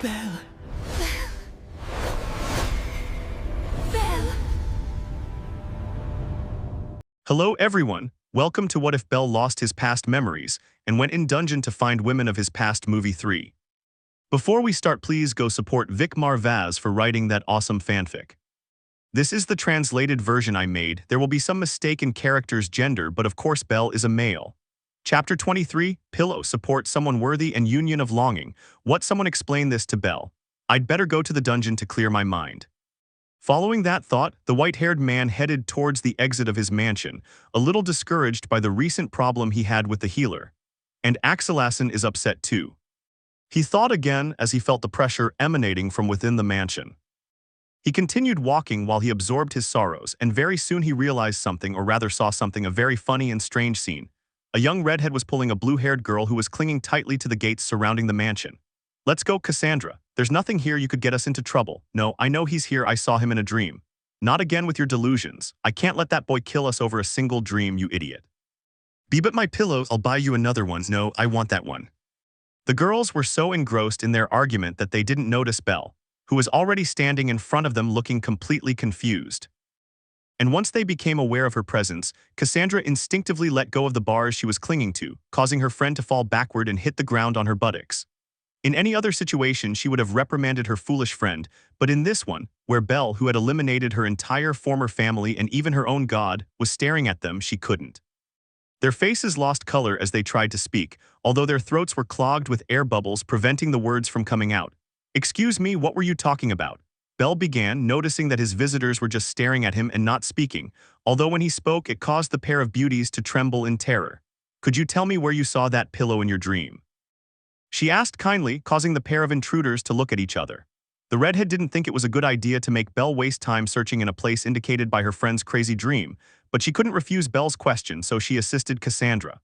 Belle. Hello everyone, welcome to What If Bell Lost His Past Memories and Went in Dungeon to Find Women of His Past Movie 3. Before we start, please go support VicMarVaz for writing that awesome fanfic. This is the translated version I made. There will be some mistake in character's gender, but of course Bell is a male. Chapter 23, Pillow, Support Someone Worthy and Union of Longing. What someone explain this to Bell. I'd better go to the dungeon to clear my mind. Following that thought, the white-haired man headed towards the exit of his mansion, a little discouraged by the recent problem he had with the healer. And Axelassen is upset too. He thought again as he felt the pressure emanating from within the mansion. He continued walking while he absorbed his sorrows, and very soon he realized something, or rather saw something, a very funny and strange scene. A young redhead was pulling a blue-haired girl who was clinging tightly to the gates surrounding the mansion. "Let's go, Cassandra. There's nothing here you could get us into trouble. No, I know he's here. I saw him in a dream." "Not again with your delusions. I can't let that boy kill us over a single dream, you idiot." "Be but my pillow, I'll buy you another one." "No, I want that one." The girls were so engrossed in their argument that they didn't notice Belle, who was already standing in front of them looking completely confused. And once they became aware of her presence, Cassandra instinctively let go of the bars she was clinging to, causing her friend to fall backward and hit the ground on her buttocks. In any other situation, she would have reprimanded her foolish friend, but in this one, where Belle, who had eliminated her entire former family and even her own god, was staring at them, she couldn't. Their faces lost color as they tried to speak, although their throats were clogged with air bubbles preventing the words from coming out. "Excuse me, what were you talking about?" Belle began, noticing that his visitors were just staring at him and not speaking, although when he spoke it caused the pair of beauties to tremble in terror. "Could you tell me where you saw that pillow in your dream?" she asked kindly, causing the pair of intruders to look at each other. The redhead didn't think it was a good idea to make Belle waste time searching in a place indicated by her friend's crazy dream, but she couldn't refuse Belle's question, so she assisted Cassandra.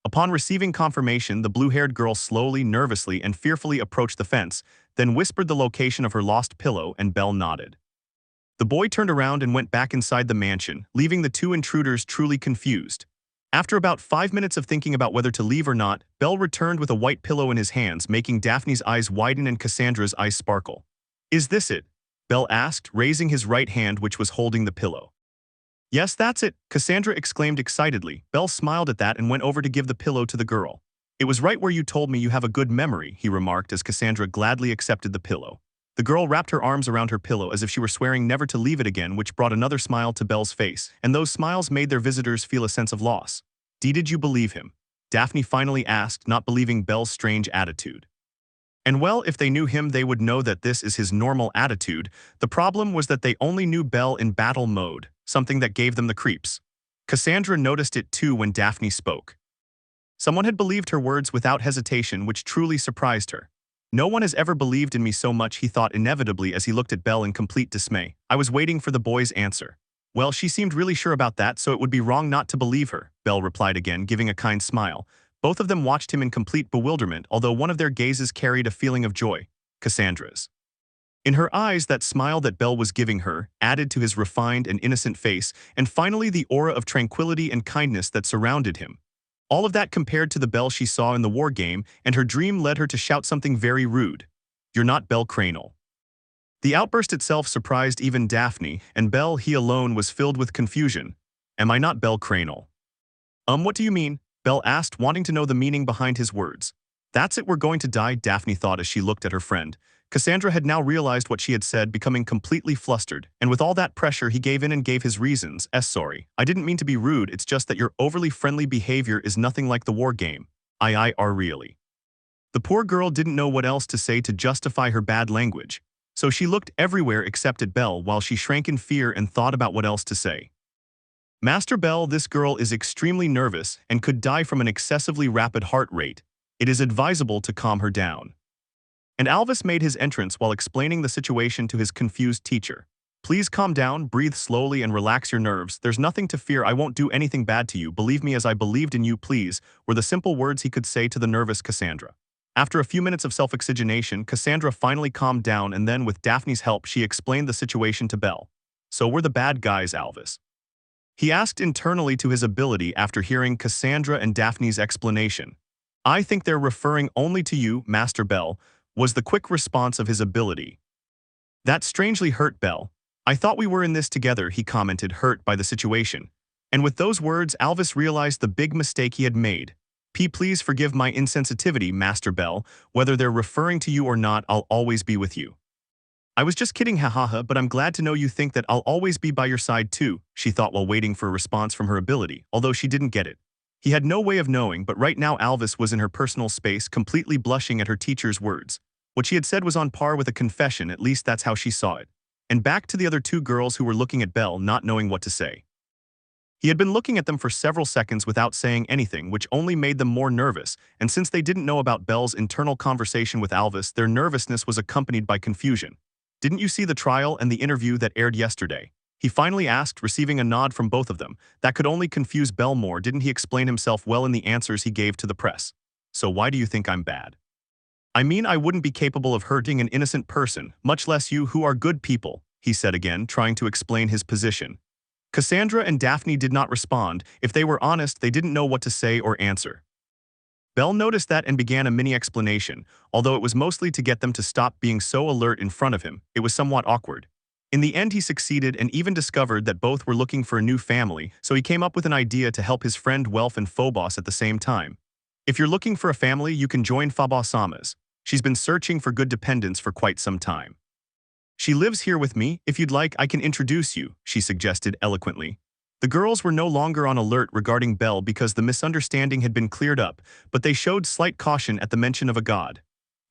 Upon receiving confirmation, the blue-haired girl slowly, nervously, and fearfully approached the fence, then whispered the location of her lost pillow, and Belle nodded. The boy turned around and went back inside the mansion, leaving the two intruders truly confused. After about 5 minutes of thinking about whether to leave or not, Belle returned with a white pillow in his hands, making Daphne's eyes widen and Cassandra's eyes sparkle. "Is this it?" Belle asked, raising his right hand which was holding the pillow. "Yes, that's it," Cassandra exclaimed excitedly. Belle smiled at that and went over to give the pillow to the girl. "It was right where you told me you have a good memory," he remarked as Cassandra gladly accepted the pillow. The girl wrapped her arms around her pillow as if she were swearing never to leave it again, which brought another smile to Belle's face, and those smiles made their visitors feel a sense of loss. "Did you believe him?" Daphne finally asked, not believing Belle's strange attitude. And well, if they knew him, they would know that this is his normal attitude. The problem was that they only knew Belle in battle mode, something that gave them the creeps. Cassandra noticed it too when Daphne spoke. Someone had believed her words without hesitation, which truly surprised her. "No one has ever believed in me so much," he thought inevitably as he looked at Belle in complete dismay. "I was waiting for the boy's answer." "Well, she seemed really sure about that, so it would be wrong not to believe her," Belle replied again, giving a kind smile. Both of them watched him in complete bewilderment, although one of their gazes carried a feeling of joy, Cassandra's. In her eyes, that smile that Belle was giving her added to his refined and innocent face, and finally the aura of tranquility and kindness that surrounded him. All of that compared to the Belle she saw in the war game, and her dream led her to shout something very rude. "You're not Belle Cranel." The outburst itself surprised even Daphne, and Belle, he alone, was filled with confusion. "Am I not Belle Cranel?" What do you mean?" Belle asked, wanting to know the meaning behind his words. "That's it, we're going to die," Daphne thought as she looked at her friend. Cassandra had now realized what she had said, becoming completely flustered, and with all that pressure he gave in and gave his reasons. "Sorry, I didn't mean to be rude, it's just that your overly friendly behavior is nothing like the war game. I are really." The poor girl didn't know what else to say to justify her bad language, so she looked everywhere except at Belle while she shrank in fear and thought about what else to say. "Master Belle, this girl is extremely nervous and could die from an excessively rapid heart rate. It is advisable to calm her down." And Alvis made his entrance while explaining the situation to his confused teacher. "Please calm down, breathe slowly and relax your nerves. There's nothing to fear, I won't do anything bad to you. Believe me as I believed in you, please," were the simple words he could say to the nervous Cassandra. After a few minutes of self-oxygenation, Cassandra finally calmed down, and then with Daphne's help she explained the situation to Belle. "So we're the bad guys, Alvis?" he asked internally to his ability after hearing Cassandra and Daphne's explanation. "I think they're referring only to you, Master Belle. was the quick response of his ability. That strangely hurt Belle. I thought we were in this together, he commented, hurt by the situation. And with those words, Alvis realized the big mistake he had made. Please forgive my insensitivity, Master Belle. Whether they're referring to you or not, I'll always be with you. I was just kidding, hahaha, but I'm glad to know you think that I'll always be by your side too, she thought while waiting for a response from her ability, although she didn't get it. He had no way of knowing, but right now Alvis was in her personal space, completely blushing at her teacher's words. What she had said was on par with a confession, at least that's how she saw it. And back to the other two girls who were looking at Belle, not knowing what to say. He had been looking at them for several seconds without saying anything, which only made them more nervous, and since they didn't know about Belle's internal conversation with Alvis, their nervousness was accompanied by confusion. Didn't you see the trial and the interview that aired yesterday? He finally asked, receiving a nod from both of them. That could only confuse Belle more. Didn't he explain himself well in the answers he gave to the press? So why do you think I'm bad? I mean, I wouldn't be capable of hurting an innocent person, much less you who are good people, he said again, trying to explain his position. Cassandra and Daphne did not respond. If they were honest, they didn't know what to say or answer. Belle noticed that and began a mini explanation, although it was mostly to get them to stop being so alert in front of him. It was somewhat awkward. In the end, he succeeded and even discovered that both were looking for a new family, so he came up with an idea to help his friend Welf and Phobos at the same time. If you're looking for a family, you can join Phobos-sama's. She's been searching for good dependents for quite some time. She lives here with me. If you'd like, I can introduce you, she suggested eloquently. The girls were no longer on alert regarding Belle because the misunderstanding had been cleared up, but they showed slight caution at the mention of a god.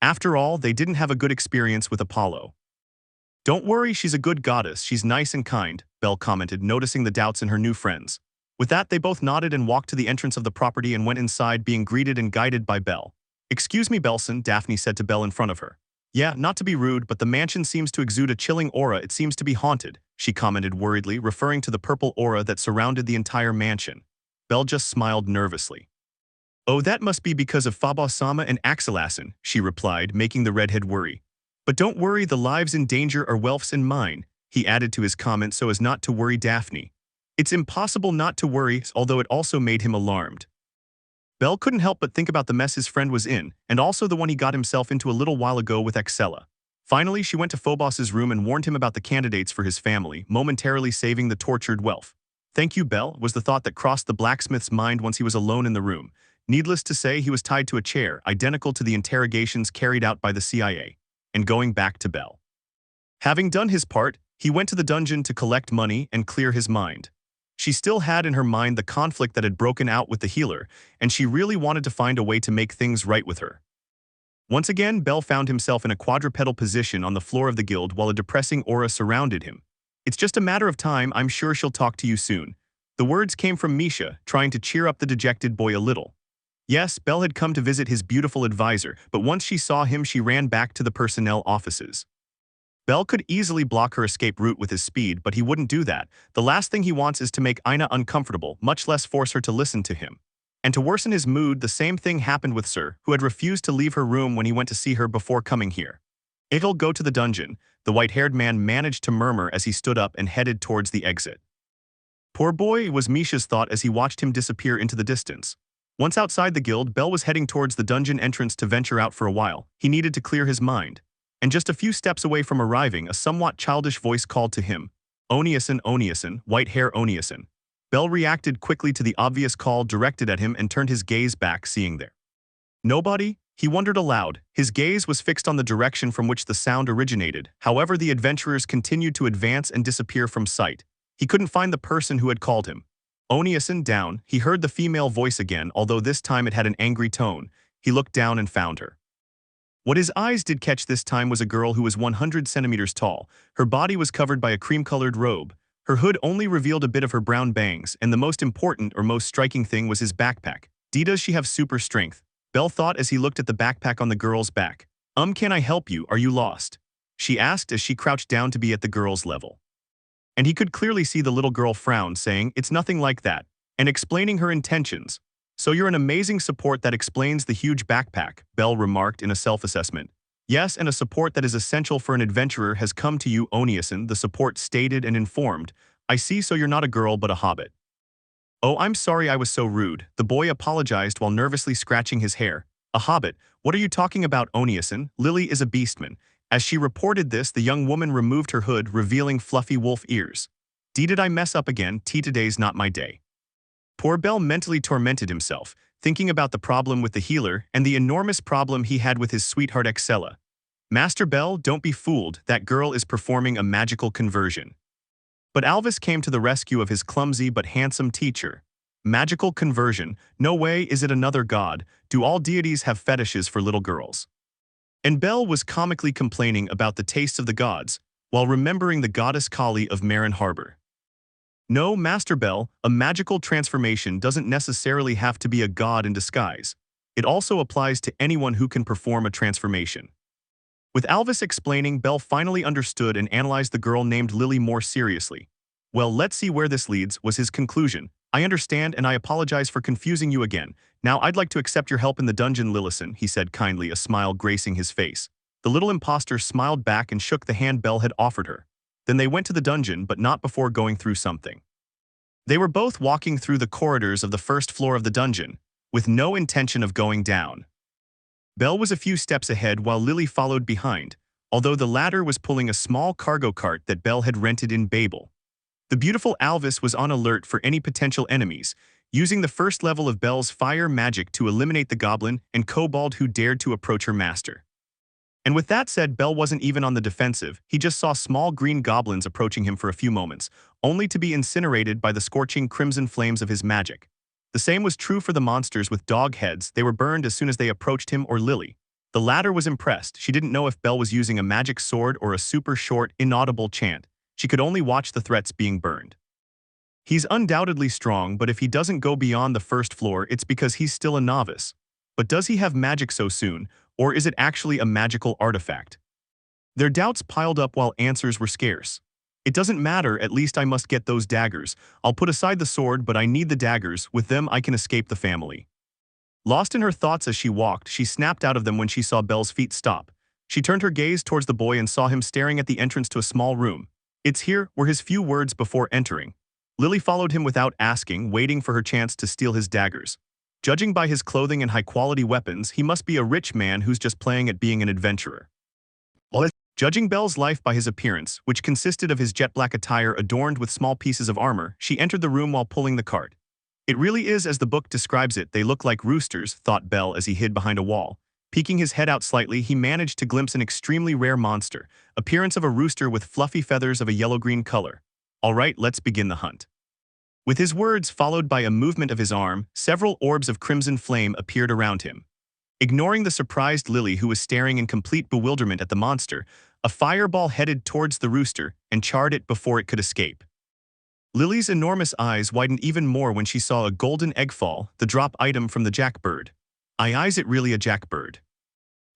After all, they didn't have a good experience with Apollo. Don't worry, she's a good goddess. She's nice and kind, Belle commented, noticing the doubts in her new friends. With that, they both nodded and walked to the entrance of the property and went inside, being greeted and guided by Belle. Excuse me, Belson, Daphne said to Belle in front of her. Yeah, not to be rude, but the mansion seems to exude a chilling aura. It seems to be haunted, she commented worriedly, referring to the purple aura that surrounded the entire mansion. Belle just smiled nervously. Oh, that must be because of Phobos-sama and Axelasin, she replied, making the redhead worry. But don't worry, the lives in danger are Welf's and mine, he added to his comment so as not to worry Daphne. It's impossible not to worry, although it also made him alarmed. Belle couldn't help but think about the mess his friend was in, and also the one he got himself into a little while ago with Axela. Finally, she went to Phobos's room and warned him about the candidates for his family, momentarily saving the tortured Welf. Thank you, Belle, was the thought that crossed the blacksmith's mind once he was alone in the room. Needless to say, he was tied to a chair, identical to the interrogations carried out by the CIA. And going back to Belle. Having done his part, he went to the dungeon to collect money and clear his mind. She still had in her mind the conflict that had broken out with the healer, and she really wanted to find a way to make things right with her. Once again, Belle found himself in a quadrupedal position on the floor of the guild while a depressing aura surrounded him. It's just a matter of time, I'm sure she'll talk to you soon. The words came from Misha, trying to cheer up the dejected boy a little. Yes, Belle had come to visit his beautiful advisor, but once she saw him, she ran back to the personnel offices. Belle could easily block her escape route with his speed, but he wouldn't do that. The last thing he wants is to make Ina uncomfortable, much less force her to listen to him. And to worsen his mood, the same thing happened with Sir, who had refused to leave her room when he went to see her before coming here. It'll go to the dungeon, the white-haired man managed to murmur as he stood up and headed towards the exit. Poor boy, was Misha's thought as he watched him disappear into the distance. Once outside the guild, Belle was heading towards the dungeon entrance to venture out for a while. He needed to clear his mind. And just a few steps away from arriving, a somewhat childish voice called to him. Oniason, white hair Oniason. Belle reacted quickly to the obvious call directed at him and turned his gaze back, seeing there nobody. He wondered aloud. His gaze was fixed on the direction from which the sound originated. However, the adventurers continued to advance and disappear from sight. He couldn't find the person who had called him. Oniason, down. He heard the female voice again, although this time it had an angry tone. He looked down and found her. What his eyes did catch this time was a girl who was 100 centimeters tall. Her body was covered by a cream-colored robe. Her hood only revealed a bit of her brown bangs, and the most important or most striking thing was his backpack. Does she have super strength? Belle thought as he looked at the backpack on the girl's back. Can I help you? Are you lost? She asked as she crouched down to be at the girl's level. And he could clearly see the little girl frown, saying, it's nothing like that, and explaining her intentions. So you're an amazing support that explains the huge backpack, Belle remarked in a self-assessment. Yes, and a support that is essential for an adventurer has come to you, Oniason, the support stated and informed. I see, so you're not a girl but a hobbit. Oh, I'm sorry I was so rude, the boy apologized while nervously scratching his hair. A hobbit? What are you talking about, Oniason? Lily is a beastman. As she reported this, the young woman removed her hood, revealing fluffy wolf ears. Did I mess up again? Today's not my day. Poor Bell mentally tormented himself, thinking about the problem with the healer and the enormous problem he had with his sweetheart Excella. Master Bell, don't be fooled, that girl is performing a magical conversion. But Alvis came to the rescue of his clumsy but handsome teacher. Magical conversion? No way, is it another god? Do all deities have fetishes for little girls? And Bell was comically complaining about the taste of the gods, while remembering the goddess Kali of Marin Harbor. No, Master Bell, a magical transformation doesn't necessarily have to be a god in disguise. It also applies to anyone who can perform a transformation. With Alvis explaining, Bell finally understood and analyzed the girl named Lily more seriously. Well, let's see where this leads, was his conclusion. I understand and I apologize for confusing you again. Now I'd like to accept your help in the dungeon, Lillison, he said kindly, a smile gracing his face. The little imposter smiled back and shook the hand Bell had offered her. Then they went to the dungeon, but not before going through something. They were both walking through the corridors of the first floor of the dungeon, with no intention of going down. Bell was a few steps ahead while Lily followed behind, although the latter was pulling a small cargo cart that Bell had rented in Babel. The beautiful Alvis was on alert for any potential enemies, using the first level of Bell's fire magic to eliminate the goblin and kobold who dared to approach her master. And with that said, Bell wasn't even on the defensive. He just saw small green goblins approaching him for a few moments, only to be incinerated by the scorching crimson flames of his magic. The same was true for the monsters with dog heads. They were burned as soon as they approached him or Lily. The latter was impressed. She didn't know if Bell was using a magic sword or a super short, inaudible chant. She could only watch the threats being burned. He's undoubtedly strong, but if he doesn't go beyond the first floor, it's because he's still a novice. But does he have magic so soon, or is it actually a magical artifact? Their doubts piled up while answers were scarce. It doesn't matter, at least I must get those daggers. I'll put aside the sword, but I need the daggers. With them I can escape the family. Lost in her thoughts as she walked, she snapped out of them when she saw Bell's feet stop. She turned her gaze towards the boy and saw him staring at the entrance to a small room. It's here, were his few words before entering. Lily followed him without asking, waiting for her chance to steal his daggers. Judging by his clothing and high-quality weapons, he must be a rich man who's just playing at being an adventurer. Judging Bell's life by his appearance, which consisted of his jet-black attire adorned with small pieces of armor, she entered the room while pulling the cart. It really is as the book describes it. They look like roosters, thought Bell as he hid behind a wall. Peeking his head out slightly, he managed to glimpse an extremely rare monster, appearance of a rooster with fluffy feathers of a yellow-green color. All right, let's begin the hunt. With his words followed by a movement of his arm, several orbs of crimson flame appeared around him. Ignoring the surprised Lily, who was staring in complete bewilderment at the monster, a fireball headed towards the rooster and charred it before it could escape. Lily's enormous eyes widened even more when she saw a golden egg fall, the drop item from the jackbird. Is it really a jackbird?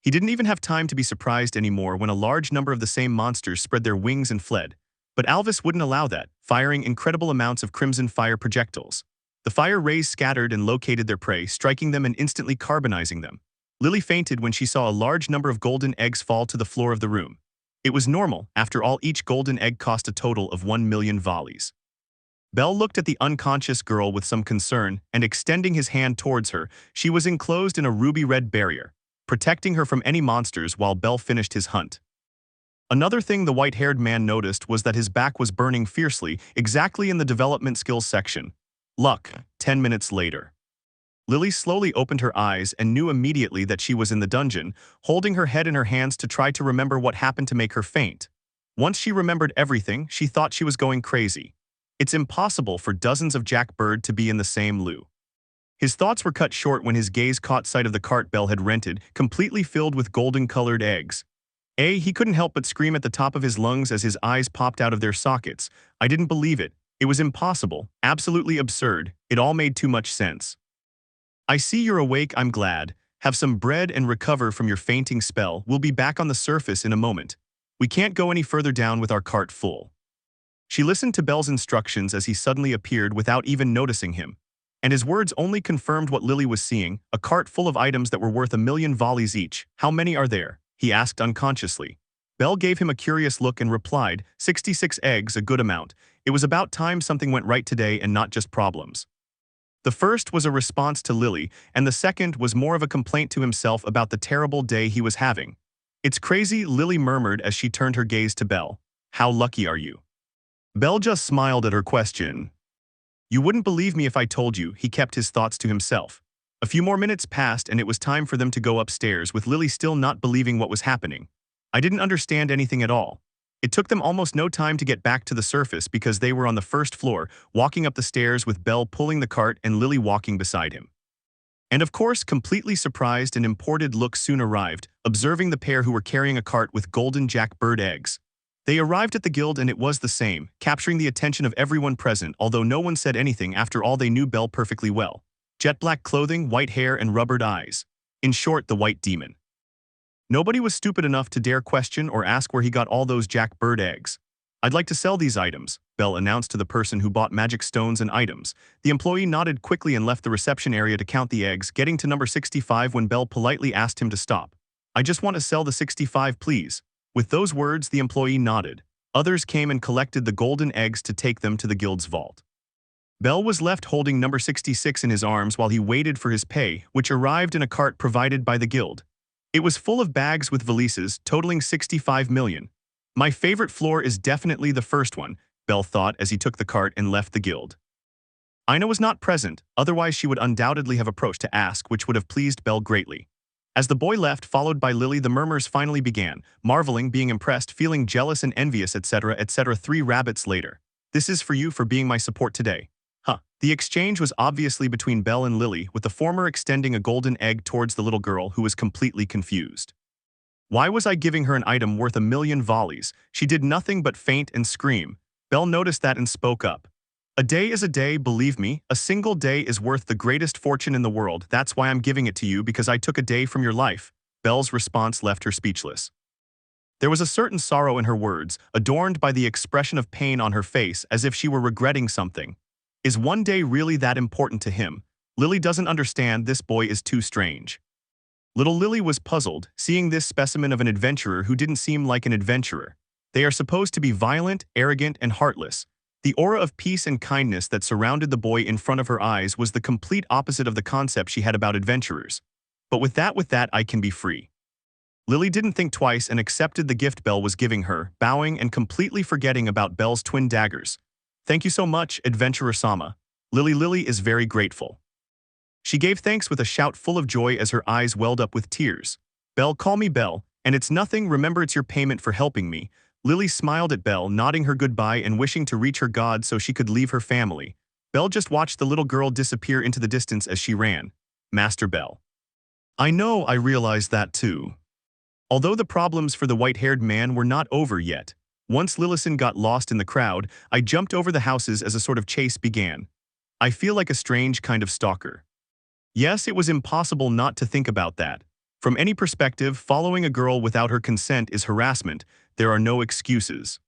He didn't even have time to be surprised anymore when a large number of the same monsters spread their wings and fled. But Alvis wouldn't allow that, firing incredible amounts of crimson fire projectiles. The fire rays scattered and located their prey, striking them and instantly carbonizing them. Lily fainted when she saw a large number of golden eggs fall to the floor of the room. It was normal, after all, each golden egg cost a total of 1 million volleys. Bell looked at the unconscious girl with some concern, and extending his hand towards her, she was enclosed in a ruby-red barrier, protecting her from any monsters while Bell finished his hunt. Another thing the white-haired man noticed was that his back was burning fiercely, exactly in the development skills section. Luck. 10 minutes later. Lily slowly opened her eyes and knew immediately that she was in the dungeon, holding her head in her hands to try to remember what happened to make her faint. Once she remembered everything, she thought she was going crazy. It's impossible for dozens of jackbird to be in the same loo. His thoughts were cut short when his gaze caught sight of the cart Bell had rented, completely filled with golden-colored eggs. He couldn't help but scream at the top of his lungs as his eyes popped out of their sockets. I didn't believe it. It was impossible, absolutely absurd. It all made too much sense. I see you're awake, I'm glad. Have some bread and recover from your fainting spell. We'll be back on the surface in a moment. We can't go any further down with our cart full. She listened to Bell's instructions as he suddenly appeared without even noticing him. And his words only confirmed what Lily was seeing, a cart full of items that were worth 1 million volleys each. How many are there? He asked unconsciously. Bell gave him a curious look and replied, 66 eggs, a good amount. It was about time something went right today and not just problems. The first was a response to Lily, and the second was more of a complaint to himself about the terrible day he was having. "It's crazy," Lily murmured as she turned her gaze to Belle. "How lucky are you?" Belle just smiled at her question. "You wouldn't believe me if I told you," he kept his thoughts to himself. A few more minutes passed and it was time for them to go upstairs, with Lily still not believing what was happening. I didn't understand anything at all. It took them almost no time to get back to the surface because they were on the first floor, walking up the stairs with Belle pulling the cart and Lily walking beside him. And of course, completely surprised, an imported look soon arrived, observing the pair who were carrying a cart with golden jackbird eggs. They arrived at the guild and it was the same, capturing the attention of everyone present, although no one said anything. After all, they knew Belle perfectly well. Jet black clothing, white hair, and rubbered eyes. In short, the white demon. Nobody was stupid enough to dare question or ask where he got all those jackbird eggs. "I'd like to sell these items," Belle announced to the person who bought magic stones and items. The employee nodded quickly and left the reception area to count the eggs, getting to number 65 when Belle politely asked him to stop. "I just want to sell the 65, please." With those words, the employee nodded. Others came and collected the golden eggs to take them to the guild's vault. Belle was left holding number 66 in his arms while he waited for his pay, which arrived in a cart provided by the guild. It was full of bags with valises, totaling 65 million. "My favorite floor is definitely the first one," Belle thought as he took the cart and left the guild. Ina was not present, otherwise she would undoubtedly have approached to ask, which would have pleased Belle greatly. As the boy left, followed by Lily, the murmurs finally began, marveling, being impressed, feeling jealous and envious, etc., etc. 3 rabbits later. "This is for you for being my support today." Huh. The exchange was obviously between Belle and Lily, with the former extending a golden egg towards the little girl, who was completely confused. "Why was I giving her an item worth 1,000,000 volleys? She did nothing but faint and scream." Belle noticed that and spoke up. "A day is a day, believe me. A single day is worth the greatest fortune in the world. That's why I'm giving it to you, because I took a day from your life." Belle's response left her speechless. There was a certain sorrow in her words, adorned by the expression of pain on her face, as if she were regretting something. Is one day really that important to him? Lily doesn't understand. This boy is too strange. Little Lily was puzzled, seeing this specimen of an adventurer who didn't seem like an adventurer. They are supposed to be violent, arrogant, and heartless. The aura of peace and kindness that surrounded the boy in front of her eyes was the complete opposite of the concept she had about adventurers. But with that, I can be free. Lily didn't think twice and accepted the gift Belle was giving her, bowing and completely forgetting about Belle's twin daggers. "Thank you so much, Adventurer-sama. Lily is very grateful." She gave thanks with a shout full of joy as her eyes welled up with tears. "Belle, call me Belle, and it's nothing. Remember, it's your payment for helping me." Lily smiled at Belle, nodding her goodbye and wishing to reach her god so she could leave her family. Belle just watched the little girl disappear into the distance as she ran. Master Belle. "I know, I realized that too." Although the problems for the white-haired man were not over yet, once Lillison got lost in the crowd, I jumped over the houses as a sort of chase began. I feel like a strange kind of stalker. Yes, it was impossible not to think about that. From any perspective, following a girl without her consent is harassment. There are no excuses.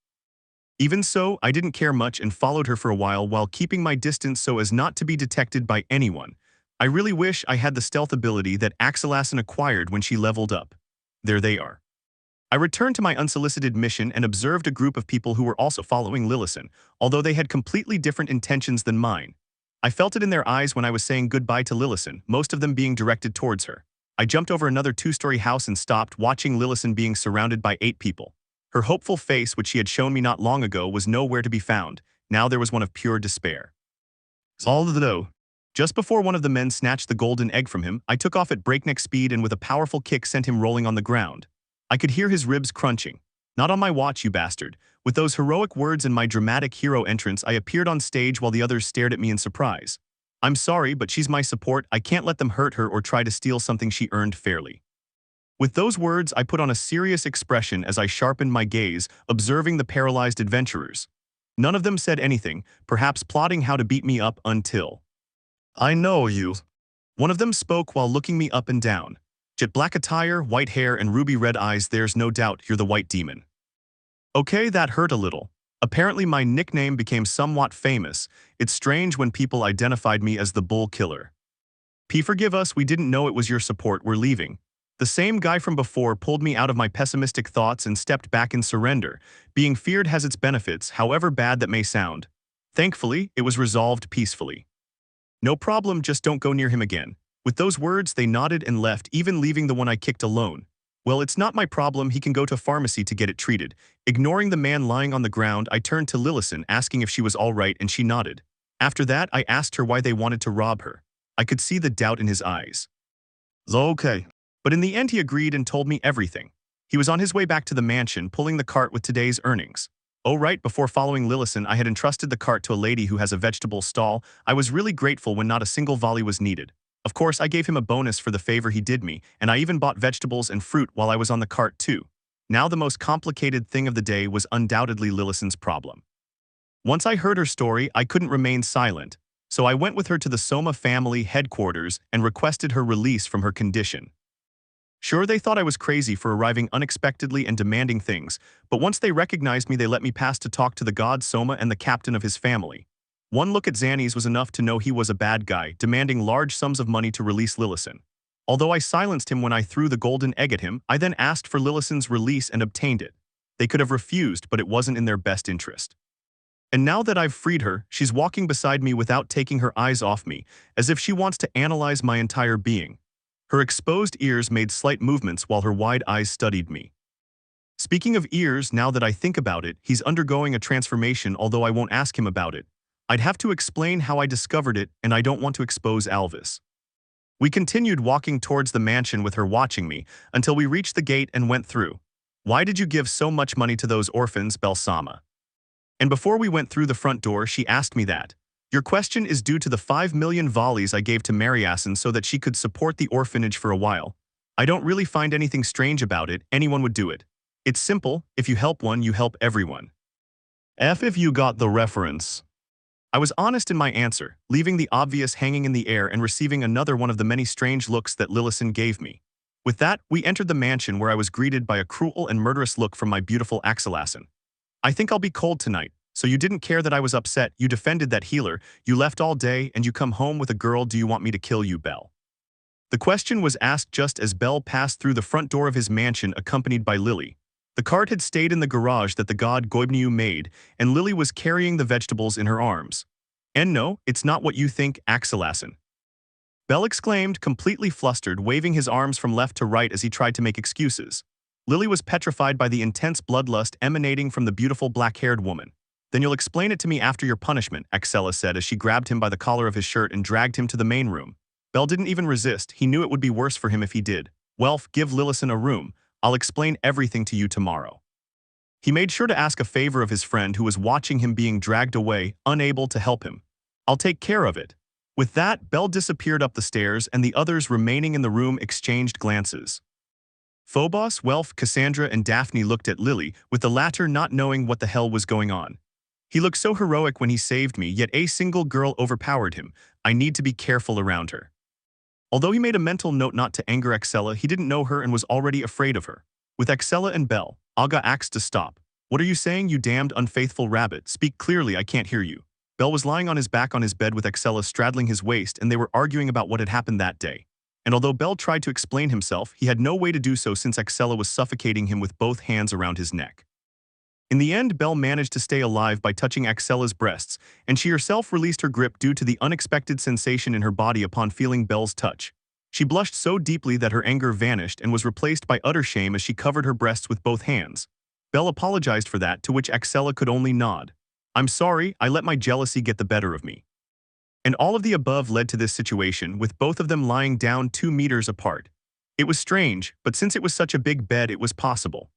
Even so, I didn't care much and followed her for a while keeping my distance so as not to be detected by anyone. I really wish I had the stealth ability that Axelassin acquired when she leveled up. There they are. I returned to my unsolicited mission and observed a group of people who were also following Lillison, although they had completely different intentions than mine. I felt it in their eyes when I was saying goodbye to Lillison, most of them being directed towards her. I jumped over another 2-story house and stopped, watching Lillison being surrounded by 8 people. Her hopeful face, which she had shown me not long ago, was nowhere to be found. Now there was one of pure despair. Although, just before one of the men snatched the golden egg from him, I took off at breakneck speed and with a powerful kick sent him rolling on the ground. I could hear his ribs crunching. "Not on my watch, you bastard." With those heroic words and my dramatic hero entrance, I appeared on stage while the others stared at me in surprise. "I'm sorry, but she's my support. I can't let them hurt her or try to steal something she earned fairly." With those words, I put on a serious expression as I sharpened my gaze, observing the paralyzed adventurers. None of them said anything, perhaps plotting how to beat me up until... "I know you." One of them spoke while looking me up and down. "Jet black attire, white hair, and ruby red eyes. There's no doubt you're the white demon." Okay, that hurt a little. Apparently my nickname became somewhat famous. It's strange when people identified me as the bull killer. Forgive us, we didn't know it was your support. We're leaving." The same guy from before pulled me out of my pessimistic thoughts and stepped back in surrender. Being feared has its benefits, however bad that may sound. Thankfully, it was resolved peacefully. No problem, just don't go near him again. With those words, they nodded and left, even leaving the one I kicked alone. Well, it's not my problem, he can go to pharmacy to get it treated. Ignoring the man lying on the ground, I turned to Lillison, asking if she was all right, and she nodded. After that, I asked her why they wanted to rob her. I could see the doubt in his eyes. Okay. But in the end, he agreed and told me everything. He was on his way back to the mansion, pulling the cart with today's earnings. Oh right, before following Lillison, I had entrusted the cart to a lady who has a vegetable stall. I was really grateful when not a single volley was needed. Of course, I gave him a bonus for the favor he did me, and I even bought vegetables and fruit while I was on the cart too. Now the most complicated thing of the day was undoubtedly Lillison's problem. Once I heard her story, I couldn't remain silent, so I went with her to the Soma family headquarters and requested her release from her condition. Sure, they thought I was crazy for arriving unexpectedly and demanding things, but once they recognized me, they let me pass to talk to the god Soma and the captain of his family. One look at Xannies was enough to know he was a bad guy, demanding large sums of money to release Lillison. Although I silenced him when I threw the golden egg at him, I then asked for Lillison's release and obtained it. They could have refused, but it wasn't in their best interest. And now that I've freed her, she's walking beside me without taking her eyes off me, as if she wants to analyze my entire being. Her exposed ears made slight movements while her wide eyes studied me. Speaking of ears, now that I think about it, he's undergoing a transformation, although I won't ask him about it. I'd have to explain how I discovered it, and I don't want to expose Alvis. We continued walking towards the mansion with her watching me, until we reached the gate and went through. Why did you give so much money to those orphans, Belsama? And before we went through the front door, she asked me that. Your question is due to the 5 million volleys I gave to Mariasin so that she could support the orphanage for a while. I don't really find anything strange about it, anyone would do it. It's simple, if you help one, you help everyone. If you got the reference. I was honest in my answer, leaving the obvious hanging in the air and receiving another one of the many strange looks that Lillison gave me. With that, we entered the mansion where I was greeted by a cruel and murderous look from my beautiful Axelassin. I think I'll be cold tonight. So you didn't care that I was upset, you defended that healer, you left all day, and you come home with a girl. Do you want me to kill you, Belle? The question was asked just as Belle passed through the front door of his mansion accompanied by Lily. The cart had stayed in the garage that the god Goibniu made, and Lily was carrying the vegetables in her arms. And no, it's not what you think, Axelassin. Belle exclaimed, completely flustered, waving his arms from left to right as he tried to make excuses. Lily was petrified by the intense bloodlust emanating from the beautiful black-haired woman. Then you'll explain it to me after your punishment, Axela said as she grabbed him by the collar of his shirt and dragged him to the main room. Belle didn't even resist, he knew it would be worse for him if he did. Well, give Lillison a room. I'll explain everything to you tomorrow. He made sure to ask a favor of his friend who was watching him being dragged away, unable to help him. I'll take care of it. With that, Belle disappeared up the stairs and the others remaining in the room exchanged glances. Phobos, Welf, Cassandra, and Daphne looked at Lily, with the latter not knowing what the hell was going on. He looked so heroic when he saved me, yet a single girl overpowered him. I need to be careful around her. Although he made a mental note not to anger Axela, he didn't know her and was already afraid of her. With Axela and Belle, Aga asked to stop. What are you saying, you damned unfaithful rabbit? Speak clearly, I can't hear you. Belle was lying on his back on his bed with Axela straddling his waist, and they were arguing about what had happened that day. And although Belle tried to explain himself, he had no way to do so since Axela was suffocating him with both hands around his neck. In the end, Belle managed to stay alive by touching Axela's breasts, and she herself released her grip due to the unexpected sensation in her body upon feeling Belle's touch. She blushed so deeply that her anger vanished and was replaced by utter shame as she covered her breasts with both hands. Belle apologized for that, to which Axela could only nod. I'm sorry, I let my jealousy get the better of me. And all of the above led to this situation, with both of them lying down 2 meters apart. It was strange, but since it was such a big bed, it was possible.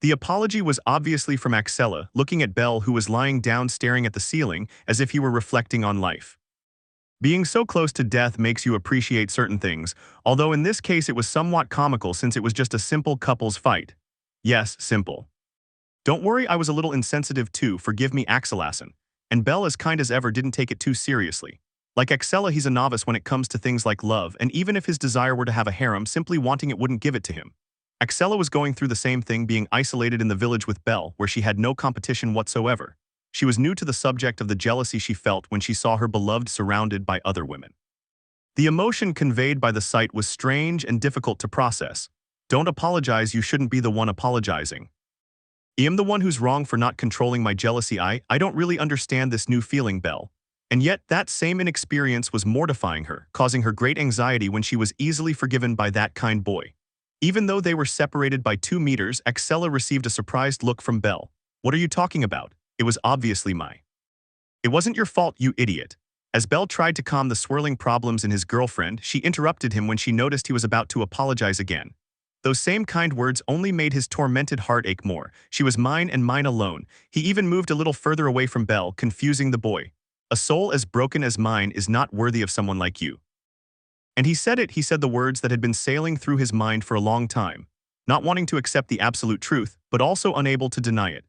The apology was obviously from Axela, looking at Belle, who was lying down staring at the ceiling as if he were reflecting on life. Being so close to death makes you appreciate certain things, although in this case it was somewhat comical since it was just a simple couples fight. Yes, simple. Don't worry, I was a little insensitive too, forgive me, Axelassin. And Belle, as kind as ever, didn't take it too seriously. Like Axela, he's a novice when it comes to things like love, and even if his desire were to have a harem, simply wanting it wouldn't give it to him. Axela was going through the same thing, being isolated in the village with Belle, where she had no competition whatsoever. She was new to the subject of the jealousy she felt when she saw her beloved surrounded by other women. The emotion conveyed by the sight was strange and difficult to process. Don't apologize, you shouldn't be the one apologizing. I am the one who's wrong for not controlling my jealousy. I don't really understand this new feeling, Belle. And yet, that same inexperience was mortifying her, causing her great anxiety when she was easily forgiven by that kind boy. Even though they were separated by 2 meters, Axella received a surprised look from Belle. "What are you talking about? It was obviously my. It wasn't your fault, you idiot." As Belle tried to calm the swirling problems in his girlfriend, she interrupted him when she noticed he was about to apologize again. Those same kind words only made his tormented heart ache more. "She was mine and mine alone." He even moved a little further away from Belle, confusing the boy. "A soul as broken as mine is not worthy of someone like you." And he said the words that had been sailing through his mind for a long time, not wanting to accept the absolute truth, but also unable to deny it.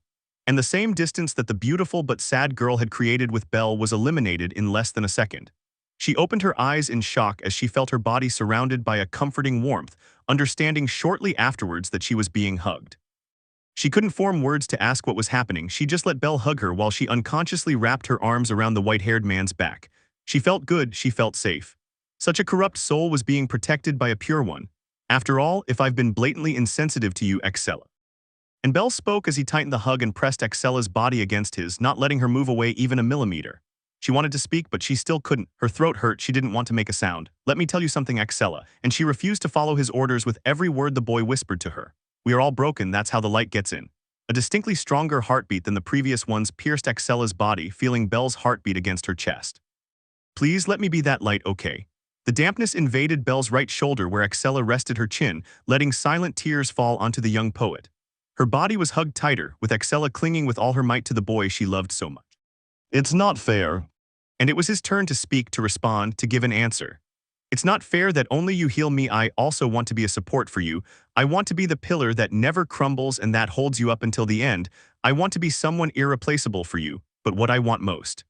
And the same distance that the beautiful but sad girl had created with Belle was eliminated in less than a second. She opened her eyes in shock as she felt her body surrounded by a comforting warmth, understanding shortly afterwards that she was being hugged. She couldn't form words to ask what was happening. She just let Belle hug her while she unconsciously wrapped her arms around the white-haired man's back. She felt good, she felt safe. Such a corrupt soul was being protected by a pure one. "After all, if I've been blatantly insensitive to you, Axella." And Belle spoke as he tightened the hug and pressed Axella's body against his, not letting her move away even a millimeter. She wanted to speak, but she still couldn't. Her throat hurt, she didn't want to make a sound. "Let me tell you something, Axella," and she refused to follow his orders with every word the boy whispered to her. "We are all broken, that's how the light gets in." A distinctly stronger heartbeat than the previous ones pierced Axella's body, feeling Belle's heartbeat against her chest. "Please let me be that light, okay?" The dampness invaded Belle's right shoulder where Axella rested her chin, letting silent tears fall onto the young poet. Her body was hugged tighter, with Axella clinging with all her might to the boy she loved so much. "It's not fair." And it was his turn to speak, to respond, to give an answer. "It's not fair that only you heal me. I also want to be a support for you. I want to be the pillar that never crumbles and that holds you up until the end. I want to be someone irreplaceable for you, but what I want most."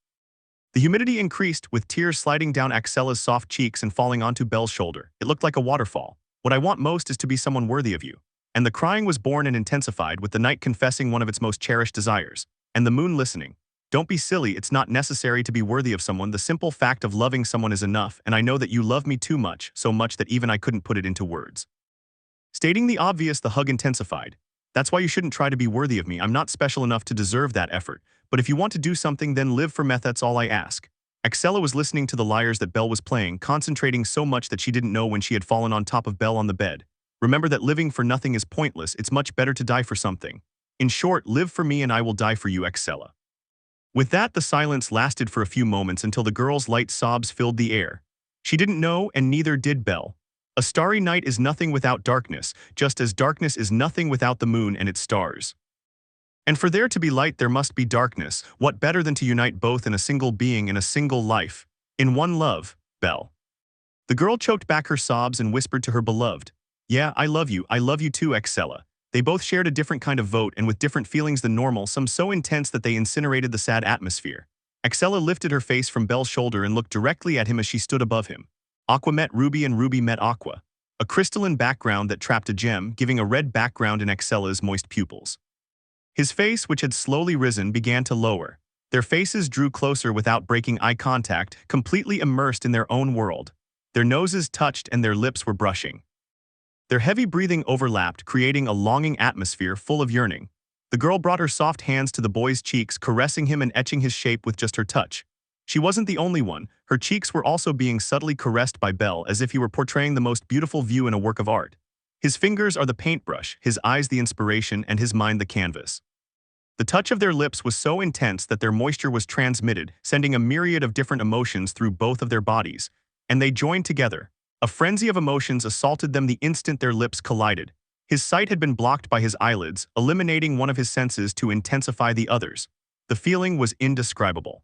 The humidity increased, with tears sliding down Axella's soft cheeks and falling onto Belle's shoulder. It looked like a waterfall. "What I want most is to be someone worthy of you." And the crying was born and intensified, with the night confessing one of its most cherished desires, and the moon listening. "Don't be silly, it's not necessary to be worthy of someone. The simple fact of loving someone is enough, and I know that you love me too much, so much that even I couldn't put it into words." Stating the obvious, the hug intensified. "That's why you shouldn't try to be worthy of me. I'm not special enough to deserve that effort. But if you want to do something, then live for me, that's all I ask." Axella was listening to the lyres that Belle was playing, concentrating so much that she didn't know when she had fallen on top of Belle on the bed. "Remember that living for nothing is pointless. It's much better to die for something. In short, live for me and I will die for you, Axella." With that, the silence lasted for a few moments until the girl's light sobs filled the air. She didn't know, and neither did Belle. A starry night is nothing without darkness, just as darkness is nothing without the moon and its stars. And for there to be light, there must be darkness. What better than to unite both in a single being, in a single life? In one love, Belle. The girl choked back her sobs and whispered to her beloved, "Yeah, I love you too, Axella." They both shared a different kind of vote and with different feelings than normal, some so intense that they incinerated the sad atmosphere. Axella lifted her face from Belle's shoulder and looked directly at him as she stood above him. Aqua met Ruby and Ruby met Aqua. A crystalline background that trapped a gem, giving a red background in Axella's moist pupils. His face, which had slowly risen, began to lower. Their faces drew closer without breaking eye contact, completely immersed in their own world. Their noses touched and their lips were brushing. Their heavy breathing overlapped, creating a longing atmosphere full of yearning. The girl brought her soft hands to the boy's cheeks, caressing him and etching his shape with just her touch. She wasn't the only one. Her cheeks were also being subtly caressed by Belle, as if he were portraying the most beautiful view in a work of art. His fingers are the paintbrush, his eyes the inspiration, and his mind the canvas. The touch of their lips was so intense that their moisture was transmitted, sending a myriad of different emotions through both of their bodies. And they joined together. A frenzy of emotions assaulted them the instant their lips collided. His sight had been blocked by his eyelids, eliminating one of his senses to intensify the others. The feeling was indescribable.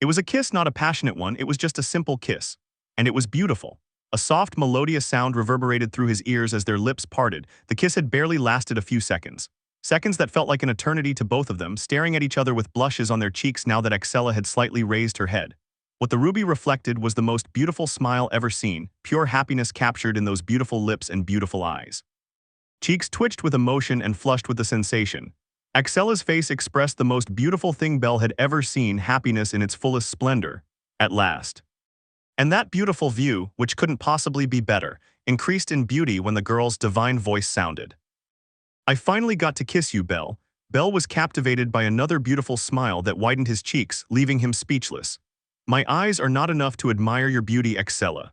It was a kiss, not a passionate one, it was just a simple kiss. And it was beautiful. A soft, melodious sound reverberated through his ears as their lips parted. The kiss had barely lasted a few seconds. Seconds that felt like an eternity to both of them, staring at each other with blushes on their cheeks now that Axella had slightly raised her head. What the ruby reflected was the most beautiful smile ever seen, pure happiness captured in those beautiful lips and beautiful eyes. Cheeks twitched with emotion and flushed with the sensation. Axella's face expressed the most beautiful thing Belle had ever seen, happiness in its fullest splendor, at last. And that beautiful view, which couldn't possibly be better, increased in beauty when the girl's divine voice sounded. "I finally got to kiss you, Belle." Belle was captivated by another beautiful smile that widened his cheeks, leaving him speechless. My eyes are not enough to admire your beauty, Excella.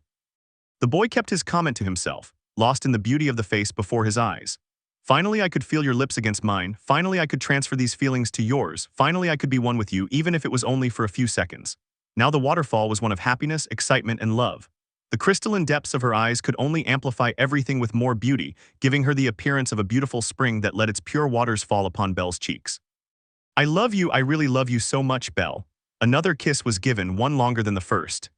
The boy kept his comment to himself, lost in the beauty of the face before his eyes. Finally, I could feel your lips against mine. Finally, I could transfer these feelings to yours. Finally, I could be one with you, even if it was only for a few seconds. Now the waterfall was one of happiness, excitement, and love. The crystalline depths of her eyes could only amplify everything with more beauty, giving her the appearance of a beautiful spring that let its pure waters fall upon Belle's cheeks. I love you, I really love you so much, Belle. Another kiss was given, one longer than the first.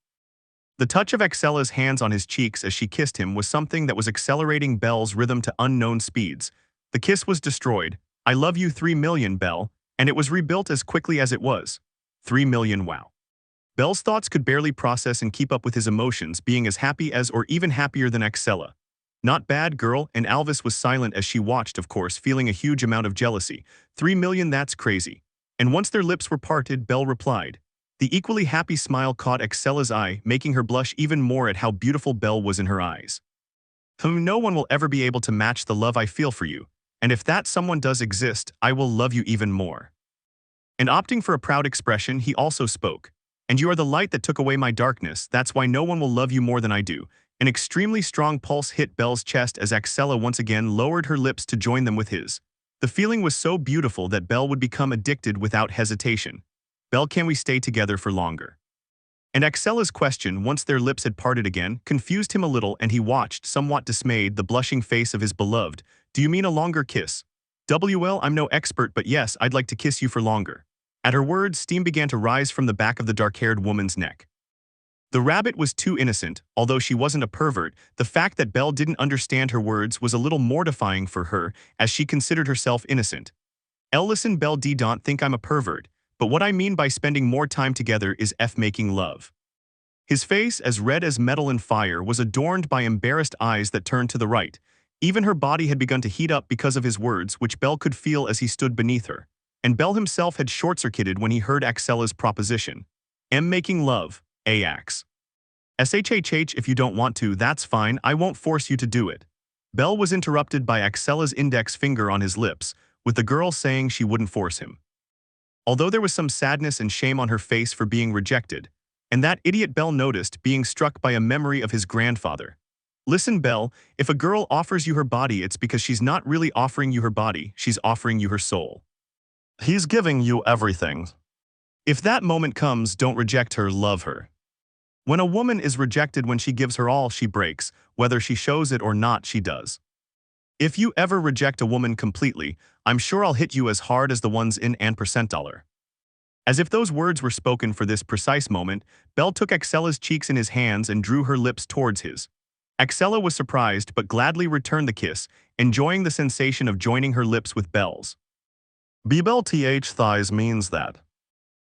The touch of Excella's hands on his cheeks as she kissed him was something that was accelerating Belle's rhythm to unknown speeds. The kiss was destroyed. I love you 3 million, Belle, and it was rebuilt as quickly as it was. 3 million, wow. Belle's thoughts could barely process and keep up with his emotions, being as happy as or even happier than Excella. Not bad, girl, and Alvis was silent as she watched, of course, feeling a huge amount of jealousy. 3 million, that's crazy. And once their lips were parted, Belle replied. The equally happy smile caught Excella's eye, making her blush even more at how beautiful Belle was in her eyes. No one will ever be able to match the love I feel for you, and if that someone does exist, I will love you even more. And opting for a proud expression, he also spoke. And you are the light that took away my darkness, that's why no one will love you more than I do. An extremely strong pulse hit Belle's chest as Excella once again lowered her lips to join them with his. The feeling was so beautiful that Belle would become addicted without hesitation. Belle, can we stay together for longer? And Excella's question, once their lips had parted again, confused him a little, and he watched, somewhat dismayed, the blushing face of his beloved. Do you mean a longer kiss? Well, I'm no expert, but yes, I'd like to kiss you for longer. At her words, steam began to rise from the back of the dark-haired woman's neck. The rabbit was too innocent, although she wasn't a pervert. The fact that Belle didn't understand her words was a little mortifying for her, as she considered herself innocent. Listen, Belle, don't think I'm a pervert, but what I mean by spending more time together is making love. His face, as red as metal and fire, was adorned by embarrassed eyes that turned to the right. Even her body had begun to heat up because of his words, which Belle could feel as he stood beneath her. And Belle himself had short-circuited when he heard Excella's proposition. Making love, Ax. SHHH, if you don't want to, that's fine, I won't force you to do it. Belle was interrupted by Excella's index finger on his lips, with the girl saying she wouldn't force him. Although there was some sadness and shame on her face for being rejected, and that idiot Belle noticed, being struck by a memory of his grandfather. Listen, Belle, if a girl offers you her body, it's because she's not really offering you her body, she's offering you her soul. He's giving you everything. If that moment comes, don't reject her, love her. When a woman is rejected, when she gives her all, she breaks, whether she shows it or not, she does. If you ever reject a woman completely, I'm sure I'll hit you as hard as the ones in $%. As if those words were spoken for this precise moment, Belle took Excella's cheeks in his hands and drew her lips towards his. Excella was surprised but gladly returned the kiss, enjoying the sensation of joining her lips with Belle's. Belle thighs means that.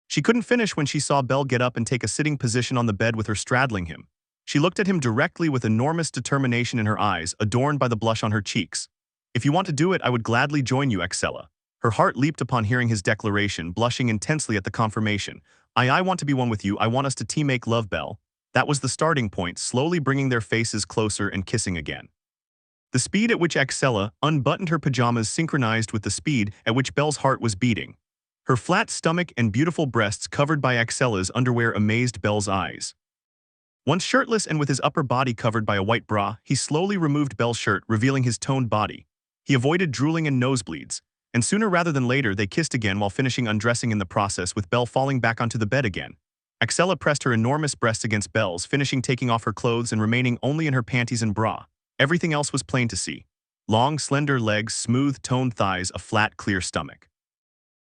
She couldn't finish when she saw Belle get up and take a sitting position on the bed with her straddling him. She looked at him directly with enormous determination in her eyes, adorned by the blush on her cheeks. If you want to do it, I would gladly join you, Excella. Her heart leaped upon hearing his declaration, blushing intensely at the confirmation. I want to be one with you, I want us to make love, Belle. That was the starting point, slowly bringing their faces closer and kissing again. The speed at which Excella unbuttoned her pajamas synchronized with the speed at which Belle's heart was beating. Her flat stomach and beautiful breasts covered by Excella's underwear amazed Belle's eyes. Once shirtless and with his upper body covered by a white bra, he slowly removed Belle's shirt, revealing his toned body. He avoided drooling and nosebleeds, and sooner rather than later they kissed again while finishing undressing in the process, with Belle falling back onto the bed again. Excella pressed her enormous breasts against Belle's, finishing taking off her clothes and remaining only in her panties and bra. Everything else was plain to see. Long, slender legs, smooth, toned thighs, a flat, clear stomach.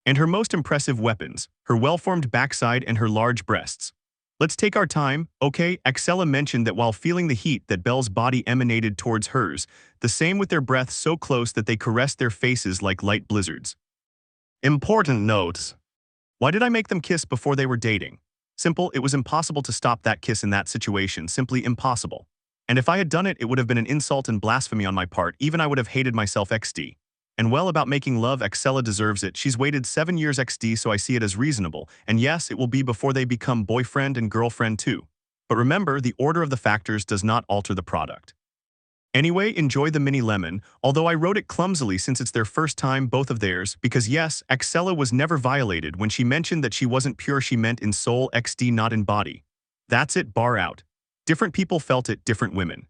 And her most impressive weapons, her well-formed backside and her large breasts. Let's take our time, okay? Excella mentioned that while feeling the heat that Belle's body emanated towards hers, the same with their breaths so close that they caressed their faces like light blizzards. Important notes. Why did I make them kiss before they were dating? Simple, it was impossible to stop that kiss in that situation, simply impossible. And if I had done it, it would have been an insult and blasphemy on my part, even I would have hated myself XD. And well, about making love, Excella deserves it. She's waited 7 years XD, so I see it as reasonable. And yes, it will be before they become boyfriend and girlfriend too. But remember, the order of the factors does not alter the product. Anyway, enjoy the mini lemon, although I wrote it clumsily since it's their first time, both of theirs, because yes, Axella was never violated. When she mentioned that she wasn't pure, she meant in soul XD, not in body. That's it, bar out. Different people felt it, different women.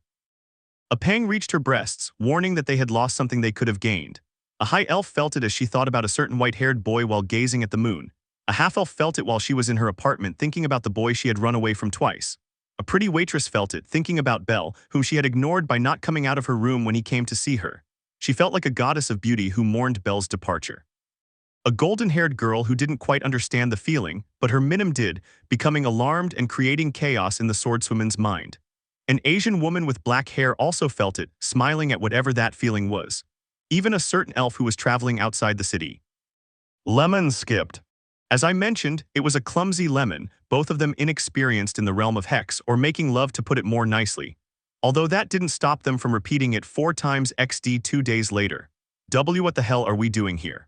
A pang reached her breasts, warning that they had lost something they could have gained. A high elf felt it as she thought about a certain white-haired boy while gazing at the moon. A half-elf felt it while she was in her apartment thinking about the boy she had run away from twice. A pretty waitress felt it, thinking about Belle, whom she had ignored by not coming out of her room when he came to see her. She felt like a goddess of beauty who mourned Belle's departure. A golden-haired girl who didn't quite understand the feeling, but her minim did, becoming alarmed and creating chaos in the swordswoman's mind. An Asian woman with black hair also felt it, smiling at whatever that feeling was. Even a certain elf who was traveling outside the city. Lemon skipped. As I mentioned, it was a clumsy lemon, both of them inexperienced in the realm of hex or making love, to put it more nicely. Although that didn't stop them from repeating it 4 times XD 2 days later. What the hell are we doing here?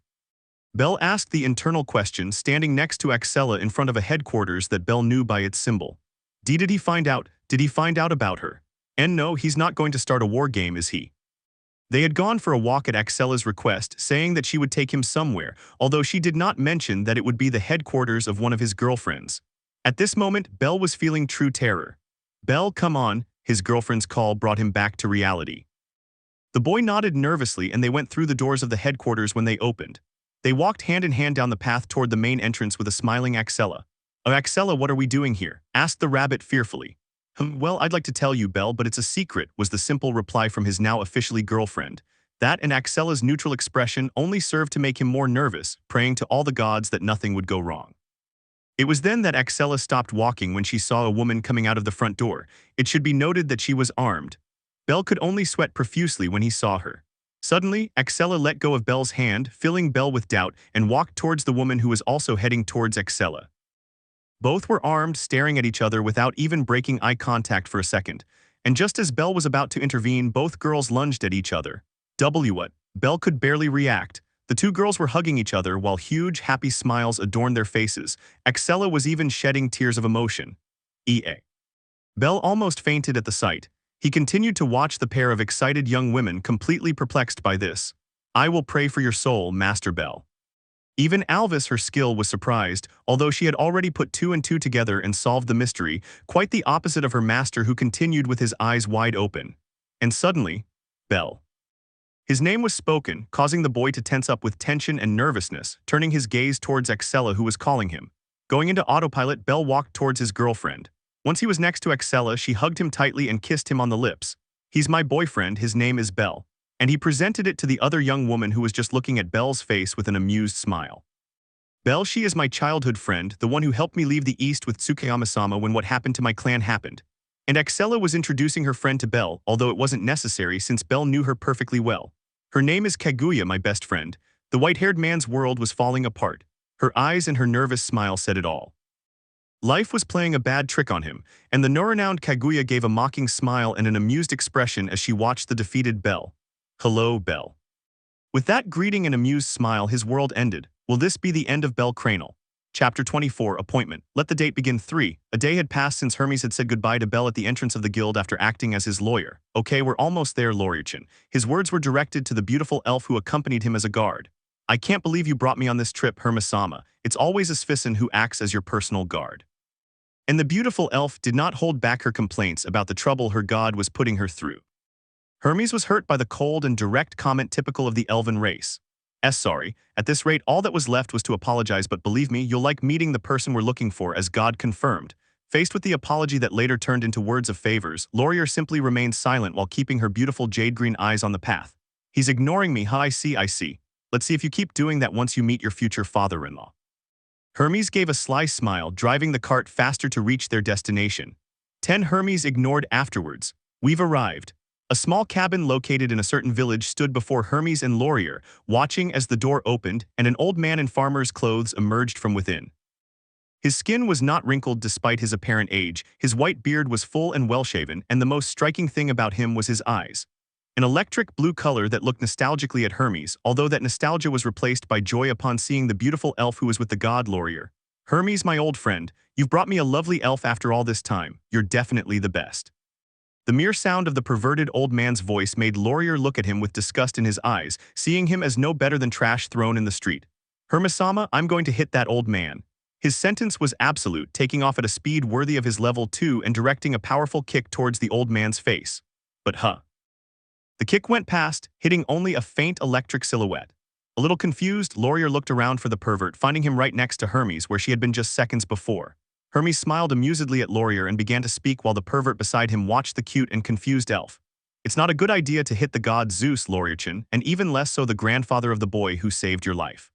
Belle asked the internal question, standing next to Axella in front of a headquarters that Belle knew by its symbol. Did he find out? Did he find out about her? And no, he's not going to start a war game, is he? They had gone for a walk at Axella's request, saying that she would take him somewhere, although she did not mention that it would be the headquarters of one of his girlfriends. At this moment, Belle was feeling true terror. Belle, come on, his girlfriend's call brought him back to reality. The boy nodded nervously and they went through the doors of the headquarters when they opened. They walked hand in hand down the path toward the main entrance with a smiling Axella. "Oh, Axella, what are we doing here?" asked the rabbit fearfully. Well, I'd like to tell you, Belle, but it's a secret," was the simple reply from his now officially girlfriend. That and Axella's neutral expression only served to make him more nervous, praying to all the gods that nothing would go wrong. It was then that Axella stopped walking when she saw a woman coming out of the front door. It should be noted that she was armed. Belle could only sweat profusely when he saw her. Suddenly, Axella let go of Belle's hand, filling Belle with doubt, and walked towards the woman who was also heading towards Axella. Both were armed, staring at each other without even breaking eye contact for a second. And just as Belle was about to intervene, both girls lunged at each other. What? Belle could barely react. The two girls were hugging each other while huge, happy smiles adorned their faces. Axella was even shedding tears of emotion. Belle almost fainted at the sight. He continued to watch the pair of excited young women, completely perplexed by this. "I will pray for your soul, Master Belle." Even Alvis, her skill, was surprised, although she had already put 2 and 2 together and solved the mystery, quite the opposite of her master, who continued with his eyes wide open. And suddenly, Belle. His name was spoken, causing the boy to tense up with tension and nervousness, turning his gaze towards Axella, who was calling him. Going into autopilot, Belle walked towards his girlfriend. Once he was next to Axella, she hugged him tightly and kissed him on the lips. "He's my boyfriend, his name is Belle." And he presented it to the other young woman who was just looking at Belle's face with an amused smile. "Belle, she is my childhood friend, the one who helped me leave the East with Tsukeyama-sama when what happened to my clan happened." And Axella was introducing her friend to Belle, although it wasn't necessary since Belle knew her perfectly well. "Her name is Kaguya, my best friend." The white-haired man's world was falling apart. Her eyes and her nervous smile said it all. Life was playing a bad trick on him, and the no-renowned Kaguya gave a mocking smile and an amused expression as she watched the defeated Belle. "Hello, Belle." With that greeting and amused smile, his world ended. Will this be the end of Belle Cranel? Chapter 24, Appointment. Let the date begin. 3. A day had passed since Hermes had said goodbye to Belle at the entrance of the guild after acting as his lawyer. "Okay, we're almost there, Lawyerchin." His words were directed to the beautiful elf who accompanied him as a guard. "I can't believe you brought me on this trip, Hermes-sama. It's always a Svisson who acts as your personal guard." And the beautiful elf did not hold back her complaints about the trouble her god was putting her through. Hermes was hurt by the cold and direct comment typical of the elven race. Sorry, at this rate all that was left was to apologize, but believe me, you'll like meeting the person we're looking for, as God confirmed. Faced with the apology that later turned into words of favors, Laurier simply remained silent while keeping her beautiful jade-green eyes on the path. "He's ignoring me, huh? I see. Let's see if you keep doing that once you meet your future father-in-law." Hermes gave a sly smile, driving the cart faster to reach their destination. 10 Hermes ignored afterwards. "We've arrived." A small cabin located in a certain village stood before Hermes and Laurier, watching as the door opened and an old man in farmer's clothes emerged from within. His skin was not wrinkled despite his apparent age, his white beard was full and well-shaven, and the most striking thing about him was his eyes. An electric blue color that looked nostalgically at Hermes, although that nostalgia was replaced by joy upon seeing the beautiful elf who was with the god Laurier. "Hermes, my old friend, you've brought me a lovely elf after all this time. You're definitely the best." The mere sound of the perverted old man's voice made Laurier look at him with disgust in his eyes, seeing him as no better than trash thrown in the street. Hermes-sama, I'm going to hit that old man. His sentence was absolute, taking off at a speed worthy of his level 2 and directing a powerful kick towards the old man's face. But the kick went past, hitting only a faint electric silhouette. A little confused, Laurier looked around for the pervert, finding him right next to Hermes where she had been just seconds before. Hermes smiled amusedly at Laurier and began to speak while the pervert beside him watched the cute and confused elf. It's not a good idea to hit the god Zeus, Laurierchen, and even less so the grandfather of the boy who saved your life.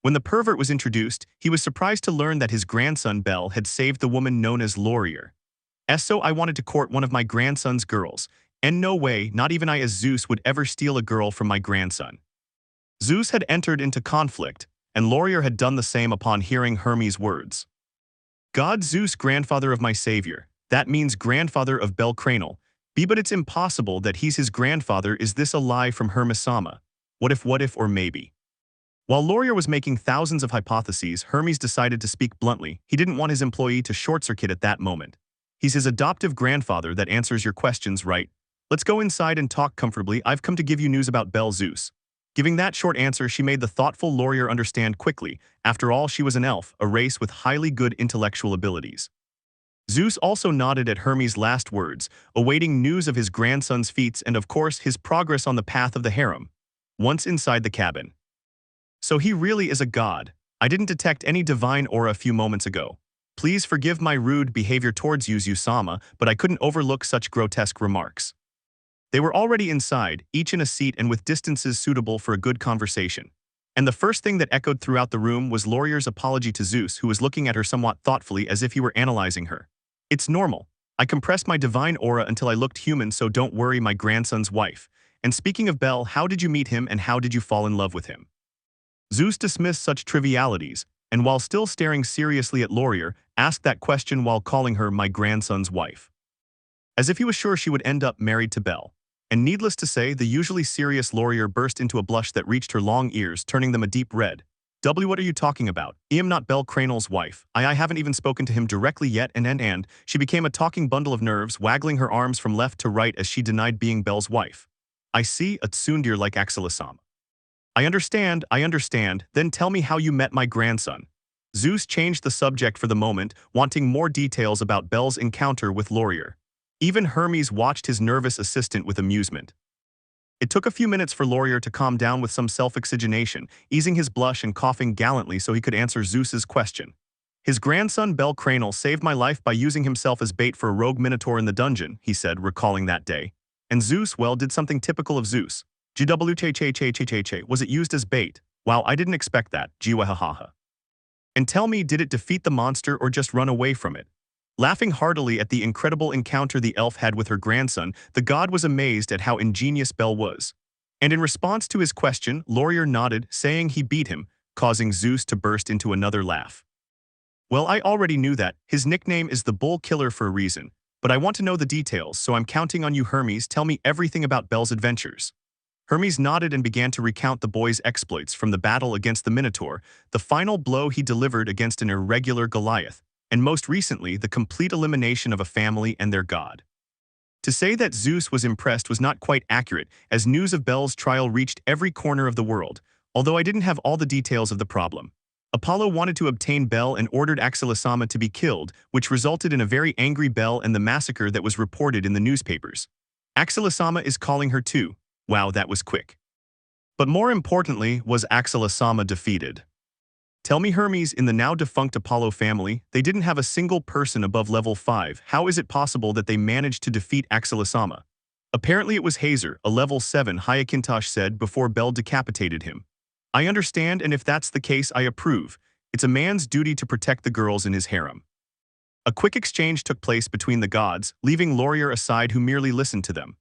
When the pervert was introduced, he was surprised to learn that his grandson Bell had saved the woman known as Laurier. So I wanted to court one of my grandson's girls, and no way, not even I as Zeus would ever steal a girl from my grandson. Zeus had entered into conflict, and Laurier had done the same upon hearing Hermes' words. God Zeus, grandfather of my savior, that means grandfather of Bell Cranel. But it's impossible that he's his grandfather. Is this a lie from Hermes-sama? What if, or maybe? While Laurier was making thousands of hypotheses, Hermes decided to speak bluntly. He didn't want his employee to short-circuit at that moment. He's his adoptive grandfather that answers your questions, right? Let's go inside and talk comfortably. I've come to give you news about Bell Zeus. Giving that short answer, she made the thoughtful Laurier understand quickly. After all, she was an elf, a race with highly good intellectual abilities. Zeus also nodded at Hermes' last words, awaiting news of his grandson's feats and of course his progress on the path of the harem. Once inside the cabin. So he really is a god. I didn't detect any divine aura a few moments ago. Please forgive my rude behavior towards Yuzu-sama, but I couldn't overlook such grotesque remarks. They were already inside, each in a seat and with distances suitable for a good conversation. And the first thing that echoed throughout the room was Laurier's apology to Zeus, who was looking at her somewhat thoughtfully as if he were analyzing her. It's normal. I compressed my divine aura until I looked human, so don't worry, my grandson's wife. And speaking of Bell, how did you meet him and how did you fall in love with him? Zeus dismissed such trivialities, and while still staring seriously at Laurier, asked that question while calling her my grandson's wife. As if he was sure she would end up married to Bell. And needless to say, the usually serious Laurier burst into a blush that reached her long ears, turning them a deep red. What are you talking about? I am not Bell Cranel's wife. I haven't even spoken to him directly yet and she became a talking bundle of nerves, waggling her arms from left to right as she denied being Bell's wife. I see, a tsundere like Axelisam. I understand, then tell me how you met my grandson. Zeus changed the subject for the moment, wanting more details about Bell's encounter with Laurier. Even Hermes watched his nervous assistant with amusement. It took a few minutes for Laurier to calm down with some self-oxygenation, easing his blush and coughing gallantly so he could answer Zeus's question. His grandson Bell Cranel saved my life by using himself as bait for a rogue minotaur in the dungeon, he said, recalling that day. And Zeus, well, did something typical of Zeus. Was it used as bait? Wow, I didn't expect that. Jiwahaha. And tell me, did it defeat the monster or just run away from it? Laughing heartily at the incredible encounter the elf had with her grandson, the god was amazed at how ingenious Bell was. And in response to his question, Laurier nodded, saying he beat him, causing Zeus to burst into another laugh. Well, I already knew that. His nickname is the Bull Killer for a reason. But I want to know the details, so I'm counting on you, Hermes. Tell me everything about Bell's adventures. Hermes nodded and began to recount the boy's exploits from the battle against the Minotaur, the final blow he delivered against an irregular Goliath, and most recently, the complete elimination of a family and their god. To say that Zeus was impressed was not quite accurate, as news of Bell's trial reached every corner of the world, although I didn't have all the details of the problem. Apollo wanted to obtain Bell and ordered Axelisama to be killed, which resulted in a very angry Bell and the massacre that was reported in the newspapers. Axelisama is calling her too. Wow, that was quick. But more importantly, was Axelisama defeated? Tell me, Hermes, in the now-defunct Apollo family, they didn't have a single person above level 5. How is it possible that they managed to defeat Axelisama? Apparently it was Hazer, a level 7, Hyacintosh said before Bell decapitated him. I understand, and if that's the case, I approve. It's a man's duty to protect the girls in his harem. A quick exchange took place between the gods, leaving Laurier aside, who merely listened to them.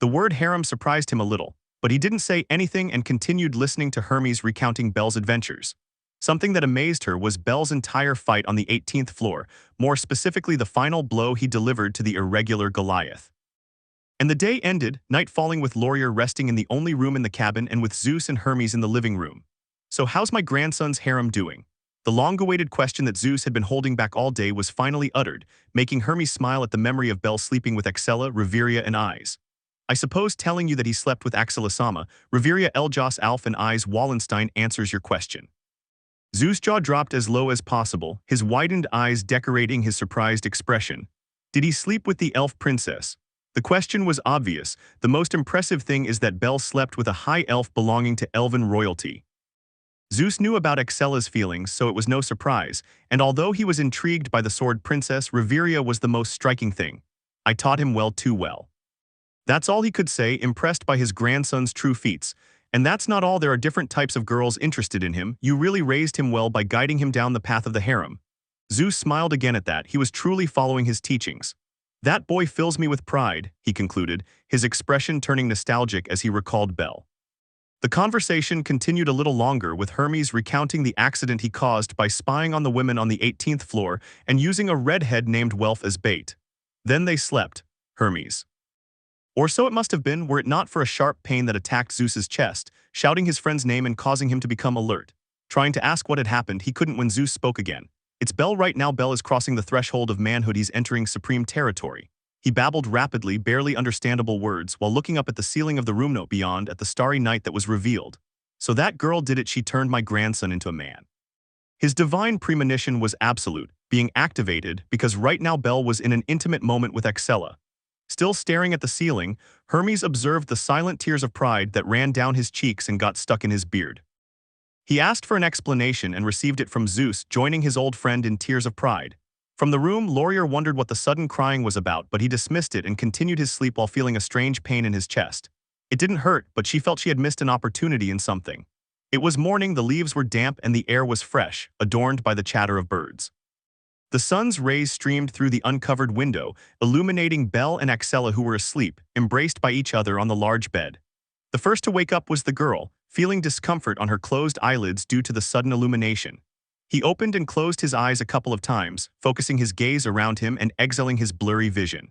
The word harem surprised him a little, but he didn't say anything and continued listening to Hermes recounting Bell's adventures. Something that amazed her was Bell's entire fight on the 18th floor, more specifically the final blow he delivered to the irregular Goliath. And the day ended, night falling with Laurier resting in the only room in the cabin and with Zeus and Hermes in the living room. So how's my grandson's harem doing? The long-awaited question that Zeus had been holding back all day was finally uttered, making Hermes smile at the memory of Bel sleeping with Axella, Reveria, and Eyes. I suppose telling you that he slept with Axella Sama, Reveria, Eljas, Alf, and Eyes Wallenstein answers your question. Zeus' jaw dropped as low as possible, his widened eyes decorating his surprised expression. Did he sleep with the elf princess? The question was obvious. The most impressive thing is that Bel slept with a high elf belonging to elven royalty. Zeus knew about Axella's feelings, so it was no surprise, and although he was intrigued by the sword princess, Reveria was the most striking thing. I taught him well too well. That's all he could say, impressed by his grandson's true feats. And that's not all, there are different types of girls interested in him. You really raised him well by guiding him down the path of the harem. Zeus smiled again at that. He was truly following his teachings. That boy fills me with pride, he concluded, his expression turning nostalgic as he recalled Bel. The conversation continued a little longer, with Hermes recounting the accident he caused by spying on the women on the 18th floor and using a redhead named Welf as bait. Then they slept, Hermes. Or so it must have been, were it not for a sharp pain that attacked Zeus's chest, shouting his friend's name and causing him to become alert. Trying to ask what had happened, he couldn't when Zeus spoke again. It's Bel right now. Bel is crossing the threshold of manhood. He's entering supreme territory. He babbled rapidly, barely understandable words, while looking up at the ceiling of the room note beyond at the starry night that was revealed. So that girl did it. She turned my grandson into a man. His divine premonition was absolute, being activated because right now Bel was in an intimate moment with Axella. Still staring at the ceiling, Hermes observed the silent tears of pride that ran down his cheeks and got stuck in his beard. He asked for an explanation and received it from Zeus, joining his old friend in tears of pride. From the room, Laurier wondered what the sudden crying was about, but he dismissed it and continued his sleep while feeling a strange pain in his chest. It didn't hurt, but she felt she had missed an opportunity in something. It was morning, the leaves were damp and the air was fresh, adorned by the chatter of birds. The sun's rays streamed through the uncovered window, illuminating Bel and Axella, who were asleep, embraced by each other on the large bed. The first to wake up was the girl, feeling discomfort on her closed eyelids due to the sudden illumination. He opened and closed his eyes a couple of times, focusing his gaze around him and exiling his blurry vision.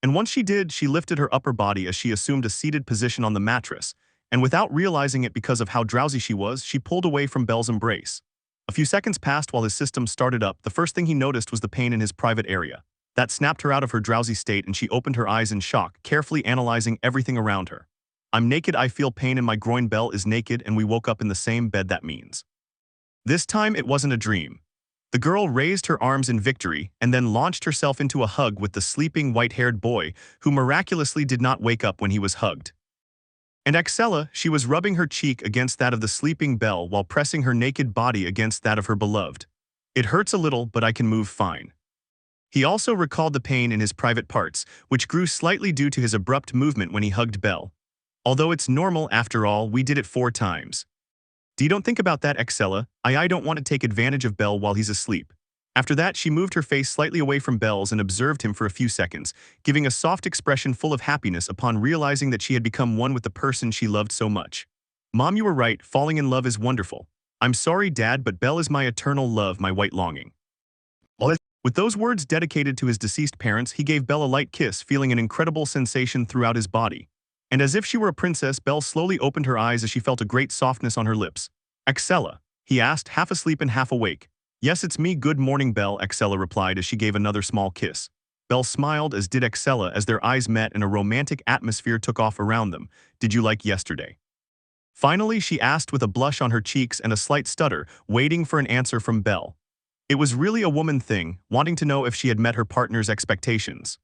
And once she did, she lifted her upper body as she assumed a seated position on the mattress, and without realizing it because of how drowsy she was, she pulled away from Bel's embrace. A few seconds passed while his system started up. The first thing he noticed was the pain in his private area. That snapped her out of her drowsy state and she opened her eyes in shock, carefully analyzing everything around her. I'm naked, I feel pain in my groin. Bel is naked and we woke up in the same bed. That means. This time it wasn't a dream. The girl raised her arms in victory and then launched herself into a hug with the sleeping white-haired boy, who miraculously did not wake up when he was hugged. And Axella, she was rubbing her cheek against that of the sleeping Bel while pressing her naked body against that of her beloved. It hurts a little, but I can move fine. He also recalled the pain in his private parts, which grew slightly due to his abrupt movement when he hugged Bel. Although it's normal, after all, we did it 4 times. Don't think about that, Axella. I don't want to take advantage of Bel while he's asleep. After that, she moved her face slightly away from Bel's and observed him for a few seconds, giving a soft expression full of happiness upon realizing that she had become one with the person she loved so much. Mom, you were right, falling in love is wonderful. I'm sorry, Dad, but Bel is my eternal love, my white longing. With those words dedicated to his deceased parents, he gave Bel a light kiss, feeling an incredible sensation throughout his body. And as if she were a princess, Bel slowly opened her eyes as she felt a great softness on her lips. Axella, he asked, half asleep and half awake. Yes, it's me. Good morning, Bel, Axella replied as she gave another small kiss. Bel smiled, as did Axella, as their eyes met and a romantic atmosphere took off around them. Did you like yesterday? Finally, she asked with a blush on her cheeks and a slight stutter, waiting for an answer from Bel. It was really a woman thing, wanting to know if she had met her partner's expectations.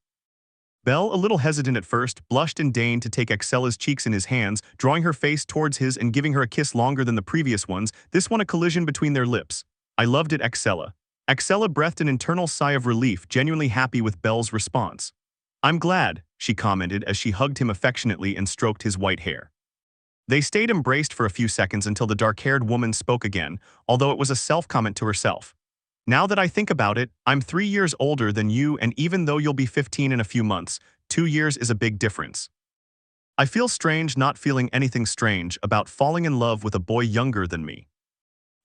Bel, a little hesitant at first, blushed and deigned to take Axella's cheeks in his hands, drawing her face towards his and giving her a kiss longer than the previous ones, this one a collision between their lips. I loved it, Axella. Axella breathed an internal sigh of relief, genuinely happy with Bel's response. I'm glad, she commented as she hugged him affectionately and stroked his white hair. They stayed embraced for a few seconds until the dark-haired woman spoke again, although it was a self-comment to herself. Now that I think about it, I'm 3 years older than you, and even though you'll be 15 in a few months, 2 years is a big difference. I feel strange not feeling anything strange about falling in love with a boy younger than me.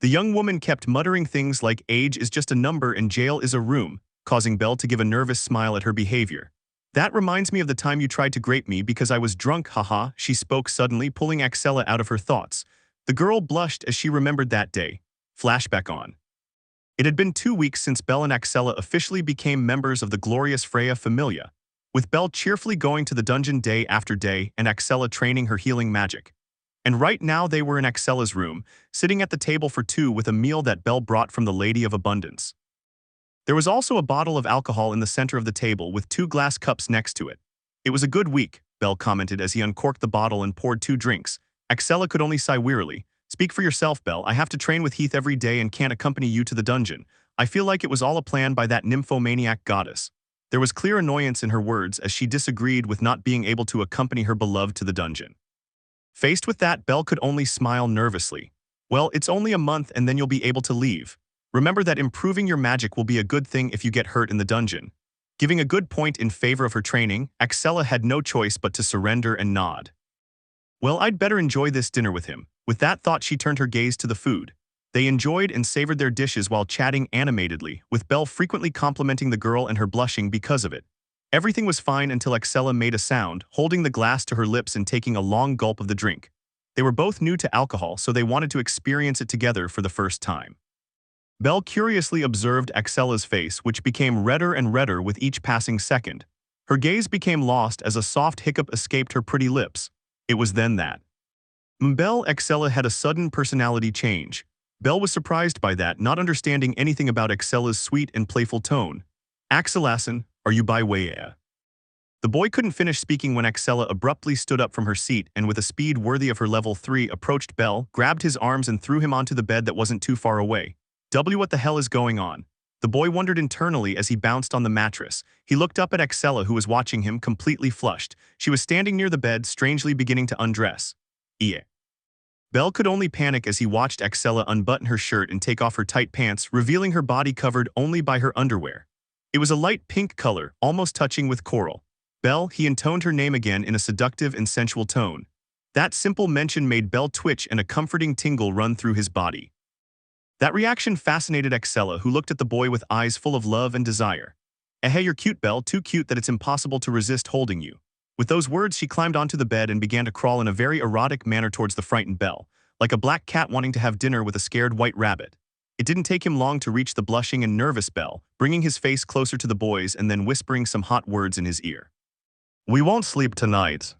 The young woman kept muttering things like age is just a number and jail is a room, causing Bel to give a nervous smile at her behavior. That reminds me of the time you tried to grape me because I was drunk, haha, she spoke suddenly, pulling Axella out of her thoughts. The girl blushed as she remembered that day. Flashback on. It had been 2 weeks since Belle and Axella officially became members of the glorious Freya Familia, with Belle cheerfully going to the dungeon day after day and Axella training her healing magic. And right now they were in Axella's room, sitting at the table for two with a meal that Belle brought from the Lady of Abundance. There was also a bottle of alcohol in the center of the table with 2 glass cups next to it. It was a good week, Belle commented as he uncorked the bottle and poured 2 drinks. Axella could only sigh wearily. Speak for yourself, Belle. I have to train with Heath every day and can't accompany you to the dungeon. I feel like it was all a plan by that nymphomaniac goddess. There was clear annoyance in her words as she disagreed with not being able to accompany her beloved to the dungeon. Faced with that, Belle could only smile nervously. Well, it's only a month and then you'll be able to leave. Remember that improving your magic will be a good thing if you get hurt in the dungeon. Giving a good point in favor of her training, Axella had no choice but to surrender and nod. Well, I'd better enjoy this dinner with him. With that thought, she turned her gaze to the food. They enjoyed and savored their dishes while chatting animatedly, with Belle frequently complimenting the girl and her blushing because of it. Everything was fine until Axella made a sound, holding the glass to her lips and taking a long gulp of the drink. They were both new to alcohol, so they wanted to experience it together for the first time. Belle curiously observed Axella's face, which became redder and redder with each passing second. Her gaze became lost as a soft hiccup escaped her pretty lips. It was then that Belle Axella had a sudden personality change. Belle was surprised by that, not understanding anything about Axella's sweet and playful tone. Axellason, are you by way? The boy couldn't finish speaking when Axella abruptly stood up from her seat and with a speed worthy of her level 3 approached Belle, grabbed his arms and threw him onto the bed that wasn't too far away. What the hell is going on? The boy wondered internally as he bounced on the mattress. He looked up at Axella, who was watching him, completely flushed. She was standing near the bed, strangely beginning to undress. Yeah. Belle could only panic as he watched Axella unbutton her shirt and take off her tight pants, revealing her body covered only by her underwear. It was a light pink color, almost touching with coral. Belle, he intoned her name again in a seductive and sensual tone. That simple mention made Belle twitch and a comforting tingle run through his body. That reaction fascinated Axella, who looked at the boy with eyes full of love and desire. Hey, you're cute, Belle, too cute that it's impossible to resist holding you. With those words, she climbed onto the bed and began to crawl in a very erotic manner towards the frightened Belle, like a black cat wanting to have dinner with a scared white rabbit. It didn't take him long to reach the blushing and nervous Belle, bringing his face closer to the boy's and then whispering some hot words in his ear. We won't sleep tonight.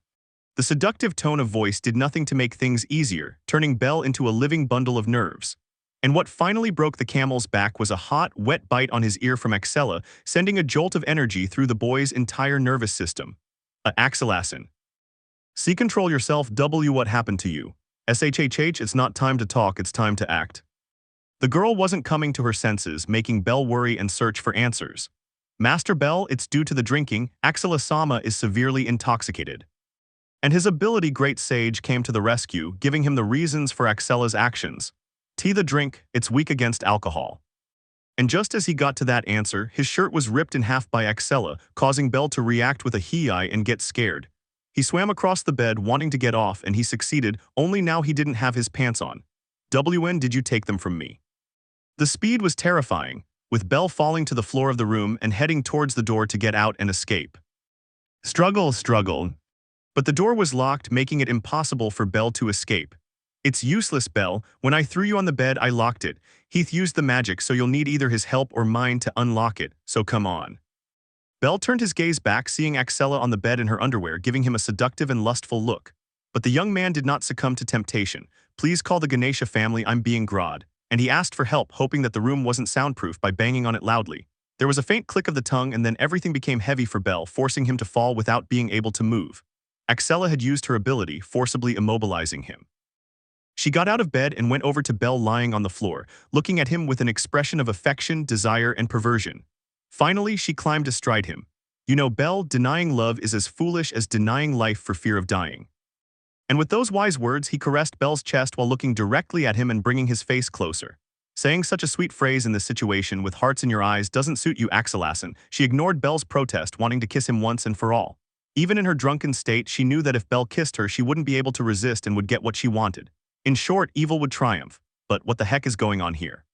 The seductive tone of voice did nothing to make things easier, turning Belle into a living bundle of nerves. And what finally broke the camel's back was a hot, wet bite on his ear from Axella, sending a jolt of energy through the boy's entire nervous system. Axellason. See, control yourself. What happened to you? SHHH, it's not time to talk, it's time to act. The girl wasn't coming to her senses, making Belle worry and search for answers. Master Belle, it's due to the drinking. Axella-sama is severely intoxicated. And his ability Great Sage came to the rescue, giving him the reasons for Axella's actions. Tea the drink, it's weak against alcohol. And just as he got to that answer, his shirt was ripped in half by Axella, causing Belle to react with a hee-eye and get scared. He swam across the bed wanting to get off and he succeeded, only now he didn't have his pants on. When did you take them from me? The speed was terrifying, with Belle falling to the floor of the room and heading towards the door to get out and escape. Struggle. But the door was locked, making it impossible for Belle to escape. It's useless, Belle. When I threw you on the bed, I locked it. Heath used the magic, so you'll need either his help or mine to unlock it, so come on. Belle turned his gaze back, seeing Axella on the bed in her underwear, giving him a seductive and lustful look. But the young man did not succumb to temptation. Please call the Ganesha family, I'm being grod. And he asked for help, hoping that the room wasn't soundproof by banging on it loudly. There was a faint click of the tongue and then everything became heavy for Belle, forcing him to fall without being able to move. Axella had used her ability, forcibly immobilizing him. She got out of bed and went over to Belle lying on the floor, looking at him with an expression of affection, desire, and perversion. Finally, she climbed astride him. You know, Belle, denying love is as foolish as denying life for fear of dying. And with those wise words, he caressed Belle's chest while looking directly at him and bringing his face closer. Saying such a sweet phrase in this situation with hearts in your eyes doesn't suit you, Axellason. She ignored Belle's protest, wanting to kiss him once and for all. Even in her drunken state, she knew that if Belle kissed her, she wouldn't be able to resist and would get what she wanted. In short, evil would triumph. But what the heck is going on here?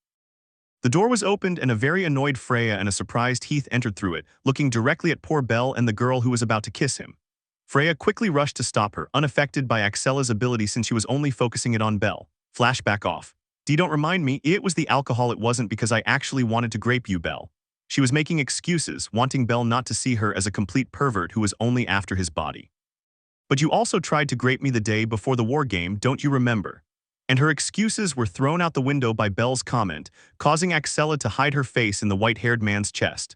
The door was opened and a very annoyed Freya and a surprised Heath entered through it, looking directly at poor Belle and the girl who was about to kiss him. Freya quickly rushed to stop her, unaffected by Axella's ability since she was only focusing it on Belle. Flashback off. Don't remind me, it was the alcohol, it wasn't because I actually wanted to grape you, Belle. She was making excuses, wanting Belle not to see her as a complete pervert who was only after his body. But you also tried to grape me the day before the war game, don't you remember? And her excuses were thrown out the window by Belle's comment, causing Axella to hide her face in the white-haired man's chest.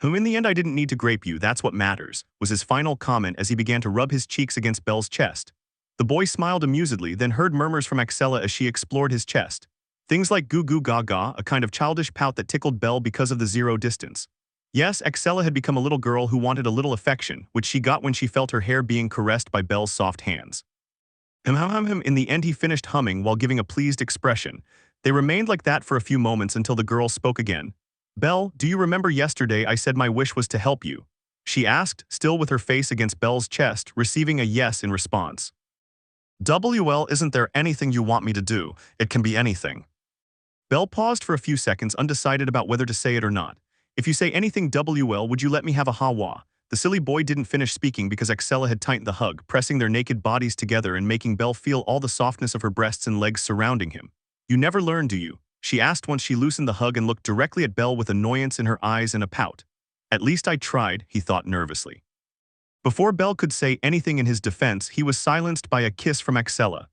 Whom in the end I didn't need to grape you, that's what matters, was his final comment as he began to rub his cheeks against Belle's chest. The boy smiled amusedly, then heard murmurs from Axella as she explored his chest. Things like goo goo gaga, a kind of childish pout that tickled Belle because of the zero distance. Yes, Axella had become a little girl who wanted a little affection, which she got when she felt her hair being caressed by Belle's soft hands. In the end he finished humming while giving a pleased expression. They remained like that for a few moments until the girl spoke again. Belle, do you remember yesterday I said my wish was to help you? She asked, still with her face against Belle's chest, receiving a yes in response. Well, isn't there anything you want me to do? It can be anything. Belle paused for a few seconds, undecided about whether to say it or not. If you say anything well, would you let me have a ha-wah? The silly boy didn't finish speaking because Axella had tightened the hug, pressing their naked bodies together and making Belle feel all the softness of her breasts and legs surrounding him. You never learn, do you? She asked once she loosened the hug and looked directly at Belle with annoyance in her eyes and a pout. At least I tried, he thought nervously. Before Belle could say anything in his defense, he was silenced by a kiss from Axella.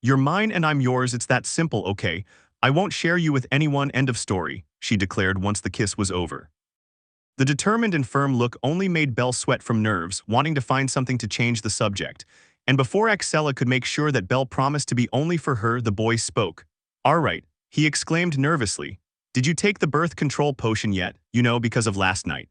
You're mine and I'm yours, it's that simple, okay? I won't share you with anyone, end of story, she declared once the kiss was over. The determined and firm look only made Belle sweat from nerves, wanting to find something to change the subject. And before Axella could make sure that Belle promised to be only for her, the boy spoke. All right, he exclaimed nervously. Did you take the birth control potion yet, because of last night?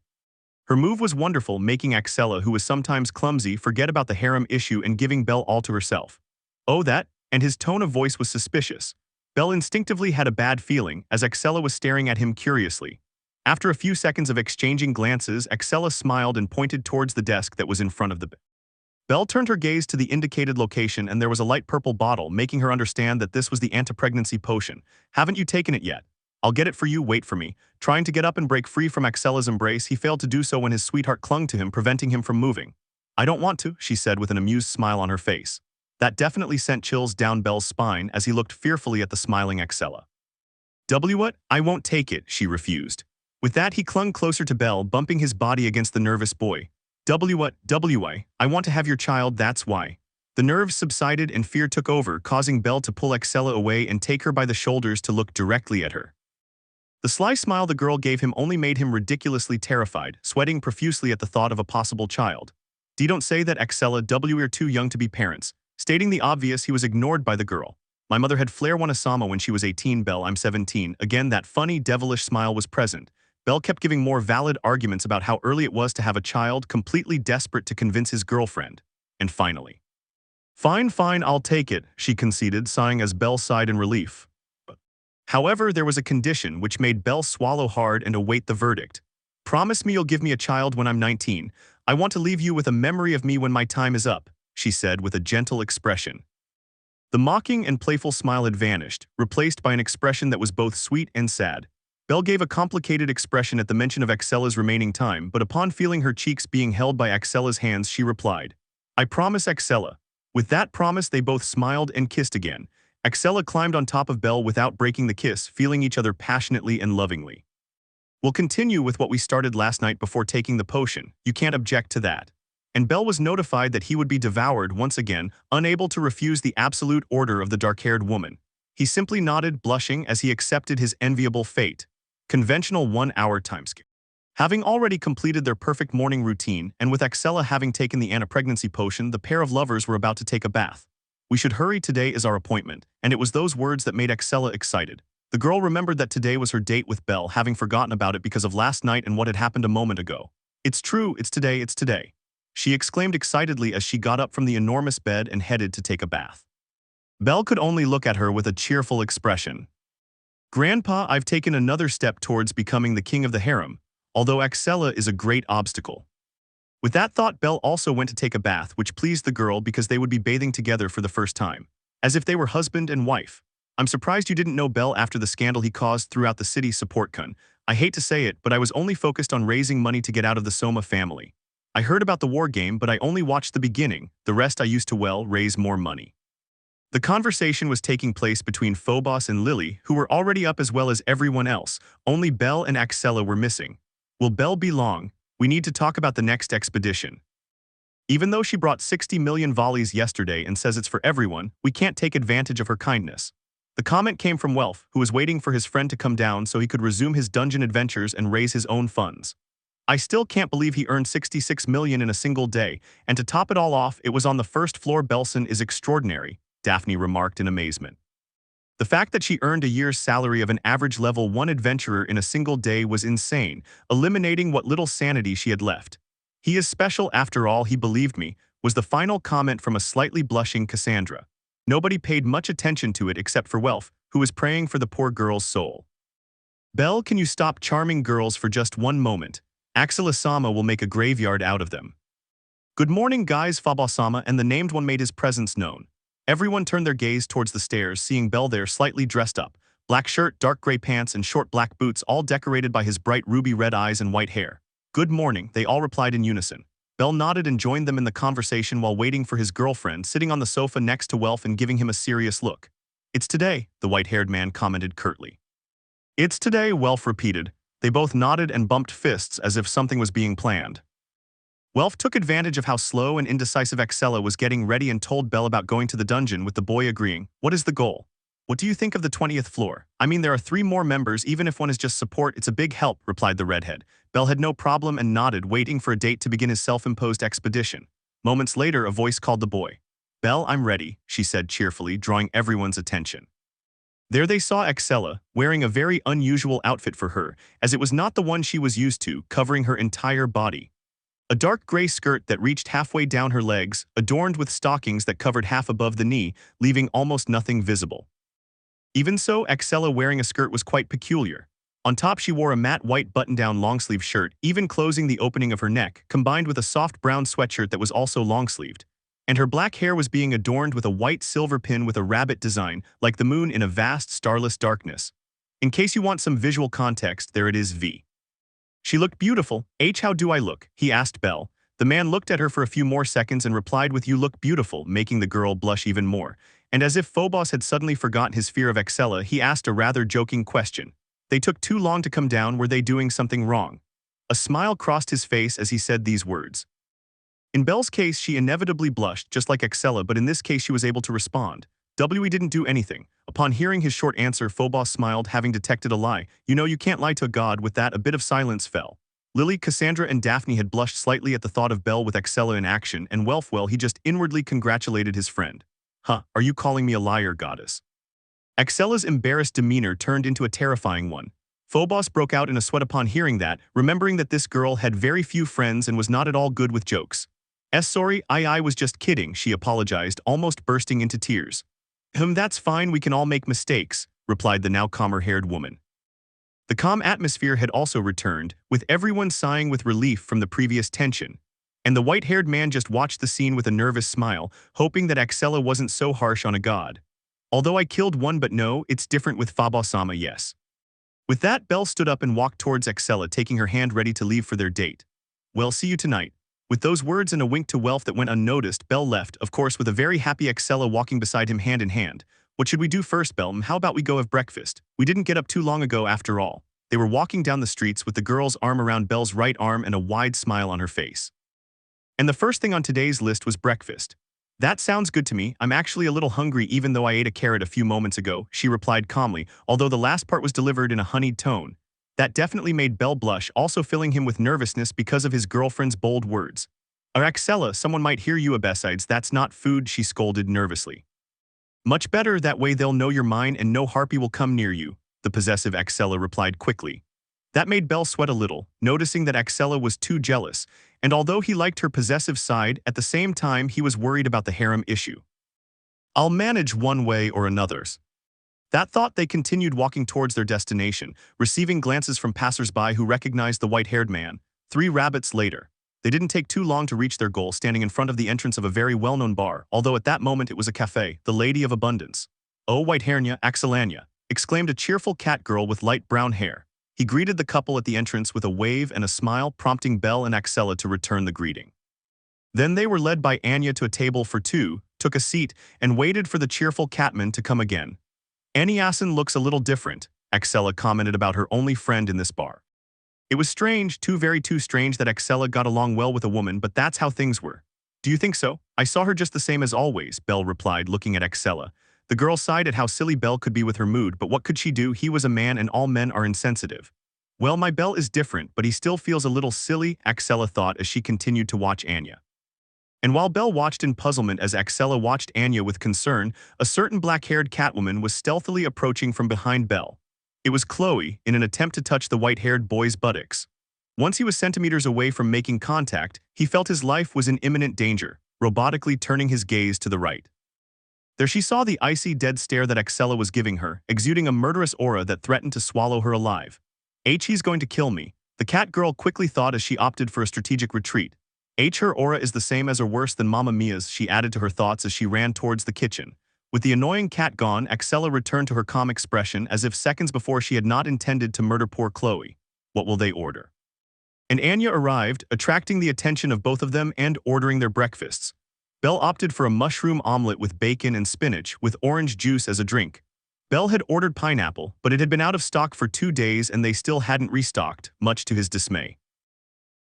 Her move was wonderful, making Axella, who was sometimes clumsy, forget about the harem issue and giving Belle all to herself. Oh, that? And his tone of voice was suspicious. Belle instinctively had a bad feeling, as Axella was staring at him curiously. After a few seconds of exchanging glances, Axella smiled and pointed towards the desk that was in front of the bed. Belle turned her gaze to the indicated location and there was a light purple bottle, making her understand that this was the anti-pregnancy potion. Haven't you taken it yet? I'll get it for you, wait for me. Trying to get up and break free from Axella's embrace, he failed to do so when his sweetheart clung to him, preventing him from moving. I don't want to, she said with an amused smile on her face. That definitely sent chills down Belle's spine as he looked fearfully at the smiling Axella. What? I won't take it, she refused. With that, he clung closer to Belle, bumping his body against the nervous boy. What? I want to have your child, that's why. The nerves subsided and fear took over, causing Belle to pull Axella away and take her by the shoulders to look directly at her. The sly smile the girl gave him only made him ridiculously terrified, sweating profusely at the thought of a possible child. Don't say that, Axella, we're too young to be parents. Stating the obvious, he was ignored by the girl. My mother had Flair Wanasama when she was 18, Belle, I'm 17. Again, that funny, devilish smile was present. Belle kept giving more valid arguments about how early it was to have a child, completely desperate to convince his girlfriend. And finally, Fine, I'll take it, she conceded, sighing as Belle sighed in relief. However, there was a condition which made Belle swallow hard and await the verdict. Promise me you'll give me a child when I'm 19. I want to leave you with a memory of me when my time is up, she said with a gentle expression. The mocking and playful smile had vanished, replaced by an expression that was both sweet and sad. Belle gave a complicated expression at the mention of Axella's remaining time, but upon feeling her cheeks being held by Axella's hands, she replied, I promise, Axella. With that promise, they both smiled and kissed again. Axella climbed on top of Belle without breaking the kiss, feeling each other passionately and lovingly. We'll continue with what we started last night before taking the potion. You can't object to that. And Belle was notified that he would be devoured once again, unable to refuse the absolute order of the dark-haired woman. He simply nodded, blushing as he accepted his enviable fate. Conventional 1-hour timescale. Having already completed their perfect morning routine, and with Axella having taken the anti-pregnancy potion, the pair of lovers were about to take a bath. We should hurry, today is our appointment, and it was those words that made Axella excited. The girl remembered that today was her date with Belle, having forgotten about it because of last night and what had happened a moment ago. It's true, it's today. She exclaimed excitedly as she got up from the enormous bed and headed to take a bath. Belle could only look at her with a cheerful expression. Grandpa, I've taken another step towards becoming the king of the harem, although Axella is a great obstacle. With that thought, Belle also went to take a bath, which pleased the girl because they would be bathing together for the first time, as if they were husband and wife. I'm surprised you didn't know Belle after the scandal he caused throughout the city, support Kun. I hate to say it, but I was only focused on raising money to get out of the Soma family. I heard about the war game, but I only watched the beginning. The rest I used to, raise more money. The conversation was taking place between Phobos and Lily, who were already up as well as everyone else. Only Belle and Axella were missing. Will Belle be long? We need to talk about the next expedition. Even though she brought 60 million volleys yesterday and says it's for everyone, we can't take advantage of her kindness. The comment came from Welf, who was waiting for his friend to come down so he could resume his dungeon adventures and raise his own funds. I still can't believe he earned 66 million in a single day, and to top it all off, it was on the first floor. Belson is extraordinary, Daphne remarked in amazement. The fact that she earned a year's salary of an average level 1 adventurer in a single day was insane, eliminating what little sanity she had left. He is special after all, he believed me, was the final comment from a slightly blushing Cassandra. Nobody paid much attention to it except for Welf, who was praying for the poor girl's soul. Belle, can you stop charming girls for just one moment? Axella-sama will make a graveyard out of them. Good morning, guys. Phobos-sama and the named one made his presence known. Everyone turned their gaze towards the stairs, seeing Belle there slightly dressed up. Black shirt, dark gray pants, and short black boots, all decorated by his bright ruby red eyes and white hair. Good morning, they all replied in unison. Belle nodded and joined them in the conversation while waiting for his girlfriend, sitting on the sofa next to Welf and giving him a serious look. It's today, the white-haired man commented curtly. It's today, Welf repeated. They both nodded and bumped fists as if something was being planned. Welf took advantage of how slow and indecisive Axella was getting ready and told Belle about going to the dungeon, with the boy agreeing. What is the goal? What do you think of the 20th floor? I mean, there are 3 more members, even if one is just support, it's a big help, replied the redhead. Belle had no problem and nodded, waiting for a date to begin his self-imposed expedition. Moments later, a voice called the boy. Belle, I'm ready, she said cheerfully, drawing everyone's attention. There they saw Axella, wearing a very unusual outfit for her, as it was not the one she was used to, covering her entire body. A dark gray skirt that reached halfway down her legs, adorned with stockings that covered half above the knee, leaving almost nothing visible. Even so, Axella wearing a skirt was quite peculiar. On top she wore a matte white button-down long-sleeve shirt, even closing the opening of her neck, combined with a soft brown sweatshirt that was also long-sleeved. And her black hair was being adorned with a white silver pin with a rabbit design, like the moon in a vast starless darkness. In case you want some visual context, there it is. She looked beautiful. How do I look? He asked Belle. The man looked at her for a few more seconds and replied with, you look beautiful, making the girl blush even more. And as if Phobos had suddenly forgotten his fear of Axella, he asked a rather joking question. They took too long to come down, were they doing something wrong? A smile crossed his face as he said these words. In Belle's case, she inevitably blushed, just like Axella, but in this case she was able to respond. We didn't do anything. Upon hearing his short answer, Phobos smiled, having detected a lie. You know, you can't lie to a god. With that, a bit of silence fell. Lily, Cassandra, and Daphne had blushed slightly at the thought of Belle with Axella in action, and Welf, he just inwardly congratulated his friend. Huh, are you calling me a liar, goddess? Axella's embarrassed demeanor turned into a terrifying one. Phobos broke out in a sweat upon hearing that, remembering that this girl had very few friends and was not at all good with jokes. Sorry, I was just kidding, she apologized, almost bursting into tears. That's fine, we can all make mistakes, replied the now calmer-haired woman. The calm atmosphere had also returned, with everyone sighing with relief from the previous tension. And the white-haired man just watched the scene with a nervous smile, hoping that Axella wasn't so harsh on a god. Although I killed one, but no, it's different with Phobos-sama, yes. With that, Belle stood up and walked towards Axella, taking her hand ready to leave for their date. Well, see you tonight. With those words and a wink to Welf that went unnoticed, Belle left, of course with a very happy Axella walking beside him hand in hand. What should we do first, Belle? How about we go have breakfast? We didn't get up too long ago after all. They were walking down the streets with the girl's arm around Belle's right arm and a wide smile on her face. And the first thing on today's list was breakfast. That sounds good to me. I'm actually a little hungry even though I ate a carrot a few moments ago, she replied calmly, although the last part was delivered in a honeyed tone. That definitely made Belle blush, also filling him with nervousness because of his girlfriend's bold words. Axella, someone might hear you. Besides, that's not food, she scolded nervously. Much better, that way they'll know you're mine and no harpy will come near you, the possessive Axella replied quickly. That made Belle sweat a little, noticing that Axella was too jealous, and although he liked her possessive side, at the same time he was worried about the harem issue. I'll manage one way or another's. That thought, they continued walking towards their destination, receiving glances from passers-by who recognized the white-haired man. 3 rabbits later. They didn't take too long to reach their goal, standing in front of the entrance of a very well-known bar, although at that moment it was a cafe, the Lady of Abundance. Oh, Whitehairnya, Axellanya, exclaimed a cheerful cat girl with light brown hair. He greeted the couple at the entrance with a wave and a smile, prompting Belle and Axella to return the greeting. Then they were led by Anya to a table for 2, took a seat, and waited for the cheerful Catman to come again. Annyasin looks a little different, Axella commented about her only friend in this bar. It was strange, too strange that Axella got along well with a woman, but that's how things were. Do you think so? I saw her just the same as always, Belle replied, looking at Axella. The girl sighed at how silly Belle could be with her mood, but what could she do? He was a man and all men are insensitive. Well, my Belle is different, but he still feels a little silly, Axella thought as she continued to watch Anya. And while Belle watched in puzzlement as Axella watched Anya with concern, a certain black-haired Catwoman was stealthily approaching from behind Belle. It was Chloe, in an attempt to touch the white-haired boy's buttocks. Once he was centimeters away from making contact, he felt his life was in imminent danger, robotically turning his gaze to the right. There she saw the icy dead stare that Axella was giving her, exuding a murderous aura that threatened to swallow her alive. He's going to kill me, the cat girl quickly thought as she opted for a strategic retreat. Her aura is the same as or worse than Mamma Mia's, she added to her thoughts as she ran towards the kitchen. With the annoying cat gone, Axella returned to her calm expression as if seconds before she had not intended to murder poor Chloe. What will they order? And Anya arrived, attracting the attention of both of them and ordering their breakfasts. Belle opted for a mushroom omelet with bacon and spinach, with orange juice as a drink. Belle had ordered pineapple, but it had been out of stock for 2 days and they still hadn't restocked, much to his dismay.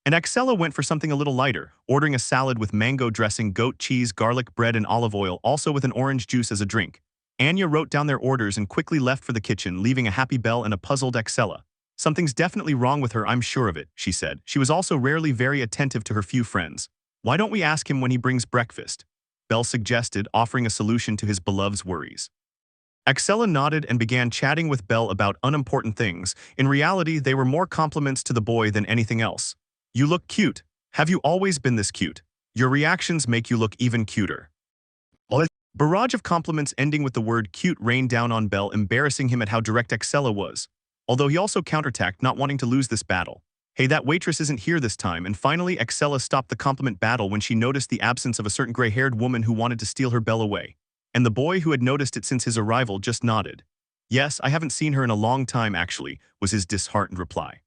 And Axella went for something a little lighter, ordering a salad with mango dressing, goat cheese, garlic bread and olive oil, also with an orange juice as a drink. Anya wrote down their orders and quickly left for the kitchen, leaving a happy Belle and a puzzled Axella. Something's definitely wrong with her, I'm sure of it, she said. She was also rarely very attentive to her few friends. Why don't we ask him when he brings breakfast? Belle suggested, offering a solution to his beloved's worries. Axella nodded and began chatting with Belle about unimportant things. In reality, they were more compliments to the boy than anything else. You look cute. Have you always been this cute? Your reactions make you look even cuter. A barrage of compliments ending with the word cute rained down on Belle, embarrassing him at how direct Axella was. Although he also counterattacked, not wanting to lose this battle. Hey, that waitress isn't here this time, and finally Axella stopped the compliment battle when she noticed the absence of a certain gray-haired woman who wanted to steal her Belle away. And the boy, who had noticed it since his arrival, just nodded. Yes, I haven't seen her in a long time actually, was his disheartened reply.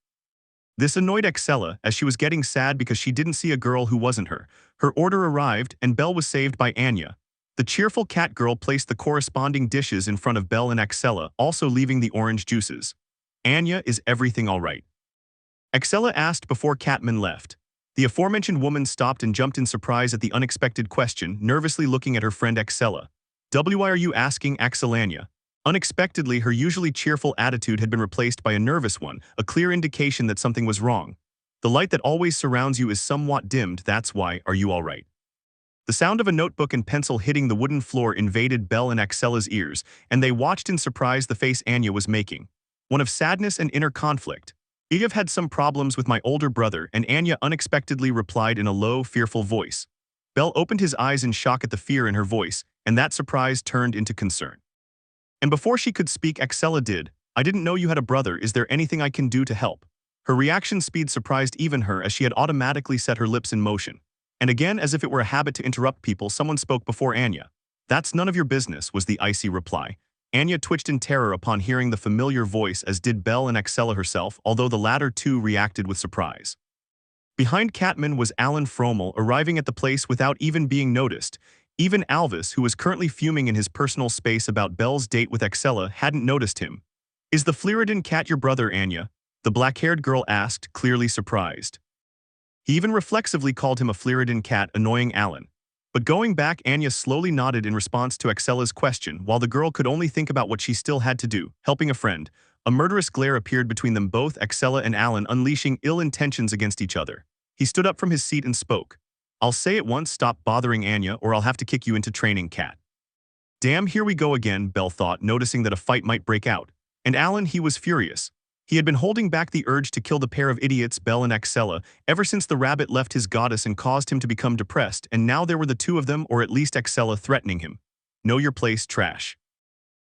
This annoyed Axella, as she was getting sad because she didn't see a girl who wasn't her. Her order arrived, and Belle was saved by Anya. The cheerful cat girl placed the corresponding dishes in front of Belle and Axella, also leaving the orange juices. Anya, is everything all right? Axella asked before Catman left. The aforementioned woman stopped and jumped in surprise at the unexpected question, nervously looking at her friend Axella. Why are you asking, Axellania? Unexpectedly, her usually cheerful attitude had been replaced by a nervous one, a clear indication that something was wrong. The light that always surrounds you is somewhat dimmed, that's why, are you all right? The sound of a notebook and pencil hitting the wooden floor invaded Belle and Axella's ears, and they watched in surprise the face Anya was making. One of sadness and inner conflict. I've had some problems with my older brother, and Anya unexpectedly replied in a low, fearful voice. Belle opened his eyes in shock at the fear in her voice, and that surprise turned into concern. And before she could speak, Axella did. I didn't know you had a brother, is there anything I can do to help? Her reaction speed surprised even her, as she had automatically set her lips in motion. And again, as if it were a habit to interrupt people, someone spoke before Anya. That's none of your business, was the icy reply. Anya twitched in terror upon hearing the familiar voice, as did Belle and Axella herself, although the latter too reacted with surprise. Behind Catman was Alan Fromel, arriving at the place without even being noticed. Even Alvis, who was currently fuming in his personal space about Belle's date with Axella, hadn't noticed him. Is the Fleridin cat your brother, Anya? The black-haired girl asked, clearly surprised. He even reflexively called him a Fleridin cat, annoying Alan. But going back, Anya slowly nodded in response to Axella's question, while the girl could only think about what she still had to do, helping a friend. A murderous glare appeared between them both, Axella and Alan, unleashing ill intentions against each other. He stood up from his seat and spoke. I'll say it once, stop bothering Anya, or I'll have to kick you into training, cat. Damn, here we go again, Belle thought, noticing that a fight might break out. And Alan, he was furious. He had been holding back the urge to kill the pair of idiots, Belle and Axella, ever since the rabbit left his goddess and caused him to become depressed, and now there were the two of them, or at least Axella, threatening him. Know your place, trash.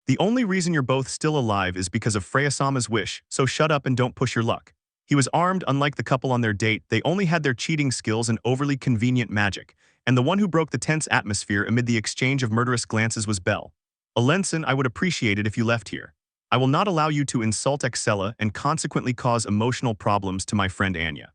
The only reason you're both still alive is because of Freya-sama's wish, so shut up and don't push your luck. He was armed. Unlike the couple on their date, they only had their cheating skills and overly convenient magic, and the one who broke the tense atmosphere amid the exchange of murderous glances was Belle. Alenson, I would appreciate it if you left here. I will not allow you to insult Axella and consequently cause emotional problems to my friend Anya.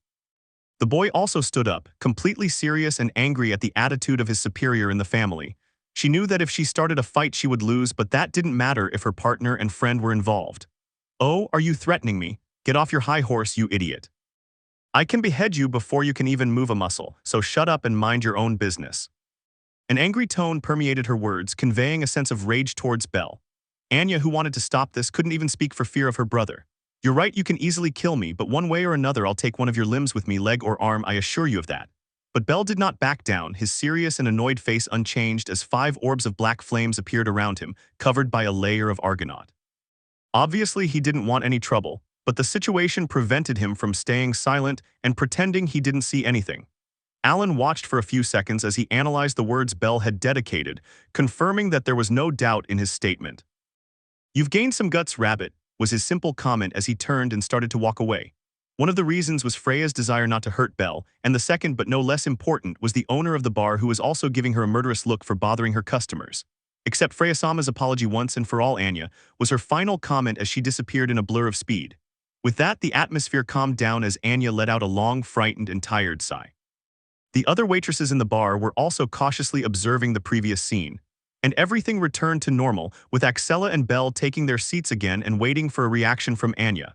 The boy also stood up, completely serious and angry at the attitude of his superior in the family. She knew that if she started a fight she would lose, but that didn't matter if her partner and friend were involved. "Oh, are you threatening me? Get off your high horse, you idiot. I can behead you before you can even move a muscle, so shut up and mind your own business." An angry tone permeated her words, conveying a sense of rage towards Belle. Anya, who wanted to stop this, couldn't even speak for fear of her brother. "You're right, you can easily kill me, but one way or another I'll take one of your limbs with me, leg or arm, I assure you of that." But Belle did not back down, his serious and annoyed face unchanged as 5 orbs of black flames appeared around him, covered by a layer of argonaut. Obviously, he didn't want any trouble, but the situation prevented him from staying silent and pretending he didn't see anything. Alan watched for a few seconds as he analyzed the words Belle had dedicated, confirming that there was no doubt in his statement. "You've gained some guts, rabbit," was his simple comment as he turned and started to walk away. One of the reasons was Freya's desire not to hurt Belle, and the second, but no less important, was the owner of the bar, who was also giving her a murderous look for bothering her customers. Except Freya-sama's apology once and for all, Anya, was her final comment as she disappeared in a blur of speed. With that, the atmosphere calmed down as Anya let out a long, frightened and tired sigh. The other waitresses in the bar were also cautiously observing the previous scene, and everything returned to normal, with Axella and Belle taking their seats again and waiting for a reaction from Anya.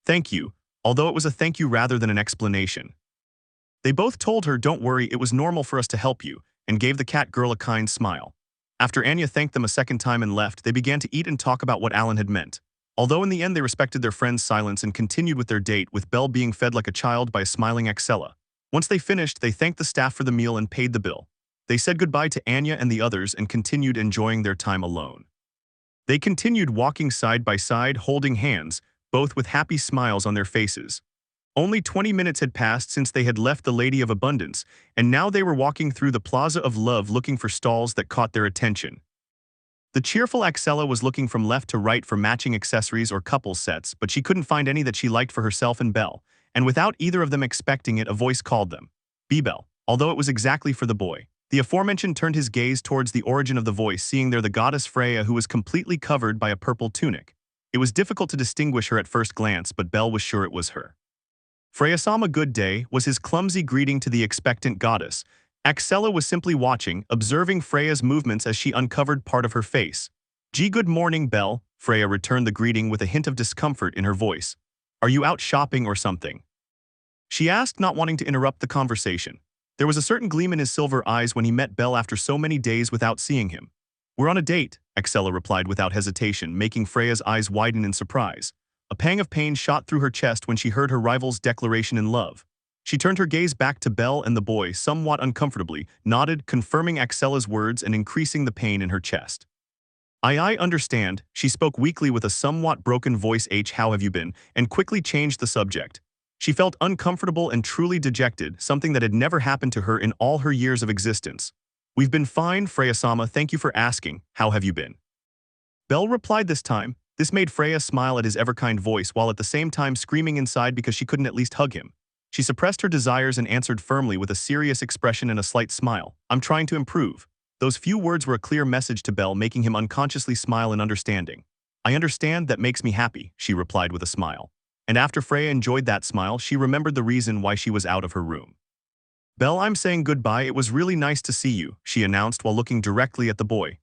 "Thank you," although it was a thank you rather than an explanation. They both told her, "Don't worry, it was normal for us to help you," and gave the cat girl a kind smile. After Anya thanked them a second time and left, they began to eat and talk about what Alan had meant. Although in the end they respected their friend's silence and continued with their date, with Belle being fed like a child by a smiling Axella. Once they finished, they thanked the staff for the meal and paid the bill. They said goodbye to Anya and the others and continued enjoying their time alone. They continued walking side by side, holding hands, both with happy smiles on their faces. Only 20 minutes had passed since they had left the Lady of Abundance, and now they were walking through the Plaza of Love looking for stalls that caught their attention. The cheerful Axella was looking from left to right for matching accessories or couple sets, but she couldn't find any that she liked for herself and Belle, and without either of them expecting it, a voice called them. "Belle," although it was exactly for the boy. The aforementioned turned his gaze towards the origin of the voice, seeing there the goddess Freya, who was completely covered by a purple tunic. It was difficult to distinguish her at first glance, but Belle was sure it was her. "Freya-sama, good day," was his clumsy greeting to the expectant goddess. Axella was simply watching, observing Freya's movements as she uncovered part of her face. "Gee, good morning, Belle," Freya returned the greeting with a hint of discomfort in her voice. "Are you out shopping or something?" she asked, not wanting to interrupt the conversation. There was a certain gleam in his silver eyes when he met Belle after so many days without seeing him. "We're on a date," Axella replied without hesitation, making Freya's eyes widen in surprise. A pang of pain shot through her chest when she heard her rival's declaration in love. She turned her gaze back to Belle, and the boy, somewhat uncomfortably, nodded, confirming Axella's words and increasing the pain in her chest. I understand," she spoke weakly with a somewhat broken voice. "How have you been?" and quickly changed the subject. She felt uncomfortable and truly dejected, something that had never happened to her in all her years of existence. "We've been fine, Freya-sama, thank you for asking. How have you been?" Belle replied this time. This made Freya smile at his ever-kind voice, while at the same time screaming inside because she couldn't at least hug him. She suppressed her desires and answered firmly with a serious expression and a slight smile. "I'm trying to improve." Those few words were a clear message to Belle, making him unconsciously smile in understanding. "I understand, that makes me happy," she replied with a smile. And after Freya enjoyed that smile, she remembered the reason why she was out of her room. "Belle, I'm saying goodbye, it was really nice to see you," she announced while looking directly at the boy.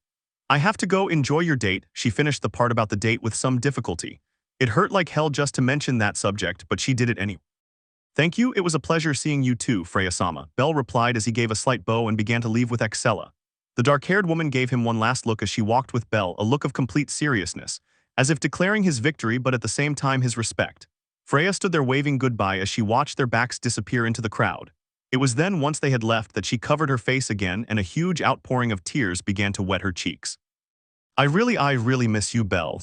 "I have to go, enjoy your date." She finished the part about the date with some difficulty. It hurt like hell just to mention that subject, but she did it anyway. "Thank you, it was a pleasure seeing you too, Freya-sama," Belle replied as he gave a slight bow and began to leave with Axella. The dark-haired woman gave him one last look as she walked with Belle, a look of complete seriousness, as if declaring his victory but at the same time his respect. Freya stood there waving goodbye as she watched their backs disappear into the crowd. It was then, once they had left, that she covered her face again and a huge outpouring of tears began to wet her cheeks. I really miss you, Belle."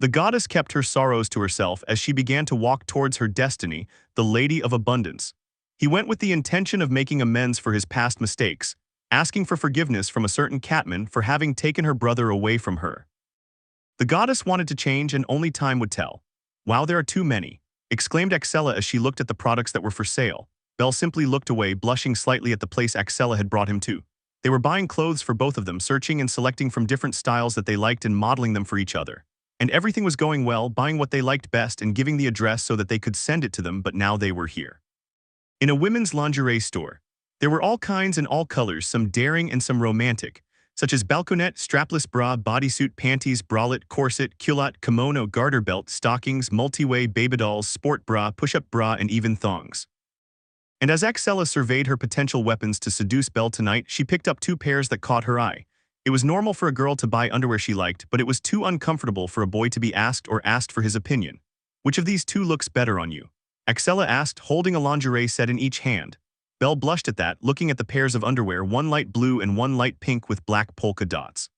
The goddess kept her sorrows to herself as she began to walk towards her destiny, the Lady of Abundance. He went with the intention of making amends for his past mistakes, asking for forgiveness from a certain Catman for having taken her brother away from her. The goddess wanted to change and only time would tell. "Wow, there are too many," exclaimed Axella as she looked at the products that were for sale. Belle simply looked away, blushing slightly at the place Axella had brought him to. They were buying clothes for both of them, searching and selecting from different styles that they liked and modeling them for each other. And everything was going well, buying what they liked best and giving the address so that they could send it to them, but now they were here. In a women's lingerie store. There were all kinds and all colors, some daring and some romantic, such as balconette, strapless bra, bodysuit, panties, bralette, corset, culotte, kimono, garter belt, stockings, multi-way, baby dolls, sport bra, push-up bra, and even thongs. And as Axella surveyed her potential weapons to seduce Belle tonight, she picked up two pairs that caught her eye. It was normal for a girl to buy underwear she liked, but it was too uncomfortable for a boy to be asked for his opinion. Which of these two looks better on you? Axella asked, holding a lingerie set in each hand. Belle blushed at that, looking at the pairs of underwear, one light blue and one light pink with black polka dots.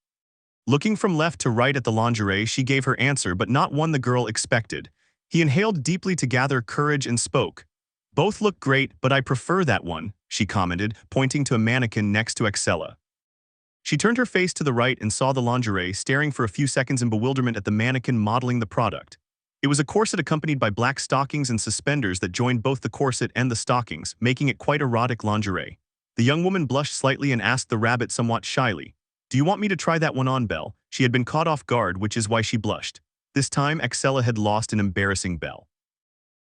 Looking from left to right at the lingerie, she gave her answer, but not one the girl expected. He inhaled deeply to gather courage and spoke. Both look great, but I prefer that one, she commented, pointing to a mannequin next to Axella. She turned her face to the right and saw the lingerie, staring for a few seconds in bewilderment at the mannequin modeling the product. It was a corset accompanied by black stockings and suspenders that joined both the corset and the stockings, making it quite erotic lingerie. The young woman blushed slightly and asked the rabbit somewhat shyly, "Do you want me to try that one on, Belle?" She had been caught off guard, which is why she blushed. This time, Axella had lost an embarrassing Belle.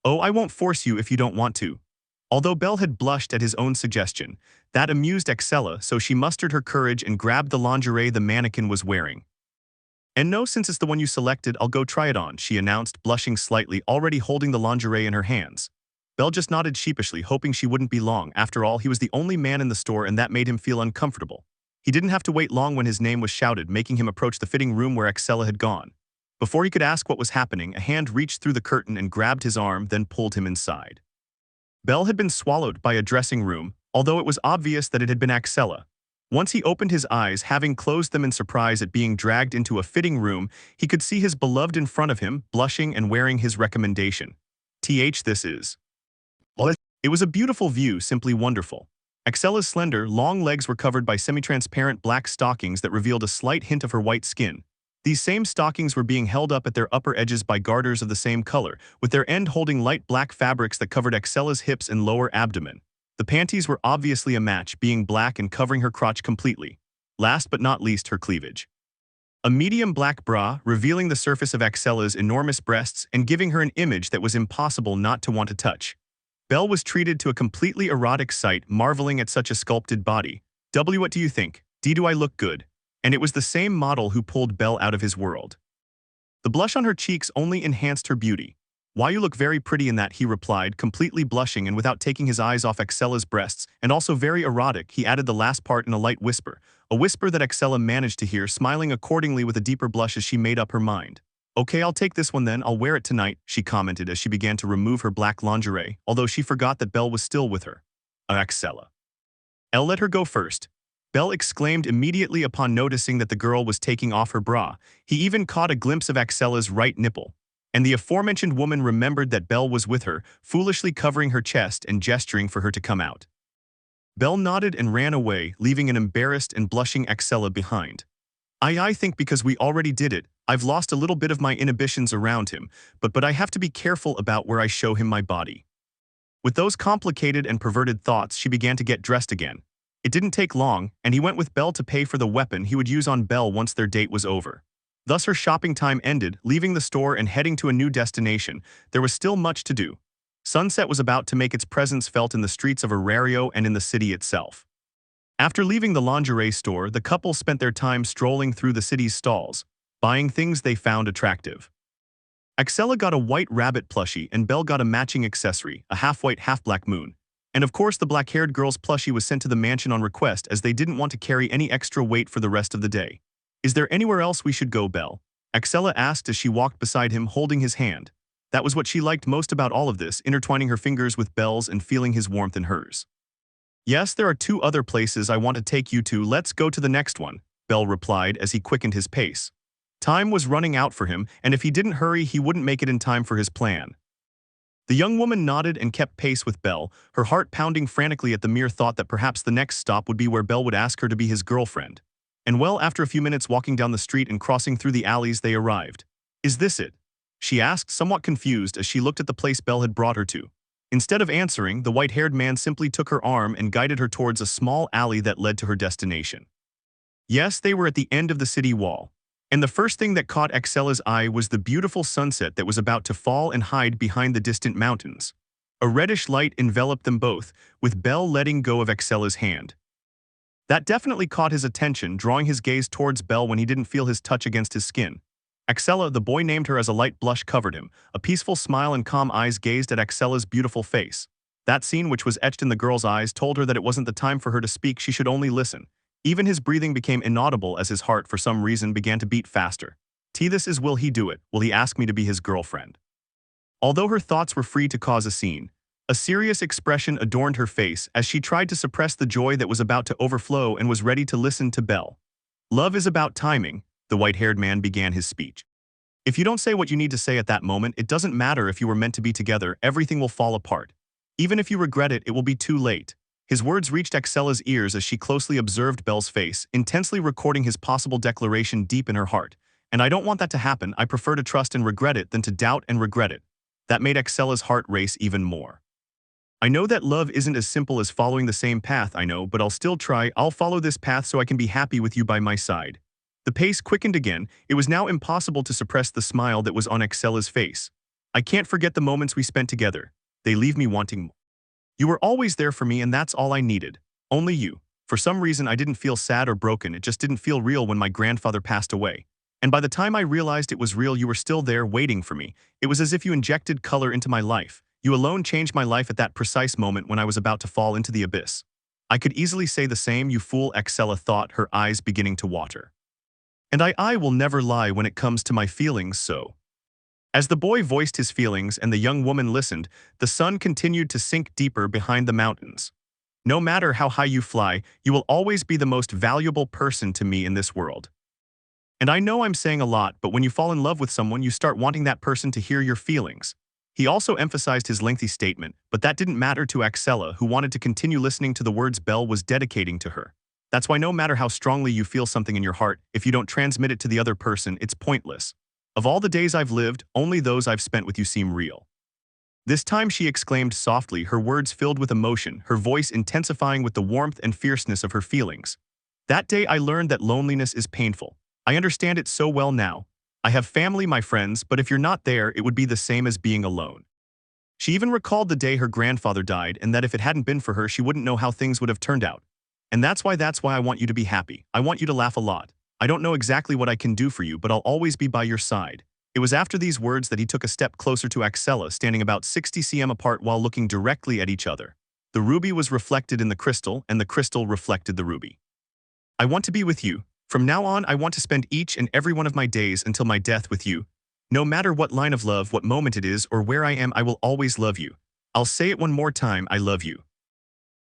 "Oh, I won't force you if you don't want to." Although Belle had blushed at his own suggestion, that amused Axella, so she mustered her courage and grabbed the lingerie the mannequin was wearing. "And no, since it's the one you selected, I'll go try it on," she announced, blushing slightly, already holding the lingerie in her hands. Belle just nodded sheepishly, hoping she wouldn't be long. After all, he was the only man in the store, and that made him feel uncomfortable. He didn't have to wait long when his name was shouted, making him approach the fitting room where Axella had gone. Before he could ask what was happening, a hand reached through the curtain and grabbed his arm, then pulled him inside. Belle had been swallowed by a dressing room, although it was obvious that it had been Axella. Once he opened his eyes, having closed them in surprise at being dragged into a fitting room, he could see his beloved in front of him, blushing and wearing his recommendation. This is. It was a beautiful view, simply wonderful. Axella's slender, long legs were covered by semi-transparent black stockings that revealed a slight hint of her white skin. These same stockings were being held up at their upper edges by garters of the same color, with their end holding light black fabrics that covered Axella's hips and lower abdomen. The panties were obviously a match, being black and covering her crotch completely. Last but not least, her cleavage. A medium black bra, revealing the surface of Axella's enormous breasts and giving her an image that was impossible not to want to touch. Belle was treated to a completely erotic sight, marveling at such a sculpted body. What do you think? Do I look good? And it was the same model who pulled Belle out of his world. The blush on her cheeks only enhanced her beauty. "Why, you look very pretty in that," he replied, completely blushing and without taking his eyes off Axella's breasts, and also very erotic. He added the last part in a light whisper, a whisper that Axella managed to hear, smiling accordingly with a deeper blush as she made up her mind. "Okay, I'll take this one then, I'll wear it tonight," she commented as she began to remove her black lingerie, although she forgot that Belle was still with her. Axella. "I'll let her go first," Belle exclaimed immediately upon noticing that the girl was taking off her bra. He even caught a glimpse of Axella's right nipple. And the aforementioned woman remembered that Belle was with her, foolishly covering her chest and gesturing for her to come out. Belle nodded and ran away, leaving an embarrassed and blushing Axella behind. I think because we already did it, I've lost a little bit of my inhibitions around him, but I have to be careful about where I show him my body." With those complicated and perverted thoughts, she began to get dressed again. It didn't take long, and he went with Belle to pay for the weapon he would use on Belle once their date was over. Thus her shopping time ended, leaving the store and heading to a new destination. There was still much to do. Sunset was about to make its presence felt in the streets of Arario and in the city itself. After leaving the lingerie store, the couple spent their time strolling through the city's stalls, buying things they found attractive. Axella got a white rabbit plushie and Belle got a matching accessory, a half-white, half-black moon. And of course the black-haired girl's plushie was sent to the mansion on request as they didn't want to carry any extra weight for the rest of the day. "Is there anywhere else we should go, Belle?" Axella asked as she walked beside him holding his hand. That was what she liked most about all of this, intertwining her fingers with Belle's and feeling his warmth in hers. "Yes, there are 2 other places I want to take you to. Let's go to the next one," Belle replied as he quickened his pace. Time was running out for him, and if he didn't hurry, he wouldn't make it in time for his plan. The young woman nodded and kept pace with Belle, her heart pounding frantically at the mere thought that perhaps the next stop would be where Belle would ask her to be his girlfriend. And well, after a few minutes walking down the street and crossing through the alleys, they arrived. "Is this it?" she asked, somewhat confused as she looked at the place Belle had brought her to. Instead of answering, the white-haired man simply took her arm and guided her towards a small alley that led to her destination. Yes, they were at the end of the city wall. And the first thing that caught Axella's eye was the beautiful sunset that was about to fall and hide behind the distant mountains. A reddish light enveloped them both, with Belle letting go of Axella's hand. That definitely caught his attention, drawing his gaze towards Belle when he didn't feel his touch against his skin. Axella, the boy named her as a light blush covered him. A peaceful smile and calm eyes gazed at Axella's beautiful face. That scene, which was etched in the girl's eyes, told her that it wasn't the time for her to speak, she should only listen. Even his breathing became inaudible as his heart, for some reason, began to beat faster. This is, will he do it? Will he ask me to be his girlfriend? Although her thoughts were free to cause a scene, a serious expression adorned her face as she tried to suppress the joy that was about to overflow and was ready to listen to Belle. Love is about timing, the white-haired man began his speech. If you don't say what you need to say at that moment, it doesn't matter if you were meant to be together, everything will fall apart. Even if you regret it, it will be too late. His words reached Axella's ears as she closely observed Belle's face, intensely recording his possible declaration deep in her heart. And I don't want that to happen. I prefer to trust and regret it than to doubt and regret it. That made Axella's heart race even more. I know that love isn't as simple as following the same path, I know, but I'll still try. I'll follow this path so I can be happy with you by my side. The pace quickened again. It was now impossible to suppress the smile that was on Axella's face. I can't forget the moments we spent together. They leave me wanting more. You were always there for me, and that's all I needed. Only you. For some reason, I didn't feel sad or broken. It just didn't feel real when my grandfather passed away. And by the time I realized it was real, you were still there waiting for me. It was as if you injected color into my life. You alone changed my life at that precise moment when I was about to fall into the abyss. I could easily say the same, you fool, Axella thought, her eyes beginning to water. And I will never lie when it comes to my feelings, so. As the boy voiced his feelings and the young woman listened, the sun continued to sink deeper behind the mountains. No matter how high you fly, you will always be the most valuable person to me in this world. And I know I'm saying a lot, but when you fall in love with someone, you start wanting that person to hear your feelings. He also emphasized his lengthy statement, but that didn't matter to Axella, who wanted to continue listening to the words Belle was dedicating to her. That's why no matter how strongly you feel something in your heart, if you don't transmit it to the other person, it's pointless. Of all the days I've lived, only those I've spent with you seem real. This time, she exclaimed softly, her words filled with emotion, her voice intensifying with the warmth and fierceness of her feelings. That day I learned that loneliness is painful. I understand it so well now. I have family, my friends, but if you're not there, it would be the same as being alone. She even recalled the day her grandfather died, and that if it hadn't been for her, she wouldn't know how things would have turned out. And that's why I want you to be happy. I want you to laugh a lot. I don't know exactly what I can do for you, but I'll always be by your side. It was after these words that he took a step closer to Axella, standing about 60 cm apart while looking directly at each other. The ruby was reflected in the crystal, and the crystal reflected the ruby. I want to be with you. From now on, I want to spend each and every one of my days until my death with you. No matter what line of love, what moment it is, or where I am, I will always love you. I'll say it one more time, I love you.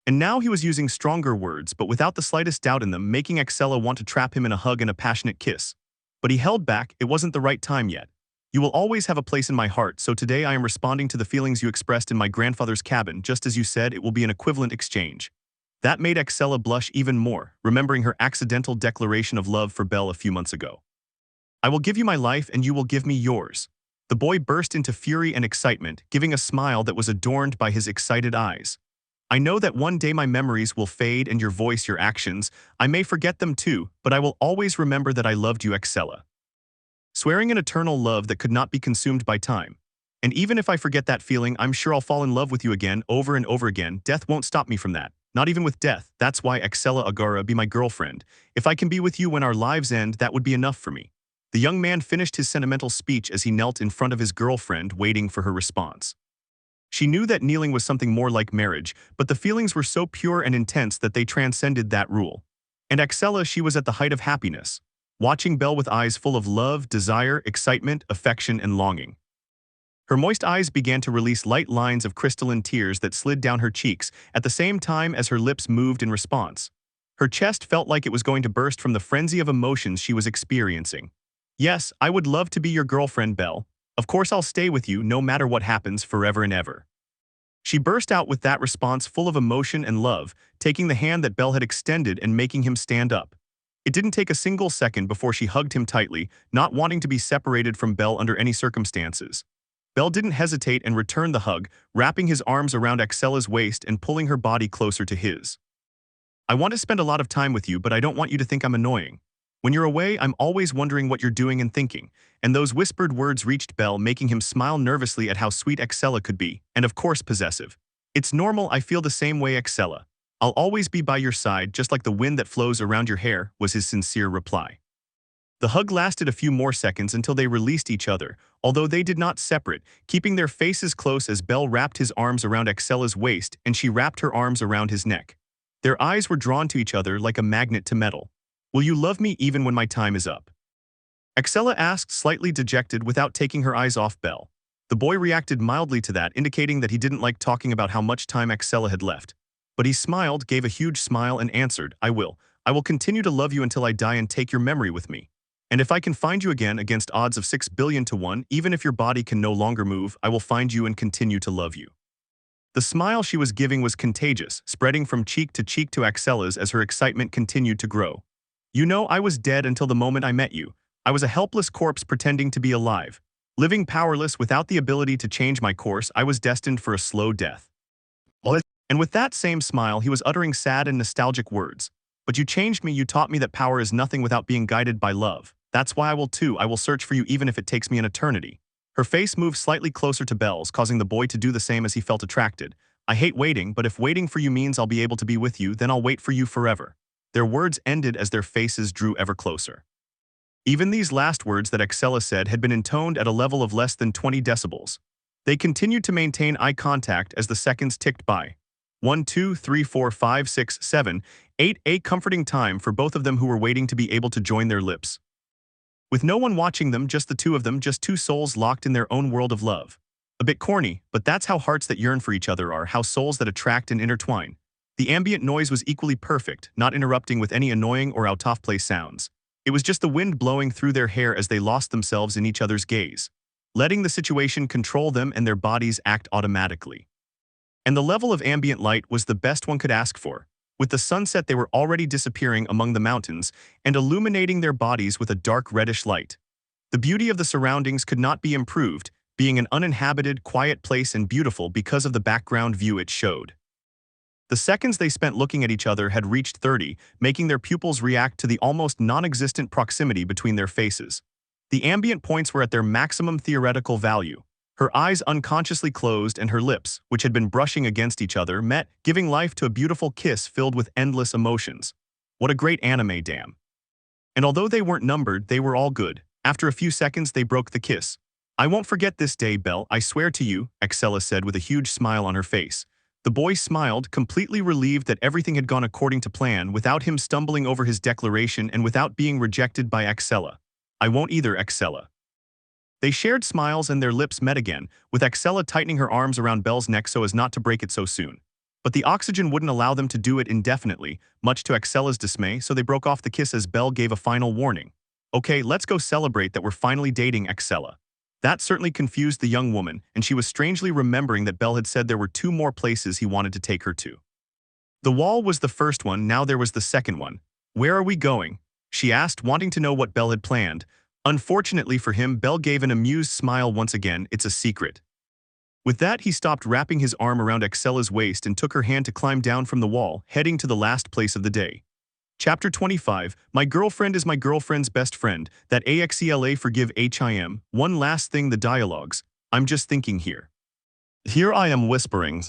And now he was using stronger words, but without the slightest doubt in them, making Axella want to trap him in a hug and a passionate kiss. But he held back, it wasn't the right time yet. You will always have a place in my heart, so today I am responding to the feelings you expressed in my grandfather's cabin. Just as you said, it will be an equivalent exchange. That made Axella blush even more, remembering her accidental declaration of love for Belle a few months ago. I will give you my life and you will give me yours. The boy burst into fury and excitement, giving a smile that was adorned by his excited eyes. I know that one day my memories will fade and your voice, your actions, I may forget them too, but I will always remember that I loved you, Axella. Swearing an eternal love that could not be consumed by time. And even if I forget that feeling, I'm sure I'll fall in love with you again, over and over again. Death won't stop me from that. Not even with death. That's why, Axella Agara, be my girlfriend. If I can be with you when our lives end, that would be enough for me. The young man finished his sentimental speech as he knelt in front of his girlfriend, waiting for her response. She knew that kneeling was something more like marriage, but the feelings were so pure and intense that they transcended that rule. And Axella, she was at the height of happiness, watching Belle with eyes full of love, desire, excitement, affection, and longing. Her moist eyes began to release light lines of crystalline tears that slid down her cheeks at the same time as her lips moved in response. Her chest felt like it was going to burst from the frenzy of emotions she was experiencing. Yes, I would love to be your girlfriend, Belle. Of course I'll stay with you no matter what happens, forever and ever. She burst out with that response full of emotion and love, taking the hand that Belle had extended and making him stand up. It didn't take a single second before she hugged him tightly, not wanting to be separated from Belle under any circumstances. Belle didn't hesitate and returned the hug, wrapping his arms around Axella's waist and pulling her body closer to his. I want to spend a lot of time with you, but I don't want you to think I'm annoying. When you're away, I'm always wondering what you're doing and thinking. And those whispered words reached Belle, making him smile nervously at how sweet Axella could be, and of course possessive. It's normal, I feel the same way, Axella. I'll always be by your side, just like the wind that flows around your hair, was his sincere reply. The hug lasted a few more seconds until they released each other, although they did not separate, keeping their faces close as Belle wrapped his arms around Excella's waist and she wrapped her arms around his neck. Their eyes were drawn to each other like a magnet to metal. Will you love me even when my time is up? Excella asked, slightly dejected without taking her eyes off Belle. The boy reacted mildly to that, indicating that he didn't like talking about how much time Excella had left. But he smiled, gave a huge smile and answered, I will. I will continue to love you until I die and take your memory with me. And if I can find you again against odds of 6 billion to 1, even if your body can no longer move, I will find you and continue to love you. The smile she was giving was contagious, spreading from cheek to Excella's as her excitement continued to grow. You know, I was dead until the moment I met you. I was a helpless corpse pretending to be alive. Living powerless without the ability to change my course, I was destined for a slow death. And with that same smile, he was uttering sad and nostalgic words. But you changed me, you taught me that power is nothing without being guided by love. That's why I will too, I will search for you even if it takes me an eternity. Her face moved slightly closer to Belle's, causing the boy to do the same as he felt attracted. I hate waiting, but if waiting for you means I'll be able to be with you, then I'll wait for you forever. Their words ended as their faces drew ever closer. Even these last words that Excella said had been intoned at a level of less than 20 decibels. They continued to maintain eye contact as the seconds ticked by. 1, 2, 3, 4, 5, 6, 7, 8, a comforting time for both of them who were waiting to be able to join their lips. With no one watching them, just the two of them, just two souls locked in their own world of love. A bit corny, but that's how hearts that yearn for each other are, how souls that attract and intertwine. The ambient noise was equally perfect, not interrupting with any annoying or out-of-place sounds. It was just the wind blowing through their hair as they lost themselves in each other's gaze, letting the situation control them and their bodies act automatically. And the level of ambient light was the best one could ask for. With the sunset, they were already disappearing among the mountains and illuminating their bodies with a dark reddish light. The beauty of the surroundings could not be improved, being an uninhabited, quiet place and beautiful because of the background view it showed. The seconds they spent looking at each other had reached 30, making their pupils react to the almost non-existent proximity between their faces. The ambient points were at their maximum theoretical value. Her eyes unconsciously closed and her lips, which had been brushing against each other, met, giving life to a beautiful kiss filled with endless emotions. What a great anime, damn. And although they weren't numbered, they were all good. After a few seconds, they broke the kiss. I won't forget this day, Belle, I swear to you, Excella said with a huge smile on her face. The boy smiled, completely relieved that everything had gone according to plan, without him stumbling over his declaration and without being rejected by Excella. I won't either, Excella. They shared smiles and their lips met again, with Excella tightening her arms around Belle's neck so as not to break it so soon. But the oxygen wouldn't allow them to do it indefinitely, much to Excella's dismay, so they broke off the kiss as Belle gave a final warning. Okay, let's go celebrate that we're finally dating, Excella. That certainly confused the young woman, and she was strangely remembering that Belle had said there were 2 more places he wanted to take her to. The wall was the first one, now there was the second one. Where are we going? She asked, wanting to know what Belle had planned. Unfortunately for him, Belle gave an amused smile once again. It's a secret. With that, he stopped wrapping his arm around Excella's waist and took her hand to climb down from the wall, heading to the last place of the day. Chapter 25, My girlfriend is my girlfriend's best friend, that AXELA forgive HIM. One last thing, the dialogues. I'm just thinking here. Here I am whispering.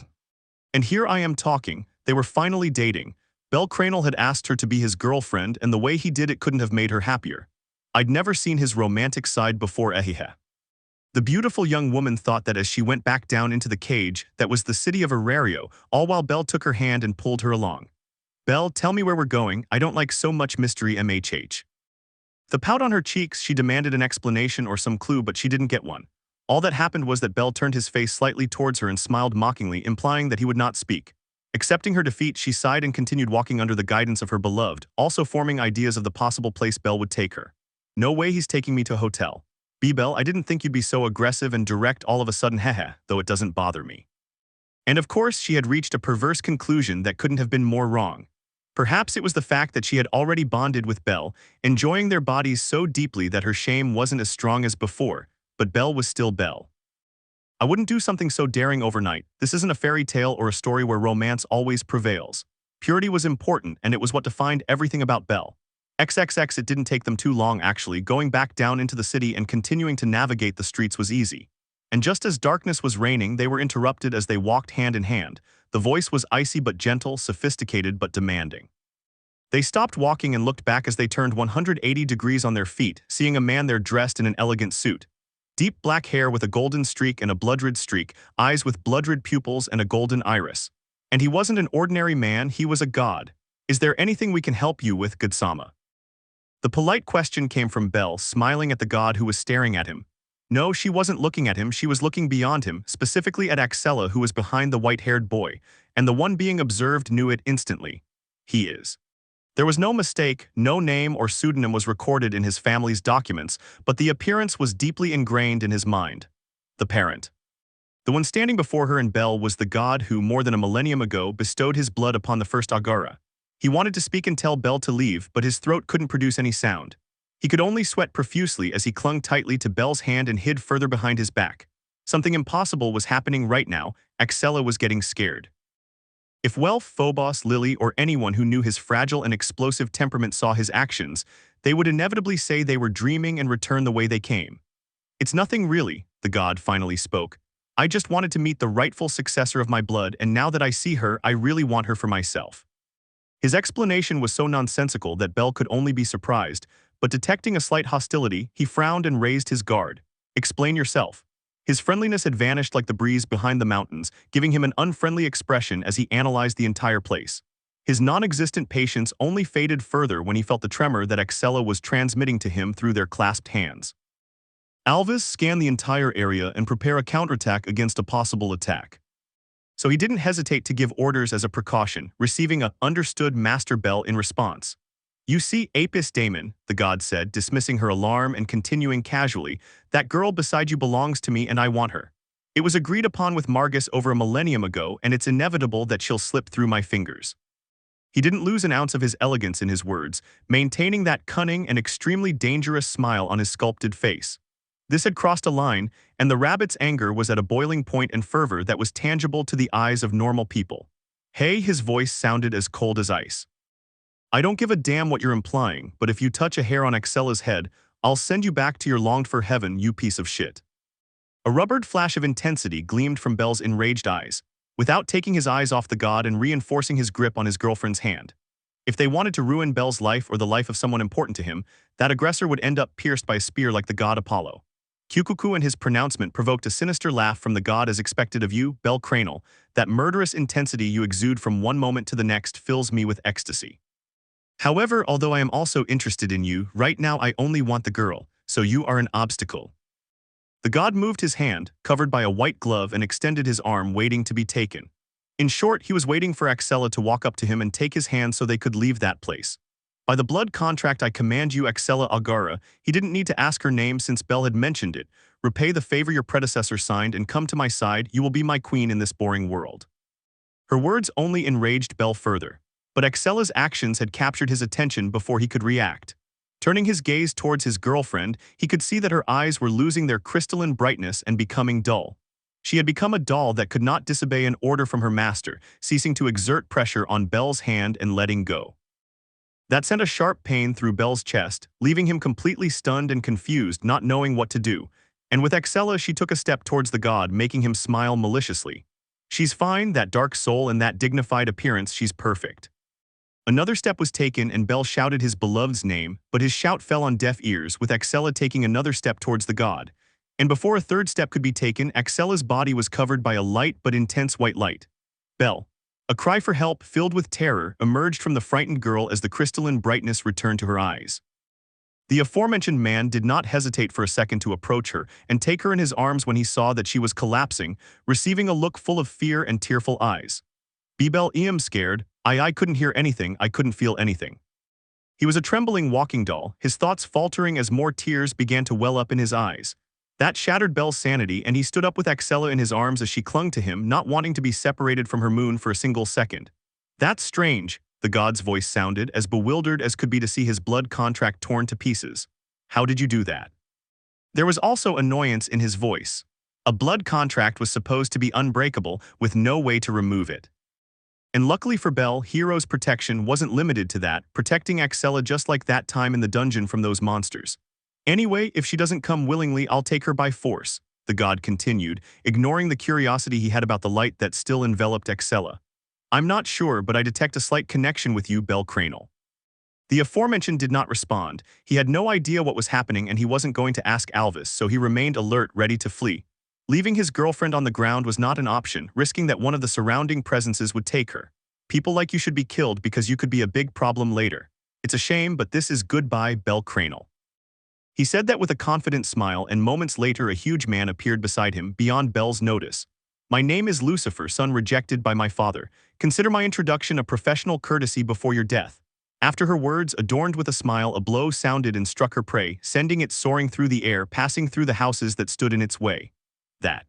And here I am talking. They were finally dating. Cranel had asked her to be his girlfriend, and the way he did it couldn't have made her happier. I'd never seen his romantic side before, ehihe. The beautiful young woman thought that as she went back down into the cage that was the city of Arario, all while Belle took her hand and pulled her along. Belle, tell me where we're going, I don't like so much mystery mhh. The pout on her cheeks, she demanded an explanation or some clue, but she didn't get one. All that happened was that Belle turned his face slightly towards her and smiled mockingly, implying that he would not speak. Accepting her defeat, she sighed and continued walking under the guidance of her beloved, also forming ideas of the possible place Belle would take her. No way he's taking me to a hotel. Belle, I didn't think you'd be so aggressive and direct all of a sudden, hehe, though it doesn't bother me. And of course, she had reached a perverse conclusion that couldn't have been more wrong. Perhaps it was the fact that she had already bonded with Belle, enjoying their bodies so deeply that her shame wasn't as strong as before, but Belle was still Belle. I wouldn't do something so daring overnight. This isn't a fairy tale or a story where romance always prevails. Purity was important, and it was what defined everything about Belle. XXX, it didn't take them too long actually. Going back down into the city and continuing to navigate the streets was easy. And just as darkness was reigning, they were interrupted as they walked hand in hand. The voice was icy but gentle, sophisticated but demanding. They stopped walking and looked back as they turned 180 degrees on their feet, seeing a man there dressed in an elegant suit. Deep black hair with a golden streak and a blood-red streak, eyes with blood-red pupils and a golden iris. And he wasn't an ordinary man, he was a god. "Is there anything we can help you with, good Sama?" The polite question came from Belle, smiling at the god who was staring at him. No, she wasn't looking at him, she was looking beyond him, specifically at Axella, who was behind the white-haired boy, and the one being observed knew it instantly. He is. There was no mistake, no name or pseudonym was recorded in his family's documents, but the appearance was deeply ingrained in his mind. The parent. The one standing before her and Belle was the god who, more than a millennium ago, bestowed his blood upon the first Agara. He wanted to speak and tell Belle to leave, but his throat couldn't produce any sound. He could only sweat profusely as he clung tightly to Belle's hand and hid further behind his back. Something impossible was happening right now. Axella was getting scared. If Welf, Phobos, Lily, or anyone who knew his fragile and explosive temperament saw his actions, they would inevitably say they were dreaming and return the way they came. "It's nothing really," the god finally spoke. "I just wanted to meet the rightful successor of my blood, and now that I see her, I really want her for myself." His explanation was so nonsensical that Belle could only be surprised, but detecting a slight hostility, he frowned and raised his guard. "Explain yourself." His friendliness had vanished like the breeze behind the mountains, giving him an unfriendly expression as he analyzed the entire place. His non-existent patience only faded further when he felt the tremor that Axella was transmitting to him through their clasped hands. Alvis scanned the entire area and prepare a counterattack against a possible attack. So he didn't hesitate to give orders as a precaution, receiving a "understood, Master Bell" in response. "You see, Apis Daemon," the god said, dismissing her alarm and continuing casually, "that girl beside you belongs to me and I want her. It was agreed upon with Margus over a millennium ago, and it's inevitable that she'll slip through my fingers." He didn't lose an ounce of his elegance in his words, maintaining that cunning and extremely dangerous smile on his sculpted face. This had crossed a line, and the rabbit's anger was at a boiling point and fervor that was tangible to the eyes of normal people. "Hey," his voice sounded as cold as ice. "I don't give a damn what you're implying, but if you touch a hair on Axella's head, I'll send you back to your longed-for heaven, you piece of shit." A rubbered flash of intensity gleamed from Belle's enraged eyes, without taking his eyes off the god and reinforcing his grip on his girlfriend's hand. If they wanted to ruin Belle's life or the life of someone important to him, that aggressor would end up pierced by a spear like the god Apollo. Kukuku and his pronouncement provoked a sinister laugh from the god as expected of you, Bell Cranel. "That murderous intensity you exude from one moment to the next fills me with ecstasy. However, although I am also interested in you, right now I only want the girl, so you are an obstacle." The god moved his hand, covered by a white glove, and extended his arm, waiting to be taken. In short, he was waiting for Axella to walk up to him and take his hand so they could leave that place. "By the blood contract I command you, Axella Agara," he didn't need to ask her name since Belle had mentioned it, "repay the favor your predecessor signed and come to my side, you will be my queen in this boring world." Her words only enraged Belle further, but Axella's actions had captured his attention before he could react. Turning his gaze towards his girlfriend, he could see that her eyes were losing their crystalline brightness and becoming dull. She had become a doll that could not disobey an order from her master, ceasing to exert pressure on Belle's hand and letting go. That sent a sharp pain through Belle's chest, leaving him completely stunned and confused, not knowing what to do. And with Axella, she took a step towards the god, making him smile maliciously. "She's fine, that dark soul and that dignified appearance, she's perfect." Another step was taken and Belle shouted his beloved's name, but his shout fell on deaf ears, with Axella taking another step towards the god. And before a third step could be taken, Axella's body was covered by a light but intense white light. "Belle." A cry for help, filled with terror, emerged from the frightened girl as the crystalline brightness returned to her eyes. The aforementioned man did not hesitate for a second to approach her and take her in his arms when he saw that she was collapsing, receiving a look full of fear and tearful eyes. "Belle, I'm scared. I couldn't hear anything, I couldn't feel anything." He was a trembling walking doll, his thoughts faltering as more tears began to well up in his eyes. That shattered Belle's sanity, and he stood up with Axella in his arms as she clung to him, not wanting to be separated from her moon for a single second. "That's strange," the god's voice sounded, as bewildered as could be to see his blood contract torn to pieces. "How did you do that?" There was also annoyance in his voice. A blood contract was supposed to be unbreakable, with no way to remove it. And luckily for Belle, Hero's protection wasn't limited to that, protecting Axella just like that time in the dungeon from those monsters. "Anyway, if she doesn't come willingly, I'll take her by force." the god continued, ignoring the curiosity he had about the light that still enveloped Excella. I'm not sure, but I detect a slight connection with you, Cranel. The aforementioned did not respond. He had no idea what was happening and he wasn't going to ask Alvis, so he remained alert, ready to flee. Leaving his girlfriend on the ground was not an option, risking that one of the surrounding presences would take her. People like you should be killed because you could be a big problem later. It's a shame, but this is goodbye, Cranel. He said that with a confident smile, and moments later a huge man appeared beside him, beyond Belle's notice. My name is Lucifer, son rejected by my father. Consider my introduction a professional courtesy before your death. After her words, adorned with a smile, a blow sounded and struck her prey, sending it soaring through the air, passing through the houses that stood in its way. That.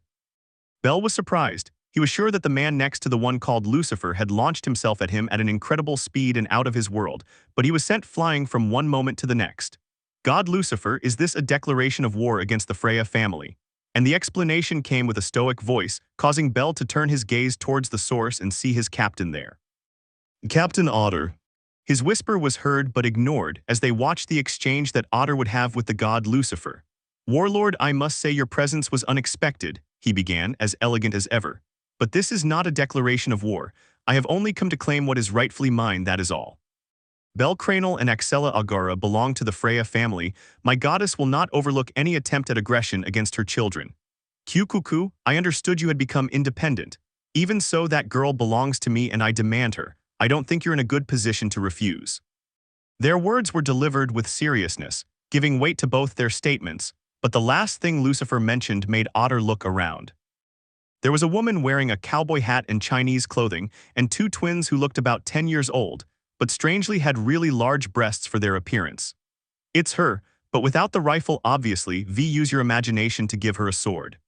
Belle was surprised. He was sure that the man next to the one called Lucifer had launched himself at him at an incredible speed and out of his world, but he was sent flying from one moment to the next. God Lucifer, is this a declaration of war against the Freya family? And the explanation came with a stoic voice, causing Belle to turn his gaze towards the source and see his captain there. Captain Otter. His whisper was heard but ignored as they watched the exchange that Otter would have with the god Lucifer. Warlord, I must say your presence was unexpected, he began, as elegant as ever. But this is not a declaration of war. I have only come to claim what is rightfully mine, that is all. Cranel and Excella Agara belong to the Freya family. My goddess will not overlook any attempt at aggression against her children. Cuckoo, I understood you had become independent. Even so, that girl belongs to me and I demand her. I don't think you're in a good position to refuse. Their words were delivered with seriousness, giving weight to both their statements, but the last thing Lucifer mentioned made Otter look around. There was a woman wearing a cowboy hat and Chinese clothing, and two twins who looked about 10 years old, but strangely had really large breasts for their appearance. It's her, but without the rifle obviously. Use your imagination to give her a sword.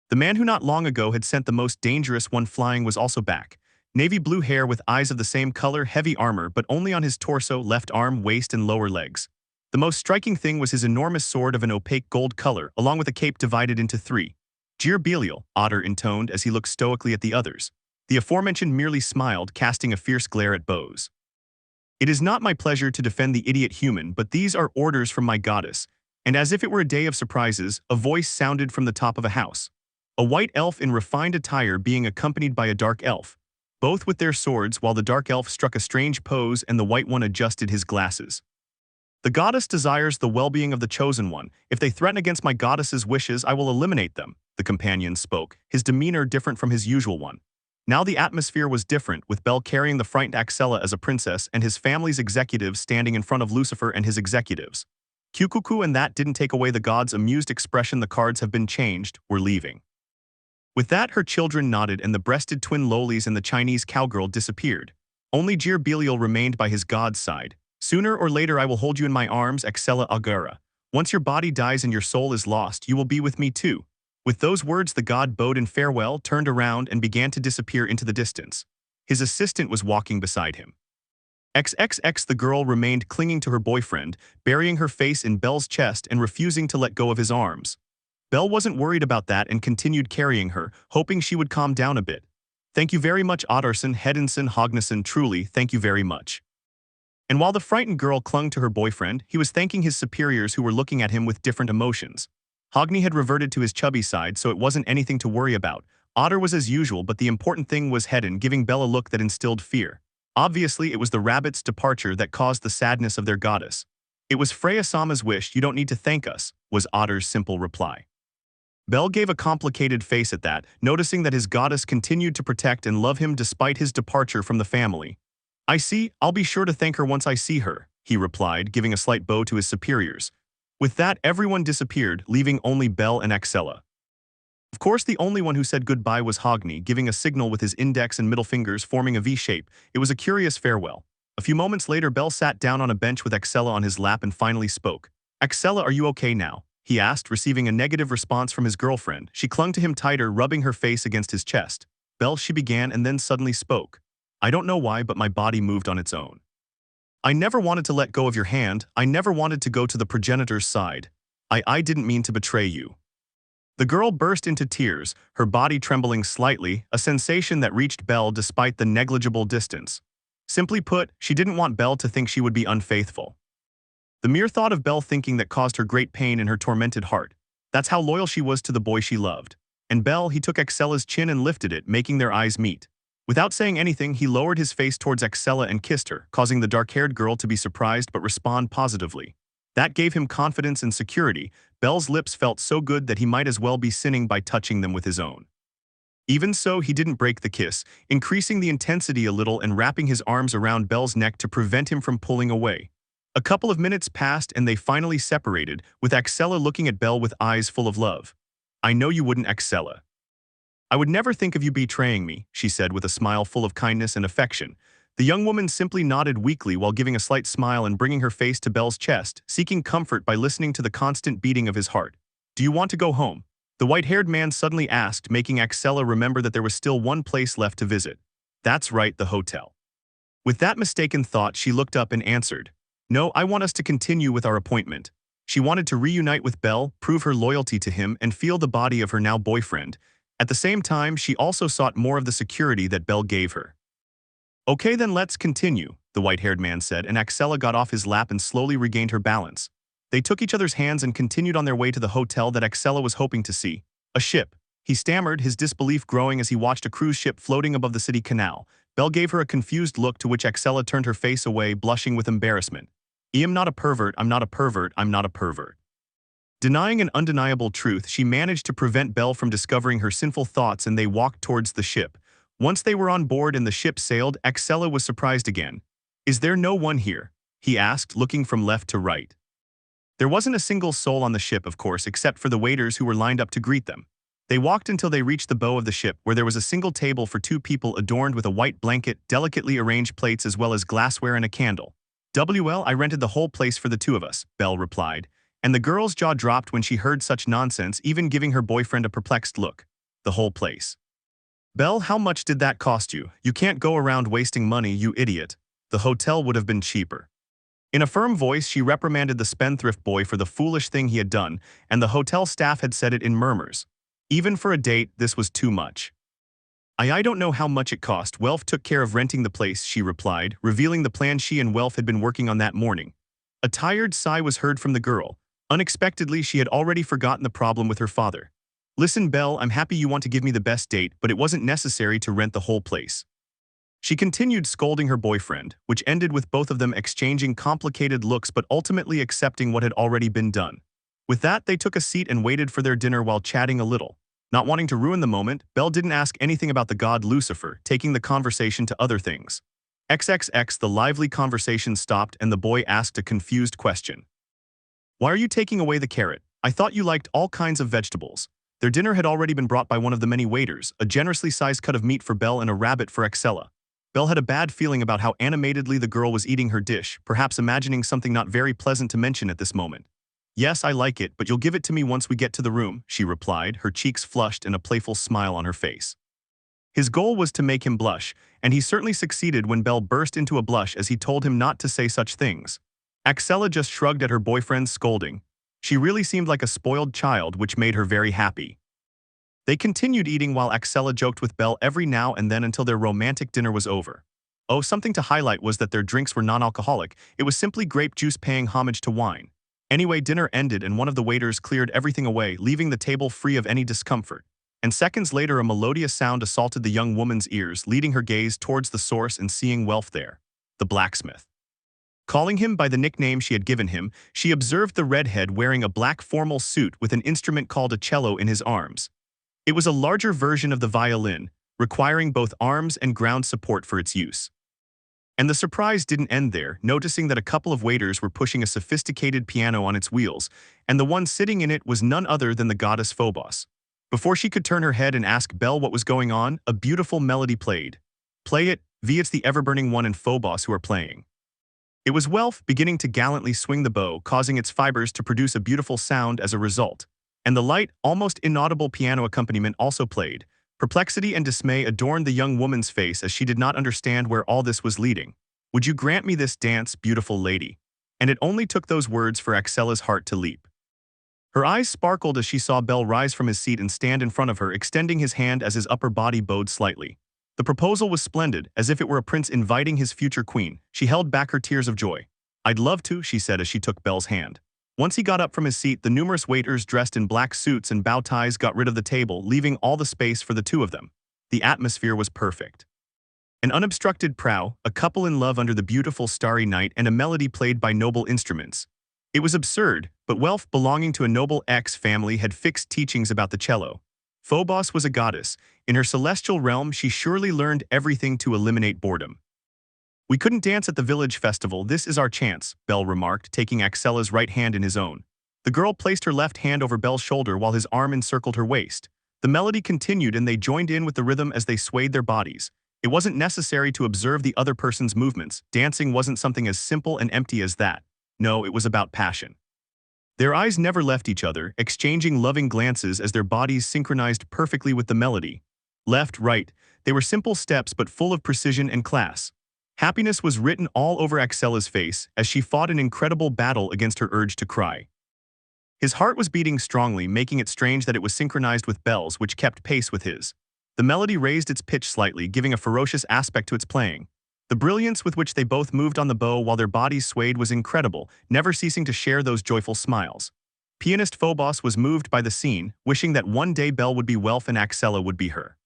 The man who not long ago had sent the most dangerous one flying was also back. Navy blue hair with eyes of the same color, heavy armor, but only on his torso, left arm, waist, and lower legs. The most striking thing was his enormous sword of an opaque gold color, along with a cape divided into three. Jeer Belial, Otter intoned as he looked stoically at the others. The aforementioned merely smiled, casting a fierce glare at Bose. It is not my pleasure to defend the idiot human, but these are orders from my goddess. And as if it were a day of surprises, a voice sounded from the top of a house. A white elf in refined attire being accompanied by a dark elf, both with their swords, while the dark elf struck a strange pose and the white one adjusted his glasses. The goddess desires the well-being of the chosen one. If they threaten against my goddess's wishes, I will eliminate them, the companion spoke, his demeanor different from his usual one. Now the atmosphere was different, with Belle carrying the frightened Excella as a princess and his family's executives standing in front of Lucifer and his executives. Cuckoo, and that didn't take away the god's amused expression. The cards have been changed, we're leaving. With that, her children nodded and the breasted twin lolies and the Chinese cowgirl disappeared. Only Jeer Belial remained by his god's side. Sooner or later I will hold you in my arms, Excella Agara. Once your body dies and your soul is lost, you will be with me too. With those words the god bowed in farewell, turned around and began to disappear into the distance. His assistant was walking beside him. XXX, the girl remained clinging to her boyfriend, burying her face in Belle's chest and refusing to let go of his arms. Belle wasn't worried about that and continued carrying her, hoping she would calm down a bit. Thank you very much, Otterson, Hedinson, Hognesson, truly, thank you very much. And while the frightened girl clung to her boyfriend, he was thanking his superiors who were looking at him with different emotions. Hogni had reverted to his chubby side, so it wasn't anything to worry about. Otter was as usual, but the important thing was Hedin, giving Belle a look that instilled fear. Obviously, it was the rabbit's departure that caused the sadness of their goddess. It was Freya-sama's wish. You don't need to thank us, was Otter's simple reply. Belle gave a complicated face at that, noticing that his goddess continued to protect and love him despite his departure from the family. I see, I'll be sure to thank her once I see her, he replied, giving a slight bow to his superiors. With that, everyone disappeared, leaving only Belle and Excella. Of course, the only one who said goodbye was Hogni, giving a signal with his index and middle fingers forming a V shape. It was a curious farewell. A few moments later, Belle sat down on a bench with Excella on his lap and finally spoke. Excella, are you okay now? He asked, receiving a negative response from his girlfriend. She clung to him tighter, rubbing her face against his chest. Belle, she began, and then suddenly spoke. I don't know why, but my body moved on its own. I never wanted to let go of your hand. I never wanted to go to the progenitor's side. I didn't mean to betray you. The girl burst into tears, her body trembling slightly, a sensation that reached Belle despite the negligible distance. Simply put, she didn't want Belle to think she would be unfaithful. The mere thought of Belle thinking that caused her great pain in her tormented heart. That's how loyal she was to the boy she loved. And Belle, he took Axella's chin and lifted it, making their eyes meet. Without saying anything, he lowered his face towards Axella and kissed her, causing the dark-haired girl to be surprised but respond positively. That gave him confidence and security. Belle's lips felt so good that he might as well be sinning by touching them with his own. Even so, he didn't break the kiss, increasing the intensity a little and wrapping his arms around Belle's neck to prevent him from pulling away. A couple of minutes passed and they finally separated, with Axella looking at Belle with eyes full of love. "I know you wouldn't, Axella. I would never think of you betraying me," she said with a smile full of kindness and affection. The young woman simply nodded weakly while giving a slight smile and bringing her face to Belle's chest, seeking comfort by listening to the constant beating of his heart. "Do you want to go home?" The white-haired man suddenly asked, making Axella remember that there was still one place left to visit. "That's right, the hotel." With that mistaken thought, she looked up and answered, "No, I want us to continue with our appointment." She wanted to reunite with Belle, prove her loyalty to him, and feel the body of her now boyfriend. At the same time, she also sought more of the security that Belle gave her. "Okay, then let's continue," the white-haired man said, and Axella got off his lap and slowly regained her balance. They took each other's hands and continued on their way to the hotel that Axella was hoping to see. "A ship," he stammered, his disbelief growing as he watched a cruise ship floating above the city canal. Belle gave her a confused look, to which Axella turned her face away, blushing with embarrassment. "I'm not a pervert, I'm not a pervert, I'm not a pervert." Denying an undeniable truth, she managed to prevent Belle from discovering her sinful thoughts, and they walked towards the ship. Once they were on board and the ship sailed, Axella was surprised again. "Is there no one here?" he asked, looking from left to right. There wasn't a single soul on the ship, of course, except for the waiters who were lined up to greet them. They walked until they reached the bow of the ship, where there was a single table for two people adorned with a white blanket, delicately arranged plates as well as glassware and a candle. "Well, I rented the whole place for the two of us," Belle replied, and the girl's jaw dropped when she heard such nonsense, even giving her boyfriend a perplexed look. "The whole place? Belle, how much did that cost you? You can't go around wasting money, you idiot. The hotel would have been cheaper." In a firm voice, she reprimanded the spendthrift boy for the foolish thing he had done, and the hotel staff had said it in murmurs. Even for a date, this was too much. I don't know how much it cost. Welf took care of renting the place," she replied, revealing the plan she and Welf had been working on that morning. A tired sigh was heard from the girl. Unexpectedly, she had already forgotten the problem with her father. "Listen, Belle, I'm happy you want to give me the best date, but it wasn't necessary to rent the whole place." She continued scolding her boyfriend, which ended with both of them exchanging complicated looks but ultimately accepting what had already been done. With that, they took a seat and waited for their dinner while chatting a little. Not wanting to ruin the moment, Belle didn't ask anything about the god Lucifer, taking the conversation to other things. XXX, the lively conversation stopped and the boy asked a confused question. "Why are you taking away the carrot? I thought you liked all kinds of vegetables." Their dinner had already been brought by one of the many waiters, a generously sized cut of meat for Belle and a rabbit for Axella. Belle had a bad feeling about how animatedly the girl was eating her dish, perhaps imagining something not very pleasant to mention at this moment. "Yes, I like it, but you'll give it to me once we get to the room," she replied, her cheeks flushed and a playful smile on her face. His goal was to make him blush, and he certainly succeeded when Belle burst into a blush as he told him not to say such things. Axella just shrugged at her boyfriend's scolding. She really seemed like a spoiled child, which made her very happy. They continued eating while Axella joked with Belle every now and then until their romantic dinner was over. Oh, something to highlight was that their drinks were non-alcoholic. It was simply grape juice paying homage to wine. Anyway, dinner ended and one of the waiters cleared everything away, leaving the table free of any discomfort. And seconds later, a melodious sound assaulted the young woman's ears, leading her gaze towards the source and seeing Welf there, the blacksmith. Calling him by the nickname she had given him, she observed the redhead wearing a black formal suit with an instrument called a cello in his arms. It was a larger version of the violin, requiring both arms and ground support for its use. And the surprise didn't end there, noticing that a couple of waiters were pushing a sophisticated piano on its wheels, and the one sitting in it was none other than the goddess Phobos. Before she could turn her head and ask Belle what was going on, a beautiful melody played. "Play it, V, it's the ever-burning one and Phobos who are playing." It was Welf beginning to gallantly swing the bow, causing its fibers to produce a beautiful sound as a result. And the light, almost inaudible piano accompaniment also played. Perplexity and dismay adorned the young woman's face as she did not understand where all this was leading. "Would you grant me this dance, beautiful lady?" And it only took those words for Axella's heart to leap. Her eyes sparkled as she saw Belle rise from his seat and stand in front of her, extending his hand as his upper body bowed slightly. The proposal was splendid, as if it were a prince inviting his future queen. She held back her tears of joy. "I'd love to," she said as she took Belle's hand. Once he got up from his seat, the numerous waiters dressed in black suits and bow ties got rid of the table, leaving all the space for the two of them. The atmosphere was perfect. An unobstructed prow, a couple in love under the beautiful starry night, and a melody played by noble instruments. It was absurd, but Welf, belonging to a noble family, had fixed teachings about the cello. Phobos was a goddess. In her celestial realm, she surely learned everything to eliminate boredom. "We couldn't dance at the village festival. This is our chance," Belle remarked, taking Axella's right hand in his own. The girl placed her left hand over Belle's shoulder while his arm encircled her waist. The melody continued and they joined in with the rhythm as they swayed their bodies. It wasn't necessary to observe the other person's movements. Dancing wasn't something as simple and empty as that. No, it was about passion. Their eyes never left each other, exchanging loving glances as their bodies synchronized perfectly with the melody. Left, right, they were simple steps but full of precision and class. Happiness was written all over Axella's face as she fought an incredible battle against her urge to cry. His heart was beating strongly, making it strange that it was synchronized with Belle's, which kept pace with his. The melody raised its pitch slightly, giving a ferocious aspect to its playing. The brilliance with which they both moved on the bow while their bodies swayed was incredible, never ceasing to share those joyful smiles. Pianist Phobos was moved by the scene, wishing that one day Belle would be Welf and Axella would be her.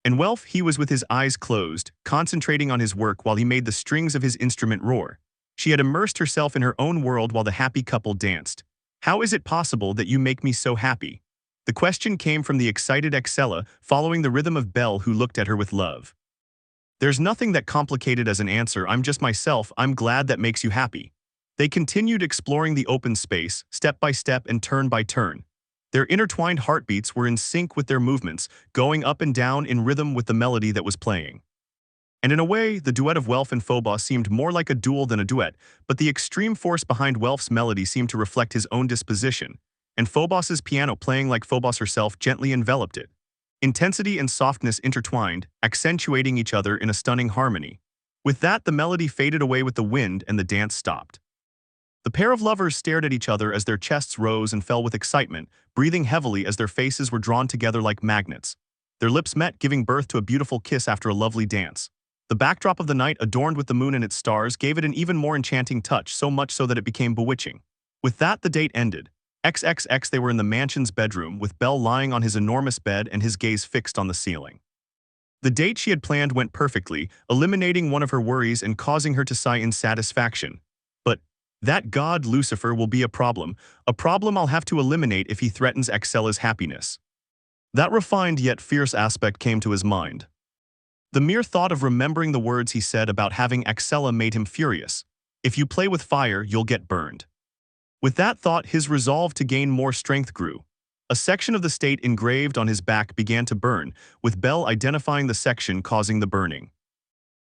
And Welf, he was with his eyes closed, concentrating on his work while he made the strings of his instrument roar. She had immersed herself in her own world while the happy couple danced. "How is it possible that you make me so happy?" The question came from the excited Axella, following the rhythm of Belle, who looked at her with love. "There's nothing that complicated as an answer. I'm just myself. I'm glad that makes you happy." They continued exploring the open space, step by step and turn by turn. Their intertwined heartbeats were in sync with their movements, going up and down in rhythm with the melody that was playing. And in a way, the duet of Welf and Phobos seemed more like a duel than a duet, but the extreme force behind Welf's melody seemed to reflect his own disposition, and Phobos's piano playing like Phobos herself gently enveloped it. Intensity and softness intertwined, accentuating each other in a stunning harmony. With that, the melody faded away with the wind and the dance stopped. The pair of lovers stared at each other as their chests rose and fell with excitement, breathing heavily as their faces were drawn together like magnets. Their lips met, giving birth to a beautiful kiss after a lovely dance. The backdrop of the night, adorned with the moon and its stars, gave it an even more enchanting touch, so much so that it became bewitching. With that, the date ended. They were in the mansion's bedroom, with Belle lying on his enormous bed and his gaze fixed on the ceiling. The date she had planned went perfectly, eliminating one of her worries and causing her to sigh in satisfaction. But that god Lucifer will be a problem I'll have to eliminate if he threatens Axella's happiness. That refined yet fierce aspect came to his mind. The mere thought of remembering the words he said about having Axella made him furious. "If you play with fire, you'll get burned." With that thought, his resolve to gain more strength grew. A section of the state engraved on his back began to burn, with Belle identifying the section causing the burning.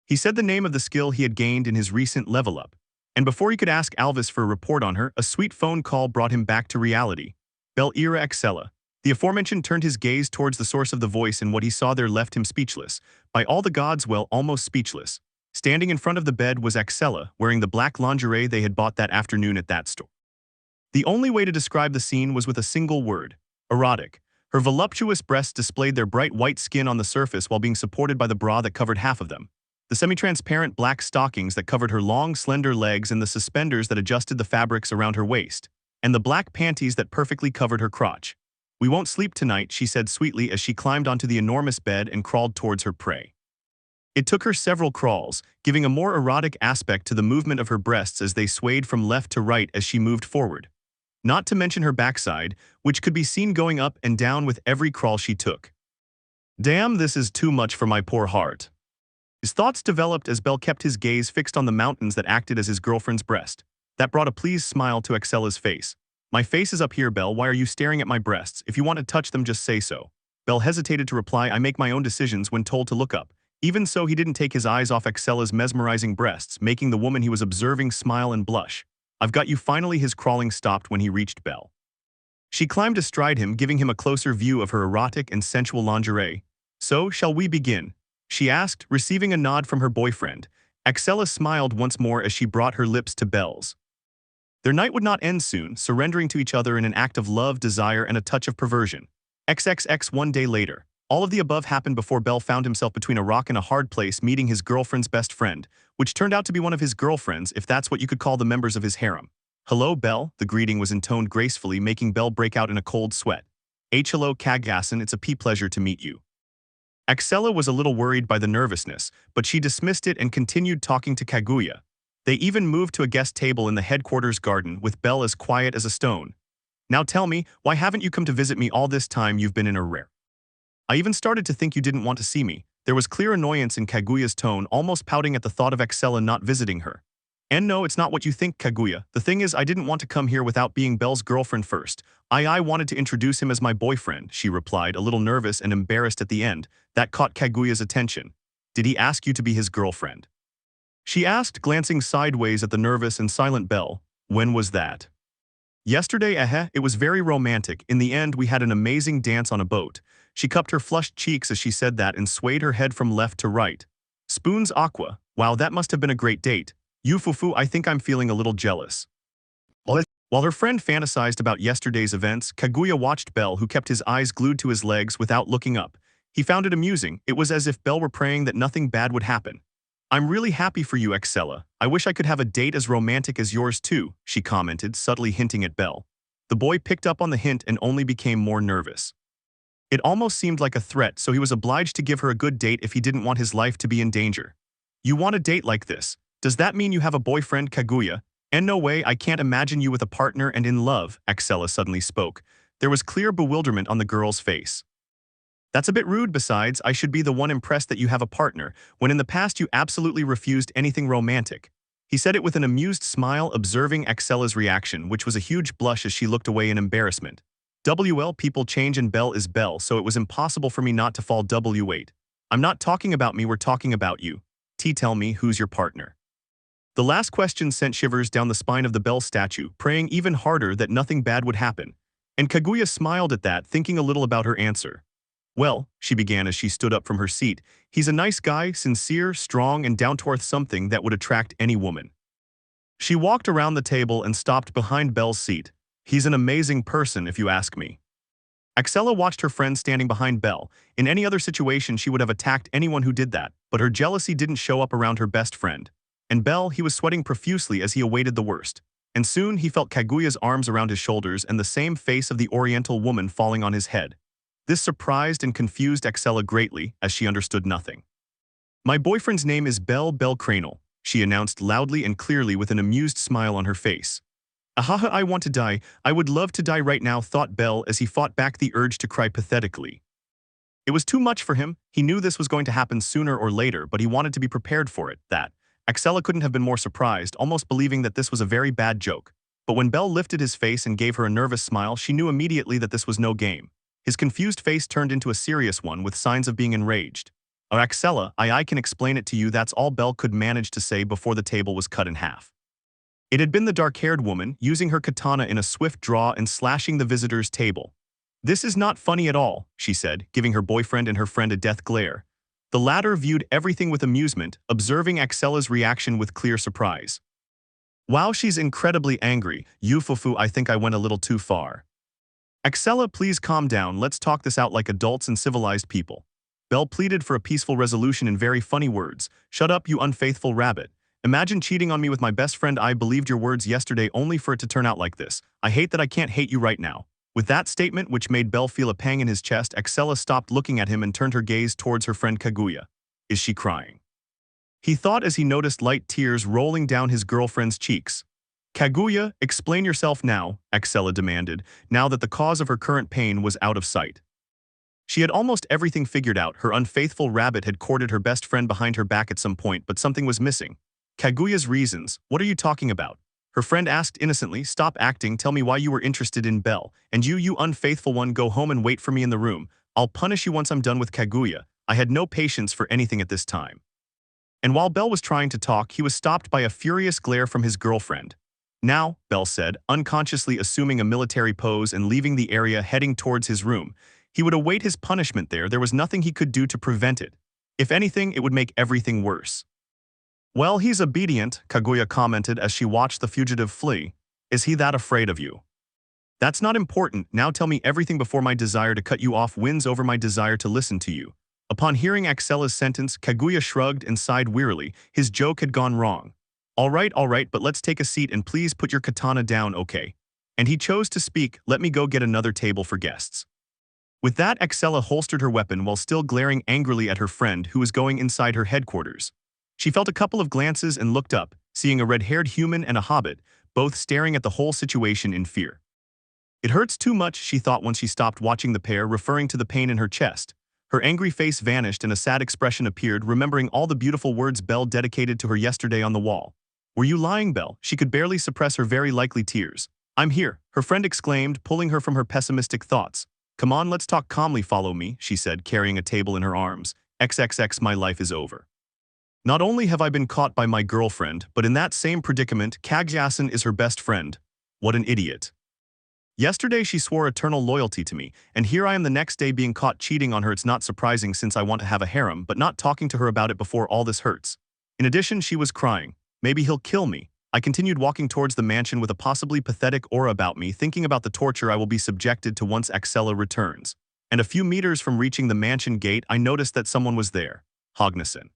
He said the name of the skill he had gained in his recent level up, and before he could ask Alvis for a report on her, a sweet phone call brought him back to reality. "Belle era Axella." The aforementioned turned his gaze towards the source of the voice, and what he saw there left him speechless. By all the gods, well, almost speechless. Standing in front of the bed was Axella, wearing the black lingerie they had bought that afternoon at that store. The only way to describe the scene was with a single word: erotic. Her voluptuous breasts displayed their bright white skin on the surface while being supported by the bra that covered half of them, the semi-transparent black stockings that covered her long, slender legs and the suspenders that adjusted the fabrics around her waist, and the black panties that perfectly covered her crotch. "We won't sleep tonight," she said sweetly as she climbed onto the enormous bed and crawled towards her prey. It took her several crawls, giving a more erotic aspect to the movement of her breasts as they swayed from left to right as she moved forward. Not to mention her backside, which could be seen going up and down with every crawl she took. "Damn, this is too much for my poor heart." His thoughts developed as Belle kept his gaze fixed on the mountains that acted as his girlfriend's breast. That brought a pleased smile to Axella's face. "My face is up here, Belle. Why are you staring at my breasts? If you want to touch them, just say so." Belle hesitated to reply, "I make my own decisions," when told to look up. Even so, he didn't take his eyes off Axella's mesmerizing breasts, making the woman he was observing smile and blush. "I've got you." Finally, his crawling stopped when he reached Belle. She climbed astride him, giving him a closer view of her erotic and sensual lingerie. "So, shall we begin?" she asked, receiving a nod from her boyfriend. Axella smiled once more as she brought her lips to Belle's. Their night would not end soon, surrendering to each other in an act of love, desire, and a touch of perversion. One day later. All of the above happened before Belle found himself between a rock and a hard place, meeting his girlfriend's best friend, which turned out to be one of his girlfriends, if that's what you could call the members of his harem. Hello, Belle. The greeting was intoned gracefully, making Belle break out in a cold sweat. Hello, Kagasan, it's a pleasure to meet you. Axella was a little worried by the nervousness, but she dismissed it and continued talking to Kaguya. They even moved to a guest table in the headquarters garden, with Belle as quiet as a stone. Now tell me, why haven't you come to visit me all this time you've been in a rare? I even started to think you didn't want to see me. There was clear annoyance in Kaguya's tone, almost pouting at the thought of Axella not visiting her. And no, it's not what you think, Kaguya. The thing is, I didn't want to come here without being Belle's girlfriend first. I wanted to introduce him as my boyfriend, she replied, a little nervous and embarrassed at the end. That caught Kaguya's attention. Did he ask you to be his girlfriend? She asked, glancing sideways at the nervous and silent Belle. When was that? Yesterday, it was very romantic. In the end, we had an amazing dance on a boat. She cupped her flushed cheeks as she said that and swayed her head from left to right. Spoons aqua. Wow, that must have been a great date. Yufufu, I think I'm feeling a little jealous. While her friend fantasized about yesterday's events, Kaguya watched Belle, who kept his eyes glued to his legs without looking up. He found it amusing. It was as if Belle were praying that nothing bad would happen. I'm really happy for you, Axella. I wish I could have a date as romantic as yours too, she commented, subtly hinting at Belle. The boy picked up on the hint and only became more nervous. It almost seemed like a threat, so he was obliged to give her a good date if he didn't want his life to be in danger. You want a date like this? Does that mean you have a boyfriend, Kaguya? And no way, I can't imagine you with a partner and in love, Axella suddenly spoke. There was clear bewilderment on the girl's face. That's a bit rude. Besides, I should be the one impressed that you have a partner, when in the past you absolutely refused anything romantic. He said it with an amused smile, observing Axella's reaction, which was a huge blush as she looked away in embarrassment. People change and Belle is Belle, so it was impossible for me not to fall W8. I'm not talking about me, we're talking about you. Tell me, who's your partner? The last question sent shivers down the spine of the Belle statue, praying even harder that nothing bad would happen. And Kaguya smiled at that, thinking a little about her answer. Well, she began as she stood up from her seat, he's a nice guy, sincere, strong, and down-to-earth, something that would attract any woman. She walked around the table and stopped behind Belle's seat. He's an amazing person, if you ask me. Axella watched her friend standing behind Belle. In any other situation, she would have attacked anyone who did that, but her jealousy didn't show up around her best friend. And Belle, he was sweating profusely as he awaited the worst. And soon he felt Kaguya's arms around his shoulders and the same face of the Oriental woman falling on his head. This surprised and confused Axella greatly, as she understood nothing. My boyfriend's name is Bellcranel, she announced loudly and clearly with an amused smile on her face. Ahaha, I want to die. I would love to die right now, thought Belle as he fought back the urge to cry pathetically. It was too much for him. He knew this was going to happen sooner or later, but he wanted to be prepared for it. Axella couldn't have been more surprised, almost believing that this was a very bad joke. But when Belle lifted his face and gave her a nervous smile, she knew immediately that this was no game. His confused face turned into a serious one with signs of being enraged. Axella, I can explain it to you, that's all Belle could manage to say before the table was cut in half. It had been the dark-haired woman, using her katana in a swift draw and slashing the visitor's table. This is not funny at all, she said, giving her boyfriend and her friend a death glare. The latter viewed everything with amusement, observing Axella's reaction with clear surprise. Wow, she's incredibly angry. Yufufu, I think I went a little too far. Axella, please calm down, let's talk this out like adults and civilized people. Belle pleaded for a peaceful resolution in very funny words. Shut up, you unfaithful rabbit. Imagine cheating on me with my best friend. I believed your words yesterday only for it to turn out like this. I hate that I can't hate you right now. With that statement, which made Belle feel a pang in his chest, Axella stopped looking at him and turned her gaze towards her friend Kaguya. Is she crying? He thought as he noticed light tears rolling down his girlfriend's cheeks. Kaguya, explain yourself now, Axella demanded, now that the cause of her current pain was out of sight. She had almost everything figured out. Her unfaithful rabbit had courted her best friend behind her back at some point, but something was missing. Kaguya's reasons. What are you talking about? Her friend asked innocently. Stop acting, tell me why you were interested in Belle. And you unfaithful one, go home and wait for me in the room. I'll punish you once I'm done with Kaguya. I had no patience for anything at this time. And while Belle was trying to talk, he was stopped by a furious glare from his girlfriend. Now, Belle said, unconsciously assuming a military pose and leaving the area heading towards his room. He would await his punishment there. There was nothing he could do to prevent it. If anything, it would make everything worse. Well, he's obedient, Kaguya commented as she watched the fugitive flee. Is he that afraid of you? That's not important. Now tell me everything before my desire to cut you off wins over my desire to listen to you. Upon hearing Axella's sentence, Kaguya shrugged and sighed wearily. His joke had gone wrong. All right, but let's take a seat and please put your katana down, okay? And he chose to speak, let me go get another table for guests. With that, Axella holstered her weapon while still glaring angrily at her friend who was going inside her headquarters. She felt a couple of glances and looked up, seeing a red-haired human and a hobbit, both staring at the whole situation in fear. It hurts too much, she thought once she stopped watching the pair, referring to the pain in her chest. Her angry face vanished and a sad expression appeared, remembering all the beautiful words Belle dedicated to her yesterday on the wall. Were you lying, Belle? She could barely suppress her very likely tears. I'm here, her friend exclaimed, pulling her from her pessimistic thoughts. Come on, let's talk calmly, follow me, she said, carrying a table in her arms. XXX, my life is over. Not only have I been caught by my girlfriend, but in that same predicament, Kagyasin is her best friend. What an idiot. Yesterday she swore eternal loyalty to me, and here I am the next day being caught cheating on her. It's not surprising since I want to have a harem, but not talking to her about it before all this hurts. In addition, she was crying. Maybe he'll kill me. I continued walking towards the mansion with a possibly pathetic aura about me, thinking about the torture I will be subjected to once Axella returns. And a few meters from reaching the mansion gate, I noticed that someone was there. Hognesson.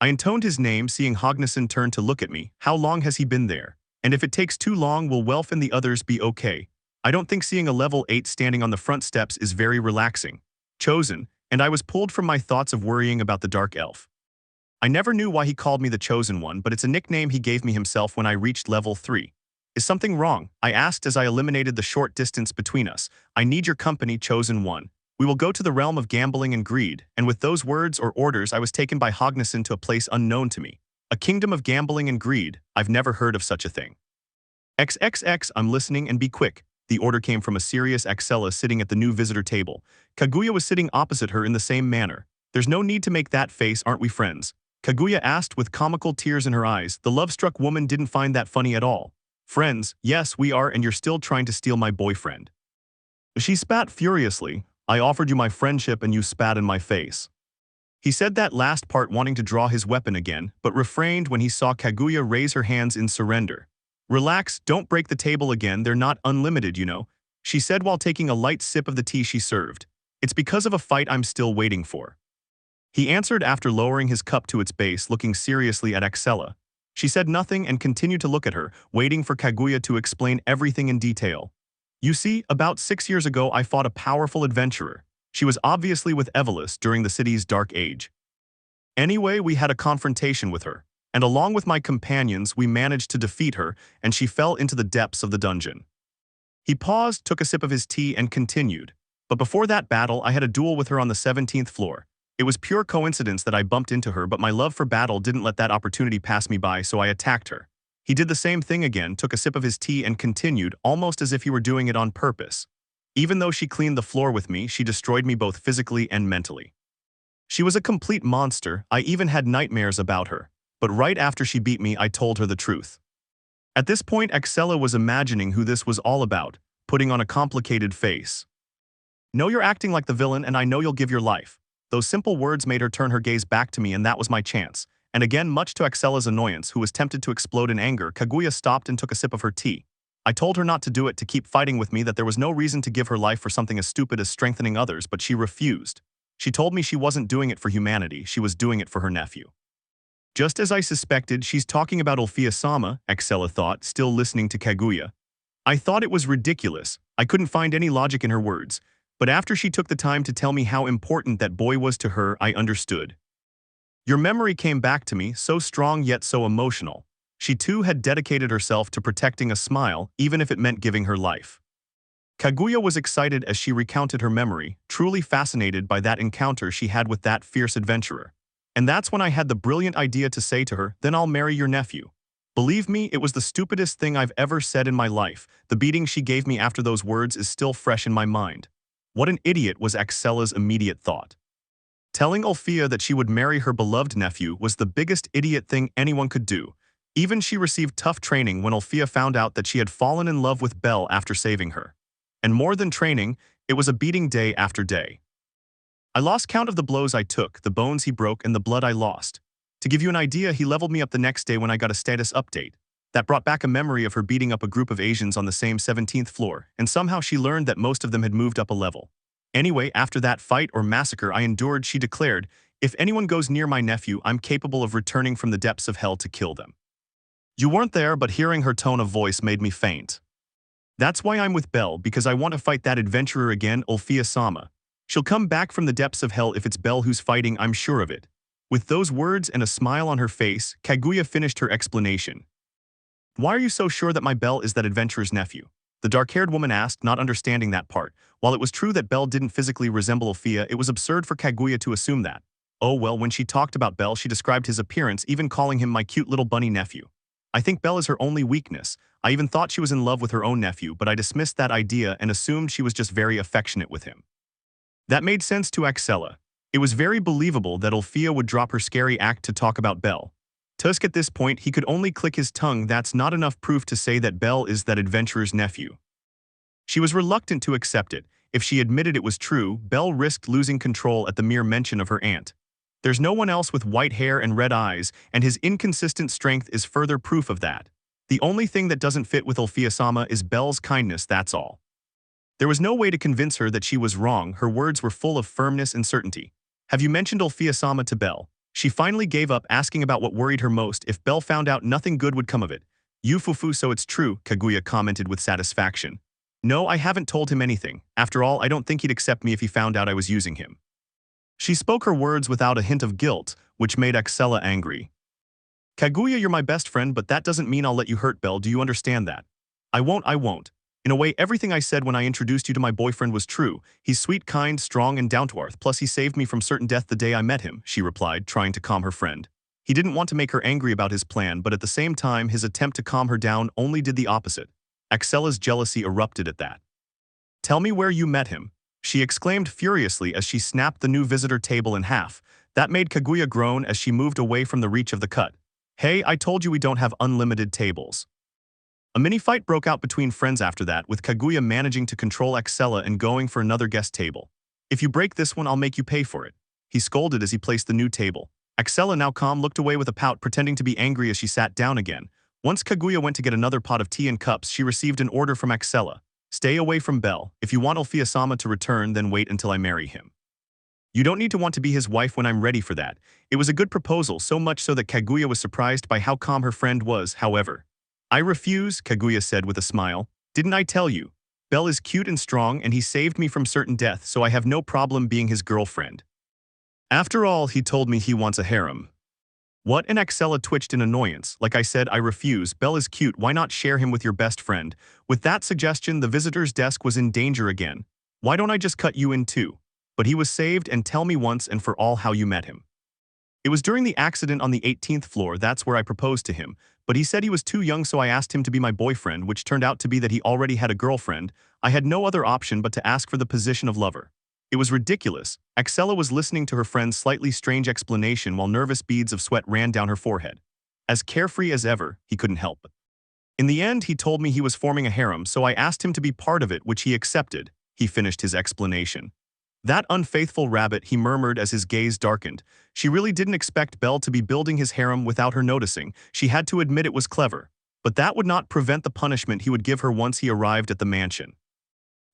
I intoned his name, seeing Hognesson turn to look at me. How long has he been there? And if it takes too long, will Welf and the others be okay? I don't think seeing a level 8 standing on the front steps is very relaxing. Chosen, and I was pulled from my thoughts of worrying about the dark elf. I never knew why he called me the Chosen One, but it's a nickname he gave me himself when I reached level 3. Is something wrong? I asked as I eliminated the short distance between us. I need your company, Chosen One. We will go to the realm of gambling and greed, and with those words or orders I was taken by Hognesson to a place unknown to me. A kingdom of gambling and greed. I've never heard of such a thing. XXX, I'm listening and be quick. The order came from a serious Axella sitting at the new visitor table. Kaguya was sitting opposite her in the same manner. There's no need to make that face, aren't we friends? Kaguya asked with comical tears in her eyes. The love-struck woman didn't find that funny at all. Friends, yes we are, and you're still trying to steal my boyfriend. She spat furiously. I offered you my friendship and you spat in my face. He said that last part wanting to draw his weapon again, but refrained when he saw Kaguya raise her hands in surrender. Relax, don't break the table again, they're not unlimited, you know, she said while taking a light sip of the tea she served. It's because of a fight I'm still waiting for. He answered after lowering his cup to its base, looking seriously at Axella. She said nothing and continued to look at her, waiting for Kaguya to explain everything in detail. You see, about 6 years ago I fought a powerful adventurer. She was obviously with Evelys during the city's dark age. Anyway, we had a confrontation with her, and along with my companions we managed to defeat her, and she fell into the depths of the dungeon. He paused, took a sip of his tea, and continued. But before that battle I had a duel with her on the 17th floor. It was pure coincidence that I bumped into her, but my love for battle didn't let that opportunity pass me by, so I attacked her. He did the same thing again, took a sip of his tea and continued, almost as if he were doing it on purpose. Even though she cleaned the floor with me, she destroyed me both physically and mentally. She was a complete monster, I even had nightmares about her. But right after she beat me, I told her the truth. At this point, Axella was imagining who this was all about, putting on a complicated face. Know you're acting like the villain and I know you'll give your life. Those simple words made her turn her gaze back to me, and that was my chance. And again, much to Axella's annoyance, who was tempted to explode in anger, Kaguya stopped and took a sip of her tea. I told her not to do it, to keep fighting with me, that there was no reason to give her life for something as stupid as strengthening others, but she refused. She told me she wasn't doing it for humanity, she was doing it for her nephew. Just as I suspected, she's talking about Ulfia-sama, Axella thought, still listening to Kaguya. I thought it was ridiculous. I couldn't find any logic in her words. But after she took the time to tell me how important that boy was to her, I understood. Your memory came back to me, so strong yet so emotional. She too had dedicated herself to protecting a smile, even if it meant giving her life. Kaguya was excited as she recounted her memory, truly fascinated by that encounter she had with that fierce adventurer. And that's when I had the brilliant idea to say to her, then I'll marry your nephew. Believe me, it was the stupidest thing I've ever said in my life. The beating she gave me after those words is still fresh in my mind. What an idiot, was Axella's immediate thought. Telling Ulfia that she would marry her beloved nephew was the biggest idiot thing anyone could do. Even she received tough training when Ulfia found out that she had fallen in love with Belle after saving her. And more than training, it was a beating day after day. I lost count of the blows I took, the bones he broke, and the blood I lost. To give you an idea, he leveled me up the next day when I got a status update. That brought back a memory of her beating up a group of Asians on the same 17th floor, and somehow she learned that most of them had moved up a level. Anyway, after that fight or massacre I endured, she declared, if anyone goes near my nephew, I'm capable of returning from the depths of hell to kill them. You weren't there, but hearing her tone of voice made me faint. That's why I'm with Belle, because I want to fight that adventurer again, Ulfia-sama. She'll come back from the depths of hell if it's Belle who's fighting, I'm sure of it. With those words and a smile on her face, Kaguya finished her explanation. Why are you so sure that my Belle is that adventurer's nephew? The dark-haired woman asked, not understanding that part. While it was true that Belle didn't physically resemble Ulfia, it was absurd for Kaguya to assume that. Oh well, when she talked about Belle, she described his appearance, even calling him my cute little bunny nephew. I think Belle is her only weakness. I even thought she was in love with her own nephew, but I dismissed that idea and assumed she was just very affectionate with him. That made sense to Axella. It was very believable that Ulfia would drop her scary act to talk about Belle. Tusk at this point, he could only click his tongue. That's not enough proof to say that Belle is that adventurer's nephew. She was reluctant to accept it. If she admitted it was true, Belle risked losing control at the mere mention of her aunt. There's no one else with white hair and red eyes, and his inconsistent strength is further proof of that. The only thing that doesn't fit with Ulfia-sama is Belle's kindness, that's all. There was no way to convince her that she was wrong. Her words were full of firmness and certainty. Have you mentioned Ulfia-sama to Belle? She finally gave up, asking about what worried her most. If Belle found out, nothing good would come of it. Yufufu, so it's true, Kaguya commented with satisfaction. No, I haven't told him anything. After all, I don't think he'd accept me if he found out I was using him. She spoke her words without a hint of guilt, which made Axella angry. Kaguya, you're my best friend, but that doesn't mean I'll let you hurt Belle, do you understand that? I won't. In a way, everything I said when I introduced you to my boyfriend was true. He's sweet, kind, strong, and down-to-earth, plus he saved me from certain death the day I met him, she replied, trying to calm her friend. He didn't want to make her angry about his plan, but at the same time, his attempt to calm her down only did the opposite. Axella's jealousy erupted at that. Tell me where you met him, she exclaimed furiously as she snapped the new visitor table in half. That made Kaguya groan as she moved away from the reach of the cut. Hey, I told you we don't have unlimited tables. A mini-fight broke out between friends after that, with Kaguya managing to control Axella and going for another guest table. If you break this one, I'll make you pay for it, he scolded as he placed the new table. Axella, now calm, looked away with a pout, pretending to be angry as she sat down again. Once Kaguya went to get another pot of tea and cups, she received an order from Axella. Stay away from Belle. If you want Ulfia-sama to return, then wait until I marry him. You don't need to want to be his wife when I'm ready for that. It was a good proposal, so much so that Kaguya was surprised by how calm her friend was, however. I refuse, Kaguya said with a smile. Didn't I tell you? Belle is cute and strong, and he saved me from certain death, so I have no problem being his girlfriend. After all, he told me he wants a harem. What? And Axella twitched in annoyance. Like I said, I refuse. Belle is cute, why not share him with your best friend? With that suggestion, the visitor's desk was in danger again. Why don't I just cut you in two? But he was saved, and tell me once and for all how you met him. It was during the accident on the 18th floor, that's where I proposed to him, but he said he was too young, so I asked him to be my boyfriend, which turned out to be that he already had a girlfriend. I had no other option but to ask for the position of lover. It was ridiculous. Axella was listening to her friend's slightly strange explanation while nervous beads of sweat ran down her forehead. As carefree as ever, he couldn't help it. In the end, he told me he was forming a harem, so I asked him to be part of it, which he accepted. He finished his explanation. That unfaithful rabbit, he murmured as his gaze darkened. She really didn't expect Belle to be building his harem without her noticing. She had to admit it was clever. But that would not prevent the punishment he would give her once he arrived at the mansion.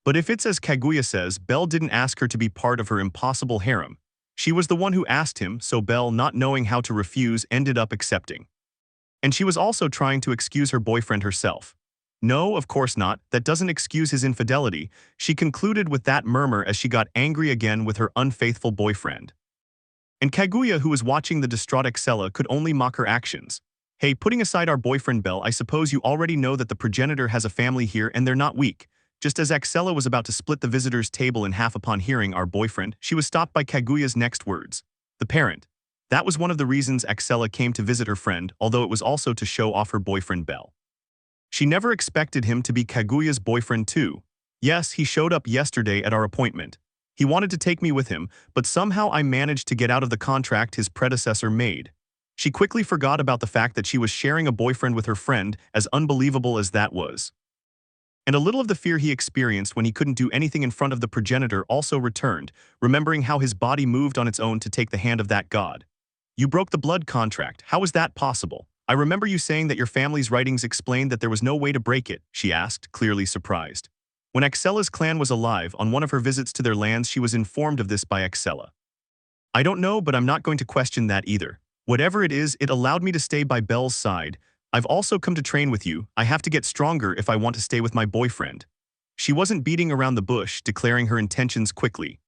But if it's as Kaguya says, Belle didn't ask her to be part of her impossible harem. She was the one who asked him, so Belle, not knowing how to refuse, ended up accepting. And she was also trying to excuse her boyfriend herself. No, of course not, that doesn't excuse his infidelity, she concluded with that murmur as she got angry again with her unfaithful boyfriend. And Kaguya, who was watching the distraught Axella, could only mock her actions. Hey, putting aside our boyfriend Belle, I suppose you already know that the progenitor has a family here and they're not weak. Just as Axella was about to split the visitor's table in half upon hearing our boyfriend, she was stopped by Kaguya's next words. The parent. That was one of the reasons Axella came to visit her friend, although it was also to show off her boyfriend Belle. She never expected him to be Kaguya's boyfriend too. Yes, he showed up yesterday at our appointment. He wanted to take me with him, but somehow I managed to get out of the contract his predecessor made. She quickly forgot about the fact that she was sharing a boyfriend with her friend, as unbelievable as that was. And a little of the fear he experienced when he couldn't do anything in front of the progenitor also returned, remembering how his body moved on its own to take the hand of that god. You broke the blood contract. How is that possible? I remember you saying that your family's writings explained that there was no way to break it, she asked, clearly surprised. When Axella's clan was alive, on one of her visits to their lands, she was informed of this by Axella. I don't know, but I'm not going to question that either. Whatever it is, it allowed me to stay by Belle's side. I've also come to train with you. I have to get stronger if I want to stay with my boyfriend. She wasn't beating around the bush, declaring her intentions quickly.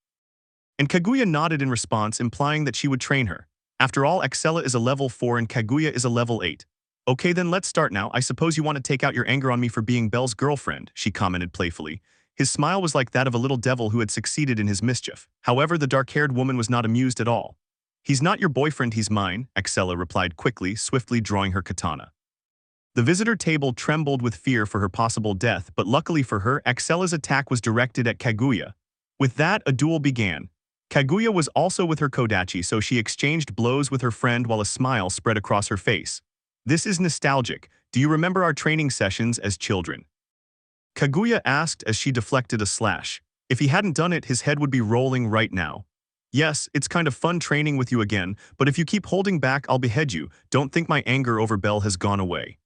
And Kaguya nodded in response, implying that she would train her. After all, Excella is a level 4 and Kaguya is a level 8. Okay, then let's start now. I suppose you want to take out your anger on me for being Belle's girlfriend, she commented playfully. His smile was like that of a little devil who had succeeded in his mischief. However, the dark-haired woman was not amused at all. He's not your boyfriend, he's mine, Excella replied quickly, swiftly drawing her katana. The visitor table trembled with fear for her possible death, but luckily for her, Excella's attack was directed at Kaguya. With that, a duel began. Kaguya was also with her Kodachi, so she exchanged blows with her friend while a smile spread across her face. This is nostalgic. Do you remember our training sessions as children? Kaguya asked as she deflected a slash. If he hadn't done it, his head would be rolling right now. Yes, it's kind of fun training with you again, but if you keep holding back, I'll behead you. Don't think my anger over Belle has gone away.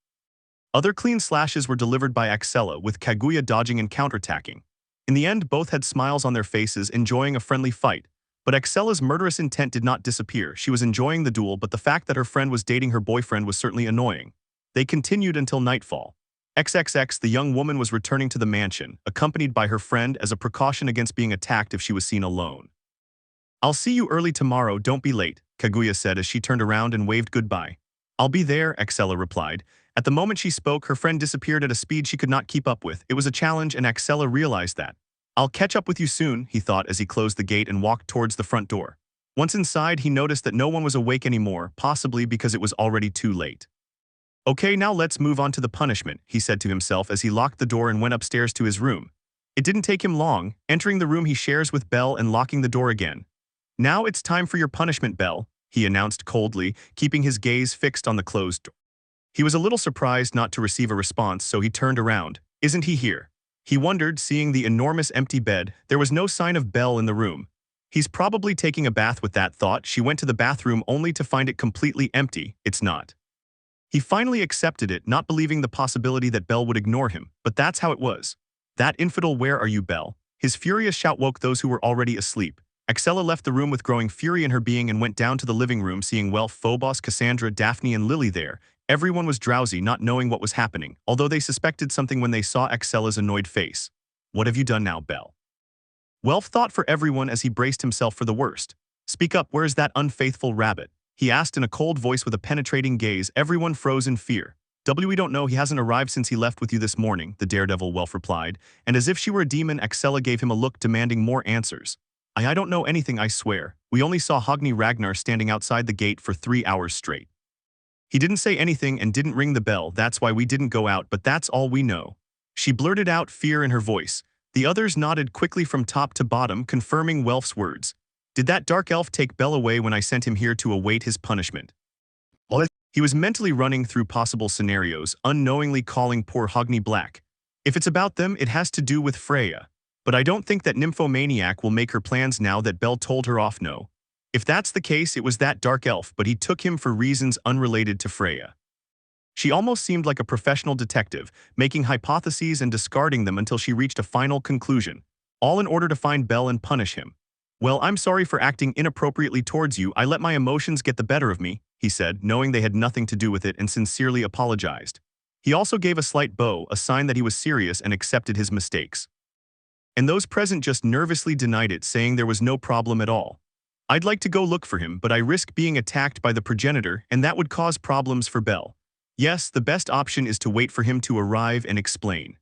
Other clean slashes were delivered by Excella, with Kaguya dodging and counterattacking. In the end, both had smiles on their faces, enjoying a friendly fight. But Excella's murderous intent did not disappear. She was enjoying the duel, but the fact that her friend was dating her boyfriend was certainly annoying. They continued until nightfall. XXX, the young woman was returning to the mansion, accompanied by her friend as a precaution against being attacked if she was seen alone. I'll see you early tomorrow, don't be late, Kaguya said as she turned around and waved goodbye. I'll be there, Excella replied. At the moment she spoke, her friend disappeared at a speed she could not keep up with. It was a challenge, and Excella realized that. I'll catch up with you soon, he thought as he closed the gate and walked towards the front door. Once inside, he noticed that no one was awake anymore, possibly because it was already too late. Okay, now let's move on to the punishment, he said to himself as he locked the door and went upstairs to his room. It didn't take him long, entering the room he shares with Belle and locking the door again. Now it's time for your punishment, Belle, he announced coldly, keeping his gaze fixed on the closed door. He was a little surprised not to receive a response, so he turned around. Isn't he here? He wondered, seeing the enormous empty bed. There was no sign of Belle in the room. He's probably taking a bath. With that thought, she went to the bathroom only to find it completely empty. It's not. He finally accepted it, not believing the possibility that Belle would ignore him, but that's how it was. That infidel, where are you, Belle? His furious shout woke those who were already asleep. Excella left the room with growing fury in her being and went down to the living room, seeing Phobos, Cassandra, Daphne, and Lily there. Everyone was drowsy, not knowing what was happening, although they suspected something when they saw Excella's annoyed face. What have you done now, Belle? Welf thought for everyone as he braced himself for the worst. Speak up, where's that unfaithful rabbit? He asked in a cold voice with a penetrating gaze. Everyone froze in fear. We don't know, he hasn't arrived since he left with you this morning, the daredevil Welf replied, and as if she were a demon, Excella gave him a look demanding more answers. I don't know anything, I swear. We only saw Hogni Ragnar standing outside the gate for 3 hours straight. He didn't say anything and didn't ring the bell, that's why we didn't go out, but that's all we know. She blurted out, fear in her voice. The others nodded quickly from top to bottom, confirming Welf's words. Did that dark elf take Belle away when I sent him here to await his punishment? What? He was mentally running through possible scenarios, unknowingly calling poor Hogni black. If it's about them, it has to do with Freya. But I don't think that nymphomaniac will make her plans now that Belle told her off. No. If that's the case, it was that dark elf, but he took him for reasons unrelated to Freya. She almost seemed like a professional detective, making hypotheses and discarding them until she reached a final conclusion, all in order to find Belle and punish him. Well, I'm sorry for acting inappropriately towards you. I let my emotions get the better of me, he said, knowing they had nothing to do with it, and sincerely apologized. He also gave a slight bow, a sign that he was serious and accepted his mistakes. And those present just nervously denied it, saying there was no problem at all. I'd like to go look for him, but I risk being attacked by the progenitor, and that would cause problems for Belle. Yes, the best option is to wait for him to arrive and explain.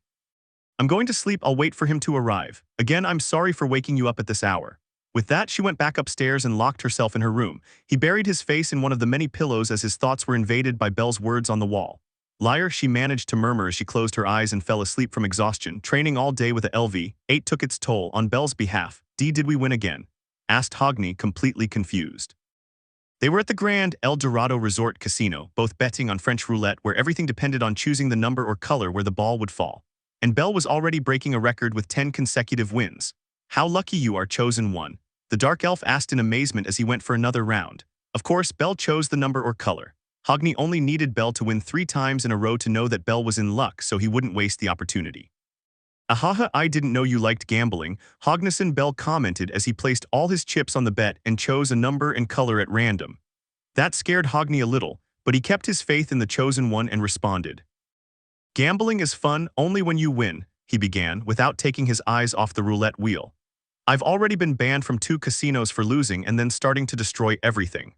I'm going to sleep, I'll wait for him to arrive. Again, I'm sorry for waking you up at this hour. With that, she went back upstairs and locked herself in her room. He buried his face in one of the many pillows as his thoughts were invaded by Belle's words on the wall. Liar, she managed to murmur as she closed her eyes and fell asleep from exhaustion. Training all day with a LV-8 took its toll on Belle's behalf. Did we win again? Asked Hogni, completely confused. They were at the Grand El Dorado Resort Casino, both betting on French roulette where everything depended on choosing the number or color where the ball would fall. And Belle was already breaking a record with 10 consecutive wins. How lucky you are, chosen one, the dark elf asked in amazement as he went for another round. Of course, Belle chose the number or color. Hogni only needed Belle to win 3 times in a row to know that Belle was in luck, so he wouldn't waste the opportunity. Ahaha, I didn't know you liked gambling, Hognison Belle commented as he placed all his chips on the bet and chose a number and color at random. That scared Hogni a little, but he kept his faith in the chosen one and responded. Gambling is fun only when you win, he began, without taking his eyes off the roulette wheel. I've already been banned from 2 casinos for losing and then starting to destroy everything.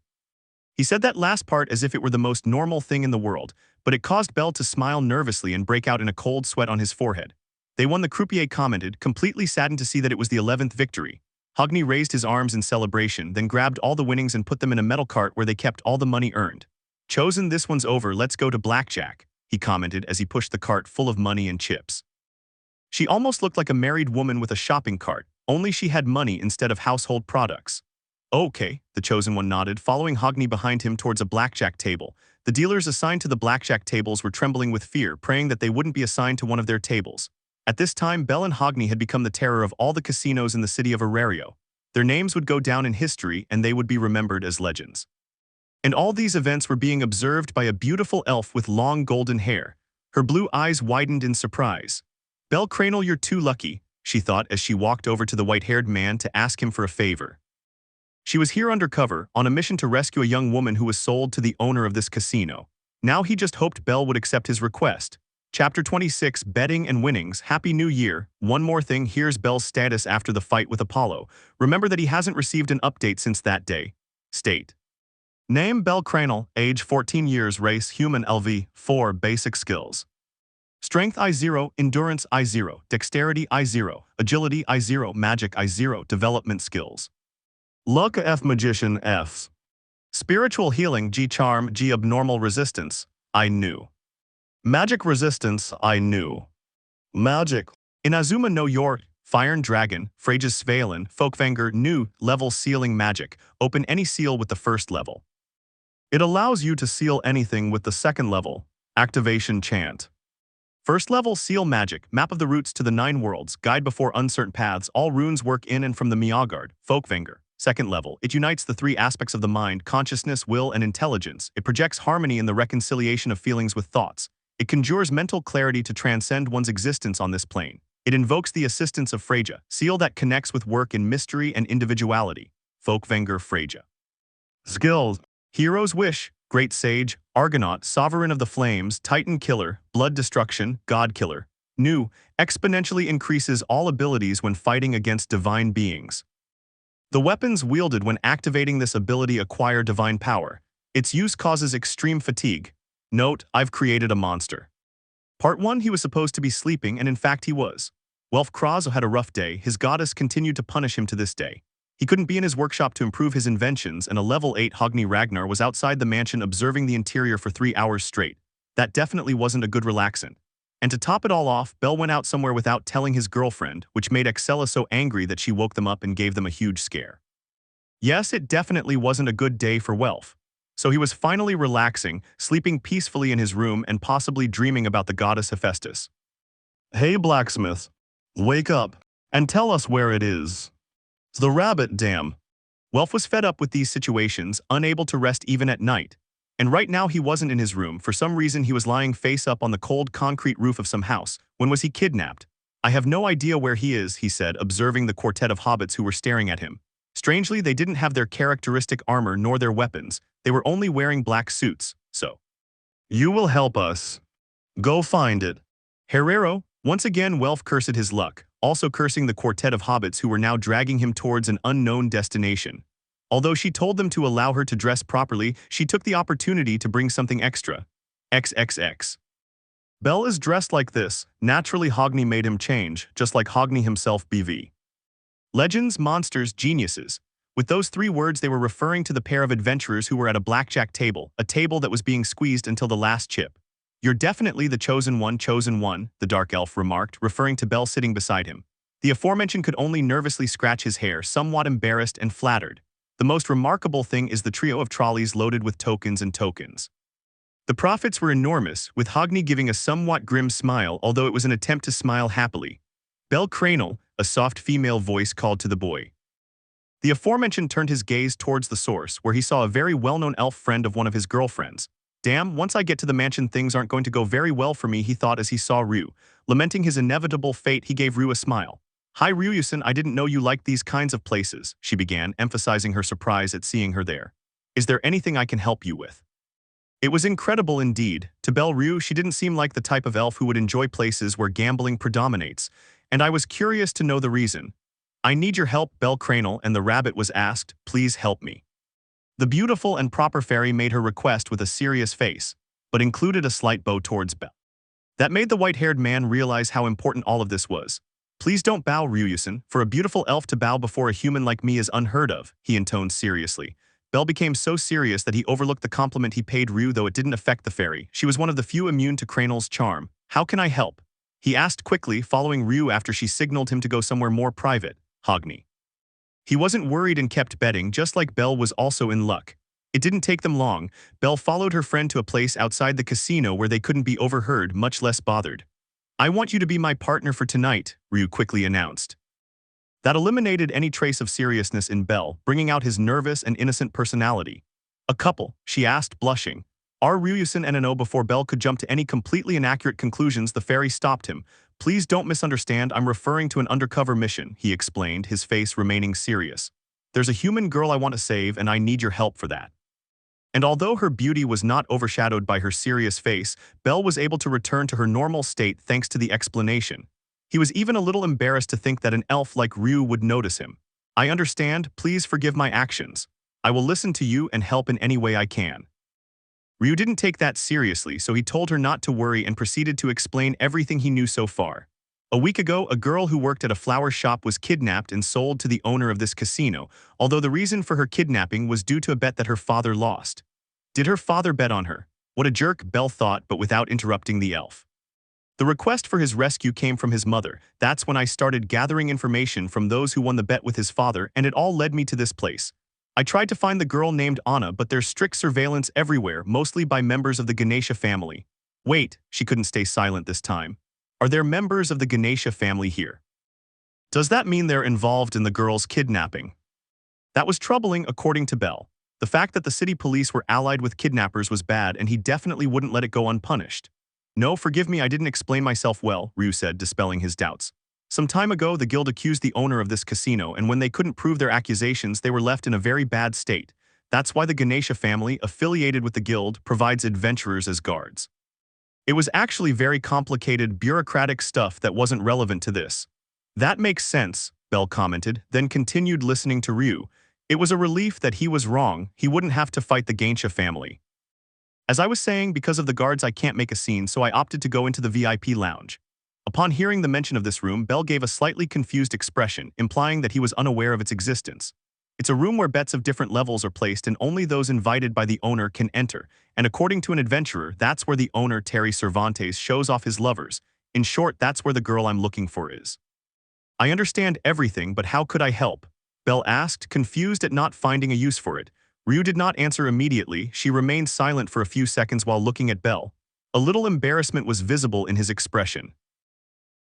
He said that last part as if it were the most normal thing in the world, but it caused Bell to smile nervously and break out in a cold sweat on his forehead. They won, the croupier commented, completely saddened to see that it was the 11th victory. Hogni raised his arms in celebration, then grabbed all the winnings and put them in a metal cart where they kept all the money earned. Chosen, this one's over, let's go to blackjack, he commented as he pushed the cart full of money and chips. She almost looked like a married woman with a shopping cart, only she had money instead of household products. Okay, the chosen one nodded, following Hogni behind him towards a blackjack table. The dealers assigned to the blackjack tables were trembling with fear, praying that they wouldn't be assigned to one of their tables. At this time, Bell and Hogni had become the terror of all the casinos in the city of Arario. Their names would go down in history and they would be remembered as legends. And all these events were being observed by a beautiful elf with long golden hair. Her blue eyes widened in surprise. Bell Cranel, you're too lucky, she thought as she walked over to the white-haired man to ask him for a favor. She was here undercover, on a mission to rescue a young woman who was sold to the owner of this casino. Now he just hoped Bell would accept his request. Chapter 26, Betting and Winnings. Happy New Year. One more thing, here's Bell's status after the fight with Apollo. Remember that he hasn't received an update since that day. State. Name Bell Cranel, age 14 years, race human, LV, 4 basic skills. Strength I0, endurance I0, dexterity I0, agility I0, magic I0, development skills. Luck F, magician F. Spiritual healing G, charm G, abnormal resistance I knew. Magic resistance I knew. Magic. Inazuma no Yor, Fire and Dragon, Frages Svalen, Folkvanger, new, level sealing magic, open any seal with the first level. It allows you to seal anything with the second level, activation chant. First level, seal magic, map of the routes to the 9 worlds, guide before uncertain paths, all runes work in and from the Miagard, Folkvanger. Second level, it unites the 3 aspects of the mind, consciousness, will, and intelligence. It projects harmony in the reconciliation of feelings with thoughts. It conjures mental clarity to transcend one's existence on this plane. It invokes the assistance of Freja, seal that connects with work in mystery and individuality. Folkvanger Freja. Skills. Hero's Wish, Great Sage, Argonaut, Sovereign of the Flames, Titan Killer, Blood Destruction, God Killer. New, exponentially increases all abilities when fighting against divine beings. The weapons wielded when activating this ability acquire divine power. Its use causes extreme fatigue. Note, I've created a monster. Part 1, he was supposed to be sleeping, and in fact he was. Welf Krazo had a rough day. His goddess continued to punish him to this day. He couldn't be in his workshop to improve his inventions, and a level 8 Hogni Ragnar was outside the mansion observing the interior for 3 hours straight. That definitely wasn't a good relaxant. And to top it all off, Bell went out somewhere without telling his girlfriend, which made Excella so angry that she woke them up and gave them a huge scare. Yes, it definitely wasn't a good day for Welf. So he was finally relaxing, sleeping peacefully in his room and possibly dreaming about the goddess Hephaestus. Hey blacksmith, wake up and tell us where it is. The rabbit dam. Welf was fed up with these situations, unable to rest even at night. And right now he wasn't in his room. For some reason he was lying face up on the cold concrete roof of some house. When was he kidnapped? I have no idea where he is, he said, observing the quartet of hobbits who were staring at him. Strangely, they didn't have their characteristic armor nor their weapons. They were only wearing black suits, so. You will help us. Go find it. Herrero, once again Welf cursed his luck, also cursing the quartet of hobbits who were now dragging him towards an unknown destination. Although she told them to allow her to dress properly, she took the opportunity to bring something extra. XXX. Bell is dressed like this. Naturally Hogni made him change, just like Hogni himself BV. Legends, monsters, geniuses. With those 3 words they were referring to the pair of adventurers who were at a blackjack table, a table that was being squeezed until the last chip. You're definitely the chosen one, the dark elf remarked, referring to Bell sitting beside him. The aforementioned could only nervously scratch his hair, somewhat embarrassed and flattered. The most remarkable thing is the trio of trolleys loaded with tokens and tokens. The profits were enormous, with Hogni giving a somewhat grim smile, although it was an attempt to smile happily. Bell Cranel, a soft female voice called to the boy. The aforementioned turned his gaze towards the source, where he saw a very well-known elf friend of one of his girlfriends. Damn, once I get to the mansion things aren't going to go very well for me, he thought as he saw Ryu. Lamenting his inevitable fate, he gave Ryu a smile. Hi Ryusen, I didn't know you liked these kinds of places, she began, emphasizing her surprise at seeing her there. Is there anything I can help you with? It was incredible indeed. To Belle Rue, she didn't seem like the type of elf who would enjoy places where gambling predominates, and I was curious to know the reason. I need your help, Belle Cranel, and the rabbit was asked, please help me. The beautiful and proper fairy made her request with a serious face, but included a slight bow towards Belle. That made the white-haired man realize how important all of this was. Please don't bow, Ryusen. For a beautiful elf to bow before a human like me is unheard of, he intoned seriously. Belle became so serious that he overlooked the compliment he paid Ryu, though it didn't affect the fairy. She was one of the few immune to Cranel's charm. How can I help? He asked quickly, following Ryu after she signaled him to go somewhere more private. Hogni. He wasn't worried and kept betting, just like Belle was also in luck. It didn't take them long. Belle followed her friend to a place outside the casino where they couldn't be overheard, much less bothered. I want you to be my partner for tonight, Ryu quickly announced. That eliminated any trace of seriousness in Belle, bringing out his nervous and innocent personality. A couple, she asked, blushing. Are Ryusen and Ano? Before Belle could jump to any completely inaccurate conclusions, the fairy stopped him. Please don't misunderstand, I'm referring to an undercover mission, he explained, his face remaining serious. There's a human girl I want to save and I need your help for that. And although her beauty was not overshadowed by her serious face, Belle was able to return to her normal state thanks to the explanation. He was even a little embarrassed to think that an elf like Ryu would notice him. I understand, please forgive my actions. I will listen to you and help in any way I can. Ryu didn't take that seriously, so he told her not to worry and proceeded to explain everything he knew so far. A week ago, a girl who worked at a flower shop was kidnapped and sold to the owner of this casino, although the reason for her kidnapping was due to a bet that her father lost. Did her father bet on her? What a jerk, Belle thought, but without interrupting the elf. The request for his rescue came from his mother. That's when I started gathering information from those who won the bet with his father, and it all led me to this place. I tried to find the girl named Anna, but there's strict surveillance everywhere, mostly by members of the Ganesha family. Wait, she couldn't stay silent this time. Are there members of the Ganesha family here? Does that mean they're involved in the girl's kidnapping? That was troubling, according to Belle. The fact that the city police were allied with kidnappers was bad, and he definitely wouldn't let it go unpunished. No, forgive me, I didn't explain myself well, Ryu said, dispelling his doubts. Some time ago, the guild accused the owner of this casino, and when they couldn't prove their accusations, they were left in a very bad state. That's why the Ganesha family, affiliated with the guild, provides adventurers as guards. It was actually very complicated, bureaucratic stuff that wasn't relevant to this. That makes sense, Belle commented, then continued listening to Ryu. It was a relief that he was wrong. He wouldn't have to fight the Ganesha family. As I was saying, because of the guards I can't make a scene, so I opted to go into the VIP lounge. Upon hearing the mention of this room, Belle gave a slightly confused expression, implying that he was unaware of its existence. It's a room where bets of different levels are placed and only those invited by the owner can enter, and according to an adventurer, that's where the owner, Terry Cervantes, shows off his lovers. In short, that's where the girl I'm looking for is. I understand everything, but how could I help? Belle asked, confused at not finding a use for it. Ryu did not answer immediately. She remained silent for a few seconds while looking at Belle. A little embarrassment was visible in his expression.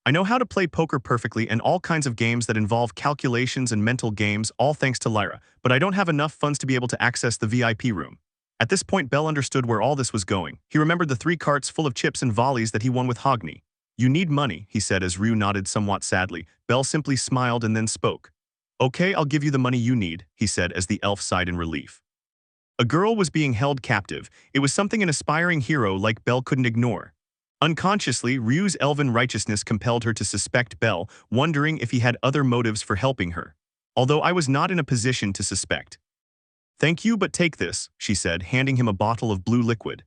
I know how to play poker perfectly and all kinds of games that involve calculations and mental games, all thanks to Lyra, but I don't have enough funds to be able to access the VIP room. At this point, Belle understood where all this was going. He remembered the 3 carts full of chips and volleys that he won with Hogni. You need money, he said as Ryu nodded somewhat sadly. Belle simply smiled and then spoke. Okay, I'll give you the money you need, he said as the elf sighed in relief. A girl was being held captive. It was something an aspiring hero like Belle couldn't ignore. Unconsciously, Ryu's elven righteousness compelled her to suspect Belle, wondering if he had other motives for helping her. Although I was not in a position to suspect. Thank you, but take this, she said, handing him a bottle of blue liquid.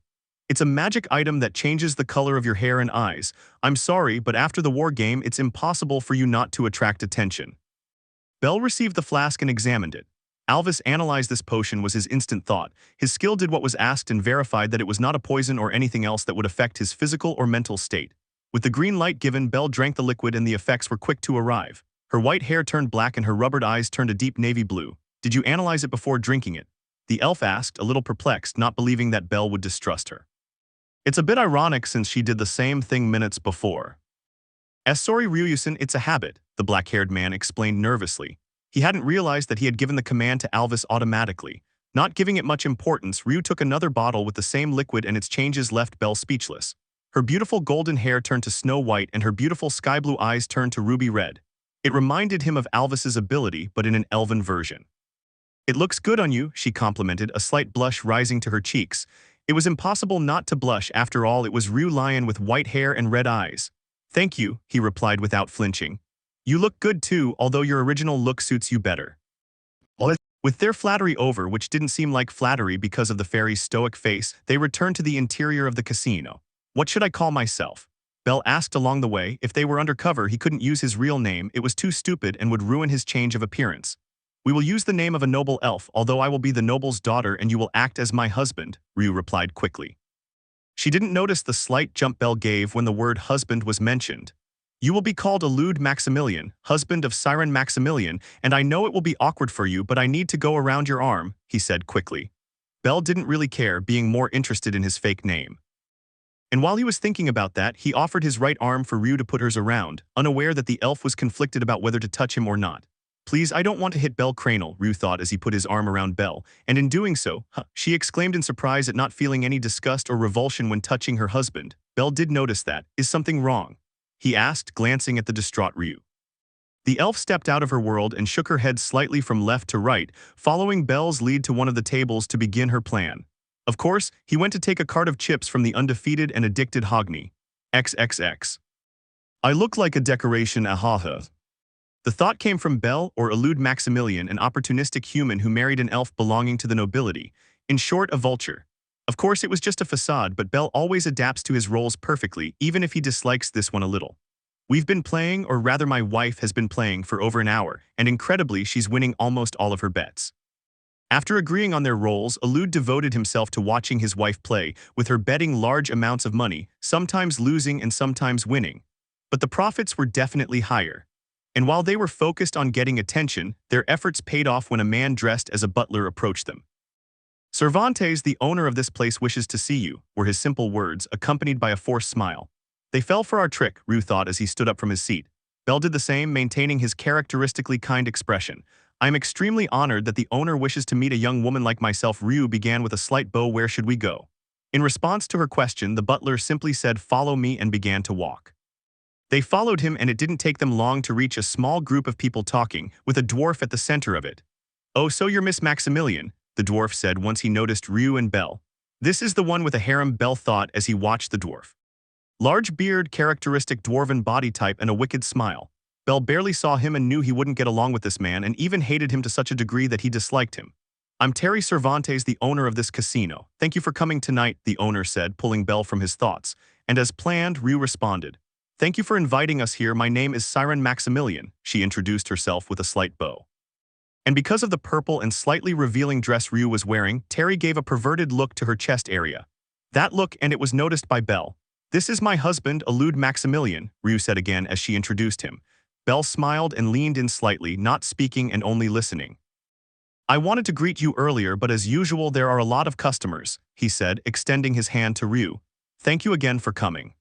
It's a magic item that changes the color of your hair and eyes. I'm sorry, but after the war game, it's impossible for you not to attract attention. Belle received the flask and examined it. Alvis analyzed this potion was his instant thought. His skill did what was asked and verified that it was not a poison or anything else that would affect his physical or mental state. With the green light given, Belle drank the liquid and the effects were quick to arrive. Her white hair turned black and her rubbered eyes turned a deep navy blue. Did you analyze it before drinking it? The elf asked, a little perplexed, not believing that Belle would distrust her. It's a bit ironic since she did the same thing minutes before. Sorry, Ryusen, it's a habit, the black-haired man explained nervously. He hadn't realized that he had given the command to Alvis automatically. Not giving it much importance, Ryu took another bottle with the same liquid and its changes left Belle speechless. Her beautiful golden hair turned to snow white and her beautiful sky blue eyes turned to ruby red. It reminded him of Alvis's ability, but in an elven version. It looks good on you, she complimented, a slight blush rising to her cheeks. It was impossible not to blush. After all, it was Ryu Lion with white hair and red eyes. "Thank you," he replied without flinching. "You look good too, although your original look suits you better." With their flattery over, which didn't seem like flattery because of the fairy's stoic face, they returned to the interior of the casino. "What should I call myself?" Bell asked along the way. If they were undercover, he couldn't use his real name. It was too stupid and would ruin his change of appearance. "We will use the name of a noble elf, although I will be the noble's daughter and you will act as my husband," Ryu replied quickly. She didn't notice the slight jump Bell gave when the word husband was mentioned. "You will be called Elude Maximilian, husband of Siren Maximilian, and I know it will be awkward for you, but I need to go around your arm," he said quickly. Bell didn't really care, being more interested in his fake name. And while he was thinking about that, he offered his right arm for Ryu to put hers around, unaware that the elf was conflicted about whether to touch him or not. "Please, I don't want to hit Bell Cranel," Ryu thought as he put his arm around Bell, and in doing so, she exclaimed in surprise at not feeling any disgust or revulsion when touching her husband. Bell did notice that. "Is something wrong?" he asked, glancing at the distraught Ryu. The elf stepped out of her world and shook her head slightly from left to right, following Bell's lead to one of the tables to begin her plan. Of course, he went to take a cart of chips from the undefeated and addicted Hogni. XXX. "I look like a decoration, ahaha." The thought came from Bell, or Elude Maximilian, an opportunistic human who married an elf belonging to the nobility. In short, a vulture. Of course, it was just a facade, but Bell always adapts to his roles perfectly, even if he dislikes this one a little. "We've been playing, or rather my wife has been playing, for over an hour, and incredibly, she's winning almost all of her bets." After agreeing on their roles, Elude devoted himself to watching his wife play, with her betting large amounts of money, sometimes losing and sometimes winning. But the profits were definitely higher. And while they were focused on getting attention, their efforts paid off when a man dressed as a butler approached them. "Cervantes, the owner of this place, wishes to see you," were his simple words, accompanied by a forced smile. "They fell for our trick," Ryu thought as he stood up from his seat. Bell did the same, maintaining his characteristically kind expression. "I am extremely honored that the owner wishes to meet a young woman like myself." Ryu began with a slight bow. "Where should we go?" In response to her question, the butler simply said, "Follow me," and began to walk. They followed him, and it didn't take them long to reach a small group of people talking, with a dwarf at the center of it. "Oh, so you're Miss Maximilian," the dwarf said once he noticed Ryu and Bell. "This is the one with a harem," Bell thought as he watched the dwarf. Large beard, characteristic dwarven body type, and a wicked smile. Bell barely saw him and knew he wouldn't get along with this man, and even hated him to such a degree that he disliked him. "I'm Terry Cervantes, the owner of this casino. Thank you for coming tonight," the owner said, pulling Bell from his thoughts. And as planned, Ryu responded. "Thank you for inviting us here. My name is Siren Maximilian," she introduced herself with a slight bow. And because of the purple and slightly revealing dress Ryu was wearing, Terry gave a perverted look to her chest area. That look, and it was noticed by Bell. "This is my husband, Elude Maximilian," Ryu said again as she introduced him. Bell smiled and leaned in slightly, not speaking and only listening. "I wanted to greet you earlier, but as usual there are a lot of customers," he said, extending his hand to Ryu. "Thank you again for coming."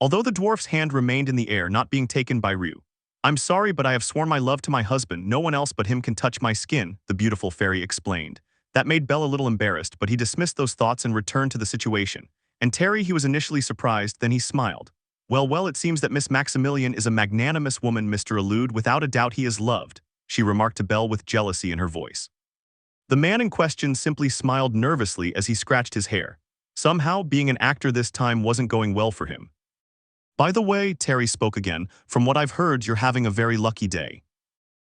Although the dwarf's hand remained in the air, not being taken by Ryu. "I'm sorry, but I have sworn my love to my husband. No one else but him can touch my skin," the beautiful fairy explained. That made Bell a little embarrassed, but he dismissed those thoughts and returned to the situation. And Terry, he was initially surprised, then he smiled. Well, it seems that Miss Maximilian is a magnanimous woman, Mr. Elude. Without a doubt he is loved," she remarked to Bell with jealousy in her voice. The man in question simply smiled nervously as he scratched his hair. Somehow, being an actor this time wasn't going well for him. "By the way," Terry spoke again, "from what I've heard, you're having a very lucky day."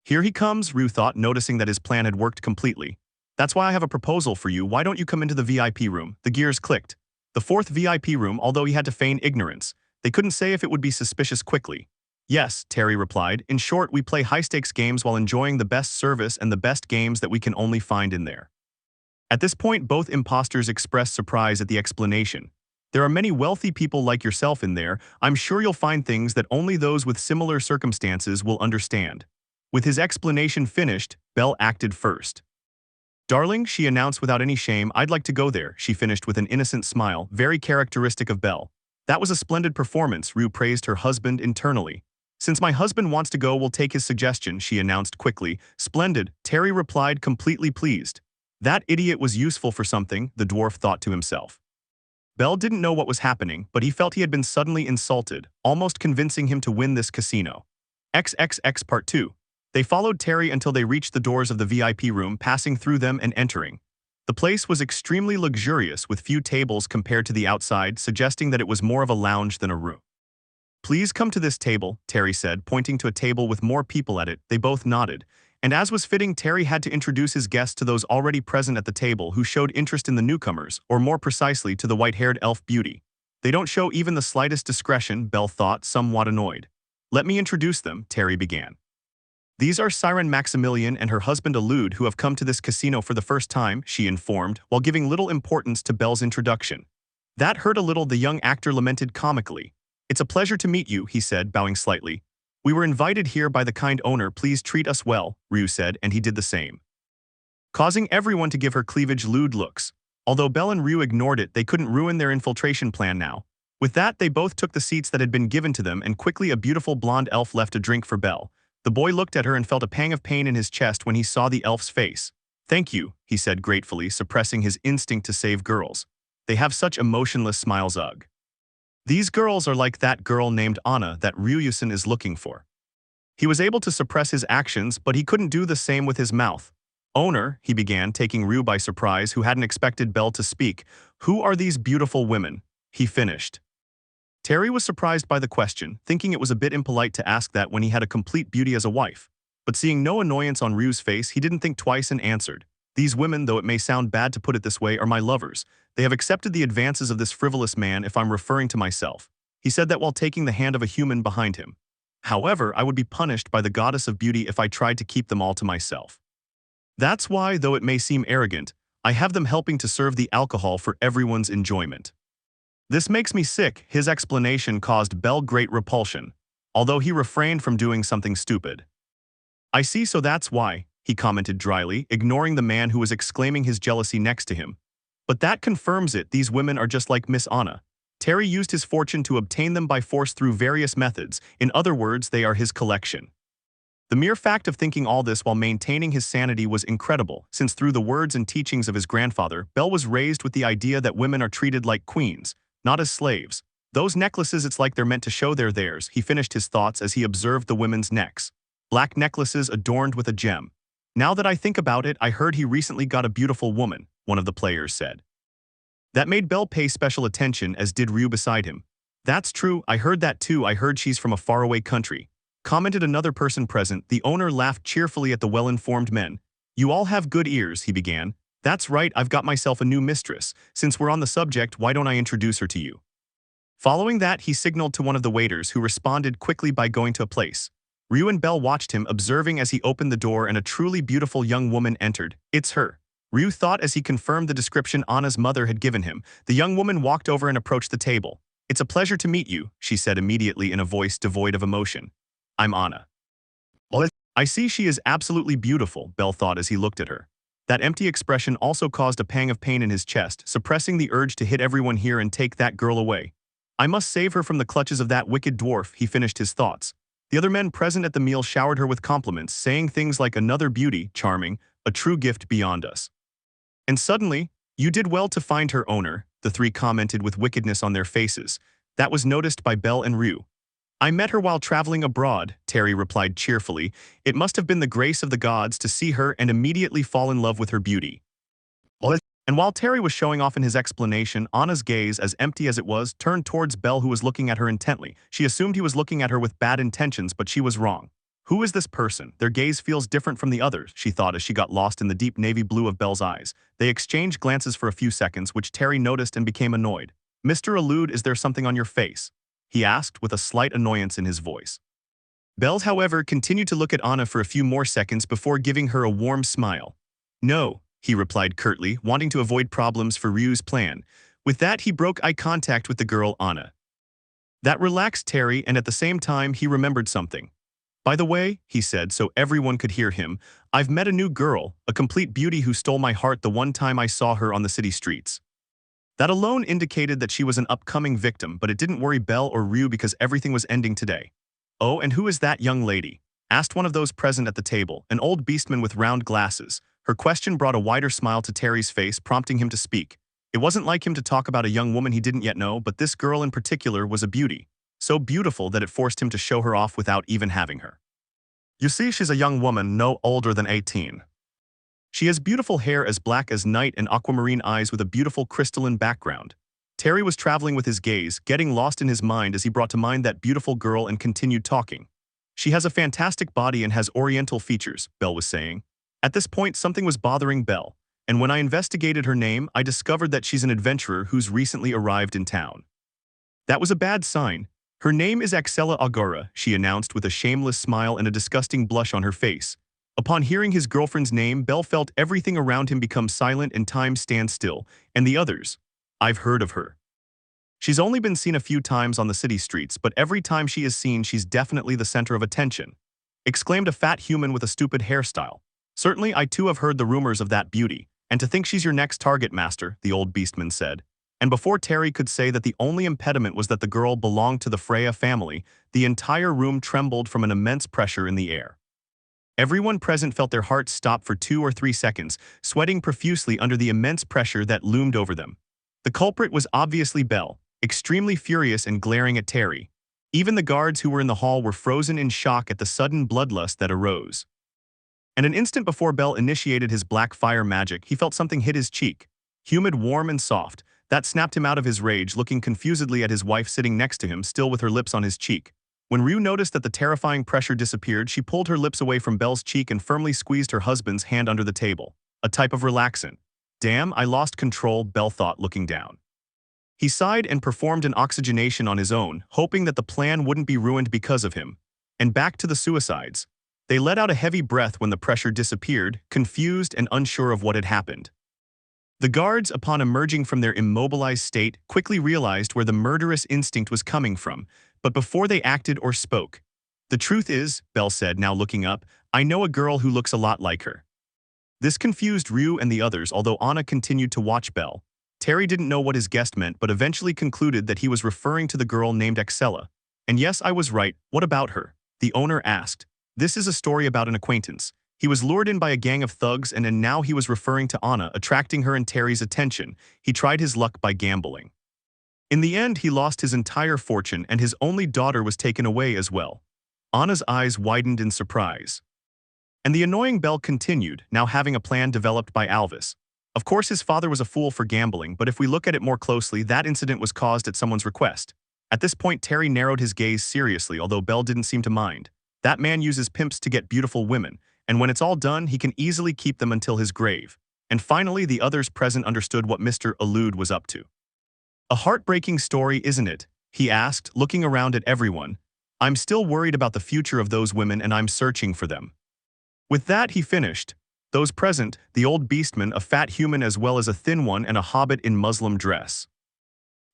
"Here he comes," Ryu thought, noticing that his plan had worked completely. "That's why I have a proposal for you. Why don't you come into the VIP room?" The gears clicked. The fourth VIP room, although he had to feign ignorance. They couldn't say if it would be suspicious quickly. "Yes," Terry replied. "In short, we play high-stakes games while enjoying the best service and the best games that we can only find in there." At this point, both imposters expressed surprise at the explanation. "There are many wealthy people like yourself in there. I'm sure you'll find things that only those with similar circumstances will understand." With his explanation finished, Bell acted first. "Darling," she announced without any shame, "I'd like to go there," she finished with an innocent smile, very characteristic of Bell. "That was a splendid performance," Ryu praised her husband internally. "Since my husband wants to go, we'll take his suggestion," she announced quickly. "Splendid," Terry replied, completely pleased. That idiot was useful for something, the dwarf thought to himself. Bell didn't know what was happening, but he felt he had been suddenly insulted, almost convincing him to win this casino. XXX Part 2. They followed Terry until they reached the doors of the VIP room, passing through them and entering. The place was extremely luxurious with few tables compared to the outside, suggesting that it was more of a lounge than a room. "Please come to this table," Terry said, pointing to a table with more people at it. They both nodded. And as was fitting, Terry had to introduce his guests to those already present at the table who showed interest in the newcomers, or more precisely to the white-haired elf beauty. They don't show even the slightest discretion, Belle thought, somewhat annoyed. "Let me introduce them," Terry began. "These are Siren Maximilian and her husband Elude, who have come to this casino for the first time," she informed, while giving little importance to Belle's introduction. "That hurt a little," the young actor lamented comically. "It's a pleasure to meet you," he said, bowing slightly. "We were invited here by the kind owner. Please treat us well," Ryu said, and he did the same, causing everyone to give her cleavage lewd looks. Although Belle and Ryu ignored it, they couldn't ruin their infiltration plan now. With that, they both took the seats that had been given to them, and quickly a beautiful blonde elf left a drink for Belle. The boy looked at her and felt a pang of pain in his chest when he saw the elf's face. "Thank you," he said gratefully, suppressing his instinct to save girls. "They have such emotionless smiles, ugh. These girls are like that girl named Anna that Ryusen is looking for." He was able to suppress his actions, but he couldn't do the same with his mouth. "Owner," he began, taking Ryu by surprise, who hadn't expected Belle to speak. "Who are these beautiful women?" he finished. Terry was surprised by the question, thinking it was a bit impolite to ask that when he had a complete beauty as a wife. But seeing no annoyance on Ryu's face, he didn't think twice and answered. "These women, though it may sound bad to put it this way, are my lovers. They have accepted the advances of this frivolous man if I'm referring to myself." He said that while taking the hand of a human behind him. "However, I would be punished by the goddess of beauty if I tried to keep them all to myself. That's why, though it may seem arrogant, I have them helping to serve the alcohol for everyone's enjoyment. This makes me sick." His explanation caused Belle great repulsion, although he refrained from doing something stupid. "I see, so that's why," he commented dryly, ignoring the man who was exclaiming his jealousy next to him. "But that confirms it. These women are just like Miss Anna. Terry used his fortune to obtain them by force through various methods. In other words, they are his collection." The mere fact of thinking all this while maintaining his sanity was incredible, since through the words and teachings of his grandfather, Belle was raised with the idea that women are treated like queens, not as slaves. "Those necklaces, it's like they're meant to show they're theirs," he finished his thoughts as he observed the women's necks. Black necklaces adorned with a gem. "Now that I think about it, I heard he recently got a beautiful woman," one of the players said. That made Belle pay special attention, as did Ryu beside him. "That's true, I heard that too. I heard she's from a faraway country," commented another person present. The owner laughed cheerfully at the well-informed men. "You all have good ears," he began. "That's right, I've got myself a new mistress. Since we're on the subject, why don't I introduce her to you?" Following that, he signaled to one of the waiters, who responded quickly by going to a place. Ryu and Belle watched him, observing as he opened the door and a truly beautiful young woman entered. "It's her," Ryu thought as he confirmed the description Anna's mother had given him. The young woman walked over and approached the table. "It's a pleasure to meet you," she said immediately in a voice devoid of emotion. "I'm Anna." "What?" "I see, she is absolutely beautiful," Belle thought as he looked at her. That empty expression also caused a pang of pain in his chest, suppressing the urge to hit everyone here and take that girl away. "I must save her from the clutches of that wicked dwarf," he finished his thoughts. The other men present at the meal showered her with compliments, saying things like "another beauty, charming, a true gift beyond us." And suddenly, "You did well to find her, owner," the three commented with wickedness on their faces. That was noticed by Belle and Ryu. "I met her while traveling abroad," Terry replied cheerfully. "It must have been the grace of the gods to see her and immediately fall in love with her beauty." "What?" And while Terry was showing off in his explanation, Anna's gaze, as empty as it was, turned towards Belle, who was looking at her intently. She assumed he was looking at her with bad intentions, but she was wrong. "Who is this person? Their gaze feels different from the others," she thought as she got lost in the deep navy blue of Belle's eyes. They exchanged glances for a few seconds, which Terry noticed and became annoyed. "Mr. Elude, is there something on your face?" he asked with a slight annoyance in his voice. Belle, however, continued to look at Anna for a few more seconds before giving her a warm smile. "No," he replied curtly, wanting to avoid problems for Ryu's plan. With that, he broke eye contact with the girl, Anna. That relaxed Terry, and at the same time, he remembered something. "By the way," he said so everyone could hear him, "I've met a new girl, a complete beauty who stole my heart the one time I saw her on the city streets." That alone indicated that she was an upcoming victim, but it didn't worry Belle or Ryu because everything was ending today. "Oh, and who is that young lady?" asked one of those present at the table, an old beastman with round glasses. Her question brought a wider smile to Terry's face, prompting him to speak. It wasn't like him to talk about a young woman he didn't yet know, but this girl in particular was a beauty. So beautiful that it forced him to show her off without even having her. "You see, she's a young woman, no older than 18. She has beautiful hair as black as night and aquamarine eyes with a beautiful crystalline background. Terry was traveling with his gaze, getting lost in his mind as he brought to mind that beautiful girl and continued talking. She has a fantastic body and has oriental features, Belle was saying. At this point, something was bothering Belle, and when I investigated her name, I discovered that she's an adventurer who's recently arrived in town. That was a bad sign. Her name is Axella Agora, she announced with a shameless smile and a disgusting blush on her face. Upon hearing his girlfriend's name, Belle felt everything around him become silent and time stand still, and the others. I've heard of her. She's only been seen a few times on the city streets, but every time she is seen, she's definitely the center of attention, exclaimed a fat human with a stupid hairstyle. Certainly, I too have heard the rumors of that beauty, and to think she's your next target, master, the old beastman said. And before Terry could say that the only impediment was that the girl belonged to the Freya family, the entire room trembled from an immense pressure in the air. Everyone present felt their hearts stop for 2 or 3 seconds, sweating profusely under the immense pressure that loomed over them. The culprit was obviously Belle, extremely furious and glaring at Terry. Even the guards who were in the hall were frozen in shock at the sudden bloodlust that arose. And an instant before Belle initiated his black fire magic, he felt something hit his cheek. Humid, warm, and soft. That snapped him out of his rage, looking confusedly at his wife sitting next to him, still with her lips on his cheek. When Rue noticed that the terrifying pressure disappeared, she pulled her lips away from Belle's cheek and firmly squeezed her husband's hand under the table. A type of relaxant. Damn, I lost control, Belle thought, looking down. He sighed and performed an oxygenation on his own, hoping that the plan wouldn't be ruined because of him. And back to the suicides. They let out a heavy breath when the pressure disappeared, confused and unsure of what had happened. The guards, upon emerging from their immobilized state, quickly realized where the murderous instinct was coming from, but before they acted or spoke. The truth is, Belle said, now looking up, I know a girl who looks a lot like her. This confused Rue and the others, although Anna continued to watch Belle. Terry didn't know what his guest meant, but eventually concluded that he was referring to the girl named Axella. And yes, I was right. What about her? The owner asked. This is a story about an acquaintance. He was lured in by a gang of thugs and now he was referring to Anna, attracting her and Terry's attention. He tried his luck by gambling. In the end, he lost his entire fortune and his only daughter was taken away as well. Anna's eyes widened in surprise. And the annoying Belle continued, now having a plan developed by Alvis. Of course, his father was a fool for gambling, but if we look at it more closely, that incident was caused at someone's request. At this point, Terry narrowed his gaze seriously, although Belle didn't seem to mind. That man uses pimps to get beautiful women, and when it's all done, he can easily keep them until his grave. And finally, the others present understood what Mr. Allude was up to. A heartbreaking story, isn't it? He asked, looking around at everyone. I'm still worried about the future of those women and I'm searching for them. With that, he finished. Those present, the old beastman, a fat human as well as a thin one, and a hobbit in Muslim dress.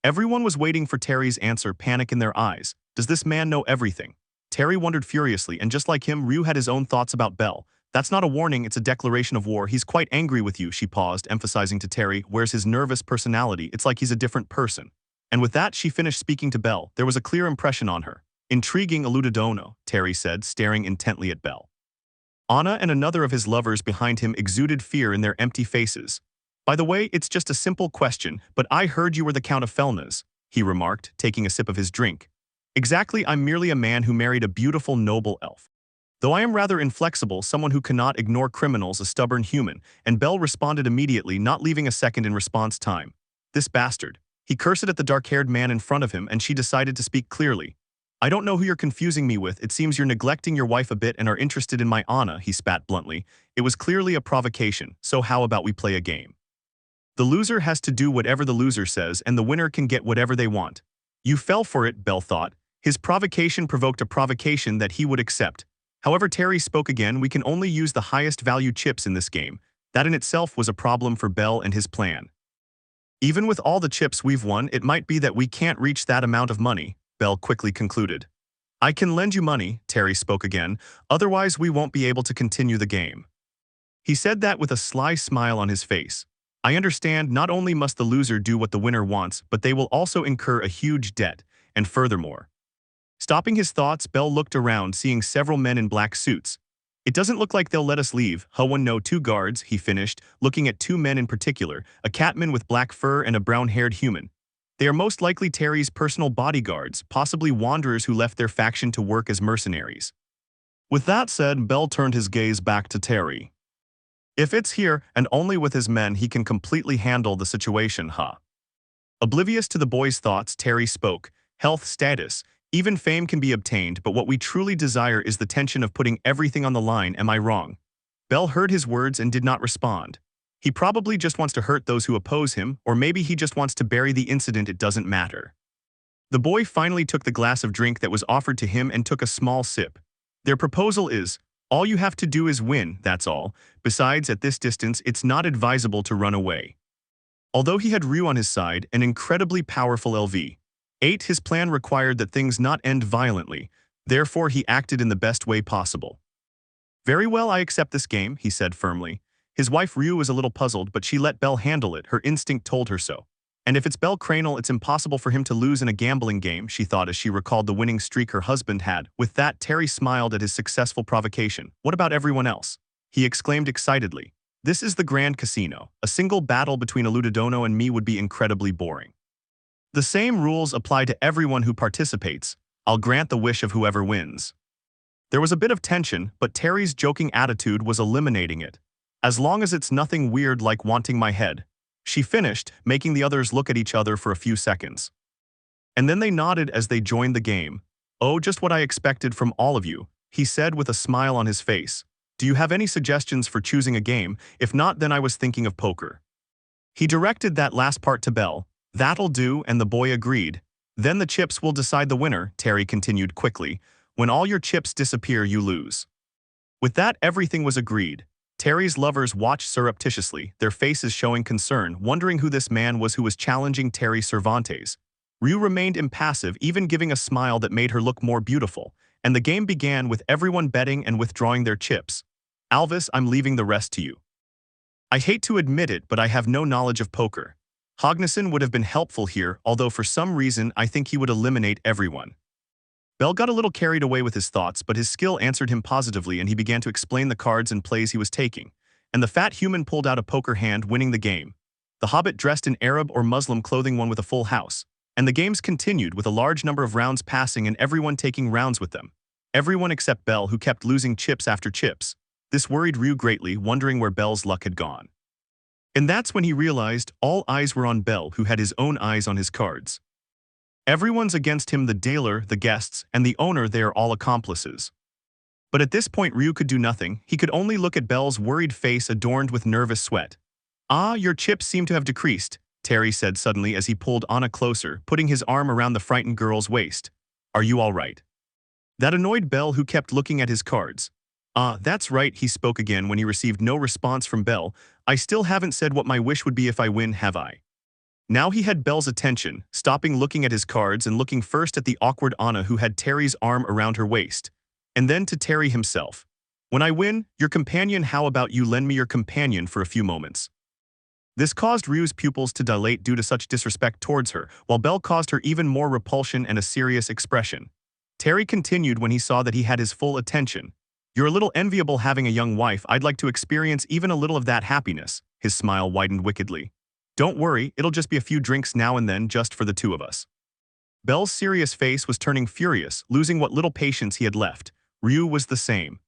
Everyone was waiting for Terry's answer, panic in their eyes. Does this man know everything? Terry wondered furiously, and just like him, Rue had his own thoughts about Belle. That's not a warning, it's a declaration of war. He's quite angry with you, she paused, emphasizing to Terry, where's his nervous personality? It's like he's a different person. And with that, she finished speaking to Belle. There was a clear impression on her. Intriguing eludidono, Terry said, staring intently at Belle. Anna and another of his lovers behind him exuded fear in their empty faces. By the way, it's just a simple question, but I heard you were the Count of Felnaz, he remarked, taking a sip of his drink. Exactly, I'm merely a man who married a beautiful noble elf. Though I am rather inflexible, someone who cannot ignore criminals, a stubborn human, and Belle responded immediately, not leaving a second in response time. This bastard. He cursed at the dark-haired man in front of him, and she decided to speak clearly. I don't know who you're confusing me with. It seems you're neglecting your wife a bit and are interested in my Anna, he spat bluntly. It was clearly a provocation, so how about we play a game? The loser has to do whatever the loser says, and the winner can get whatever they want. You fell for it, Belle thought. His provocation provoked a provocation that he would accept. However, Terry spoke again, we can only use the highest value chips in this game. That in itself was a problem for Belle and his plan. Even with all the chips we've won, it might be that we can't reach that amount of money, Belle quickly concluded. I can lend you money, Terry spoke again, otherwise we won't be able to continue the game. He said that with a sly smile on his face. I understand not only must the loser do what the winner wants, but they will also incur a huge debt, and furthermore. Stopping his thoughts, Belle looked around, seeing several men in black suits. It doesn't look like they'll let us leave, Hwan no 2 guards, he finished, looking at 2 men in particular, a catman with black fur and a brown-haired human. They are most likely Terry's personal bodyguards, possibly wanderers who left their faction to work as mercenaries. With that said, Belle turned his gaze back to Terry. If it's here and only with his men, he can completely handle the situation, huh? Oblivious to the boy's thoughts, Terry spoke. Health, status, even fame can be obtained, but what we truly desire is the tension of putting everything on the line, am I wrong? Bell heard his words and did not respond. He probably just wants to hurt those who oppose him, or maybe he just wants to bury the incident, it doesn't matter. The boy finally took the glass of drink that was offered to him and took a small sip. Their proposal is, all you have to do is win, that's all. Besides, at this distance, it's not advisable to run away. Although he had Ryu on his side, an incredibly powerful LV-8, his plan required that things not end violently, therefore he acted in the best way possible. Very well, I accept this game, he said firmly. His wife Ryu was a little puzzled, but she let Bell handle it, her instinct told her so. And if it's Bell Cranel, it's impossible for him to lose in a gambling game, she thought as she recalled the winning streak her husband had. With that, Terry smiled at his successful provocation. What about everyone else? He exclaimed excitedly. This is the Grand Casino. A single battle between a Ludodono and me would be incredibly boring. The same rules apply to everyone who participates. I'll grant the wish of whoever wins. There was a bit of tension, but Terry's joking attitude was eliminating it. As long as it's nothing weird like wanting my head. She finished, making the others look at each other for a few seconds. And then they nodded as they joined the game. Oh, just what I expected from all of you, he said with a smile on his face. Do you have any suggestions for choosing a game? If not, then I was thinking of poker. He directed that last part to Bell. That'll do, and the boy agreed. Then the chips will decide the winner, Terry continued quickly. When all your chips disappear, you lose. With that, everything was agreed. Terry's lovers watched surreptitiously, their faces showing concern, wondering who this man was who was challenging Terry Cervantes. Ryu remained impassive, even giving a smile that made her look more beautiful, and the game began with everyone betting and withdrawing their chips. Alvis, I'm leaving the rest to you. I hate to admit it, but I have no knowledge of poker. Hognesson would have been helpful here, although for some reason I think he would eliminate everyone. Bell got a little carried away with his thoughts, but his skill answered him positively and he began to explain the cards and plays he was taking. And the fat human pulled out a poker hand, winning the game. The hobbit dressed in Arab or Muslim clothing won with a full house. And the games continued with a large number of rounds passing and everyone taking rounds with them. Everyone except Bell, who kept losing chips after chips. This worried Ryu greatly, wondering where Bell's luck had gone. And that's when he realized all eyes were on Bell, who had his own eyes on his cards. Everyone's against him, the dealer, the guests, and the owner, they are all accomplices. But at this point Ryu could do nothing, he could only look at Bell's worried face adorned with nervous sweat. Ah, your chips seem to have decreased, Terry said suddenly as he pulled Anna closer, putting his arm around the frightened girl's waist. Are you all right? That annoyed Bell, who kept looking at his cards. Ah, that's right, he spoke again when he received no response from Bell. I still haven't said what my wish would be if I win, have I? Now he had Bell's attention, stopping looking at his cards and looking first at the awkward Anna, who had Terry's arm around her waist, and then to Terry himself. When I win, your companion, how about you lend me your companion for a few moments? This caused Ryu's pupils to dilate due to such disrespect towards her, while Bell caused her even more repulsion and a serious expression. Terry continued when he saw that he had his full attention. You're a little enviable having a young wife. I'd like to experience even a little of that happiness. His smile widened wickedly. Don't worry, it'll just be a few drinks now and then just for the two of us. Bell's serious face was turning furious, losing what little patience he had left. Ryu was the same.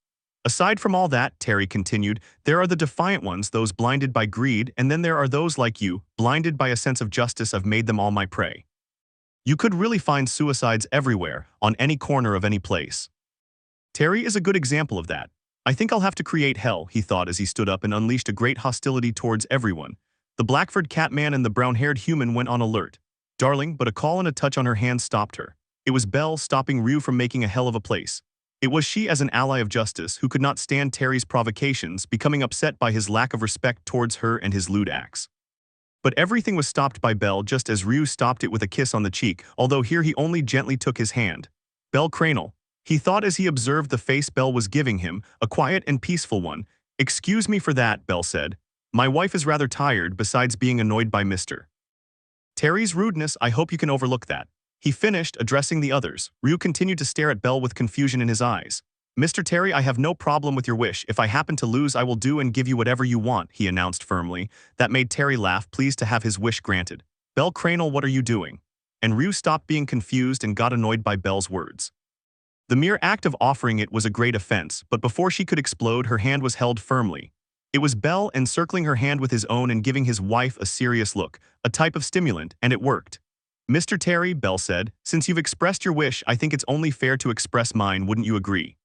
Aside from all that, Terry continued, there are the defiant ones, those blinded by greed, and then there are those like you, blinded by a sense of justice. I've made them all my prey. You could really find suicides everywhere, on any corner of any place. Terry is a good example of that. I think I'll have to create hell, he thought as he stood up and unleashed a great hostility towards everyone. The black-furred catman and the brown-haired human went on alert. Darling, but a call and a touch on her hand stopped her. It was Belle stopping Ryu from making a hell of a place. It was she, as an ally of justice, who could not stand Terry's provocations, becoming upset by his lack of respect towards her and his lewd acts. But everything was stopped by Belle just as Ryu stopped it with a kiss on the cheek, although here he only gently took his hand. Bell Cranel, he thought as he observed the face Belle was giving him, a quiet and peaceful one. Excuse me for that, Belle said. My wife is rather tired, besides being annoyed by Mr. Terry's rudeness. I hope you can overlook that. He finished, addressing the others. Ryu continued to stare at Belle with confusion in his eyes. Mr. Terry, I have no problem with your wish. If I happen to lose, I will do and give you whatever you want, he announced firmly. That made Terry laugh, pleased to have his wish granted. Belle Cranel, what are you doing? And Ryu stopped being confused and got annoyed by Belle's words. The mere act of offering it was a great offense, but before she could explode, her hand was held firmly. It was Belle encircling her hand with his own and giving his wife a serious look, a type of stimulant, and it worked. Mr. Terry, Belle said, since you've expressed your wish, I think it's only fair to express mine, wouldn't you agree?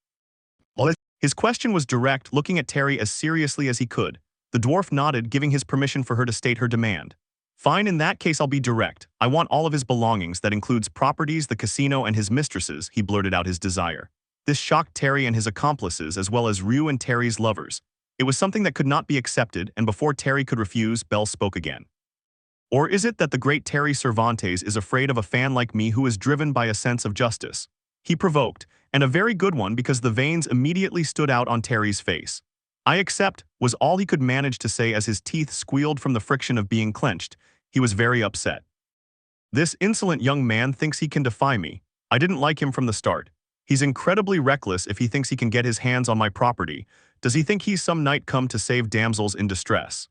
His question was direct, looking at Terry as seriously as he could. The dwarf nodded, giving his permission for her to state her demand. Fine, in that case I'll be direct. I want all of his belongings, that includes properties, the casino, and his mistresses, he blurted out his desire. This shocked Terry and his accomplices, as well as Rue and Terry's lovers. It was something that could not be accepted, and before Terry could refuse, Belle spoke again. Or is it that the great Terry Cervantes is afraid of a fan like me who is driven by a sense of justice? He provoked, and a very good one, because the veins immediately stood out on Terry's face. I accept, was all he could manage to say as his teeth squealed from the friction of being clenched. He was very upset. This insolent young man thinks he can defy me. I didn't like him from the start. He's incredibly reckless if he thinks he can get his hands on my property. Does he think he's some knight come to save damsels in distress?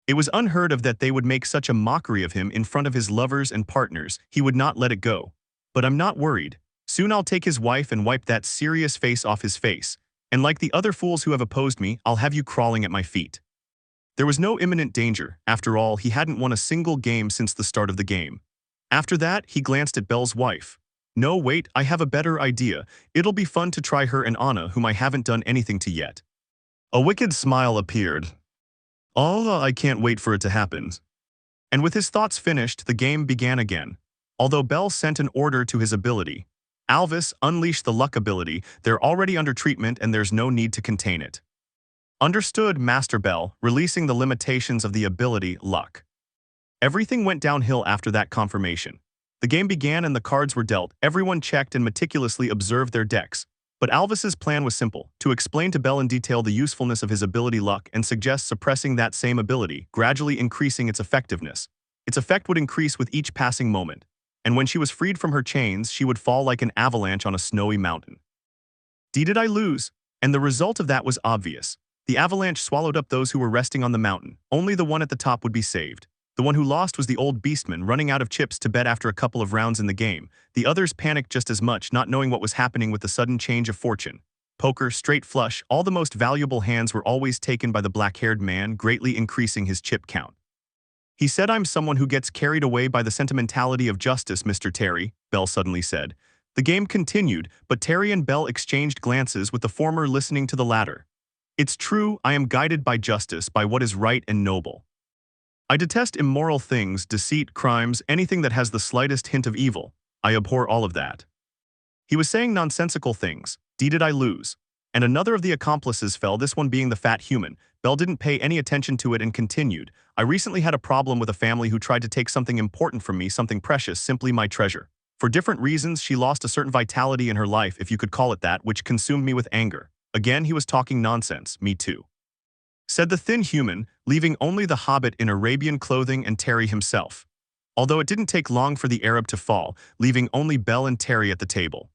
It was unheard of that they would make such a mockery of him in front of his lovers and partners. He would not let it go. But I'm not worried. Soon I'll take his wife and wipe that serious face off his face. And like the other fools who have opposed me, I'll have you crawling at my feet. There was no imminent danger. After all, he hadn't won a single game since the start of the game. After that, he glanced at Belle's wife. No, wait, I have a better idea. It'll be fun to try her and Anna, whom I haven't done anything to yet. A wicked smile appeared. Oh, I can't wait for it to happen. And with his thoughts finished, the game began again. Although Belle sent an order to his ability, Alvis, unleash the luck ability. They're already under treatment and there's no need to contain it. Understood, Master Belle, releasing the limitations of the ability, luck. Everything went downhill after that confirmation. The game began and the cards were dealt. Everyone checked and meticulously observed their decks. But Alvis's plan was simple, to explain to Belle in detail the usefulness of his ability luck and suggest suppressing that same ability, gradually increasing its effectiveness. Its effect would increase with each passing moment. And when she was freed from her chains, she would fall like an avalanche on a snowy mountain. Did I lose? And the result of that was obvious. The avalanche swallowed up those who were resting on the mountain. Only the one at the top would be saved. The one who lost was the old beastman, running out of chips to bet after a couple of rounds in the game. The others panicked just as much, not knowing what was happening with the sudden change of fortune. Poker, straight flush, all the most valuable hands were always taken by the black-haired man, greatly increasing his chip count. He said, I'm someone who gets carried away by the sentimentality of justice, Mr. Terry, Belle suddenly said. The game continued, but Terry and Belle exchanged glances, with the former listening to the latter. It's true, I am guided by justice, by what is right and noble. I detest immoral things, deceit, crimes, anything that has the slightest hint of evil. I abhor all of that. He was saying nonsensical things. Did I lose? And another of the accomplices fell, this one being the fat human. Belle didn't pay any attention to it and continued. I recently had a problem with a family who tried to take something important from me, something precious, simply my treasure. For different reasons, she lost a certain vitality in her life, if you could call it that, which consumed me with anger. Again, he was talking nonsense, me too. Said the thin human, leaving only the hobbit in Arabian clothing and Terry himself. Although it didn't take long for the Arab to fall, leaving only Belle and Terry at the table.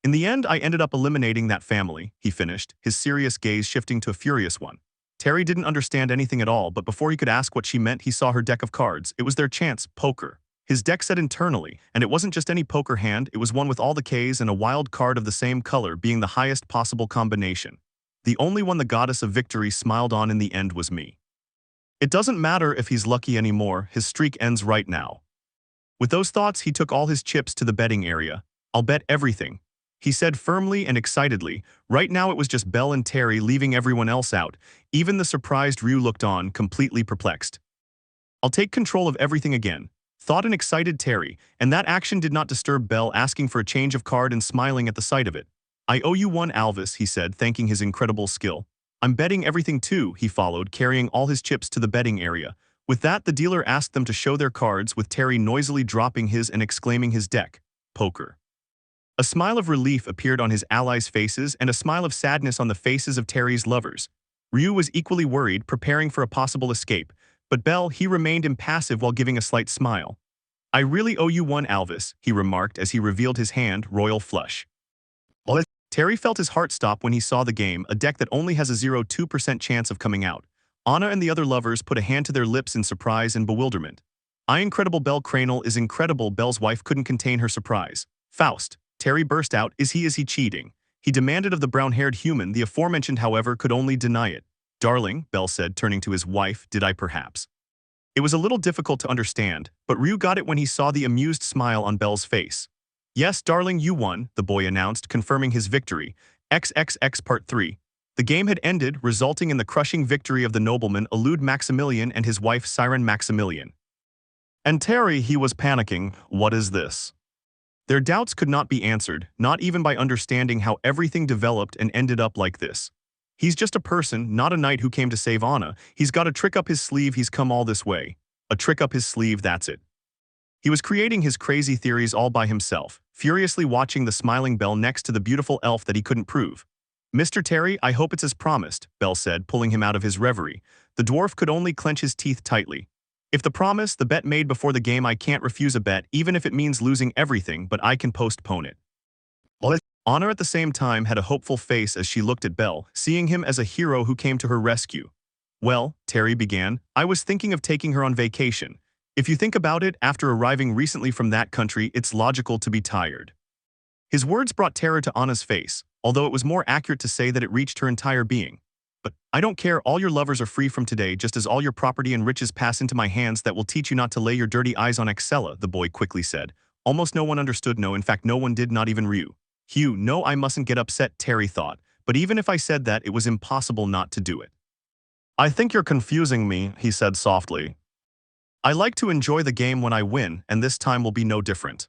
In the end, I ended up eliminating that family, he finished, his serious gaze shifting to a furious one. Terry didn't understand anything at all, but before he could ask what she meant, he saw her deck of cards. It was their chance, poker. His deck said internally, and it wasn't just any poker hand, it was one with all the Ks and a wild card of the same color being the highest possible combination. The only one the goddess of victory smiled on in the end was me. It doesn't matter if he's lucky anymore, his streak ends right now. With those thoughts, he took all his chips to the betting area. I'll bet everything, he said firmly and excitedly. Right now it was just Belle and Terry, leaving everyone else out. Even the surprised Rue looked on, completely perplexed. I'll take control of everything again, thought an excited Terry, and that action did not disturb Belle, asking for a change of card and smiling at the sight of it. I owe you one, Alvis, he said, thanking his incredible skill. I'm betting everything too, he followed, carrying all his chips to the betting area. With that, the dealer asked them to show their cards, with Terry noisily dropping his and exclaiming his deck, poker. A smile of relief appeared on his allies' faces and a smile of sadness on the faces of Terry's lovers. Ryu was equally worried, preparing for a possible escape, but Belle, he remained impassive while giving a slight smile. I really owe you one, Alvis, he remarked as he revealed his hand, royal flush. Terry felt his heart stop when he saw the game, a deck that only has a 0.2% chance of coming out. Anna and the other lovers put a hand to their lips in surprise and bewilderment. Incredible, Belle Cranel is incredible. Belle's wife couldn't contain her surprise. Faust, Terry burst out, is he cheating? He demanded of the brown-haired human. The aforementioned, however, could only deny it. Darling, Belle said, turning to his wife, did I perhaps? It was a little difficult to understand, but Ryu got it when he saw the amused smile on Belle's face. Yes, darling, you won, the boy announced, confirming his victory. XXX Part 3. The game had ended, resulting in the crushing victory of the nobleman Elude Maximilian and his wife Siren Maximilian. And Terry, he was panicking. What is this? Their doubts could not be answered, not even by understanding how everything developed and ended up like this. He's just a person, not a knight who came to save Anna. He's got a trick up his sleeve, he's come all this way. A trick up his sleeve, that's it. He was creating his crazy theories all by himself, furiously watching the smiling Belle next to the beautiful elf that he couldn't prove. Mr. Terry, I hope it's as promised, Belle said, pulling him out of his reverie. The dwarf could only clench his teeth tightly. If the promise, the bet made before the game, I can't refuse a bet, even if it means losing everything, but I can postpone it. Anna at the same time had a hopeful face as she looked at Belle, seeing him as a hero who came to her rescue. Well, Terry began, I was thinking of taking her on vacation. If you think about it, after arriving recently from that country, it's logical to be tired. His words brought terror to Anna's face, although it was more accurate to say that it reached her entire being. But I don't care, all your lovers are free from today, just as all your property and riches pass into my hands. That will teach you not to lay your dirty eyes on Excella, the boy quickly said. Almost no one understood. No, in fact no one did, not even Ryu. Hugh, no, I mustn't get upset, Terry thought, but even if I said that, it was impossible not to do it. I think you're confusing me, he said softly. I like to enjoy the game when I win, and this time will be no different.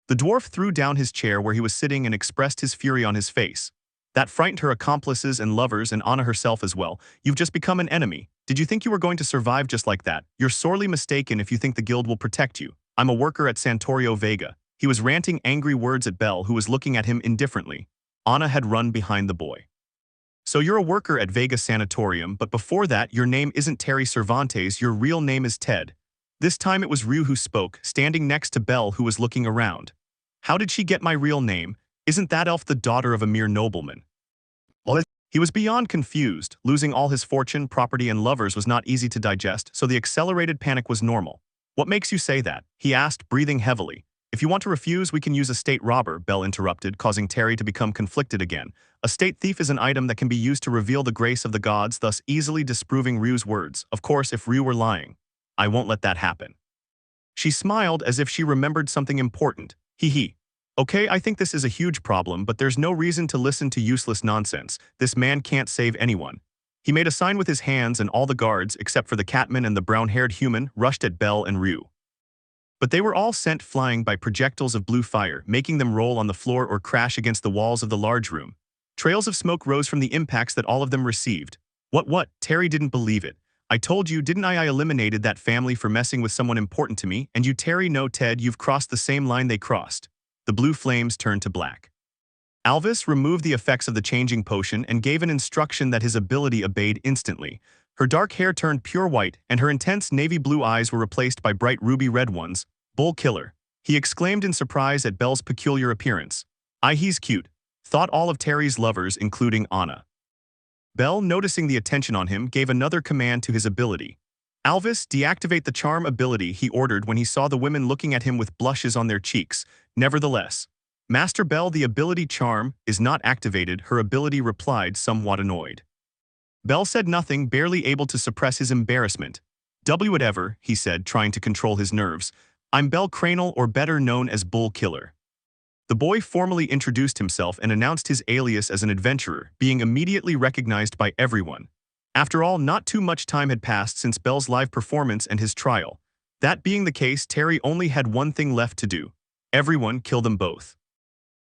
The dwarf threw down his chair where he was sitting and expressed his fury on his face. That frightened her accomplices and lovers and Anna herself as well. You've just become an enemy. Did you think you were going to survive just like that? You're sorely mistaken if you think the guild will protect you. I'm a worker at Santorio Vega. He was ranting angry words at Belle, who was looking at him indifferently. Anna had run behind the boy. So you're a worker at Vega Sanatorium, but before that your name isn't Terry Cervantes, your real name is Ted. This time it was Ryu who spoke, standing next to Belle, who was looking around. How did she get my real name? Isn't that elf the daughter of a mere nobleman? He was beyond confused. Losing all his fortune, property, and lovers was not easy to digest, so the accelerated panic was normal. What makes you say that? He asked, breathing heavily. If you want to refuse, we can use a state robber, Belle interrupted, causing Terry to become conflicted again. A state thief is an item that can be used to reveal the grace of the gods, thus easily disproving Ryu's words. Of course, if Ryu were lying. I won't let that happen. She smiled as if she remembered something important. Hee. Okay, I think this is a huge problem, but there's no reason to listen to useless nonsense. This man can't save anyone. He made a sign with his hands, and all the guards, except for the catman and the brown-haired human, rushed at Belle and Ryu. But they were all sent flying by projectiles of blue fire, making them roll on the floor or crash against the walls of the large room. Trails of smoke rose from the impacts that all of them received. What? Terry didn't believe it. I told you, didn't I eliminated that family for messing with someone important to me, and you, Terry, no, Ted, you've crossed the same line they crossed. The blue flames turned to black. Alvis removed the effects of the changing potion and gave an instruction that his ability obeyed instantly. Her dark hair turned pure white, and her intense navy blue eyes were replaced by bright ruby red ones. Bull killer. He exclaimed in surprise at Belle's peculiar appearance. He's cute, thought all of Terry's lovers, including Anna. Belle, noticing the attention on him, gave another command to his ability. Alvis, deactivate the charm ability, he ordered when he saw the women looking at him with blushes on their cheeks. Nevertheless, Master Belle, the ability charm is not activated, her ability replied, somewhat annoyed. Belle said nothing, barely able to suppress his embarrassment. Whatever, he said, trying to control his nerves. I'm Bell Cranel, or better known as Bull Killer. The boy formally introduced himself and announced his alias as an adventurer, being immediately recognized by everyone. After all, not too much time had passed since Belle's live performance and his trial. That being the case, Terry only had one thing left to do. Everyone, kill them both.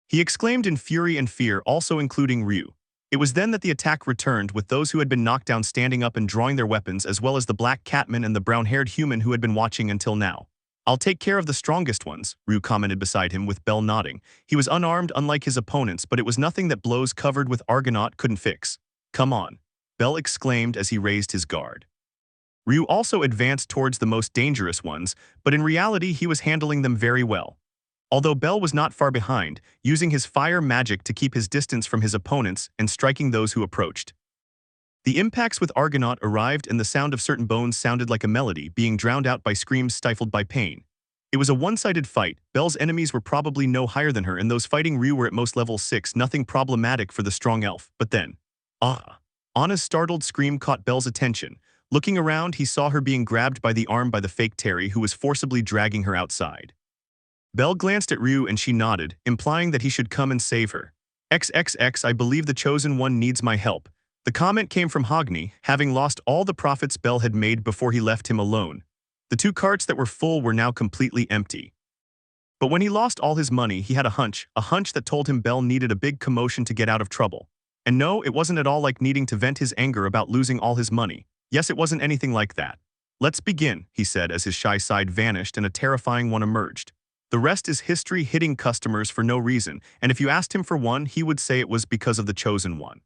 He exclaimed in fury and fear, also including Ryu. It was then that the attack returned, with those who had been knocked down standing up and drawing their weapons, as well as the black catman and the brown-haired human who had been watching until now. I'll take care of the strongest ones, Ryu commented beside him with Belle nodding. He was unarmed unlike his opponents, but it was nothing that blows covered with argonaut couldn't fix. Come on, Belle exclaimed as he raised his guard. Ryu also advanced towards the most dangerous ones, but in reality he was handling them very well. Although Belle was not far behind, using his fire magic to keep his distance from his opponents and striking those who approached. The impacts with Argonaut arrived, and the sound of certain bones sounded like a melody, being drowned out by screams stifled by pain. It was a one-sided fight. Belle's enemies were probably no higher than her, and those fighting Ryu were at most level 6, nothing problematic for the strong elf. But then, Anna's startled scream caught Belle's attention. Looking around, he saw her being grabbed by the arm by the fake Terry, who was forcibly dragging her outside. Belle glanced at Ryu and she nodded, implying that he should come and save her. XXX, I believe the Chosen One needs my help. The comment came from Hogni, having lost all the profits Belle had made before he left him alone. The 2 carts that were full were now completely empty. But when he lost all his money, he had a hunch that told him Belle needed a big commotion to get out of trouble. And no, it wasn't at all like needing to vent his anger about losing all his money. Yes, it wasn't anything like that. Let's begin, he said as his shy side vanished and a terrifying one emerged. The rest is history, hitting customers for no reason, and if you asked him for one, he would say it was because of the Chosen One.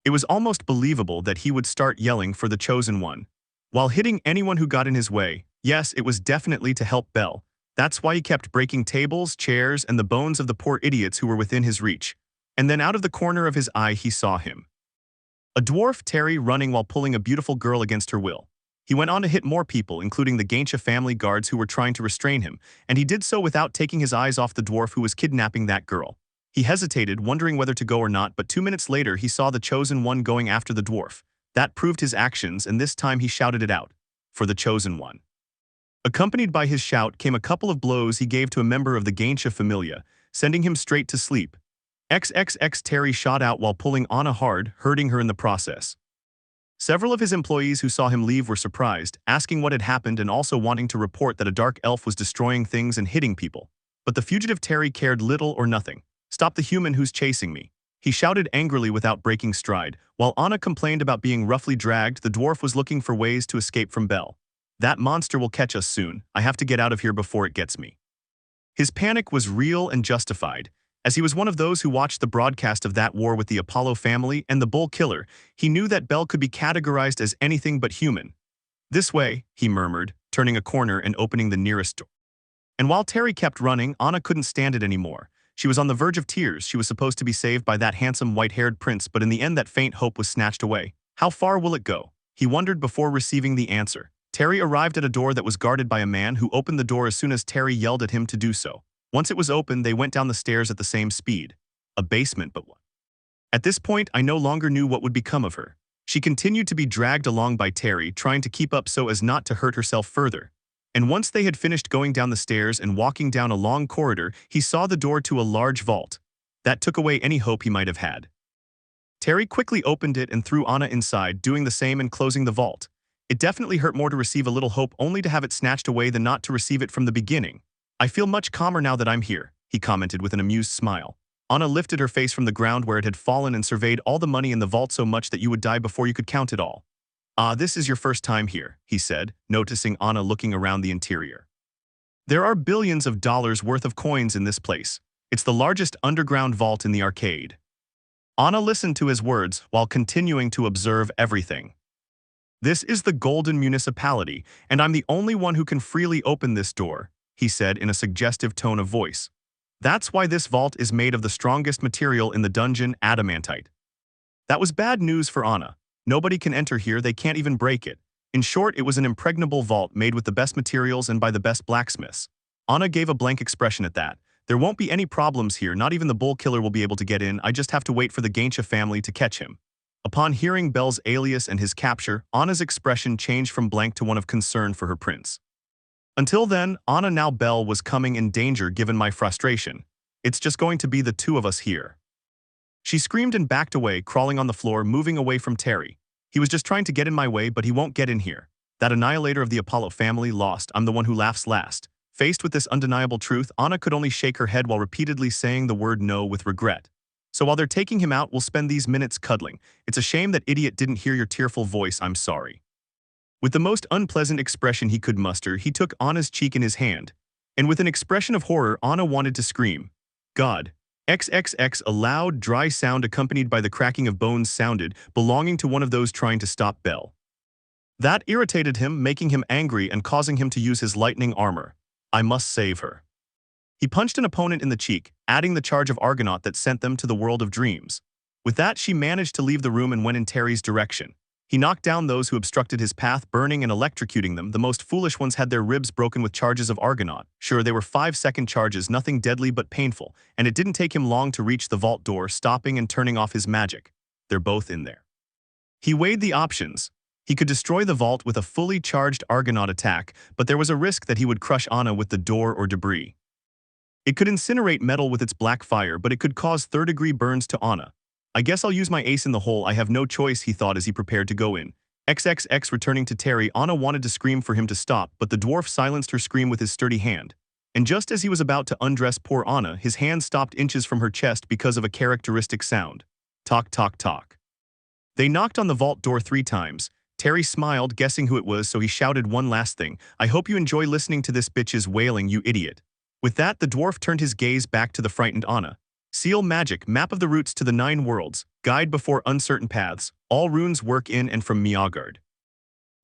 It was almost believable that he would start yelling for the Chosen One, while hitting anyone who got in his way. Yes, it was definitely to help Belle. That's why he kept breaking tables, chairs, and the bones of the poor idiots who were within his reach. And then out of the corner of his eye he saw him. A dwarf, Terry, running while pulling a beautiful girl against her will. He went on to hit more people, including the Gaincha family guards who were trying to restrain him, and he did so without taking his eyes off the dwarf who was kidnapping that girl. He hesitated, wondering whether to go or not, but 2 minutes later he saw the Chosen One going after the dwarf. That proved his actions, and this time he shouted it out. For the Chosen One. Accompanied by his shout came a couple of blows he gave to a member of the Gaincha familia, sending him straight to sleep. XXX Terry shot out while pulling Anna hard, hurting her in the process. Several of his employees who saw him leave were surprised, asking what had happened and also wanting to report that a dark elf was destroying things and hitting people. But the fugitive Terry cared little or nothing. Stop the human who's chasing me. He shouted angrily without breaking stride. While Anna complained about being roughly dragged, the dwarf was looking for ways to escape from Belle. That monster will catch us soon. I have to get out of here before it gets me. His panic was real and justified. As he was one of those who watched the broadcast of that war with the Apollo family and the Bull Killer, he knew that Belle could be categorized as anything but human. This way, he murmured, turning a corner and opening the nearest door. And while Terry kept running, Anna couldn't stand it anymore. She was on the verge of tears. She was supposed to be saved by that handsome white-haired prince, but in the end that faint hope was snatched away. How far will it go? He wondered before receiving the answer. Terry arrived at a door that was guarded by a man who opened the door as soon as Terry yelled at him to do so. Once it was open, they went down the stairs at the same speed. A basement, but what? At this point, I no longer knew what would become of her. She continued to be dragged along by Terry, trying to keep up so as not to hurt herself further. And once they had finished going down the stairs and walking down a long corridor, he saw the door to a large vault. That took away any hope he might have had. Terry quickly opened it and threw Anna inside, doing the same and closing the vault. It definitely hurt more to receive a little hope only to have it snatched away than not to receive it from the beginning. I feel much calmer now that I'm here, he commented with an amused smile. Anna lifted her face from the ground where it had fallen and surveyed all the money in the vault so much that you would die before you could count it all. Ah, this is your first time here, he said, noticing Anna looking around the interior. There are billions of dollars worth of coins in this place. It's the largest underground vault in the arcade. Anna listened to his words while continuing to observe everything. This is the Golden Municipality, and I'm the only one who can freely open this door, he said in a suggestive tone of voice. That's why this vault is made of the strongest material in the dungeon, adamantite. That was bad news for Anna. Nobody can enter here, they can't even break it. In short, it was an impregnable vault made with the best materials and by the best blacksmiths. Anna gave a blank expression at that. There won't be any problems here, not even the Bull Killer will be able to get in, I just have to wait for the Gaincha family to catch him. Upon hearing Belle's alias and his capture, Anna's expression changed from blank to one of concern for her prince. Until then, Anna, now Belle was coming in danger given my frustration. It's just going to be the 2 of us here. She screamed and backed away, crawling on the floor, moving away from Terry. He was just trying to get in my way, but he won't get in here. That annihilator of the Apollo family lost, I'm the one who laughs last. Faced with this undeniable truth, Anna could only shake her head while repeatedly saying the word no with regret. So while they're taking him out, we'll spend these minutes cuddling. It's a shame that idiot didn't hear your tearful voice, I'm sorry. With the most unpleasant expression he could muster, he took Anna's cheek in his hand. And with an expression of horror, Anna wanted to scream. God. XXX, a loud, dry sound accompanied by the cracking of bones sounded, belonging to one of those trying to stop Belle. That irritated him, making him angry and causing him to use his lightning armor. I must save her. He punched an opponent in the cheek, adding the charge of Argonaut that sent them to the world of dreams. With that, she managed to leave the room and went in Terry's direction. He knocked down those who obstructed his path, burning and electrocuting them. The most foolish ones had their ribs broken with charges of Argonaut. Sure, they were 5-second charges, nothing deadly but painful, and it didn't take him long to reach the vault door, stopping and turning off his magic. They're both in there. He weighed the options. He could destroy the vault with a fully charged Argonaut attack, but there was a risk that he would crush Anna with the door or debris. It could incinerate metal with its black fire, but it could cause third-degree burns to Anna. I guess I'll use my ace in the hole. I have no choice, he thought as he prepared to go in. XXX returning to Terry, Anna wanted to scream for him to stop, but the dwarf silenced her scream with his sturdy hand. And just as he was about to undress poor Anna, his hand stopped inches from her chest because of a characteristic sound. Tock, tock, tock. They knocked on the vault door 3 times. Terry smiled, guessing who it was, so he shouted one last thing. I hope you enjoy listening to this bitch's wailing, you idiot. With that, the dwarf turned his gaze back to the frightened Anna. Seal magic, map of the routes to the 9 worlds, guide before uncertain paths, all runes work in and from Miagard.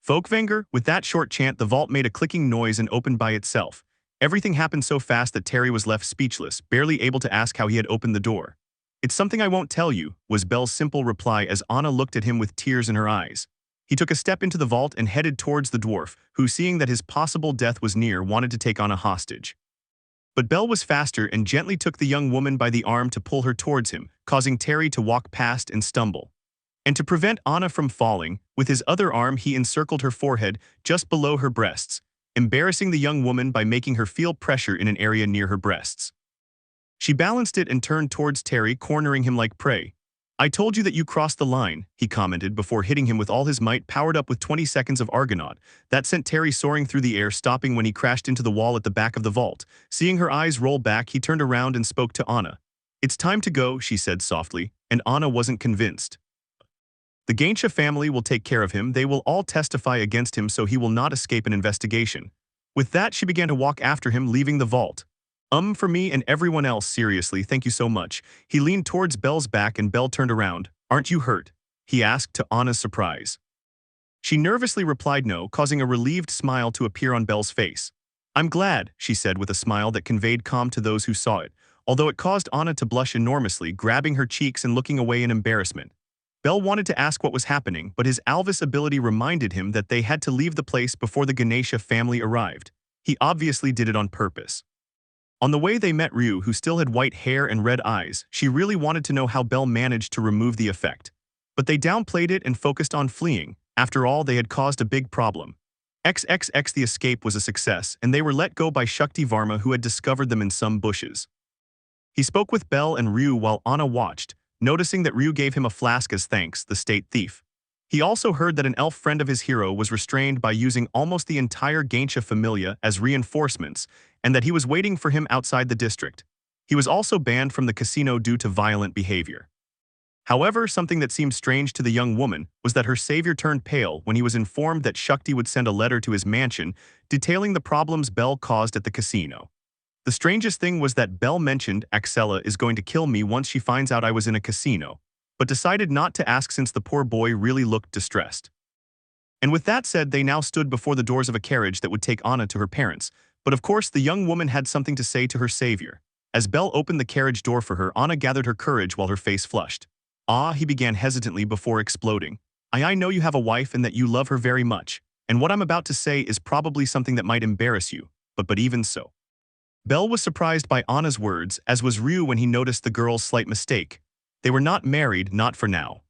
Folkvanger, with that short chant, the vault made a clicking noise and opened by itself. Everything happened so fast that Terry was left speechless, barely able to ask how he had opened the door. It's something I won't tell you, was Belle's simple reply as Anna looked at him with tears in her eyes. He took a step into the vault and headed towards the dwarf, who, seeing that his possible death was near, wanted to take Anna hostage. But Belle was faster and gently took the young woman by the arm to pull her towards him, causing Terry to walk past and stumble. And to prevent Anna from falling, with his other arm he encircled her forehead just below her breasts, embarrassing the young woman by making her feel pressure in an area near her breasts. She balanced it and turned towards Terry, cornering him like prey. I told you that you crossed the line, he commented before hitting him with all his might, powered up with 20 seconds of Argonaut. That sent Terry soaring through the air, stopping when he crashed into the wall at the back of the vault. Seeing her eyes roll back, he turned around and spoke to Anna. It's time to go, she said softly, and Anna wasn't convinced. The Gaincha family will take care of him. They will all testify against him, so he will not escape an investigation. With that, she began to walk after him, leaving the vault. For me and everyone else, seriously, thank you so much. He leaned towards Belle's back and Belle turned around. Aren't you hurt? He asked to Anna's surprise. She nervously replied no, causing a relieved smile to appear on Belle's face. I'm glad, she said with a smile that conveyed calm to those who saw it, although it caused Anna to blush enormously, grabbing her cheeks and looking away in embarrassment. Belle wanted to ask what was happening, but his Alvis ability reminded him that they had to leave the place before the Ganesha family arrived. He obviously did it on purpose. On the way they met Ryu, who still had white hair and red eyes. She really wanted to know how Belle managed to remove the effect. But they downplayed it and focused on fleeing. After all, they had caused a big problem. XXX the escape was a success, and they were let go by Shakti Varma, who had discovered them in some bushes. He spoke with Belle and Ryu while Anna watched, noticing that Ryu gave him a flask as thanks, the state thief. He also heard that an elf friend of his hero was restrained by using almost the entire Gaincha familia as reinforcements, and that he was waiting for him outside the district. He was also banned from the casino due to violent behavior. However, something that seemed strange to the young woman was that her savior turned pale when he was informed that Shakti would send a letter to his mansion detailing the problems Belle caused at the casino. The strangest thing was that Belle mentioned Axela is going to kill me once she finds out I was in a casino, but decided not to ask since the poor boy really looked distressed. And with that said, they now stood before the doors of a carriage that would take Anna to her parents, but of course the young woman had something to say to her savior. As Belle opened the carriage door for her, Anna gathered her courage while her face flushed. He began hesitantly before exploding. I know you have a wife and that you love her very much, and what I'm about to say is probably something that might embarrass you, but even so. Belle was surprised by Anna's words, as was Ryu when he noticed the girl's slight mistake. They were not married, not for now.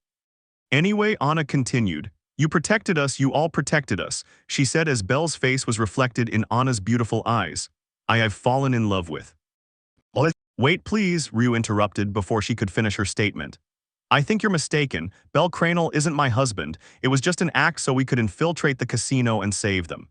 Anyway, Anna continued. You protected us, you all protected us, she said as Belle's face was reflected in Anna's beautiful eyes. I have fallen in love with. Wait please, Ryu interrupted before she could finish her statement. I think you're mistaken. Belle Cranel isn't my husband. It was just an act so we could infiltrate the casino and save them.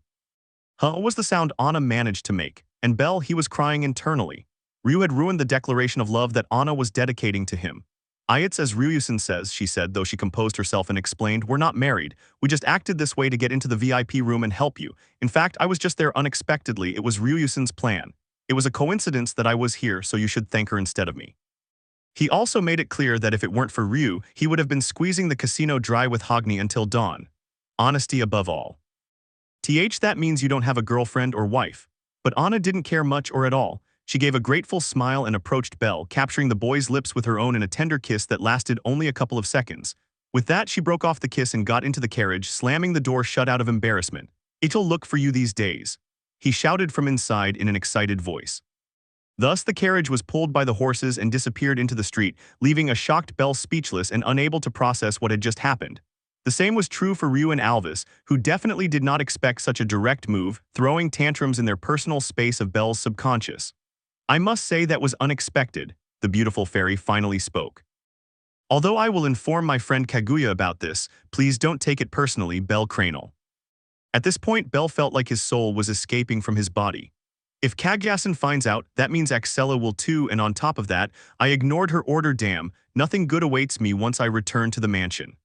Was the sound Anna managed to make, and Belle, he was crying internally. Ryu had ruined the declaration of love that Anna was dedicating to him. It's as Ryusen says, she said, though she composed herself and explained, we're not married. We just acted this way to get into the VIP room and help you. In fact, I was just there unexpectedly. It was Ryusen's plan. It was a coincidence that I was here, so you should thank her instead of me. He also made it clear that if it weren't for Ryu, he would have been squeezing the casino dry with Hogni until dawn. Honesty above all. That means you don't have a girlfriend or wife. But Anna didn't care much or at all. She gave a grateful smile and approached Belle, capturing the boy's lips with her own in a tender kiss that lasted only a couple of seconds. With that, she broke off the kiss and got into the carriage, slamming the door shut out of embarrassment. It'll look for you these days, he shouted from inside in an excited voice. Thus, the carriage was pulled by the horses and disappeared into the street, leaving a shocked Belle speechless and unable to process what had just happened. The same was true for Ryu and Alvis, who definitely did not expect such a direct move, throwing tantrums in their personal space of Belle's subconscious. I must say that was unexpected, the beautiful fairy finally spoke. Although I will inform my friend Kaguya about this, please don't take it personally, Belle Cranel. At this point, Belle felt like his soul was escaping from his body. If Kaguya-san finds out, that means Axella will too, and on top of that, I ignored her order. Damn, nothing good awaits me once I return to the mansion.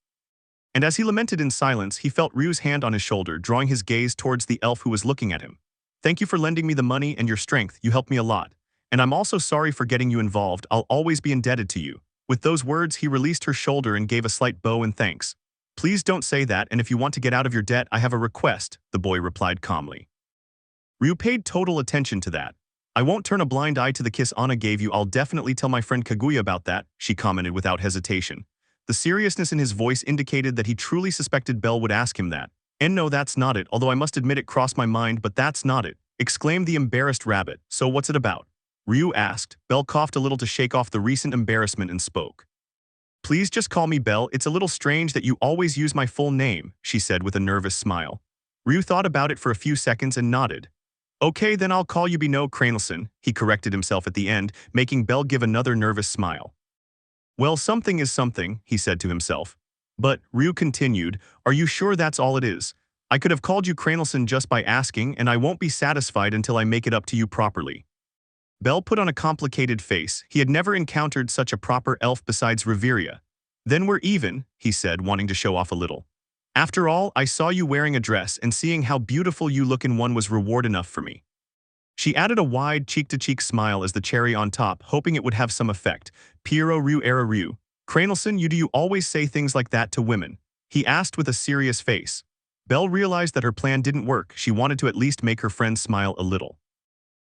And as he lamented in silence, he felt Ryu's hand on his shoulder, drawing his gaze towards the elf who was looking at him. Thank you for lending me the money and your strength, you helped me a lot. And I'm also sorry for getting you involved, I'll always be indebted to you. With those words, he released her shoulder and gave a slight bow in thanks. Please don't say that, and if you want to get out of your debt, I have a request, the boy replied calmly. Ryu paid total attention to that. I won't turn a blind eye to the kiss Anna gave you, I'll definitely tell my friend Kaguya about that, she commented without hesitation. The seriousness in his voice indicated that he truly suspected Belle would ask him that. And no, that's not it, although I must admit it crossed my mind, but that's not it, exclaimed the embarrassed rabbit. So what's it about? Ryu asked. Belle coughed a little to shake off the recent embarrassment and spoke. Please just call me Belle, it's a little strange that you always use my full name, she said with a nervous smile. Ryu thought about it for a few seconds and nodded. Okay, then I'll call you Bino Cranelson, he corrected himself at the end, making Belle give another nervous smile. Well, something is something, he said to himself. But, Ryu continued, are you sure that's all it is? I could have called you Cranelson just by asking, and I won't be satisfied until I make it up to you properly. Belle put on a complicated face. He had never encountered such a proper elf besides Reveria. Then we're even, he said, wanting to show off a little. After all, I saw you wearing a dress, and seeing how beautiful you look in one was reward enough for me. She added a wide cheek-to-cheek smile as the cherry on top, hoping it would have some effect. Piero Ryu era Ryu. Cranelson, do you always say things like that to women? He asked with a serious face. Belle realized that her plan didn't work. She wanted to at least make her friend smile a little.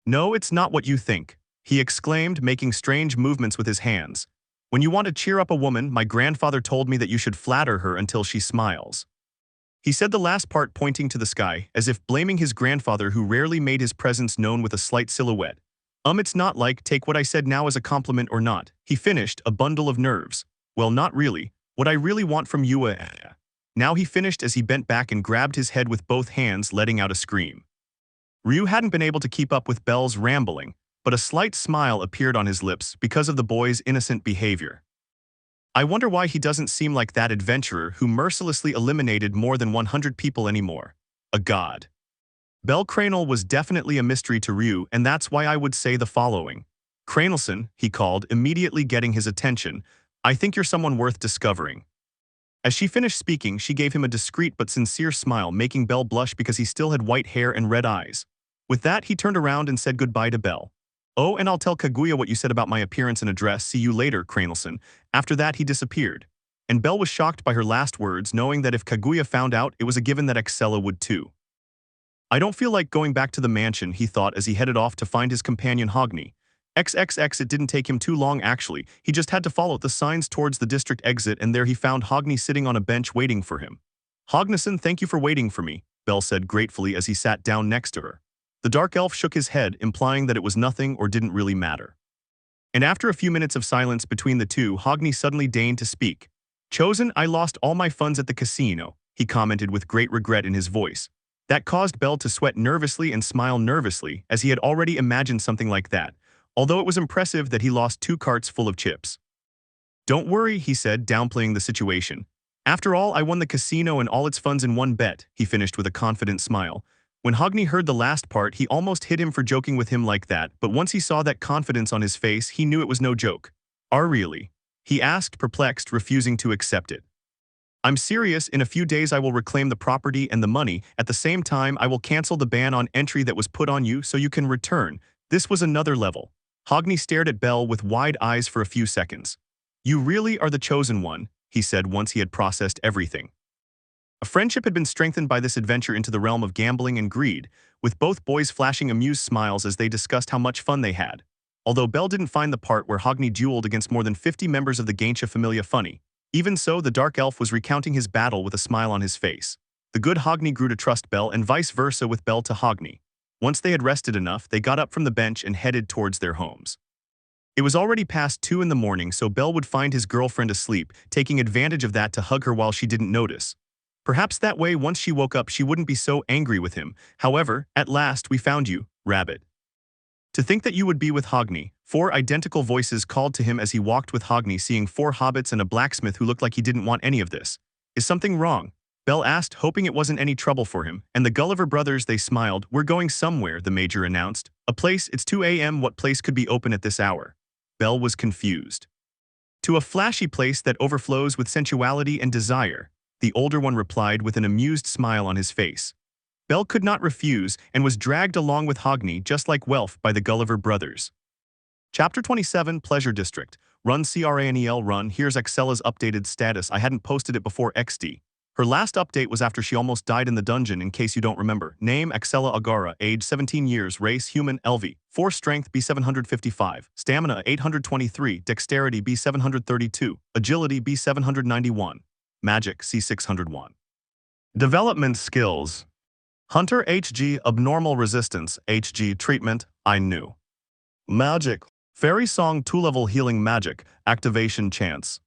No, it's not what you think, he exclaimed, making strange movements with his hands. When you want to cheer up a woman, my grandfather told me that you should flatter her until she smiles. He said the last part pointing to the sky, as if blaming his grandfather who rarely made his presence known with a slight silhouette. It's not like, take what I said now as a compliment or not, he finished, a bundle of nerves. Well, not really. What I really want from you, Now he finished as he bent back and grabbed his head with both hands, letting out a scream. Ryu hadn't been able to keep up with Belle's rambling, but a slight smile appeared on his lips because of the boy's innocent behavior. I wonder why he doesn't seem like that adventurer who mercilessly eliminated more than 100 people anymore. A god. Belle Cranel was definitely a mystery to Ryu, and that's why I would say the following. Cranelson, he called, immediately getting his attention. I think you're someone worth discovering. As she finished speaking, she gave him a discreet but sincere smile, making Belle blush because he still had white hair and red eyes. With that, he turned around and said goodbye to Belle. Oh, and I'll tell Kaguya what you said about my appearance and address. See you later, Cranelson. After that, he disappeared. And Belle was shocked by her last words, knowing that if Kaguya found out, it was a given that Axella would too. I don't feel like going back to the mansion, he thought as he headed off to find his companion Hogni. XXX, it didn't take him too long actually, he just had to follow the signs towards the district exit, and there he found Hogni sitting on a bench waiting for him. Hognison, thank you for waiting for me, Belle said gratefully as he sat down next to her. The dark elf shook his head, implying that it was nothing or didn't really matter. And after a few minutes of silence between the two, Hogni suddenly deigned to speak. Chosen, I lost all my funds at the casino, he commented with great regret in his voice. That caused Belle to sweat nervously and smile nervously, as he had already imagined something like that, although it was impressive that he lost 2 carts full of chips. Don't worry, he said, downplaying the situation. After all, I won the casino and all its funds in one bet, he finished with a confident smile. When Hogni heard the last part, he almost hit him for joking with him like that, but once he saw that confidence on his face, he knew it was no joke. Are really? He asked, perplexed, refusing to accept it. I'm serious, in a few days I will reclaim the property and the money, at the same time I will cancel the ban on entry that was put on you so you can return. This was another level. Hogni stared at Belle with wide eyes for a few seconds. You really are the chosen one, he said once he had processed everything. A friendship had been strengthened by this adventure into the realm of gambling and greed, with both boys flashing amused smiles as they discussed how much fun they had. Although Belle didn't find the part where Hogni dueled against more than 50 members of the Gaincha Familia funny. Even so, the dark elf was recounting his battle with a smile on his face. The good Hogni grew to trust Belle and vice versa with Belle to Hogni. Once they had rested enough, they got up from the bench and headed towards their homes. It was already past 2 in the morning, so Belle would find his girlfriend asleep, taking advantage of that to hug her while she didn't notice. Perhaps that way, once she woke up, she wouldn't be so angry with him. However, at last we found you, Rabbit. To think that you would be with Hogni. 4 identical voices called to him as he walked with Hogni, seeing 4 hobbits and a blacksmith who looked like he didn't want any of this. Is something wrong? Belle asked, hoping it wasn't any trouble for him, and the Gulliver brothers, they smiled. We're going somewhere, the Major announced. A place? It's 2 a.m. What place could be open at this hour? Belle was confused. To a flashy place that overflows with sensuality and desire, the older one replied with an amused smile on his face. Belle could not refuse and was dragged along with Hogni, just like Welf, by the Gulliver brothers. Chapter 27, Pleasure District. Run Cranel run. Here's Excella's updated status. I hadn't posted it before XD. Her last update was after she almost died in the dungeon, in case you don't remember. Name, Excella Agara. Age, 17 years. Race, human, LV. Force strength, B755. Stamina, 823. Dexterity, B732. Agility, B791. Magic, C601. Development skills. Hunter HG, abnormal resistance, HG treatment, I knew. Magic. Fairy Song 2-level healing magic, activation chance.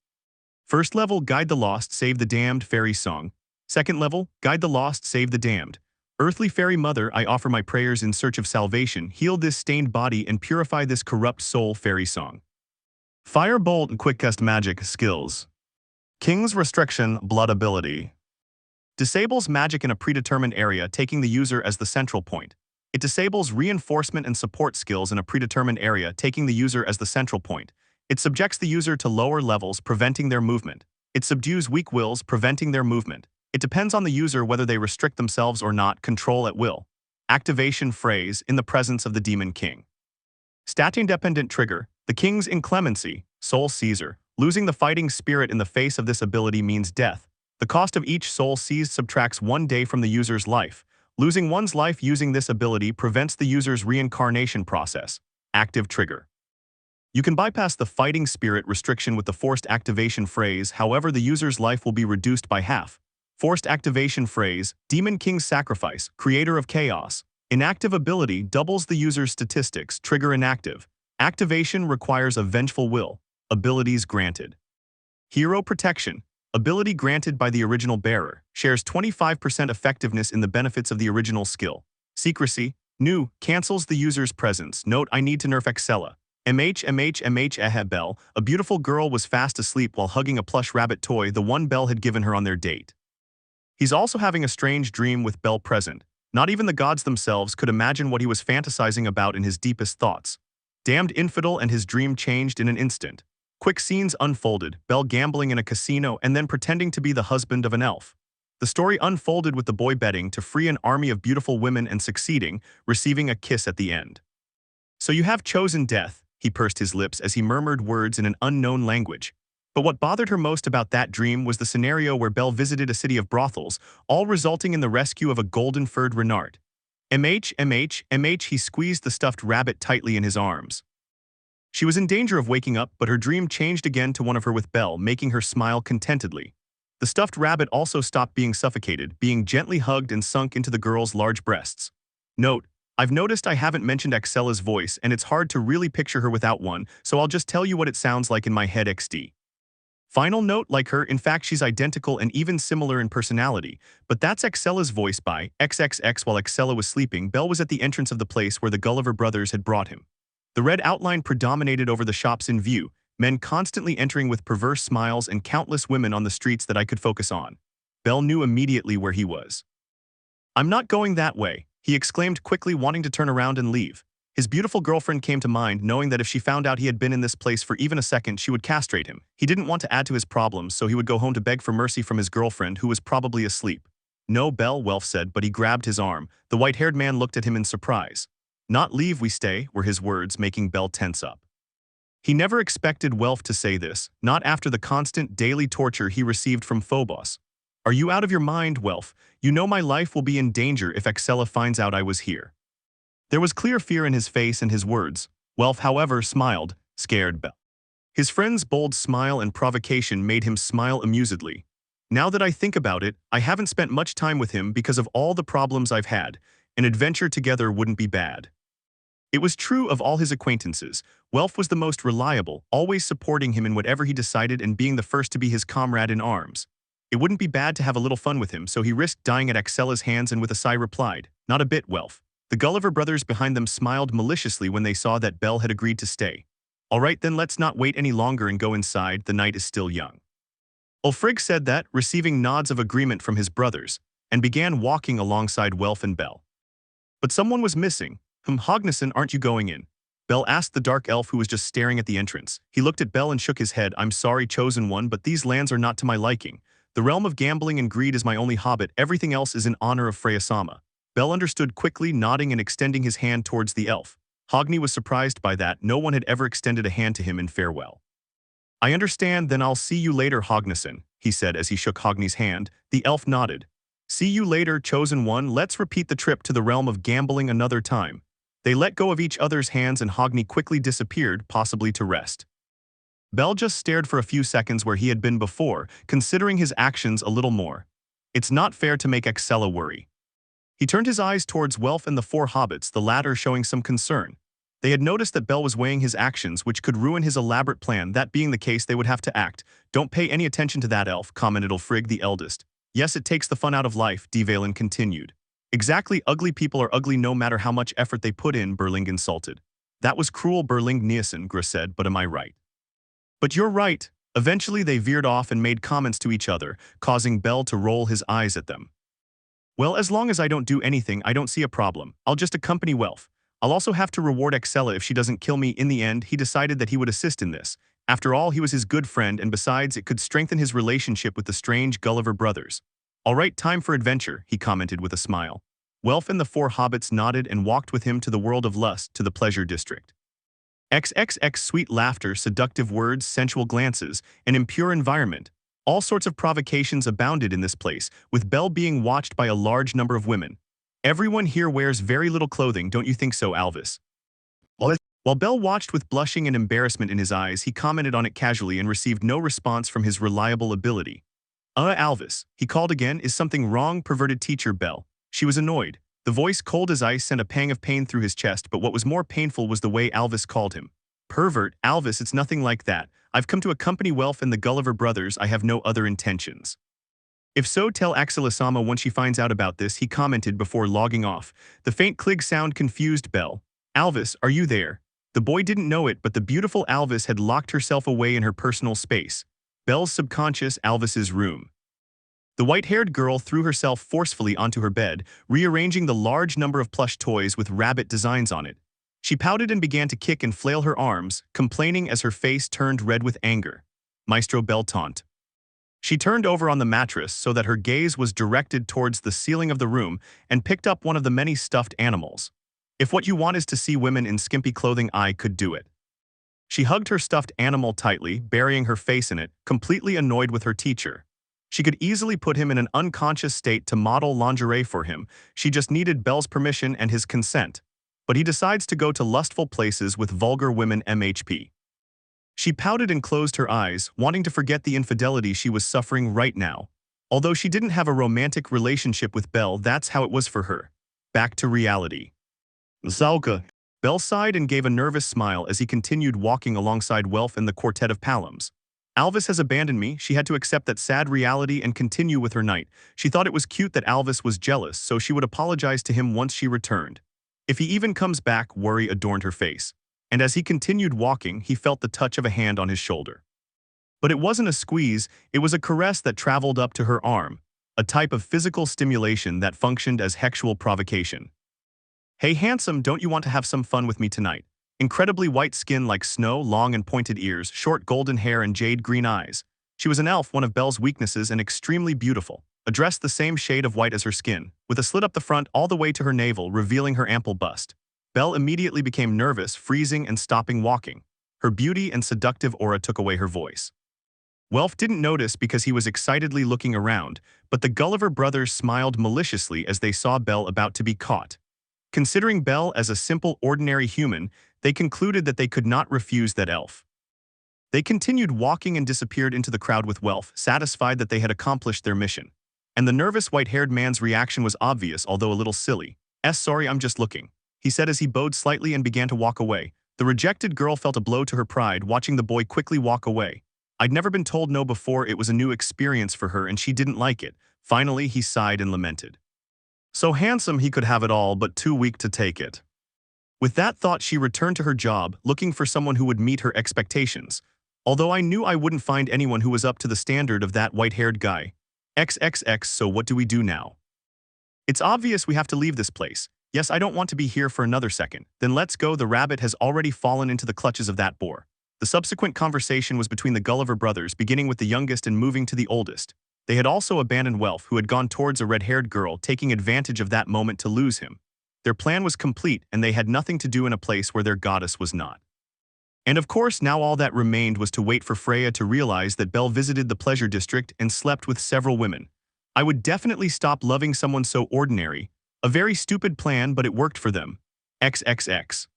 First level, Guide the Lost, Save the Damned, Fairy Song. Second level, Guide the Lost, Save the Damned. Earthly Fairy Mother, I offer my prayers in search of salvation, heal this stained body and purify this corrupt soul, Fairy Song. Firebolt and Quickcast magic skills. King's Restriction, Blood ability. Disables magic in a predetermined area, taking the user as the central point. It disables reinforcement and support skills in a predetermined area, taking the user as the central point. It subjects the user to lower levels, preventing their movement. It subdues weak wills, preventing their movement. It depends on the user whether they restrict themselves or not, control at will. Activation phrase, in the presence of the Demon King. Stat-independent trigger, the King's inclemency, Soul Seizure. Losing the fighting spirit in the face of this ability means death. The cost of each soul seized subtracts 1 day from the user's life. Losing one's life using this ability prevents the user's reincarnation process. Active trigger. You can bypass the fighting spirit restriction with the forced activation phrase, however the user's life will be reduced by half. Forced activation phrase, Demon King's Sacrifice, Creator of Chaos. Inactive ability doubles the user's statistics, trigger inactive. Activation requires a vengeful will. Abilities granted. Hero Protection. Ability granted by the original bearer, shares 25% effectiveness in the benefits of the original skill. Secrecy, new, cancels the user's presence. Note, I need to nerf Excella. Belle, a beautiful girl was fast asleep while hugging a plush rabbit toy, the one Belle had given her on their date. He's also having a strange dream with Belle present. Not even the gods themselves could imagine what he was fantasizing about in his deepest thoughts. Damned infidel, and his dream changed in an instant. Quick scenes unfolded, Belle gambling in a casino and then pretending to be the husband of an elf. The story unfolded with the boy betting to free an army of beautiful women and succeeding, receiving a kiss at the end. So you have chosen death, he pursed his lips as he murmured words in an unknown language. But what bothered her most about that dream was the scenario where Belle visited a city of brothels, all resulting in the rescue of a golden-furred renard. He squeezed the stuffed rabbit tightly in his arms. She was in danger of waking up, but her dream changed again to one of her with Belle, making her smile contentedly. The stuffed rabbit also stopped being suffocated, being gently hugged and sunk into the girl's large breasts. Note, I've noticed I haven't mentioned Excella's voice, and it's hard to really picture her without one, so I'll just tell you what it sounds like in my head XD. Final note, like her, in fact she's identical and even similar in personality, but that's Excella's voice by XXX. While Excella was sleeping, Belle was at the entrance of the place where the Gulliver brothers had brought him. The red outline predominated over the shops in view, men constantly entering with perverse smiles and countless women on the streets that I could focus on. Belle knew immediately where he was. I'm not going that way, he exclaimed quickly, wanting to turn around and leave. His beautiful girlfriend came to mind, knowing that if she found out he had been in this place for even a second, she would castrate him. He didn't want to add to his problems, so he would go home to beg for mercy from his girlfriend, who was probably asleep. No, Belle, Welf said, but he grabbed his arm. The white-haired man looked at him in surprise. Not leave, we stay, were his words, making Belle tense up. He never expected Welf to say this, not after the constant daily torture he received from Phobos. Are you out of your mind, Welf? You know my life will be in danger if Excella finds out I was here. There was clear fear in his face and his words. Welf, however, smiled, scared Belle. His friend's bold smile and provocation made him smile amusedly. Now that I think about it, I haven't spent much time with him because of all the problems I've had. An adventure together wouldn't be bad. It was true of all his acquaintances. Welf was the most reliable, always supporting him in whatever he decided and being the first to be his comrade in arms. It wouldn't be bad to have a little fun with him, so he risked dying at Axella's hands and with a sigh replied, "Not a bit, Welf." The Gulliver brothers behind them smiled maliciously when they saw that Belle had agreed to stay. "All right, then let's not wait any longer and go inside, the night is still young." Ulfrig said that, receiving nods of agreement from his brothers, and began walking alongside Welf and Belle. But someone was missing. Hognisson, aren't you going in?" Belle asked the dark elf who was just staring at the entrance. He looked at Belle and shook his head. "I'm sorry, chosen one, but these lands are not to my liking. The realm of gambling and greed is my only hobbit, everything else is in honor of Freya-sama." Belle understood quickly, nodding and extending his hand towards the elf. Hogni was surprised by that. No one had ever extended a hand to him in farewell. "I understand, then I'll see you later, Hognisson," he said as he shook Hogni's hand. The elf nodded. "See you later, chosen one. Let's repeat the trip to the realm of gambling another time." They let go of each other's hands and Hogni quickly disappeared, possibly to rest. Belle just stared for a few seconds where he had been before, considering his actions a little more. It's not fair to make Axella worry. He turned his eyes towards Welf and the four hobbits, the latter showing some concern. They had noticed that Belle was weighing his actions, which could ruin his elaborate plan. That being the case, they would have to act. "Don't pay any attention to that elf," commented Ulfrig the eldest. "Yes, it takes the fun out of life," Dvalin continued. "Exactly, ugly people are ugly no matter how much effort they put in," Berling insulted. "That was cruel, Berling Nielsen," Gr said, "but am I right?" "But you're right." Eventually they veered off and made comments to each other, causing Belle to roll his eyes at them. "Well, as long as I don't do anything, I don't see a problem. I'll just accompany Welf. I'll also have to reward Axella if she doesn't kill me." In the end, he decided that he would assist in this. After all, he was his good friend, and besides, it could strengthen his relationship with the strange Gulliver brothers. "All right, time for adventure," he commented with a smile. Welf and the four hobbits nodded and walked with him to the world of lust, to the pleasure district. XXX sweet laughter, seductive words, sensual glances, an impure environment. All sorts of provocations abounded in this place, with Belle being watched by a large number of women. "Everyone here wears very little clothing, don't you think so, Alvis?" While Belle watched with blushing and embarrassment in his eyes, he commented on it casually and received no response from his reliable ability. Alvis," he called again. "Is something wrong, perverted teacher Belle?" She was annoyed. The voice, cold as ice, sent a pang of pain through his chest, but what was more painful was the way Alvis called him. "Pervert, Alvis, it's nothing like that. I've come to accompany Welf and the Gulliver brothers. I have no other intentions." "If so, tell Axella-sama when she finds out about this," he commented before logging off. The faint clig sound confused Belle. "Alvis, are you there?" The boy didn't know it, but the beautiful Alvis had locked herself away in her personal space. Belle's subconscious, Alvis's room. The white-haired girl threw herself forcefully onto her bed, rearranging the large number of plush toys with rabbit designs on it. She pouted and began to kick and flail her arms, complaining as her face turned red with anger. Maestro Belle taunt. She turned over on the mattress so that her gaze was directed towards the ceiling of the room and picked up one of the many stuffed animals. "If what you want is to see women in skimpy clothing, I could do it." She hugged her stuffed animal tightly, burying her face in it, completely annoyed with her teacher. She could easily put him in an unconscious state to model lingerie for him. She just needed Belle's permission and his consent. But he decides to go to lustful places with vulgar women MHP. She pouted and closed her eyes, wanting to forget the infidelity she was suffering right now. Although she didn't have a romantic relationship with Belle, that's how it was for her. Back to reality. "Zauka." Belle sighed and gave a nervous smile as he continued walking alongside Welf and the quartet of Palums. "Alvis has abandoned me." She had to accept that sad reality and continue with her night. She thought it was cute that Alvis was jealous, so she would apologize to him once she returned. If he even comes back, worry adorned her face. And as he continued walking, he felt the touch of a hand on his shoulder. But it wasn't a squeeze, it was a caress that traveled up to her arm, a type of physical stimulation that functioned as sexual provocation. "Hey handsome, don't you want to have some fun with me tonight?" Incredibly white skin like snow, long and pointed ears, short golden hair and jade green eyes. She was an elf, one of Belle's weaknesses, and extremely beautiful. A dress the same shade of white as her skin, with a slit up the front all the way to her navel, revealing her ample bust. Belle immediately became nervous, freezing and stopping walking. Her beauty and seductive aura took away her voice. Welf didn't notice because he was excitedly looking around, but the Gulliver brothers smiled maliciously as they saw Belle about to be caught. Considering Belle as a simple, ordinary human, they concluded that they could not refuse that elf. They continued walking and disappeared into the crowd with Welf, satisfied that they had accomplished their mission. And the nervous white-haired man's reaction was obvious, although a little silly. "Sorry, I'm just looking." he said as he bowed slightly and began to walk away. The rejected girl felt a blow to her pride watching the boy quickly walk away. I'd never been told no before. It was a new experience for her and she didn't like it. Finally, he sighed and lamented. So handsome he could have it all, but too weak to take it. With that thought, she returned to her job, looking for someone who would meet her expectations. Although I knew I wouldn't find anyone who was up to the standard of that white-haired guy. XXX, so what do we do now? It's obvious we have to leave this place. Yes, I don't want to be here for another second. Then let's go. The rabbit has already fallen into the clutches of that boar. The subsequent conversation was between the Gulliver brothers, beginning with the youngest and moving to the oldest. They had also abandoned Welf, who had gone towards a red-haired girl, taking advantage of that moment to lose him. Their plan was complete, and they had nothing to do in a place where their goddess was not. And of course, now all that remained was to wait for Freya to realize that Belle visited the pleasure district and slept with several women. I would definitely stop loving someone so ordinary. A very stupid plan, but it worked for them. XXX.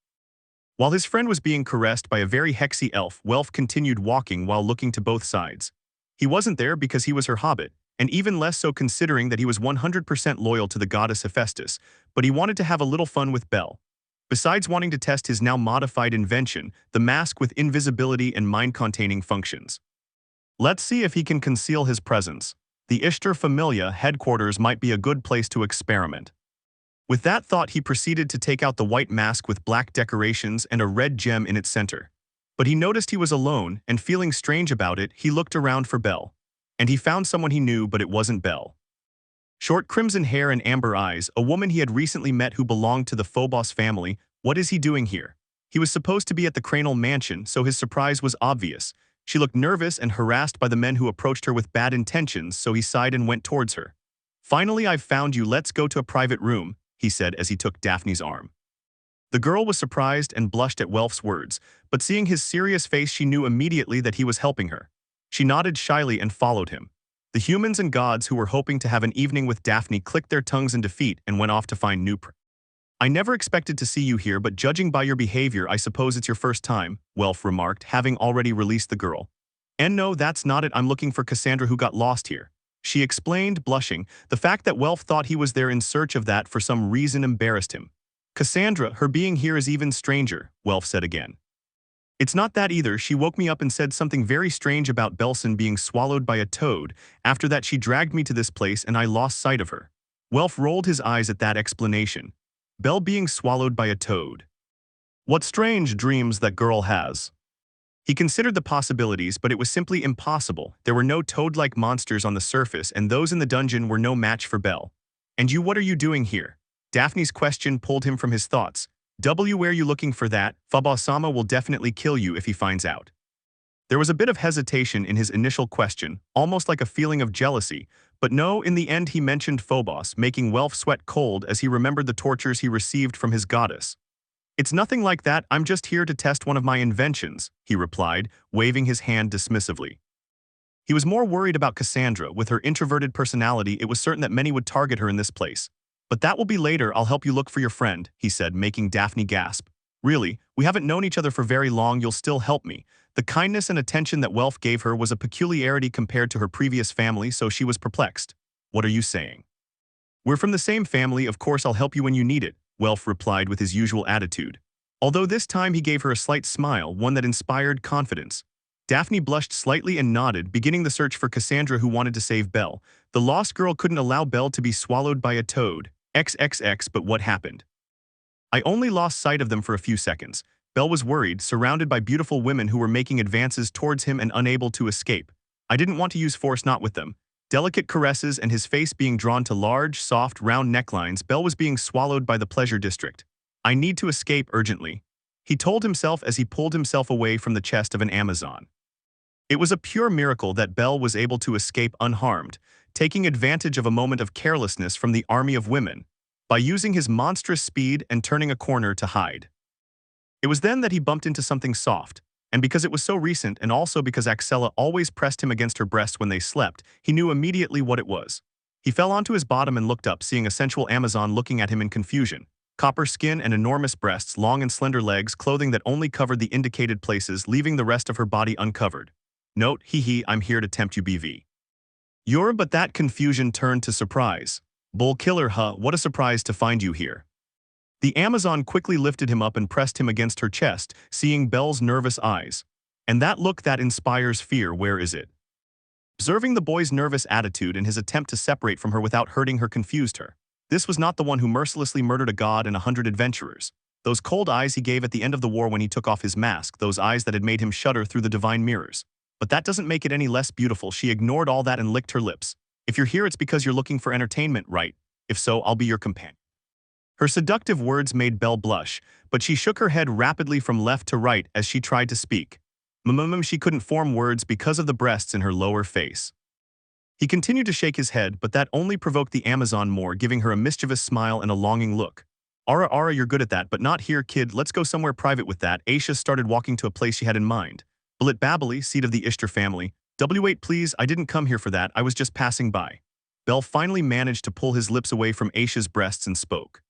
While his friend was being caressed by a very hexy elf, Welf continued walking while looking to both sides. He wasn't there because he was her hobbit, and even less so considering that he was 100% loyal to the goddess Hephaestus, but he wanted to have a little fun with Belle. Besides wanting to test his now modified invention, the mask with invisibility and mind-containing functions. Let's see if he can conceal his presence. The Ishtar Familia headquarters might be a good place to experiment. With that thought, he proceeded to take out the white mask with black decorations and a red gem in its center. But he noticed he was alone, and feeling strange about it, he looked around for Belle. And he found someone he knew, but it wasn't Belle. Short crimson hair and amber eyes, a woman he had recently met who belonged to the Phobos family. What is he doing here? He was supposed to be at the Cranel mansion, so his surprise was obvious. She looked nervous and harassed by the men who approached her with bad intentions, so he sighed and went towards her. Finally, I've found you. Let's go to a private room, he said as he took Daphne's arm. The girl was surprised and blushed at Welf's words, but seeing his serious face, she knew immediately that he was helping her. She nodded shyly and followed him. The humans and gods who were hoping to have an evening with Daphne clicked their tongues in defeat and went off to find new prey. I never expected to see you here, but judging by your behavior, I suppose it's your first time, Welf remarked, having already released the girl. And no, that's not it. I'm looking for Cassandra who got lost here. She explained, blushing. The fact that Welf thought he was there in search of that for some reason embarrassed him. Cassandra, her being here is even stranger, Welf said again. It's not that either. She woke me up and said something very strange about Belson being swallowed by a toad. After that, she dragged me to this place and I lost sight of her. Welf rolled his eyes at that explanation. Belle being swallowed by a toad. What strange dreams that girl has. He considered the possibilities, but it was simply impossible. There were no toad-like monsters on the surface, and those in the dungeon were no match for Belle. And you, what are you doing here? Daphne's question pulled him from his thoughts. Where you looking for that? Phobos-sama will definitely kill you if he finds out. There was a bit of hesitation in his initial question, almost like a feeling of jealousy, but no, in the end he mentioned Phobos, making Welf sweat cold as he remembered the tortures he received from his goddess. It's nothing like that, I'm just here to test one of my inventions, he replied, waving his hand dismissively. He was more worried about Cassandra. With her introverted personality, it was certain that many would target her in this place. But that will be later. I'll help you look for your friend, he said, making Daphne gasp. Really, we haven't known each other for very long, you'll still help me. The kindness and attention that Welf gave her was a peculiarity compared to her previous family, so she was perplexed. What are you saying? We're from the same family, of course I'll help you when you need it, Welf replied with his usual attitude. Although this time he gave her a slight smile, one that inspired confidence. Daphne blushed slightly and nodded, beginning the search for Cassandra who wanted to save Belle. The lost girl couldn't allow Belle to be swallowed by a toad. XXX, but what happened? I only lost sight of them for a few seconds. Belle was worried, surrounded by beautiful women who were making advances towards him and unable to escape. I didn't want to use force, not with them. Delicate caresses and his face being drawn to large, soft, round necklines, Belle was being swallowed by the pleasure district. I need to escape urgently, he told himself as he pulled himself away from the chest of an Amazon. It was a pure miracle that Belle was able to escape unharmed, taking advantage of a moment of carelessness from the army of women, by using his monstrous speed and turning a corner to hide. It was then that he bumped into something soft, and because it was so recent and also because Axella always pressed him against her breast when they slept, he knew immediately what it was. He fell onto his bottom and looked up, seeing a sensual Amazon looking at him in confusion. Copper skin and enormous breasts, long and slender legs, clothing that only covered the indicated places, leaving the rest of her body uncovered. Note, I'm here to tempt you BV. But that confusion turned to surprise. Bull killer, huh, what a surprise to find you here. The Amazon quickly lifted him up and pressed him against her chest, seeing Belle's nervous eyes. And that look that inspires fear, where is it? Observing the boy's nervous attitude and his attempt to separate from her without hurting her confused her. This was not the one who mercilessly murdered a god and 100 adventurers. Those cold eyes he gave at the end of the war when he took off his mask, those eyes that had made him shudder through the divine mirrors. But that doesn't make it any less beautiful. She ignored all that and licked her lips. If you're here, it's because you're looking for entertainment, right? If so, I'll be your companion. Her seductive words made Belle blush, but she shook her head rapidly from left to right as she tried to speak. She couldn't form words because of the breasts in her lower face. He continued to shake his head, but that only provoked the Amazon more, giving her a mischievous smile and a longing look. Ara, you're good at that, but not here, kid. Let's go somewhere private with that. Aisha started walking to a place she had in mind. Balit Babali, seat of the Ishtar family. Wait, please, I didn't come here for that. I was just passing by. Belle finally managed to pull his lips away from Aisha's breasts and spoke.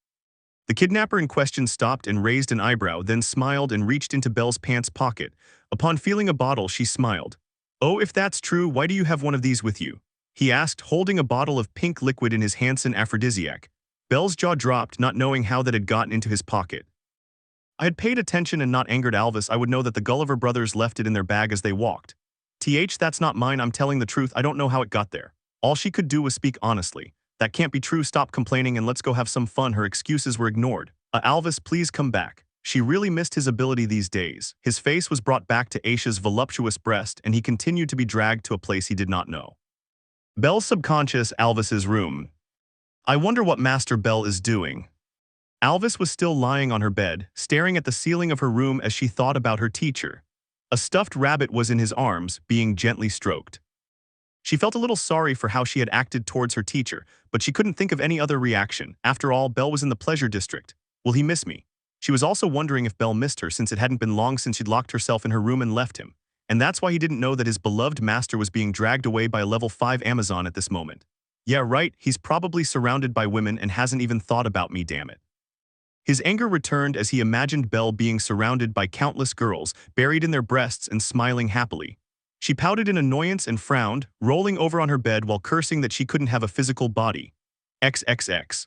The kidnapper in question stopped and raised an eyebrow, then smiled and reached into Belle's pants pocket. Upon feeling a bottle, she smiled. Oh, if that's true, why do you have one of these with you? He asked, holding a bottle of pink liquid in his Hansen aphrodisiac. Belle's jaw dropped, not knowing how that had gotten into his pocket. I had paid attention and not angered Alvis. I would know that the Gulliver brothers left it in their bag as they walked. That's not mine, I'm telling the truth, I don't know how it got there. All she could do was speak honestly. That can't be true, stop complaining and let's go have some fun. Her excuses were ignored. Alvis, please come back. She really missed his ability these days. His face was brought back to Aisha's voluptuous breast and he continued to be dragged to a place he did not know. Belle's subconscious, Alvis's room. I wonder what Master Belle is doing. Alvis was still lying on her bed, staring at the ceiling of her room as she thought about her teacher. A stuffed rabbit was in his arms, being gently stroked. She felt a little sorry for how she had acted towards her teacher, but she couldn't think of any other reaction. After all, Belle was in the pleasure district. Will he miss me? She was also wondering if Belle missed her since it hadn't been long since she'd locked herself in her room and left him. And that's why he didn't know that his beloved master was being dragged away by a level 5 Amazon at this moment. Yeah, right, he's probably surrounded by women and hasn't even thought about me, damn it. His anger returned as he imagined Belle being surrounded by countless girls, buried in their breasts and smiling happily. She pouted in annoyance and frowned, rolling over on her bed while cursing that she couldn't have a physical body. XXX.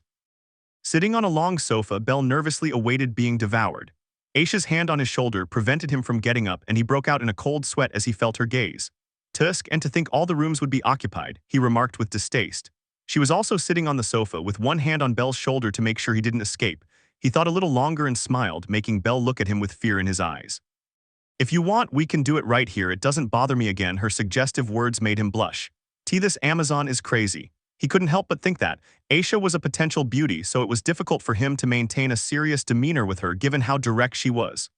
Sitting on a long sofa, Belle nervously awaited being devoured. Aisha's hand on his shoulder prevented him from getting up and he broke out in a cold sweat as he felt her gaze. Tusk, and to think all the rooms would be occupied, he remarked with distaste. She was also sitting on the sofa with one hand on Belle's shoulder to make sure he didn't escape. He thought a little longer and smiled, making Belle look at him with fear in his eyes. If you want, we can do it right here, it doesn't bother me again. Her suggestive words made him blush. This Amazon is crazy. He couldn't help but think that. Aisha was a potential beauty, so it was difficult for him to maintain a serious demeanor with her given how direct she was.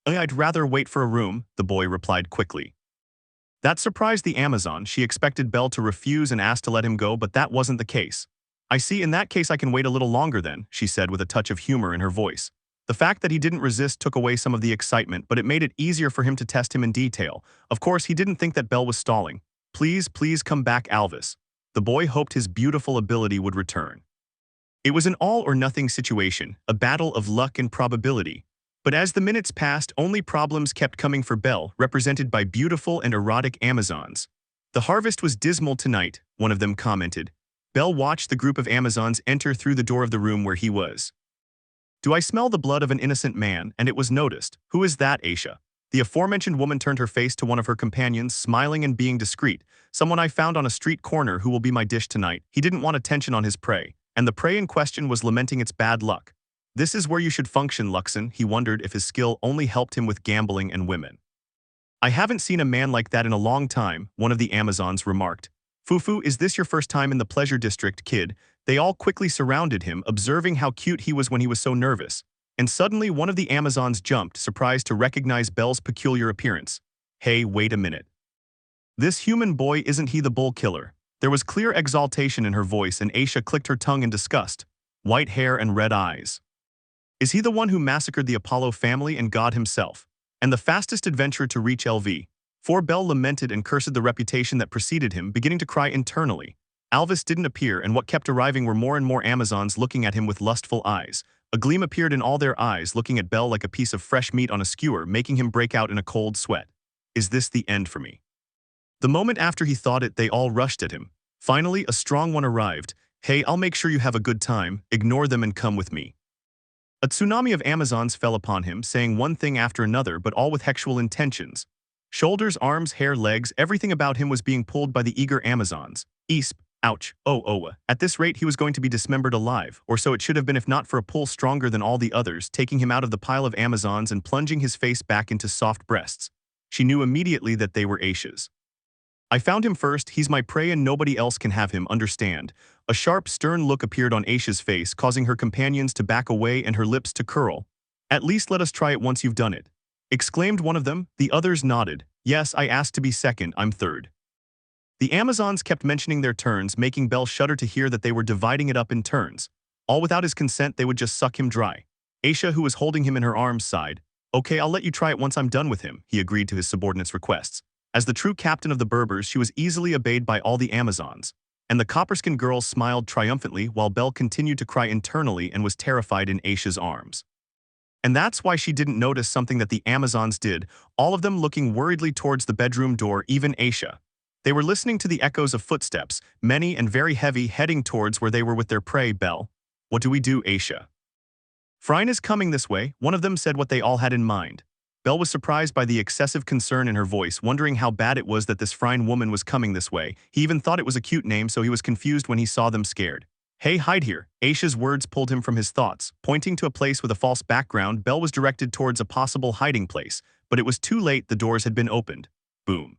I'd rather wait for a room, the boy replied quickly. That surprised the Amazon. She expected Belle to refuse and ask to let him go, but that wasn't the case. I see, in that case I can wait a little longer then, she said with a touch of humor in her voice. The fact that he didn't resist took away some of the excitement, but it made it easier for him to test him in detail. Of course, he didn't think that Belle was stalling. Please come back, Alvis. The boy hoped his beautiful ability would return. It was an all-or-nothing situation, a battle of luck and probability. But as the minutes passed, only problems kept coming for Belle, represented by beautiful and erotic Amazons. The harvest was dismal tonight, one of them commented. Belle watched the group of Amazons enter through the door of the room where he was. Do I smell the blood of an innocent man? And it was noticed. Who is that, Aisha? The aforementioned woman turned her face to one of her companions, smiling and being discreet. Someone I found on a street corner who will be my dish tonight. He didn't want attention on his prey, and the prey in question was lamenting its bad luck. This is where you should function, Luxon. He wondered if his skill only helped him with gambling and women. I haven't seen a man like that in a long time, one of the Amazons remarked. Fufu, is this your first time in the pleasure district, kid? They all quickly surrounded him, observing how cute he was when he was so nervous. And suddenly one of the Amazons jumped, surprised to recognize Belle's peculiar appearance. Hey, wait a minute. This human boy, isn't he the bull killer? There was clear exaltation in her voice and Aisha clicked her tongue in disgust. White hair and red eyes. Is he the one who massacred the Apollo family and God himself? And the fastest adventurer to reach LV? For Belle lamented and cursed the reputation that preceded him, beginning to cry internally. Alvis didn't appear, and what kept arriving were more and more Amazons looking at him with lustful eyes. A gleam appeared in all their eyes, looking at Belle like a piece of fresh meat on a skewer, making him break out in a cold sweat. Is this the end for me? The moment after he thought it, they all rushed at him. Finally, a strong one arrived. Hey, I'll make sure you have a good time. Ignore them and come with me. A tsunami of Amazons fell upon him, saying one thing after another but all with sexual intentions. Shoulders, arms, hair, legs, everything about him was being pulled by the eager Amazons. Easp, ouch, oh. At this rate he was going to be dismembered alive, or so it should have been if not for a pull stronger than all the others, taking him out of the pile of Amazons and plunging his face back into soft breasts. She knew immediately that they were Aisha's. I found him first, he's my prey and nobody else can have him, understand. A sharp, stern look appeared on Aisha's face, causing her companions to back away and her lips to curl. At least let us try it once you've done it, exclaimed one of them. The others nodded. Yes, I asked to be second, I'm third. The Amazons kept mentioning their turns, making Belle shudder to hear that they were dividing it up in turns. All without his consent, they would just suck him dry. Aisha, who was holding him in her arms, sighed. Okay, I'll let you try it once I'm done with him, he agreed to his subordinate's requests. As the true captain of the Berbers, she was easily obeyed by all the Amazons. And the copperskin girls smiled triumphantly while Belle continued to cry internally and was terrified in Aisha's arms. And that's why she didn't notice something that the Amazons did, all of them looking worriedly towards the bedroom door, even Aisha. They were listening to the echoes of footsteps, many and very heavy, heading towards where they were with their prey. Belle. What do we do, Aisha? Phryne is coming this way, one of them said what they all had in mind. Belle was surprised by the excessive concern in her voice, wondering how bad it was that this Phryne woman was coming this way. He even thought it was a cute name, so he was confused when he saw them scared. Hey, hide here. Aisha's words pulled him from his thoughts. Pointing to a place with a false background, Belle was directed towards a possible hiding place, but it was too late, the doors had been opened. Boom.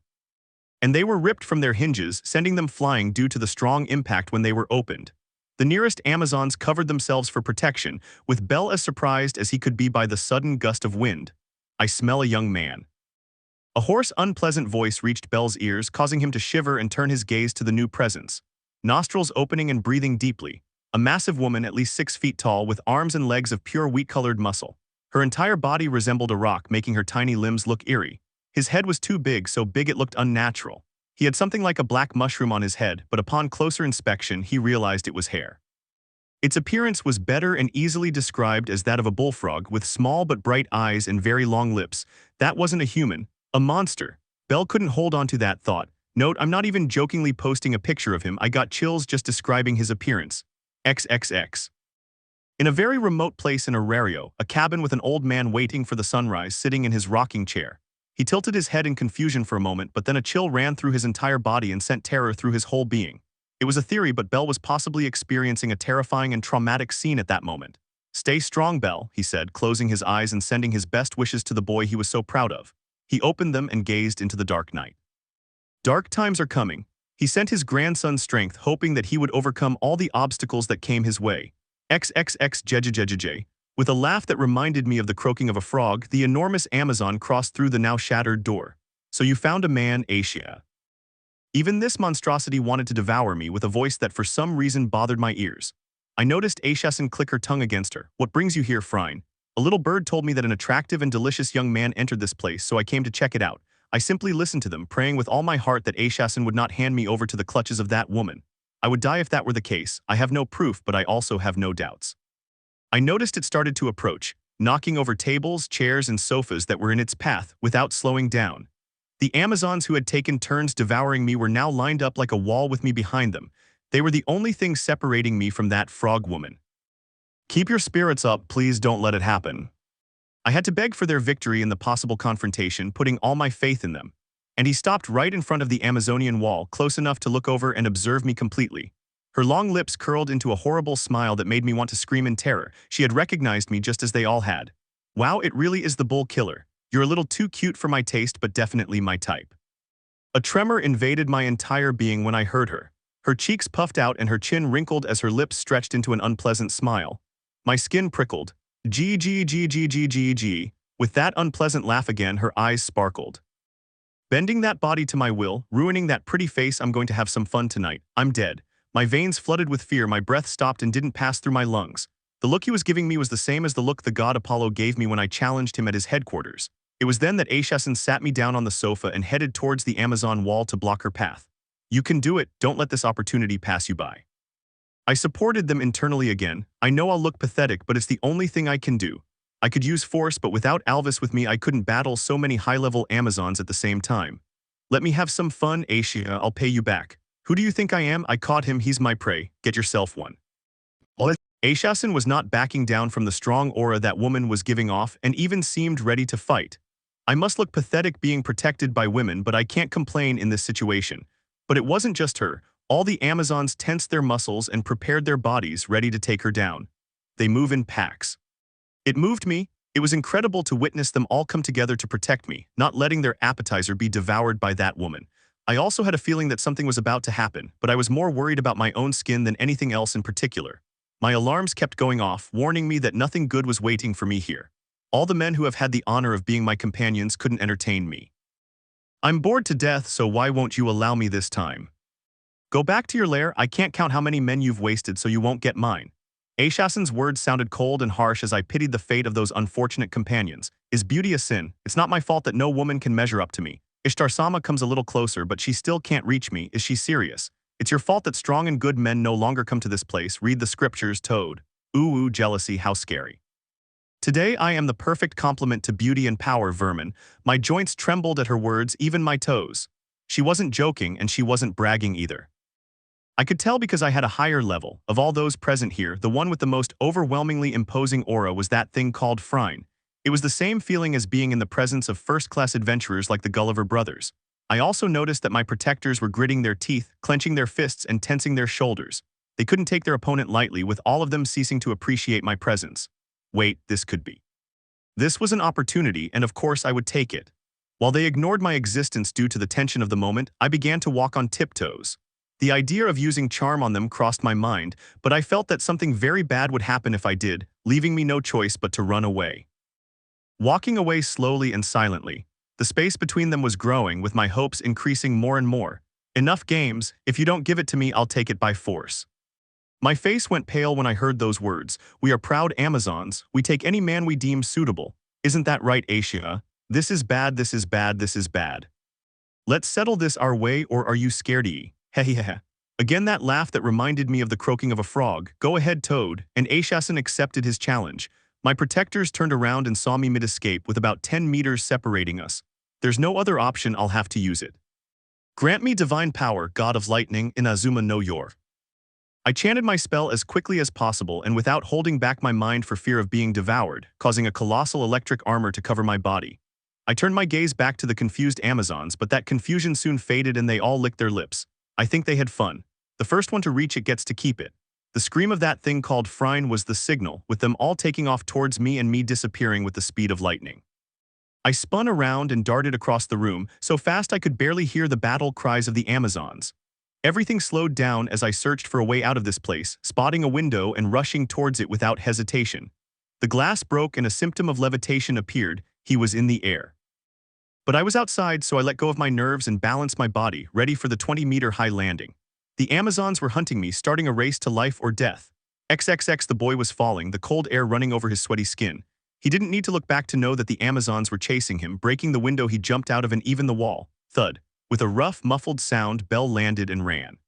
And they were ripped from their hinges, sending them flying due to the strong impact when they were opened. The nearest Amazons covered themselves for protection, with Belle as surprised as he could be by the sudden gust of wind. I smell a young man. A hoarse, unpleasant voice reached Belle's ears, causing him to shiver and turn his gaze to the new presence. Nostrils opening and breathing deeply. A massive woman at least 6 feet tall with arms and legs of pure wheat-colored muscle. Her entire body resembled a rock, making her tiny limbs look eerie. His head was too big, so big it looked unnatural. He had something like a black mushroom on his head, but upon closer inspection he realized it was hair. Its appearance was better and easily described as that of a bullfrog with small but bright eyes and very long lips. That wasn't a human, a monster. Belle couldn't hold on to that thought. Note, I'm not even jokingly posting a picture of him, I got chills just describing his appearance. XXX. In a very remote place in Arario, a cabin with an old man waiting for the sunrise sitting in his rocking chair. He tilted his head in confusion for a moment, but then a chill ran through his entire body and sent terror through his whole being. It was a theory, but Belle was possibly experiencing a terrifying and traumatic scene at that moment. Stay strong, Belle, he said, closing his eyes and sending his best wishes to the boy he was so proud of. He opened them and gazed into the dark night. Dark times are coming. He sent his grandson's strength, hoping that he would overcome all the obstacles that came his way. XXX. With a laugh that reminded me of the croaking of a frog, the enormous Amazon crossed through the now shattered door. So you found a man, Aisha. Even this monstrosity wanted to devour me with a voice that for some reason bothered my ears. I noticed Aishasen click her tongue against her. What brings you here, Phryne? A little bird told me that an attractive and delicious young man entered this place, so I came to check it out. I simply listened to them, praying with all my heart that Aishasen would not hand me over to the clutches of that woman. I would die if that were the case. I have no proof, but I also have no doubts. I noticed it started to approach, knocking over tables, chairs, and sofas that were in its path without slowing down. The Amazons who had taken turns devouring me were now lined up like a wall with me behind them. They were the only thing separating me from that frog woman. Keep your spirits up, please don't let it happen. I had to beg for their victory in the possible confrontation, putting all my faith in them. And he stopped right in front of the Amazonian wall, close enough to look over and observe me completely. Her long lips curled into a horrible smile that made me want to scream in terror. She had recognized me just as they all had. Wow, it really is the bull killer. You're a little too cute for my taste, but definitely my type. A tremor invaded my entire being when I heard her. Her cheeks puffed out and her chin wrinkled as her lips stretched into an unpleasant smile. My skin prickled. G. With that unpleasant laugh again, her eyes sparkled. Bending that body to my will, ruining that pretty face, I'm going to have some fun tonight. I'm dead. My veins flooded with fear, my breath stopped and didn't pass through my lungs. The look he was giving me was the same as the look the god Apollo gave me when I challenged him at his headquarters. It was then that Aishasen sat me down on the sofa and headed towards the Amazon wall to block her path. You can do it, don't let this opportunity pass you by. I supported them internally again. I know I'll look pathetic, but it's the only thing I can do. I could use force, but without Alvis with me I couldn't battle so many high-level Amazons at the same time. Let me have some fun, Aisha, I'll pay you back. Who do you think I am? I caught him, he's my prey. Get yourself one. Aishasin was not backing down from the strong aura that woman was giving off and even seemed ready to fight. I must look pathetic being protected by women, but I can't complain in this situation. But it wasn't just her. All the Amazons tensed their muscles and prepared their bodies ready to take her down. They move in packs. It moved me. It was incredible to witness them all come together to protect me, not letting their appetizer be devoured by that woman. I also had a feeling that something was about to happen, but I was more worried about my own skin than anything else in particular. My alarms kept going off, warning me that nothing good was waiting for me here. All the men who have had the honor of being my companions couldn't entertain me. I'm bored to death, so why won't you allow me this time? Go back to your lair. I can't count how many men you've wasted, so you won't get mine. Aishasin's words sounded cold and harsh as I pitied the fate of those unfortunate companions. Is beauty a sin? It's not my fault that no woman can measure up to me. Ishtar-sama comes a little closer, but she still can't reach me. Is she serious? It's your fault that strong and good men no longer come to this place. Read the scriptures, Toad. Ooh, jealousy, how scary. Today I am the perfect complement to beauty and power, vermin. My joints trembled at her words, even my toes. She wasn't joking, and she wasn't bragging either. I could tell because I had a higher level. Of all those present here, the one with the most overwhelmingly imposing aura was that thing called Frine. It was the same feeling as being in the presence of first-class adventurers like the Gulliver brothers. I also noticed that my protectors were gritting their teeth, clenching their fists, and tensing their shoulders. They couldn't take their opponent lightly, with all of them ceasing to appreciate my presence. Wait, this could be. This was an opportunity, and of course I would take it. While they ignored my existence due to the tension of the moment, I began to walk on tiptoes. The idea of using charm on them crossed my mind, but I felt that something very bad would happen if I did, leaving me no choice but to run away. Walking away slowly and silently, the space between them was growing, with my hopes increasing more and more. Enough games. If you don't give it to me, I'll take it by force. My face went pale when I heard those words. We are proud Amazons. We take any man we deem suitable. Isn't that right, Aisha? This is bad, this is bad, this is bad. Let's settle this our way, or are you scaredy? Hehehe. Again that laugh that reminded me of the croaking of a frog. Go ahead, Toad, and Aishasin accepted his challenge. My protectors turned around and saw me mid-escape with about 10 meters separating us. There's no other option, I'll have to use it. Grant me divine power, God of lightning, Inazuma no Yor. I chanted my spell as quickly as possible and without holding back my mind for fear of being devoured, causing a colossal electric armor to cover my body. I turned my gaze back to the confused Amazons, but that confusion soon faded and they all licked their lips. I think they had fun. The first one to reach it gets to keep it. The scream of that thing called Frine was the signal, with them all taking off towards me and me disappearing with the speed of lightning. I spun around and darted across the room, so fast I could barely hear the battle cries of the Amazons. Everything slowed down as I searched for a way out of this place, spotting a window and rushing towards it without hesitation. The glass broke and a symptom of levitation appeared. He was in the air. But I was outside, so I let go of my nerves and balanced my body, ready for the 20-meter-high landing. The Amazons were hunting me, starting a race to life or death. XXX, the boy was falling, the cold air running over his sweaty skin. He didn't need to look back to know that the Amazons were chasing him. Breaking the window, he jumped out of and even the wall. Thud. With a rough, muffled sound, Belle landed and ran.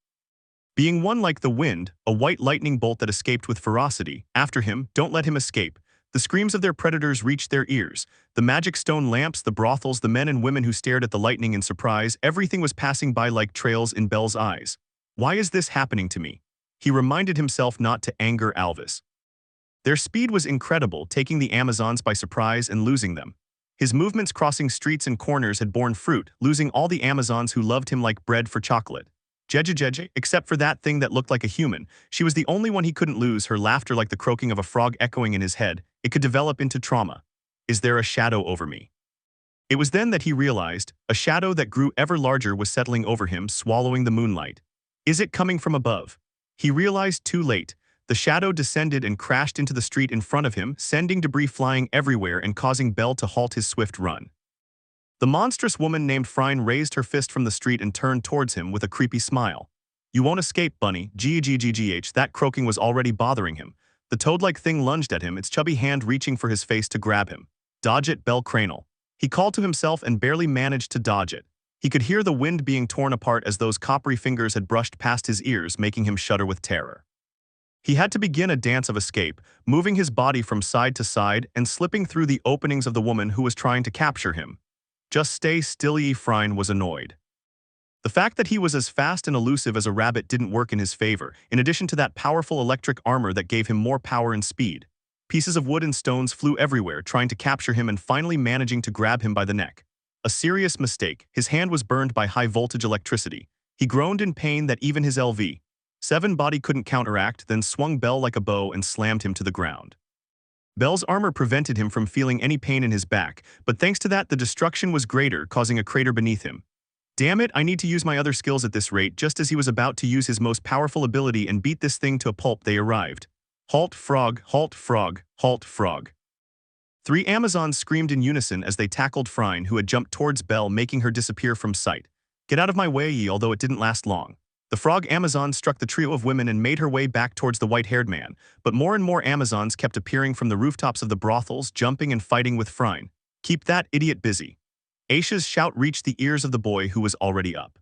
Being one like the wind, a white lightning bolt that escaped with ferocity. After him, don't let him escape. The screams of their predators reached their ears. The magic stone lamps, the brothels, the men and women who stared at the lightning in surprise, everything was passing by like trails in Belle's eyes. Why is this happening to me? He reminded himself not to anger Alvis. Their speed was incredible, taking the Amazons by surprise and losing them. His movements crossing streets and corners had borne fruit, losing all the Amazons who loved him like bread for chocolate. Jeje, except for that thing that looked like a human. She was the only one he couldn't lose, her laughter like the croaking of a frog echoing in his head. It could develop into trauma. Is there a shadow over me? It was then that he realized, a shadow that grew ever larger was settling over him, swallowing the moonlight. Is it coming from above? He realized too late. The shadow descended and crashed into the street in front of him, sending debris flying everywhere and causing Belle to halt his swift run. The monstrous woman named Frine raised her fist from the street and turned towards him with a creepy smile. You won't escape, bunny. Ggggh. That croaking was already bothering him. The toad-like thing lunged at him, its chubby hand reaching for his face to grab him. Dodge it, Cranel. He called to himself and barely managed to dodge it. He could hear the wind being torn apart as those coppery fingers had brushed past his ears, making him shudder with terror. He had to begin a dance of escape, moving his body from side to side and slipping through the openings of the woman who was trying to capture him. Just stay still, Frine was annoyed. The fact that he was as fast and elusive as a rabbit didn't work in his favor, in addition to that powerful electric armor that gave him more power and speed. Pieces of wood and stones flew everywhere, trying to capture him and finally managing to grab him by the neck. A serious mistake. His hand was burned by high-voltage electricity. He groaned in pain that even his LV-7 body couldn't counteract, then swung Bell like a bow and slammed him to the ground. Bell's armor prevented him from feeling any pain in his back, but thanks to that the destruction was greater, causing a crater beneath him. Damn it, I need to use my other skills at this rate. Just as he was about to use his most powerful ability and beat this thing to a pulp, they arrived. Halt, frog, halt, frog, halt, frog. 3 Amazons screamed in unison as they tackled Phryne, who had jumped towards Bell, making her disappear from sight. Get out of my way, ye, although it didn't last long. The frog Amazon struck the trio of women and made her way back towards the white-haired man, but more and more Amazons kept appearing from the rooftops of the brothels, jumping and fighting with Phryne. Keep that idiot busy. Aisha's shout reached the ears of the boy, who was already up.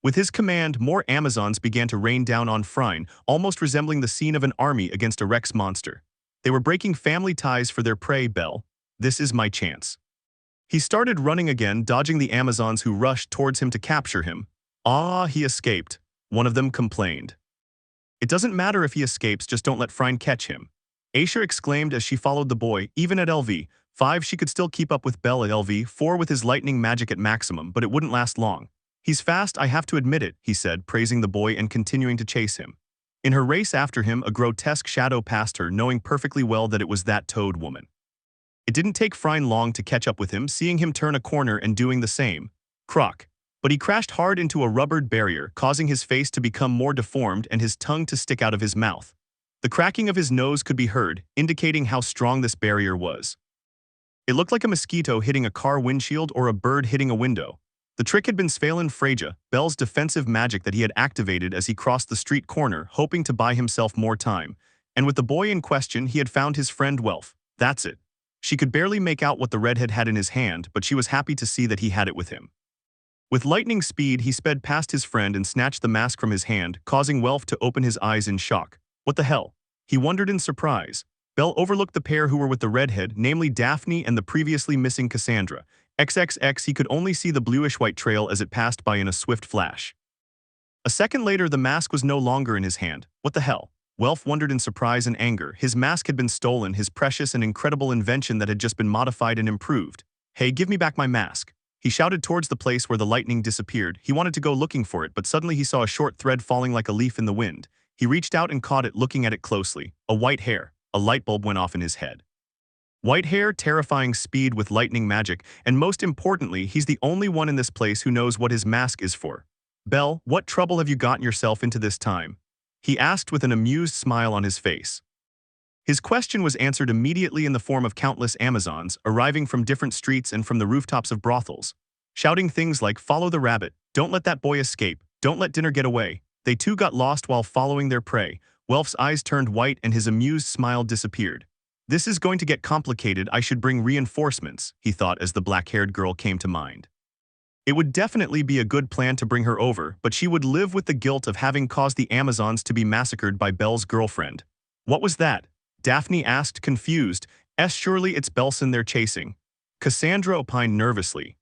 With his command, more Amazons began to rain down on Phryne, almost resembling the scene of an army against a Rex monster. They were breaking family ties for their prey. Bell, this is my chance. He started running again, dodging the Amazons who rushed towards him to capture him. Ah, he escaped, one of them complained. It doesn't matter if he escapes, just don't let Phryne catch him. Aisha exclaimed as she followed the boy. Even at LV-5 she could still keep up with Bell at LV-4 with his lightning magic at maximum, but it wouldn't last long. He's fast, I have to admit it, he said, praising the boy and continuing to chase him. In her race after him, a grotesque shadow passed her, knowing perfectly well that it was that toad woman. It didn't take Phryne long to catch up with him, seeing him turn a corner and doing the same. Croc. But he crashed hard into a rubbered barrier, causing his face to become more deformed and his tongue to stick out of his mouth. The cracking of his nose could be heard, indicating how strong this barrier was. It looked like a mosquito hitting a car windshield or a bird hitting a window. The trick had been Svalin Freja, Bell's defensive magic that he had activated as he crossed the street corner, hoping to buy himself more time. And with the boy in question, he had found his friend Welf. That's it. She could barely make out what the redhead had in his hand, but she was happy to see that he had it with him. With lightning speed, he sped past his friend and snatched the mask from his hand, causing Welf to open his eyes in shock. What the hell? He wondered in surprise. Bell overlooked the pair who were with the redhead, namely Daphne and the previously missing Cassandra. XXX, he could only see the bluish-white trail as it passed by in a swift flash. A second later, the mask was no longer in his hand. What the hell? Welf wondered in surprise and anger. His mask had been stolen, his precious and incredible invention that had just been modified and improved. Hey, give me back my mask. He shouted towards the place where the lightning disappeared. He wanted to go looking for it, but suddenly he saw a short thread falling like a leaf in the wind. He reached out and caught it, looking at it closely. A white hair. A light bulb went off in his head. White hair, terrifying speed with lightning magic, and most importantly, he's the only one in this place who knows what his mask is for. Bell, what trouble have you gotten yourself into this time? He asked with an amused smile on his face. His question was answered immediately in the form of countless Amazons, arriving from different streets and from the rooftops of brothels, shouting things like, follow the rabbit, don't let that boy escape, don't let dinner get away. They too got lost while following their prey. Welf's eyes turned white and his amused smile disappeared. This is going to get complicated, I should bring reinforcements, he thought as the black-haired girl came to mind. It would definitely be a good plan to bring her over, but she would live with the guilt of having caused the Amazons to be massacred by Bell's girlfriend. What was that? Daphne asked, confused. Surely it's Belson they're chasing. Cassandra opined nervously.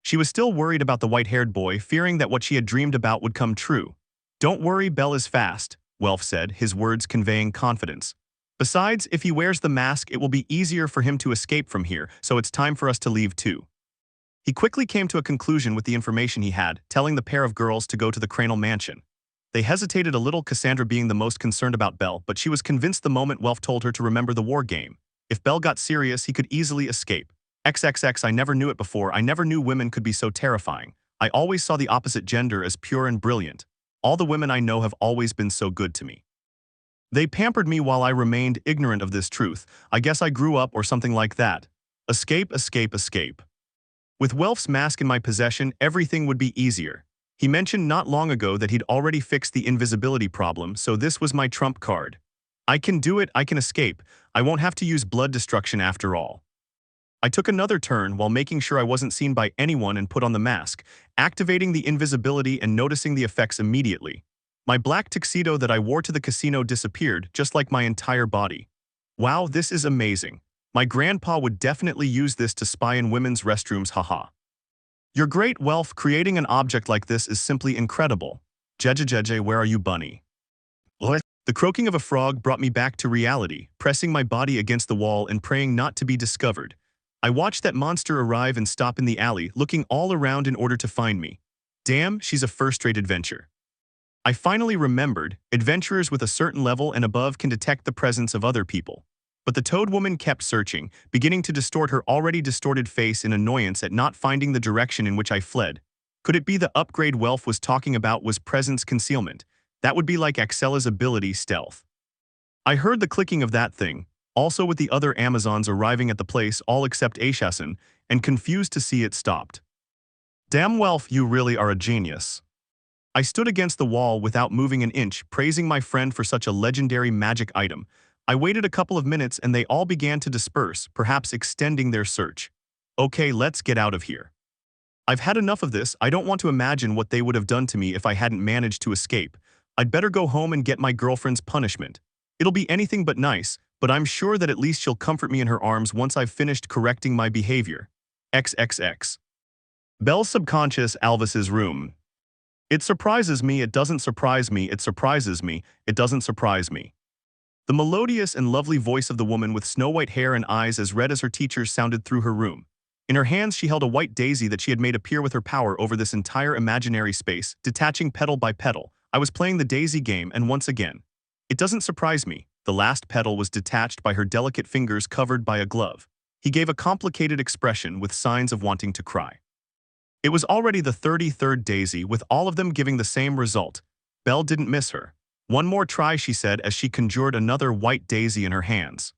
She was still worried about the white-haired boy, fearing that what she had dreamed about would come true. Don't worry, Bell is fast, Welf said, his words conveying confidence. Besides, if he wears the mask, it will be easier for him to escape from here, so it's time for us to leave too. He quickly came to a conclusion with the information he had, telling the pair of girls to go to the Cranel mansion. They hesitated a little, Cassandra being the most concerned about Bell, but she was convinced the moment Welf told her to remember the war game. If Bell got serious, he could easily escape. XXX, I never knew it before, I never knew women could be so terrifying. I always saw the opposite gender as pure and brilliant. All the women I know have always been so good to me. They pampered me while I remained ignorant of this truth. I guess I grew up or something like that. Escape, escape, escape. With Welf's mask in my possession, everything would be easier. He mentioned not long ago that he'd already fixed the invisibility problem, so this was my trump card. I can do it, I can escape. I won't have to use blood destruction after all. I took another turn while making sure I wasn't seen by anyone and put on the mask, activating the invisibility and noticing the effects immediately. My black tuxedo that I wore to the casino disappeared, just like my entire body. Wow, this is amazing. My grandpa would definitely use this to spy in women's restrooms, haha. Your great wealth creating an object like this is simply incredible. Jejejeje, where are you, bunny? What? The croaking of a frog brought me back to reality, pressing my body against the wall and praying not to be discovered. I watched that monster arrive and stop in the alley, looking all around in order to find me. Damn, she's a first-rate adventure. I finally remembered, adventurers with a certain level and above can detect the presence of other people. But the toad woman kept searching, beginning to distort her already distorted face in annoyance at not finding the direction in which I fled. Could it be the upgrade Welf was talking about was presence concealment? That would be like Axela's ability stealth. I heard the clicking of that thing, also with the other Amazons arriving at the place all except Ashasin, and confused to see it stopped. Damn Welf, you really are a genius. I stood against the wall without moving an inch, praising my friend for such a legendary magic item. I waited a couple of minutes and they all began to disperse, perhaps extending their search. Okay, let's get out of here. I've had enough of this. I don't want to imagine what they would have done to me if I hadn't managed to escape. I'd better go home and get my girlfriend's punishment. It'll be anything but nice, but I'm sure that at least she'll comfort me in her arms once I've finished correcting my behavior. XXX. Belle's subconscious, Alvis's room. It surprises me, it doesn't surprise me, it surprises me, it doesn't surprise me. The melodious and lovely voice of the woman with snow-white hair and eyes as red as her teacher's sounded through her room. In her hands she held a white daisy that she had made appear with her power over this entire imaginary space, detaching petal by petal. I was playing the daisy game and once again. It doesn't surprise me. The last petal was detached by her delicate fingers covered by a glove. He gave a complicated expression with signs of wanting to cry. It was already the 33rd daisy, with all of them giving the same result. Belle didn't miss her. One more try, she said as she conjured another white daisy in her hands.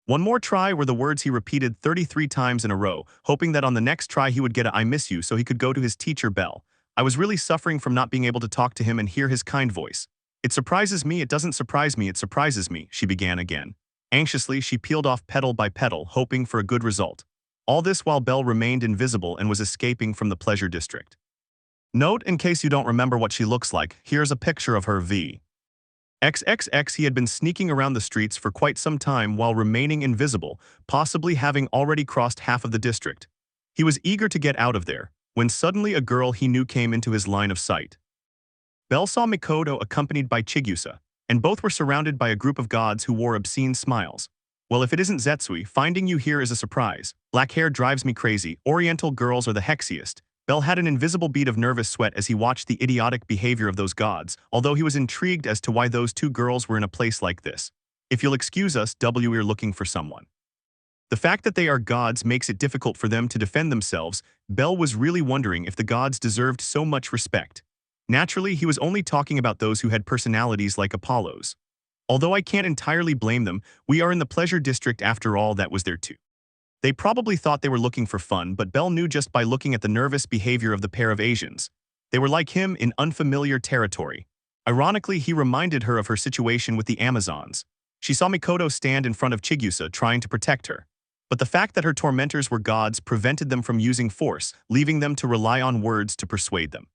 One more try were the words he repeated 33 times in a row, hoping that on the next try he would get a "I miss you" so he could go to his teacher Belle. I was really suffering from not being able to talk to him and hear his kind voice. It surprises me, it doesn't surprise me, it surprises me, she began again. Anxiously, she peeled off petal by petal, hoping for a good result. All this while Belle remained invisible and was escaping from the pleasure district. Note, in case you don't remember what she looks like, here's a picture of her XXX. He had been sneaking around the streets for quite some time while remaining invisible, possibly having already crossed half of the district. He was eager to get out of there, when suddenly a girl he knew came into his line of sight. Belle saw Mikoto accompanied by Chigusa, and both were surrounded by a group of gods who wore obscene smiles. Well, if it isn't Zetsui, finding you here is a surprise. Black hair drives me crazy. Oriental girls are the hexiest. Belle had an invisible bead of nervous sweat as he watched the idiotic behavior of those gods, although he was intrigued as to why those two girls were in a place like this. If you'll excuse us, we're looking for someone. The fact that they are gods makes it difficult for them to defend themselves. Belle was really wondering if the gods deserved so much respect. Naturally, he was only talking about those who had personalities like Apollo's. Although I can't entirely blame them, we are in the pleasure district after all, that was there too. They probably thought they were looking for fun, but Belle knew just by looking at the nervous behavior of the pair of Asians. They were like him in unfamiliar territory. Ironically, he reminded her of her situation with the Amazons. She saw Mikoto stand in front of Chigusa trying to protect her. But the fact that her tormentors were gods prevented them from using force, leaving them to rely on words to persuade them.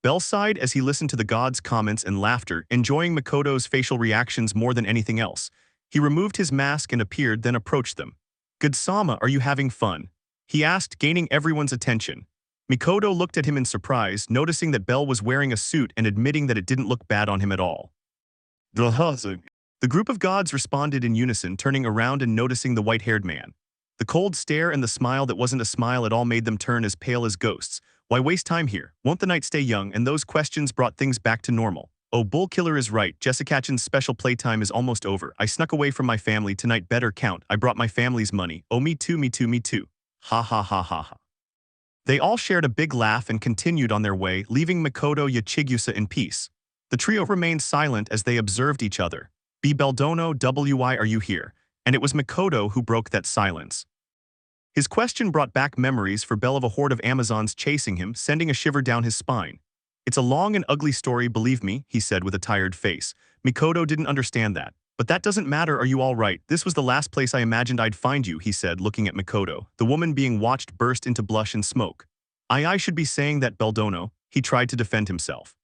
Belle sighed as he listened to the gods' comments and laughter, enjoying Mikoto's facial reactions more than anything else. He removed his mask and appeared, then approached them. "Good Sama, are you having fun?" he asked, gaining everyone's attention. Mikoto looked at him in surprise, noticing that Belle was wearing a suit and admitting that it didn't look bad on him at all. The group of gods responded in unison, turning around and noticing the white-haired man. The cold stare and the smile that wasn't a smile at all made them turn as pale as ghosts. Why waste time here? Won't the night stay young? And those questions brought things back to normal. Oh, Bull Killer is right. Jessicachan's special playtime is almost over. I snuck away from my family tonight. Better count. I brought my family's money. Oh, me too, me too, me too. Ha ha ha ha ha. They all shared a big laugh and continued on their way, leaving Mikoto Yachigusa in peace. The trio remained silent as they observed each other. "B. Beldono, why are you here?" And it was Mikoto who broke that silence. His question brought back memories for Belle of a horde of Amazons chasing him, sending a shiver down his spine. "It's a long and ugly story, believe me," he said with a tired face. Mikoto didn't understand that. "But that doesn't matter, are you all right? This was the last place I imagined I'd find you," he said, looking at Mikoto. The woman being watched burst into blush and smoke. I should be saying that, Beldono," he tried to defend himself.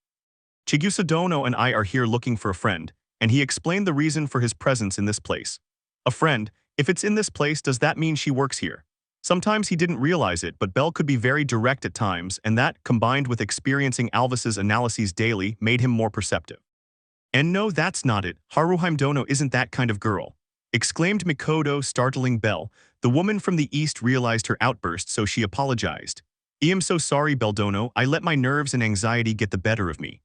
"Chigusa Dono and I are here looking for a friend," and he explained the reason for his presence in this place. "A friend? If it's in this place, does that mean she works here?" Sometimes he didn't realize it, but Bell could be very direct at times, and that, combined with experiencing Alvis's analyses daily, made him more perceptive. "And no, that's not it. Haruhime Dono isn't that kind of girl," exclaimed Mikoto, startling Bell. The woman from the east realized her outburst, so she apologized. "I am so sorry, Beldono. I let my nerves and anxiety get the better of me."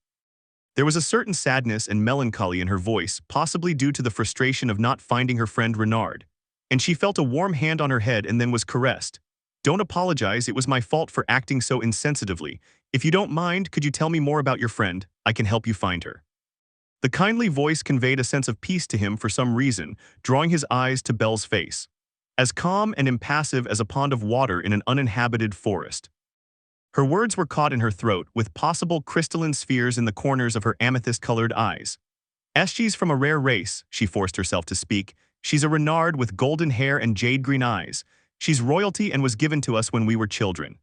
There was a certain sadness and melancholy in her voice, possibly due to the frustration of not finding her friend Renard. And she felt a warm hand on her head and then was caressed. "Don't apologize, it was my fault for acting so insensitively. If you don't mind, could you tell me more about your friend? I can help you find her." The kindly voice conveyed a sense of peace to him for some reason, drawing his eyes to Bell's face. As calm and impassive as a pond of water in an uninhabited forest. Her words were caught in her throat, with possible crystalline spheres in the corners of her amethyst-colored eyes. "She's from a rare race," she forced herself to speak. "She's a Renard with golden hair and jade-green eyes. She's royalty and was given to us when we were children."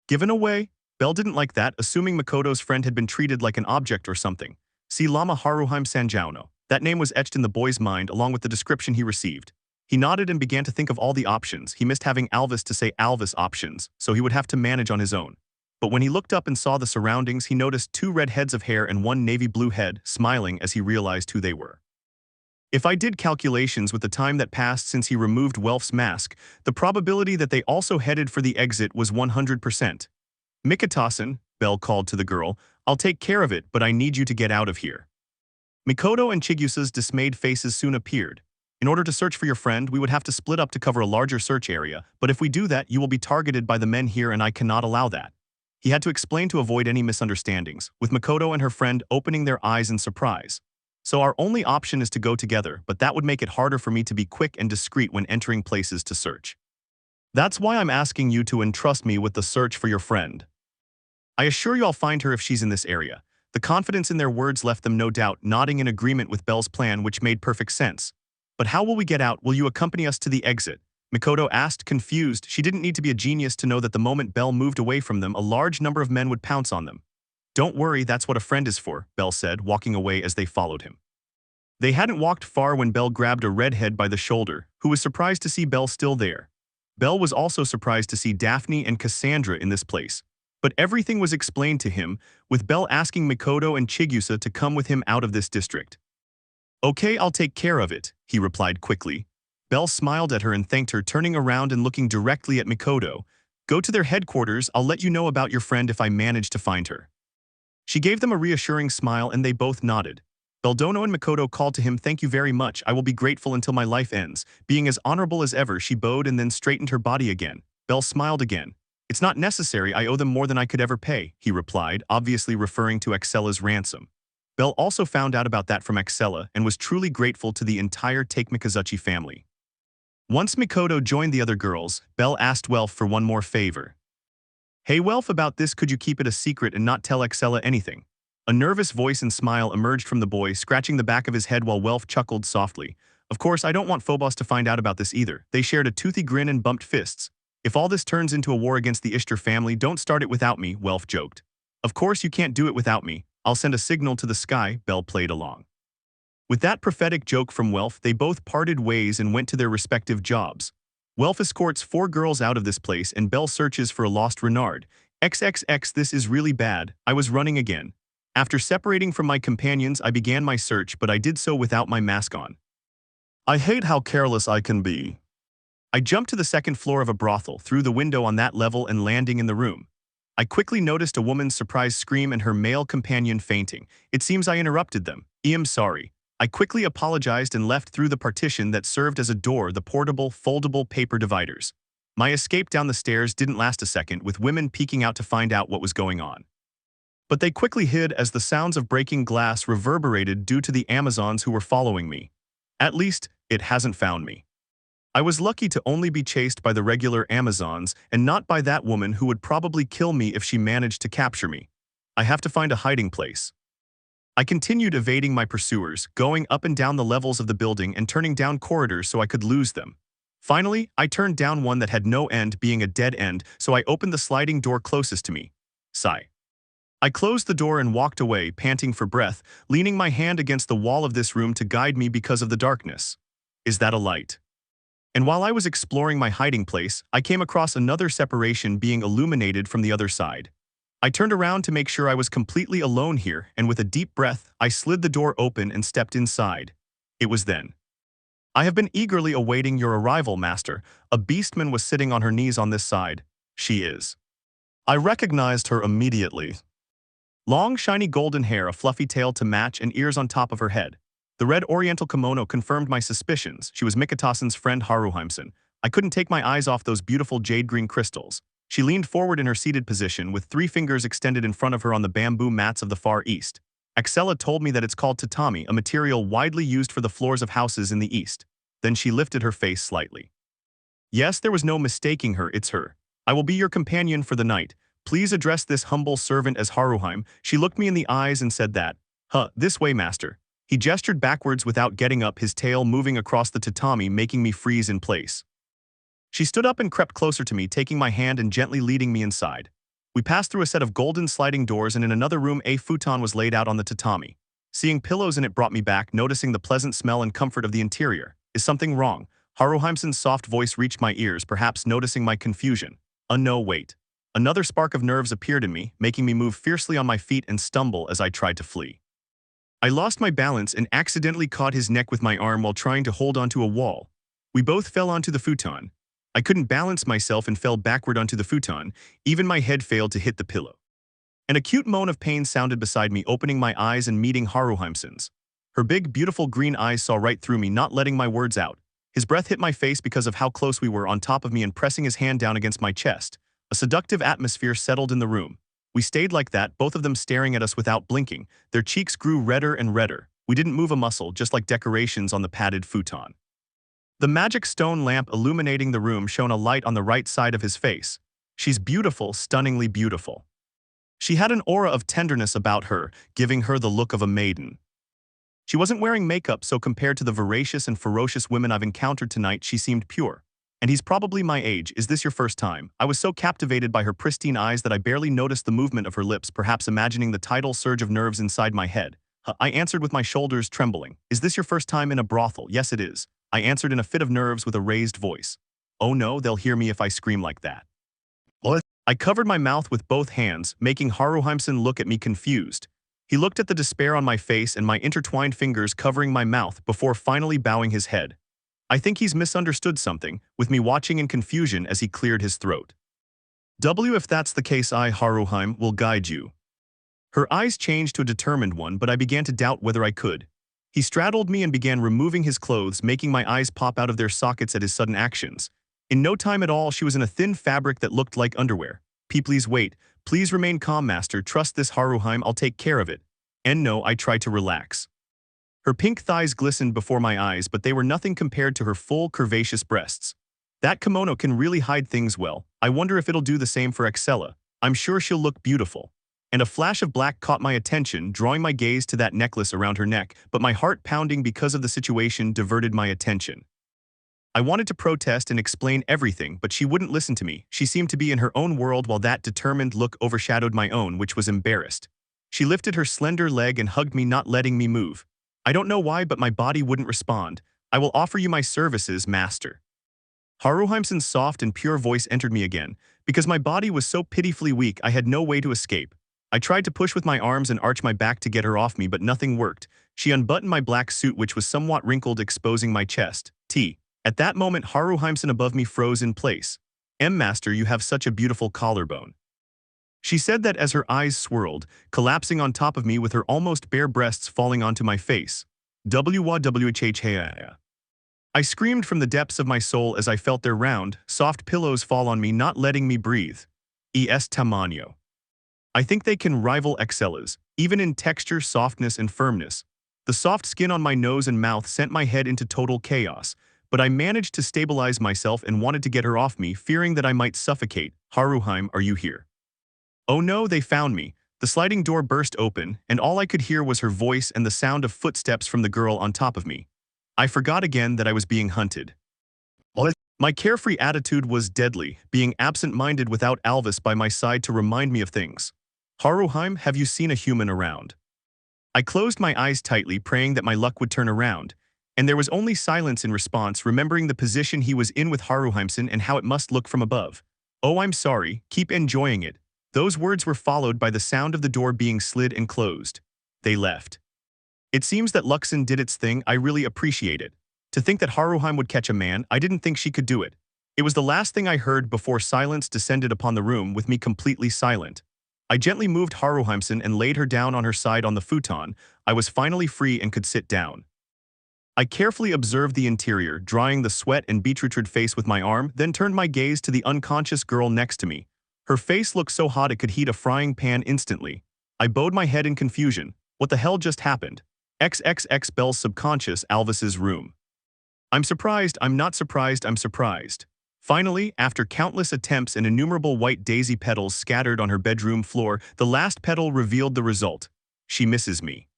Given away? Bell didn't like that, assuming Makoto's friend had been treated like an object or something. "See Lama Haruhime Sanjauno." That name was etched in the boy's mind along with the description he received. He nodded and began to think of all the options. He missed having Alvis to say Alvis options, so he would have to manage on his own. But when he looked up and saw the surroundings, he noticed 2 red heads of hair and 1 navy blue head, smiling as he realized who they were. If I did calculations with the time that passed since he removed Welf's mask, the probability that they also headed for the exit was 100%. "Mikitasan," Bell called to the girl, "I'll take care of it, but I need you to get out of here." Mikoto and Chigusa's dismayed faces soon appeared. "In order to search for your friend, we would have to split up to cover a larger search area, but if we do that, you will be targeted by the men here and I cannot allow that." He had to explain to avoid any misunderstandings, with Mikoto and her friend opening their eyes in surprise. "So our only option is to go together, but that would make it harder for me to be quick and discreet when entering places to search. That's why I'm asking you to entrust me with the search for your friend. I assure you I'll find her if she's in this area." The confidence in their words left them no doubt, nodding in agreement with Bell's plan, which made perfect sense. "But how will we get out? Will you accompany us to the exit?" Mikoto asked, confused. She didn't need to be a genius to know that the moment Bell moved away from them, a large number of men would pounce on them. "Don't worry, that's what a friend is for," Bell said, walking away as they followed him. They hadn't walked far when Bell grabbed a redhead by the shoulder, who was surprised to see Bell still there. Bell was also surprised to see Daphne and Cassandra in this place. But everything was explained to him, with Bell asking Mikoto and Chigusa to come with him out of this district. "Okay, I'll take care of it," he replied quickly. Bell smiled at her and thanked her, turning around and looking directly at Mikoto. "Go to their headquarters, I'll let you know about your friend if I manage to find her." She gave them a reassuring smile and they both nodded. Beldono and Mikoto called to him, "Thank you very much, I will be grateful until my life ends." Being as honorable as ever, she bowed and then straightened her body again. Bell smiled again. "It's not necessary, I owe them more than I could ever pay," he replied, obviously referring to Axella's ransom. Bell also found out about that from Axella and was truly grateful to the entire Take Mikazuchi family. Once Mikoto joined the other girls, Bell asked Welf for one more favor. "Hey Welf, about this, could you keep it a secret and not tell Axella anything?" A nervous voice and smile emerged from the boy, scratching the back of his head while Welf chuckled softly. "Of course, I don't want Phobos to find out about this either." They shared a toothy grin and bumped fists. "If all this turns into a war against the Ishtar family, don't start it without me," Welf joked. "Of course you can't do it without me. I'll send a signal to the sky," Bell played along. With that prophetic joke from Welf, they both parted ways and went to their respective jobs. Welf escorts 4 girls out of this place and Bell searches for a lost Renard. XXX, this is really bad. I was running again. After separating from my companions, I began my search, but I did so without my mask on. I hate how careless I can be. I jumped to the 2nd floor of a brothel, through the window on that level and landing in the room. I quickly noticed a woman's surprised scream and her male companion fainting. It seems I interrupted them. I am sorry. I quickly apologized and left through the partition that served as a door, the portable, foldable paper dividers. My escape down the stairs didn't last a second, with women peeking out to find out what was going on. But they quickly hid as the sounds of breaking glass reverberated due to the Amazons who were following me. At least, it hasn't found me. I was lucky to only be chased by the regular Amazons and not by that woman who would probably kill me if she managed to capture me. I have to find a hiding place. I continued evading my pursuers, going up and down the levels of the building and turning down corridors so I could lose them. Finally, I turned down one that had no end, being a dead end, so I opened the sliding door closest to me. Sigh. I closed the door and walked away, panting for breath, leaning my hand against the wall of this room to guide me because of the darkness. Is that a light? And while I was exploring my hiding place, I came across another separation being illuminated from the other side. I turned around to make sure I was completely alone here, and with a deep breath, I slid the door open and stepped inside. It was then. I have been eagerly awaiting your arrival, master. A beastman was sitting on her knees on this side. She is. I recognized her immediately. Long, shiny golden hair, a fluffy tail to match, and ears on top of her head. The red oriental kimono confirmed my suspicions. She was Mikitasan's friend Haruhime-san. I couldn't take my eyes off those beautiful jade-green crystals. She leaned forward in her seated position with 3 fingers extended in front of her on the bamboo mats of the Far East. Axella told me that it's called tatami, a material widely used for the floors of houses in the East. Then she lifted her face slightly. Yes, there was no mistaking her, it's her. I will be your companion for the night. Please address this humble servant as Haruhime. She looked me in the eyes and said that. This way, master. He gestured backwards without getting up, his tail moving across the tatami, making me freeze in place. She stood up and crept closer to me, taking my hand and gently leading me inside. We passed through a set of golden sliding doors, and in another room a futon was laid out on the tatami. Seeing pillows in it brought me back, noticing the pleasant smell and comfort of the interior. Is something wrong? Haruhime-san's soft voice reached my ears, perhaps noticing my confusion. No, wait. Another spark of nerves appeared in me, making me move fiercely on my feet and stumble as I tried to flee. I lost my balance and accidentally caught his neck with my arm while trying to hold onto a wall. We both fell onto the futon. I couldn't balance myself and fell backward onto the futon. Even my head failed to hit the pillow. An acute moan of pain sounded beside me, opening my eyes and meeting Haruhime-san's. Her big, beautiful green eyes saw right through me, not letting my words out. His breath hit my face because of how close we were, on top of me and pressing his hand down against my chest. A seductive atmosphere settled in the room. We stayed like that, both of them staring at us without blinking. Their cheeks grew redder and redder. We didn't move a muscle, just like decorations on the padded futon. The magic stone lamp illuminating the room shone a light on the right side of his face. She's beautiful, stunningly beautiful. She had an aura of tenderness about her, giving her the look of a maiden. She wasn't wearing makeup, so compared to the voracious and ferocious women I've encountered tonight, she seemed pure. And he's probably my age. Is this your first time? I was so captivated by her pristine eyes that I barely noticed the movement of her lips, perhaps imagining the tidal surge of nerves inside my head. I answered with my shoulders trembling. Is this your first time in a brothel? Yes, it is. I answered in a fit of nerves with a raised voice. Oh no, they'll hear me if I scream like that. What? I covered my mouth with both hands, making Haruhime-san look at me confused. He looked at the despair on my face and my intertwined fingers covering my mouth before finally bowing his head. I think he's misunderstood something, with me watching in confusion as he cleared his throat. If that's the case, I, Haruhime, will guide you. Her eyes changed to a determined one, but I began to doubt whether I could. He straddled me and began removing his clothes, making my eyes pop out of their sockets at his sudden actions. In no time at all, she was in a thin fabric that looked like underwear. Please wait. Please remain calm, master. Trust this, Haruhime. I'll take care of it. And no, I tried to relax. Her pink thighs glistened before my eyes, but they were nothing compared to her full, curvaceous breasts. That kimono can really hide things well. I wonder if it'll do the same for Axella. I'm sure she'll look beautiful. And a flash of black caught my attention, drawing my gaze to that necklace around her neck, but my heart pounding because of the situation diverted my attention. I wanted to protest and explain everything, but she wouldn't listen to me. She seemed to be in her own world while that determined look overshadowed my own, which was embarrassed. She lifted her slender leg and hugged me, not letting me move. I don't know why, but my body wouldn't respond. I will offer you my services, master. Haruhime-san's soft and pure voice entered me again. Because my body was so pitifully weak, I had no way to escape. I tried to push with my arms and arch my back to get her off me, but nothing worked. She unbuttoned my black suit, which was somewhat wrinkled, exposing my chest. At that moment, Haruhime-san above me froze in place. Master, you have such a beautiful collarbone. She said that as her eyes swirled, collapsing on top of me with her almost bare breasts falling onto my face. Whhh. I screamed from the depths of my soul as I felt their round, soft pillows fall on me, not letting me breathe. Es tamaño. I think they can rival Axella's, even in texture, softness, and firmness. The soft skin on my nose and mouth sent my head into total chaos, but I managed to stabilize myself and wanted to get her off me, fearing that I might suffocate. Haruhime, are you here? Oh no, they found me. The sliding door burst open, and all I could hear was her voice and the sound of footsteps from the girl on top of me. I forgot again that I was being hunted. What? My carefree attitude was deadly, being absent-minded without Alvis by my side to remind me of things. Haruhime, have you seen a human around? I closed my eyes tightly, praying that my luck would turn around. And there was only silence in response, remembering the position he was in with Haruhimson and how it must look from above. "Oh, I'm sorry, keep enjoying it." Those words were followed by the sound of the door being slid and closed. They left. It seems that Luxon did its thing. I really appreciate it. To think that Haruhime would catch a man, I didn't think she could do it. It was the last thing I heard before silence descended upon the room, with me completely silent. I gently moved Haruhimson and laid her down on her side on the futon. I was finally free and could sit down. I carefully observed the interior, drying the sweat and beetroot face with my arm, then turned my gaze to the unconscious girl next to me. Her face looked so hot it could heat a frying pan instantly. I bowed my head in confusion. What the hell just happened? XXX Bell's subconscious, Alvis's room. I'm surprised, I'm not surprised, I'm surprised. Finally, after countless attempts and innumerable white daisy petals scattered on her bedroom floor, the last petal revealed the result. She misses me.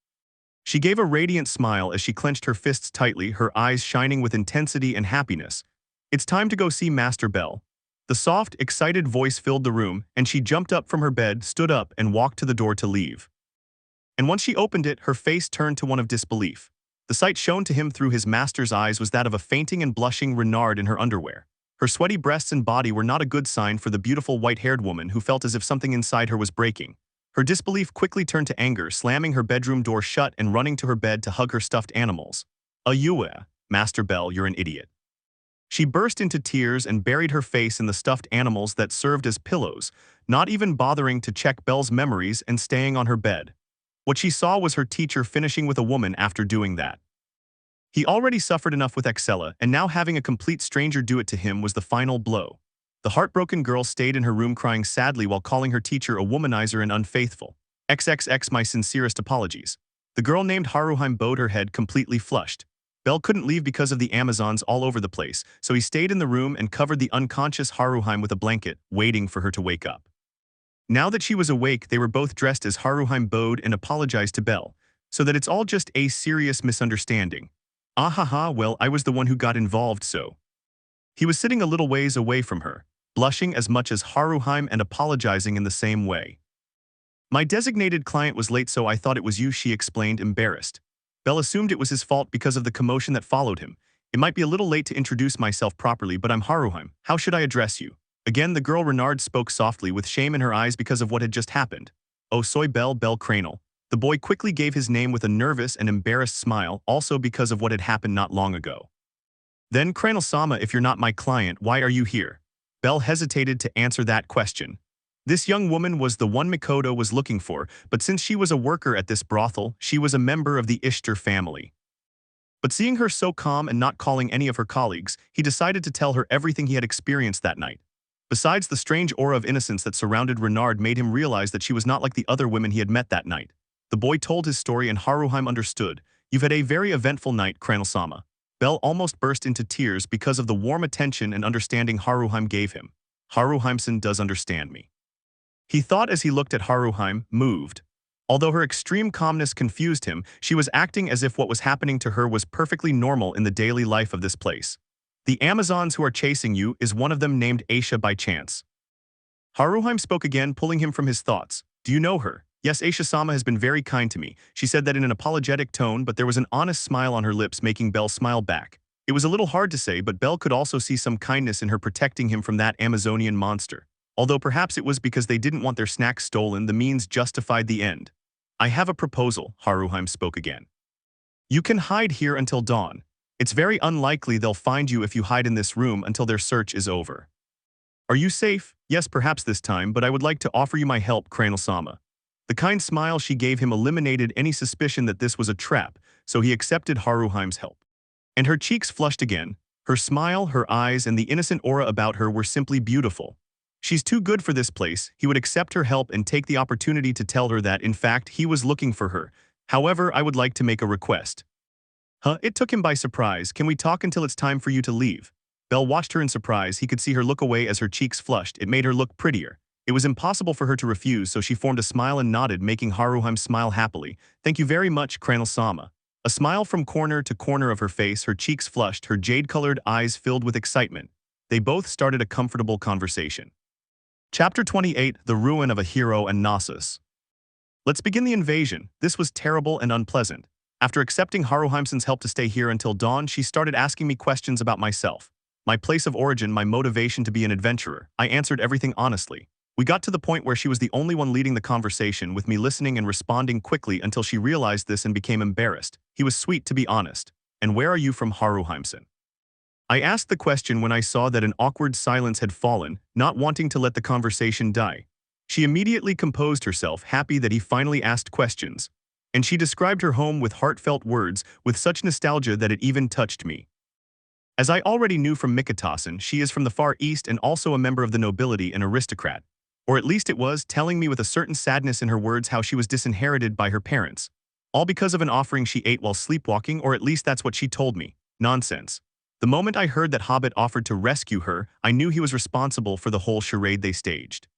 She gave a radiant smile as she clenched her fists tightly, her eyes shining with intensity and happiness. It's time to go see Master Bell. The soft, excited voice filled the room, and she jumped up from her bed, stood up, and walked to the door to leave. And once she opened it, her face turned to one of disbelief. The sight shown to him through his master's eyes was that of a fainting and blushing Renard in her underwear. Her sweaty breasts and body were not a good sign for the beautiful white-haired woman who felt as if something inside her was breaking. Her disbelief quickly turned to anger, slamming her bedroom door shut and running to her bed to hug her stuffed animals. "Ayua, Master Bell, you're an idiot." She burst into tears and buried her face in the stuffed animals that served as pillows, not even bothering to check Bell's memories and staying on her bed. What she saw was her teacher finishing with a woman after doing that. He already suffered enough with Excella, and now having a complete stranger do it to him was the final blow. The heartbroken girl stayed in her room crying sadly while calling her teacher a womanizer and unfaithful. XXX my sincerest apologies. The girl named Haruhime bowed her head, completely flushed. Bell couldn't leave because of the Amazons all over the place, so he stayed in the room and covered the unconscious Haruhime with a blanket, waiting for her to wake up. Now that she was awake, they were both dressed as Haruhime bowed and apologized to Bell, so that it's all just a serious misunderstanding. Ahaha, well, I was the one who got involved, so. He was sitting a little ways away from her, blushing as much as Haruhime and apologizing in the same way. My designated client was late, so I thought it was you, she explained, embarrassed. Bell assumed it was his fault because of the commotion that followed him. It might be a little late to introduce myself properly, but I'm Haruhime. How should I address you? Again, the girl Renard spoke softly with shame in her eyes because of what had just happened. Oh, soy Bell Cranel. The boy quickly gave his name with a nervous and embarrassed smile, also because of what had happened not long ago. Then Cranel-sama, if you're not my client, why are you here? Bell hesitated to answer that question. This young woman was the one Mikoto was looking for, but since she was a worker at this brothel, she was a member of the Ishtar family. But seeing her so calm and not calling any of her colleagues, he decided to tell her everything he had experienced that night. Besides, the strange aura of innocence that surrounded Renard made him realize that she was not like the other women he had met that night. The boy told his story and Haruhime understood. You've had a very eventful night, Cranel-sama. Bell almost burst into tears because of the warm attention and understanding Haruhime gave him. Haruhime-san does understand me. He thought as he looked at Haruhime, moved. Although her extreme calmness confused him, she was acting as if what was happening to her was perfectly normal in the daily life of this place. The Amazons who are chasing you, is one of them named Aisha by chance? Haruhime spoke again, pulling him from his thoughts. Do you know her? Yes, Aisha-sama has been very kind to me. She said that in an apologetic tone, but there was an honest smile on her lips, making Bell smile back. It was a little hard to say, but Bell could also see some kindness in her protecting him from that Amazonian monster. Although perhaps it was because they didn't want their snacks stolen, the means justified the end. I have a proposal, Haruhime spoke again. You can hide here until dawn. It's very unlikely they'll find you if you hide in this room until their search is over. Are you safe? Yes, perhaps this time, but I would like to offer you my help, Cranel-sama. The kind smile she gave him eliminated any suspicion that this was a trap, so he accepted Haruhime's help. And her cheeks flushed again. Her smile, her eyes, and the innocent aura about her were simply beautiful. She's too good for this place. He would accept her help and take the opportunity to tell her that, in fact, he was looking for her. However, I would like to make a request. Huh? It took him by surprise. Can we talk until it's time for you to leave? Bell watched her in surprise. He could see her look away as her cheeks flushed. It made her look prettier. It was impossible for her to refuse, so she formed a smile and nodded, making Haruhime smile happily. Thank you very much, Cranel-sama. A smile from corner to corner of her face, her cheeks flushed, her jade-colored eyes filled with excitement. They both started a comfortable conversation. Chapter 28, The Ruin of a Hero and Knossos. Let's begin the invasion. This was terrible and unpleasant. After accepting Haruheimsen's help to stay here until dawn, she started asking me questions about myself. My place of origin, my motivation to be an adventurer. I answered everything honestly. We got to the point where she was the only one leading the conversation, with me listening and responding quickly until she realized this and became embarrassed. He was sweet, to be honest. And where are you from, Haruheimsen? I asked the question when I saw that an awkward silence had fallen, not wanting to let the conversation die. She immediately composed herself, happy that he finally asked questions. And she described her home with heartfelt words, with such nostalgia that it even touched me. As I already knew from Mikitasen, she is from the Far East and also a member of the nobility and aristocrat. Or at least it was, telling me with a certain sadness in her words how she was disinherited by her parents. All because of an offering she ate while sleepwalking, or at least that's what she told me. Nonsense. The moment I heard that Hobbit offered to rescue her, I knew he was responsible for the whole charade they staged.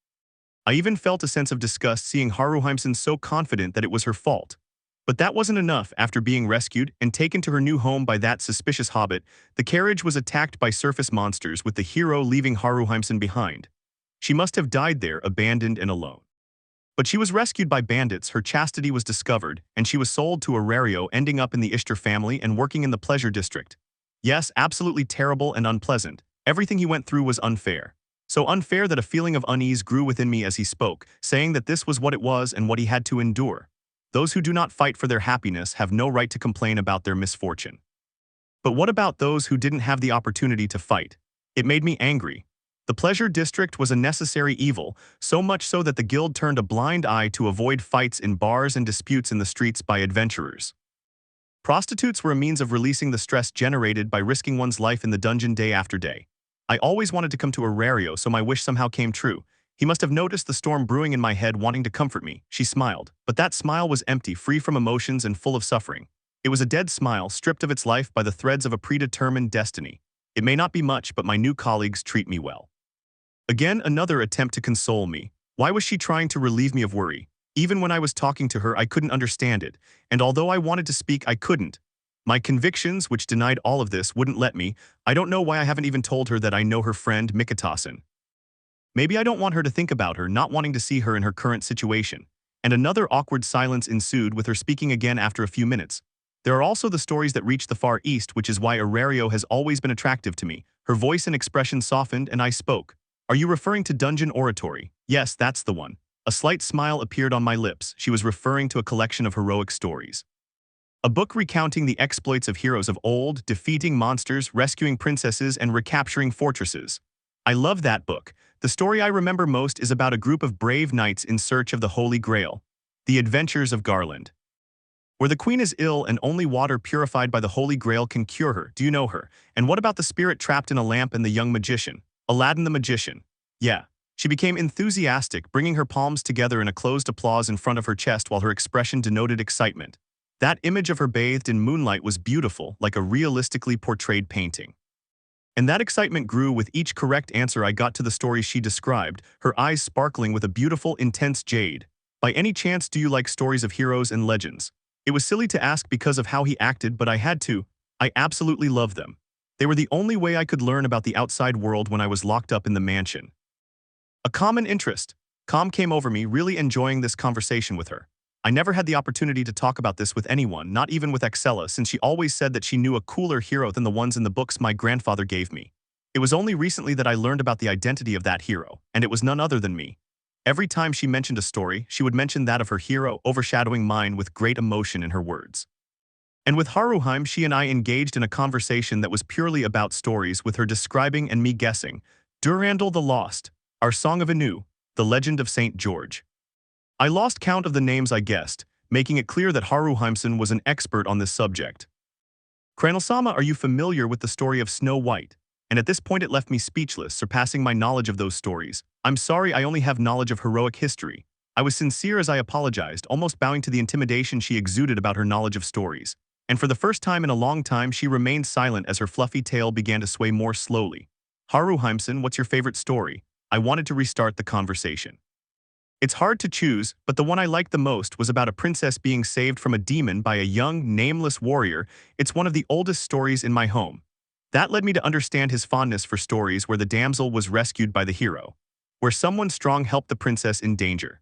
I even felt a sense of disgust seeing Haruheimsen so confident that it was her fault. But that wasn't enough. After being rescued and taken to her new home by that suspicious hobbit, the carriage was attacked by surface monsters, with the hero leaving Haruheimsen behind. She must have died there, abandoned and alone. But she was rescued by bandits, her chastity was discovered, and she was sold to Arario, ending up in the Ishtar family and working in the pleasure district. Yes, absolutely terrible and unpleasant. Everything he went through was unfair. So unfair that a feeling of unease grew within me as he spoke, saying that this was what it was and what he had to endure. Those who do not fight for their happiness have no right to complain about their misfortune. But what about those who didn't have the opportunity to fight? It made me angry. The pleasure district was a necessary evil, so much so that the guild turned a blind eye to avoid fights in bars and disputes in the streets by adventurers. Prostitutes were a means of releasing the stress generated by risking one's life in the dungeon day after day. I always wanted to come to Arario, so my wish somehow came true. He must have noticed the storm brewing in my head, wanting to comfort me. She smiled, but that smile was empty, free from emotions and full of suffering. It was a dead smile, stripped of its life by the threads of a predetermined destiny. It may not be much, but my new colleagues treat me well. Again, another attempt to console me. Why was she trying to relieve me of worry? Even when I was talking to her, I couldn't understand it, and although I wanted to speak, I couldn't. My convictions, which denied all of this, wouldn't let me. I don't know why I haven't even told her that I know her friend Mikitasen. Maybe I don't want her to think about her, not wanting to see her in her current situation. And another awkward silence ensued, with her speaking again after a few minutes. There are also the stories that reach the Far East, which is why Arario has always been attractive to me. Her voice and expression softened, and I spoke. Are you referring to Dungeon Oratory? Yes, that's the one. A slight smile appeared on my lips. She was referring to a collection of heroic stories. A book recounting the exploits of heroes of old, defeating monsters, rescuing princesses, and recapturing fortresses. I love that book. The story I remember most is about a group of brave knights in search of the Holy Grail. The Adventures of Garland. Where the queen is ill and only water purified by the Holy Grail can cure her. Do you know her? And what about the spirit trapped in a lamp and the young magician? Aladdin the magician. Yeah. She became enthusiastic, bringing her palms together in a closed applause in front of her chest while her expression denoted excitement. That image of her bathed in moonlight was beautiful, like a realistically portrayed painting. And that excitement grew with each correct answer I got to the stories she described, her eyes sparkling with a beautiful, intense jade. By any chance, do you like stories of heroes and legends? It was silly to ask because of how he acted, but I had to. I absolutely love them. They were the only way I could learn about the outside world when I was locked up in the mansion. A common interest. Calm came over me, really enjoying this conversation with her. I never had the opportunity to talk about this with anyone, not even with Axella, since she always said that she knew a cooler hero than the ones in the books my grandfather gave me. It was only recently that I learned about the identity of that hero, and it was none other than me. Every time she mentioned a story, she would mention that of her hero, overshadowing mine with great emotion in her words. And with Haruheim, she and I engaged in a conversation that was purely about stories, with her describing and me guessing. Durandal the Lost, Our Song of Anu, The Legend of St. George. I lost count of the names I guessed, making it clear that Haruheimsen was an expert on this subject. Cranel-sama, are you familiar with the story of Snow White? And at this point it left me speechless, surpassing my knowledge of those stories. I'm sorry, I only have knowledge of heroic history. I was sincere as I apologized, almost bowing to the intimidation she exuded about her knowledge of stories. And for the first time in a long time, she remained silent as her fluffy tail began to sway more slowly. Haruheimsen, what's your favorite story? I wanted to restart the conversation. It's hard to choose, but the one I liked the most was about a princess being saved from a demon by a young, nameless warrior. It's one of the oldest stories in my home. That led me to understand his fondness for stories where the damsel was rescued by the hero, where someone strong helped the princess in danger.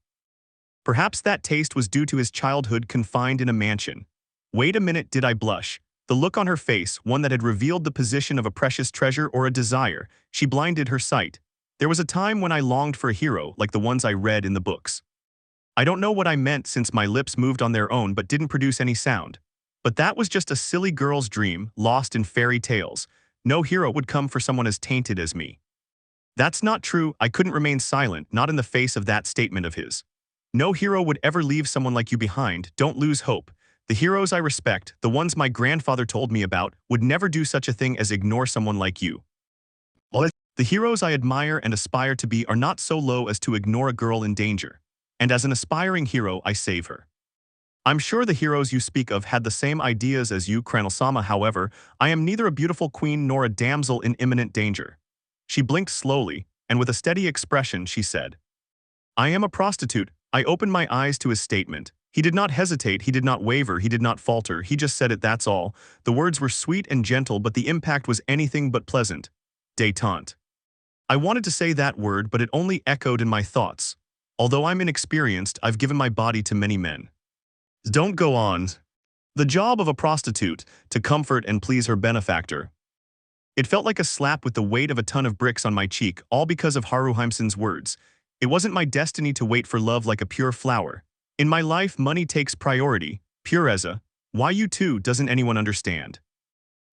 Perhaps that taste was due to his childhood confined in a mansion. Wait a minute, did I blush? The look on her face, one that had revealed the position of a precious treasure or a desire, she blinded her sight. There was a time when I longed for a hero like the ones I read in the books. I don't know what I meant since my lips moved on their own but didn't produce any sound. But that was just a silly girl's dream, lost in fairy tales. No hero would come for someone as tainted as me. That's not true. I couldn't remain silent, not in the face of that statement of his. No hero would ever leave someone like you behind. Don't lose hope. The heroes I respect, the ones my grandfather told me about, would never do such a thing as ignore someone like you. What? The heroes I admire and aspire to be are not so low as to ignore a girl in danger. And as an aspiring hero, I save her. I'm sure the heroes you speak of had the same ideas as you, Cranel-sama. However, I am neither a beautiful queen nor a damsel in imminent danger. She blinked slowly, and with a steady expression she said, I am a prostitute. I opened my eyes to his statement. He did not hesitate, he did not waver, he did not falter, he just said it, that's all. The words were sweet and gentle, but the impact was anything but pleasant. Détente. I wanted to say that word, but it only echoed in my thoughts. Although I'm inexperienced, I've given my body to many men. Don't go on. The job of a prostitute, to comfort and please her benefactor. It felt like a slap with the weight of a ton of bricks on my cheek, all because of Haruhimsen's words. It wasn't my destiny to wait for love like a pure flower. In my life, money takes priority. Pureza. Why you too, doesn't anyone understand?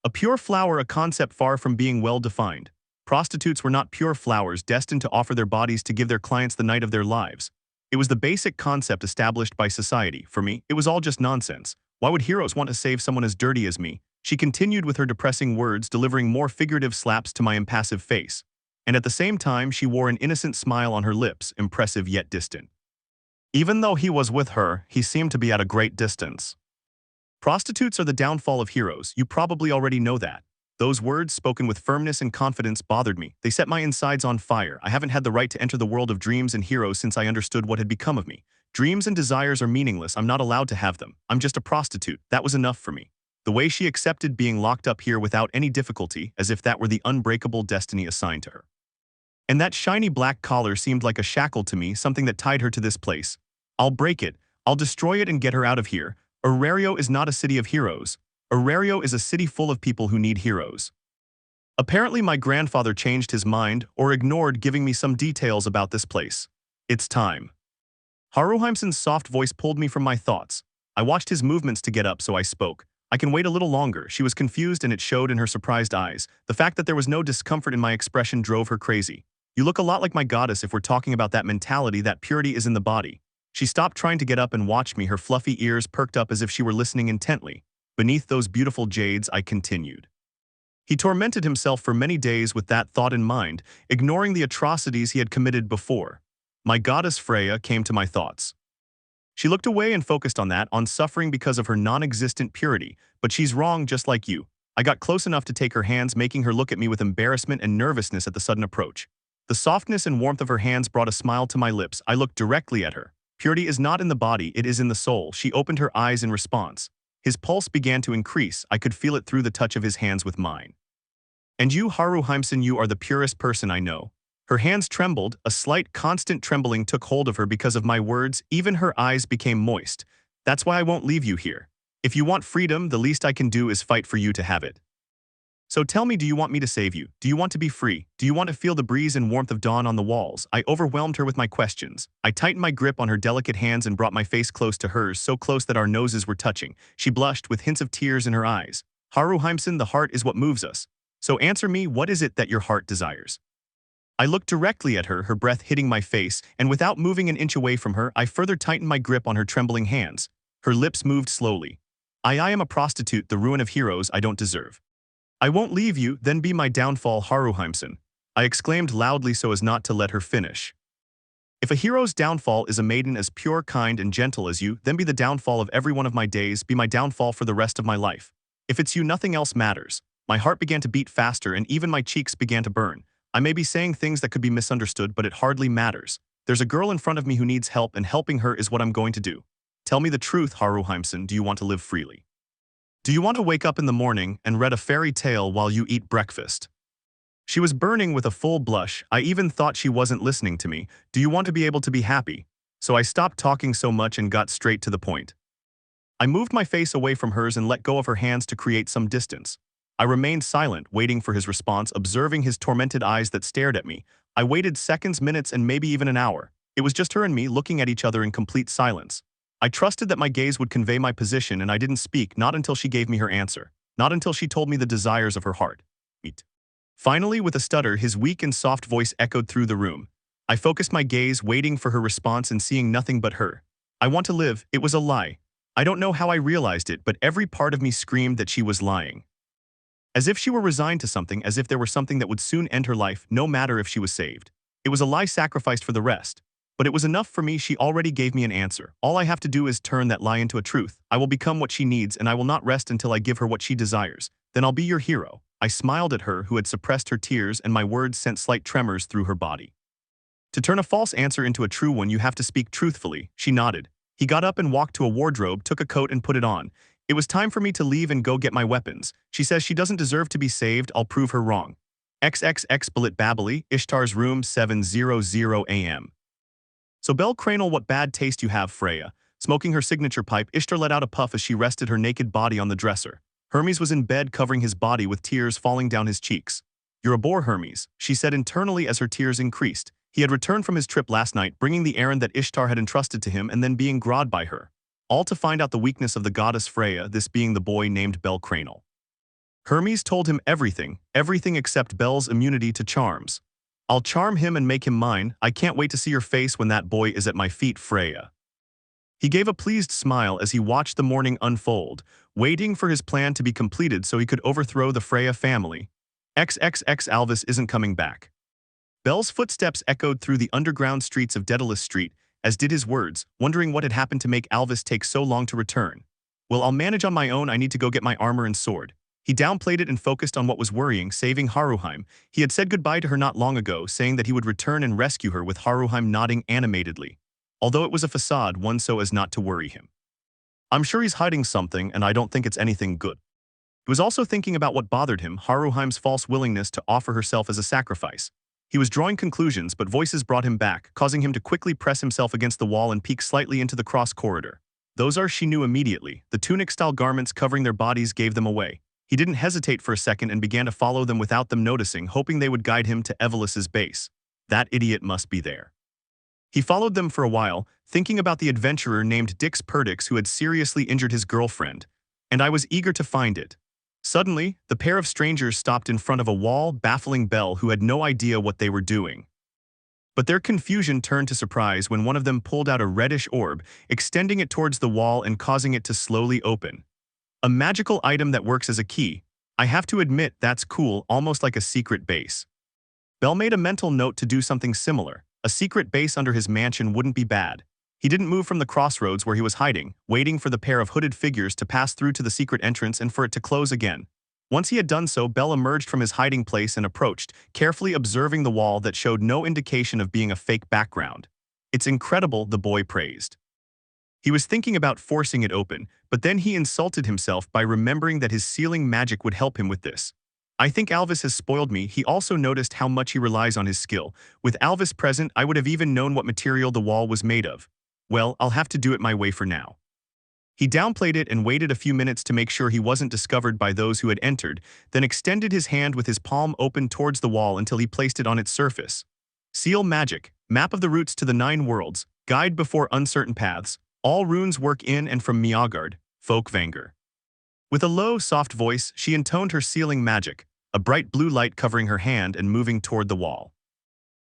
A pure flower, a concept far from being well defined. Prostitutes were not pure flowers destined to offer their bodies to give their clients the night of their lives. It was the basic concept established by society. For me, it was all just nonsense. Why would heroes want to save someone as dirty as me? She continued with her depressing words, delivering more figurative slaps to my impassive face. And at the same time, she wore an innocent smile on her lips, impressive yet distant. Even though he was with her, he seemed to be at a great distance. Prostitutes are the downfall of heroes. You probably already know that. Those words, spoken with firmness and confidence, bothered me. They set my insides on fire. I haven't had the right to enter the world of dreams and heroes since I understood what had become of me. Dreams and desires are meaningless. I'm not allowed to have them. I'm just a prostitute. That was enough for me. The way she accepted being locked up here without any difficulty, as if that were the unbreakable destiny assigned to her. And that shiny black collar seemed like a shackle to me, something that tied her to this place. I'll break it. I'll destroy it and get her out of here. Aurario is not a city of heroes. Aurario is a city full of people who need heroes. Apparently my grandfather changed his mind or ignored giving me some details about this place. It's time. Haruhimsen's soft voice pulled me from my thoughts. I watched his movements to get up, so I spoke. I can wait a little longer. She was confused and it showed in her surprised eyes. The fact that there was no discomfort in my expression drove her crazy. You look a lot like my goddess if we're talking about that mentality, that purity is in the body. She stopped trying to get up and watched me, her fluffy ears perked up as if she were listening intently. Beneath those beautiful jades, I continued. He tormented himself for many days with that thought in mind, ignoring the atrocities he had committed before. My goddess Freya came to my thoughts. She looked away and focused on that, on suffering because of her non-existent purity, but she's wrong just like you. I got close enough to take her hands, making her look at me with embarrassment and nervousness at the sudden approach. The softness and warmth of her hands brought a smile to my lips. I looked directly at her. Purity is not in the body, it is in the soul. She opened her eyes in response. His pulse began to increase. I could feel it through the touch of his hands with mine. And you, Haruhimsen, you are the purest person I know. Her hands trembled, a slight, constant trembling took hold of her because of my words. Even her eyes became moist. That's why I won't leave you here. If you want freedom, the least I can do is fight for you to have it. So tell me, do you want me to save you? Do you want to be free? Do you want to feel the breeze and warmth of dawn on the walls? I overwhelmed her with my questions. I tightened my grip on her delicate hands and brought my face close to hers, so close that our noses were touching. She blushed with hints of tears in her eyes. Haruhimsen, the heart is what moves us. So answer me, what is it that your heart desires? I looked directly at her, her breath hitting my face, and without moving an inch away from her, I further tightened my grip on her trembling hands. Her lips moved slowly. I am a prostitute, the ruin of heroes I don't deserve. I won't leave you, then be my downfall, Haruhimsen. I exclaimed loudly so as not to let her finish. If a hero's downfall is a maiden as pure, kind, and gentle as you, then be the downfall of every one of my days, be my downfall for the rest of my life. If it's you, nothing else matters. My heart began to beat faster and even my cheeks began to burn. I may be saying things that could be misunderstood, but it hardly matters. There's a girl in front of me who needs help, and helping her is what I'm going to do. Tell me the truth, Haruhimsen, do you want to live freely? Do you want to wake up in the morning and read a fairy tale while you eat breakfast? She was burning with a full blush. I even thought she wasn't listening to me. Do you want to be able to be happy? So I stopped talking so much and got straight to the point. I moved my face away from hers and let go of her hands to create some distance. I remained silent, waiting for his response, observing his tormented eyes that stared at me. I waited seconds, minutes, and maybe even an hour. It was just her and me looking at each other in complete silence. I trusted that my gaze would convey my position, and I didn't speak, not until she gave me her answer. Not until she told me the desires of her heart. Meet. Finally, with a stutter, his weak and soft voice echoed through the room. I focused my gaze, waiting for her response and seeing nothing but her. I want to live. It was a lie. I don't know how I realized it, but every part of me screamed that she was lying. As if she were resigned to something, as if there were something that would soon end her life, no matter if she was saved. It was a lie sacrificed for the rest. But it was enough for me. She already gave me an answer. All I have to do is turn that lie into a truth. I will become what she needs, and I will not rest until I give her what she desires. Then I'll be your hero. I smiled at her, who had suppressed her tears, and my words sent slight tremors through her body. To turn a false answer into a true one, you have to speak truthfully. She nodded. He got up and walked to a wardrobe, took a coat and put it on. It was time for me to leave and go get my weapons. She says she doesn't deserve to be saved. I'll prove her wrong. XXX Balit Babili, Ishtar's room, 7:00 a.m. So Cranel, what bad taste you have, Freya. Smoking her signature pipe, Ishtar let out a puff as she rested her naked body on the dresser. Hermes was in bed, covering his body with tears falling down his cheeks. You're a bore, Hermes, she said internally as her tears increased. He had returned from his trip last night, bringing the errand that Ishtar had entrusted to him and then being grod by her. All to find out the weakness of the goddess Freya, this being the boy named Cranel. Hermes told him everything except Bel's immunity to charms. I'll charm him and make him mine. I can't wait to see your face when that boy is at my feet, Freya. He gave a pleased smile as he watched the morning unfold, waiting for his plan to be completed so he could overthrow the Freya family. XXX Alvis isn't coming back. Bel's footsteps echoed through the underground streets of Daedalus Street, as did his words, wondering what had happened to make Alvis take so long to return. Well, I'll manage on my own. I need to go get my armor and sword. He downplayed it and focused on what was worrying, saving Haruheim. He had said goodbye to her not long ago, saying that he would return and rescue her, with Haruheim nodding animatedly. Although it was a facade, one so as not to worry him. I'm sure he's hiding something, and I don't think it's anything good. He was also thinking about what bothered him, Haruheim's false willingness to offer herself as a sacrifice. He was drawing conclusions, but voices brought him back, causing him to quickly press himself against the wall and peek slightly into the cross corridor. Those are, she knew immediately. The tunic-style garments covering their bodies gave them away. He didn't hesitate for a second and began to follow them without them noticing, hoping they would guide him to Evelus's base. That idiot must be there. He followed them for a while, thinking about the adventurer named Dix Perdix who had seriously injured his girlfriend. And I was eager to find it. Suddenly, the pair of strangers stopped in front of a wall, baffling Belle, who had no idea what they were doing. But their confusion turned to surprise when one of them pulled out a reddish orb, extending it towards the wall and causing it to slowly open. A magical item that works as a key. I have to admit, that's cool, almost like a secret base. Belle made a mental note to do something similar. A secret base under his mansion wouldn't be bad. He didn't move from the crossroads where he was hiding, waiting for the pair of hooded figures to pass through to the secret entrance and for it to close again. Once he had done so, Belle emerged from his hiding place and approached, carefully observing the wall that showed no indication of being a fake background. It's incredible, the boy praised. He was thinking about forcing it open, but then he insulted himself by remembering that his sealing magic would help him with this. I think Alvis has spoiled me. He also noticed how much he relies on his skill. With Alvis present, I would have even known what material the wall was made of. Well, I'll have to do it my way for now. He downplayed it and waited a few minutes to make sure he wasn't discovered by those who had entered, then extended his hand with his palm open towards the wall until he placed it on its surface. Seal magic, map of the routes to the 9 worlds, guide before uncertain paths. All runes work in and from Miagard, Folkvanger. With a low, soft voice, she intoned her sealing magic, a bright blue light covering her hand and moving toward the wall.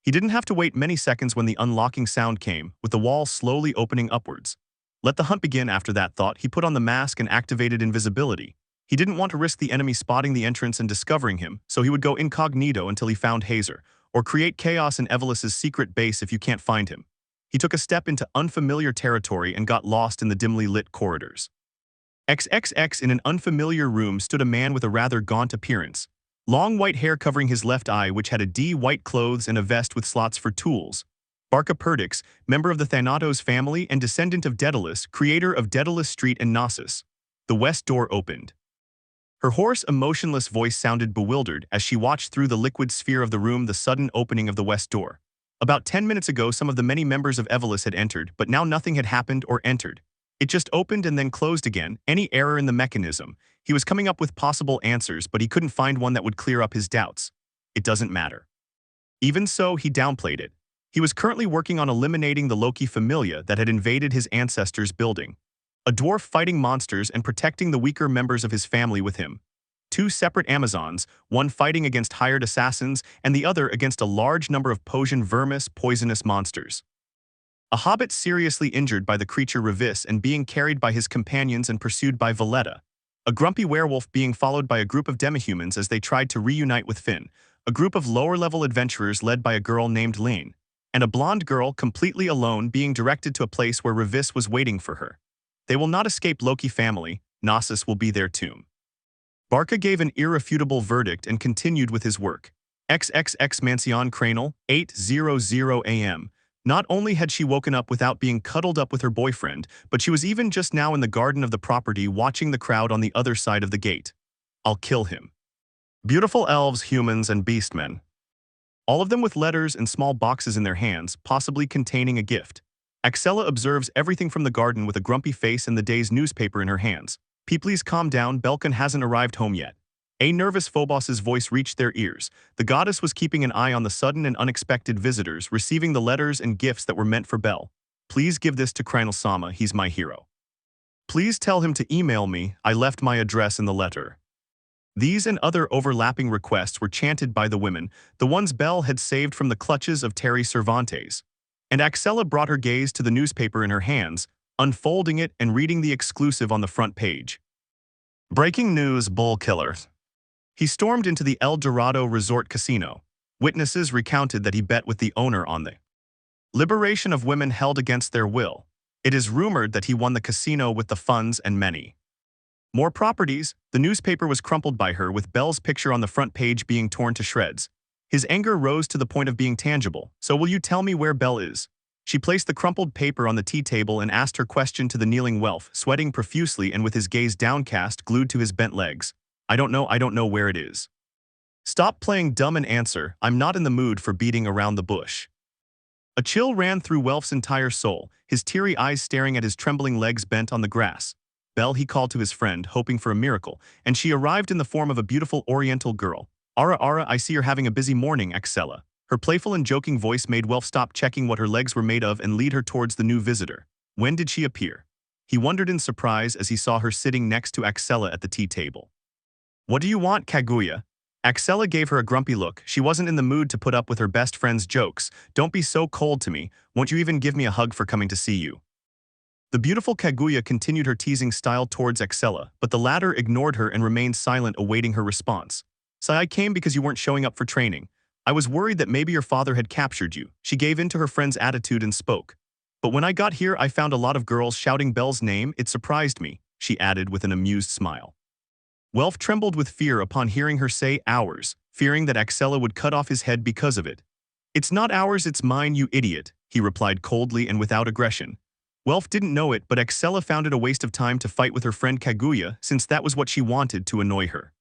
He didn't have to wait many seconds when the unlocking sound came, with the wall slowly opening upwards. Let the hunt begin. After that thought, he put on the mask and activated invisibility. He didn't want to risk the enemy spotting the entrance and discovering him, so he would go incognito until he found Hazer, or create chaos in Evelus's secret base if you can't find him. He took a step into unfamiliar territory and got lost in the dimly lit corridors. XXX in an unfamiliar room stood a man with a rather gaunt appearance. Long white hair covering his left eye, which had a white clothes and a vest with slots for tools. Barca Perdix, member of the Thanatos family and descendant of Daedalus, creator of Daedalus Street and Knossos. The west door opened. Her hoarse, emotionless voice sounded bewildered as she watched through the liquid sphere of the room the sudden opening of the west door. About 10 minutes ago, some of the many members of Evelus had entered, but now nothing had happened or entered. It just opened and then closed again, any error in the mechanism. He was coming up with possible answers, but he couldn't find one that would clear up his doubts. It doesn't matter. Even so, he downplayed it. He was currently working on eliminating the Loki familia that had invaded his ancestors' building. A dwarf fighting monsters and protecting the weaker members of his family with him. Two separate Amazons, one fighting against hired assassins and the other against a large number of Posian vermis, poisonous monsters. A hobbit seriously injured by the creature Revis and being carried by his companions and pursued by Valletta. A grumpy werewolf being followed by a group of demihumans as they tried to reunite with Finn. A group of lower-level adventurers led by a girl named Lane. And a blonde girl completely alone being directed to a place where Revis was waiting for her. They will not escape Loki family, Gnosis will be their tomb. Barca gave an irrefutable verdict and continued with his work. XXX Mansion Cranel, 8:00 a.m. Not only had she woken up without being cuddled up with her boyfriend, but she was even just now in the garden of the property watching the crowd on the other side of the gate. I'll kill him. Beautiful elves, humans, and beastmen. All of them with letters and small boxes in their hands, possibly containing a gift. Axella observes everything from the garden with a grumpy face and the day's newspaper in her hands. Please calm down, Belkan hasn't arrived home yet. A nervous Phobos's voice reached their ears. The goddess was keeping an eye on the sudden and unexpected visitors, receiving the letters and gifts that were meant for Bel. Please give this to Cranel-sama, he's my hero. Please tell him to email me, I left my address in the letter. These and other overlapping requests were chanted by the women, the ones Bel had saved from the clutches of Terry Cervantes. And Axella brought her gaze to the newspaper in her hands, unfolding it and reading the exclusive on the front page. Breaking news, bull killer. He stormed into the El Dorado Resort Casino. Witnesses recounted that he bet with the owner on the liberation of women held against their will. It is rumored that he won the casino with the funds and many more properties. The newspaper was crumpled by her with Bel's picture on the front page being torn to shreds. His anger rose to the point of being tangible. So will you tell me where Bel is? She placed the crumpled paper on the tea table and asked her question to the kneeling Welf, sweating profusely and with his gaze downcast, glued to his bent legs. I don't know where it is. Stop playing dumb and answer, I'm not in the mood for beating around the bush. A chill ran through Welf's entire soul, his teary eyes staring at his trembling legs bent on the grass. Bel, he called to his friend, hoping for a miracle, and she arrived in the form of a beautiful oriental girl. Ara, I see you're having a busy morning, Axella. Her playful and joking voice made Welf stop checking what her legs were made of and lead her towards the new visitor. When did she appear? He wondered in surprise as he saw her sitting next to Axella at the tea table. What do you want, Kaguya? Axella gave her a grumpy look. She wasn't in the mood to put up with her best friend's jokes. Don't be so cold to me. Won't you even give me a hug for coming to see you? The beautiful Kaguya continued her teasing style towards Axella, but the latter ignored her and remained silent, awaiting her response. So I came because you weren't showing up for training. I was worried that maybe your father had captured you. She gave in to her friend's attitude and spoke. But when I got here, I found a lot of girls shouting Bel's name. It surprised me, she added with an amused smile. Welf trembled with fear upon hearing her say ours, fearing that Axella would cut off his head because of it. It's not ours, it's mine, you idiot, he replied coldly and without aggression. Welf didn't know it, but Axella found it a waste of time to fight with her friend Kaguya, since that was what she wanted to annoy her.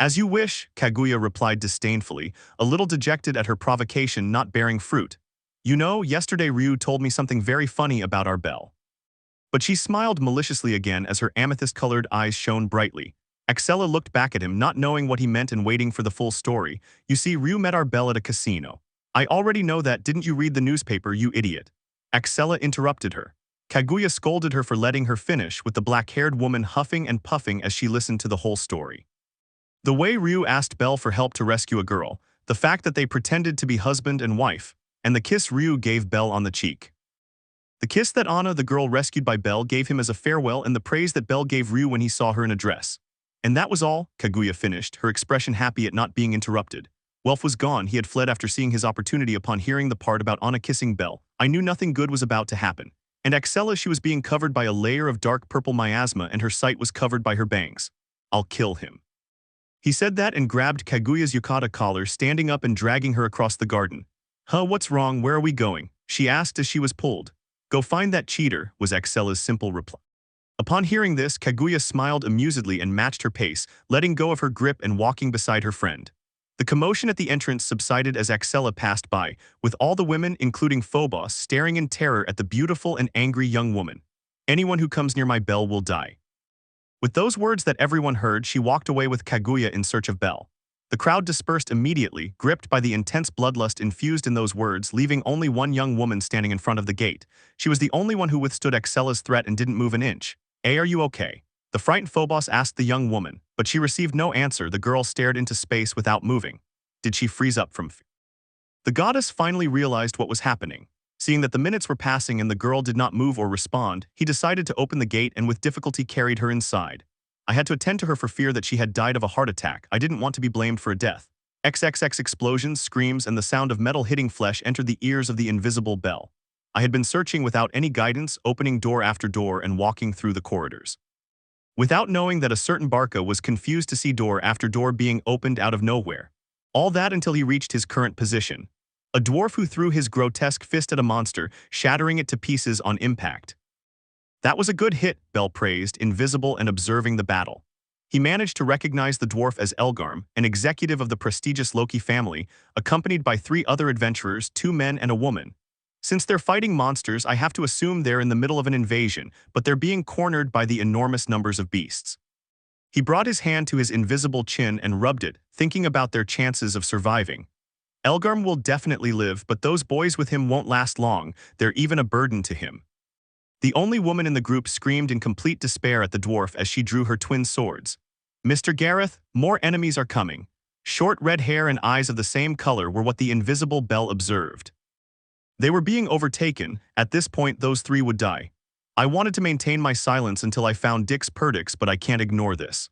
As you wish, Kaguya replied disdainfully, a little dejected at her provocation not bearing fruit. You know, yesterday Ryu told me something very funny about our Bel. But she smiled maliciously again as her amethyst-colored eyes shone brightly. Axella looked back at him, not knowing what he meant and waiting for the full story. You see, Ryu met our Bel at a casino. I already know that, didn't you read the newspaper, you idiot? Axella interrupted her. Kaguya scolded her for letting her finish, with the black-haired woman huffing and puffing as she listened to the whole story. The way Ryu asked Bel for help to rescue a girl, the fact that they pretended to be husband and wife, and the kiss Ryu gave Bel on the cheek. The kiss that Anna, the girl rescued by Bel, gave him as a farewell, and the praise that Bel gave Ryu when he saw her in a dress. And that was all, Kaguya finished, her expression happy at not being interrupted. Welf was gone. He had fled after seeing his opportunity upon hearing the part about Anna kissing Bel. I knew nothing good was about to happen. And Axella, she was being covered by a layer of dark purple miasma and her sight was covered by her bangs. I'll kill him. He said that and grabbed Kaguya's yukata collar, standing up and dragging her across the garden. Huh, what's wrong, where are we going? She asked as she was pulled. Go find that cheater, was Axella's simple reply. Upon hearing this, Kaguya smiled amusedly and matched her pace, letting go of her grip and walking beside her friend. The commotion at the entrance subsided as Axella passed by, with all the women, including Phobos, staring in terror at the beautiful and angry young woman. Anyone who comes near my Belle will die." With those words that everyone heard, she walked away with Kaguya in search of Belle. The crowd dispersed immediately, gripped by the intense bloodlust infused in those words, leaving only one young woman standing in front of the gate. She was the only one who withstood Excella's threat and didn't move an inch. "Hey, are you okay?" The frightened Phobos asked the young woman, but she received no answer. The girl stared into space without moving. Did she freeze up from fear? The goddess finally realized what was happening. Seeing that the minutes were passing and the girl did not move or respond, he decided to open the gate and with difficulty carried her inside. "I had to attend to her for fear that she had died of a heart attack. I didn't want to be blamed for a death." XXX explosions, screams, and the sound of metal hitting flesh entered the ears of the invisible Belle. I had been searching without any guidance, opening door after door and walking through the corridors. Without knowing that a certain Barca was confused to see door after door being opened out of nowhere. All that until he reached his current position. A dwarf who threw his grotesque fist at a monster, shattering it to pieces on impact. "That was a good hit," Belle praised, invisible and observing the battle. He managed to recognize the dwarf as Elgarm, an executive of the prestigious Loki family, accompanied by 3 other adventurers, 2 men and a woman. "Since they're fighting monsters, I have to assume they're in the middle of an invasion, but they're being cornered by the enormous numbers of beasts." He brought his hand to his invisible chin and rubbed it, thinking about their chances of surviving. "Elgarm will definitely live, but those boys with him won't last long. They're even a burden to him." The only woman in the group screamed in complete despair at the dwarf as she drew her twin swords. "Mr. Gareth, more enemies are coming." Short red hair and eyes of the same color were what the invisible Belle observed. They were being overtaken. At this point, those 3 would die. "I wanted to maintain my silence until I found Dix Perdix, but I can't ignore this."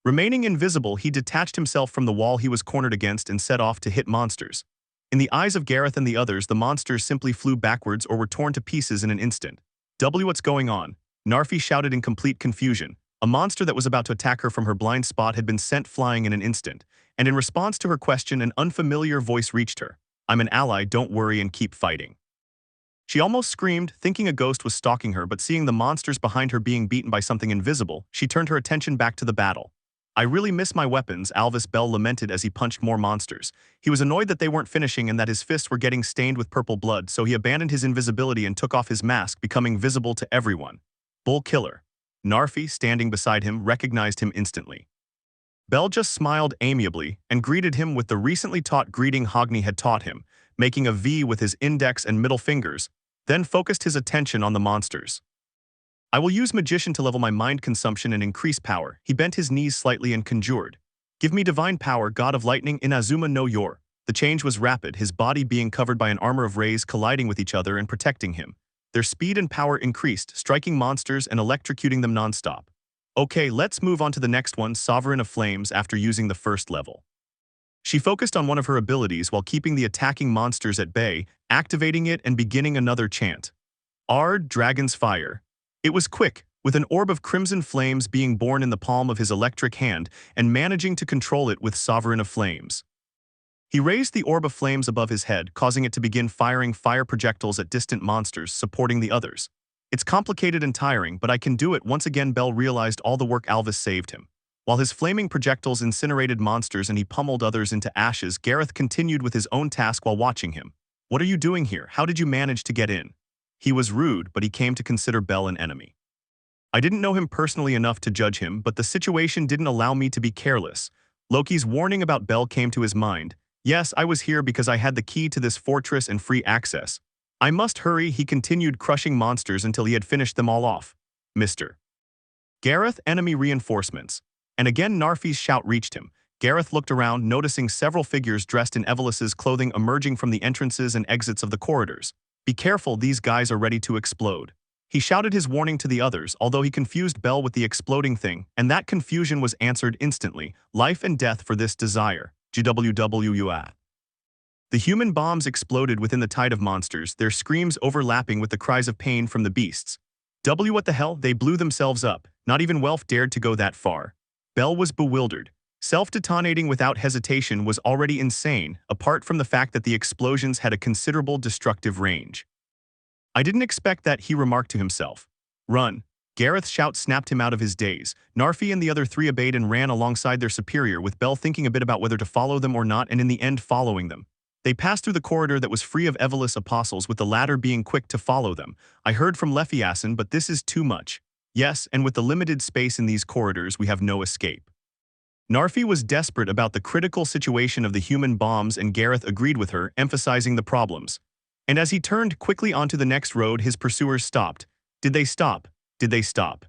Remaining invisible, he detached himself from the wall he was cornered against and set off to hit monsters. In the eyes of Gareth and the others, the monsters simply flew backwards or were torn to pieces in an instant. "What's going on?" Narfi shouted in complete confusion. A monster that was about to attack her from her blind spot had been sent flying in an instant, and in response to her question, an unfamiliar voice reached her. "I'm an ally, don't worry and keep fighting." She almost screamed, thinking a ghost was stalking her, but seeing the monsters behind her being beaten by something invisible, she turned her attention back to the battle. "I really miss my weapons," Alvis Bell lamented as he punched more monsters. He was annoyed that they weren't finishing and that his fists were getting stained with purple blood, so he abandoned his invisibility and took off his mask, becoming visible to everyone. "Bull killer." Narfi, standing beside him, recognized him instantly. Bell just smiled amiably and greeted him with the recently taught greeting Hogni had taught him, making a V with his index and middle fingers, then focused his attention on the monsters. "I will use magician to level my mind consumption and increase power." He bent his knees slightly and conjured. "Give me divine power, god of lightning, Inazuma no Yor." The change was rapid, his body being covered by an armor of rays colliding with each other and protecting him. Their speed and power increased, striking monsters and electrocuting them non-stop. "Okay, let's move on to the next one, Sovereign of Flames," after using the first level. She focused on one of her abilities while keeping the attacking monsters at bay, activating it and beginning another chant. "Ard, Dragon's Fire." It was quick, with an orb of crimson flames being born in the palm of his electric hand and managing to control it with Sovereign of Flames. He raised the orb of flames above his head, causing it to begin firing fire projectiles at distant monsters, supporting the others. "It's complicated and tiring, but I can do it." Once again, Bell realized all the work Alvis saved him. While his flaming projectiles incinerated monsters and he pummeled others into ashes, Gareth continued with his own task while watching him. "What are you doing here? How did you manage to get in?" He was rude, but he came to consider Bell an enemy. "I didn't know him personally enough to judge him, but the situation didn't allow me to be careless." Loki's warning about Bell came to his mind. "Yes, I was here because I had the key to this fortress and free access. I must hurry." He continued crushing monsters until he had finished them all off. "Mr. Gareth, enemy reinforcements." And again Narfi's shout reached him. Gareth looked around, noticing several figures dressed in Evelus's clothing emerging from the entrances and exits of the corridors. "Be careful, these guys are ready to explode." He shouted his warning to the others, although he confused Bell with the exploding thing, and that confusion was answered instantly. "Life and death for this desire." GWWUA. The human bombs exploded within the tide of monsters, their screams overlapping with the cries of pain from the beasts. What the hell? They blew themselves up. Not even Welf dared to go that far. Bell was bewildered. Self-detonating without hesitation was already insane, apart from the fact that the explosions had a considerable destructive range. "I didn't expect that," he remarked to himself. "Run." Gareth's shout snapped him out of his daze. Narfi and the other 3 obeyed and ran alongside their superior, with Bell thinking a bit about whether to follow them or not and in the end following them. They passed through the corridor that was free of Evelus apostles, with the latter being quick to follow them. I heard from Lephiasin, but this is too much. Yes, and with the limited space in these corridors, we have no escape. Narfi was desperate about the critical situation of the human bombs, and Gareth agreed with her, emphasizing the problems. And as he turned quickly onto the next road, his pursuers stopped. Did they stop? Did they stop?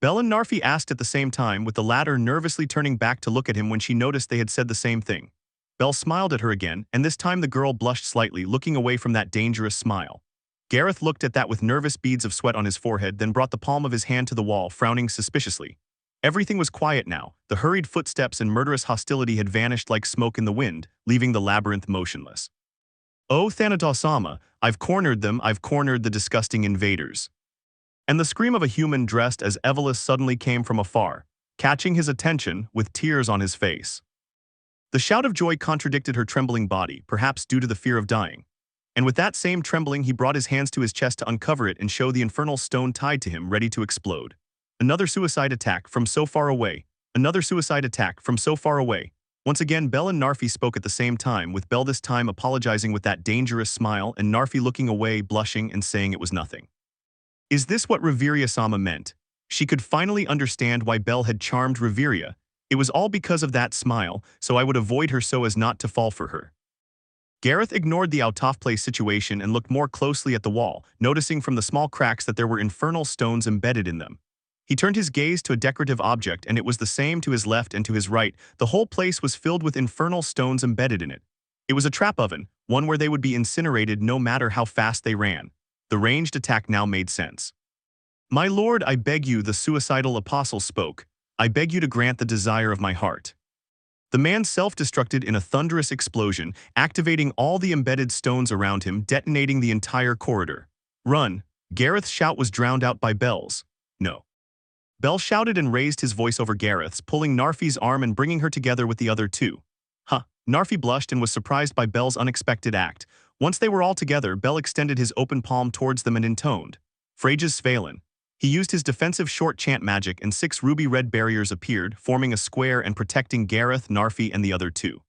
Belle and Narfi asked at the same time, with the latter nervously turning back to look at him when she noticed they had said the same thing. Belle smiled at her again, and this time the girl blushed slightly, looking away from that dangerous smile. Gareth looked at that with nervous beads of sweat on his forehead, then brought the palm of his hand to the wall, frowning suspiciously. Everything was quiet now. The hurried footsteps and murderous hostility had vanished like smoke in the wind, leaving the labyrinth motionless. "Oh, Thanatos-sama, I've cornered them, I've cornered the disgusting invaders." And the scream of a human dressed as Evelus suddenly came from afar, catching his attention with tears on his face. The shout of joy contradicted her trembling body, perhaps due to the fear of dying. And with that same trembling, he brought his hands to his chest to uncover it and show the infernal stone tied to him, ready to explode. Another suicide attack from so far away. Another suicide attack from so far away. Once again, Belle and Narfi spoke at the same time, with Belle this time apologizing with that dangerous smile and Narfi looking away, blushing and saying it was nothing. Is this what Reveria-sama meant? She could finally understand why Belle had charmed Reveria. It was all because of that smile, so I would avoid her so as not to fall for her. Gareth ignored the out-of-place situation and looked more closely at the wall, noticing from the small cracks that there were infernal stones embedded in them. He turned his gaze to a decorative object, and it was the same to his left and to his right. The whole place was filled with infernal stones embedded in it. It was a trap oven, one where they would be incinerated no matter how fast they ran. The ranged attack now made sense. "My lord, I beg you," the suicidal apostle spoke. "I beg you to grant the desire of my heart." The man self-destructed in a thunderous explosion, activating all the embedded stones around him, detonating the entire corridor. "Run!" Gareth's shout was drowned out by Belle's. "No." Belle shouted and raised his voice over Gareth's, pulling Narfi's arm and bringing her together with the other two. "Huh." Narfi blushed and was surprised by Belle's unexpected act. Once they were all together, Belle extended his open palm towards them and intoned, "Phrages Svalen." He used his defensive short chant magic, and 6 ruby-red barriers appeared, forming a square and protecting Gareth, Narfi, and the other two.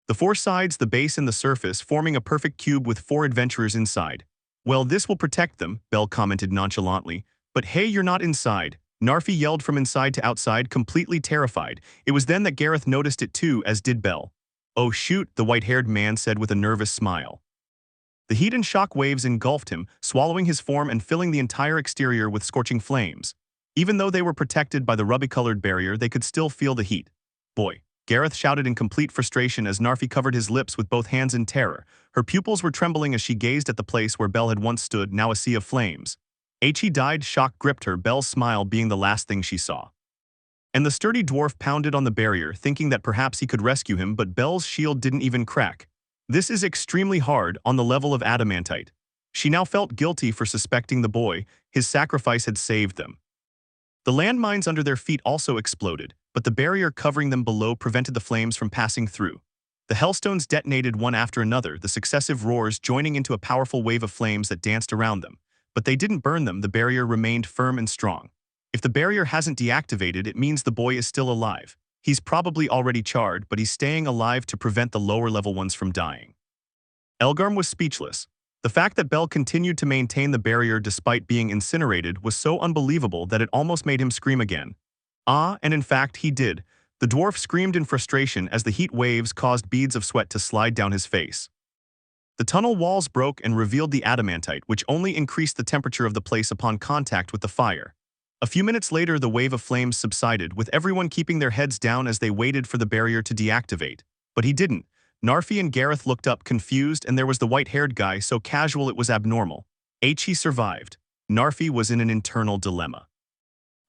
The 4 sides, the base, and the surface, forming a perfect cube with 4 adventurers inside. "Well, this will protect them," Belle commented nonchalantly. "But hey, you're not inside." Narfi yelled from inside to outside, completely terrified. It was then that Gareth noticed it too, as did Belle. "Oh shoot," the white-haired man said with a nervous smile. The heat and shock waves engulfed him, swallowing his form and filling the entire exterior with scorching flames. Even though they were protected by the ruby-colored barrier, they could still feel the heat. "Boy," Gareth shouted in complete frustration as Narfi covered his lips with both hands in terror. Her pupils were trembling as she gazed at the place where Belle had once stood, now a sea of flames. He died, shock gripped her, Belle's smile being the last thing she saw. And the sturdy dwarf pounded on the barrier, thinking that perhaps he could rescue him, but Belle's shield didn't even crack. This is extremely hard, on the level of adamantite. She now felt guilty for suspecting the boy. His sacrifice had saved them. The landmines under their feet also exploded, but the barrier covering them below prevented the flames from passing through. The hellstones detonated one after another, the successive roars joining into a powerful wave of flames that danced around them. But they didn't burn them, the barrier remained firm and strong. If the barrier hasn't deactivated, it means the boy is still alive. He's probably already charred, but he's staying alive to prevent the lower-level ones from dying. Elgarm was speechless. The fact that Belle continued to maintain the barrier despite being incinerated was so unbelievable that it almost made him scream again. And in fact, he did. The dwarf screamed in frustration as the heat waves caused beads of sweat to slide down his face. The tunnel walls broke and revealed the adamantite, which only increased the temperature of the place upon contact with the fire. A few minutes later, the wave of flames subsided, with everyone keeping their heads down as they waited for the barrier to deactivate. But he didn't. Narfi and Gareth looked up, confused, and there was the white-haired guy, so casual it was abnormal. He survived. Narfi was in an internal dilemma.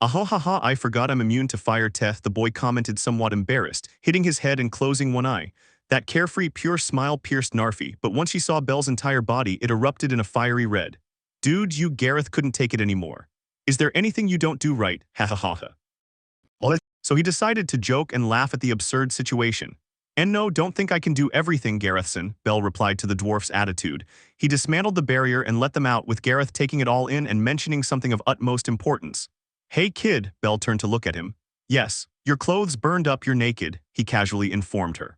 "Ahahaha, I forgot I'm immune to fire teth," the boy commented, somewhat embarrassed, hitting his head and closing one eye. That carefree, pure smile pierced Narfi, but once he saw Belle's entire body, it erupted in a fiery red. "Dude, you," Gareth couldn't take it anymore. "Is there anything you don't do right? Ha ha ha ha." So he decided to joke and laugh at the absurd situation. "And no, don't think I can do everything, Garethson," Belle replied to the dwarf's attitude. He dismantled the barrier and let them out, with Gareth taking it all in and mentioning something of utmost importance. "Hey kid," Belle turned to look at him. "Yes, your clothes burned up, you're naked," he casually informed her.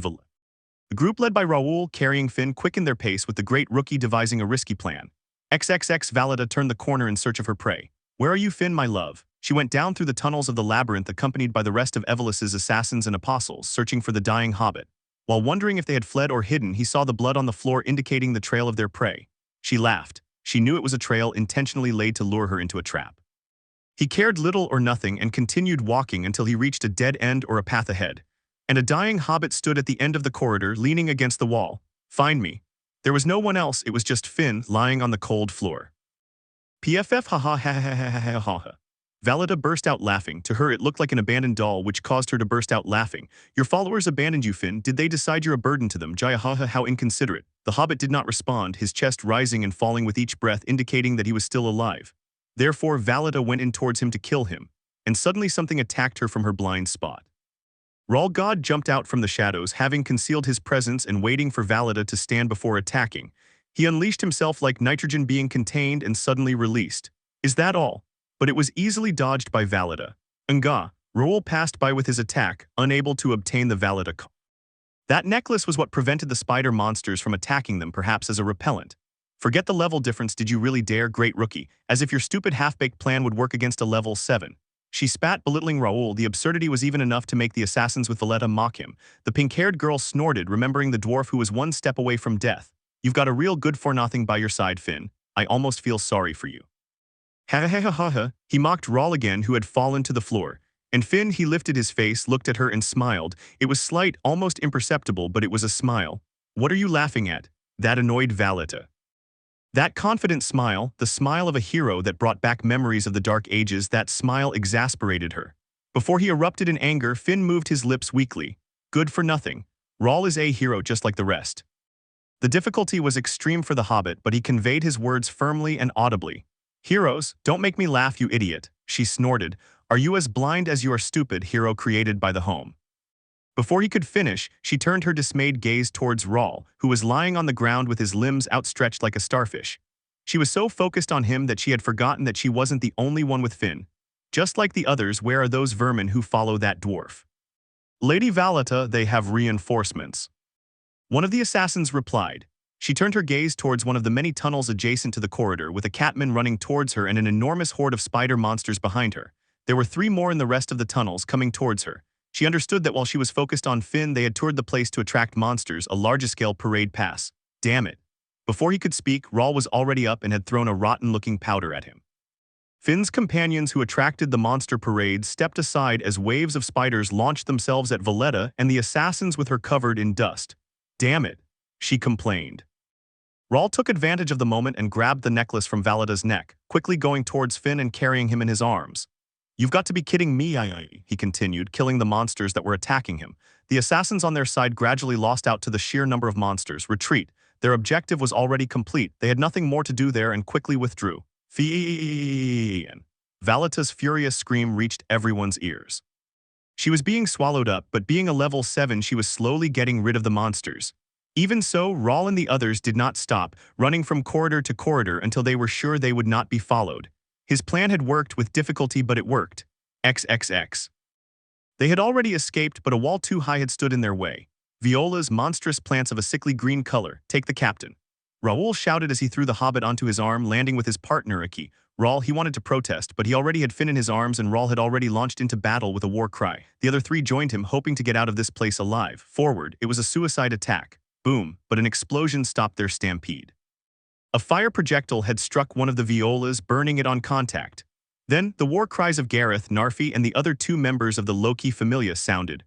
Villa. The group led by Raoul carrying Finn quickened their pace with the great rookie devising a risky plan. XXX Valida turned the corner in search of her prey. "Where are you, Finn, my love?" She went down through the tunnels of the labyrinth accompanied by the rest of Evelus's assassins and apostles, searching for the dying hobbit. While wondering if they had fled or hidden, he saw the blood on the floor indicating the trail of their prey. She laughed. She knew it was a trail intentionally laid to lure her into a trap. He cared little or nothing and continued walking until he reached a dead end or a path ahead. And a dying hobbit stood at the end of the corridor, leaning against the wall. Find me. There was no one else, it was just Finn, lying on the cold floor. PFF ha ha ha ha ha ha ha ha. Valida burst out laughing. To her it looked like an abandoned doll, which caused her to burst out laughing. Your followers abandoned you, Finn. Did they decide you're a burden to them? Jaya ha ha, how inconsiderate. The hobbit did not respond, his chest rising and falling with each breath, indicating that he was still alive. Therefore Valida went in towards him to kill him, and suddenly something attacked her from her blind spot. Ralgod jumped out from the shadows, having concealed his presence and waiting for Valida to stand before attacking. He unleashed himself like nitrogen being contained and suddenly released. Is that all? But it was easily dodged by Valida. Nga, Raoul passed by with his attack, unable to obtain the Valida. That necklace was what prevented the spider monsters from attacking them, perhaps as a repellent. Forget the level difference, did you really dare, great rookie, as if your stupid half-baked plan would work against a level 7. She spat, belittling Raoul. The absurdity was even enough to make the assassins with Valletta mock him. The pink-haired girl snorted, remembering the dwarf who was one step away from death. You've got a real good-for-nothing by your side, Finn. I almost feel sorry for you. Ha ha ha ha ha, he mocked Raoul again, who had fallen to the floor. And Finn, he lifted his face, looked at her and smiled. It was slight, almost imperceptible, but it was a smile. What are you laughing at? That annoyed Valletta. That confident smile, the smile of a hero that brought back memories of the Dark Ages, that smile exasperated her. Before he erupted in anger, Finn moved his lips weakly. Good for nothing. Raoul is a hero just like the rest. The difficulty was extreme for the hobbit, but he conveyed his words firmly and audibly. Heroes, don't make me laugh, you idiot, she snorted. Are you as blind as you are stupid, hero created by the home? Before he could finish, she turned her dismayed gaze towards Raoul, who was lying on the ground with his limbs outstretched like a starfish. She was so focused on him that she had forgotten that she wasn't the only one with Finn. Just like the others, where are those vermin who follow that dwarf? Lady Valletta, they have reinforcements. One of the assassins replied. She turned her gaze towards one of the many tunnels adjacent to the corridor, with a catman running towards her and an enormous horde of spider monsters behind her. There were 3 more in the rest of the tunnels coming towards her. She understood that while she was focused on Finn, they had toured the place to attract monsters, a large-scale parade pass. Damn it. Before he could speak, Raoul was already up and had thrown a rotten-looking powder at him. Finn's companions who attracted the monster parade stepped aside as waves of spiders launched themselves at Valletta and the assassins with her covered in dust. Damn it, she complained. Raoul took advantage of the moment and grabbed the necklace from Valletta's neck, quickly going towards Finn and carrying him in his arms. You've got to be kidding me, he continued, killing the monsters that were attacking him. The assassins on their side gradually lost out to the sheer number of monsters. Retreat. Their objective was already complete. They had nothing more to do there and quickly withdrew. Finn. Valletta's furious scream reached everyone's ears. She was being swallowed up, but being a level 7, she was slowly getting rid of the monsters. Even so, Raoul and the others did not stop, running from corridor to corridor until they were sure they would not be followed. His plan had worked with difficulty, but it worked. XXX. They had already escaped, but a wall too high had stood in their way. Viola's monstrous plants of a sickly green color. Take the captain. Raoul shouted as he threw the hobbit onto his arm, landing with his partner Aki. Raoul, he wanted to protest, but he already had Finn in his arms and Raoul had already launched into battle with a war cry. The other 3 joined him, hoping to get out of this place alive. Forward, it was a suicide attack. Boom, but an explosion stopped their stampede. A fire projectile had struck one of the violas, burning it on contact. Then, the war cries of Gareth, Narfi, and the other 2 members of the Loki Familia sounded.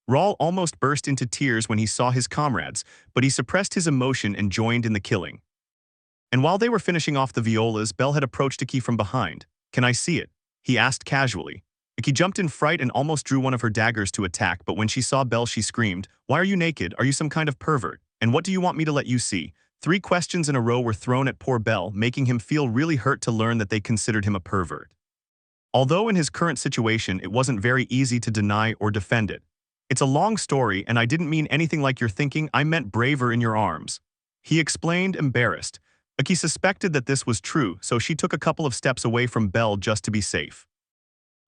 Raoul almost burst into tears when he saw his comrades, but he suppressed his emotion and joined in the killing. And while they were finishing off the violas, Bell had approached Aki from behind. Can I see it? He asked casually. Aki jumped in fright and almost drew one of her daggers to attack, but when she saw Bell she screamed, Why are you naked? Are you some kind of pervert? And what do you want me to let you see? 3 questions in a row were thrown at poor Bell, making him feel really hurt to learn that they considered him a pervert. Although in his current situation it wasn't very easy to deny or defend it. It's a long story and I didn't mean anything like you're thinking, I meant braver in your arms. He explained, embarrassed. Aki suspected that this was true, so she took a couple of steps away from Bell just to be safe.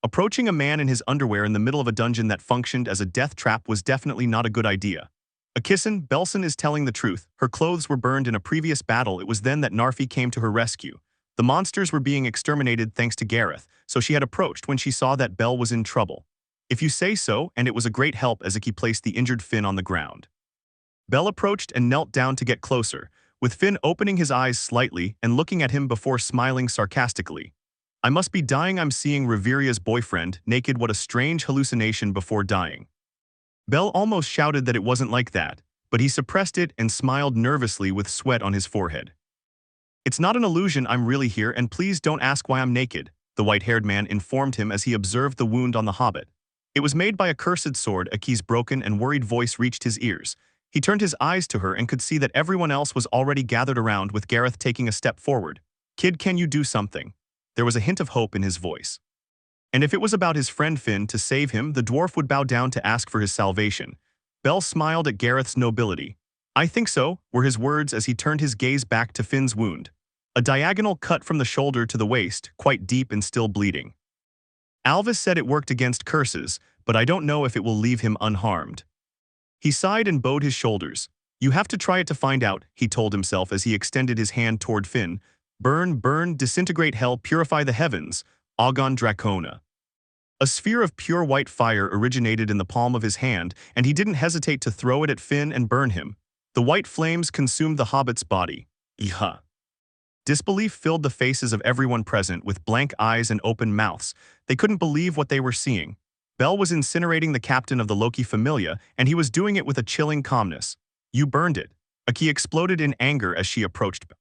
Approaching a man in his underwear in the middle of a dungeon that functioned as a death trap was definitely not a good idea. Akisson, Belson is telling the truth. Her clothes were burned in a previous battle. It was then that Narfi came to her rescue. The monsters were being exterminated thanks to Gareth, so she had approached when she saw that Bell was in trouble. If you say so, and it was a great help as Aki placed the injured Finn on the ground. Bell approached and knelt down to get closer, with Finn opening his eyes slightly and looking at him before smiling sarcastically. I must be dying. I'm seeing Reveria's boyfriend, naked. What a strange hallucination before dying. Bell almost shouted that it wasn't like that, but he suppressed it and smiled nervously with sweat on his forehead. It's not an illusion, I'm really here, and please don't ask why I'm naked, the white-haired man informed him as he observed the wound on the hobbit. It was made by a cursed sword. Aki's broken and worried voice reached his ears. He turned his eyes to her and could see that everyone else was already gathered around, with Gareth taking a step forward. Kid, can you do something? There was a hint of hope in his voice. And if it was about his friend Finn to save him, the dwarf would bow down to ask for his salvation. Bell smiled at Gareth's nobility. I think so, were his words as he turned his gaze back to Finn's wound. A diagonal cut from the shoulder to the waist, quite deep and still bleeding. Alvis said it worked against curses, but I don't know if it will leave him unharmed. He sighed and bowed his shoulders. You have to try it to find out, he told himself as he extended his hand toward Finn. Burn, burn, disintegrate hell, purify the heavens, Agon Dracona. A sphere of pure white fire originated in the palm of his hand, and he didn't hesitate to throw it at Finn and burn him. The white flames consumed the hobbit's body. Iha. Disbelief filled the faces of everyone present with blank eyes and open mouths. They couldn't believe what they were seeing. Bell was incinerating the captain of the Loki Familia, and he was doing it with a chilling calmness. You burned it. Aki exploded in anger as she approached Bell.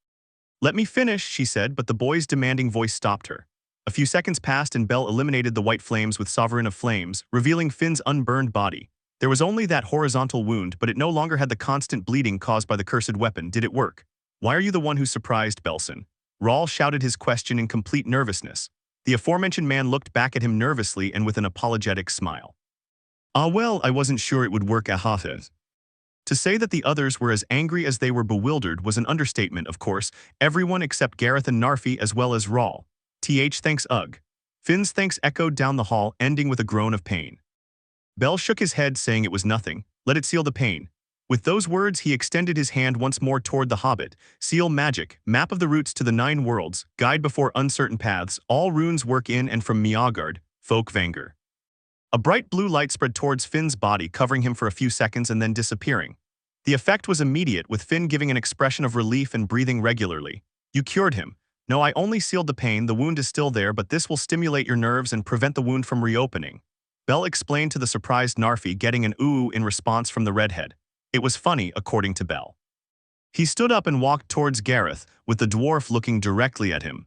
Let me finish, she said, but the boy's demanding voice stopped her. A few seconds passed and Bell eliminated the white flames with Sovereign of Flames, revealing Finn's unburned body. There was only that horizontal wound, but it no longer had the constant bleeding caused by the cursed weapon. Did it work? Why are you the one who surprised Belson? Rahl shouted his question in complete nervousness. The aforementioned man looked back at him nervously and with an apologetic smile. Ah well, I wasn't sure it would work. Ahafez. To say that the others were as angry as they were bewildered was an understatement, of course. Everyone except Gareth and Narfi as well as Rahl. Thanks, ugh. Finn's thanks echoed down the hall, ending with a groan of pain. Bell shook his head, saying it was nothing. Let it seal the pain. With those words, he extended his hand once more toward the hobbit. Seal magic, map of the routes to the 9 worlds, guide before uncertain paths, all runes work in and from Miagard, Folkvanger. A bright blue light spread towards Finn's body, covering him for a few seconds and then disappearing. The effect was immediate, with Finn giving an expression of relief and breathing regularly. You cured him. No, I only sealed the pain. The wound is still there, but this will stimulate your nerves and prevent the wound from reopening. Bell explained to the surprised Narfi, getting an ooh in response from the redhead. It was funny, according to Bell. He stood up and walked towards Gareth, with the dwarf looking directly at him.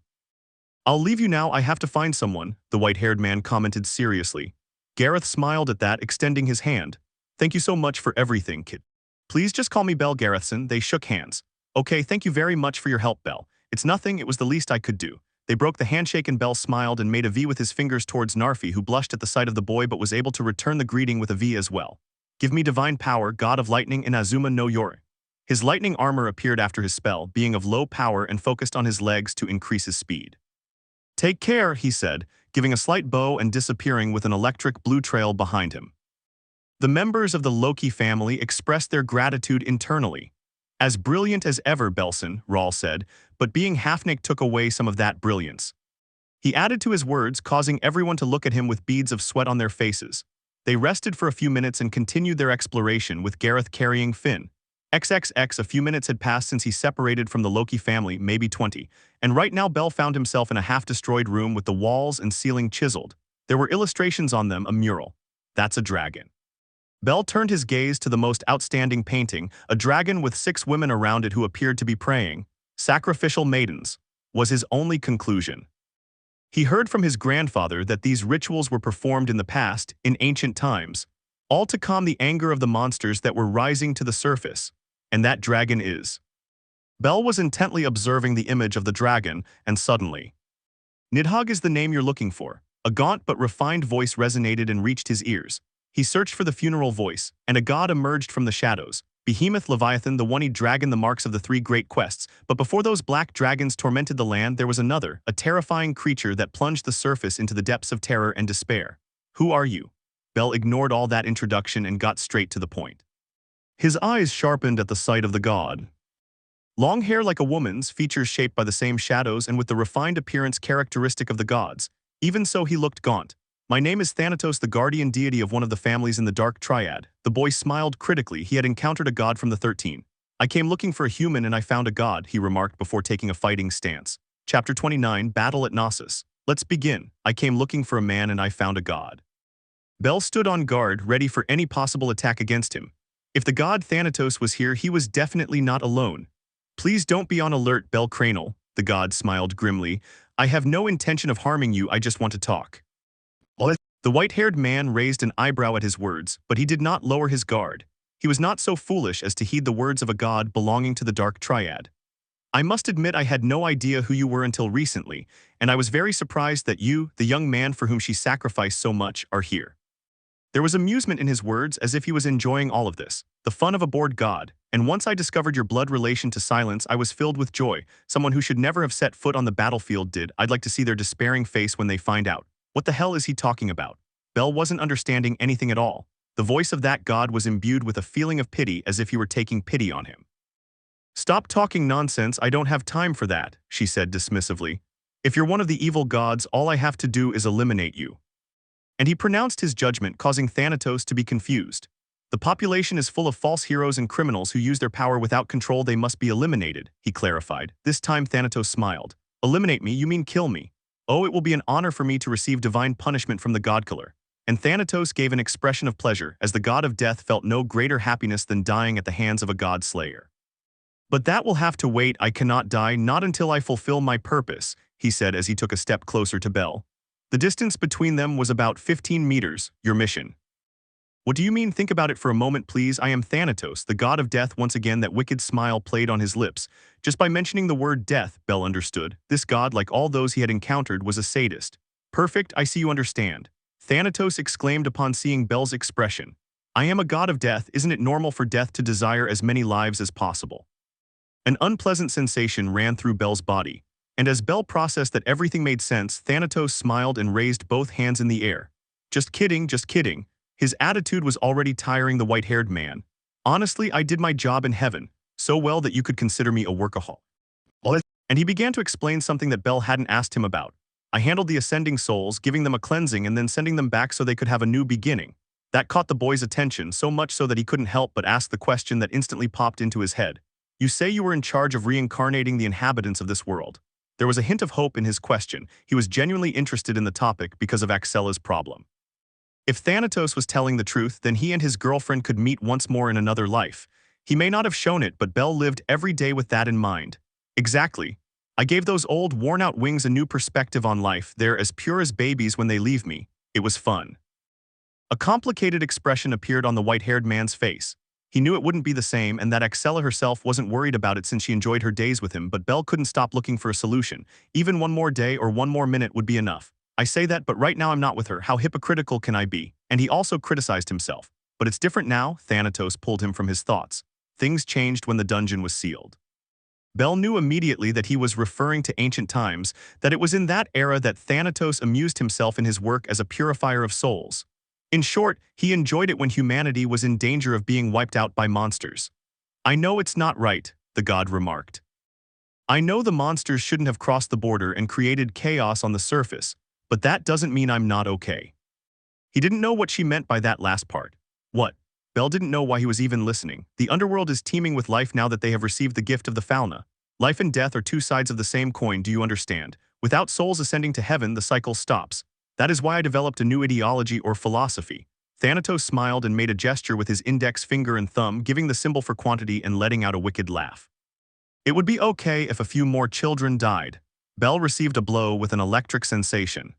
I'll leave you now, I have to find someone, the white-haired man commented seriously. Gareth smiled at that, extending his hand. Thank you so much for everything, kid. Please just call me Bell Garethson. They shook hands. Okay, thank you very much for your help, Bell. It's nothing, it was the least I could do. They broke the handshake and Bell smiled and made a V with his fingers towards Narfi, who blushed at the sight of the boy but was able to return the greeting with a V as well. Give me divine power, god of lightning, in Azuma no Yore. His lightning armor appeared after his spell, being of low power and focused on his legs to increase his speed. Take care, he said, giving a slight bow and disappearing with an electric blue trail behind him. The members of the Loki family expressed their gratitude internally. As brilliant as ever, Belson, Rahl said, but being half-naked took away some of that brilliance. He added to his words, causing everyone to look at him with beads of sweat on their faces. They rested for a few minutes and continued their exploration, with Gareth carrying Finn. XXX, a few minutes had passed since he separated from the Loki family, maybe 20, and right now Bell found himself in a half-destroyed room with the walls and ceiling chiseled. There were illustrations on them, a mural. That's a dragon. Bell turned his gaze to the most outstanding painting, a dragon with 6 women around it who appeared to be praying. Sacrificial maidens, was his only conclusion. He heard from his grandfather that these rituals were performed in the past, in ancient times, all to calm the anger of the monsters that were rising to the surface, and that dragon is. Bell was intently observing the image of the dragon, and suddenly, Nidhogg is the name you're looking for. A gaunt but refined voice resonated and reached his ears. He searched for the funeral voice, and a god emerged from the shadows. Behemoth Leviathan, the one-eyed dragon, the marks of the 3 great quests. But before those black dragons tormented the land, there was another, a terrifying creature that plunged the surface into the depths of terror and despair. Who are you? Bell ignored all that introduction and got straight to the point. His eyes sharpened at the sight of the god. Long hair like a woman's, features shaped by the same shadows and with the refined appearance characteristic of the gods. Even so, he looked gaunt. My name is Thanatos, the guardian deity of one of the families in the Dark Triad. The boy smiled critically. He had encountered a god from the 13. I came looking for a human and I found a god, he remarked before taking a fighting stance. Chapter 29, Battle at Knossos. Let's begin. I came looking for a man and I found a god. Bel stood on guard, ready for any possible attack against him. If the god Thanatos was here, he was definitely not alone. Please don't be on alert, Cranel, the god smiled grimly. I have no intention of harming you, I just want to talk. The white-haired man raised an eyebrow at his words, but he did not lower his guard. He was not so foolish as to heed the words of a god belonging to the Dark Triad. I must admit I had no idea who you were until recently, and I was very surprised that you, the young man for whom she sacrificed so much, are here. There was amusement in his words, as if he was enjoying all of this, the fun of a bored god, and once I discovered your blood relation to Silence, I was filled with joy. Someone who should never have set foot on the battlefield did. I'd like to see their despairing face when they find out. What the hell is he talking about? Bel wasn't understanding anything at all. The voice of that god was imbued with a feeling of pity, as if he were taking pity on him. Stop talking nonsense, I don't have time for that, she said dismissively. If you're one of the evil gods, all I have to do is eliminate you. And he pronounced his judgment, causing Thanatos to be confused. The population is full of false heroes and criminals who use their power without control. They must be eliminated, he clarified. This time Thanatos smiled. Eliminate me, you mean kill me? Oh, it will be an honor for me to receive divine punishment from the god-killer. And Thanatos gave an expression of pleasure, as the god of death felt no greater happiness than dying at the hands of a god-slayer. But that will have to wait, I cannot die, not until I fulfill my purpose, he said as he took a step closer to Bel. The distance between them was about 15 meters, your mission. What do you mean? Think about it for a moment, please. I am Thanatos, the god of death. Once again that wicked smile played on his lips. Just by mentioning the word death, Bel understood. This god, like all those he had encountered, was a sadist. Perfect, I see you understand. Thanatos exclaimed upon seeing Bel's expression. I am a god of death, isn't it normal for death to desire as many lives as possible? An unpleasant sensation ran through Bel's body, and as Bel processed that everything made sense, Thanatos smiled and raised both hands in the air. Just kidding, just kidding. His attitude was already tiring the white-haired man. Honestly, I did my job in heaven, so well that you could consider me a workaholic. And he began to explain something that Bel hadn't asked him about. I handled the ascending souls, giving them a cleansing and then sending them back so they could have a new beginning. That caught the boy's attention, so much so that he couldn't help but ask the question that instantly popped into his head. You say you were in charge of reincarnating the inhabitants of this world. There was a hint of hope in his question. He was genuinely interested in the topic because of Axela's problem. If Thanatos was telling the truth, then he and his girlfriend could meet once more in another life. He may not have shown it, but Bel lived every day with that in mind. Exactly. I gave those old, worn-out wings a new perspective on life. They're as pure as babies when they leave me. It was fun. A complicated expression appeared on the white-haired man's face. He knew it wouldn't be the same and that Axela herself wasn't worried about it since she enjoyed her days with him, but Bel couldn't stop looking for a solution. Even one more day or one more minute would be enough. I say that, but right now I'm not with her. How hypocritical can I be? And he also criticized himself. But it's different now, Thanatos pulled him from his thoughts. Things changed when the dungeon was sealed. Bel knew immediately that he was referring to ancient times, that it was in that era that Thanatos amused himself in his work as a purifier of souls. In short, he enjoyed it when humanity was in danger of being wiped out by monsters. I know it's not right, the god remarked. I know the monsters shouldn't have crossed the border and created chaos on the surface, but that doesn't mean I'm not okay. He didn't know what she meant by that last part. What? Bel didn't know why he was even listening. The underworld is teeming with life now that they have received the gift of the Fauna. Life and death are two sides of the same coin, do you understand? Without souls ascending to heaven, the cycle stops. That is why I developed a new ideology or philosophy. Thanatos smiled and made a gesture with his index finger and thumb, giving the symbol for quantity and letting out a wicked laugh. It would be okay if a few more children died. Bel received a blow with an electric sensation.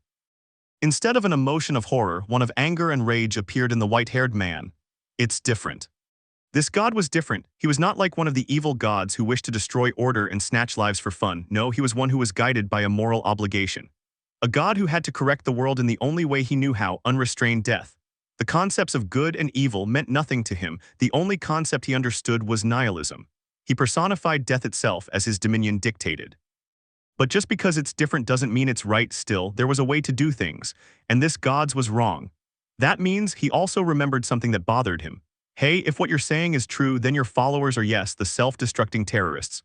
Instead of an emotion of horror, one of anger and rage appeared in the white-haired man. It's different. This god was different. He was not like one of the evil gods who wished to destroy order and snatch lives for fun. No, he was one who was guided by a moral obligation. A god who had to correct the world in the only way he knew how, unrestrained death. The concepts of good and evil meant nothing to him. The only concept he understood was nihilism. He personified death itself as his dominion dictated. But just because it's different doesn't mean it's right. Still, there was a way to do things, and this god's was wrong. That means he also remembered something that bothered him. Hey, if what you're saying is true, then your followers are, yes, the self-destructing terrorists.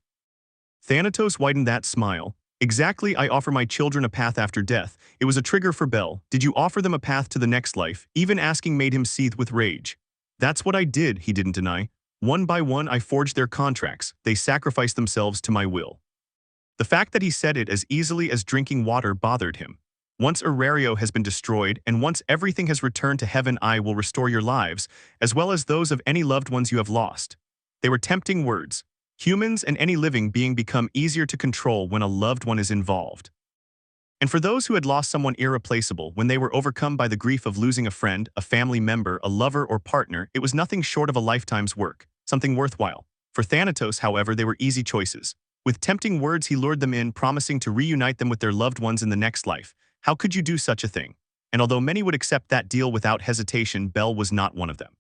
Thanatos widened that smile. Exactly, I offer my children a path after death. It was a trigger for Bel. Did you offer them a path to the next life? Even asking made him seethe with rage. That's what I did, he didn't deny. One by one I forged their contracts. They sacrificed themselves to my will. The fact that he said it as easily as drinking water bothered him. Once Aurario has been destroyed, and once everything has returned to heaven, I will restore your lives, as well as those of any loved ones you have lost. They were tempting words. Humans and any living being become easier to control when a loved one is involved. And for those who had lost someone irreplaceable, when they were overcome by the grief of losing a friend, a family member, a lover, or partner, it was nothing short of a lifetime's work, something worthwhile. For Thanatos, however, they were easy choices. With tempting words, he lured them in, promising to reunite them with their loved ones in the next life. How could you do such a thing? And although many would accept that deal without hesitation, Bell was not one of them.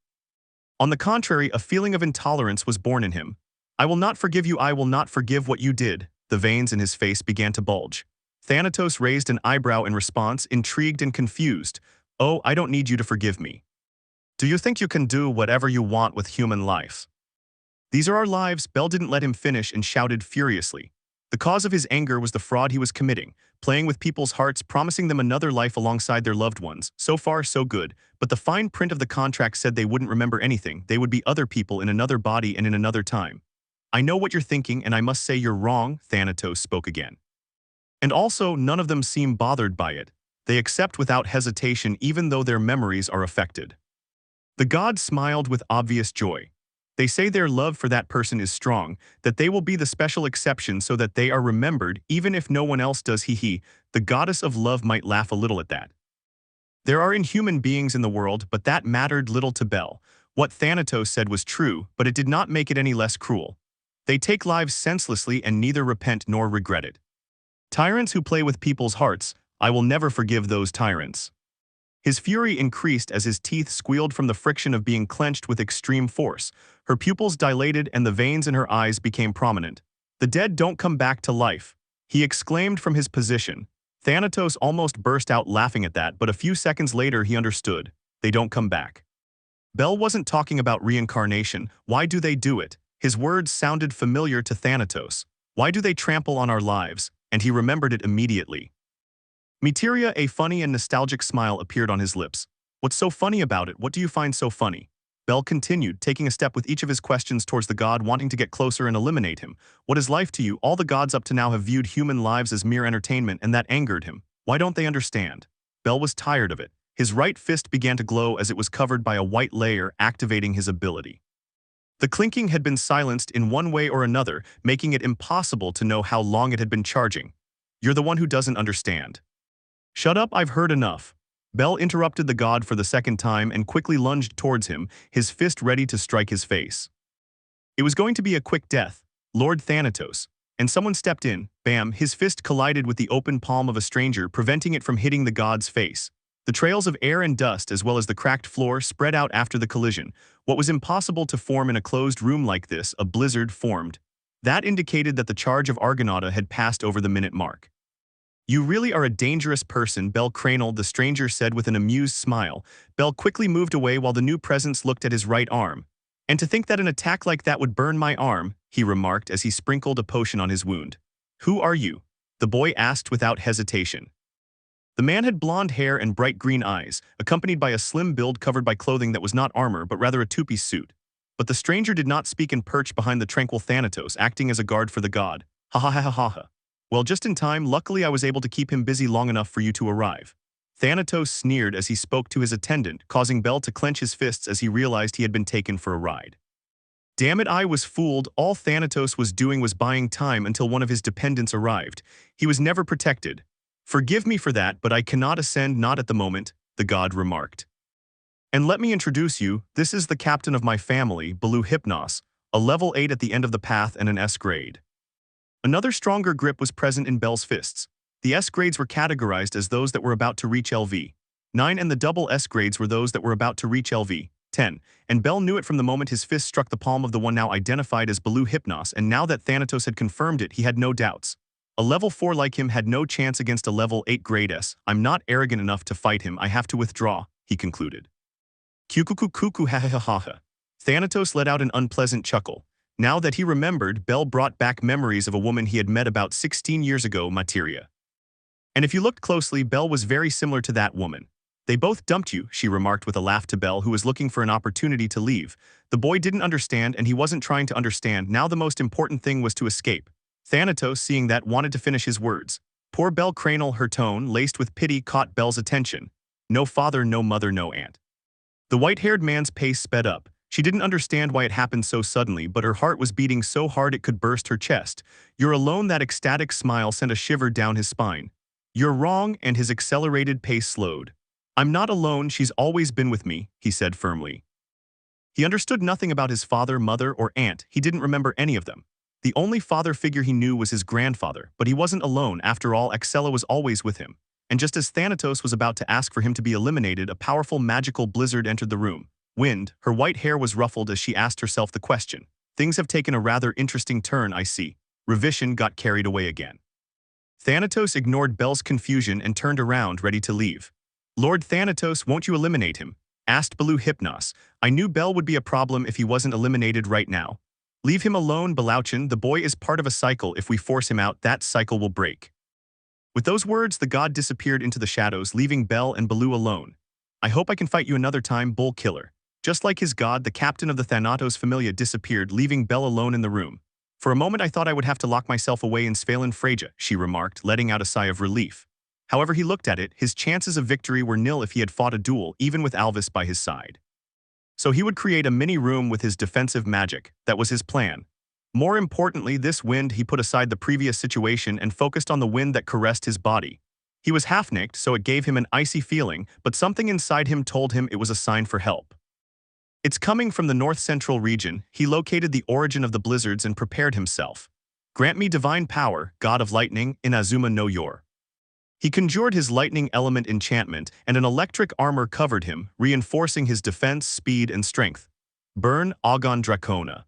On the contrary, a feeling of intolerance was born in him. I will not forgive you, I will not forgive what you did. The veins in his face began to bulge. Thanatos raised an eyebrow in response, intrigued and confused. Oh, I don't need you to forgive me. Do you think you can do whatever you want with human life? These are our lives. Bell didn't let him finish and shouted furiously. The cause of his anger was the fraud he was committing, playing with people's hearts, promising them another life alongside their loved ones. So far, so good, but the fine print of the contract said they wouldn't remember anything. They would be other people in another body and in another time. I know what you're thinking, and I must say you're wrong, Thanatos spoke again. And also, none of them seem bothered by it. They accept without hesitation even though their memories are affected. The god smiled with obvious joy. They say their love for that person is strong, that they will be the special exception so that they are remembered even if no one else does. He. The goddess of love might laugh a little at that. There are inhuman beings in the world, but that mattered little to Bell. What Thanatos said was true, but it did not make it any less cruel. They take lives senselessly and neither repent nor regret it. Tyrants who play with people's hearts, I will never forgive those tyrants. His fury increased as his teeth squealed from the friction of being clenched with extreme force. Her pupils dilated and the veins in her eyes became prominent. The dead don't come back to life, he exclaimed from his position. Thanatos almost burst out laughing at that, but a few seconds later he understood. They don't come back. Bell wasn't talking about reincarnation. Why do they do it? His words sounded familiar to Thanatos. Why do they trample on our lives? And he remembered it immediately. Materia, a funny and nostalgic smile appeared on his lips. What's so funny about it? What do you find so funny? Bell continued, taking a step with each of his questions towards the god, wanting to get closer and eliminate him. What is life to you? All the gods up to now have viewed human lives as mere entertainment, and that angered him. Why don't they understand? Bell was tired of it. His right fist began to glow as it was covered by a white layer, activating his ability. The clinking had been silenced in one way or another, making it impossible to know how long it had been charging. You're the one who doesn't understand. Shut up, I've heard enough. Bell interrupted the god for the second time and quickly lunged towards him, his fist ready to strike his face. It was going to be a quick death, Lord Thanatos, and someone stepped in. Bam, his fist collided with the open palm of a stranger, preventing it from hitting the god's face. The trails of air and dust as well as the cracked floor spread out after the collision. What was impossible to form in a closed room like this, a blizzard formed. That indicated that the charge of Argonauta had passed over the minute mark. You really are a dangerous person, Cranel, the stranger said with an amused smile. Bell quickly moved away while the new presence looked at his right arm. And to think that an attack like that would burn my arm, he remarked as he sprinkled a potion on his wound. Who are you? The boy asked without hesitation. The man had blonde hair and bright green eyes, accompanied by a slim build covered by clothing that was not armor but rather a two-piece suit. But the stranger did not speak and perched behind the tranquil Thanatos, acting as a guard for the god. Ha ha ha ha ha ha. Well, just in time, luckily I was able to keep him busy long enough for you to arrive. Thanatos sneered as he spoke to his attendant, causing Bell to clench his fists as he realized he had been taken for a ride. Damn it, I was fooled. All Thanatos was doing was buying time until one of his dependents arrived. He was never protected. Forgive me for that, but I cannot ascend, not at the moment, the god remarked. And let me introduce you, this is the captain of my family, Baloo Hypnos, a level 8 at the end of the path and an S grade. Another stronger grip was present in Bell's fists. The S grades were categorized as those that were about to reach LV 9 and the double S grades were those that were about to reach LV 10, and Bell knew it from the moment his fist struck the palm of the one now identified as Baloo Hypnos, and now that Thanatos had confirmed it, he had no doubts. A level 4 like him had no chance against a level 8 grade S. I'm not arrogant enough to fight him, I have to withdraw, he concluded. Kuku ha ha ha ha ha. Thanatos let out an unpleasant chuckle. Now that he remembered, Bell brought back memories of a woman he had met about 16 years ago, Materia. And if you looked closely, Bell was very similar to that woman. They both dumped you, she remarked with a laugh to Bell, who was looking for an opportunity to leave. The boy didn't understand, and he wasn't trying to understand. Now the most important thing was to escape. Thanatos, seeing that, wanted to finish his words. Poor Belle Cranel, her tone, laced with pity, caught Belle's attention. No father, no mother, no aunt. The white-haired man's pace sped up. She didn't understand why it happened so suddenly, but her heart was beating so hard it could burst her chest. You're alone. That ecstatic smile sent a shiver down his spine. You're wrong, and his accelerated pace slowed. I'm not alone, she's always been with me, he said firmly. He understood nothing about his father, mother, or aunt. He didn't remember any of them. The only father figure he knew was his grandfather, but he wasn't alone. After all, Axella was always with him. And just as Thanatos was about to ask for him to be eliminated, a powerful magical blizzard entered the room. Wind, her white hair was ruffled as she asked herself the question. Things have taken a rather interesting turn, I see. Revision got carried away again. Thanatos ignored Belle's confusion and turned around, ready to leave. Lord Thanatos, won't you eliminate him? Asked Baloo Hypnos. I knew Belle would be a problem if he wasn't eliminated right now. Leave him alone, Belauchen. The boy is part of a cycle. If we force him out, that cycle will break. With those words, the god disappeared into the shadows, leaving Belle and Baloo alone. I hope I can fight you another time, Bull Killer. Just like his god, the captain of the Thanatos Familia disappeared, leaving Belle alone in the room. For a moment I thought I would have to lock myself away in Svalin Freja, she remarked, letting out a sigh of relief. However he looked at it, his chances of victory were nil if he had fought a duel, even with Alvis by his side. So he would create a mini-room with his defensive magic. That was his plan. More importantly, this wind, he put aside the previous situation and focused on the wind that caressed his body. He was half-naked, so it gave him an icy feeling, but something inside him told him it was a sign for help. It's coming from the north-central region. He located the origin of the blizzards and prepared himself. Grant me divine power, god of lightning, in Azuma no Yor. He conjured his lightning element enchantment, and an electric armor covered him, reinforcing his defense, speed, and strength. Burn, Agon Dracona.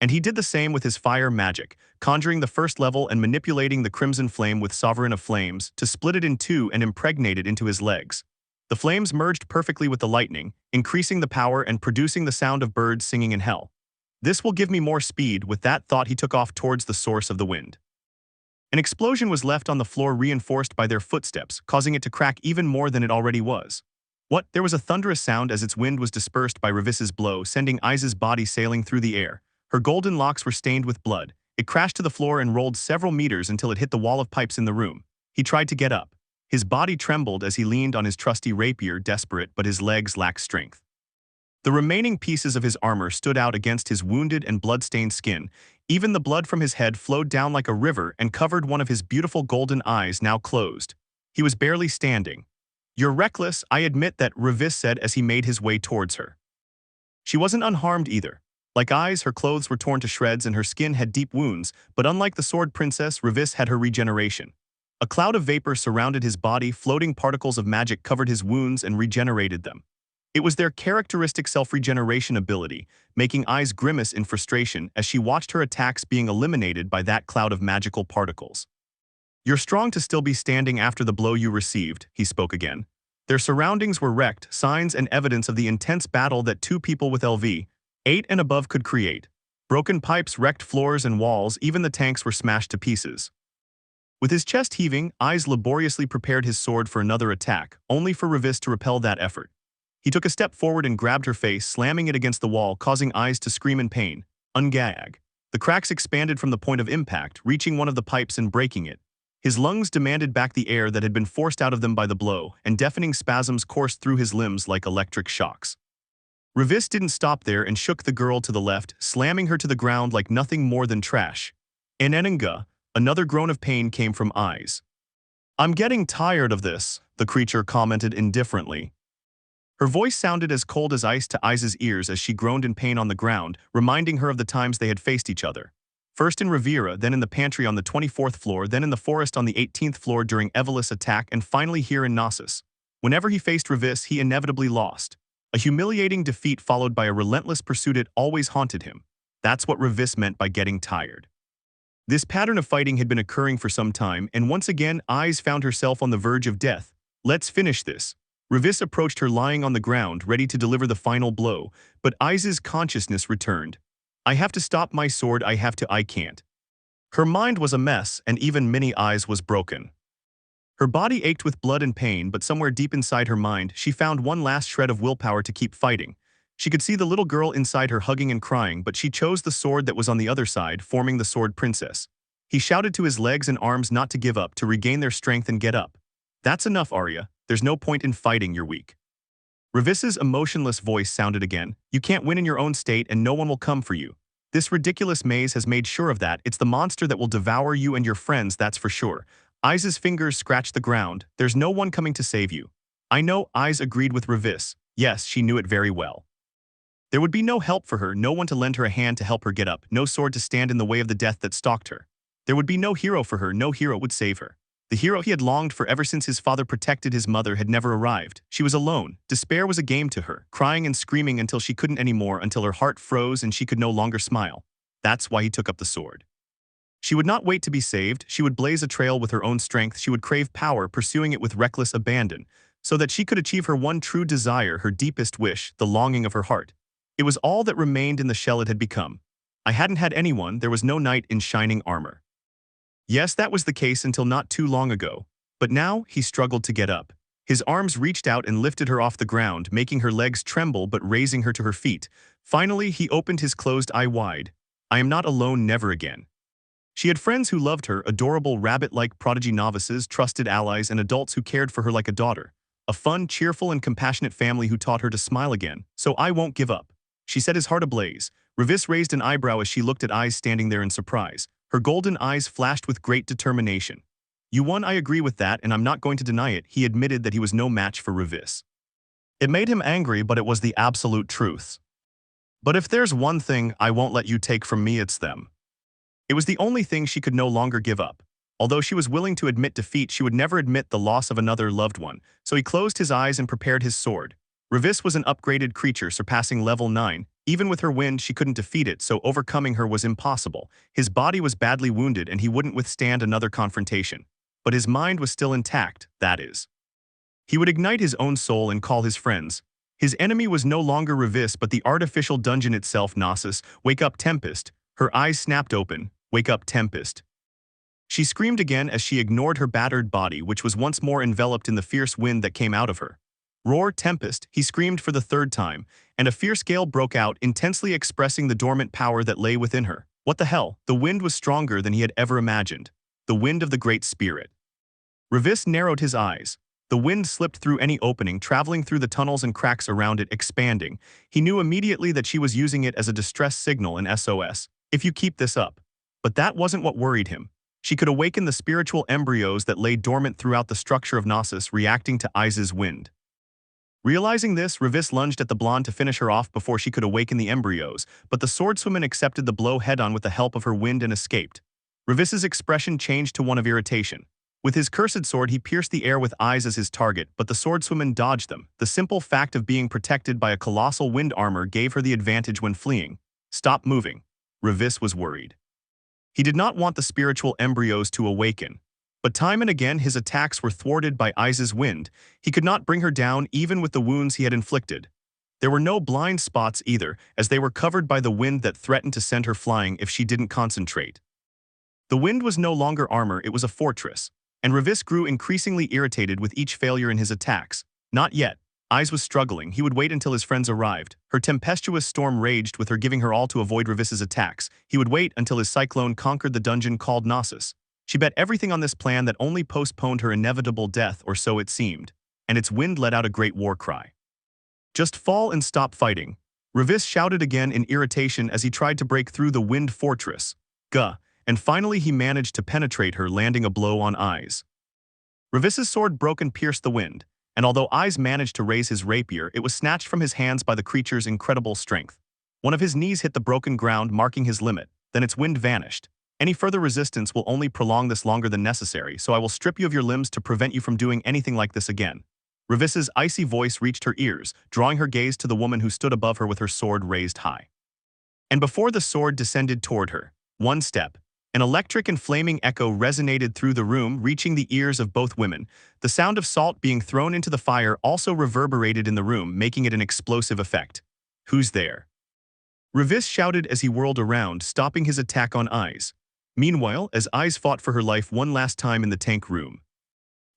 And he did the same with his fire magic, conjuring the first level and manipulating the crimson flame with Sovereign of Flames to split it in two and impregnate it into his legs. The flames merged perfectly with the lightning, increasing the power and producing the sound of birds singing in hell. This will give me more speed. With that thought, he took off towards the source of the wind. An explosion was left on the floor, reinforced by their footsteps, causing it to crack even more than it already was. What? There was a thunderous sound as its wind was dispersed by Revis's blow, sending Iza's body sailing through the air. Her golden locks were stained with blood. It crashed to the floor and rolled several meters until it hit the wall of pipes in the room. He tried to get up. His body trembled as he leaned on his trusty rapier, desperate, but his legs lacked strength. The remaining pieces of his armor stood out against his wounded and blood-stained skin. Even the blood from his head flowed down like a river and covered one of his beautiful golden eyes, now closed. He was barely standing. You're reckless, I admit that, Revis said as he made his way towards her. She wasn't unharmed either. Like eyes, her clothes were torn to shreds and her skin had deep wounds, but unlike the Sword Princess, Revis had her regeneration. A cloud of vapor surrounded his body, floating particles of magic covered his wounds and regenerated them. It was their characteristic self-regeneration ability, making Eyes grimace in frustration as she watched her attacks being eliminated by that cloud of magical particles. You're strong to still be standing after the blow you received, he spoke again. Their surroundings were wrecked, signs and evidence of the intense battle that two people with LV 8 and above could create. Broken pipes wrecked floors and walls, even the tanks were smashed to pieces. With his chest heaving, Eyes laboriously prepared his sword for another attack, only for Revis to repel that effort. He took a step forward and grabbed her face, slamming it against the wall, causing Eyes to scream in pain. Ungag. The cracks expanded from the point of impact, reaching one of the pipes and breaking it. His lungs demanded back the air that had been forced out of them by the blow, and deafening spasms coursed through his limbs like electric shocks. Revis didn't stop there and shook the girl to the left, slamming her to the ground like nothing more than trash. Enenga, another groan of pain came from Eyes. I'm getting tired of this, the creature commented indifferently. Her voice sounded as cold as ice to Eyes' ears as she groaned in pain on the ground, reminding her of the times they had faced each other. First in Riviera, then in the pantry on the 24th floor, then in the forest on the 18th floor during Evelys' attack, and finally here in Knossos. Whenever he faced Revis, he inevitably lost. A humiliating defeat followed by a relentless pursuit. It always haunted him. That's what Revis meant by getting tired. This pattern of fighting had been occurring for some time, and once again Eyes found herself on the verge of death. Let's finish this. Revis approached her lying on the ground, ready to deliver the final blow, but Eyes' consciousness returned. I have to stop my sword, I can't. Her mind was a mess, and even Mini Eyes was broken. Her body ached with blood and pain, but somewhere deep inside her mind, she found one last shred of willpower to keep fighting. She could see the little girl inside her hugging and crying, but she chose the sword that was on the other side, forming the Sword Princess. He shouted to his legs and arms not to give up, to regain their strength and get up. That's enough, Arya. There's no point in fighting, you're weak. Ravis's emotionless voice sounded again. You can't win in your own state and no one will come for you. This ridiculous maze has made sure of that. It's the monster that will devour you and your friends, that's for sure. Aiza's fingers scratched the ground. There's no one coming to save you. I know, Aiz agreed with Ravis. Yes, she knew it very well. There would be no help for her, no one to lend her a hand to help her get up, no sword to stand in the way of the death that stalked her. There would be no hero for her, no hero would save her. The hero he had longed for ever since his father protected his mother had never arrived. She was alone. Despair was a game to her, crying and screaming until she couldn't anymore, until her heart froze and she could no longer smile. That's why he took up the sword. She would not wait to be saved. She would blaze a trail with her own strength. She would crave power, pursuing it with reckless abandon, so that she could achieve her one true desire, her deepest wish, the longing of her heart. It was all that remained in the shell it had become. I hadn't had anyone, there was no knight in shining armor. Yes, that was the case until not too long ago. But now, he struggled to get up. His arms reached out and lifted her off the ground, making her legs tremble but raising her to her feet. Finally, he opened his closed eye wide. I am not alone, never again. She had friends who loved her, adorable rabbit-like prodigy novices, trusted allies, and adults who cared for her like a daughter. A fun, cheerful, and compassionate family who taught her to smile again. So I won't give up. She set his heart ablaze. Ravis raised an eyebrow as she looked at Aiz standing there in surprise. Her golden eyes flashed with great determination. You won, I agree with that, and I'm not going to deny it. He admitted that he was no match for Ravis. It made him angry, but it was the absolute truth. But if there's one thing I won't let you take from me, it's them. It was the only thing she could no longer give up. Although she was willing to admit defeat, she would never admit the loss of another loved one, so he closed his eyes and prepared his sword. Ravis was an upgraded creature surpassing level 9. Even with her wind, she couldn't defeat it, so overcoming her was impossible. His body was badly wounded and he wouldn't withstand another confrontation. But his mind was still intact, that is. He would ignite his own soul and call his friends. His enemy was no longer Ravis but the artificial dungeon itself. Gnosis, wake up, Tempest. Her eyes snapped open. Wake up, Tempest. She screamed again as she ignored her battered body, which was once more enveloped in the fierce wind that came out of her. Roar, Tempest, he screamed for the third time, and a fierce gale broke out, intensely expressing the dormant power that lay within her. What the hell? The wind was stronger than he had ever imagined. The wind of the Great Spirit. Ravis narrowed his eyes. The wind slipped through any opening, traveling through the tunnels and cracks around it, expanding. He knew immediately that she was using it as a distress signal, an SOS. If you keep this up. But that wasn't what worried him. She could awaken the spiritual embryos that lay dormant throughout the structure of Gnosis, reacting to Aiz's wind. Realizing this, Ravis lunged at the blonde to finish her off before she could awaken the embryos, but the swordswoman accepted the blow head-on with the help of her wind and escaped. Ravis's expression changed to one of irritation. With his cursed sword, he pierced the air with Aiz as his target, but the swordswoman dodged them. The simple fact of being protected by a colossal wind armor gave her the advantage when fleeing. Stop moving. Ravis was worried. He did not want the spiritual embryos to awaken. But time and again his attacks were thwarted by Aiz's wind. He could not bring her down even with the wounds he had inflicted. There were no blind spots either, as they were covered by the wind that threatened to send her flying if she didn't concentrate. The wind was no longer armor, it was a fortress, and Ravis grew increasingly irritated with each failure in his attacks. Not yet. Aiz was struggling. He would wait until his friends arrived. Her tempestuous storm raged with her giving her all to avoid Ravis's attacks. He would wait until his cyclone conquered the dungeon called Gnosis. She bet everything on this plan that only postponed her inevitable death, or so it seemed, and its wind let out a great war cry. Just fall and stop fighting. Ravis shouted again in irritation as he tried to break through the wind fortress. Gah, and finally he managed to penetrate her, landing a blow on Aiz. Ravis's sword broke and pierced the wind, and although Aiz managed to raise his rapier, it was snatched from his hands by the creature's incredible strength. One of his knees hit the broken ground, marking his limit, then its wind vanished. Any further resistance will only prolong this longer than necessary, so I will strip you of your limbs to prevent you from doing anything like this again. Ravis's icy voice reached her ears, drawing her gaze to the woman who stood above her with her sword raised high. And before the sword descended toward her, one step, an electric and flaming echo resonated through the room, reaching the ears of both women. The sound of salt being thrown into the fire also reverberated in the room, making it an explosive effect. Who's there? Ravis shouted as he whirled around, stopping his attack on Aiz. Meanwhile, as Aiz fought for her life one last time in the tank room.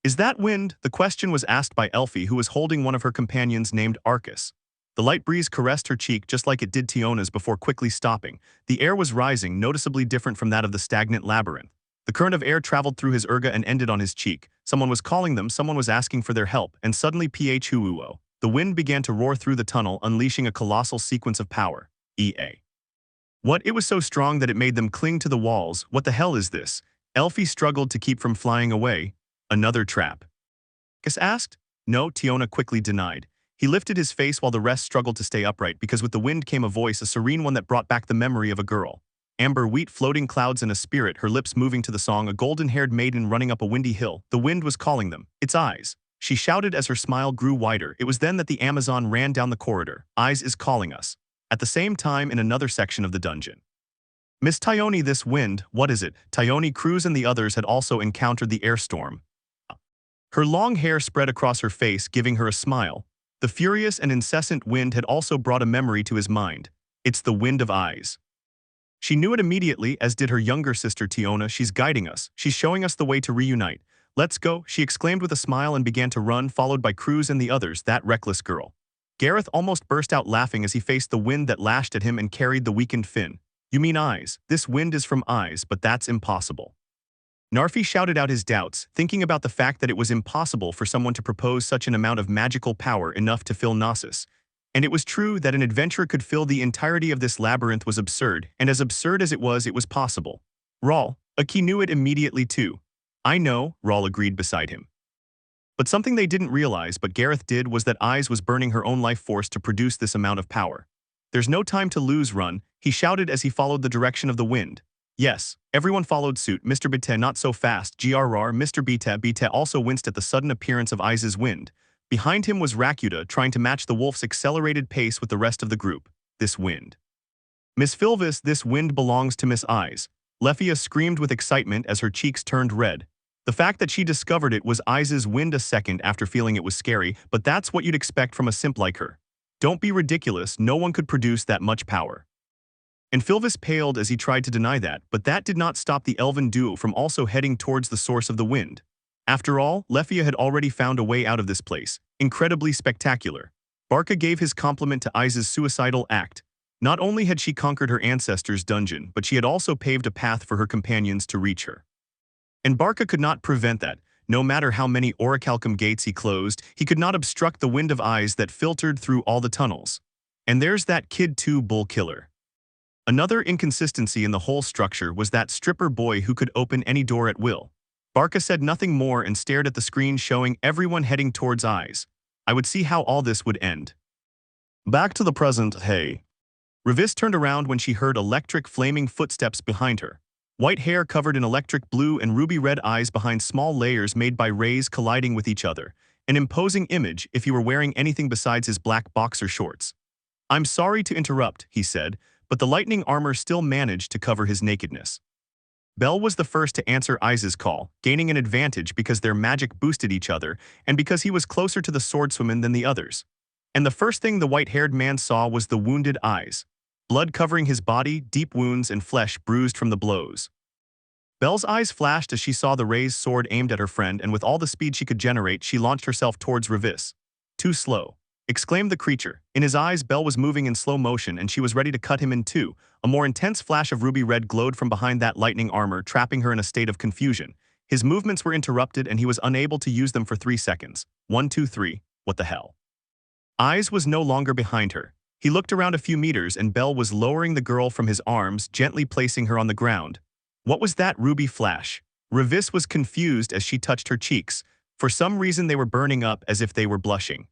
Is that wind? The question was asked by Elfie, who was holding one of her companions named Arcus. The light breeze caressed her cheek just like it did Tiona's before quickly stopping. The air was rising, noticeably different from that of the stagnant labyrinth. The current of air traveled through his urga and ended on his cheek. Someone was calling them, someone was asking for their help, and suddenly phuo. The wind began to roar through the tunnel, unleashing a colossal sequence of power. EA. What? It was so strong that it made them cling to the walls. What the hell is this? Elfie struggled to keep from flying away. Another trap? Gus asked. No, Tiona quickly denied. He lifted his face while the rest struggled to stay upright because with the wind came a voice, a serene one that brought back the memory of a girl. Amber wheat floating clouds in a spirit, her lips moving to the song, a golden-haired maiden running up a windy hill. The wind was calling them. Its eyes. She shouted as her smile grew wider. It was then that the Amazon ran down the corridor. Eyes is calling us. At the same time in another section of the dungeon. Miss Tione, this wind, what is it? Tione, Cruz and the others had also encountered the air storm. Her long hair spread across her face, giving her a smile. The furious and incessant wind had also brought a memory to his mind. It's the wind of eyes. She knew it immediately, as did her younger sister Tiona. She's guiding us. She's showing us the way to reunite. Let's go, she exclaimed with a smile and began to run, followed by Cruz and the others, that reckless girl. Gareth almost burst out laughing as he faced the wind that lashed at him and carried the weakened fin. You mean eyes? This wind is from eyes, but that's impossible. Narfi shouted out his doubts, thinking about the fact that it was impossible for someone to propose such an amount of magical power enough to fill Knossos. And it was true that an adventurer could fill the entirety of this labyrinth was absurd, and as absurd as it was possible. Rawl, Aki knew it immediately too. I know, Rawl agreed beside him. But something they didn't realize, but Gareth did, was that Eyes was burning her own life force to produce this amount of power. There's no time to lose, run, he shouted as he followed the direction of the wind. Yes, everyone followed suit. Mr. Bite not so fast, grr, Mr. Bite also winced at the sudden appearance of Eyes' wind. Behind him was Rakuta, trying to match the wolf's accelerated pace with the rest of the group. This wind. Miss Philvis, this wind belongs to Miss Eyes. Leffia screamed with excitement as her cheeks turned red. The fact that she discovered it was Eyes' wind a second after feeling it was scary, but that's what you'd expect from a simp like her. Don't be ridiculous, no one could produce that much power. And Philvis paled as he tried to deny that, but that did not stop the elven duo from also heading towards the source of the wind. After all, Leffia had already found a way out of this place. Incredibly spectacular. Barca gave his compliment to Eyes' suicidal act. Not only had she conquered her ancestors' dungeon, but she had also paved a path for her companions to reach her. And Barca could not prevent that. No matter how many orichalcum gates he closed, he could not obstruct the wind of Eyes that filtered through all the tunnels. And there's that kid too, bull killer. Another inconsistency in the whole structure was that stripper boy who could open any door at will. Barca said nothing more and stared at the screen showing everyone heading towards Eyes. I would see how all this would end. Back to the present, hey. Revis turned around when she heard electric flaming footsteps behind her. White hair covered in electric blue and ruby red eyes behind small layers made by rays colliding with each other. An imposing image if he were wearing anything besides his black boxer shorts. I'm sorry to interrupt, he said, but the lightning armor still managed to cover his nakedness. Belle was the first to answer Eyes' call, gaining an advantage because their magic boosted each other and because he was closer to the swordswoman than the others. And the first thing the white-haired man saw was the wounded Eyes. Blood covering his body, deep wounds and flesh bruised from the blows. Belle's eyes flashed as she saw the raised sword aimed at her friend, and with all the speed she could generate, she launched herself towards Revis. Too slow, exclaimed the creature. In his eyes, Belle was moving in slow motion and she was ready to cut him in two. A more intense flash of ruby red glowed from behind that lightning armor, trapping her in a state of confusion. His movements were interrupted and he was unable to use them for 3 seconds. 1, 2, 3, what the hell? Eyes was no longer behind her. He looked around a few meters and Belle was lowering the girl from his arms, gently placing her on the ground. What was that ruby flash? Revis was confused as she touched her cheeks. For some reason they were burning up as if they were blushing.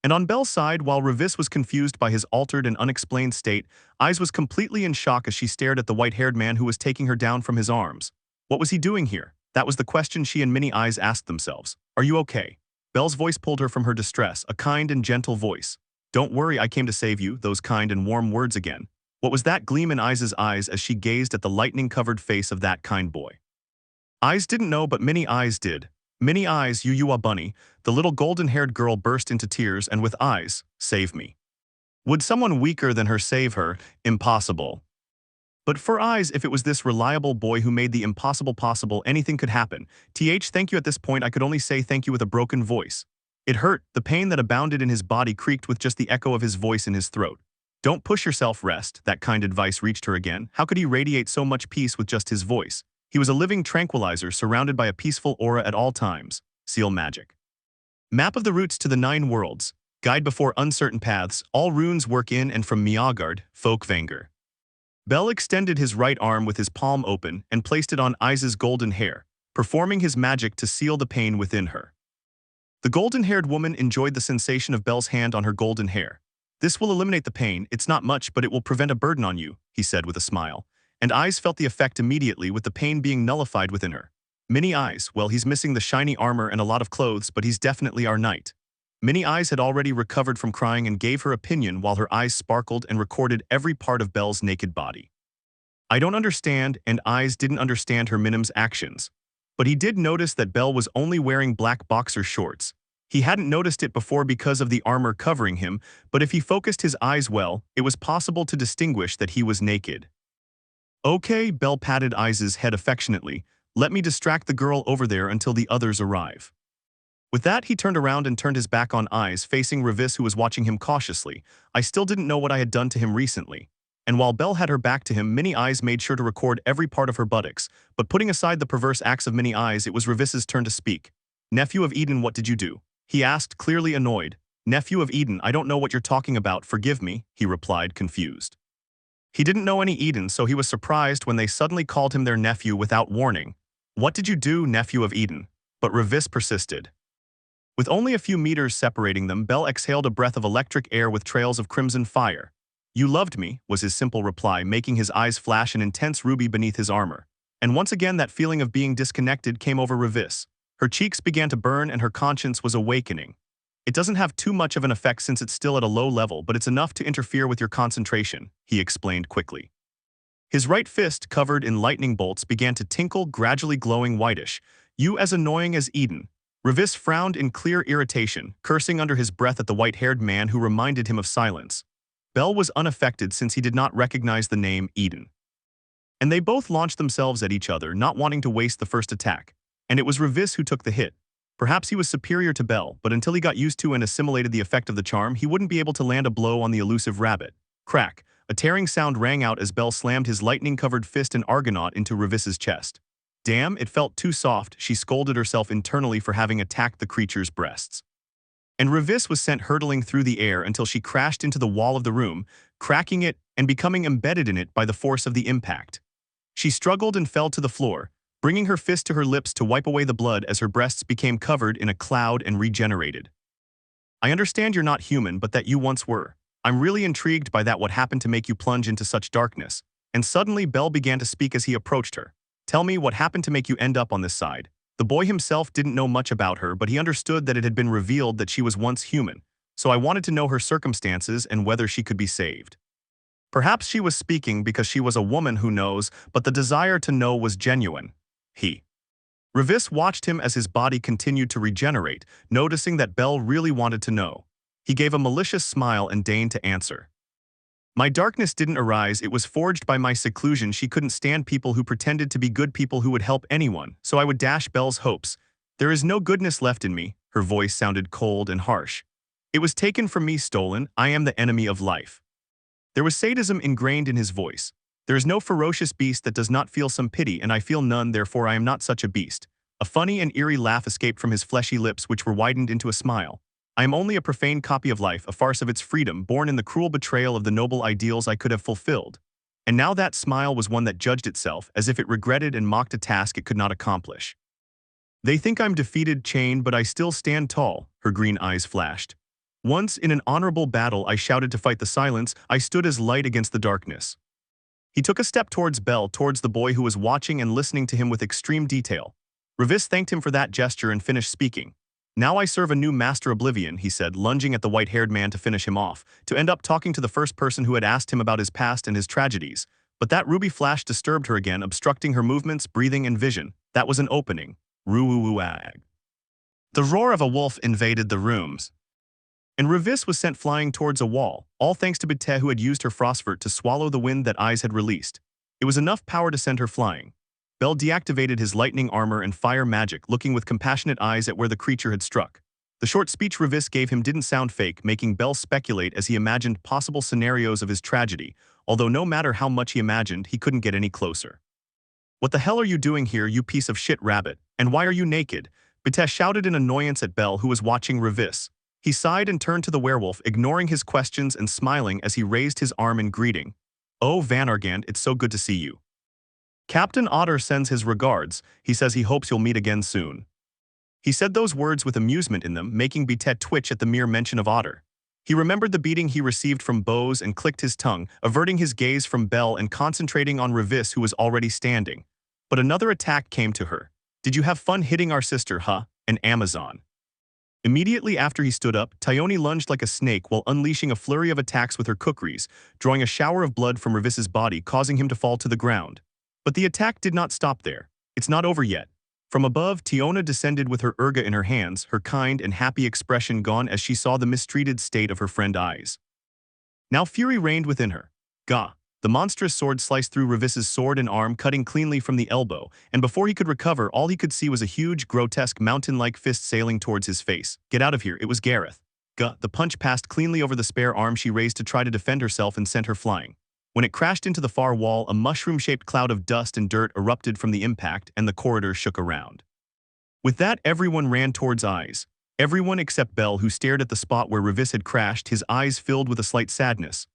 And on Belle's side, while Revis was confused by his altered and unexplained state, Eyes was completely in shock as she stared at the white-haired man who was taking her down from his arms. What was he doing here? That was the question she and Minnie Eyes asked themselves. Are you okay? Belle's voice pulled her from her distress, a kind and gentle voice. Don't worry, I came to save you, those kind and warm words again. What was that gleam in Eyes' eyes as she gazed at the lightning-covered face of that kind boy? Eyes didn't know, but Minnie Eyes did. Minnie Eyes, you are bunny, the little golden-haired girl burst into tears and with Eyes, save me. Would someone weaker than her save her? Impossible. But for Eyes, if it was this reliable boy who made the impossible possible, anything could happen. Thank you. At this point I could only say thank you with a broken voice. It hurt, the pain that abounded in his body creaked with just the echo of his voice in his throat. Don't push yourself, rest, that kind advice reached her again. How could he radiate so much peace with just his voice? He was a living tranquilizer surrounded by a peaceful aura at all times. Seal magic. Map of the routes to the 9 worlds. Guide before uncertain paths. All runes work in and from Miagard, Folkvanger. Bell extended his right arm with his palm open and placed it on Iza's golden hair, performing his magic to seal the pain within her. The golden-haired woman enjoyed the sensation of Bell's hand on her golden hair. "This will eliminate the pain, it's not much, but it will prevent a burden on you," he said with a smile. And Eyes felt the effect immediately, with the pain being nullified within her. Minnie Eyes, well, he's missing the shiny armor and a lot of clothes, but he's definitely our knight. Minnie Eyes had already recovered from crying and gave her opinion while her eyes sparkled and recorded every part of Bell's naked body. I don't understand, and Eyes didn't understand her Minim's actions. But he did notice that Bell was only wearing black boxer shorts. He hadn't noticed it before because of the armor covering him, but if he focused his eyes well, it was possible to distinguish that he was naked. "Okay," Bell patted Eyes' head affectionately. "Let me distract the girl over there until the others arrive." With that, he turned around and turned his back on Eyes, facing Revis, who was watching him cautiously. I still didn't know what I had done to him recently. And while Bell had her back to him, Minnie Eyes made sure to record every part of her buttocks. But putting aside the perverse acts of Minnie Eyes, it was Revis's turn to speak. "Nephew of Eden, what did you do?" he asked, clearly annoyed. "Nephew of Eden, I don't know what you're talking about, forgive me," he replied, confused. He didn't know any Eden, so he was surprised when they suddenly called him their nephew without warning. "What did you do, nephew of Eden?" But Revis persisted. With only a few meters separating them, Bell exhaled a breath of electric air with trails of crimson fire. "You loved me," was his simple reply, making his eyes flash an intense ruby beneath his armor. And once again that feeling of being disconnected came over Revis. Her cheeks began to burn and her conscience was awakening. "It doesn't have too much of an effect since it's still at a low level, but it's enough to interfere with your concentration," he explained quickly. His right fist, covered in lightning bolts, began to tinkle, gradually glowing whitish. "You as annoying as Eden." Revis frowned in clear irritation, cursing under his breath at the white-haired man who reminded him of silence. Bell was unaffected since he did not recognize the name Eden. And they both launched themselves at each other, not wanting to waste the first attack. And it was Revis who took the hit. Perhaps he was superior to Bell, but until he got used to and assimilated the effect of the charm, he wouldn't be able to land a blow on the elusive rabbit. Crack! A tearing sound rang out as Bell slammed his lightning-covered fist and Argonaut into Revis's chest. Damn, it felt too soft, she scolded herself internally for having attacked the creature's breasts. And Revis was sent hurtling through the air until she crashed into the wall of the room, cracking it and becoming embedded in it by the force of the impact. She struggled and fell to the floor, bringing her fist to her lips to wipe away the blood as her breasts became covered in a cloud and regenerated. "I understand you're not human, but that you once were. I'm really intrigued by that, what happened to make you plunge into such darkness." And suddenly Bell began to speak as he approached her. "Tell me, what happened to make you end up on this side?" The boy himself didn't know much about her, but he understood that it had been revealed that she was once human, so I wanted to know her circumstances and whether she could be saved. Perhaps she was speaking because she was a woman, who knows, but the desire to know was genuine. Revis watched him as his body continued to regenerate, noticing that Bell really wanted to know. He gave a malicious smile and deigned to answer. "My darkness didn't arise, it was forged by my seclusion. She couldn't stand people who pretended to be good, people who would help anyone, so I would dash Bell's hopes. There is no goodness left in me." Her voice sounded cold and harsh. "It was taken from me, stolen. I am the enemy of life." There was sadism ingrained in his voice. "There is no ferocious beast that does not feel some pity, and I feel none, therefore I am not such a beast." A funny and eerie laugh escaped from his fleshy lips, which were widened into a smile. "I am only a profane copy of life, a farce of its freedom, born in the cruel betrayal of the noble ideals I could have fulfilled." And now that smile was one that judged itself, as if it regretted and mocked a task it could not accomplish. "They think I'm defeated, chained, but I still stand tall," her green eyes flashed. "Once, in an honorable battle, I shouted to fight the silence. I stood as light against the darkness." He took a step towards Bell, towards the boy who was watching and listening to him with extreme detail. Revis thanked him for that gesture and finished speaking. "Now I serve a new master, Oblivion," he said, lunging at the white-haired man to finish him off, to end up talking to the first person who had asked him about his past and his tragedies. But that ruby flash disturbed her again, obstructing her movements, breathing, and vision. That was an opening. Ruuuag. The roar of a wolf invaded the rooms. And Revis was sent flying towards a wall, all thanks to Bite, who had used her frostfort to swallow the wind that Eyes had released. It was enough power to send her flying. Bell deactivated his lightning armor and fire magic, looking with compassionate eyes at where the creature had struck. The short speech Revis gave him didn't sound fake, making Bell speculate as he imagined possible scenarios of his tragedy, although no matter how much he imagined, he couldn't get any closer. "What the hell are you doing here, you piece of shit rabbit? And why are you naked?" Bite shouted in annoyance at Belle, who was watching Revis. He sighed and turned to the werewolf, ignoring his questions and smiling as he raised his arm in greeting. "Oh, Van Argand, it's so good to see you. Captain Otter sends his regards. He says he hopes you'll meet again soon." He said those words with amusement in them, making Bite twitch at the mere mention of Otter. He remembered the beating he received from Bose and clicked his tongue, averting his gaze from Belle and concentrating on Revis, who was already standing. But another attack came to her. "Did you have fun hitting our sister, huh? An Amazon." Immediately after he stood up, Tyone lunged like a snake while unleashing a flurry of attacks with her kukris, drawing a shower of blood from Revis's body, causing him to fall to the ground. But the attack did not stop there. "It's not over yet." From above, Tiona descended with her urga in her hands, her kind and happy expression gone as she saw the mistreated state of her friend's eyes. Now fury reigned within her. Gah! The monstrous sword sliced through Revis's sword and arm, cutting cleanly from the elbow, and before he could recover, all he could see was a huge, grotesque, mountain-like fist sailing towards his face. "Get out of here, it was Gareth." Gah! The punch passed cleanly over the spare arm she raised to try to defend herself and sent her flying. When it crashed into the far wall, a mushroom-shaped cloud of dust and dirt erupted from the impact, and the corridor shook around. With that, everyone ran towards Eyes. Everyone except Belle, who stared at the spot where Revis had crashed, his eyes filled with a slight sadness.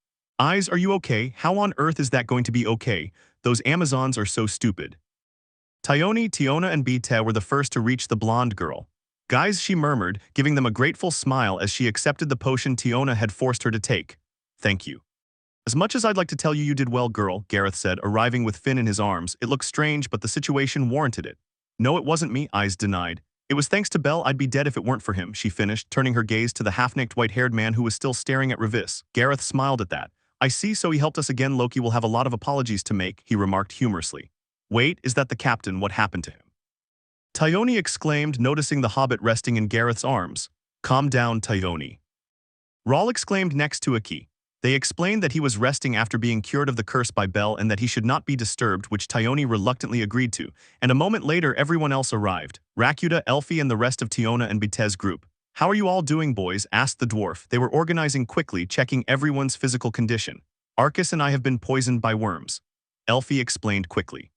"Eyes, are you okay? How on earth is that going to be okay? Those Amazons are so stupid." Tyone, Tiona, and Bite were the first to reach the blonde girl. "Guys," she murmured, giving them a grateful smile as she accepted the potion Tiona had forced her to take. "Thank you." "As much as I'd like to tell you, you did well, girl," Gareth said, arriving with Finn in his arms. "It looked strange, but the situation warranted it." "No, it wasn't me," Eyes denied. "It was thanks to Belle. I'd be dead if it weren't for him," she finished, turning her gaze to the half-naked white-haired man who was still staring at Revis. Gareth smiled at that. "I see, so he helped us again. Loki will have a lot of apologies to make," he remarked humorously. "Wait, is that the captain? What happened to him?" Tyone exclaimed, noticing the hobbit resting in Gareth's arms. "Calm down, Tyone." Rawl exclaimed next to Aki. They explained that he was resting after being cured of the curse by Belle and that he should not be disturbed, which Tyone reluctantly agreed to, and a moment later everyone else arrived. Rakuda, Elfie, and the rest of Tiona and Bite's group. "How are you all doing, boys?" asked the dwarf. They were organizing quickly, checking everyone's physical condition. "Arcus and I have been poisoned by worms," Elfie explained quickly.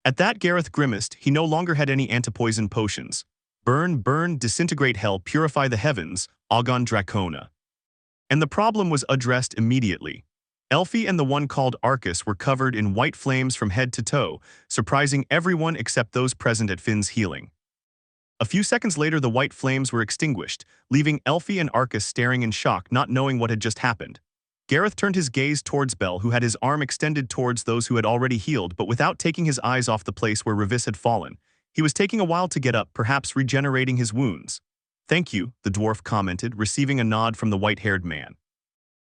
At that, Gareth grimaced. He no longer had any anti-poison potions. "Burn, burn, disintegrate hell, purify the heavens, Agon Dracona." And the problem was addressed immediately. Elfie and the one called Arcus were covered in white flames from head to toe, surprising everyone except those present at Finn's healing. A few seconds later, the white flames were extinguished, leaving Elfie and Arcus staring in shock, not knowing what had just happened. Gareth turned his gaze towards Belle, who had his arm extended towards those who had already healed, but without taking his eyes off the place where Revis had fallen. He was taking a while to get up, perhaps regenerating his wounds. "Thank you," the dwarf commented, receiving a nod from the white-haired man.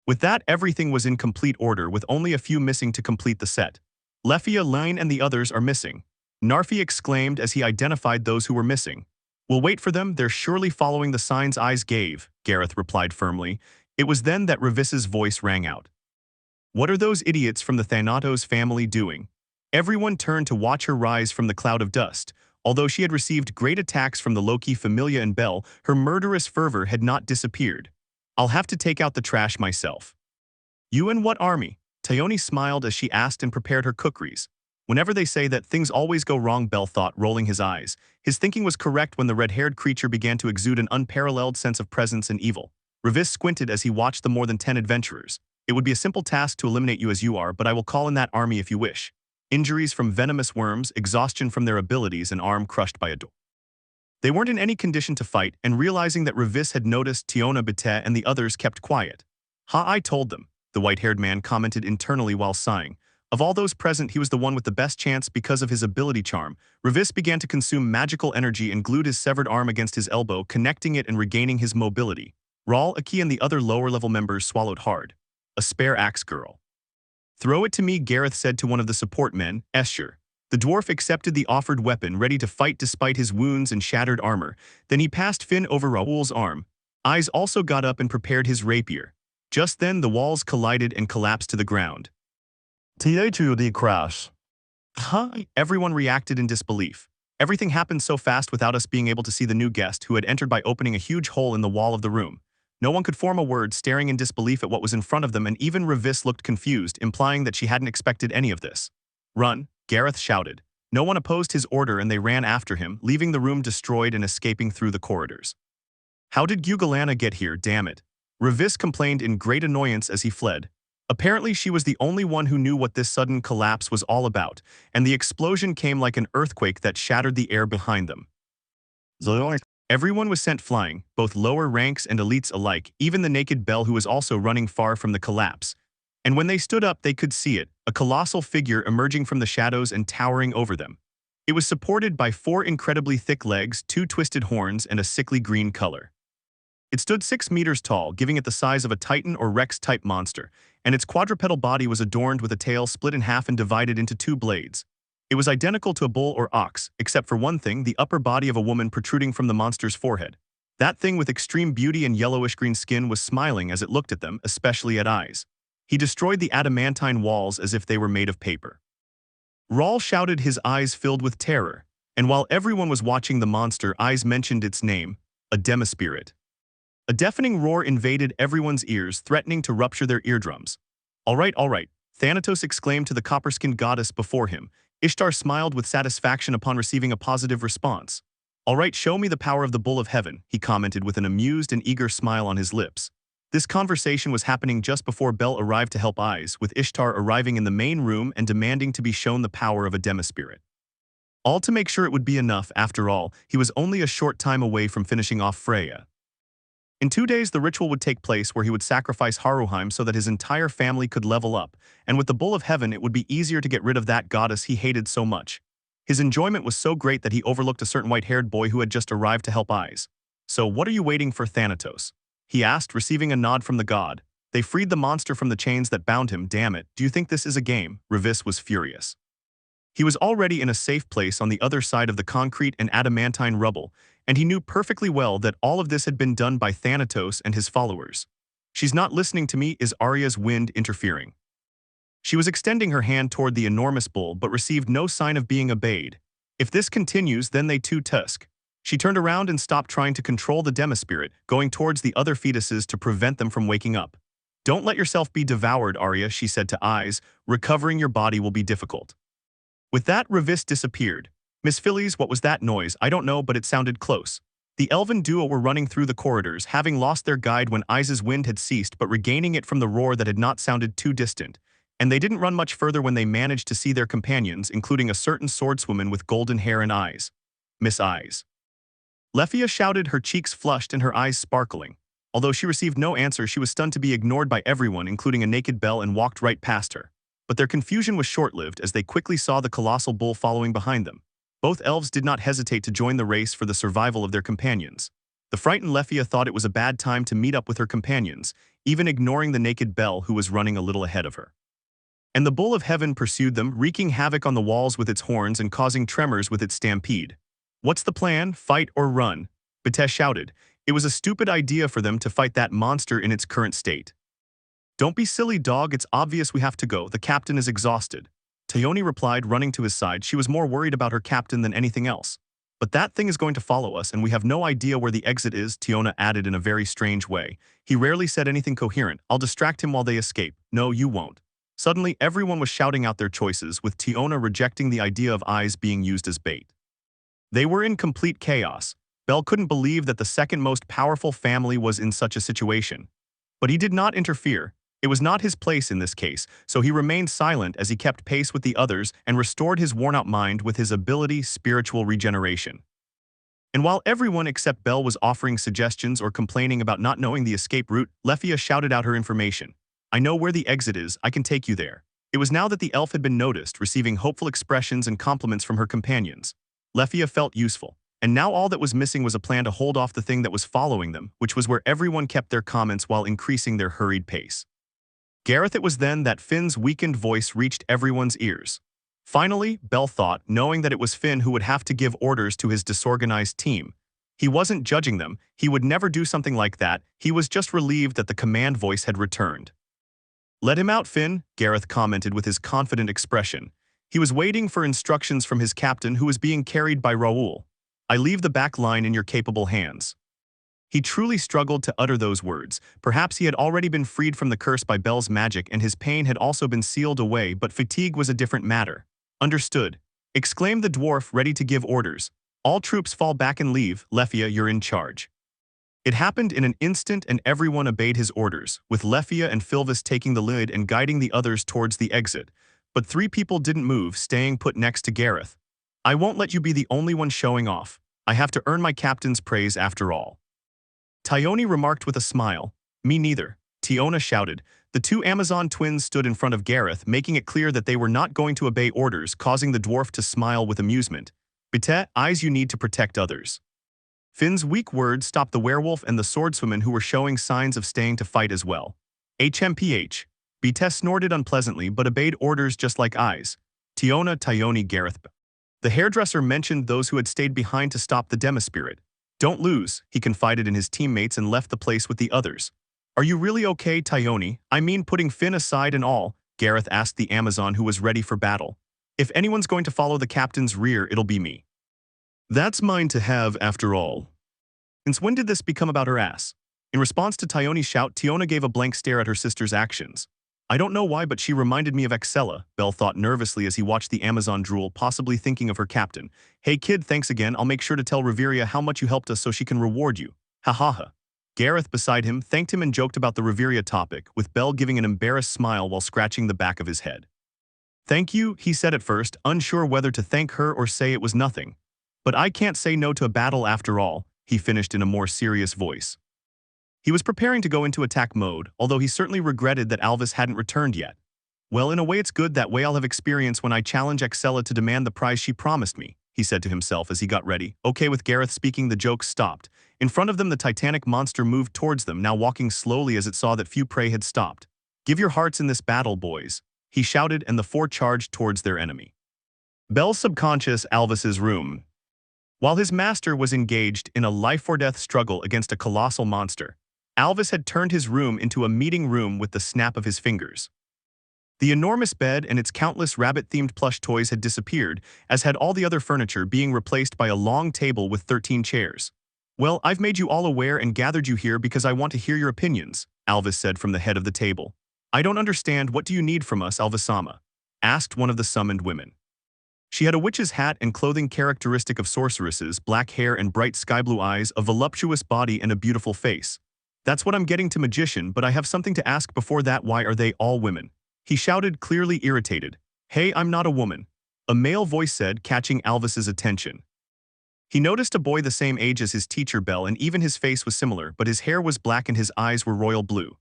With that, everything was in complete order, with only a few missing to complete the set. "Lefia, Lane, and the others are missing," Narfi exclaimed as he identified those who were missing. "We'll wait for them, they're surely following the signs Eyes gave," Gareth replied firmly. It was then that Revis's voice rang out. "What are those idiots from the Thanatos family doing?" Everyone turned to watch her rise from the cloud of dust. Although she had received great attacks from the Loki, Familia, and Belle, her murderous fervor had not disappeared. "I'll have to take out the trash myself." "You and what army?" Tyone smiled as she asked and prepared her kukris. Whenever they say that, things always go wrong, Belle thought, rolling his eyes. His thinking was correct when the red-haired creature began to exude an unparalleled sense of presence and evil. Revis squinted as he watched the more than 10 adventurers. "It would be a simple task to eliminate you as you are, but I will call in that army if you wish. Injuries from venomous worms, exhaustion from their abilities, and arm crushed by a door." They weren't in any condition to fight, and realizing that Revis had noticed, Tiona, Bite, and the others kept quiet. "Ha, I told them," the white-haired man commented internally while sighing. Of all those present, he was the one with the best chance because of his ability charm. Revis began to consume magical energy and glued his severed arm against his elbow, connecting it and regaining his mobility. Rawl, Aki, and the other lower-level members swallowed hard. "A spare axe, girl." "Throw it to me," Gareth said to one of the support men, Escher. The dwarf accepted the offered weapon, ready to fight despite his wounds and shattered armor. Then he passed Finn over Raoul's arm. Eyes also got up and prepared his rapier. Just then, the walls collided and collapsed to the ground. "THUD crash." Huh? Everyone reacted in disbelief. Everything happened so fast without us being able to see the new guest, who had entered by opening a huge hole in the wall of the room. No one could form a word, staring in disbelief at what was in front of them, and even Revis looked confused, implying that she hadn't expected any of this. "Run," Gareth shouted. No one opposed his order and they ran after him, leaving the room destroyed and escaping through the corridors. How did Ugalana get here, damn it? Revis complained in great annoyance as he fled. Apparently she was the only one who knew what this sudden collapse was all about, and the explosion came like an earthquake that shattered the air behind them. Everyone was sent flying, both lower ranks and elites alike, even the naked Belle who was also running far from the collapse. And when they stood up they could see it, a colossal figure emerging from the shadows and towering over them. It was supported by 4 incredibly thick legs, 2 twisted horns, and a sickly green color. It stood 6 meters tall, giving it the size of a Titan or Rex-type monster, and its quadrupedal body was adorned with a tail split in half and divided into 2 blades. It was identical to a bull or ox, except for one thing, the upper body of a woman protruding from the monster's forehead. That thing with extreme beauty and yellowish-green skin was smiling as it looked at them, especially at Eyes. He destroyed the adamantine walls as if they were made of paper. Rawl shouted, his eyes filled with terror, and while everyone was watching the monster, Eyes mentioned its name, a demispirit. A deafening roar invaded everyone's ears, threatening to rupture their eardrums. All right, Thanatos exclaimed to the copper-skinned goddess before him. Ishtar smiled with satisfaction upon receiving a positive response. All right, show me the power of the Bull of Heaven, he commented with an amused and eager smile on his lips. This conversation was happening just before Belle arrived to help Eyes, with Ishtar arriving in the main room and demanding to be shown the power of a demispirit. All to make sure it would be enough. After all, he was only a short time away from finishing off Freya. In 2 days the ritual would take place where he would sacrifice Haruheim so that his entire family could level up, and with the Bull of Heaven it would be easier to get rid of that goddess he hated so much. His enjoyment was so great that he overlooked a certain white-haired boy who had just arrived to help Eyes. So what are you waiting for, Thanatos? He asked, receiving a nod from the god. They freed the monster from the chains that bound him. Damn it, do you think this is a game? Revis was furious. He was already in a safe place on the other side of the concrete and adamantine rubble, and he knew perfectly well that all of this had been done by Thanatos and his followers. She's not listening to me, is Arya's wind interfering. She was extending her hand toward the enormous bull but received no sign of being obeyed. If this continues, then they too tusk. She turned around and stopped trying to control the demispirit, going towards the other fetuses to prevent them from waking up. Don't let yourself be devoured, Arya, she said to Eyes. Recovering your body will be difficult. With that, Revis disappeared. Miss Phillies, what was that noise? I don't know, but it sounded close. The elven duo were running through the corridors, having lost their guide when Eyes' wind had ceased but regaining it from the roar that had not sounded too distant. And they didn't run much further when they managed to see their companions, including a certain swordswoman with golden hair and eyes. Miss Eyes. Leffia shouted, her cheeks flushed and her eyes sparkling. Although she received no answer, she was stunned to be ignored by everyone, including a naked Belle, and walked right past her. But their confusion was short-lived as they quickly saw the colossal bull following behind them. Both elves did not hesitate to join the race for the survival of their companions. The frightened Leffia thought it was a bad time to meet up with her companions, even ignoring the naked Belle who was running a little ahead of her. And the Bull of Heaven pursued them, wreaking havoc on the walls with its horns and causing tremors with its stampede. What's the plan? Fight or run? Bitesh shouted. It was a stupid idea for them to fight that monster in its current state. Don't be silly, dog, it's obvious we have to go, the captain is exhausted. Tayoni replied, running to his side. She was more worried about her captain than anything else. But that thing is going to follow us and we have no idea where the exit is, Tiona added in a very strange way. He rarely said anything coherent. I'll distract him while they escape. No, you won't. Suddenly, everyone was shouting out their choices, with Tiona rejecting the idea of Eyes being used as bait. They were in complete chaos. Belle couldn't believe that the second most powerful family was in such a situation. But he did not interfere. It was not his place in this case, so he remained silent as he kept pace with the others and restored his worn-out mind with his ability, spiritual regeneration. And while everyone except Belle was offering suggestions or complaining about not knowing the escape route, Leffia shouted out her information. I know where the exit is, I can take you there. It was now that the elf had been noticed, receiving hopeful expressions and compliments from her companions. Leffia felt useful, and now all that was missing was a plan to hold off the thing that was following them, which was where everyone kept their comments while increasing their hurried pace. Gareth, it was then that Finn's weakened voice reached everyone's ears. Finally, Belle thought, knowing that it was Finn who would have to give orders to his disorganized team. He wasn't judging them, he would never do something like that, he was just relieved that the command voice had returned. Let him out, Finn, Gareth commented with his confident expression. He was waiting for instructions from his captain who was being carried by Raoul. I leave the back line in your capable hands. He truly struggled to utter those words. Perhaps he had already been freed from the curse by Belle's magic and his pain had also been sealed away, but fatigue was a different matter. Understood. exclaimed the dwarf, ready to give orders. All troops fall back and leave. Lefia, you're in charge. It happened in an instant and everyone obeyed his orders, with Lefia and Filvis taking the lead and guiding the others towards the exit. But 3 people didn't move, staying put next to Gareth. I won't let you be the only one showing off. I have to earn my captain's praise after all. Tyone remarked with a smile. Me neither, Tiona shouted. The 2 Amazon twins stood in front of Gareth, making it clear that they were not going to obey orders, causing the dwarf to smile with amusement. Bite, eyes, you need to protect others. Finn's weak words stopped the werewolf and the swordswomen who were showing signs of staying to fight as well. HMPH. Bite snorted unpleasantly but obeyed orders just like eyes. Tiona, Tyone, Gareth. The hairdresser mentioned those who had stayed behind to stop the demispirit. Don't lose, he confided in his teammates and left the place with the others. Are you really okay, Tyone? I mean, putting Finn aside and all, Gareth asked the Amazon who was ready for battle. If anyone's going to follow the captain's rear, it'll be me. That's mine to have, after all. Since when did this become about her ass? In response to Tyone's shout, Tiona gave a blank stare at her sister's actions. I don't know why, but she reminded me of Excella, Belle thought nervously as he watched the Amazon drool, possibly thinking of her captain. Hey kid, thanks again. I'll make sure to tell Reveria how much you helped us so she can reward you. Ha ha ha. Gareth, beside him, thanked him and joked about the Reveria topic, with Belle giving an embarrassed smile while scratching the back of his head. Thank you, he said at first, unsure whether to thank her or say it was nothing. But I can't say no to a battle after all, he finished in a more serious voice. He was preparing to go into attack mode, although he certainly regretted that Alvis hadn't returned yet. Well, in a way it's good, that way I'll have experience when I challenge Excella to demand the prize she promised me, he said to himself as he got ready. Okay, with Gareth speaking, the joke stopped. In front of them, the titanic monster moved towards them, now walking slowly as it saw that few prey had stopped. Give your hearts in this battle, boys, he shouted, and the 4 charged towards their enemy. Belle's subconscious, Alvis's room. While his master was engaged in a life-or-death struggle against a colossal monster, Alvis had turned his room into a meeting room with the snap of his fingers. The enormous bed and its countless rabbit-themed plush toys had disappeared, as had all the other furniture, being replaced by a long table with 13 chairs. Well, I've made you all aware and gathered you here because I want to hear your opinions, Alvis said from the head of the table. I don't understand, what do you need from us, Alvisama? Asked one of the summoned women. She had a witch's hat and clothing characteristic of sorceresses, black hair and bright sky-blue eyes, a voluptuous body and a beautiful face. That's what I'm getting to, magician, but I have something to ask before that. Why are they all women? He shouted, clearly irritated. Hey, I'm not a woman, a male voice said, catching Alvis's attention. He noticed a boy the same age as his teacher Belle, and even his face was similar, but his hair was black and his eyes were royal blue.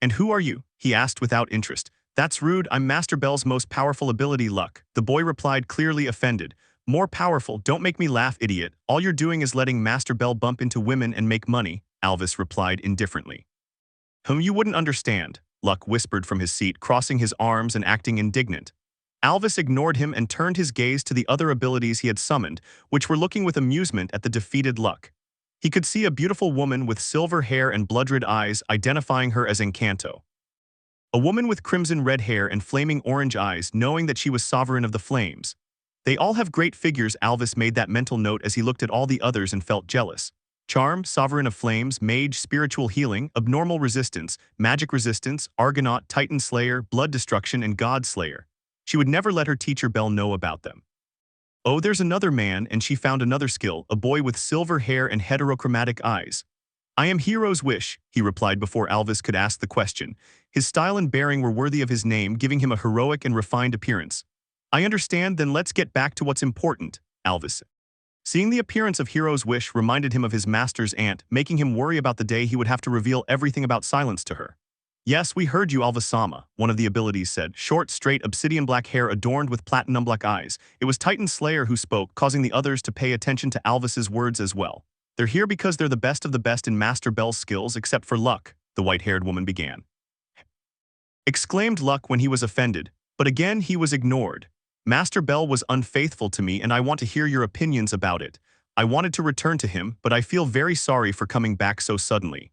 And who are you? He asked without interest. That's rude, I'm Master Belle's most powerful ability, luck, the boy replied, clearly offended. More powerful? Don't make me laugh, idiot. All you're doing is letting Master Belle bump into women and make money, Alvis replied indifferently. Whom you wouldn't understand, Luck whispered from his seat, crossing his arms and acting indignant. Alvis ignored him and turned his gaze to the other abilities he had summoned, which were looking with amusement at the defeated Luck. He could see a beautiful woman with silver hair and blood-red eyes, identifying her as Encanto. A woman with crimson red hair and flaming orange eyes, knowing that she was sovereign of the flames. They all have great figures, Alvis made that mental note as he looked at all the others and felt jealous. Charm, sovereign of flames, mage, spiritual healing, abnormal resistance, magic resistance, Argonaut, Titan Slayer, blood destruction, and God Slayer. She would never let her teacher Belle know about them. Oh, there's another man, and she found another skill, a boy with silver hair and heterochromatic eyes. I am Hero's Wish, he replied before Alvis could ask the question. His style and bearing were worthy of his name, giving him a heroic and refined appearance. I understand, then let's get back to what's important, Alvis said. Seeing the appearance of Hero's Wish reminded him of his master's aunt, making him worry about the day he would have to reveal everything about Silence to her. Yes, we heard you, Alvisama, one of the abilities said, short, straight, obsidian black hair adorned with platinum black eyes. It was Titan Slayer who spoke, causing the others to pay attention to Alvis's words as well. They're here because they're the best of the best in Master Belle's skills, except for Luck, the white-haired woman began. Exclaimed Luck when he was offended, but again he was ignored. Master Belle was unfaithful to me and I want to hear your opinions about it. I wanted to return to him, but I feel very sorry for coming back so suddenly.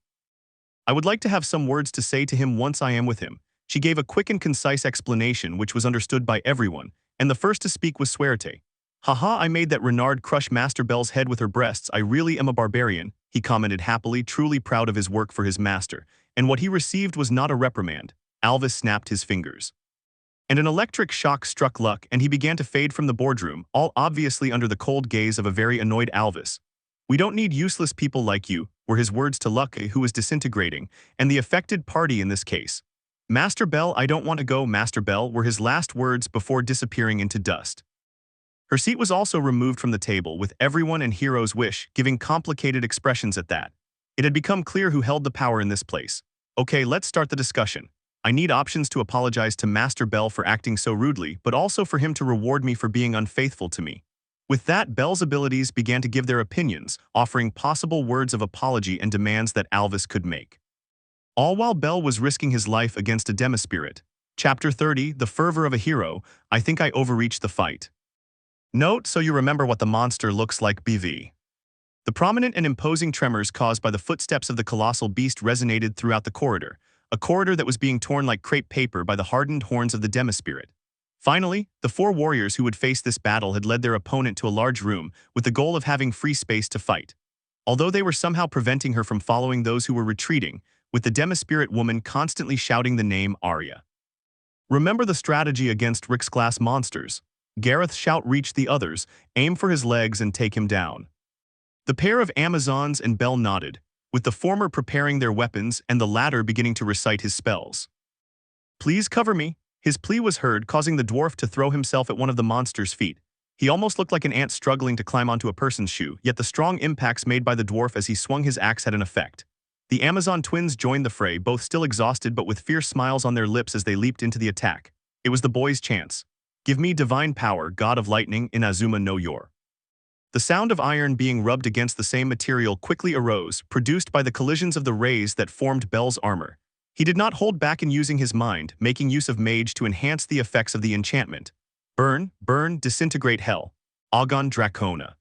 I would like to have some words to say to him once I am with him. She gave a quick and concise explanation which was understood by everyone, and the first to speak was Suerte. Haha, I made that Renard crush Master Belle's head with her breasts. I really am a barbarian, he commented happily, truly proud of his work for his master, and what he received was not a reprimand. Alvis snapped his fingers. And an electric shock struck Luck and he began to fade from the boardroom, all obviously under the cold gaze of a very annoyed Alvis. "We don't need useless people like you," were his words to Luck, who was disintegrating, and the affected party in this case. "Master Bell, I don't want to go, Master Bell," were his last words before disappearing into dust. Her seat was also removed from the table, with everyone and Hero's wish giving complicated expressions at that. It had become clear who held the power in this place. "Okay, let's start the discussion. I need options to apologize to Master Bell for acting so rudely, but also for him to reward me for being unfaithful to me." With that, Bell's abilities began to give their opinions, offering possible words of apology and demands that Alvis could make. All while Bell was risking his life against a demispirit. Chapter 30, The Fervor of a Hero. I think I overreached the fight. Note so you remember what the monster looks like. BV. The prominent and imposing tremors caused by the footsteps of the colossal beast resonated throughout the corridor, a corridor that was being torn like crepe paper by the hardened horns of the demispirit. Finally, the four warriors who would face this battle had led their opponent to a large room with the goal of having free space to fight. Although they were somehow preventing her from following those who were retreating, with the demispirit woman constantly shouting the name Arya. Remember the strategy against Rick's class monsters. Gareth's shout reached the others, aim for his legs and take him down. The pair of Amazons and Bell nodded, with the former preparing their weapons and the latter beginning to recite his spells. "Please cover me." His plea was heard, causing the dwarf to throw himself at one of the monster's feet. He almost looked like an ant struggling to climb onto a person's shoe, yet the strong impacts made by the dwarf as he swung his axe had an effect. The Amazon twins joined the fray, both still exhausted but with fierce smiles on their lips as they leaped into the attack. It was the boys' chance. "Give me divine power, god of lightning, in Azuma no Yor." The sound of iron being rubbed against the same material quickly arose, produced by the collisions of the rays that formed Bell's armor. He did not hold back in using his mind, making use of mage to enhance the effects of the enchantment. Burn, burn, disintegrate hell. Agon Dracona.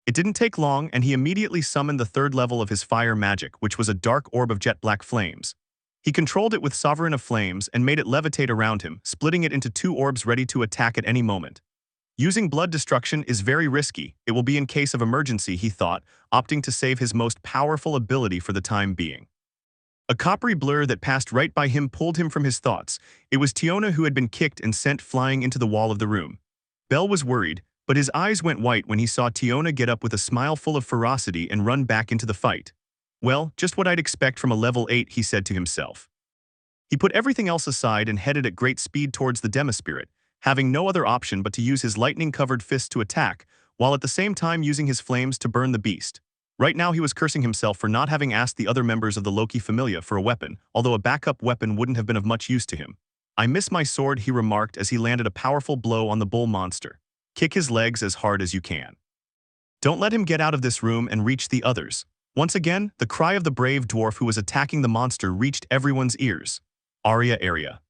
It didn't take long, and he immediately summoned the third level of his fire magic, which was a dark orb of jet black flames. He controlled it with Sovereign of Flames and made it levitate around him, splitting it into two orbs ready to attack at any moment. Using blood destruction is very risky. It will be in case of emergency, he thought, opting to save his most powerful ability for the time being. A coppery blur that passed right by him pulled him from his thoughts. It was Tiona who had been kicked and sent flying into the wall of the room. Bell was worried, but his eyes went white when he saw Tiona get up with a smile full of ferocity and run back into the fight. "Well, just what I'd expect from a level 8, he said to himself. He put everything else aside and headed at great speed towards the demispirit, having no other option but to use his lightning-covered fists to attack, while at the same time using his flames to burn the beast. Right now he was cursing himself for not having asked the other members of the Loki Familia for a weapon, although a backup weapon wouldn't have been of much use to him. "I miss my sword," he remarked as he landed a powerful blow on the bull monster. "Kick his legs as hard as you can. Don't let him get out of this room and reach the others." Once again, the cry of the brave dwarf who was attacking the monster reached everyone's ears. "Arya, Arya."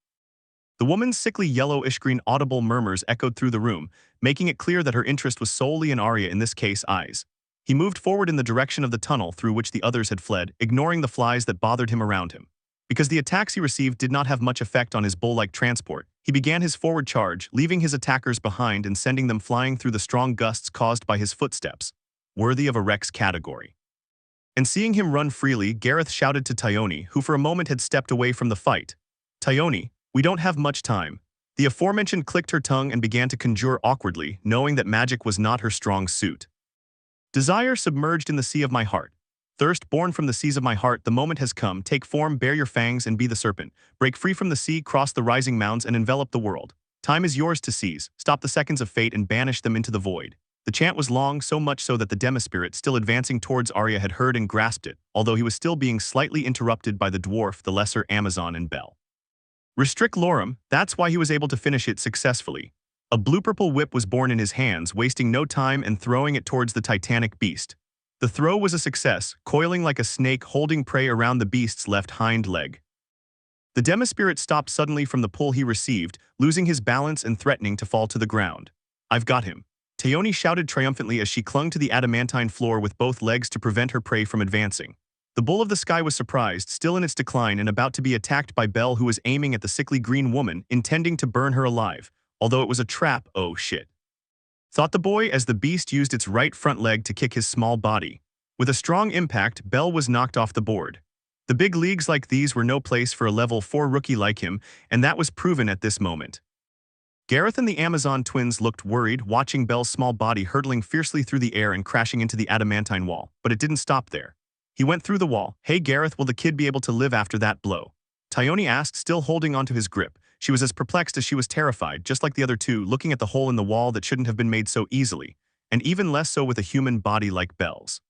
The woman's sickly yellowish-green audible murmurs echoed through the room, making it clear that her interest was solely in Arya, in this case eyes. He moved forward in the direction of the tunnel through which the others had fled, ignoring the flies that bothered him around him. Because the attacks he received did not have much effect on his bull-like transport, he began his forward charge, leaving his attackers behind and sending them flying through the strong gusts caused by his footsteps. Worthy of a Rex category. And seeing him run freely, Gareth shouted to Tione, who for a moment had stepped away from the fight. "Tione, we don't have much time." The aforementioned clicked her tongue and began to conjure awkwardly, knowing that magic was not her strong suit. "Desire submerged in the sea of my heart. Thirst born from the seas of my heart, the moment has come. Take form, bare your fangs, and be the serpent. Break free from the sea, cross the rising mounds, and envelop the world. Time is yours to seize. Stop the seconds of fate and banish them into the void." The chant was long, so much so that the demispirit, still advancing towards Arya, had heard and grasped it, although he was still being slightly interrupted by the dwarf, the lesser Amazon, and Bell. Restrict Lorem, that's why he was able to finish it successfully. A blue-purple whip was born in his hands, wasting no time and throwing it towards the titanic beast. The throw was a success, coiling like a snake holding prey around the beast's left hind leg. The demispirit stopped suddenly from the pull he received, losing his balance and threatening to fall to the ground. "I've got him." Tione shouted triumphantly as she clung to the adamantine floor with both legs to prevent her prey from advancing. The bull of the sky was surprised, still in its decline and about to be attacked by Bell, who was aiming at the sickly green woman, intending to burn her alive. Although it was a trap, oh shit, thought the boy as the beast used its right front leg to kick his small body. With a strong impact, Bell was knocked off the board. The big leagues like these were no place for a level 4 rookie like him, and that was proven at this moment. Gareth and the Amazon twins looked worried, watching Belle's small body hurtling fiercely through the air and crashing into the adamantine wall, but it didn't stop there. He went through the wall. "Hey Gareth, will the kid be able to live after that blow?" Tayoni asked, still holding onto his grip. She was as perplexed as she was terrified, just like the other two, looking at the hole in the wall that shouldn't have been made so easily, and even less so with a human body like Belle's.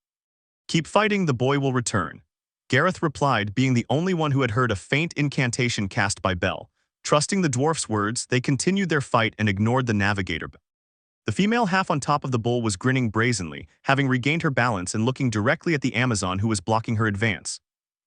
"Keep fighting, the boy will return," Gareth replied, being the only one who had heard a faint incantation cast by Belle. Trusting the dwarf's words, they continued their fight and ignored the navigator. The female half on top of the bull was grinning brazenly, having regained her balance and looking directly at the Amazon who was blocking her advance.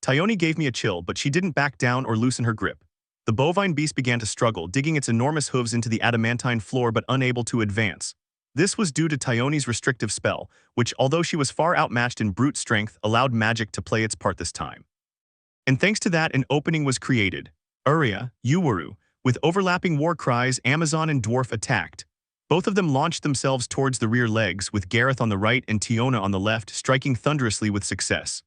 Tayoni gave me a chill, but she didn't back down or loosen her grip. The bovine beast began to struggle, digging its enormous hooves into the adamantine floor but unable to advance. This was due to Tayoni's restrictive spell, which, although she was far outmatched in brute strength, allowed magic to play its part this time. And thanks to that, an opening was created. Uria, Uwaru, with overlapping war cries, Amazon and dwarf attacked. Both of them launched themselves towards the rear legs, with Gareth on the right and Tiona on the left, striking thunderously with success.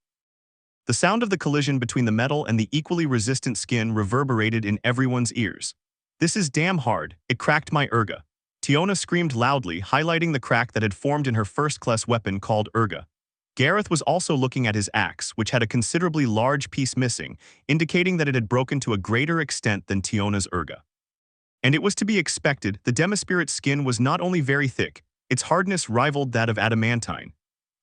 The sound of the collision between the metal and the equally resistant skin reverberated in everyone's ears. "This is damn hard, it cracked my Urga." Tiona screamed loudly, highlighting the crack that had formed in her first-class weapon called Urga. Gareth was also looking at his axe, which had a considerably large piece missing, indicating that it had broken to a greater extent than Tiona's Urga. And it was to be expected. The Demispirit's skin was not only very thick, its hardness rivaled that of adamantine.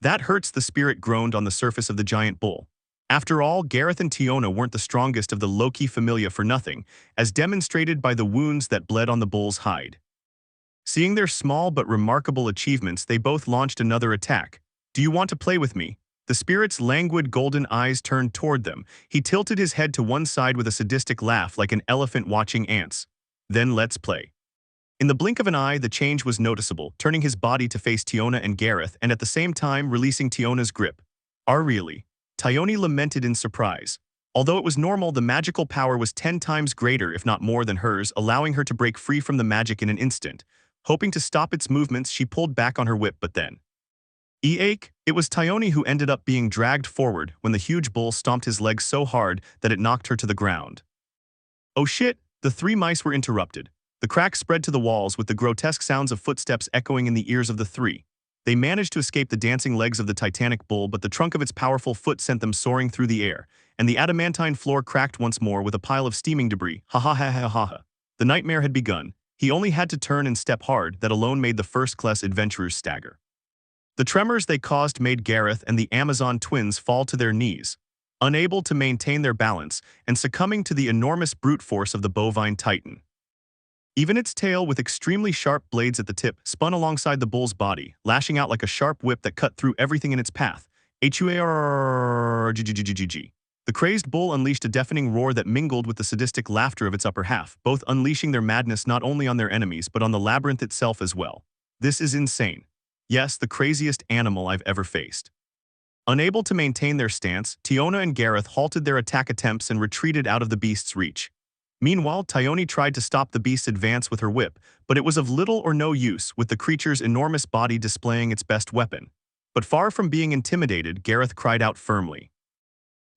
"That hurts," the spirit groaned on the surface of the giant bull. After all, Gareth and Tiona weren't the strongest of the Loki familia for nothing, as demonstrated by the wounds that bled on the bull's hide. Seeing their small but remarkable achievements, they both launched another attack. "Do you want to play with me?" The spirit's languid golden eyes turned toward them. He tilted his head to one side with a sadistic laugh like an elephant watching ants. "Then let's play." In the blink of an eye, the change was noticeable, turning his body to face Tiona and Gareth and at the same time releasing Tiona's grip. Really? Tayoni lamented in surprise. Although it was normal, the magical power was 10 times greater, if not more, than hers, allowing her to break free from the magic in an instant. Hoping to stop its movements, she pulled back on her whip, but then... Eek! It was Tayoni who ended up being dragged forward when the huge bull stomped his legs so hard that it knocked her to the ground. Oh shit! The three mice were interrupted. The crack spread to the walls with the grotesque sounds of footsteps echoing in the ears of the three. They managed to escape the dancing legs of the titanic bull, but the trunk of its powerful foot sent them soaring through the air, and the adamantine floor cracked once more with a pile of steaming debris. Ha ha ha ha ha ha. The nightmare had begun. He only had to turn and step hard. That alone made the first-class adventurers stagger. The tremors they caused made Gareth and the Amazon twins fall to their knees, unable to maintain their balance and succumbing to the enormous brute force of the bovine titan. Even its tail, with extremely sharp blades at the tip, spun alongside the bull's body, lashing out like a sharp whip that cut through everything in its path. Huargggg. The crazed bull unleashed a deafening roar that mingled with the sadistic laughter of its upper half, both unleashing their madness not only on their enemies but on the labyrinth itself as well. This is insane. Yes, the craziest animal I've ever faced. Unable to maintain their stance, Tiona and Gareth halted their attack attempts and retreated out of the beast's reach. Meanwhile, Tayoni tried to stop the beast's advance with her whip, but it was of little or no use, with the creature's enormous body displaying its best weapon. But far from being intimidated, Gareth cried out firmly,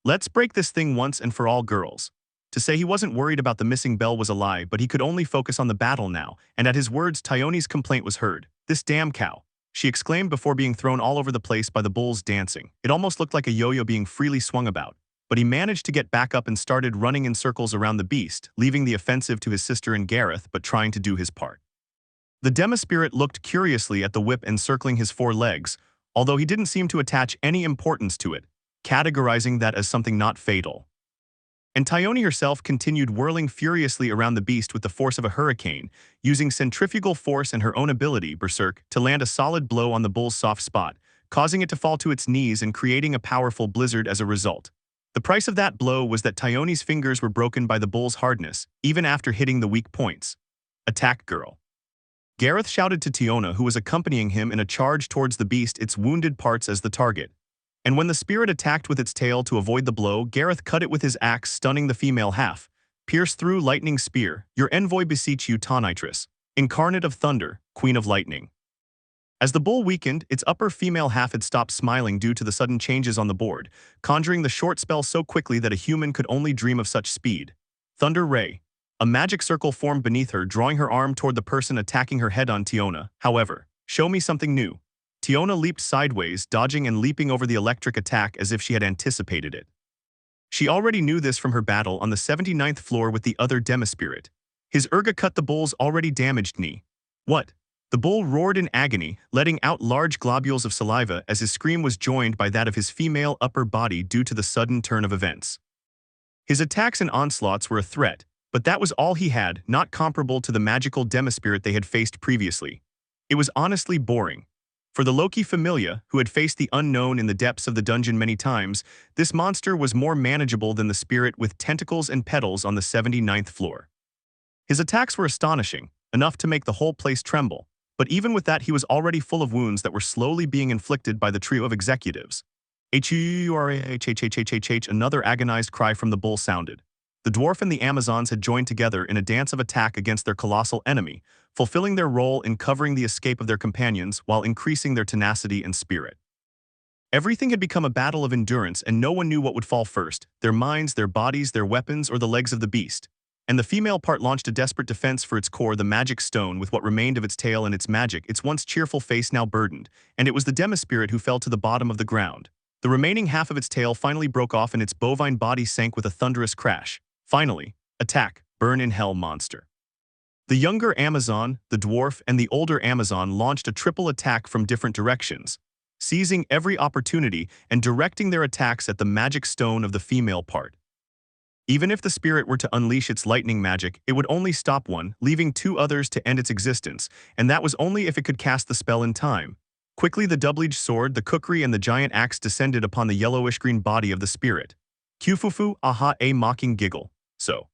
"Let's break this thing once and for all, girls." To say he wasn't worried about the missing Belle was a lie, but he could only focus on the battle now, and at his words, Tayoni's complaint was heard. "This damn cow," she exclaimed before being thrown all over the place by the bull's dancing. It almost looked like a yo-yo being freely swung about. But he managed to get back up and started running in circles around the beast, leaving the offensive to his sister and Gareth, but trying to do his part. The Demispirit looked curiously at the whip encircling his four legs, although he didn't seem to attach any importance to it, categorizing that as something not fatal. And Tayoni herself continued whirling furiously around the beast with the force of a hurricane, using centrifugal force and her own ability, Berserk, to land a solid blow on the bull's soft spot, causing it to fall to its knees and creating a powerful blizzard as a result. The price of that blow was that Tayoni's fingers were broken by the bull's hardness, even after hitting the weak points. "Attack, girl." Gareth shouted to Tiona, who was accompanying him in a charge towards the beast, its wounded parts as the target. And when the spirit attacked with its tail to avoid the blow, Gareth cut it with his axe, stunning the female half. "Pierce through, lightning spear. Your envoy beseech you, Tonitrus, incarnate of thunder, queen of lightning." As the bull weakened, its upper female half had stopped smiling due to the sudden changes on the board, conjuring the short spell so quickly that a human could only dream of such speed. "Thunder Ray." A magic circle formed beneath her, drawing her arm toward the person attacking her head-on. Tiona, however, show me something new. Tiona leaped sideways, dodging and leaping over the electric attack as if she had anticipated it. She already knew this from her battle on the 79th floor with the other demispirit. His Urga cut the bull's already damaged knee. What? The bull roared in agony, letting out large globules of saliva as his scream was joined by that of his female upper body due to the sudden turn of events. His attacks and onslaughts were a threat, but that was all he had, not comparable to the magical demispirit they had faced previously. It was honestly boring. For the Loki Familia, who had faced the unknown in the depths of the dungeon many times, this monster was more manageable than the spirit with tentacles and petals on the 79th floor. His attacks were astonishing, enough to make the whole place tremble, but even with that he was already full of wounds that were slowly being inflicted by the trio of executives. Another agonized cry from the bull sounded. The dwarf and the Amazons had joined together in a dance of attack against their colossal enemy, fulfilling their role in covering the escape of their companions while increasing their tenacity and spirit. Everything had become a battle of endurance, and no one knew what would fall first, their minds, their bodies, their weapons, or the legs of the beast. And the female part launched a desperate defense for its core, the magic stone, with what remained of its tail and its magic, its once cheerful face now burdened, and it was the demispirit who fell to the bottom of the ground. The remaining half of its tail finally broke off and its bovine body sank with a thunderous crash. Finally, attack, burn in hell, monster. The younger Amazon, the dwarf, and the older Amazon launched a triple attack from different directions, seizing every opportunity and directing their attacks at the magic stone of the female part. Even if the spirit were to unleash its lightning magic, it would only stop one, leaving two others to end its existence, and that was only if it could cast the spell in time. Quickly the double-edged sword, the kukri, and the giant axe descended upon the yellowish-green body of the spirit. Kufufu, aha, a mocking giggle. So.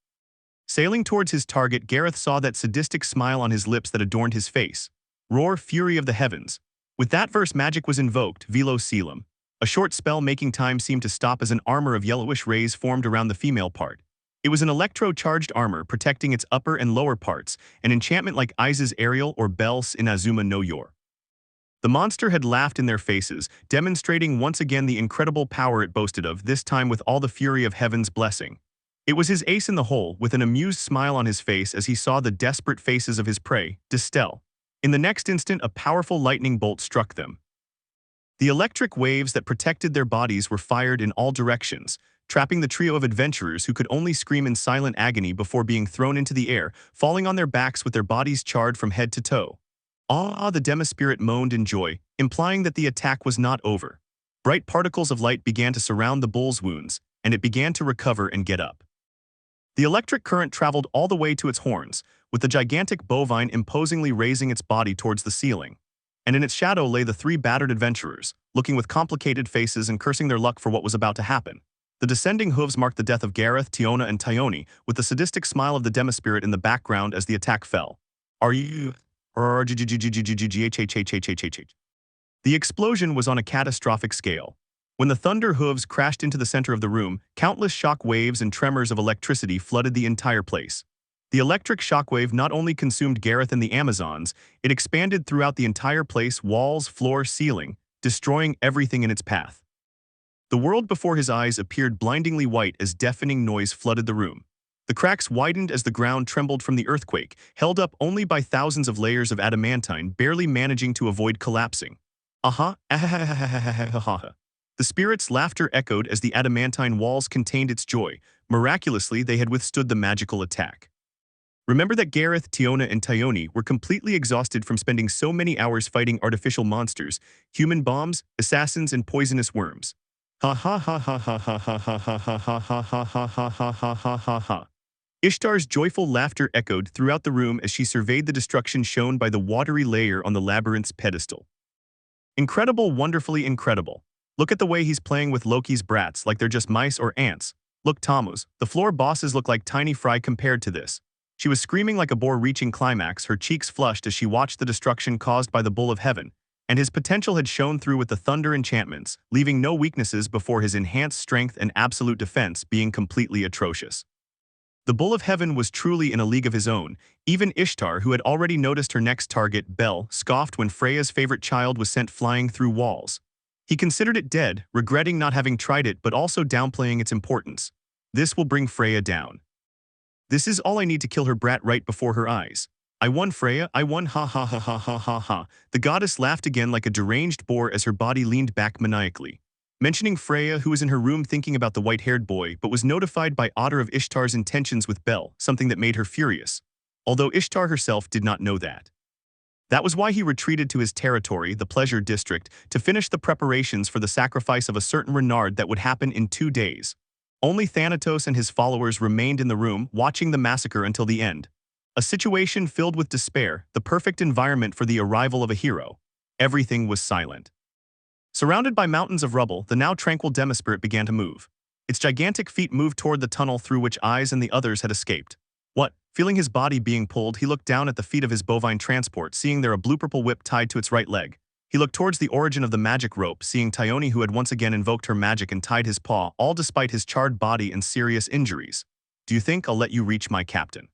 Sailing towards his target, Gareth saw that sadistic smile on his lips that adorned his face. Roar, fury of the heavens. With that verse, magic was invoked, Velo Selim. A short spell-making time seemed to stop as an armor of yellowish rays formed around the female part. It was an electro-charged armor protecting its upper and lower parts, an enchantment like Isis Ariel or Bells in Azuma no Yor. The monster had laughed in their faces, demonstrating once again the incredible power it boasted of, this time with all the fury of heaven's blessing. It was his ace in the hole, with an amused smile on his face as he saw the desperate faces of his prey, Distel. In the next instant, a powerful lightning bolt struck them. The electric waves that protected their bodies were fired in all directions, trapping the trio of adventurers who could only scream in silent agony before being thrown into the air, falling on their backs with their bodies charred from head to toe. Ah, the demispirit moaned in joy, implying that the attack was not over. Bright particles of light began to surround the bull's wounds, and it began to recover and get up. The electric current traveled all the way to its horns, with the gigantic bovine imposingly raising its body towards the ceiling. And in its shadow lay the three battered adventurers, looking with complicated faces and cursing their luck for what was about to happen. The descending hooves marked the death of Gareth, Tiona, and Tioni, with the sadistic smile of the demispirit in the background as the attack fell. Are you? The explosion was on a catastrophic scale. When the thunder hooves crashed into the center of the room, countless shock waves and tremors of electricity flooded the entire place. The electric shockwave not only consumed Gareth and the Amazons, it expanded throughout the entire place, walls, floor, ceiling, destroying everything in its path. The world before his eyes appeared blindingly white as deafening noise flooded the room. The cracks widened as the ground trembled from the earthquake, held up only by thousands of layers of adamantine, barely managing to avoid collapsing. Aha, ahahahahahahaha. The spirit's laughter echoed as the adamantine walls contained its joy. Miraculously, they had withstood the magical attack. Remember that Gareth, Tiona, and Tioni were completely exhausted from spending so many hours fighting artificial monsters, human bombs, assassins, and poisonous worms. Ha ha ha ha ha ha ha ha ha ha ha ha ha ha ha ha ha ha ha. Ishtar's joyful laughter echoed throughout the room as she surveyed the destruction shown by the watery layer on the labyrinth's pedestal. Incredible, wonderfully incredible. Look at the way he's playing with Loki's brats like they're just mice or ants. Look, Tammuz, the floor bosses look like tiny fry compared to this. She was screaming like a boar reaching climax, her cheeks flushed as she watched the destruction caused by the Bull of Heaven, and his potential had shone through with the thunder enchantments, leaving no weaknesses before his enhanced strength and absolute defense being completely atrocious. The Bull of Heaven was truly in a league of his own. Even Ishtar, who had already noticed her next target, Bel, scoffed when Freya's favorite child was sent flying through walls. He considered it dead, regretting not having tried it but also downplaying its importance. This will bring Freya down. This is all I need to kill her brat right before her eyes. I won, Freya, I won, ha ha ha ha ha ha ha. The goddess laughed again like a deranged boar as her body leaned back maniacally. Mentioning Freya, who was in her room thinking about the white-haired boy, but was notified by Otter of Ishtar's intentions with Bel, something that made her furious. Although Ishtar herself did not know that. That was why he retreated to his territory, the Pleasure District, to finish the preparations for the sacrifice of a certain Renard that would happen in 2 days. Only Thanatos and his followers remained in the room, watching the massacre until the end. A situation filled with despair, the perfect environment for the arrival of a hero. Everything was silent. Surrounded by mountains of rubble, the now tranquil Demispirit began to move. Its gigantic feet moved toward the tunnel through which Eyes and the others had escaped. What? Feeling his body being pulled, he looked down at the feet of his bovine transport, seeing there a blue-purple whip tied to its right leg. He looked towards the origin of the magic rope, seeing Thyone, who had once again invoked her magic and tied his paw, all despite his charred body and serious injuries. Do you think I'll let you reach my captain?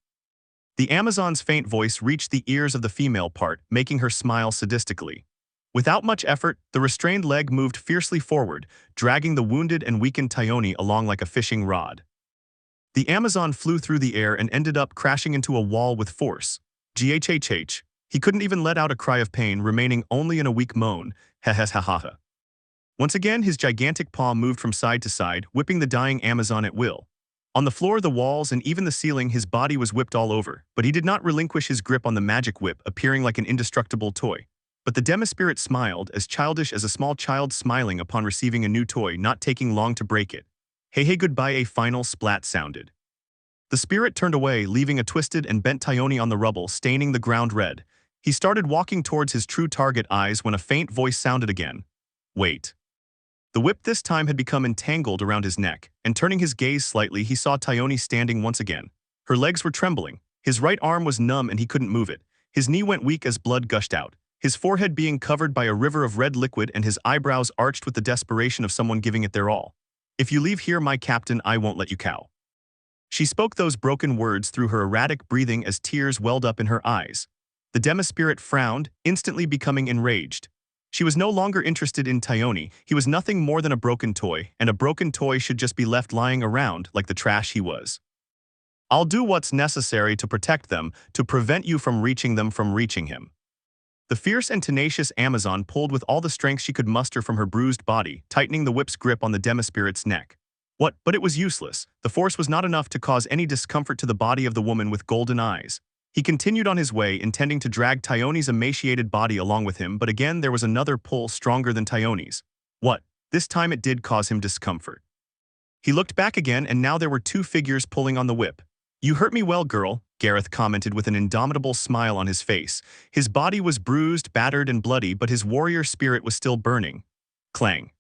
The Amazon's faint voice reached the ears of the female part, making her smile sadistically. Without much effort, the restrained leg moved fiercely forward, dragging the wounded and weakened Thyone along like a fishing rod. The Amazon flew through the air and ended up crashing into a wall with force. Ghhh. He couldn't even let out a cry of pain, remaining only in a weak moan. Heh. Once again, his gigantic paw moved from side to side, whipping the dying Amazon at will. On the floor, the walls, and even the ceiling, his body was whipped all over, but he did not relinquish his grip on the magic whip, appearing like an indestructible toy. But the Demispirit smiled, as childish as a small child smiling upon receiving a new toy, not taking long to break it. Hey goodbye, a final splat sounded. The spirit turned away, leaving a twisted and bent Thyone on the rubble, staining the ground red. He started walking towards his true target, Eyes, when a faint voice sounded again. Wait. The whip this time had become entangled around his neck, and turning his gaze slightly, he saw Thyone standing once again. Her legs were trembling. His right arm was numb and he couldn't move it. His knee went weak as blood gushed out, his forehead being covered by a river of red liquid and his eyebrows arched with the desperation of someone giving it their all. If you leave here, my captain, I won't let you cow. She spoke those broken words through her erratic breathing as tears welled up in her eyes. The Demispirit frowned, instantly becoming enraged. She was no longer interested in Thyone. He was nothing more than a broken toy, and a broken toy should just be left lying around like the trash he was. I'll do what's necessary to protect them, to prevent you from reaching him. The fierce and tenacious Amazon pulled with all the strength she could muster from her bruised body, tightening the whip's grip on the Demispirit's neck. But it was useless. The force was not enough to cause any discomfort to the body of the woman with golden eyes. He continued on his way, intending to drag Thyone's emaciated body along with him, but again there was another pull stronger than Thyone's. This time it did cause him discomfort. He looked back again, and now there were 2 figures pulling on the whip. You hurt me well, girl, Gareth commented with an indomitable smile on his face. His body was bruised, battered, and bloody, but his warrior spirit was still burning. Clang.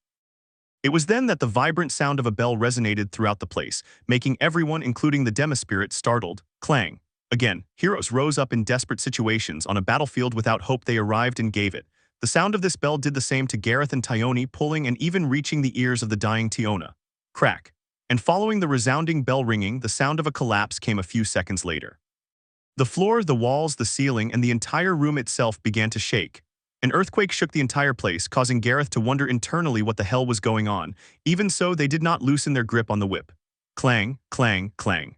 It was then that the vibrant sound of a bell resonated throughout the place, making everyone, including the Demispirit, startled. Clang. Again, heroes rose up in desperate situations on a battlefield without hope. They arrived and gave it. The sound of this bell did the same to Gareth and Thyone, pulling and even reaching the ears of the dying Tiona. Crack. And following the resounding bell ringing, the sound of a collapse came a few seconds later. The floor, the walls, the ceiling, and the entire room itself began to shake. An earthquake shook the entire place, causing Gareth to wonder internally what the hell was going on. Even so, they did not loosen their grip on the whip. Clang, clang, clang.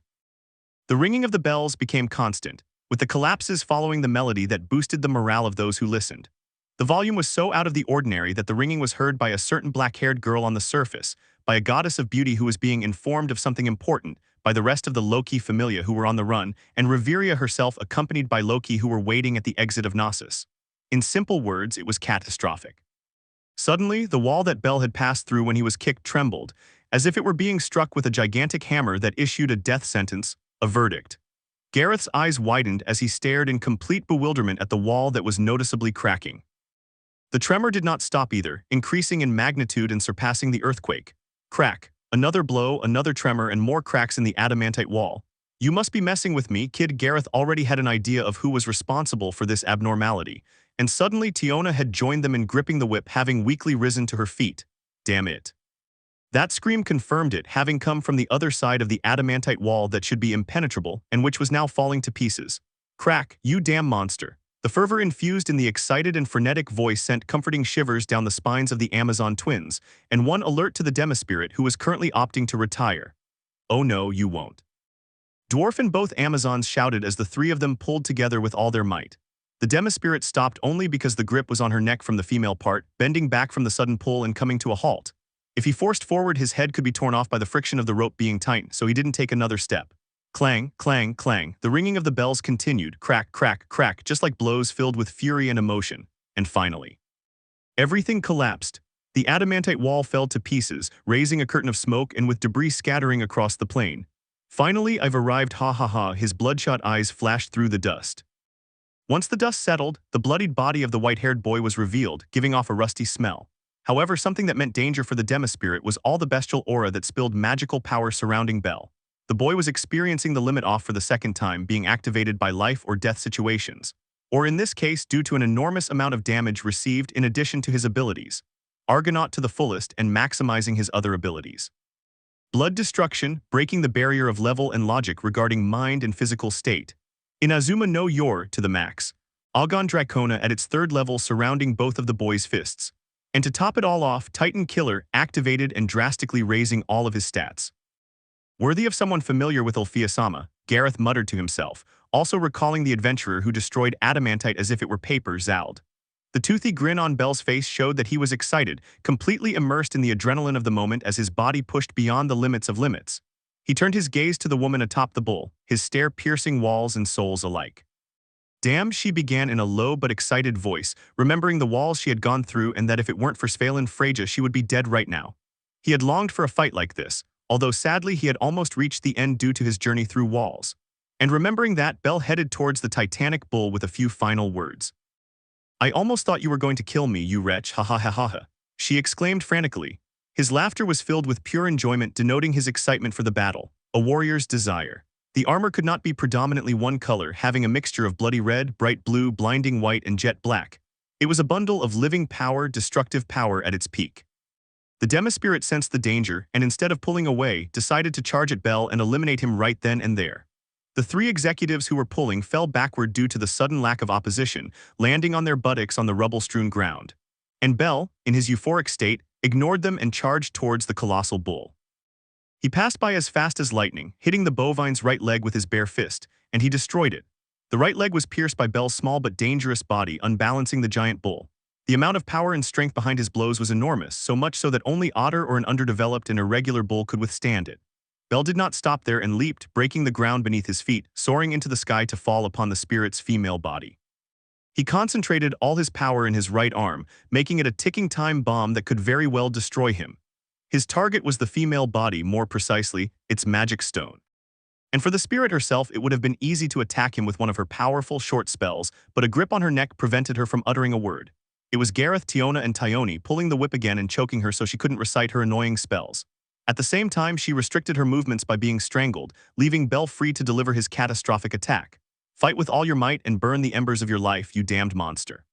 The ringing of the bells became constant, with the collapses following the melody that boosted the morale of those who listened. The volume was so out of the ordinary that the ringing was heard by a certain black-haired girl on the surface, by a goddess of beauty who was being informed of something important, by the rest of the Loki familia who were on the run, and Reveria herself accompanied by Loki who were waiting at the exit of Knossos. In simple words, it was catastrophic. Suddenly, the wall that Bell had passed through when he was kicked trembled, as if it were being struck with a gigantic hammer that issued a death sentence, a verdict. Gareth's eyes widened as he stared in complete bewilderment at the wall that was noticeably cracking. The tremor did not stop either, increasing in magnitude and surpassing the earthquake. Crack. Another blow, another tremor, and more cracks in the adamantite wall. You must be messing with me, kid. Gareth already had an idea of who was responsible for this abnormality, and suddenly Tiona had joined them in gripping the whip, having weakly risen to her feet. Damn it. That scream confirmed it, having come from the other side of the adamantite wall that should be impenetrable and which was now falling to pieces. Crack, you damn monster. The fervor infused in the excited and frenetic voice sent comforting shivers down the spines of the Amazon twins, and one alert to the Demispirit who was currently opting to retire. Oh no, you won't. Dwarf and both Amazons shouted as the three of them pulled together with all their might. The Demispirit stopped only because the grip was on her neck from the female part, bending back from the sudden pull and coming to a halt. If he forced forward, his head could be torn off by the friction of the rope being tight, so he didn't take another step. Clang, clang, clang. The ringing of the bells continued, crack, crack, crack, just like blows filled with fury and emotion. And finally, everything collapsed. The adamantite wall fell to pieces, raising a curtain of smoke and with debris scattering across the plain. Finally, I've arrived, ha ha ha, his bloodshot eyes flashed through the dust. Once the dust settled, the bloodied body of the white-haired boy was revealed, giving off a rusty smell. However, something that meant danger for the Demispirit was all the bestial aura that spilled magical power surrounding Bell. The boy was experiencing the limit off for the second time, being activated by life or death situations, or in this case due to an enormous amount of damage received in addition to his abilities. Argonaut to the fullest and maximizing his other abilities. Blood destruction, breaking the barrier of level and logic regarding mind and physical state. Inazuma no Yor to the max. Agon Dracona at its third level surrounding both of the boy's fists. And to top it all off, Titan Killer activated and drastically raising all of his stats. Worthy of someone familiar with Ulfia-sama, Gareth muttered to himself, also recalling the adventurer who destroyed adamantite as if it were paper, Zald. The toothy grin on Bell's face showed that he was excited, completely immersed in the adrenaline of the moment as his body pushed beyond the limits of limits. He turned his gaze to the woman atop the bull, his stare piercing walls and souls alike. Damn, she began in a low but excited voice, remembering the walls she had gone through and that if it weren't for Svalin Freja she would be dead right now. He had longed for a fight like this, although sadly he had almost reached the end due to his journey through walls. And remembering that, Bell headed towards the titanic bull with a few final words. I almost thought you were going to kill me, you wretch, ha ha ha ha ha, she exclaimed frantically. His laughter was filled with pure enjoyment, denoting his excitement for the battle, a warrior's desire. The armor could not be predominantly one color, having a mixture of bloody red, bright blue, blinding white, and jet black. It was a bundle of living power, destructive power at its peak. The Demispirit sensed the danger and instead of pulling away, decided to charge at Bell and eliminate him right then and there. The three executives who were pulling fell backward due to the sudden lack of opposition, landing on their buttocks on the rubble-strewn ground. And Bell, in his euphoric state, ignored them and charged towards the colossal bull. He passed by as fast as lightning, hitting the bovine's right leg with his bare fist, and he destroyed it. The right leg was pierced by Bell's small but dangerous body, unbalancing the giant bull. The amount of power and strength behind his blows was enormous, so much so that only otter or an underdeveloped and irregular bull could withstand it. Bell did not stop there and leaped, breaking the ground beneath his feet, soaring into the sky to fall upon the spirit's female body. He concentrated all his power in his right arm, making it a ticking time bomb that could very well destroy him. His target was the female body, more precisely, its magic stone. And for the spirit herself, it would have been easy to attack him with one of her powerful short spells, but a grip on her neck prevented her from uttering a word. It was Gareth, Tiona, and Tyone pulling the whip again and choking her so she couldn't recite her annoying spells. At the same time, she restricted her movements by being strangled, leaving Bell free to deliver his catastrophic attack. Fight with all your might and burn the embers of your life, you damned monster.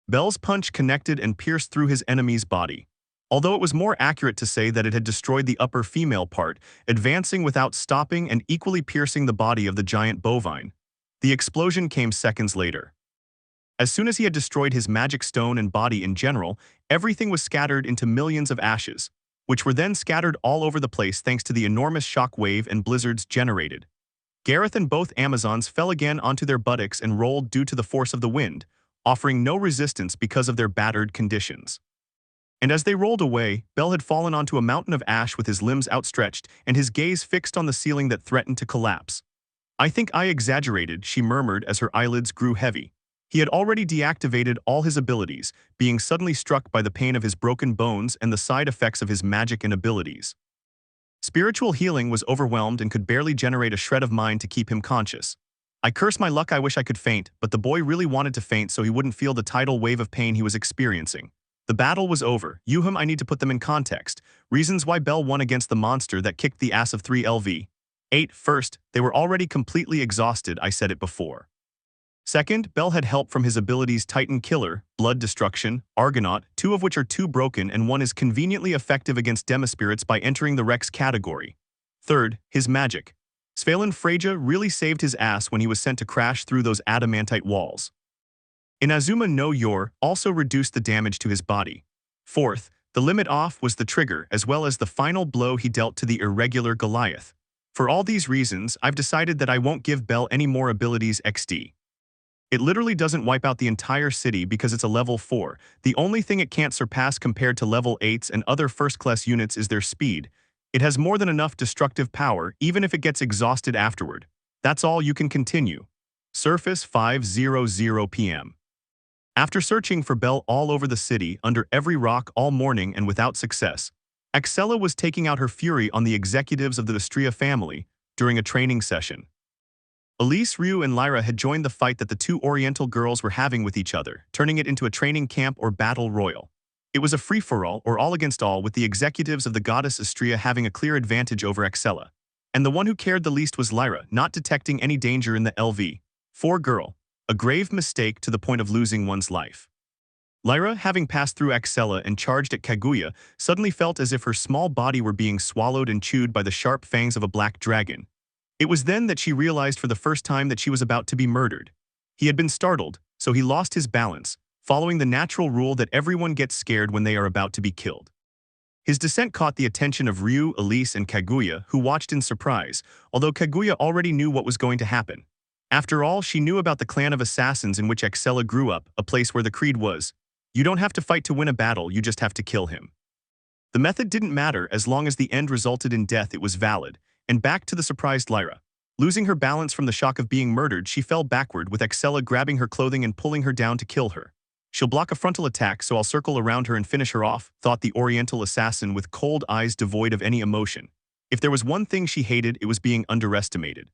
Bell's punch connected and pierced through his enemy's body. Although it was more accurate to say that it had destroyed the upper female part, advancing without stopping and equally piercing the body of the giant bovine. The explosion came seconds later. As soon as he had destroyed his magic stone and body in general, everything was scattered into millions of ashes, which were then scattered all over the place thanks to the enormous shock wave and blizzards generated. Gareth and both Amazons fell again onto their buttocks and rolled due to the force of the wind, offering no resistance because of their battered conditions. And as they rolled away, Bell had fallen onto a mountain of ash with his limbs outstretched and his gaze fixed on the ceiling that threatened to collapse. I think I exaggerated, she murmured as her eyelids grew heavy. He had already deactivated all his abilities, being suddenly struck by the pain of his broken bones and the side effects of his magic and abilities. Spiritual healing was overwhelmed and could barely generate a shred of mind to keep him conscious. I curse my luck, I wish I could faint, but the boy really wanted to faint so he wouldn't feel the tidal wave of pain he was experiencing. The battle was over. I need to put them in context. Reasons why Bell won against the monster that kicked the ass of 3LV. First, they were already completely exhausted, I said it before. Second, Bell had help from his abilities Titan Killer, Blood Destruction, Argonaut, two of which are too broken and one is conveniently effective against Demispirits by entering the Rex category. Third, his magic. Svalin Freja really saved his ass when he was sent to crash through those adamantite walls. Inazuma no Yor also reduced the damage to his body. Fourth, the limit off was the trigger as well as the final blow he dealt to the irregular Goliath. For all these reasons, I've decided that I won't give Belle any more abilities XD. It literally doesn't wipe out the entire city because it's a level 4. The only thing it can't surpass compared to level 8s and other first-class units is their speed. It has more than enough destructive power, even if it gets exhausted afterward. That's all, you can continue. Surface 5:00 p.m. After searching for Belle all over the city, under every rock all morning and without success, Axella was taking out her fury on the executives of the Vestria family during a training session. Elise, Ryu, and Lyra had joined the fight that the two Oriental girls were having with each other, turning it into a training camp or battle royal. It was a free-for-all or all against all, with the executives of the goddess Astrea having a clear advantage over Axella. And the one who cared the least was Lyra, not detecting any danger in the LV-4 girl, a grave mistake to the point of losing one's life. Lyra, having passed through Axella and charged at Kaguya, suddenly felt as if her small body were being swallowed and chewed by the sharp fangs of a black dragon. It was then that she realized for the first time that she was about to be murdered. He had been startled, so he lost his balance, following the natural rule that everyone gets scared when they are about to be killed. His descent caught the attention of Ryu, Elise, and Kaguya, who watched in surprise, although Kaguya already knew what was going to happen. After all, she knew about the clan of assassins in which Axella grew up, a place where the creed was, you don't have to fight to win a battle, you just have to kill him. The method didn't matter as long as the end resulted in death, it was valid. And back to the surprised Lyra. Losing her balance from the shock of being murdered, she fell backward with Axella grabbing her clothing and pulling her down to kill her. She'll block a frontal attack, so I'll circle around her and finish her off, thought the Oriental assassin with cold eyes devoid of any emotion. If there was one thing she hated, it was being underestimated.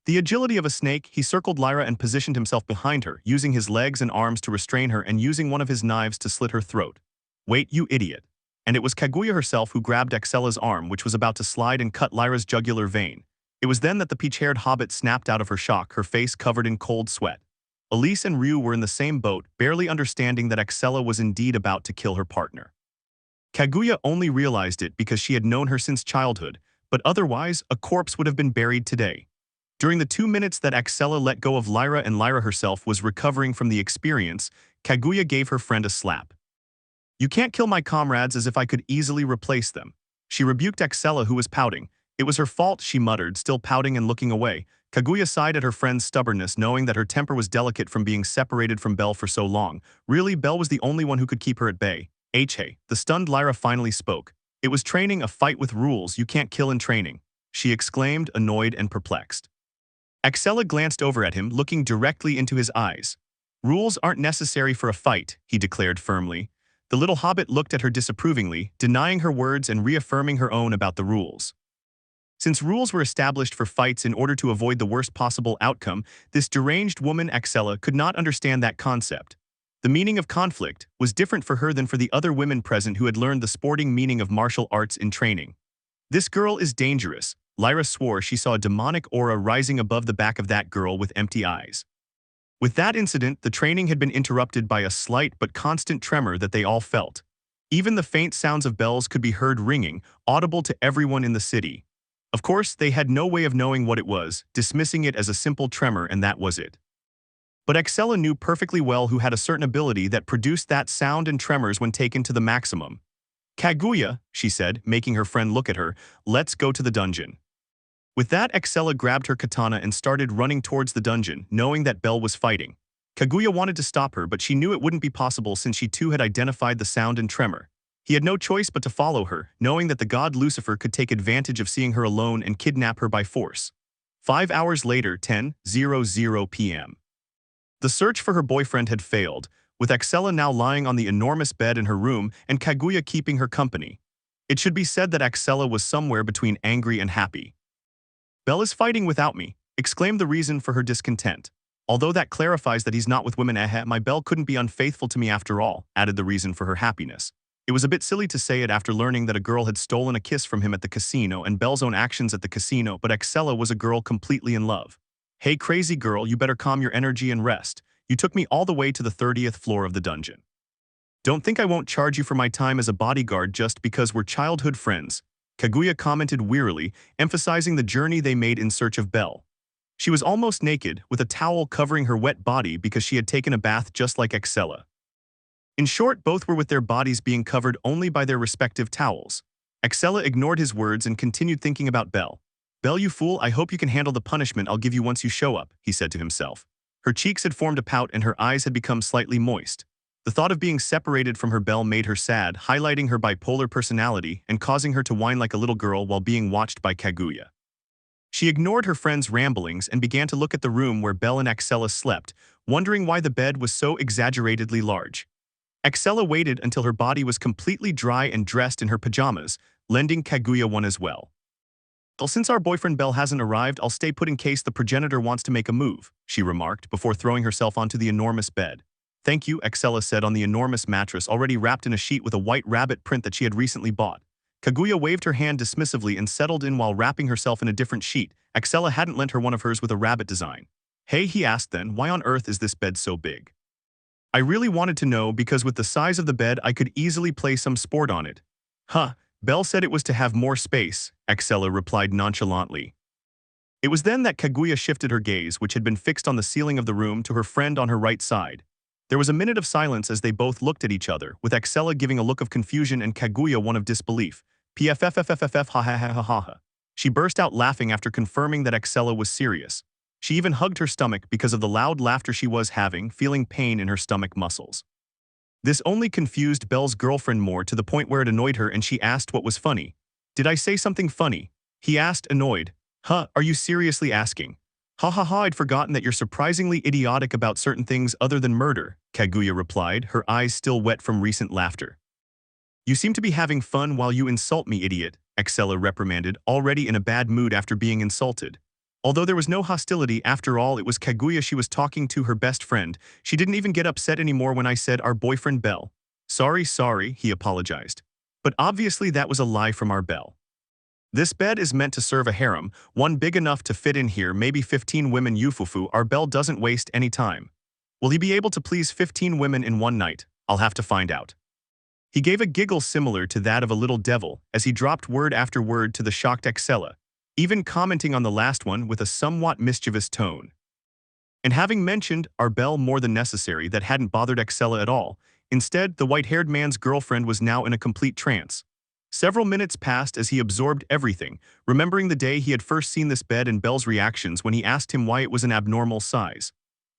The agility of a snake, he circled Lyra and positioned himself behind her, using his legs and arms to restrain her and using one of his knives to slit her throat. Wait, you idiot. And it was Kaguya herself who grabbed Axella's arm, which was about to slide and cut Lyra's jugular vein. It was then that the peach-haired hobbit snapped out of her shock, her face covered in cold sweat. Elise and Ryu were in the same boat, barely understanding that Axella was indeed about to kill her partner. Kaguya only realized it because she had known her since childhood, but otherwise, a corpse would have been buried today. During the 2 minutes that Axella let go of Lyra and Lyra herself was recovering from the experience, Kaguya gave her friend a slap. You can't kill my comrades as if I could easily replace them. She rebuked Axella, who was pouting. It was her fault, she muttered, still pouting and looking away. Kaguya sighed at her friend's stubbornness, knowing that her temper was delicate from being separated from Belle for so long. Really, Belle was the only one who could keep her at bay. Hey, the stunned Lyra finally spoke. It was training, a fight with rules, you can't kill in training, she exclaimed, annoyed and perplexed. Axella glanced over at him, looking directly into his eyes. Rules aren't necessary for a fight, he declared firmly. The little hobbit looked at her disapprovingly, denying her words and reaffirming her own about the rules. Since rules were established for fights in order to avoid the worst possible outcome, this deranged woman Axella could not understand that concept. The meaning of conflict was different for her than for the other women present who had learned the sporting meaning of martial arts in training. This girl is dangerous. Lyra swore she saw a demonic aura rising above the back of that girl with empty eyes. With that incident, the training had been interrupted by a slight but constant tremor that they all felt. Even the faint sounds of bells could be heard ringing, audible to everyone in the city. Of course, they had no way of knowing what it was, dismissing it as a simple tremor, and that was it. But Axella knew perfectly well who had a certain ability that produced that sound and tremors when taken to the maximum. Kaguya, she said, making her friend look at her, let's go to the dungeon. With that, Axella grabbed her katana and started running towards the dungeon, knowing that Belle was fighting. Kaguya wanted to stop her, but she knew it wouldn't be possible since she too had identified the sound and tremor. He had no choice but to follow her, knowing that the god Lucifer could take advantage of seeing her alone and kidnap her by force. 5 hours later, 10:00 p.m. The search for her boyfriend had failed, with Axella now lying on the enormous bed in her room and Kaguya keeping her company. It should be said that Axella was somewhere between angry and happy. Belle is fighting without me, exclaimed the reason for her discontent. Although that clarifies that he's not with women, my Belle couldn't be unfaithful to me after all, added the reason for her happiness. It was a bit silly to say it after learning that a girl had stolen a kiss from him at the casino and Belle's own actions at the casino, but Axella was a girl completely in love. Hey crazy girl, you better calm your energy and rest. You took me all the way to the 30th floor of the dungeon. Don't think I won't charge you for my time as a bodyguard just because we're childhood friends, Kaguya commented wearily, emphasizing the journey they made in search of Belle. She was almost naked, with a towel covering her wet body because she had taken a bath just like Axella. In short, both were with their bodies being covered only by their respective towels. Axella ignored his words and continued thinking about Belle. Belle, you fool, I hope you can handle the punishment I'll give you once you show up, he said to himself. Her cheeks had formed a pout and her eyes had become slightly moist. The thought of being separated from her Belle made her sad, highlighting her bipolar personality and causing her to whine like a little girl while being watched by Kaguya. She ignored her friend's ramblings and began to look at the room where Belle and Axella slept, wondering why the bed was so exaggeratedly large. Axella waited until her body was completely dry and dressed in her pajamas, lending Kaguya one as well. Well, since our boyfriend Belle hasn't arrived, I'll stay put in case the progenitor wants to make a move, she remarked before throwing herself onto the enormous bed. Thank you, Axella said on the enormous mattress already wrapped in a sheet with a white rabbit print that she had recently bought. Kaguya waved her hand dismissively and settled in while wrapping herself in a different sheet. Axella hadn't lent her one of hers with a rabbit design. Hey, he asked then, why on earth is this bed so big? I really wanted to know because with the size of the bed I could easily play some sport on it. Huh, Belle said it was to have more space, Axella replied nonchalantly. It was then that Kaguya shifted her gaze, which had been fixed on the ceiling of the room, to her friend on her right side. There was a minute of silence as they both looked at each other, with Axella giving a look of confusion and Kaguya one of disbelief. PFFFFFF ha ha ha ha ha ha. She burst out laughing after confirming that Axella was serious. She even hugged her stomach because of the loud laughter she was having, feeling pain in her stomach muscles. This only confused Belle's girlfriend more, to the point where it annoyed her and she asked what was funny. Did I say something funny? He asked, annoyed. Huh, are you seriously asking? Ha ha ha, I'd forgotten that you're surprisingly idiotic about certain things other than murder, Kaguya replied, her eyes still wet from recent laughter. You seem to be having fun while you insult me, idiot, Axella reprimanded, already in a bad mood after being insulted. Although there was no hostility, after all, it was Kaguya she was talking to, her best friend. She didn't even get upset anymore when I said our boyfriend Belle. Sorry, he apologized. But obviously that was a lie from our Belle. This bed is meant to serve a harem, one big enough to fit in here maybe 15 women. Yufufu, our Belle doesn't waste any time. Will he be able to please 15 women in one night? I'll have to find out. He gave a giggle similar to that of a little devil as he dropped word after word to the shocked Axella, even commenting on the last one with a somewhat mischievous tone. And having mentioned our Belle more than necessary, that hadn't bothered Axella at all. Instead, the white-haired man's girlfriend was now in a complete trance. Several minutes passed as he absorbed everything, remembering the day he had first seen this bed and Belle's reactions when he asked him why it was an abnormal size.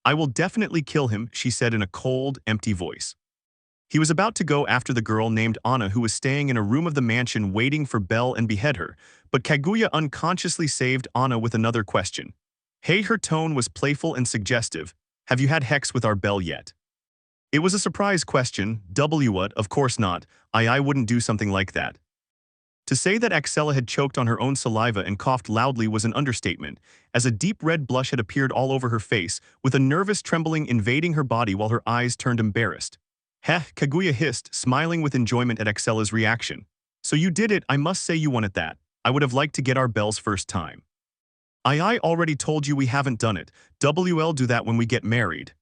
I will definitely kill him, she said in a cold, empty voice. He was about to go after the girl named Anna who was staying in a room of the mansion waiting for Belle and behead her, but Kaguya unconsciously saved Anna with another question. Hey, her tone was playful and suggestive. Have you had hex with our Belle yet? It was a surprise question. What? Of course not. I wouldn't do something like that. To say that Axella had choked on her own saliva and coughed loudly was an understatement, as a deep red blush had appeared all over her face, with a nervous trembling invading her body while her eyes turned embarrassed. Heh, Kaguya hissed, smiling with enjoyment at Axella's reaction. So you did it, I must say you won at that. I would have liked to get our Belle's first time. I already told you we haven't done it. We'll do that when we get married.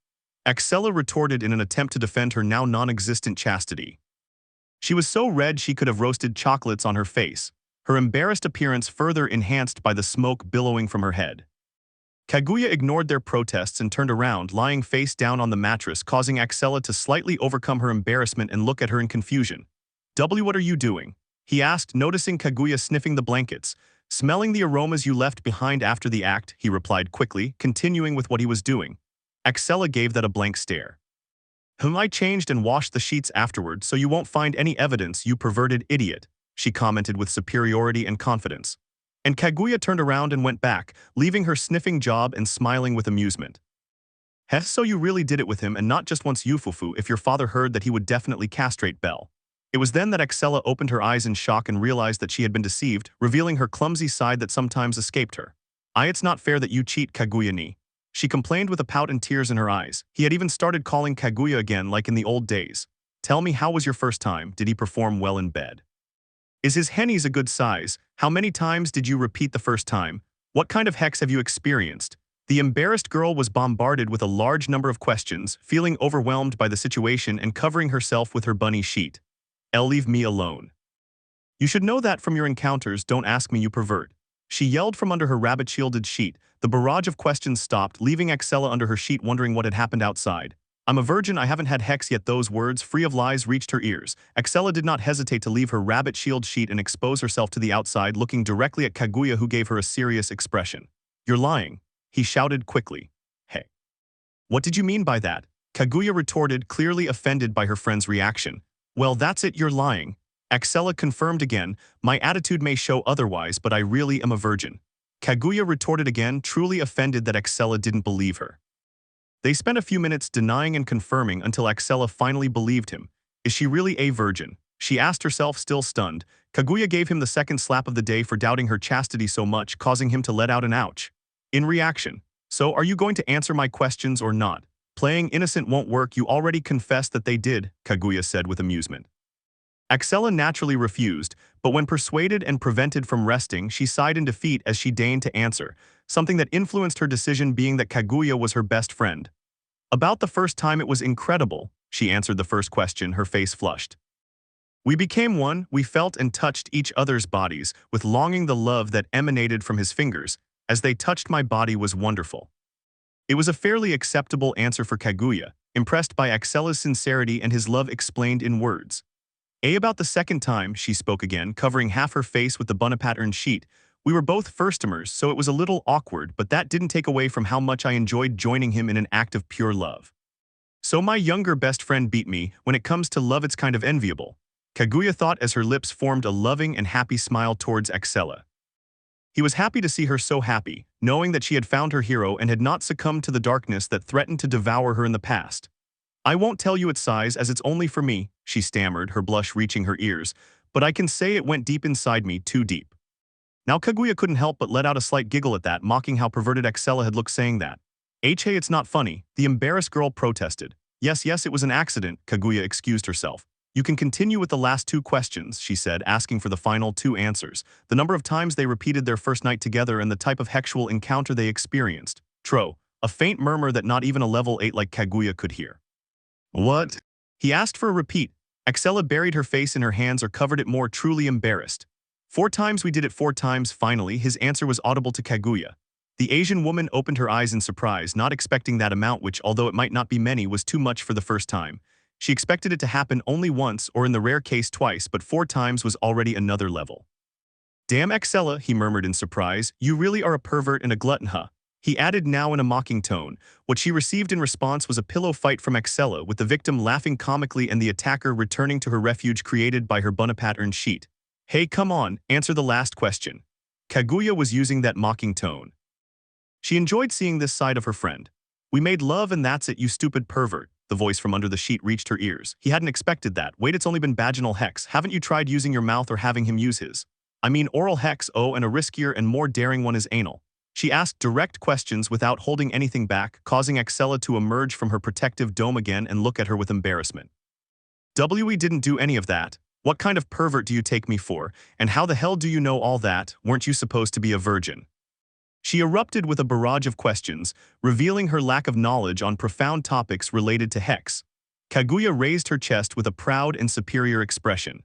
Axella retorted in an attempt to defend her now non-existent chastity. She was so red she could have roasted chocolates on her face, her embarrassed appearance further enhanced by the smoke billowing from her head. Kaguya ignored their protests and turned around, lying face down on the mattress, causing Axella to slightly overcome her embarrassment and look at her in confusion. What are you doing? He asked, noticing Kaguya sniffing the blankets. Smelling the aromas you left behind after the act, he replied quickly, continuing with what he was doing. Axella gave that a blank stare. I changed and washed the sheets afterward, so you won't find any evidence, you perverted idiot, she commented with superiority and confidence. And Kaguya turned around and went back, leaving her sniffing job and smiling with amusement. So you really did it with him, and not just once, Yufufu, if your father heard that he would definitely castrate Belle. It was then that Axella opened her eyes in shock and realized that she had been deceived, revealing her clumsy side that sometimes escaped her. It's not fair that you cheat, Kaguya ni. She complained with a pout and tears in her eyes. He had even started calling Kaguya again like in the old days. Tell me, how was your first time? Did he perform well in bed? Is his hennies a good size? How many times did you repeat the first time? What kind of hex have you experienced? The embarrassed girl was bombarded with a large number of questions, feeling overwhelmed by the situation and covering herself with her bunny sheet. Leave me alone. You should know that from your encounters. Don't ask me, you pervert. She yelled from under her rabbit-shielded sheet. The barrage of questions stopped, leaving Axella under her sheet wondering what had happened outside. I'm a virgin, I haven't had hex yet. Those words, free of lies, reached her ears. Axella did not hesitate to leave her rabbit shield sheet and expose herself to the outside, looking directly at Kaguya, who gave her a serious expression. You're lying, he shouted quickly. Hey. What did you mean by that? Kaguya retorted, clearly offended by her friend's reaction. Well, that's it, you're lying. Axella confirmed again, my attitude may show otherwise, but I really am a virgin. Kaguya retorted again, truly offended that Axella didn't believe her. They spent a few minutes denying and confirming until Axella finally believed him. Is she really a virgin? She asked herself, still stunned. Kaguya gave him the second slap of the day for doubting her chastity so much, causing him to let out an ouch. In reaction, so are you going to answer my questions or not? Playing innocent won't work, you already confessed that they did, Kaguya said with amusement. Axella naturally refused, but when persuaded and prevented from resting, she sighed in defeat as she deigned to answer, something that influenced her decision being that Kaguya was her best friend. About the first time, it was incredible, she answered the first question, her face flushed. We became one, we felt and touched each other's bodies, with longing. The love that emanated from his fingers, as they touched my body, was wonderful. It was a fairly acceptable answer for Kaguya, impressed by Axella's sincerity and his love explained in words. About the second time, she spoke again, covering half her face with the bunny-pattern sheet. We were both first-timers, so it was a little awkward, but that didn't take away from how much I enjoyed joining him in an act of pure love. So my younger best friend beat me. When it comes to love, it's kind of enviable, Kaguya thought as her lips formed a loving and happy smile towards Axella. He was happy to see her so happy, knowing that she had found her hero and had not succumbed to the darkness that threatened to devour her in the past. I won't tell you its size as it's only for me, she stammered, her blush reaching her ears, but I can say it went deep inside me, too deep. Now Kaguya couldn't help but let out a slight giggle at that, mocking how perverted Axella had looked saying that. Hey, it's not funny, the embarrassed girl protested. Yes, it was an accident, Kaguya excused herself. You can continue with the last two questions, she said, asking for the final two answers, the number of times they repeated their first night together and the type of sexual encounter they experienced. A faint murmur that not even a level 8 like Kaguya could hear. What? He asked for a repeat. Axella buried her face in her hands or covered it more, truly embarrassed. 4 times we did it 4 times, finally, his answer was audible to Kaguya. The Asian woman opened her eyes in surprise, not expecting that amount which, although it might not be many, was too much for the first time. She expected it to happen only once or in the rare case twice, but 4 times was already another level. Damn Axella, he murmured in surprise, you really are a pervert and a glutton, huh? He added now in a mocking tone. What she received in response was a pillow fight from Axella, with the victim laughing comically and the attacker returning to her refuge created by her bunny-pattern sheet. Hey, come on, answer the last question. Kaguya was using that mocking tone. She enjoyed seeing this side of her friend. We made love and that's it, you stupid pervert. The voice from under the sheet reached her ears. He hadn't expected that. Wait, it's only been vaginal hex. Haven't you tried using your mouth or having him use his? I mean oral hex, oh, and a riskier and more daring one is anal. She asked direct questions without holding anything back, causing Axella to emerge from her protective dome again and look at her with embarrassment. We didn't do any of that. What kind of pervert do you take me for? And how the hell do you know all that? Weren't you supposed to be a virgin? She erupted with a barrage of questions, revealing her lack of knowledge on profound topics related to hex. Kaguya raised her chest with a proud and superior expression.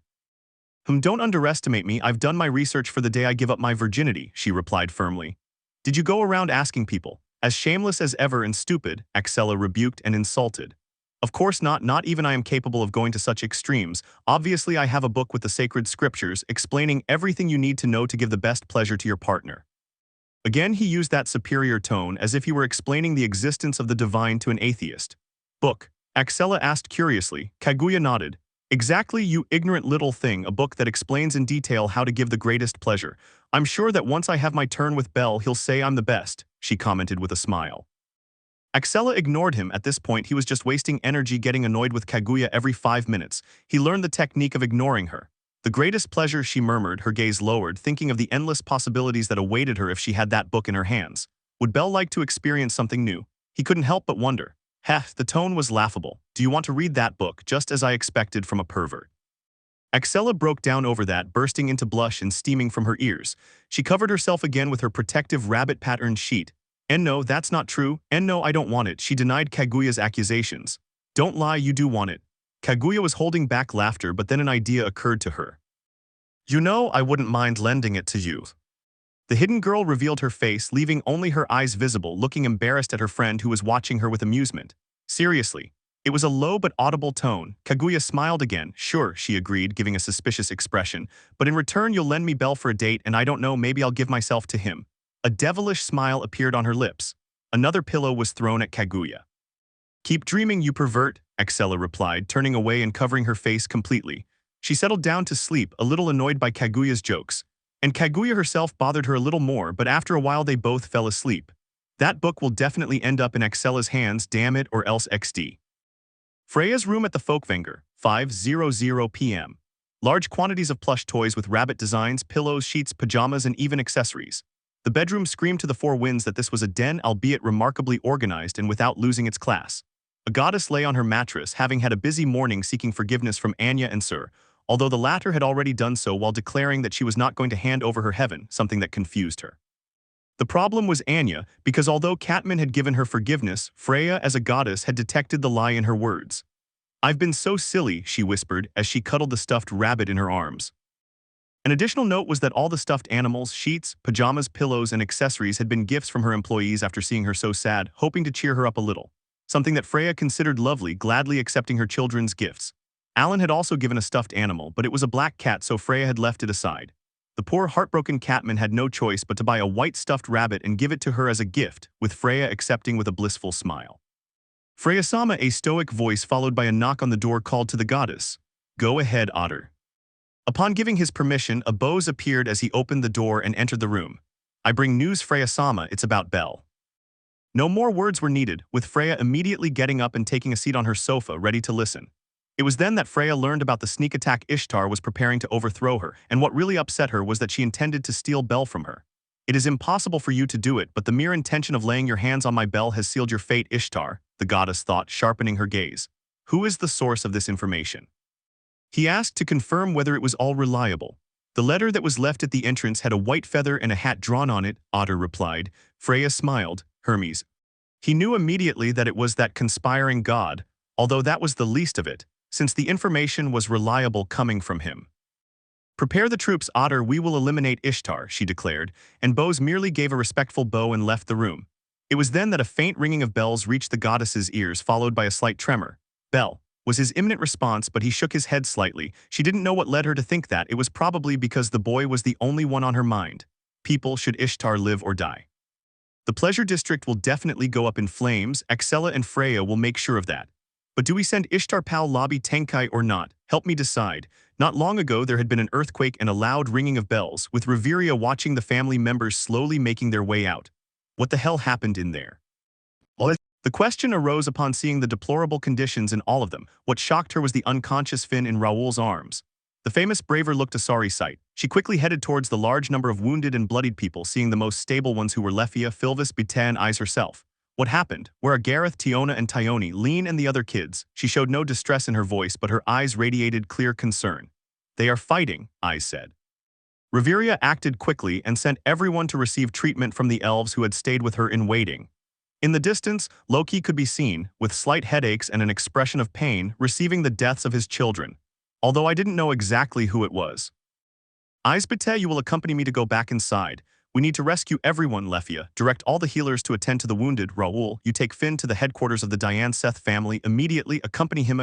Don't underestimate me, I've done my research for the day I give up my virginity, she replied firmly. Did you go around asking people? As shameless as ever and stupid, Axella rebuked and insulted. Of course not even I am capable of going to such extremes. Obviously I have a book with the sacred scriptures explaining everything you need to know to give the best pleasure to your partner. Again he used that superior tone as if he were explaining the existence of the divine to an atheist. Book? Axella asked curiously. Kaguya nodded. Exactly, you ignorant little thing, a book that explains in detail how to give the greatest pleasure. I'm sure that once I have my turn with Bell he'll say I'm the best, she commented with a smile. Axella ignored him. At this point he was just wasting energy getting annoyed with Kaguya every 5 minutes. He learned the technique of ignoring her. The greatest pleasure, she murmured, her gaze lowered, thinking of the endless possibilities that awaited her if she had that book in her hands. Would Bell like to experience something new? He couldn't help but wonder. The tone was laughable. Do you want to read that book, just as I expected from a pervert? Axella broke down over that, bursting into blush and steaming from her ears. She covered herself again with her protective rabbit-patterned sheet. And no, that's not true. And no, I don't want it. She denied Kaguya's accusations. Don't lie, you do want it. Kaguya was holding back laughter, but then an idea occurred to her. You know, I wouldn't mind lending it to you. The hidden girl revealed her face, leaving only her eyes visible, looking embarrassed at her friend who was watching her with amusement. Seriously, It was a low but audible tone. Kaguya smiled again. Sure, she agreed, giving a suspicious expression. But in return you'll lend me Bell for a date and I don't know, maybe I'll give myself to him. A devilish smile appeared on her lips. Another pillow was thrown at Kaguya. Keep dreaming, you pervert, Excella replied, turning away and covering her face completely. She settled down to sleep, a little annoyed by Kaguya's jokes. And Kaguya herself bothered her a little more, but after a while they both fell asleep. That book will definitely end up in Excella's hands, damn it, or else XD. Freya's room at the Folkvanger, 5:00 p.m. Large quantities of plush toys with rabbit designs, pillows, sheets, pajamas, and even accessories. The bedroom screamed to the four winds that this was a den, albeit remarkably organized and without losing its class. A goddess lay on her mattress, having had a busy morning seeking forgiveness from Anya and Sir, although the latter had already done so while declaring that she was not going to hand over her heaven, something that confused her. The problem was Anya, because although Catman had given her forgiveness, Freya as a goddess had detected the lie in her words. I've been so silly, she whispered as she cuddled the stuffed rabbit in her arms. An additional note was that all the stuffed animals, sheets, pajamas, pillows, and accessories had been gifts from her employees after seeing her so sad, hoping to cheer her up a little. Something that Freya considered lovely, gladly accepting her children's gifts. Alan had also given a stuffed animal, but it was a black cat, so Freya had left it aside. The poor heartbroken Catman had no choice but to buy a white stuffed rabbit and give it to her as a gift, with Freya accepting with a blissful smile. Freya-sama, a stoic voice followed by a knock on the door called to the goddess. Go ahead, Otter. Upon giving his permission, a Bose appeared as he opened the door and entered the room. I bring news, Freya-sama, it's about Bell. No more words were needed, with Freya immediately getting up and taking a seat on her sofa, ready to listen. It was then that Freya learned about the sneak attack Ishtar was preparing to overthrow her, and what really upset her was that she intended to steal Bell from her. It is impossible for you to do it, but the mere intention of laying your hands on my Bell has sealed your fate, Ishtar, the goddess thought, sharpening her gaze. Who is the source of this information? He asked to confirm whether it was all reliable. The letter that was left at the entrance had a white feather and a hat drawn on it, Otter replied. Freya smiled. Hermes. He knew immediately that it was that conspiring god, although that was the least of it, since the information was reliable coming from him. Prepare the troops, Otter, we will eliminate Ishtar, she declared, and Bose merely gave a respectful bow and left the room. It was then that a faint ringing of bells reached the goddess's ears, followed by a slight tremor. Bell was his imminent response, but he shook his head slightly. She didn't know what led her to think that. It was probably because the boy was the only one on her mind. People, should Ishtar live or die. The pleasure district will definitely go up in flames. Excella and Freya will make sure of that. But do we send Ishtar Pal Lobby Tenkai or not? Help me decide. Not long ago there had been an earthquake and a loud ringing of bells, with Reveria watching the family members slowly making their way out. What the hell happened in there? The question arose upon seeing the deplorable conditions in all of them. What shocked her was the unconscious Finn in Raoul's arms. The famous braver looked a sorry sight. She quickly headed towards the large number of wounded and bloodied people, seeing the most stable ones who were Lefia, Filvis, Bita, and Eyes herself. What happened? Where are Gareth, Tiona, and Tyone, Lean, and the other kids? She showed no distress in her voice, but her eyes radiated clear concern. They are fighting, Eyes said. Reveria acted quickly and sent everyone to receive treatment from the elves who had stayed with her in waiting. In the distance, Loki could be seen, with slight headaches and an expression of pain, receiving the deaths of his children. Although I didn't know exactly who it was. Aisbete, you will accompany me to go back inside. We need to rescue everyone, Lefia. Direct all the healers to attend to the wounded. Raoul, you take Finn to the headquarters of the Diane Seth family. Immediately accompany him.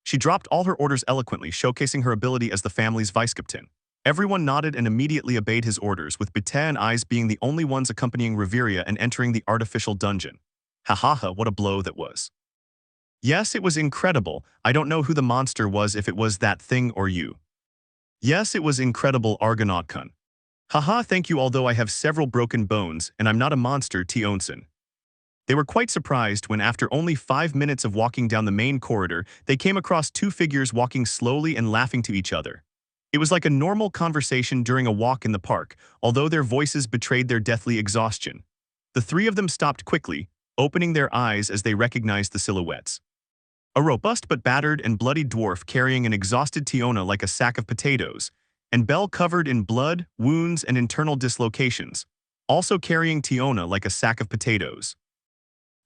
She dropped all her orders eloquently, showcasing her ability as the family's vice-captain. Everyone nodded and immediately obeyed his orders, with Bita and Eyes being the only ones accompanying Reveria and entering the artificial dungeon. Ha ha ha, what a blow that was. Yes, it was incredible. I don't know who the monster was, if it was that thing or you. Yes, it was incredible, Argonaut-kun. Haha, thank you, although I have several broken bones, and I'm not a monster, Tionson. They were quite surprised when, after only 5 minutes of walking down the main corridor, they came across two figures walking slowly and laughing to each other. It was like a normal conversation during a walk in the park, although their voices betrayed their deathly exhaustion. The three of them stopped quickly, opening their eyes as they recognized the silhouettes. A robust but battered and bloody dwarf carrying an exhausted Tiona like a sack of potatoes, and Bell covered in blood, wounds, and internal dislocations, also carrying Tiona like a sack of potatoes.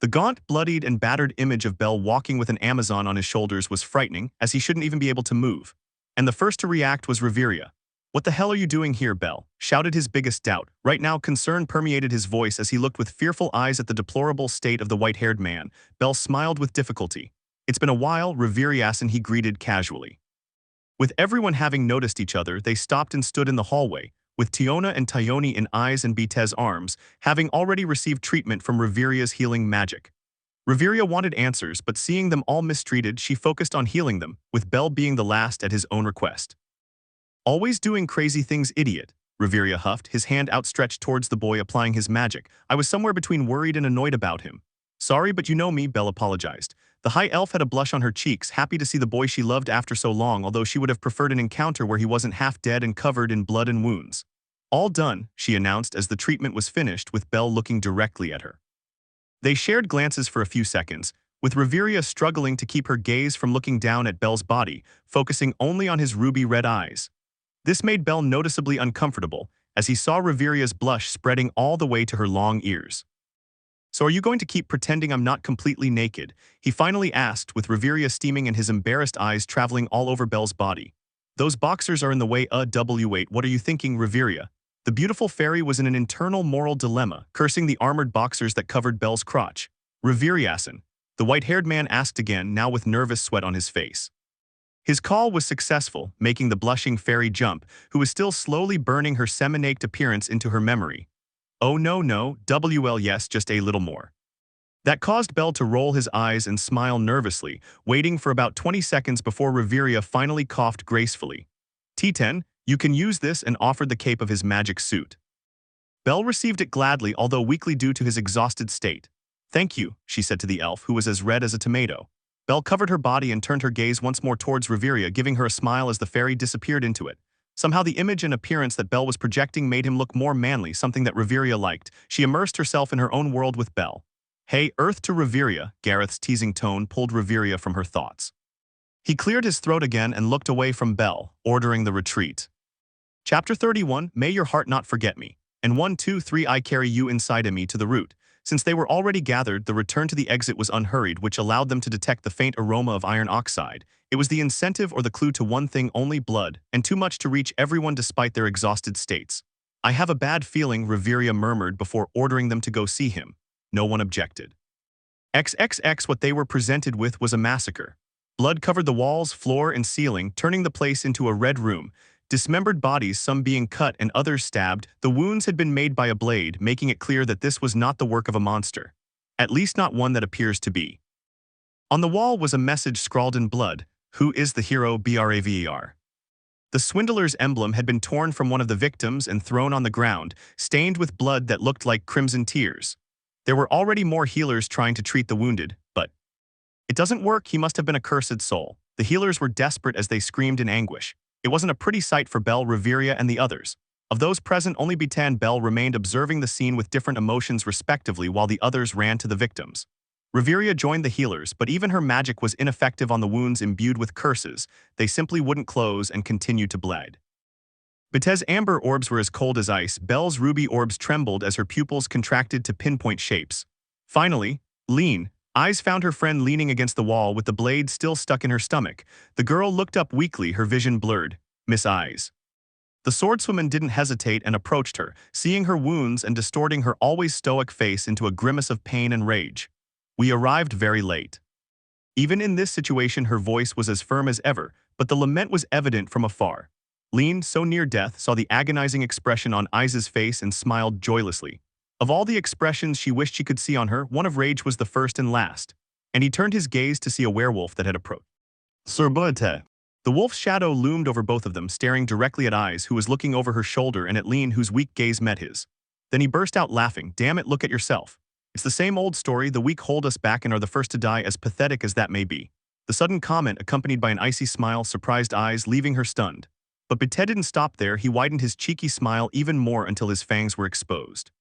The gaunt, bloodied, and battered image of Bell walking with an Amazon on his shoulders was frightening, as he shouldn't even be able to move. And the first to react was Reveria. What the hell are you doing here, Bell? Shouted his biggest doubt. Right now, concern permeated his voice as he looked with fearful eyes at the deplorable state of the white-haired man. Bell smiled with difficulty. "It's been a while," Reveriasan he greeted casually. With everyone having noticed each other, they stopped and stood in the hallway, with Tiona and Tyone in eyes and Bitez's arms, having already received treatment from Reveria's healing magic. Reveria wanted answers, but seeing them all mistreated, she focused on healing them, with Bell being the last at his own request. "Always doing crazy things, idiot," Reveria huffed, his hand outstretched towards the boy applying his magic. "I was somewhere between worried and annoyed about him." "Sorry, but you know me," Bell apologized. The high elf had a blush on her cheeks, happy to see the boy she loved after so long, although she would have preferred an encounter where he wasn't half dead and covered in blood and wounds. "All done," she announced as the treatment was finished, with Bell looking directly at her. They shared glances for a few seconds, with Reveria struggling to keep her gaze from looking down at Bell's body, focusing only on his ruby-red eyes. This made Bell noticeably uncomfortable, as he saw Reveria's blush spreading all the way to her long ears. "So are you going to keep pretending I'm not completely naked?" he finally asked, with Reveria steaming and his embarrassed eyes traveling all over Bell's body. "Those boxers are in the way, W8, what are you thinking, Reveria?" The beautiful fairy was in an internal moral dilemma, cursing the armored boxers that covered Bell's crotch. "Reveriasan," the white-haired man asked again, now with nervous sweat on his face. His call was successful, making the blushing fairy jump, who was still slowly burning her semi-naked appearance into her memory. "Oh no, WL yes, just a little more." That caused Bell to roll his eyes and smile nervously, waiting for about 20 seconds before Reveria finally coughed gracefully. "T10, you can use this," and offered the cape of his magic suit. Bell received it gladly, although weakly due to his exhausted state. "Thank you," she said to the elf, who was as red as a tomato. Bell covered her body and turned her gaze once more towards Reveria, giving her a smile as the fairy disappeared into it. Somehow the image and appearance that Bell was projecting made him look more manly, something that Reveria liked. She immersed herself in her own world with Bell. "Hey, Earth to Reveria," Gareth's teasing tone pulled Reveria from her thoughts. He cleared his throat again and looked away from Bell, ordering the retreat. Chapter 31, May Your Heart Not Forget Me. And 1, 2, 3, I carry you inside of me to the root. Since they were already gathered, the return to the exit was unhurried, which allowed them to detect the faint aroma of iron oxide. It was the incentive or the clue to one thing only: blood, and too much to reach everyone despite their exhausted states. "I have a bad feeling," Reveria murmured before ordering them to go see him. No one objected. XXX, what they were presented with was a massacre. Blood covered the walls, floor, and ceiling, turning the place into a red room. Dismembered bodies, some being cut and others stabbed. The wounds had been made by a blade, making it clear that this was not the work of a monster. At least not one that appears to be. On the wall was a message scrawled in blood: "Who is the hero, Braver?" The swindler's emblem had been torn from one of the victims and thrown on the ground, stained with blood that looked like crimson tears. There were already more healers trying to treat the wounded, but "It doesn't work, he must have been a cursed soul." The healers were desperate as they screamed in anguish. It wasn't a pretty sight for Bell, Reveria, and the others. Of those present, only Bita and Bell remained, observing the scene with different emotions respectively, while the others ran to the victims. Reveria joined the healers, but even her magic was ineffective on the wounds imbued with curses. They simply wouldn't close and continued to bleed. Bita's amber orbs were as cold as ice. Bell's ruby orbs trembled as her pupils contracted to pinpoint shapes. Finally, Lean Eyes found her friend leaning against the wall with the blade still stuck in her stomach. The girl looked up weakly, her vision blurred. "Miss Eyes." The swordswoman didn't hesitate and approached her, seeing her wounds and distorting her always stoic face into a grimace of pain and rage. "We arrived very late." Even in this situation, her voice was as firm as ever, but the lament was evident from afar. Lean, so near death, saw the agonizing expression on Eyes' face and smiled joylessly. Of all the expressions she wished she could see on her, one of rage was the first and last, and he turned his gaze to see a werewolf that had approached. "Sir Boite." The wolf's shadow loomed over both of them, staring directly at Eyes, who was looking over her shoulder, and at Lean, whose weak gaze met his. Then he burst out laughing. "Damn it, look at yourself. It's the same old story, the weak hold us back and are the first to die, as pathetic as that may be." The sudden comment, accompanied by an icy smile, surprised Eyes, leaving her stunned. But Bite didn't stop there. He widened his cheeky smile even more until his fangs were exposed.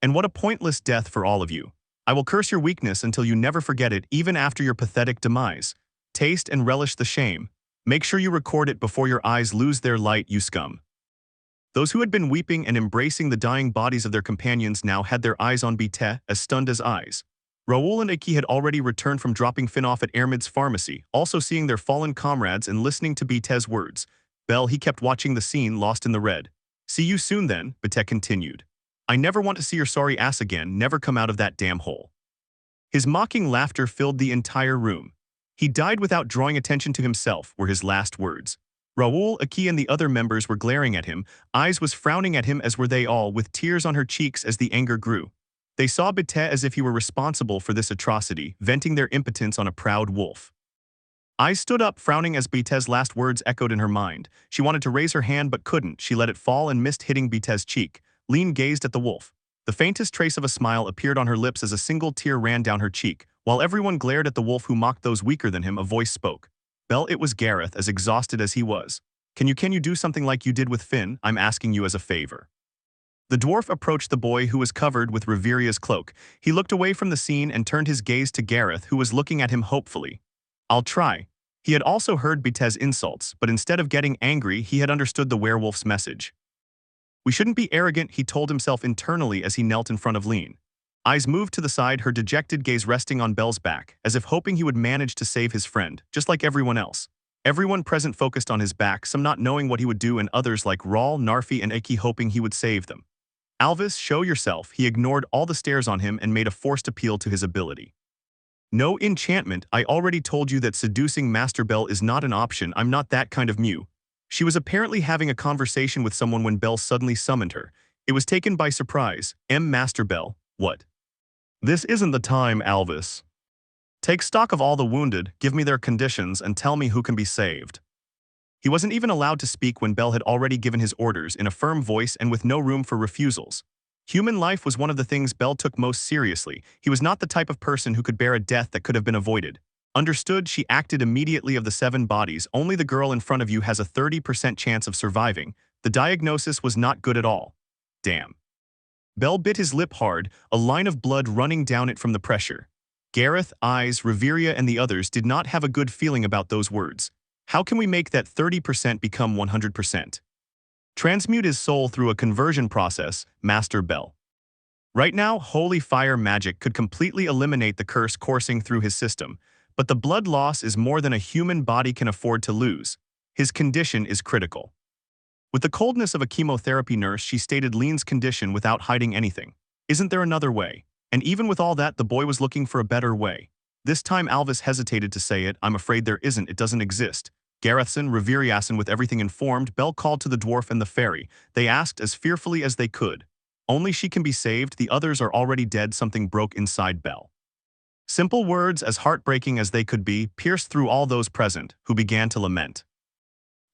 "And what a pointless death for all of you. I will curse your weakness until you never forget it, even after your pathetic demise. Taste and relish the shame. Make sure you record it before your eyes lose their light, you scum." Those who had been weeping and embracing the dying bodies of their companions now had their eyes on Bite, as stunned as Eyes. Raoul and Iki had already returned from dropping Finn off at Ermid's pharmacy, also seeing their fallen comrades and listening to Bite's words. Bell, he kept watching the scene, lost in the red. "See you soon then," Bite continued. "I never want to see your sorry ass again, never come out of that damn hole." His mocking laughter filled the entire room. He died without drawing attention to himself, were his last words. Raoul, Aki and the other members were glaring at him. Eyes was frowning at him, as were they all, with tears on her cheeks as the anger grew. They saw Bete as if he were responsible for this atrocity, venting their impotence on a proud wolf. Eyes stood up, frowning as Bete's last words echoed in her mind. She wanted to raise her hand but couldn't. She let it fall and missed hitting Bete's cheek. Lean gazed at the wolf. The faintest trace of a smile appeared on her lips as a single tear ran down her cheek. While everyone glared at the wolf who mocked those weaker than him, a voice spoke. Belle, it was Gareth, as exhausted as he was. Can you do something like you did with Finn? I'm asking you as a favor. The dwarf approached the boy who was covered with Reveria's cloak. He looked away from the scene and turned his gaze to Gareth, who was looking at him hopefully. I'll try. He had also heard Bete's insults, but instead of getting angry, he had understood the werewolf's message. We shouldn't be arrogant, he told himself internally as he knelt in front of Lean. Eyes moved to the side, her dejected gaze resting on Belle's back, as if hoping he would manage to save his friend, just like everyone else. Everyone present focused on his back, some not knowing what he would do and others like Raul, Narfi and Aki hoping he would save them. Alvis, show yourself. He ignored all the stares on him and made a forced appeal to his ability. No enchantment. I already told you that seducing Master Belle is not an option. I'm not that kind of Mew. She was apparently having a conversation with someone when Belle suddenly summoned her. It was taken by surprise. Master Belle, what? This isn't the time, Alvis. Take stock of all the wounded, give me their conditions, and tell me who can be saved. He wasn't even allowed to speak when Belle had already given his orders in a firm voice and with no room for refusals. Human life was one of the things Belle took most seriously. He was not the type of person who could bear a death that could have been avoided. Understood, she acted immediately. Of the 7 bodies, only the girl in front of you has a 30% chance of surviving. The diagnosis was not good at all. Damn. Belle bit his lip hard, a line of blood running down it from the pressure. Gareth, Eyes, Reveria and the others did not have a good feeling about those words. How can we make that 30% become 100%? Transmute his soul through a conversion process, Master Belle. Right now, holy fire magic could completely eliminate the curse coursing through his system, but the blood loss is more than a human body can afford to lose. His condition is critical. With the coldness of a chemotherapy nurse, she stated Lean's condition without hiding anything. Isn't there another way? And even with all that, the boy was looking for a better way. This time Alvis hesitated to say it. I'm afraid there isn't. It doesn't exist. Garethson, Reveriason, with everything informed, Belle called to the dwarf and the fairy. They asked as fearfully as they could. Only she can be saved. The others are already dead. Something broke inside Belle. Simple words, as heartbreaking as they could be, pierced through all those present, who began to lament.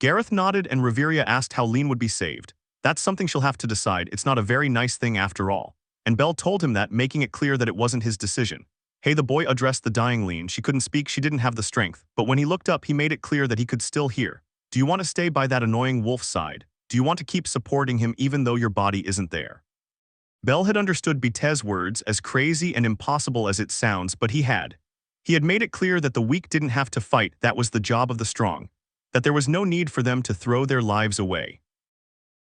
Gareth nodded and Reveria asked how Lean would be saved. That's something she'll have to decide. It's not a very nice thing after all. And Belle told him that, making it clear that it wasn't his decision. Hey, the boy addressed the dying Lean. She couldn't speak, she didn't have the strength. But when he looked up, he made it clear that he could still hear. Do you want to stay by that annoying wolf's side? Do you want to keep supporting him even though your body isn't there? Belle had understood Bete's words, as crazy and impossible as it sounds, but he had. He had made it clear that the weak didn't have to fight. That was the job of the strong. That there was no need for them to throw their lives away.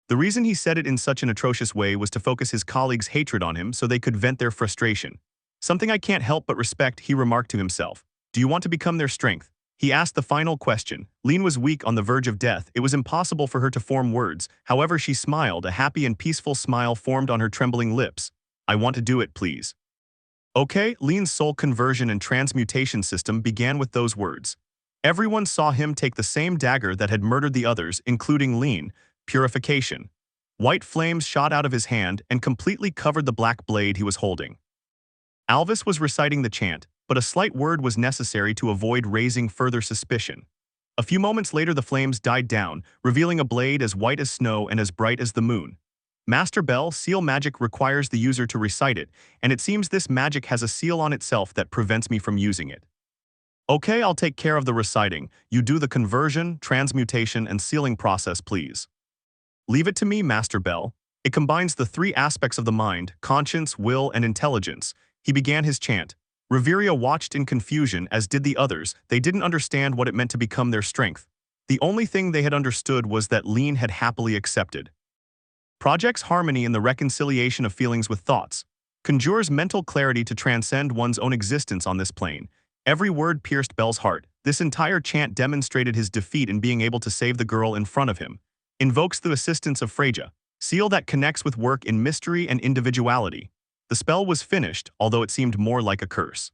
The reason he said it in such an atrocious way was to focus his colleagues' hatred on him so they could vent their frustration. Something I can't help but respect, he remarked to himself. Do you want to become their strength? He asked the final question. Lean was weak, on the verge of death. It was impossible for her to form words. However, she smiled. A happy and peaceful smile formed on her trembling lips. I want to do it, please. Okay, Lean's soul conversion and transmutation system began with those words. Everyone saw him take the same dagger that had murdered the others, including Lean. Purification. White flames shot out of his hand and completely covered the black blade he was holding. Alvis was reciting the chant, but a slight word was necessary to avoid raising further suspicion. A few moments later the flames died down, revealing a blade as white as snow and as bright as the moon. Master Belle, seal magic requires the user to recite it, and it seems this magic has a seal on itself that prevents me from using it. Okay, I'll take care of the reciting. You do the conversion, transmutation, and sealing process, please. Leave it to me, Master Belle. It combines the 3 aspects of the mind, conscience, will, and intelligence. He began his chant. Reveria watched in confusion, as did the others. They didn't understand what it meant to become their strength. The only thing they had understood was that Lean had happily accepted. Projects harmony in the reconciliation of feelings with thoughts. Conjures mental clarity to transcend one's own existence on this plane. Every word pierced Belle's heart. This entire chant demonstrated his defeat in being able to save the girl in front of him. Invokes the assistance of Freja. Seal that connects with work in mystery and individuality. The spell was finished, although it seemed more like a curse.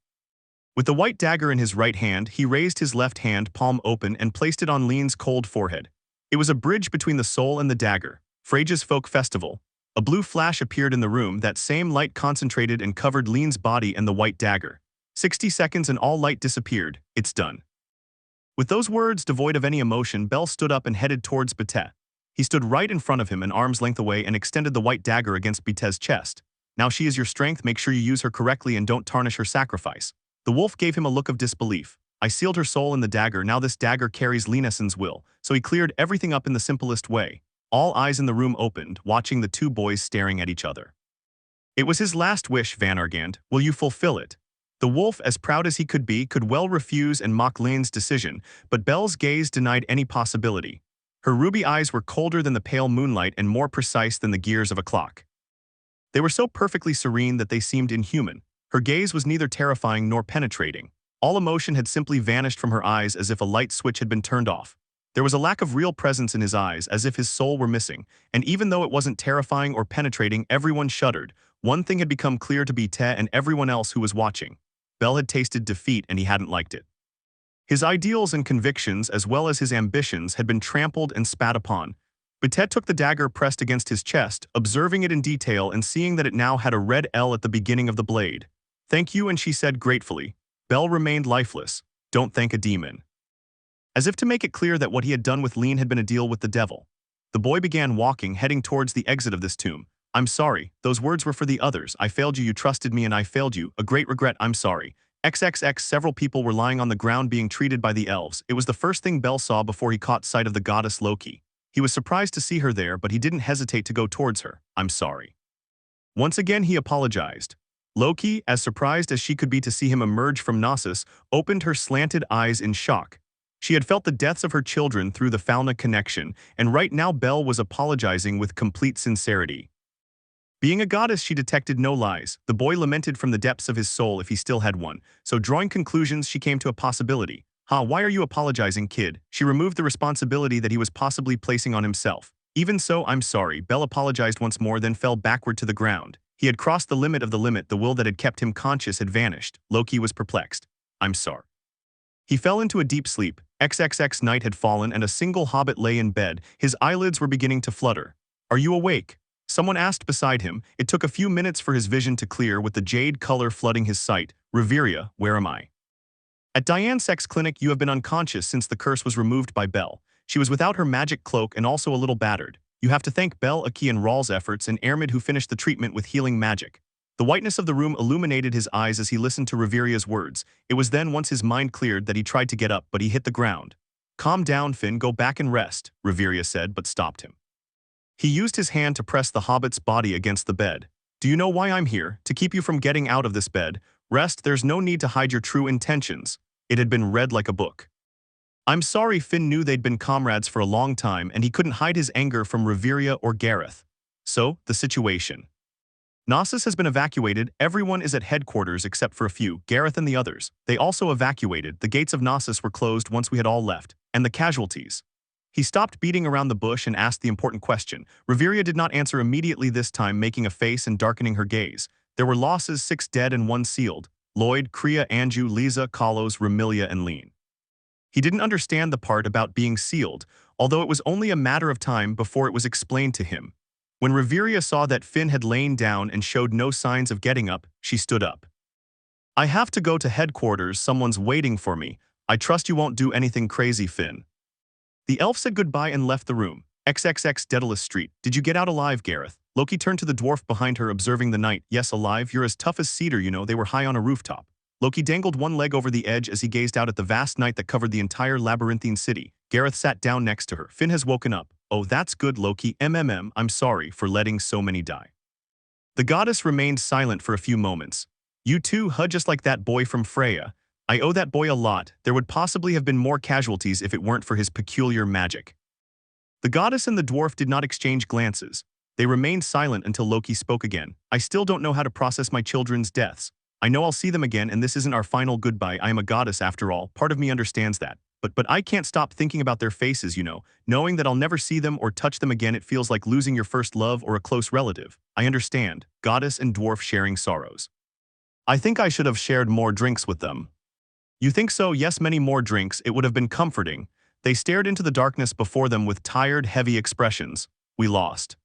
With the white dagger in his right hand, he raised his left hand, palm open, and placed it on Lean's cold forehead. It was a bridge between the soul and the dagger. Freja's folk festival. A blue flash appeared in the room. That same light concentrated and covered Lean's body and the white dagger. 60 seconds and all light disappeared. It's done. With those words devoid of any emotion, Bell stood up and headed towards Bete. He stood right in front of him, an arm's length away, and extended the white dagger against Bete's chest. Now she is your strength. Make sure you use her correctly and don't tarnish her sacrifice. The wolf gave him a look of disbelief. I sealed her soul in the dagger. Now this dagger carries Leneson's will. So he cleared everything up in the simplest way. All eyes in the room opened, watching the two boys staring at each other. It was his last wish, Van Argand. Will you fulfill it? The wolf, as proud as he could be, could well refuse and mock Lane's decision, but Belle's gaze denied any possibility. Her ruby eyes were colder than the pale moonlight and more precise than the gears of a clock. They were so perfectly serene that they seemed inhuman. Her gaze was neither terrifying nor penetrating. All emotion had simply vanished from her eyes as if a light switch had been turned off. There was a lack of real presence in his eyes, as if his soul were missing, and even though it wasn't terrifying or penetrating, everyone shuddered. One thing had become clear to Bete and everyone else who was watching. Bell had tasted defeat and he hadn't liked it. His ideals and convictions, as well as his ambitions, had been trampled and spat upon. Bete took the dagger pressed against his chest, observing it in detail and seeing that it now had a red L at the beginning of the blade. Thank you, and she said gratefully. Bell remained lifeless. Don't thank a demon. As if to make it clear that what he had done with Lean had been a deal with the devil. The boy began walking, heading towards the exit of this tomb. I'm sorry, those words were for the others. I failed you, you trusted me and I failed you. A great regret, I'm sorry. XXX. Several people were lying on the ground being treated by the elves. It was the first thing Bell saw before he caught sight of the goddess Loki. He was surprised to see her there, but he didn't hesitate to go towards her. I'm sorry. Once again he apologized. Loki, as surprised as she could be to see him emerge from Knossos, opened her slanted eyes in shock. She had felt the deaths of her children through the Fauna connection, and right now Belle was apologizing with complete sincerity. Being a goddess, she detected no lies. The boy lamented from the depths of his soul if he still had one, so drawing conclusions she came to a possibility. Why are you apologizing, kid? She removed the responsibility that he was possibly placing on himself. Even so, I'm sorry. Belle apologized once more, then fell backward to the ground. He had crossed the limit of the limit. The will that had kept him conscious had vanished. Loki was perplexed. I'm sorry. He fell into a deep sleep. XXX. Night had fallen and a single hobbit lay in bed. His eyelids were beginning to flutter. Are you awake? Someone asked beside him. It took a few minutes for his vision to clear, with the jade color flooding his sight. Reveria, where am I? At Diane Sex Clinic. You have been unconscious since the curse was removed by Belle. She was without her magic cloak and also a little battered. You have to thank Belle, Aki and Rawl's efforts, and Ermid, who finished the treatment with healing magic. The whiteness of the room illuminated his eyes as he listened to Reveria's words. It was then, once his mind cleared, that he tried to get up, but he hit the ground. Calm down, Finn, go back and rest, Reveria said, but stopped him. He used his hand to press the hobbit's body against the bed. Do you know why I'm here? To keep you from getting out of this bed. Rest, there's no need to hide your true intentions. It had been read like a book. I'm sorry. Finn knew they'd been comrades for a long time, and he couldn't hide his anger from Reveria or Gareth. So, the situation. Knossos has been evacuated. Everyone is at headquarters except for a few, Gareth and the others. They also evacuated. The gates of Knossos were closed once we had all left. And the casualties. He stopped beating around the bush and asked the important question. Reveria did not answer immediately this time, making a face and darkening her gaze. There were losses, 6 dead and 1 sealed. Lloyd, Kriya, Anju, Lisa, Kalos, Remilia, and Lean. He didn't understand the part about being sealed, although it was only a matter of time before it was explained to him. When Reveria saw that Finn had lain down and showed no signs of getting up, she stood up. I have to go to headquarters. Someone's waiting for me. I trust you won't do anything crazy, Finn. The elf said goodbye and left the room. XXX. Daedalus Street. Did you get out alive, Gareth? Loki turned to the dwarf behind her, observing the night. Yes, alive. You're as tough as cedar, you know. They were high on a rooftop. Loki dangled one leg over the edge as he gazed out at the vast night that covered the entire labyrinthine city. Gareth sat down next to her. Finn has woken up. Oh, that's good, Loki. I'm sorry for letting so many die. The goddess remained silent for a few moments. You too, just like that boy from Freya. I owe that boy a lot. There would possibly have been more casualties if it weren't for his peculiar magic. The goddess and the dwarf did not exchange glances. They remained silent until Loki spoke again. I still don't know how to process my children's deaths. I know I'll see them again, and this isn't our final goodbye. I am a goddess after all. Part of me understands that. But I can't stop thinking about their faces, you know. Knowing that I'll never see them or touch them again, it feels like losing your first love or a close relative. I understand. Goddess and dwarf sharing sorrows. I think I should have shared more drinks with them. You think so? Yes, many more drinks. It would have been comforting. They stared into the darkness before them with tired, heavy expressions. We lost.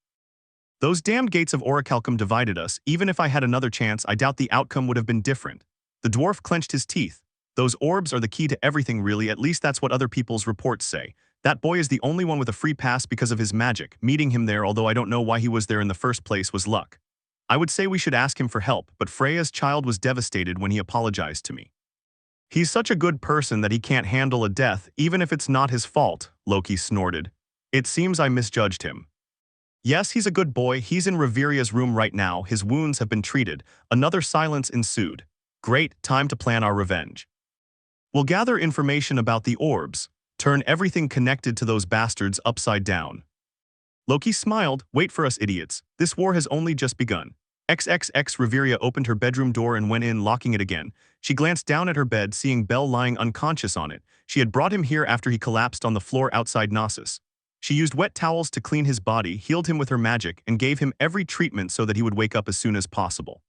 Those damned gates of orichalcum divided us. Even if I had another chance, I doubt the outcome would have been different. The dwarf clenched his teeth. Those orbs are the key to everything, really. At least that's what other people's reports say. That boy is the only one with a free pass because of his magic. Meeting him there, although I don't know why he was there in the first place, was luck. I would say we should ask him for help, but Freya's child was devastated when he apologized to me. He's such a good person that he can't handle a death, even if it's not his fault, Loki snorted. It seems I misjudged him. Yes, he's a good boy. He's in Reveria's room right now. His wounds have been treated. Another silence ensued. Great, time to plan our revenge. We'll gather information about the orbs, turn everything connected to those bastards upside down. Loki smiled. Wait for us, idiots. This war has only just begun. XXX. Reveria opened her bedroom door and went in, locking it again. She glanced down at her bed, seeing Bell lying unconscious on it. She had brought him here after he collapsed on the floor outside Knossos. She used wet towels to clean his body, healed him with her magic, and gave him every treatment so that he would wake up as soon as possible.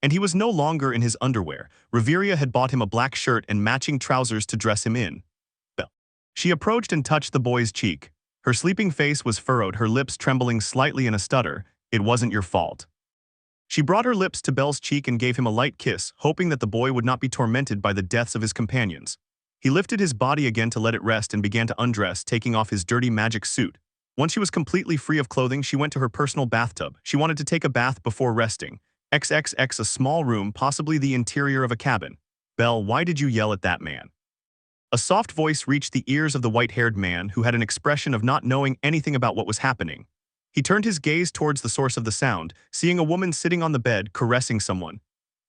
And he was no longer in his underwear. Reveria had bought him a black shirt and matching trousers to dress him in. Bell. She approached and touched the boy's cheek. Her sleeping face was furrowed, her lips trembling slightly in a stutter. It wasn't your fault. She brought her lips to Bell's cheek and gave him a light kiss, hoping that the boy would not be tormented by the deaths of his companions. He lifted his body again to let it rest and began to undress, taking off his dirty magic suit. Once she was completely free of clothing, she went to her personal bathtub. She wanted to take a bath before resting. XXX. A small room, possibly the interior of a cabin. Bell, why did you yell at that man? A soft voice reached the ears of the white-haired man, who had an expression of not knowing anything about what was happening. He turned his gaze towards the source of the sound, seeing a woman sitting on the bed, caressing someone.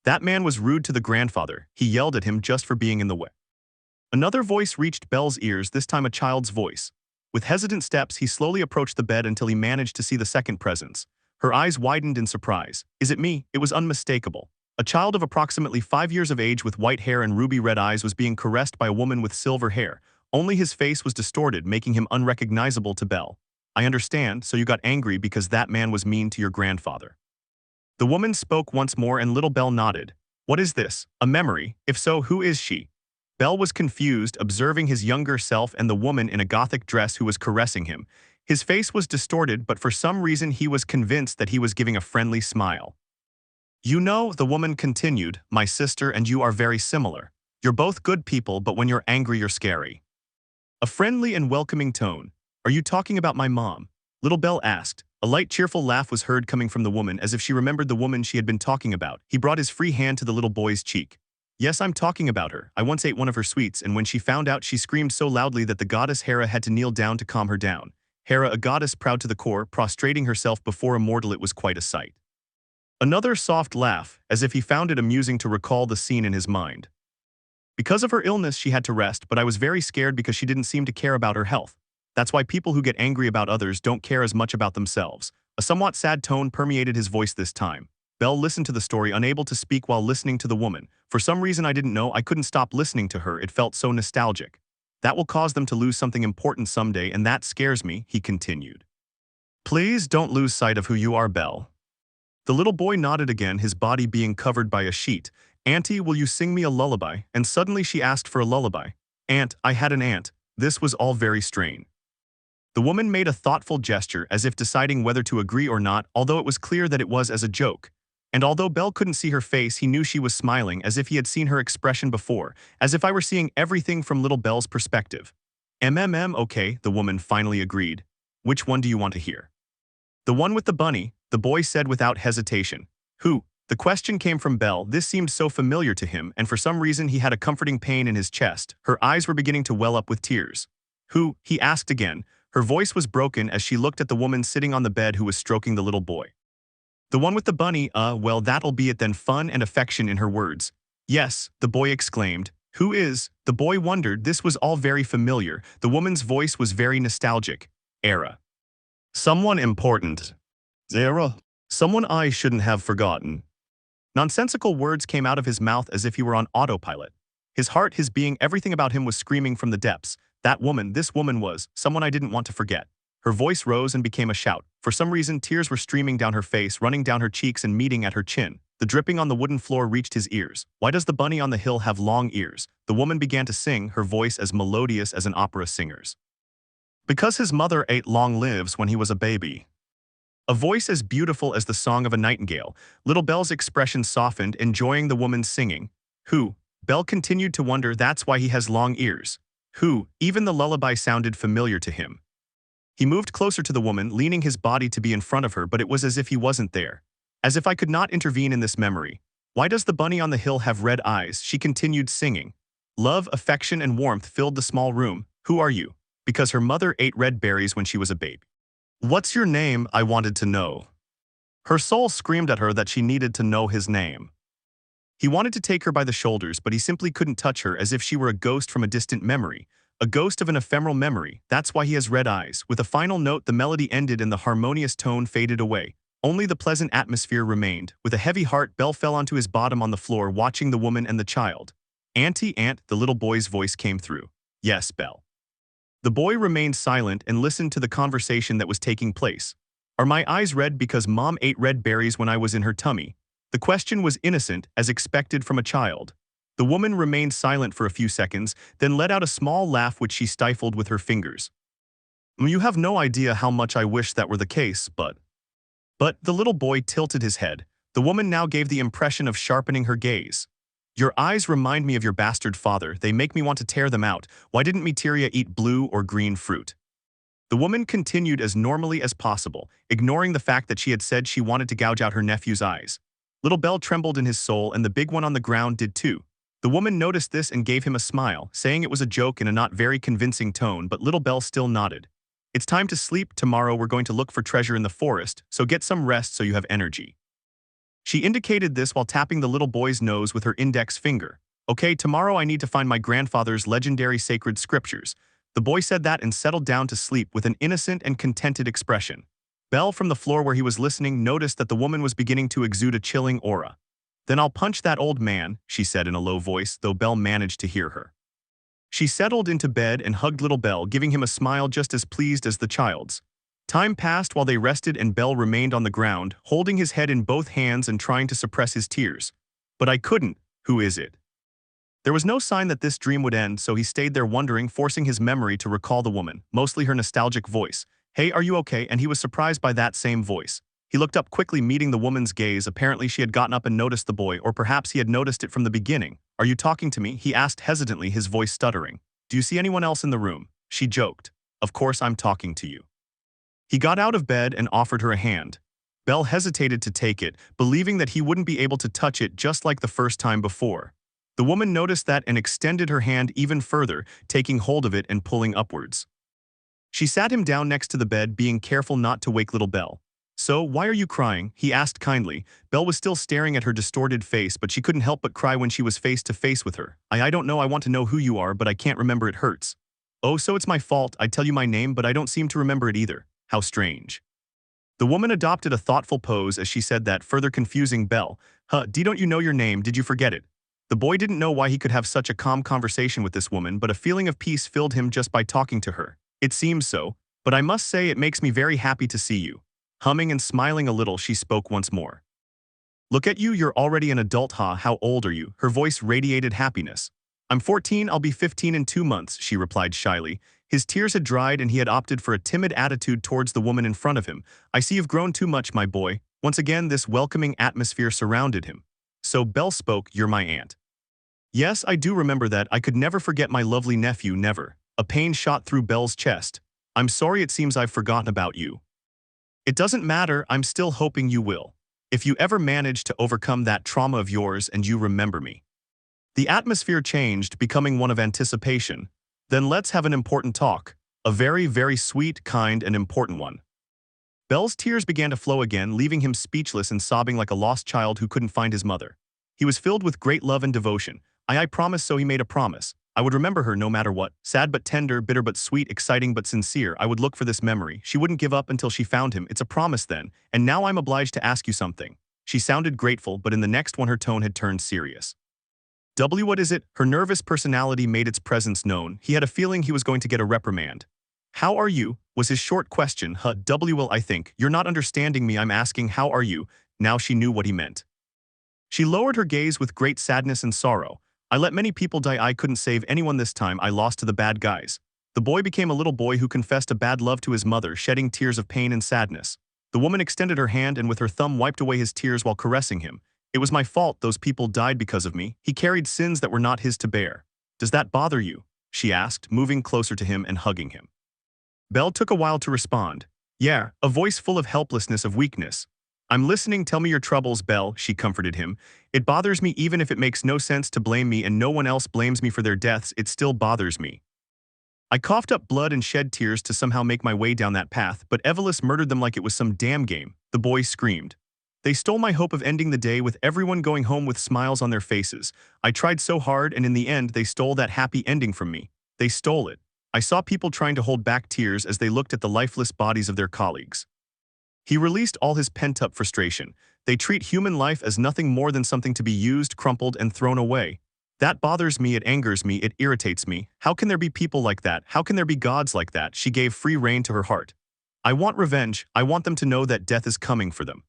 That man was rude to the grandfather. He yelled at him just for being in the way. Another voice reached Bell's ears, this time a child's voice. With hesitant steps, he slowly approached the bed until he managed to see the second presence. Her eyes widened in surprise. Is it me? It was unmistakable. A child of approximately 5 years of age with white hair and ruby-red eyes was being caressed by a woman with silver hair. Only his face was distorted, making him unrecognizable to Bell. I understand, so you got angry because that man was mean to your grandfather. The woman spoke once more and little Bell nodded. What is this? A memory? If so, who is she? Bell was confused, observing his younger self and the woman in a gothic dress who was caressing him. His face was distorted, but for some reason he was convinced that he was giving a friendly smile. You know, the woman continued, my sister and you are very similar. You're both good people, but when you're angry, you're scary. A friendly and welcoming tone. Are you talking about my mom? Little Bell asked. A light, cheerful laugh was heard coming from the woman, as if she remembered the woman she had been talking about. He brought his free hand to the little boy's cheek. Yes, I'm talking about her. I once ate one of her sweets, and when she found out, she screamed so loudly that the goddess Hera had to kneel down to calm her down. Hera, a goddess proud to the core, prostrating herself before a mortal, it was quite a sight. Another soft laugh, as if he found it amusing to recall the scene in his mind. Because of her illness, she had to rest, but I was very scared because she didn't seem to care about her health. That's why people who get angry about others don't care as much about themselves. A somewhat sad tone permeated his voice this time. Bell listened to the story, unable to speak while listening to the woman. For some reason I didn't know, I couldn't stop listening to her. It felt so nostalgic. That will cause them to lose something important someday, and that scares me, he continued. Please don't lose sight of who you are, Bell. The little boy nodded again, his body being covered by a sheet. Auntie, will you sing me a lullaby? And suddenly she asked for a lullaby. Aunt, I had an aunt. This was all very strange. The woman made a thoughtful gesture, as if deciding whether to agree or not, although it was clear that it was as a joke. And although Bell couldn't see her face, he knew she was smiling, as if he had seen her expression before, as if I were seeing everything from little Bell's perspective. Okay, the woman finally agreed. Which one do you want to hear? The one with the bunny, the boy said without hesitation. Who? The question came from Bell. This seemed so familiar to him, and for some reason he had a comforting pain in his chest. Her eyes were beginning to well up with tears. Who? He asked again. Her voice was broken as she looked at the woman sitting on the bed who was stroking the little boy. The one with the bunny, well, that'll be it then, fun and affection in her words. Yes, the boy exclaimed. Who is? The boy wondered. This was all very familiar. The woman's voice was very nostalgic. Era. Someone important. Zara. Someone I shouldn't have forgotten. Nonsensical words came out of his mouth as if he were on autopilot. His heart, his being, everything about him was screaming from the depths. That woman, this woman was someone I didn't want to forget. Her voice rose and became a shout. For some reason, tears were streaming down her face, running down her cheeks and meeting at her chin. The dripping on the wooden floor reached his ears. Why does the bunny on the hill have long ears? The woman began to sing, her voice as melodious as an opera singer's. Because his mother ate long lives when he was a baby. A voice as beautiful as the song of a nightingale. Little Belle's expression softened, enjoying the woman's singing. Who? Belle continued to wonder. That's why he has long ears. Who? Even the lullaby sounded familiar to him. He moved closer to the woman, leaning his body to be in front of her, but it was as if he wasn't there. As if I could not intervene in this memory. Why does the bunny on the hill have red eyes? She continued singing. Love, affection, and warmth filled the small room. Who are you? Because her mother ate red berries when she was a baby. What's your name? I wanted to know. Her soul screamed at her that she needed to know his name. He wanted to take her by the shoulders, but he simply couldn't touch her, as if she were a ghost from a distant memory. A ghost of an ephemeral memory. That's why he has red eyes. With a final note, the melody ended and the harmonious tone faded away. Only the pleasant atmosphere remained. With a heavy heart, Belle fell onto his bottom on the floor, watching the woman and the child. Auntie, Aunt, the little boy's voice came through. Yes, Belle. The boy remained silent and listened to the conversation that was taking place. Are my eyes red because Mom ate red berries when I was in her tummy? The question was innocent, as expected from a child. The woman remained silent for a few seconds, then let out a small laugh which she stifled with her fingers. You have no idea how much I wish that were the case, but the little boy tilted his head. The woman now gave the impression of sharpening her gaze. Your eyes remind me of your bastard father. They make me want to tear them out. Why didn't Materia eat blue or green fruit? The woman continued as normally as possible, ignoring the fact that she had said she wanted to gouge out her nephew's eyes. Little Belle trembled in his soul, and the big one on the ground did too. The woman noticed this and gave him a smile, saying it was a joke in a not very convincing tone, but Little Belle still nodded. It's time to sleep. Tomorrow we're going to look for treasure in the forest, so get some rest so you have energy. She indicated this while tapping the little boy's nose with her index finger. Okay, tomorrow I need to find my grandfather's legendary sacred scriptures. The boy said that and settled down to sleep with an innocent and contented expression. Belle, from the floor where he was listening, noticed that the woman was beginning to exude a chilling aura. Then I'll punch that old man, she said in a low voice, though Belle managed to hear her. She settled into bed and hugged Little Belle, giving him a smile just as pleased as the child's. Time passed while they rested, and Belle remained on the ground, holding his head in both hands and trying to suppress his tears. But I couldn't. Who is it? There was no sign that this dream would end, so he stayed there wondering, forcing his memory to recall the woman, mostly her nostalgic voice. Hey, are you okay? And he was surprised by that same voice. He looked up quickly, meeting the woman's gaze. Apparently she had gotten up and noticed the boy, or perhaps he had noticed it from the beginning. Are you talking to me? He asked hesitantly, his voice stuttering. Do you see anyone else in the room? She joked. Of course I'm talking to you. He got out of bed and offered her a hand. Belle hesitated to take it, believing that he wouldn't be able to touch it just like the first time before. The woman noticed that and extended her hand even further, taking hold of it and pulling upwards. She sat him down next to the bed, being careful not to wake Little Belle. So, why are you crying? He asked kindly. Belle was still staring at her distorted face, but she couldn't help but cry when she was face to face with her. I don't know. I want to know who you are, but I can't remember. It hurts. Oh, so it's my fault. I tell you my name, but I don't seem to remember it either. How strange. The woman adopted a thoughtful pose as she said that, further confusing Belle. Don't you know your name? Did you forget it? The boy didn't know why he could have such a calm conversation with this woman, but a feeling of peace filled him just by talking to her. It seems so, but I must say it makes me very happy to see you. Humming and smiling a little, she spoke once more. Look at you, you're already an adult. How old are you? Her voice radiated happiness. I'm 14, I'll be 15 in 2 months, she replied shyly. His tears had dried and he had opted for a timid attitude towards the woman in front of him. I see you've grown too much, my boy. Once again, this welcoming atmosphere surrounded him. So Belle spoke, you're my aunt. Yes, I do remember that. I could never forget my lovely nephew, never. A pain shot through Belle's chest. I'm sorry, it seems I've forgotten about you. It doesn't matter, I'm still hoping you will. If you ever manage to overcome that trauma of yours and you remember me. The atmosphere changed, becoming one of anticipation. Then let's have an important talk. A very, very sweet, kind, and important one. Belle's tears began to flow again, leaving him speechless and sobbing like a lost child who couldn't find his mother. He was filled with great love and devotion. I promised, so he made a promise. I would remember her no matter what. Sad but tender, bitter but sweet, exciting but sincere. I would look for this memory. She wouldn't give up until she found him. It's a promise then. And now I'm obliged to ask you something. She sounded grateful, but in the next one her tone had turned serious. What is it? Her nervous personality made its presence known. He had a feeling he was going to get a reprimand. How are you? Was his short question. Well, I think. You're not understanding me. I'm asking how are you? Now she knew what he meant. She lowered her gaze with great sadness and sorrow. I let many people die. I couldn't save anyone this time. I lost to the bad guys. The boy became a little boy who confessed a bad love to his mother, shedding tears of pain and sadness. The woman extended her hand and with her thumb wiped away his tears while caressing him. It was my fault. Those people died because of me. He carried sins that were not his to bear. Does that bother you? She asked, moving closer to him and hugging him. Belle took a while to respond. Yeah, a voice full of helplessness, of weakness. I'm listening. Tell me your troubles, Belle, she comforted him. It bothers me even if it makes no sense to blame me and no one else blames me for their deaths. It still bothers me. I coughed up blood and shed tears to somehow make my way down that path, but Evelyn murdered them like it was some damn game, the boy screamed. They stole my hope of ending the day with everyone going home with smiles on their faces. I tried so hard and in the end they stole that happy ending from me. They stole it. I saw people trying to hold back tears as they looked at the lifeless bodies of their colleagues. He released all his pent-up frustration. They treat human life as nothing more than something to be used, crumpled, and thrown away. That bothers me, it angers me, it irritates me. How can there be people like that? How can there be gods like that? She gave free rein to her heart. I want revenge. I want them to know that death is coming for them.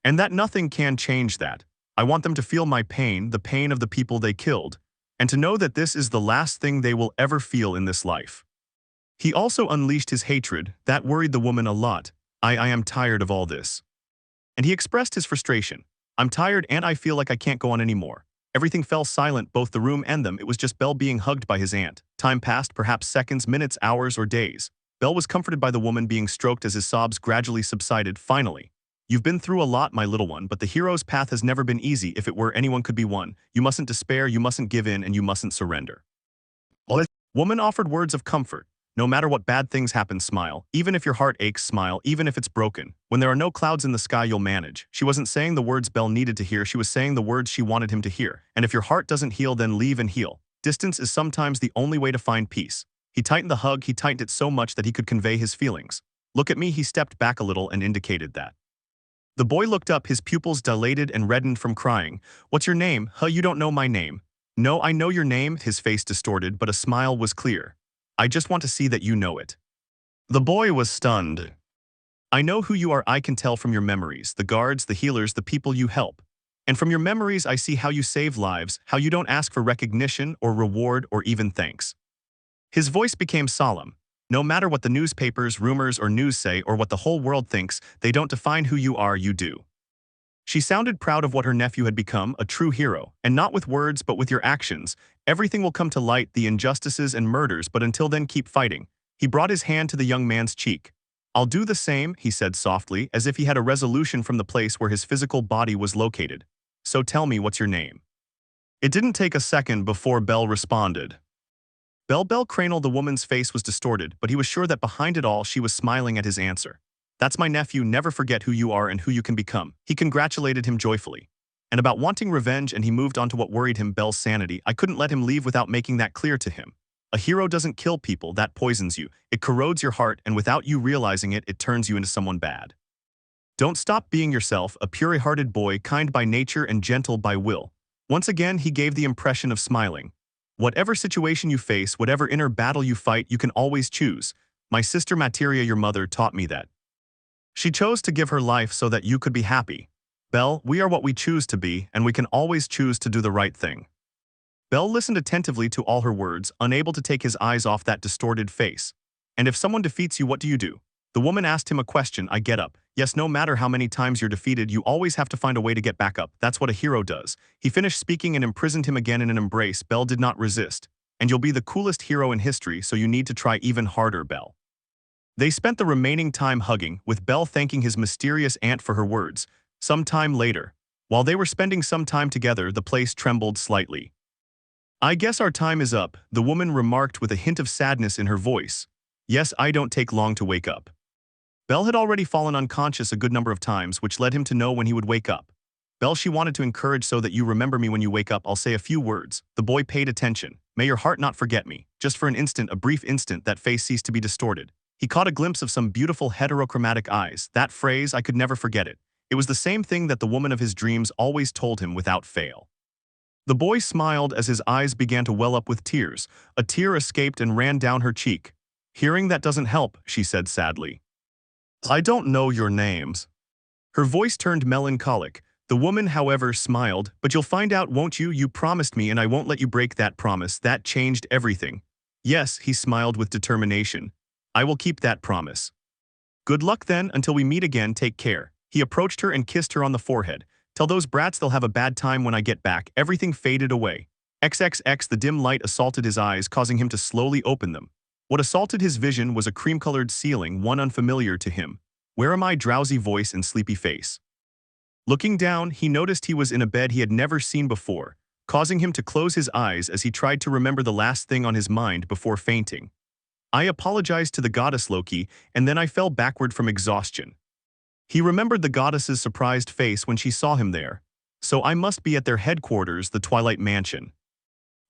And that nothing can change that. I want them to feel my pain, the pain of the people they killed, and to know that this is the last thing they will ever feel in this life. He also unleashed his hatred. That worried the woman a lot. I am tired of all this. And he expressed his frustration. I'm tired and I feel like I can't go on anymore. Everything fell silent, both the room and them. It was just Belle being hugged by his aunt. Time passed, perhaps seconds, minutes, hours, or days. Belle was comforted by the woman being stroked as his sobs gradually subsided. Finally. You've been through a lot, my little one, but the hero's path has never been easy. If it were, anyone could be one. You mustn't despair, you mustn't give in, and you mustn't surrender. Woman offered words of comfort. No matter what bad things happen, smile. Even if your heart aches, smile. Even if it's broken. When there are no clouds in the sky, you'll manage. She wasn't saying the words Belle needed to hear. She was saying the words she wanted him to hear. And if your heart doesn't heal, then leave and heal. Distance is sometimes the only way to find peace. He tightened the hug. He tightened it so much that he could convey his feelings. Look at me. He stepped back a little and indicated that. The boy looked up, his pupils dilated and reddened from crying. What's your name? Huh, you don't know my name. No, I know your name. His face distorted, but a smile was clear. I just want to see that you know it. The boy was stunned. I know who you are. I can tell from your memories, the guards, the healers, the people you help. And from your memories, I see how you save lives, how you don't ask for recognition or reward or even thanks. His voice became solemn. No matter what the newspapers, rumors, or news say or what the whole world thinks, they don't define who you are, you do. She sounded proud of what her nephew had become, a true hero, and not with words but with your actions. Everything will come to light, the injustices and murders, but until then keep fighting. He brought his hand to the young man's cheek. I'll do the same, he said softly, as if he had a resolution from the place where his physical body was located. So tell me, what's your name? It didn't take a second before Belle responded. Belle Cranel. The woman's face was distorted, but he was sure that behind it all she was smiling at his answer. That's my nephew. Never forget who you are and who you can become. He congratulated him joyfully. And about wanting revenge, and he moved on to what worried him, Belle's sanity. I couldn't let him leave without making that clear to him. A hero doesn't kill people, that poisons you. It corrodes your heart, and without you realizing it, it turns you into someone bad. Don't stop being yourself, a pure-hearted boy, kind by nature and gentle by will. Once again, he gave the impression of smiling. Whatever situation you face, whatever inner battle you fight, you can always choose. My sister Materia, your mother, taught me that. She chose to give her life so that you could be happy. Belle, we are what we choose to be, and we can always choose to do the right thing. Belle listened attentively to all her words, unable to take his eyes off that distorted face. And if someone defeats you, what do you do? The woman asked him a question. I get up. Yes, no matter how many times you're defeated, you always have to find a way to get back up. That's what a hero does. He finished speaking and imprisoned him again in an embrace. Belle did not resist. And you'll be the coolest hero in history, so you need to try even harder, Belle. They spent the remaining time hugging, with Belle thanking his mysterious aunt for her words. Some time later, while they were spending some time together, the place trembled slightly. I guess our time is up, the woman remarked with a hint of sadness in her voice. Yes, I don't take long to wake up. Belle had already fallen unconscious a good number of times, which led him to know when he would wake up. Belle, she wanted to encourage, so that you remember me when you wake up. I'll say a few words. The boy paid attention. May your heart not forget me. Just for an instant, a brief instant, that face ceased to be distorted. He caught a glimpse of some beautiful heterochromatic eyes. That phrase, I could never forget it. It was the same thing that the woman of his dreams always told him without fail. The boy smiled as his eyes began to well up with tears. A tear escaped and ran down her cheek. Hearing that doesn't help, she said sadly. I don't know your names. Her voice turned melancholic. The woman, however, smiled. "But you'll find out, won't you? You promised me and I won't let you break that promise. That changed everything." "Yes," he smiled with determination. "I will keep that promise." "Good luck then, until we meet again, take care." He approached her and kissed her on the forehead. "Tell those brats they'll have a bad time when I get back." Everything faded away. XXX, the dim light assaulted his eyes, causing him to slowly open them. What assaulted his vision was a cream-colored ceiling, one unfamiliar to him. "Where am I?" Drowsy voice and sleepy face. Looking down, he noticed he was in a bed he had never seen before, causing him to close his eyes as he tried to remember the last thing on his mind before fainting. "I apologized to the goddess Loki, and then I fell backward from exhaustion." He remembered the goddess's surprised face when she saw him there. "So I must be at their headquarters, the Twilight Mansion.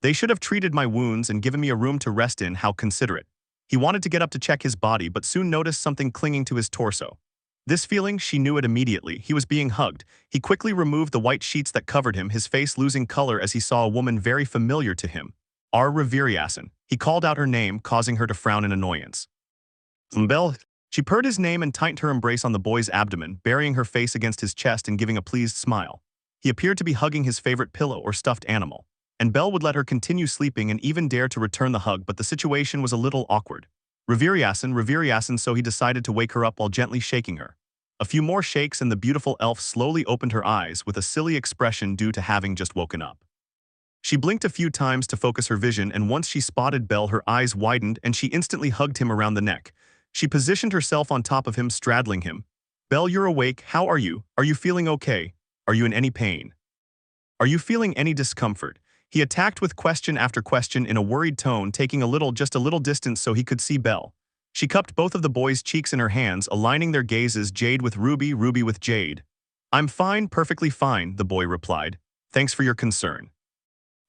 They should have treated my wounds and given me a room to rest in. How considerate." He wanted to get up to check his body but soon noticed something clinging to his torso. This feeling, she knew it immediately. He was being hugged. He quickly removed the white sheets that covered him, his face losing color as he saw a woman very familiar to him. Reviriasan. He called out her name, causing her to frown in annoyance. "Belle." She purred his name and tightened her embrace on the boy's abdomen, burying her face against his chest and giving a pleased smile. He appeared to be hugging his favorite pillow or stuffed animal. And Belle would let her continue sleeping and even dare to return the hug, but the situation was a little awkward. Reviriasan, so he decided to wake her up while gently shaking her. A few more shakes and the beautiful elf slowly opened her eyes with a silly expression due to having just woken up. She blinked a few times to focus her vision, and once she spotted Belle, her eyes widened and she instantly hugged him around the neck. She positioned herself on top of him, straddling him. "Belle, you're awake. How are you? Are you feeling okay? Are you in any pain? Are you feeling any discomfort?" He attacked with question after question in a worried tone, taking just a little distance so he could see Belle. She cupped both of the boy's cheeks in her hands, aligning their gazes, jade with ruby, ruby with jade. "I'm fine, perfectly fine," the boy replied. "Thanks for your concern."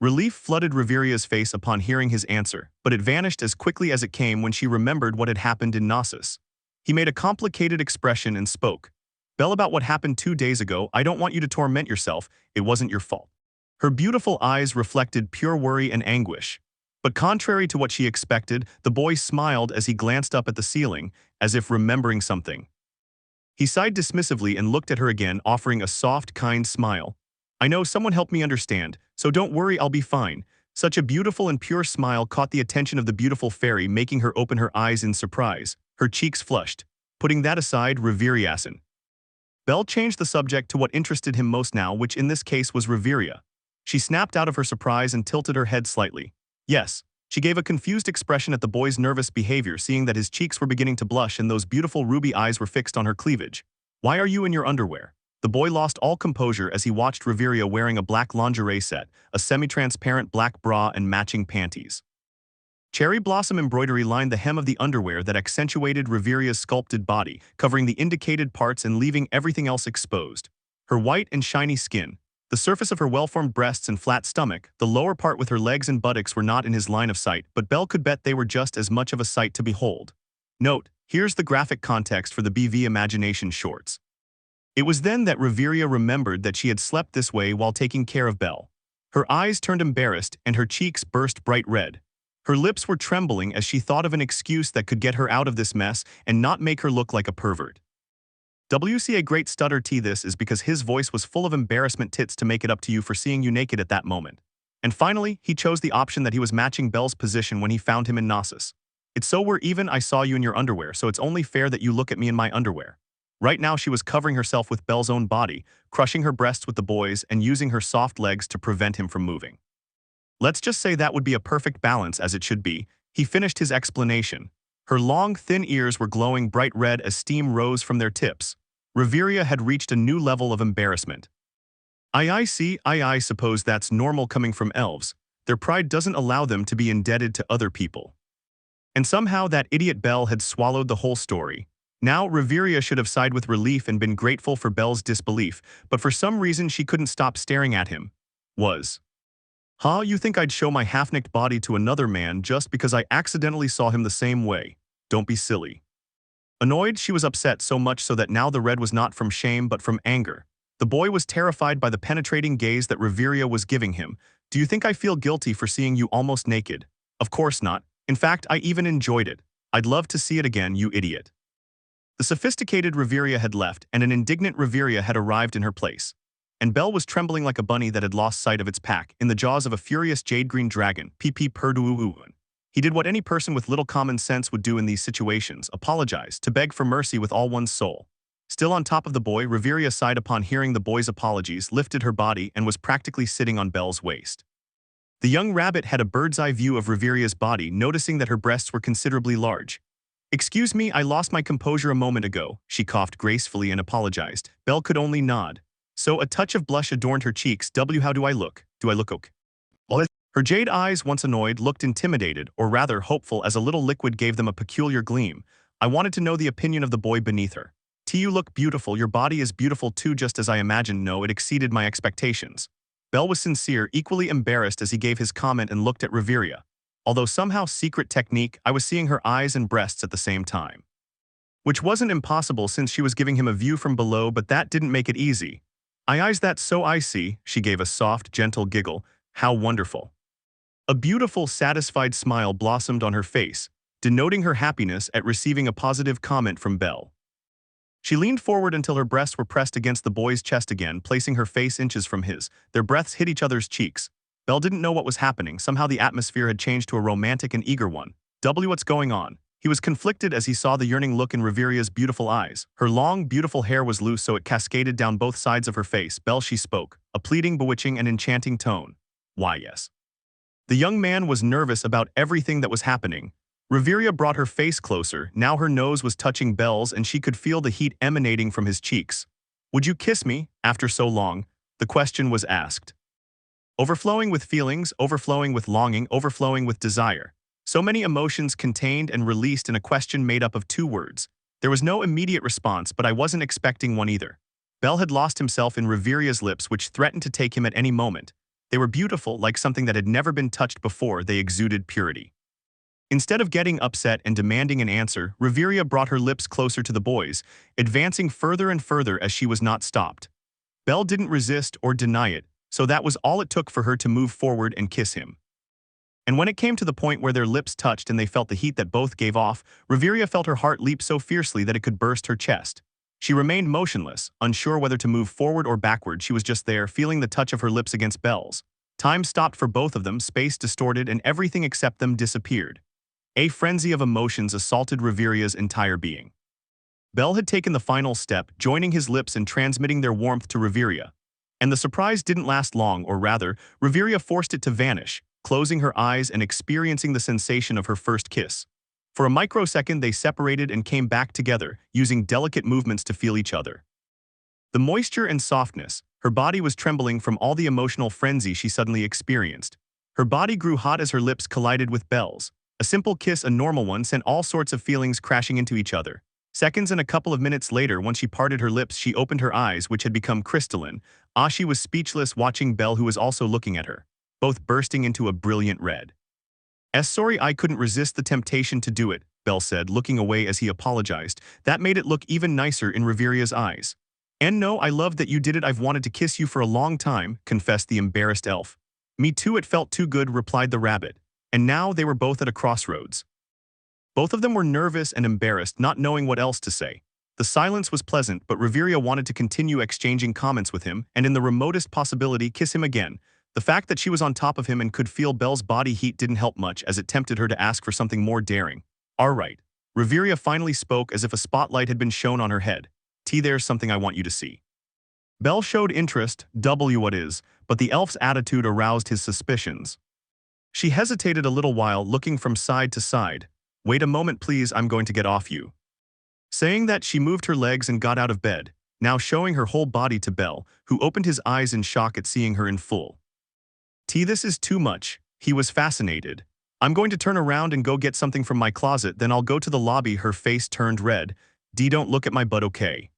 Relief flooded Reviria's face upon hearing his answer, but it vanished as quickly as it came when she remembered what had happened in Knossos. He made a complicated expression and spoke. "Belle, about what happened 2 days ago, I don't want you to torment yourself. It wasn't your fault." Her beautiful eyes reflected pure worry and anguish. But contrary to what she expected, the boy smiled as he glanced up at the ceiling, as if remembering something. He sighed dismissively and looked at her again, offering a soft, kind smile. "I know, someone helped me understand, so don't worry, I'll be fine." Such a beautiful and pure smile caught the attention of the beautiful fairy, making her open her eyes in surprise. Her cheeks flushed. Putting that aside, Reviriasan. Belle changed the subject to what interested him most now, which in this case was Reviria. She snapped out of her surprise and tilted her head slightly. "Yes." She gave a confused expression at the boy's nervous behavior, seeing that his cheeks were beginning to blush and those beautiful ruby eyes were fixed on her cleavage. "Why are you in your underwear?" The boy lost all composure as he watched Reviria wearing a black lingerie set, a semi-transparent black bra and matching panties. Cherry blossom embroidery lined the hem of the underwear that accentuated Reviria's sculpted body, covering the indicated parts and leaving everything else exposed. Her white and shiny skin, the surface of her well-formed breasts and flat stomach, the lower part with her legs and buttocks were not in his line of sight, but Belle could bet they were just as much of a sight to behold. Note, here's the graphic context for the BV Imagination shorts. It was then that Reviria remembered that she had slept this way while taking care of Belle. Her eyes turned embarrassed and her cheeks burst bright red. Her lips were trembling as she thought of an excuse that could get her out of this mess and not make her look like a pervert. WCA great stutter T. This is because his voice was full of embarrassment. "Tits to make it up to you for seeing you naked at that moment." And finally, he chose the option that he was matching Belle's position when he found him in Knossos. "It's so we're even. I saw you in your underwear, so it's only fair that you look at me in my underwear." Right now she was covering herself with Belle's own body, crushing her breasts with the boy's and using her soft legs to prevent him from moving. "Let's just say that would be a perfect balance, as it should be." He finished his explanation. Her long, thin ears were glowing bright red as steam rose from their tips. Reviria had reached a new level of embarrassment. I suppose that's normal coming from elves. Their pride doesn't allow them to be indebted to other people." And somehow that idiot Belle had swallowed the whole story. Now Reviria should have sighed with relief and been grateful for Belle's disbelief, but for some reason she couldn't stop staring at him. "Huh, you think I'd show my half-naked body to another man just because I accidentally saw him the same way? Don't be silly." Annoyed, she was upset so much so that now the red was not from shame but from anger. The boy was terrified by the penetrating gaze that Reviria was giving him. "Do you think I feel guilty for seeing you almost naked? Of course not. In fact, I even enjoyed it. I'd love to see it again, you idiot." The sophisticated Reviria had left, and an indignant Reviria had arrived in her place. and Belle was trembling like a bunny that had lost sight of its pack in the jaws of a furious jade-green dragon. PP Perduuun. He did what any person with little common sense would do in these situations, apologize, to beg for mercy with all one's soul. Still on top of the boy, Reveria sighed upon hearing the boy's apologies, lifted her body, and was practically sitting on Belle's waist. The young rabbit had a bird's-eye view of Reveria's body, noticing that her breasts were considerably large. "Excuse me, I lost my composure a moment ago," she coughed gracefully and apologized. Belle could only nod. So a touch of blush adorned her cheeks. How do I look? Do I look okay? Her jade eyes, once annoyed, looked intimidated, or rather hopeful, as a little liquid gave them a peculiar gleam. I wanted to know the opinion of the boy beneath her. "You look beautiful, your body is beautiful too, just as I imagined." "No, it exceeded my expectations." Belle was sincere, equally embarrassed as he gave his comment and looked at Reveria. Although somehow secret technique, I was seeing her eyes and breasts at the same time. Which wasn't impossible since she was giving him a view from below, but that didn't make it easy. "I eyes that, so I see," she gave a soft, gentle giggle. "How wonderful." A beautiful, satisfied smile blossomed on her face, denoting her happiness at receiving a positive comment from Belle. She leaned forward until her breasts were pressed against the boy's chest again, placing her face inches from his. Their breaths hit each other's cheeks. Belle didn't know what was happening. Somehow the atmosphere had changed to a romantic and eager one. What's going on? He was conflicted as he saw the yearning look in Reveria's beautiful eyes. Her long, beautiful hair was loose, so it cascaded down both sides of her face. "Belle," she spoke, a pleading, bewitching, and enchanting tone. "Why, yes." The young man was nervous about everything that was happening. Reveria brought her face closer. Now her nose was touching Belle's and she could feel the heat emanating from his cheeks. "Would you kiss me, after so long?" the question was asked. Overflowing with feelings, overflowing with longing, overflowing with desire. So many emotions contained and released in a question made up of 2 words. There was no immediate response, but I wasn't expecting one either. Belle had lost himself in Reveria's lips, which threatened to take him at any moment. They were beautiful, like something that had never been touched before. They exuded purity. Instead of getting upset and demanding an answer, Reveria brought her lips closer to the boy's, advancing further and further as she was not stopped. Belle didn't resist or deny it, so that was all it took for her to move forward and kiss him. And when it came to the point where their lips touched and they felt the heat that both gave off, Reveria felt her heart leap so fiercely that it could burst her chest. She remained motionless, unsure whether to move forward or backward. She was just there, feeling the touch of her lips against Belle's. Time stopped for both of them, space distorted, and everything except them disappeared. A frenzy of emotions assaulted Reveria's entire being. Belle had taken the final step, joining his lips and transmitting their warmth to Reveria. And the surprise didn't last long, or rather, Reveria forced it to vanish, closing her eyes and experiencing the sensation of her first kiss. For a microsecond they separated and came back together, using delicate movements to feel each other. The moisture and softness, her body was trembling from all the emotional frenzy she suddenly experienced. Her body grew hot as her lips collided with Belle's. A simple kiss, a normal one, sent all sorts of feelings crashing into each other. Seconds and a couple of minutes later, once she parted her lips, she opened her eyes, which had become crystalline. She was speechless, watching Belle, who was also looking at her, both bursting into a brilliant red. "Sorry, I couldn't resist the temptation to do it," Belle said, looking away as he apologized. That made it look even nicer in Reveria's eyes. "And no, I love that you did it. I've wanted to kiss you for a long time," confessed the embarrassed elf. "Me too, it felt too good," replied the rabbit. And now they were both at a crossroads. Both of them were nervous and embarrassed, not knowing what else to say. The silence was pleasant, but Reveria wanted to continue exchanging comments with him, and in the remotest possibility, kiss him again. The fact that she was on top of him and could feel Belle's body heat didn't help much, as it tempted her to ask for something more daring. "All right." Reveria finally spoke as if a spotlight had been shown on her head. "There's something I want you to see." Belle showed interest, what is, but the elf's attitude aroused his suspicions. She hesitated a little while, looking from side to side. "Wait a moment, please, I'm going to get off you." Saying that, she moved her legs and got out of bed, now showing her whole body to Belle, who opened his eyes in shock at seeing her in full. This is too much." He was fascinated. "I'm going to turn around and go get something from my closet, then I'll go to the lobby." Her face turned red. Don't look at my butt, okay?"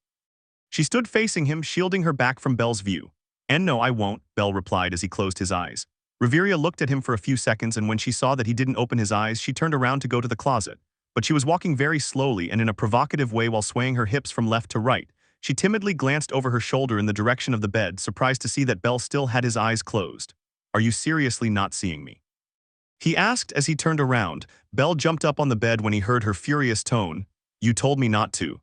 She stood facing him, shielding her back from Belle's view. "And no, I won't," Belle replied as he closed his eyes. Reveria looked at him for a few seconds, and when she saw that he didn't open his eyes, she turned around to go to the closet. But she was walking very slowly and in a provocative way while swaying her hips from left to right. She timidly glanced over her shoulder in the direction of the bed, surprised to see that Belle still had his eyes closed. "Are you seriously not seeing me?" he asked as he turned around. Belle jumped up on the bed when he heard her furious tone. "You told me not to,"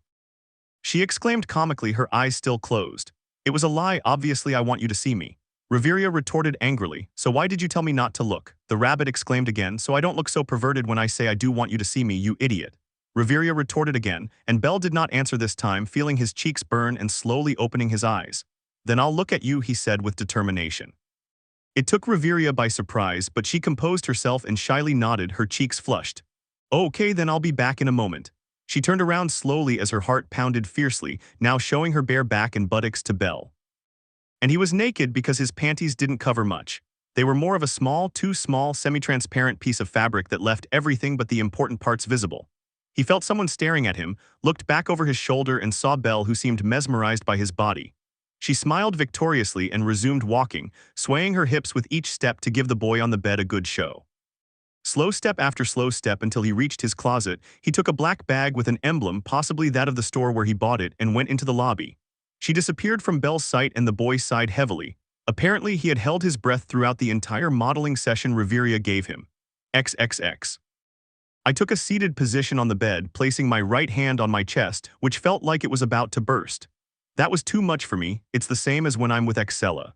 she exclaimed comically, her eyes still closed. It was a lie, obviously I want you to see me. Reveria retorted angrily, so why did you tell me not to look? The rabbit exclaimed again, so I don't look so perverted when I say I do want you to see me, you idiot. Reveria retorted again, and Bell did not answer this time, feeling his cheeks burn and slowly opening his eyes. Then I'll look at you, he said with determination. It took Reveria by surprise, but she composed herself and shyly nodded, her cheeks flushed. Okay, then I'll be back in a moment. She turned around slowly as her heart pounded fiercely, now showing her bare back and buttocks to Bell. And he was naked because his panties didn't cover much. They were more of a small, too small, semi-transparent piece of fabric that left everything but the important parts visible. He felt someone staring at him, looked back over his shoulder and saw Belle, who seemed mesmerized by his body. She smiled victoriously and resumed walking, swaying her hips with each step to give the boy on the bed a good show. Slow step after slow step until he reached his closet, he took a black bag with an emblem, possibly that of the store where he bought it, and went into the lobby. She disappeared from Belle's sight and the boy sighed heavily. Apparently he had held his breath throughout the entire modeling session Reveria gave him. XXX. I took a seated position on the bed, placing my right hand on my chest, which felt like it was about to burst. That was too much for me. It's the same as when I'm with Excella.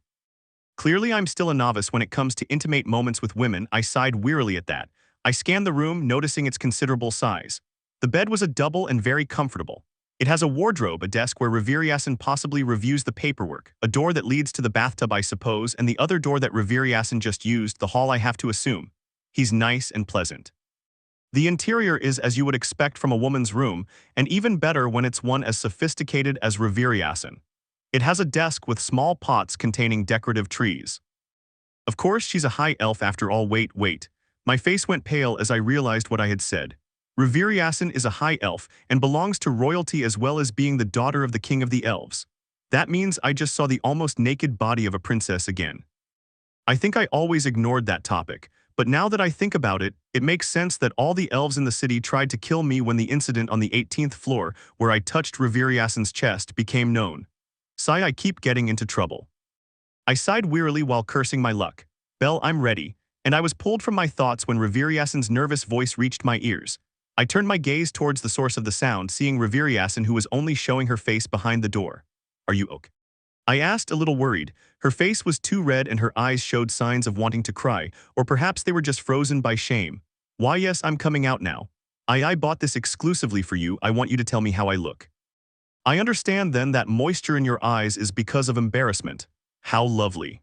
Clearly I'm still a novice when it comes to intimate moments with women. I sighed wearily at that. I scanned the room, noticing its considerable size. The bed was a double and very comfortable. It has a wardrobe, a desk where Reveriasan possibly reviews the paperwork, a door that leads to the bathtub I suppose, and the other door that Reveriasan just used, the hall I have to assume. He's nice and pleasant. The interior is as you would expect from a woman's room, and even better when it's one as sophisticated as Reveriasan. It has a desk with small pots containing decorative trees. Of course she's a high elf after all. Wait. My face went pale as I realized what I had said. Reveriasan is a high elf and belongs to royalty as well as being the daughter of the king of the elves. That means I just saw the almost naked body of a princess again. I think I always ignored that topic, but now that I think about it, it makes sense that all the elves in the city tried to kill me when the incident on the 18th floor, where I touched Reveriasan's chest, became known. Sigh, I keep getting into trouble. I sighed wearily while cursing my luck. Belle, I'm ready, and I was pulled from my thoughts when Reveriasan's nervous voice reached my ears. I turned my gaze towards the source of the sound, seeing Reveriasan, who was only showing her face behind the door. Are you okay? I asked, a little worried. Her face was too red and her eyes showed signs of wanting to cry, or perhaps they were just frozen by shame. Why, yes, I'm coming out now. I bought this exclusively for you. I want you to tell me how I look. I understand then that moisture in your eyes is because of embarrassment. How lovely.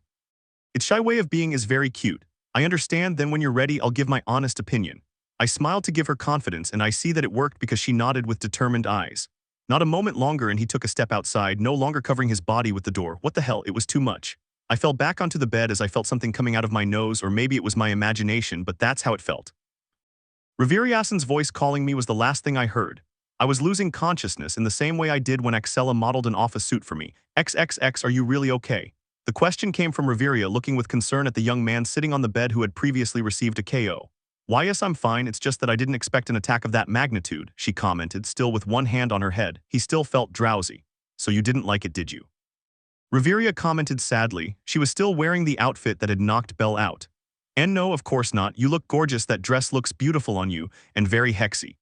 Its shy way of being is very cute. I understand then when you're ready I'll give my honest opinion. I smiled to give her confidence, and I see that it worked because she nodded with determined eyes. Not a moment longer and he took a step outside, no longer covering his body with the door. What the hell, it was too much. I fell back onto the bed as I felt something coming out of my nose, or maybe it was my imagination, but that's how it felt. Reveriasan's voice calling me was the last thing I heard. I was losing consciousness in the same way I did when Excella modeled an office suit for me. XXX, are you really okay? The question came from Reveria, looking with concern at the young man sitting on the bed who had previously received a KO. Why, yes, I'm fine, it's just that I didn't expect an attack of that magnitude, she commented, still with one hand on her head. He still felt drowsy. So you didn't like it, did you? Reveria commented sadly. She was still wearing the outfit that had knocked Belle out. And no, of course not, you look gorgeous, that dress looks beautiful on you, and very hexy.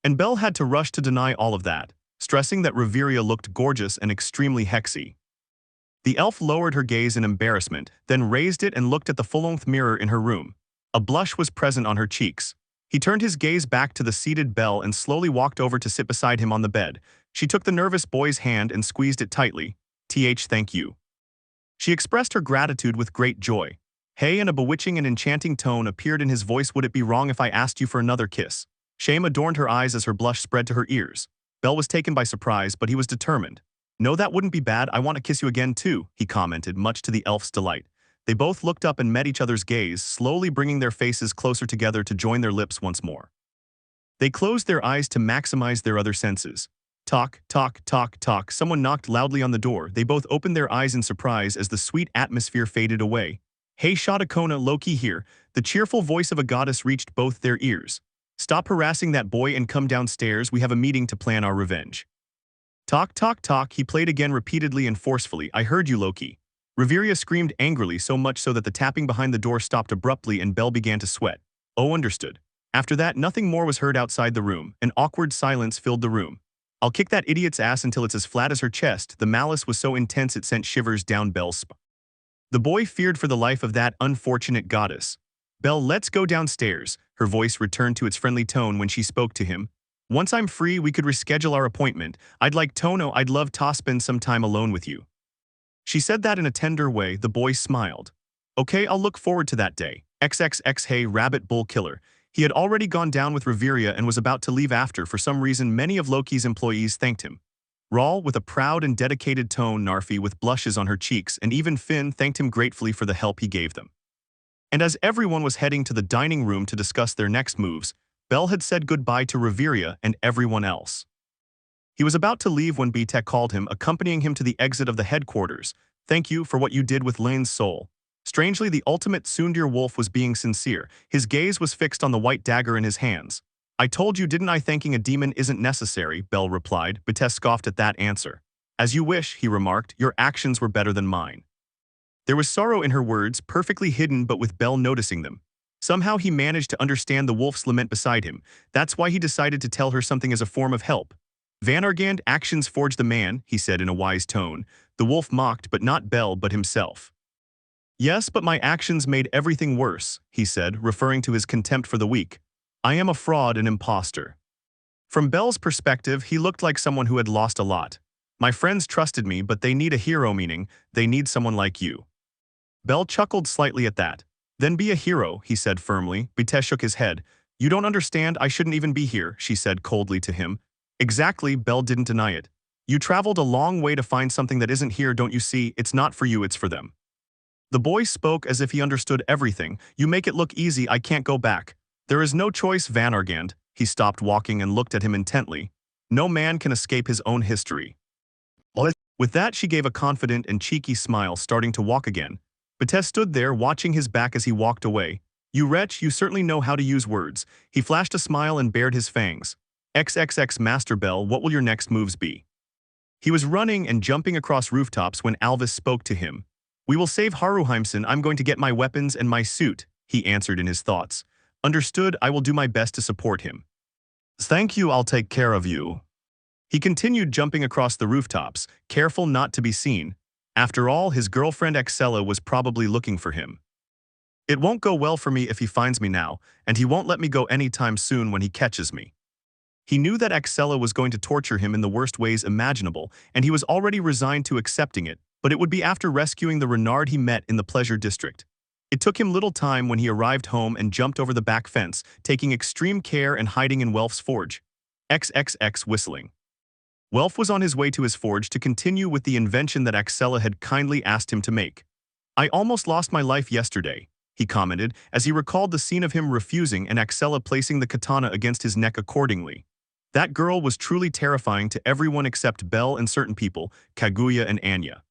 And Belle had to rush to deny all of that, stressing that Reveria looked gorgeous and extremely hexy. The elf lowered her gaze in embarrassment, then raised it and looked at the full-length mirror in her room. A blush was present on her cheeks. He turned his gaze back to the seated Belle and slowly walked over to sit beside him on the bed. She took the nervous boy's hand and squeezed it tightly. Thank you. She expressed her gratitude with great joy. Hey, and a bewitching and enchanting tone appeared in his voice. Would it be wrong if I asked you for another kiss? Shame adorned her eyes as her blush spread to her ears. Belle was taken by surprise, but he was determined. No, that wouldn't be bad. I want to kiss you again too, he commented, much to the elf's delight. They both looked up and met each other's gaze, slowly bringing their faces closer together to join their lips once more. They closed their eyes to maximize their other senses. Talk. Someone knocked loudly on the door. They both opened their eyes in surprise as the sweet atmosphere faded away. Hey, Shadakona, Loki here. The cheerful voice of a goddess reached both their ears. Stop harassing that boy and come downstairs. We have a meeting to plan our revenge. Talk. He played again repeatedly and forcefully. I heard you, Loki. Reveria screamed angrily, so much so that the tapping behind the door stopped abruptly and Belle began to sweat. Oh, understood. After that, nothing more was heard outside the room. An awkward silence filled the room. I'll kick that idiot's ass until it's as flat as her chest. The malice was so intense it sent shivers down Belle's spine. The boy feared for the life of that unfortunate goddess. Belle, let's go downstairs. Her voice returned to its friendly tone when she spoke to him. Once I'm free, we could reschedule our appointment. I'd love to spend some time alone with you. She said that in a tender way. The boy smiled. Okay, I'll look forward to that day. XXX hey rabbit bull killer. He had already gone down with Reveria and was about to leave after. For some reason, many of Loki's employees thanked him. Rawl with a proud and dedicated tone, Narfi with blushes on her cheeks, and even Finn thanked him gratefully for the help he gave them. And as everyone was heading to the dining room to discuss their next moves, Belle had said goodbye to Reveria and everyone else. He was about to leave when B-Tech called him, accompanying him to the exit of the headquarters. Thank you for what you did with Lane's soul. Strangely, the ultimate Sundir wolf was being sincere. His gaze was fixed on the white dagger in his hands. I told you, didn't I? Thanking a demon isn't necessary, Belle replied. B-Tech scoffed at that answer. As you wish, he remarked. Your actions were better than mine. There was sorrow in her words, perfectly hidden but with Belle noticing them. Somehow he managed to understand the wolf's lament beside him. That's why he decided to tell her something as a form of help. Van Argand, actions forge the man, he said in a wise tone. The wolf mocked, but not Belle, but himself. Yes, but my actions made everything worse, he said, referring to his contempt for the weak. I am a fraud, an imposter. From Belle's perspective, he looked like someone who had lost a lot. My friends trusted me, but they need a hero, meaning they need someone like you. Belle chuckled slightly at that. Then be a hero, he said firmly. B-Tech shook his head. You don't understand, I shouldn't even be here, she said coldly to him. Exactly, Belle didn't deny it. You traveled a long way to find something that isn't here, don't you see? It's not for you, it's for them. The boy spoke as if he understood everything. You make it look easy, I can't go back. There is no choice, Van Argand. He stopped walking and looked at him intently. No man can escape his own history. With that, she gave a confident and cheeky smile, starting to walk again. B-Tech stood there, watching his back as he walked away. You wretch, you certainly know how to use words. He flashed a smile and bared his fangs. XXX Master Belle, what will your next moves be? He was running and jumping across rooftops when Alvis spoke to him. We will save Haruheimson. I'm going to get my weapons and my suit, he answered in his thoughts. Understood, I will do my best to support him. Thank you, I'll take care of you. He continued jumping across the rooftops, careful not to be seen. After all, his girlfriend Axella was probably looking for him. It won't go well for me if he finds me now, and he won't let me go anytime soon when he catches me. He knew that Axella was going to torture him in the worst ways imaginable, and he was already resigned to accepting it, but it would be after rescuing the Renard he met in the Pleasure District. It took him little time when he arrived home and jumped over the back fence, taking extreme care and hiding in Welf's forge. XXX whistling. Welf was on his way to his forge to continue with the invention that Axella had kindly asked him to make. I almost lost my life yesterday, he commented, as he recalled the scene of him refusing and Axella placing the katana against his neck accordingly. That girl was truly terrifying to everyone except Belle and certain people, Kaguya and Anya.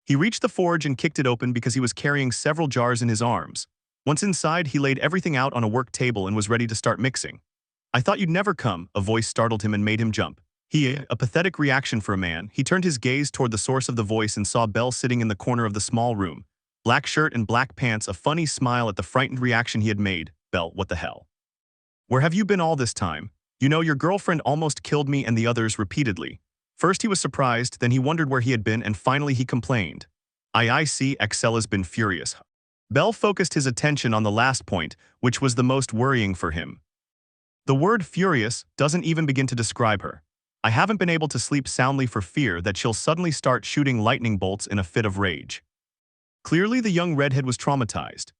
He reached the forge and kicked it open because he was carrying several jars in his arms. Once inside, he laid everything out on a work table and was ready to start mixing. I thought you'd never come, a voice startled him and made him jump. A pathetic reaction for a man. He turned his gaze toward the source of the voice and saw Belle sitting in the corner of the small room. Black shirt and black pants, a funny smile at the frightened reaction he had made. Belle, what the hell? Where have you been all this time? You know, your girlfriend almost killed me and the others repeatedly. First he was surprised, then he wondered where he had been, and finally he complained. I see, Axella's been furious. Belle focused his attention on the last point, which was the most worrying for him. The word furious doesn't even begin to describe her. I haven't been able to sleep soundly for fear that she'll suddenly start shooting lightning bolts in a fit of rage. Clearly the young redhead was traumatized.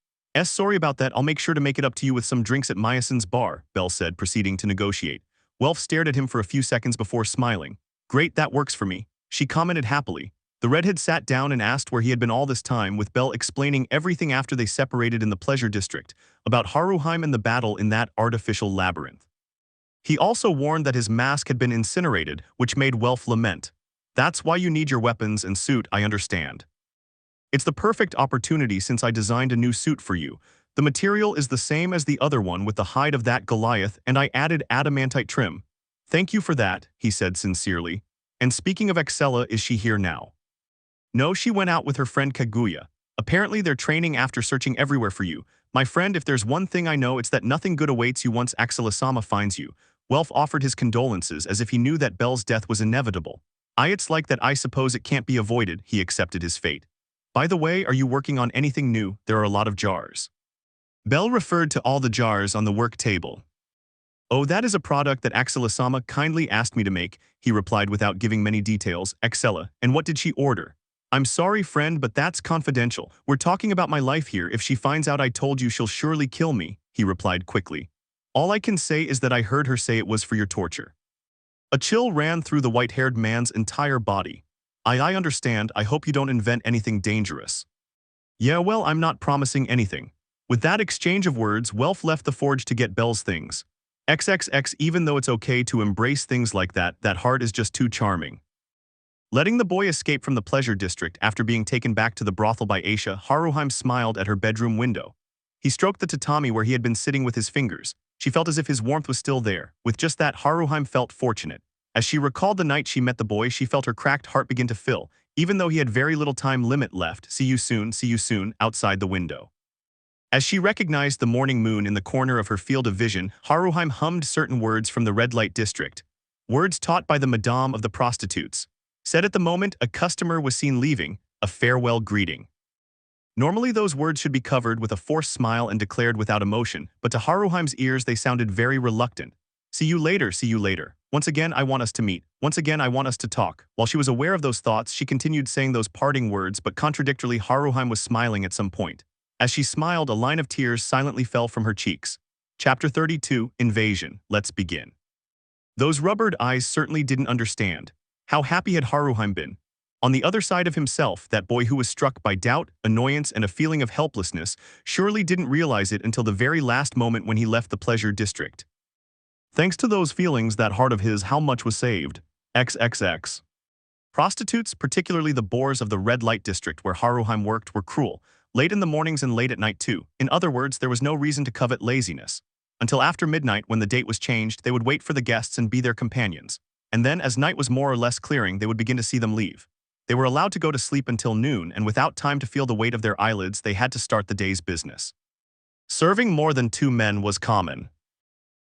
Sorry about that, I'll make sure to make it up to you with some drinks at Myason's bar, Belle said, proceeding to negotiate. Welf stared at him for a few seconds before smiling. Great, that works for me, she commented happily. The redhead sat down and asked where he had been all this time, with Belle explaining everything after they separated in the Pleasure District, about Haruheim and the battle in that artificial labyrinth. He also warned that his mask had been incinerated, which made Welf lament. That's why you need your weapons and suit, I understand. It's the perfect opportunity since I designed a new suit for you. The material is the same as the other one with the hide of that Goliath, and I added adamantite trim. Thank you for that, he said sincerely. And speaking of Axella, is she here now? No, she went out with her friend Kaguya. Apparently they're training after searching everywhere for you. My friend, if there's one thing I know, it's that nothing good awaits you once Axella-sama finds you. Welf offered his condolences as if he knew that Belle's death was inevitable. It's like that, I suppose it can't be avoided. He accepted his fate. By the way, are you working on anything new? There are a lot of jars. Belle referred to all the jars on the work table. Oh, that is a product that Axela-sama kindly asked me to make, he replied without giving many details. Axela, and what did she order? I'm sorry, friend, but that's confidential. We're talking about my life here. If she finds out I told you, she'll surely kill me, he replied quickly. All I can say is that I heard her say it was for your torture. A chill ran through the white-haired man's entire body. I understand. I hope you don't invent anything dangerous. Yeah, well, I'm not promising anything. With that exchange of words, Welf left the forge to get Belle's things. XXX, even though it's okay to embrace things like that, that heart is just too charming. Letting the boy escape from the pleasure district after being taken back to the brothel by Aisha, Haruheim smiled at her bedroom window. He stroked the tatami where he had been sitting with his fingers. She felt as if his warmth was still there. With just that, Haruheim felt fortunate. As she recalled the night she met the boy, she felt her cracked heart begin to fill, even though he had very little time limit left. See you soon, outside the window. As she recognized the morning moon in the corner of her field of vision, Haruheim hummed certain words from the red light district. Words taught by the madame of the prostitutes. Said at the moment a customer was seen leaving, a farewell greeting. Normally those words should be covered with a forced smile and declared without emotion, but to Haruheim's ears they sounded very reluctant. See you later, see you later. Once again I want us to meet. Once again I want us to talk. While she was aware of those thoughts, she continued saying those parting words, but contradictorily Haruheim was smiling at some point. As she smiled, a line of tears silently fell from her cheeks. Chapter 32, Invasion. Let's begin. Those rubbered eyes certainly didn't understand. How happy had Haruheim been? On the other side of himself, that boy who was struck by doubt, annoyance, and a feeling of helplessness surely didn't realize it until the very last moment when he left the pleasure district. Thanks to those feelings, that heart of his, how much was saved. XXX. Prostitutes, particularly the boors of the red light district where Haruheim worked, were cruel. Late in the mornings and late at night too. In other words, there was no reason to covet laziness. Until after midnight, when the date was changed, they would wait for the guests and be their companions. And then, as night was more or less clearing, they would begin to see them leave. They were allowed to go to sleep until noon, and without time to feel the weight of their eyelids, they had to start the day's business. Serving more than 2 men was common.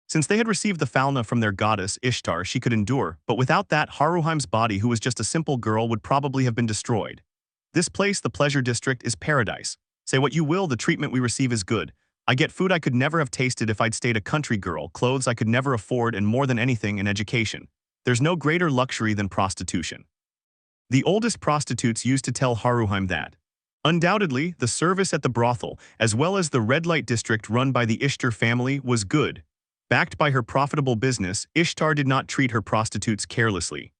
Since they had received the falna from their goddess, Ishtar, she could endure, but without that, Haruheim's body, who was just a simple girl, would probably have been destroyed. This place, the pleasure district, is paradise. Say what you will, the treatment we receive is good. I get food I could never have tasted if I'd stayed a country girl, clothes I could never afford, and more than anything, an education. There's no greater luxury than prostitution. The oldest prostitutes used to tell Haruheim that. Undoubtedly, the service at the brothel, as well as the red light district run by the Ishtar family, was good. Backed by her profitable business, Ishtar did not treat her prostitutes carelessly.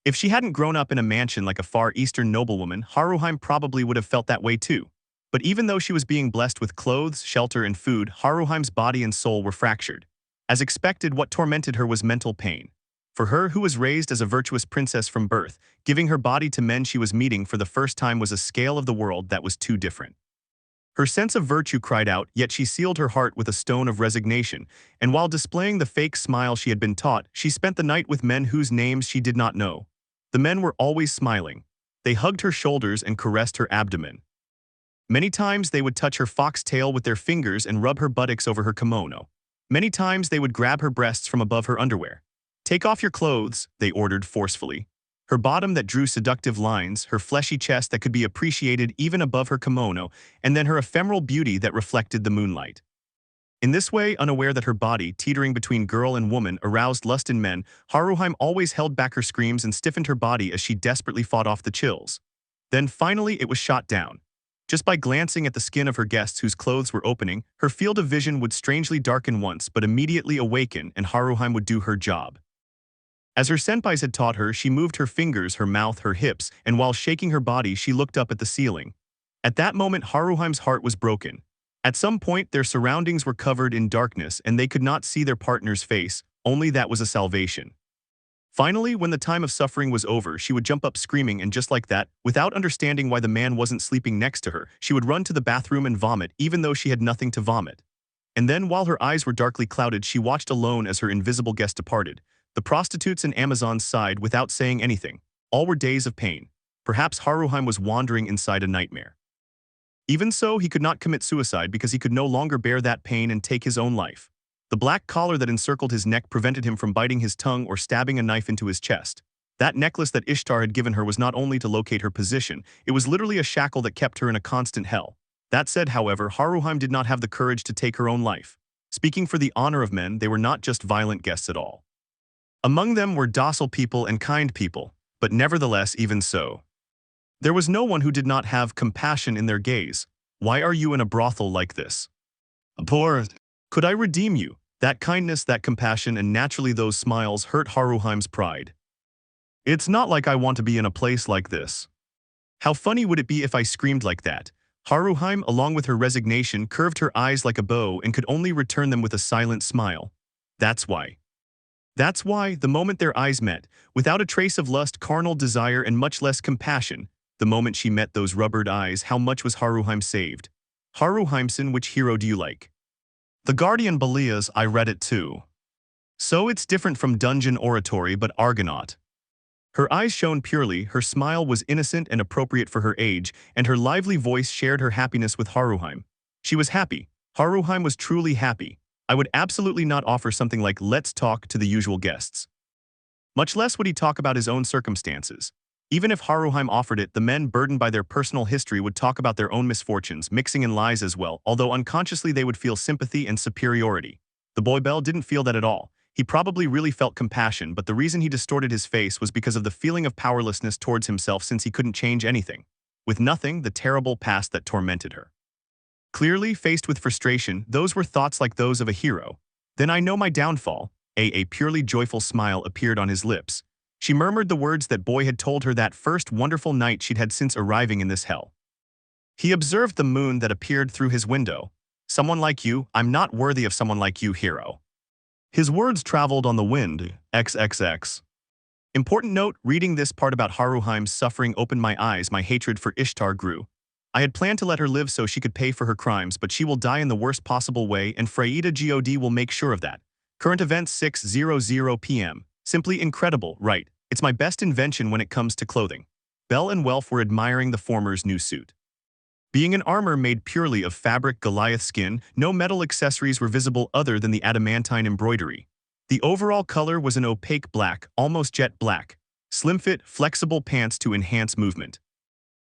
If she hadn't grown up in a mansion like a Far Eastern noblewoman, Haruheim probably would have felt that way too. But even though she was being blessed with clothes, shelter, and food, Haruheim's body and soul were fractured. As expected, what tormented her was mental pain. For her, who was raised as a virtuous princess from birth, giving her body to men she was meeting for the first time was a scale of the world that was too different. Her sense of virtue cried out, yet she sealed her heart with a stone of resignation, and while displaying the fake smile she had been taught, she spent the night with men whose names she did not know. The men were always smiling. They hugged her shoulders and caressed her abdomen. Many times they would touch her foxtail with their fingers and rub her buttocks over her kimono. Many times they would grab her breasts from above her underwear. Take off your clothes, they ordered forcefully. Her bottom that drew seductive lines, her fleshy chest that could be appreciated even above her kimono, and then her ephemeral beauty that reflected the moonlight. In this way, unaware that her body, teetering between girl and woman, aroused lust in men, Haruheim always held back her screams and stiffened her body as she desperately fought off the chills. Then finally it was shot down. Just by glancing at the skin of her guests whose clothes were opening, her field of vision would strangely darken once but immediately awaken, and Haruheim would do her job. As her senpais had taught her, she moved her fingers, her mouth, her hips, and while shaking her body, she looked up at the ceiling. At that moment, Haruheim's heart was broken. At some point, their surroundings were covered in darkness and they could not see their partner's face, only that was a salvation. Finally, when the time of suffering was over, she would jump up screaming, and just like that, without understanding why the man wasn't sleeping next to her, she would run to the bathroom and vomit even though she had nothing to vomit. And then, while her eyes were darkly clouded, she watched alone as her invisible guest departed. The prostitutes and Amazons sighed without saying anything. All were days of pain. Perhaps Haruheim was wandering inside a nightmare. Even so, he could not commit suicide because he could no longer bear that pain and take his own life. The black collar that encircled his neck prevented him from biting his tongue or stabbing a knife into his chest. That necklace that Ishtar had given her was not only to locate her position, it was literally a shackle that kept her in a constant hell. That said, however, Haruhime did not have the courage to take her own life. Speaking for the honor of men, they were not just violent guests at all. Among them were docile people and kind people, but nevertheless, even so, there was no one who did not have compassion in their gaze. Why are you in a brothel like this? Poor. Could I redeem you? That kindness, that compassion, and naturally those smiles hurt Haruhime's pride. It's not like I want to be in a place like this. How funny would it be if I screamed like that? Haruhime, along with her resignation, curved her eyes like a bow and could only return them with a silent smile. That's why. That's why, the moment their eyes met, without a trace of lust, carnal desire, and much less compassion, the moment she met those rubbered eyes, how much was Haruhime saved? Haruhime-san, which hero do you like? The Guardian Belias, I read it too. So it's different from Dungeon Oratory but Argonaut. Her eyes shone purely, her smile was innocent and appropriate for her age, and her lively voice shared her happiness with Haruhime. She was happy. Haruhime was truly happy. I would absolutely not offer something like "let's talk" to the usual guests. Much less would he talk about his own circumstances. Even if Haruhime offered it, the men burdened by their personal history would talk about their own misfortunes, mixing in lies as well, although unconsciously they would feel sympathy and superiority. The boy Bell didn't feel that at all. He probably really felt compassion, but the reason he distorted his face was because of the feeling of powerlessness towards himself since he couldn't change anything. With nothing, the terrible past that tormented her. Clearly, faced with frustration, those were thoughts like those of a hero. Then I know my downfall. A purely joyful smile appeared on his lips. She murmured the words that boy had told her that first wonderful night she'd had since arriving in this hell. He observed the moon that appeared through his window. Someone like you, I'm not worthy of someone like you, hero. His words traveled on the wind, XXX. Important note, reading this part about Haruhime's suffering opened my eyes, my hatred for Ishtar grew. I had planned to let her live so she could pay for her crimes, but she will die in the worst possible way, and Freida God will make sure of that. Current events 6:00 p.m. Simply incredible, right? It's my best invention when it comes to clothing. Bell and Welf were admiring the former's new suit. Being an armor made purely of fabric Goliath skin, no metal accessories were visible other than the adamantine embroidery. The overall color was an opaque black, almost jet black. Slim fit, flexible pants to enhance movement.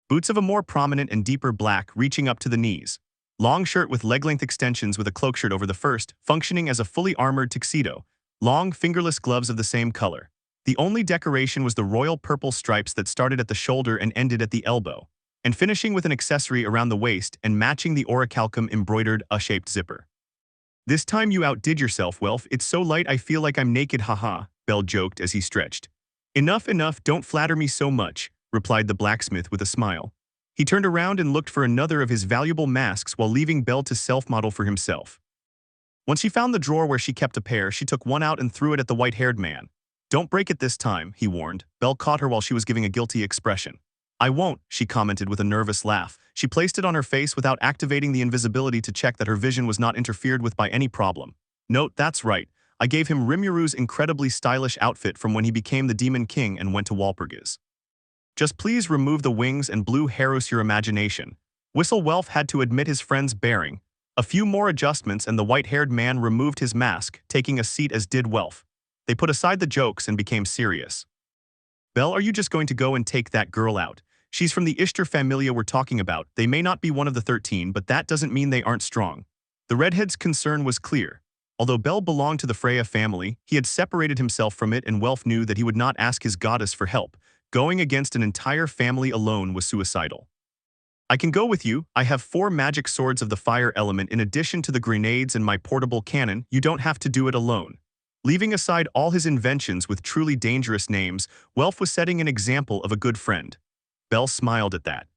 Boots of a more prominent and deeper black reaching up to the knees. Long shirt with leg-length extensions with a cloak shirt over the first, functioning as a fully armored tuxedo. Long, fingerless gloves of the same color. The only decoration was the royal purple stripes that started at the shoulder and ended at the elbow, and finishing with an accessory around the waist and matching the orichalcum embroidered U-shaped zipper. This time you outdid yourself, Welf. It's so light I feel like I'm naked, haha, Bell joked as he stretched. Enough, don't flatter me so much, replied the blacksmith with a smile. He turned around and looked for another of his valuable masks while leaving Bell to self-model for himself. Once she found the drawer where she kept a pair, she took one out and threw it at the white-haired man. Don't break it this time, he warned. Bell caught her while she was giving a guilty expression. I won't, she commented with a nervous laugh. She placed it on her face without activating the invisibility to check that her vision was not interfered with by any problem. Note, that's right. I gave him Rimuru's incredibly stylish outfit from when he became the Demon King and went to Walpurgis. Just please remove the wings and blue Harus your imagination. Whistle Welf had to admit his friend's bearing. A few more adjustments and the white-haired man removed his mask, taking a seat as did Welf. They put aside the jokes and became serious. Bell, are you just going to go and take that girl out? She's from the Ishtar familia we're talking about. They may not be one of the 13, but that doesn't mean they aren't strong. The redhead's concern was clear. Although Bell belonged to the Freya family, he had separated himself from it, and Welf knew that he would not ask his goddess for help. Going against an entire family alone was suicidal. I can go with you. I have 4 magic swords of the fire element in addition to the grenades and my portable cannon. You don't have to do it alone. Leaving aside all his inventions with truly dangerous names, Welf was setting an example of a good friend. Bell smiled at that.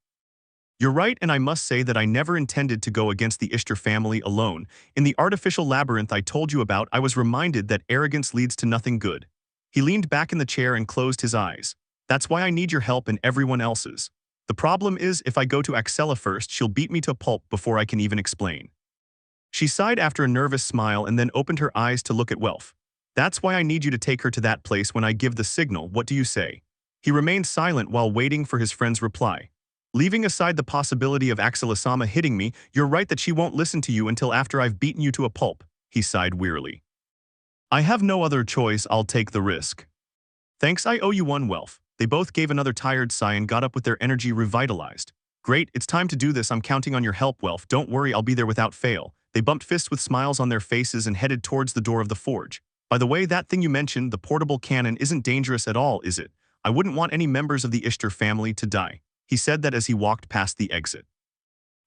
You're right, and I must say that I never intended to go against the Ishtar family alone. In the artificial labyrinth I told you about, I was reminded that arrogance leads to nothing good. He leaned back in the chair and closed his eyes. That's why I need your help and everyone else's. The problem is, if I go to Axella first, she'll beat me to a pulp before I can even explain. She sighed after a nervous smile and then opened her eyes to look at Welf. That's why I need you to take her to that place when I give the signal. What do you say? He remained silent while waiting for his friend's reply. Leaving aside the possibility of Axella-sama hitting me, you're right that she won't listen to you until after I've beaten you to a pulp. he sighed wearily. I have no other choice, I'll take the risk. Thanks, I owe you one, Welf. They both gave another tired sigh and got up with their energy revitalized. Great, it's time to do this, I'm counting on your help, Welf. Don't worry, I'll be there without fail. They bumped fists with smiles on their faces and headed towards the door of the forge. By the way, that thing you mentioned, the portable cannon, isn't dangerous at all, is it? I wouldn't want any members of the Ishtar family to die. He said that as he walked past the exit.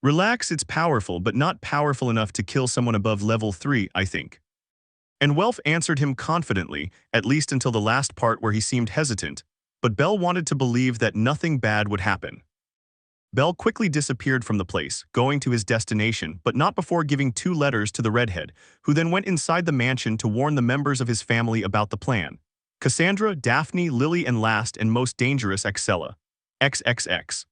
Relax, it's powerful, but not powerful enough to kill someone above level 3, I think. And Welf answered him confidently, at least until the last part where he seemed hesitant, but Bell wanted to believe that nothing bad would happen. Bell quickly disappeared from the place, going to his destination, but not before giving 2 letters to the redhead, who then went inside the mansion to warn the members of his family about the plan. Cassandra, Daphne, Lily, and last and most dangerous, Axella. XXX.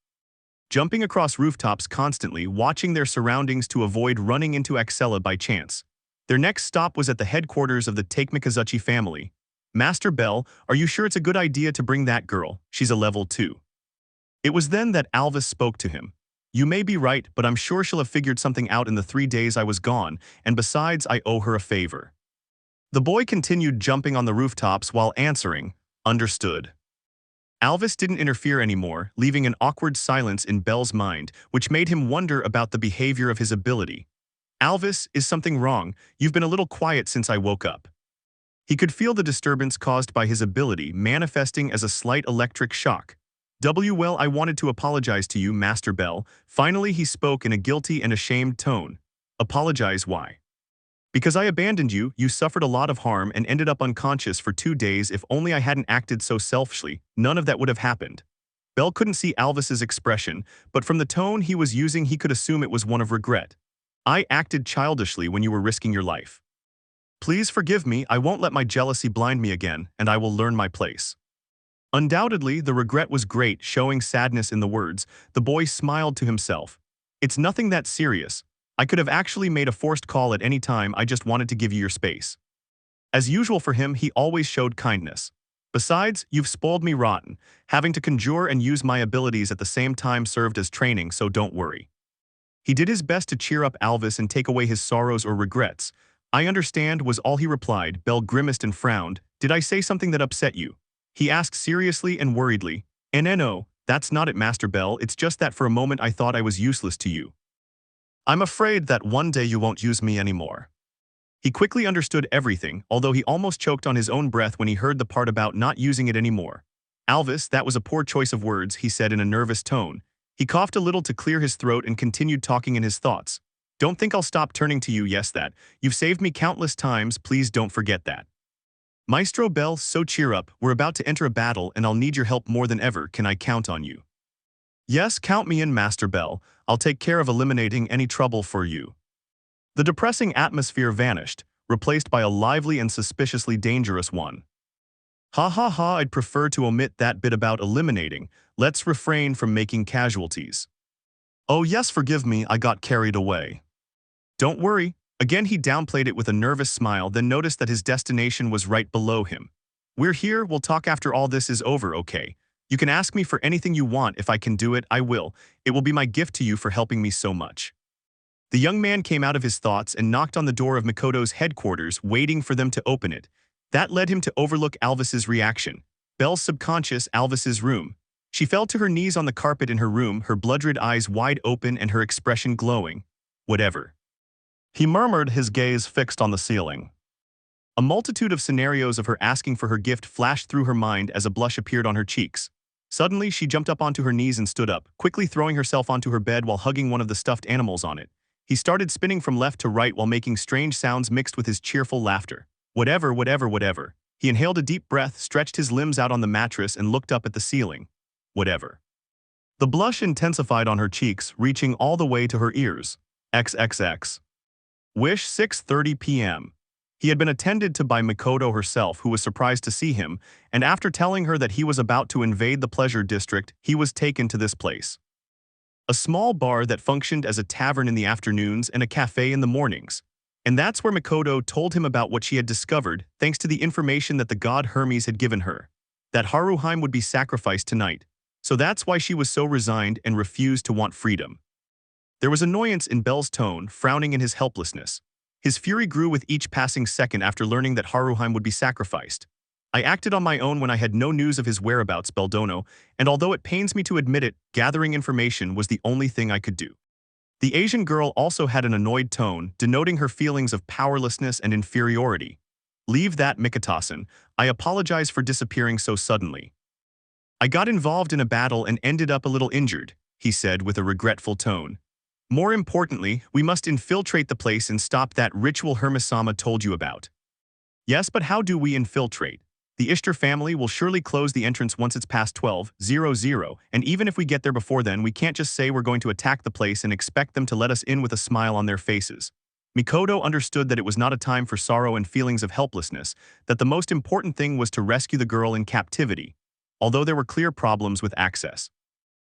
Jumping across rooftops constantly, watching their surroundings to avoid running into Axella by chance. Their next stop was at the headquarters of the Takemikazuchi family. Master Bell, are you sure it's a good idea to bring that girl? She's a level 2. It was then that Alvis spoke to him. You may be right, but I'm sure she'll have figured something out in the 3 days I was gone, and besides, I owe her a favor. The boy continued jumping on the rooftops while answering, understood. Alvis didn't interfere anymore, leaving an awkward silence in Bell's mind, which made him wonder about the behavior of his ability. Alvis, is something wrong? You've been a little quiet since I woke up. He could feel the disturbance caused by his ability manifesting as a slight electric shock. Well, I wanted to apologize to you, Master Bell. Finally, he spoke in a guilty and ashamed tone. Apologize, why? Because I abandoned you, you suffered a lot of harm and ended up unconscious for 2 days. If only I hadn't acted so selfishly, none of that would have happened. Bell couldn't see Alvis's expression, but from the tone he was using he could assume it was one of regret. I acted childishly when you were risking your life. Please forgive me, I won't let my jealousy blind me again, and I will learn my place. Undoubtedly, the regret was great, showing sadness in the words. The boy smiled to himself. It's nothing that serious. I could have actually made a forced call at any time, I just wanted to give you your space. As usual for him, he always showed kindness. Besides, you've spoiled me rotten. Having to conjure and use my abilities at the same time served as training, so don't worry. He did his best to cheer up Alvis and take away his sorrows or regrets. I understand, was all he replied. Bell grimaced and frowned. Did I say something that upset you? He asked seriously and worriedly. No, that's not it, Master Bell, it's just that for a moment I thought I was useless to you. I'm afraid that one day you won't use me anymore. He quickly understood everything, although he almost choked on his own breath when he heard the part about not using it anymore. Alvis, that was a poor choice of words, he said in a nervous tone. He coughed a little to clear his throat and continued talking in his thoughts. Don't think I'll stop turning to you, yes that. You've saved me countless times, please don't forget that. Maestro Bell, so cheer up, we're about to enter a battle and I'll need your help more than ever, can I count on you? Yes, count me in, Master Bell. I'll take care of eliminating any trouble for you. The depressing atmosphere vanished, replaced by a lively and suspiciously dangerous one. Ha ha ha, I'd prefer to omit that bit about eliminating. Let's refrain from making casualties. Oh yes, forgive me, I got carried away. Don't worry. Again he downplayed it with a nervous smile, then noticed that his destination was right below him. We're here, we'll talk after all this is over, okay? You can ask me for anything you want, if I can do it, I will. It will be my gift to you for helping me so much. The young man came out of his thoughts and knocked on the door of Makoto's headquarters, waiting for them to open it. That led him to overlook Alvis's reaction. Bell's subconscious, Alvis's room. She fell to her knees on the carpet in her room, her blood-red eyes wide open and her expression glowing. Whatever. He murmured, his gaze fixed on the ceiling. A multitude of scenarios of her asking for her gift flashed through her mind as a blush appeared on her cheeks. Suddenly, she jumped up onto her knees and stood up, quickly throwing herself onto her bed while hugging one of the stuffed animals on it. He started spinning from left to right while making strange sounds mixed with his cheerful laughter. Whatever, whatever, whatever. He inhaled a deep breath, stretched his limbs out on the mattress and looked up at the ceiling. Whatever. The blush intensified on her cheeks, reaching all the way to her ears. XXX. Wish 6:30 p.m. He had been attended to by Makoto herself, who was surprised to see him, and after telling her that he was about to invade the pleasure district, he was taken to this place. A small bar that functioned as a tavern in the afternoons and a cafe in the mornings. And that's where Makoto told him about what she had discovered, thanks to the information that the god Hermes had given her. That Haruheim would be sacrificed tonight. So that's why she was so resigned and refused to want freedom. There was annoyance in Bell's tone, frowning in his helplessness. His fury grew with each passing second after learning that Haruheim would be sacrificed. I acted on my own when I had no news of his whereabouts, Beldono, and although it pains me to admit it, gathering information was the only thing I could do. The Asian girl also had an annoyed tone, denoting her feelings of powerlessness and inferiority. Leave that, Mikitasan. I apologize for disappearing so suddenly. I got involved in a battle and ended up a little injured, he said with a regretful tone. More importantly, we must infiltrate the place and stop that ritual Hermes-sama told you about. Yes, but how do we infiltrate? The Ishtar family will surely close the entrance once it's past 12:00, and even if we get there before then, we can't just say we're going to attack the place and expect them to let us in with a smile on their faces. Mikoto understood that it was not a time for sorrow and feelings of helplessness, that the most important thing was to rescue the girl in captivity, although there were clear problems with access.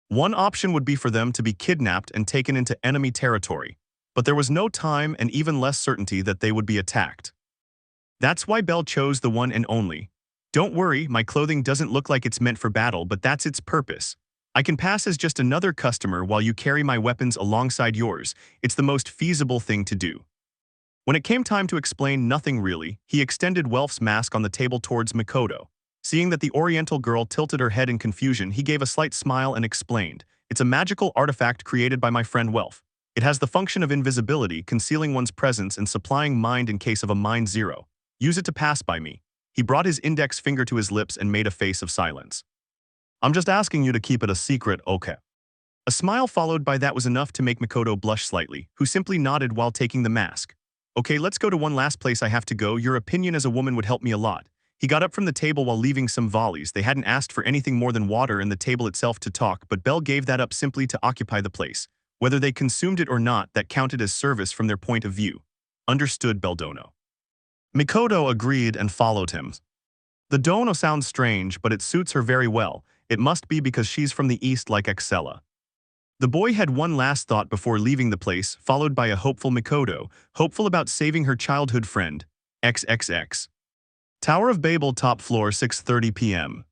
One option would be for them to be kidnapped and taken into enemy territory, but there was no time and even less certainty that they would be attacked. That's why Bell chose the one and only. Don't worry, my clothing doesn't look like it's meant for battle, but that's its purpose. I can pass as just another customer while you carry my weapons alongside yours. It's the most feasible thing to do. When it came time to explain nothing really, he extended Welf's mask on the table towards Mikoto. Seeing that the Oriental girl tilted her head in confusion, he gave a slight smile and explained, "It's a magical artifact created by my friend Welf. It has the function of invisibility, concealing one's presence and supplying mind in case of a mind zero. Use it to pass by me." He brought his index finger to his lips and made a face of silence. "I'm just asking you to keep it a secret, okay?" A smile followed by that was enough to make Mikoto blush slightly, who simply nodded while taking the mask. "Okay, let's go to one last place I have to go. Your opinion as a woman would help me a lot." He got up from the table while leaving some volleys. They hadn't asked for anything more than water and the table itself to talk, but Bell gave that up simply to occupy the place. Whether they consumed it or not, that counted as service from their point of view. Understood, Beldono. Mikoto agreed and followed him. The dono sounds strange, but it suits her very well. It must be because she's from the east like Excella. The boy had one last thought before leaving the place, followed by a hopeful Mikoto, hopeful about saving her childhood friend. XXX. Tower of Babel, top floor, 6:30 p.m.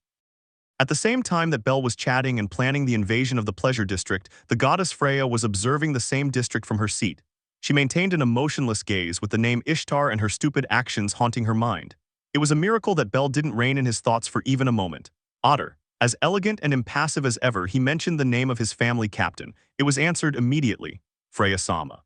At the same time that Bell was chatting and planning the invasion of the pleasure district, the goddess Freya was observing the same district from her seat. She maintained an emotionless gaze with the name Ishtar and her stupid actions haunting her mind. It was a miracle that Bell didn't rein in his thoughts for even a moment. Otter. As elegant and impassive as ever, he mentioned the name of his family captain. It was answered immediately, Freya-sama.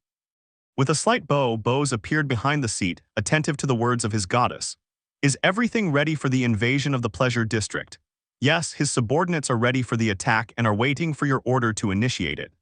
With a slight bow, Bose appeared behind the seat, attentive to the words of his goddess. Is everything ready for the invasion of the pleasure district? Yes, his subordinates are ready for the attack and are waiting for your order to initiate it.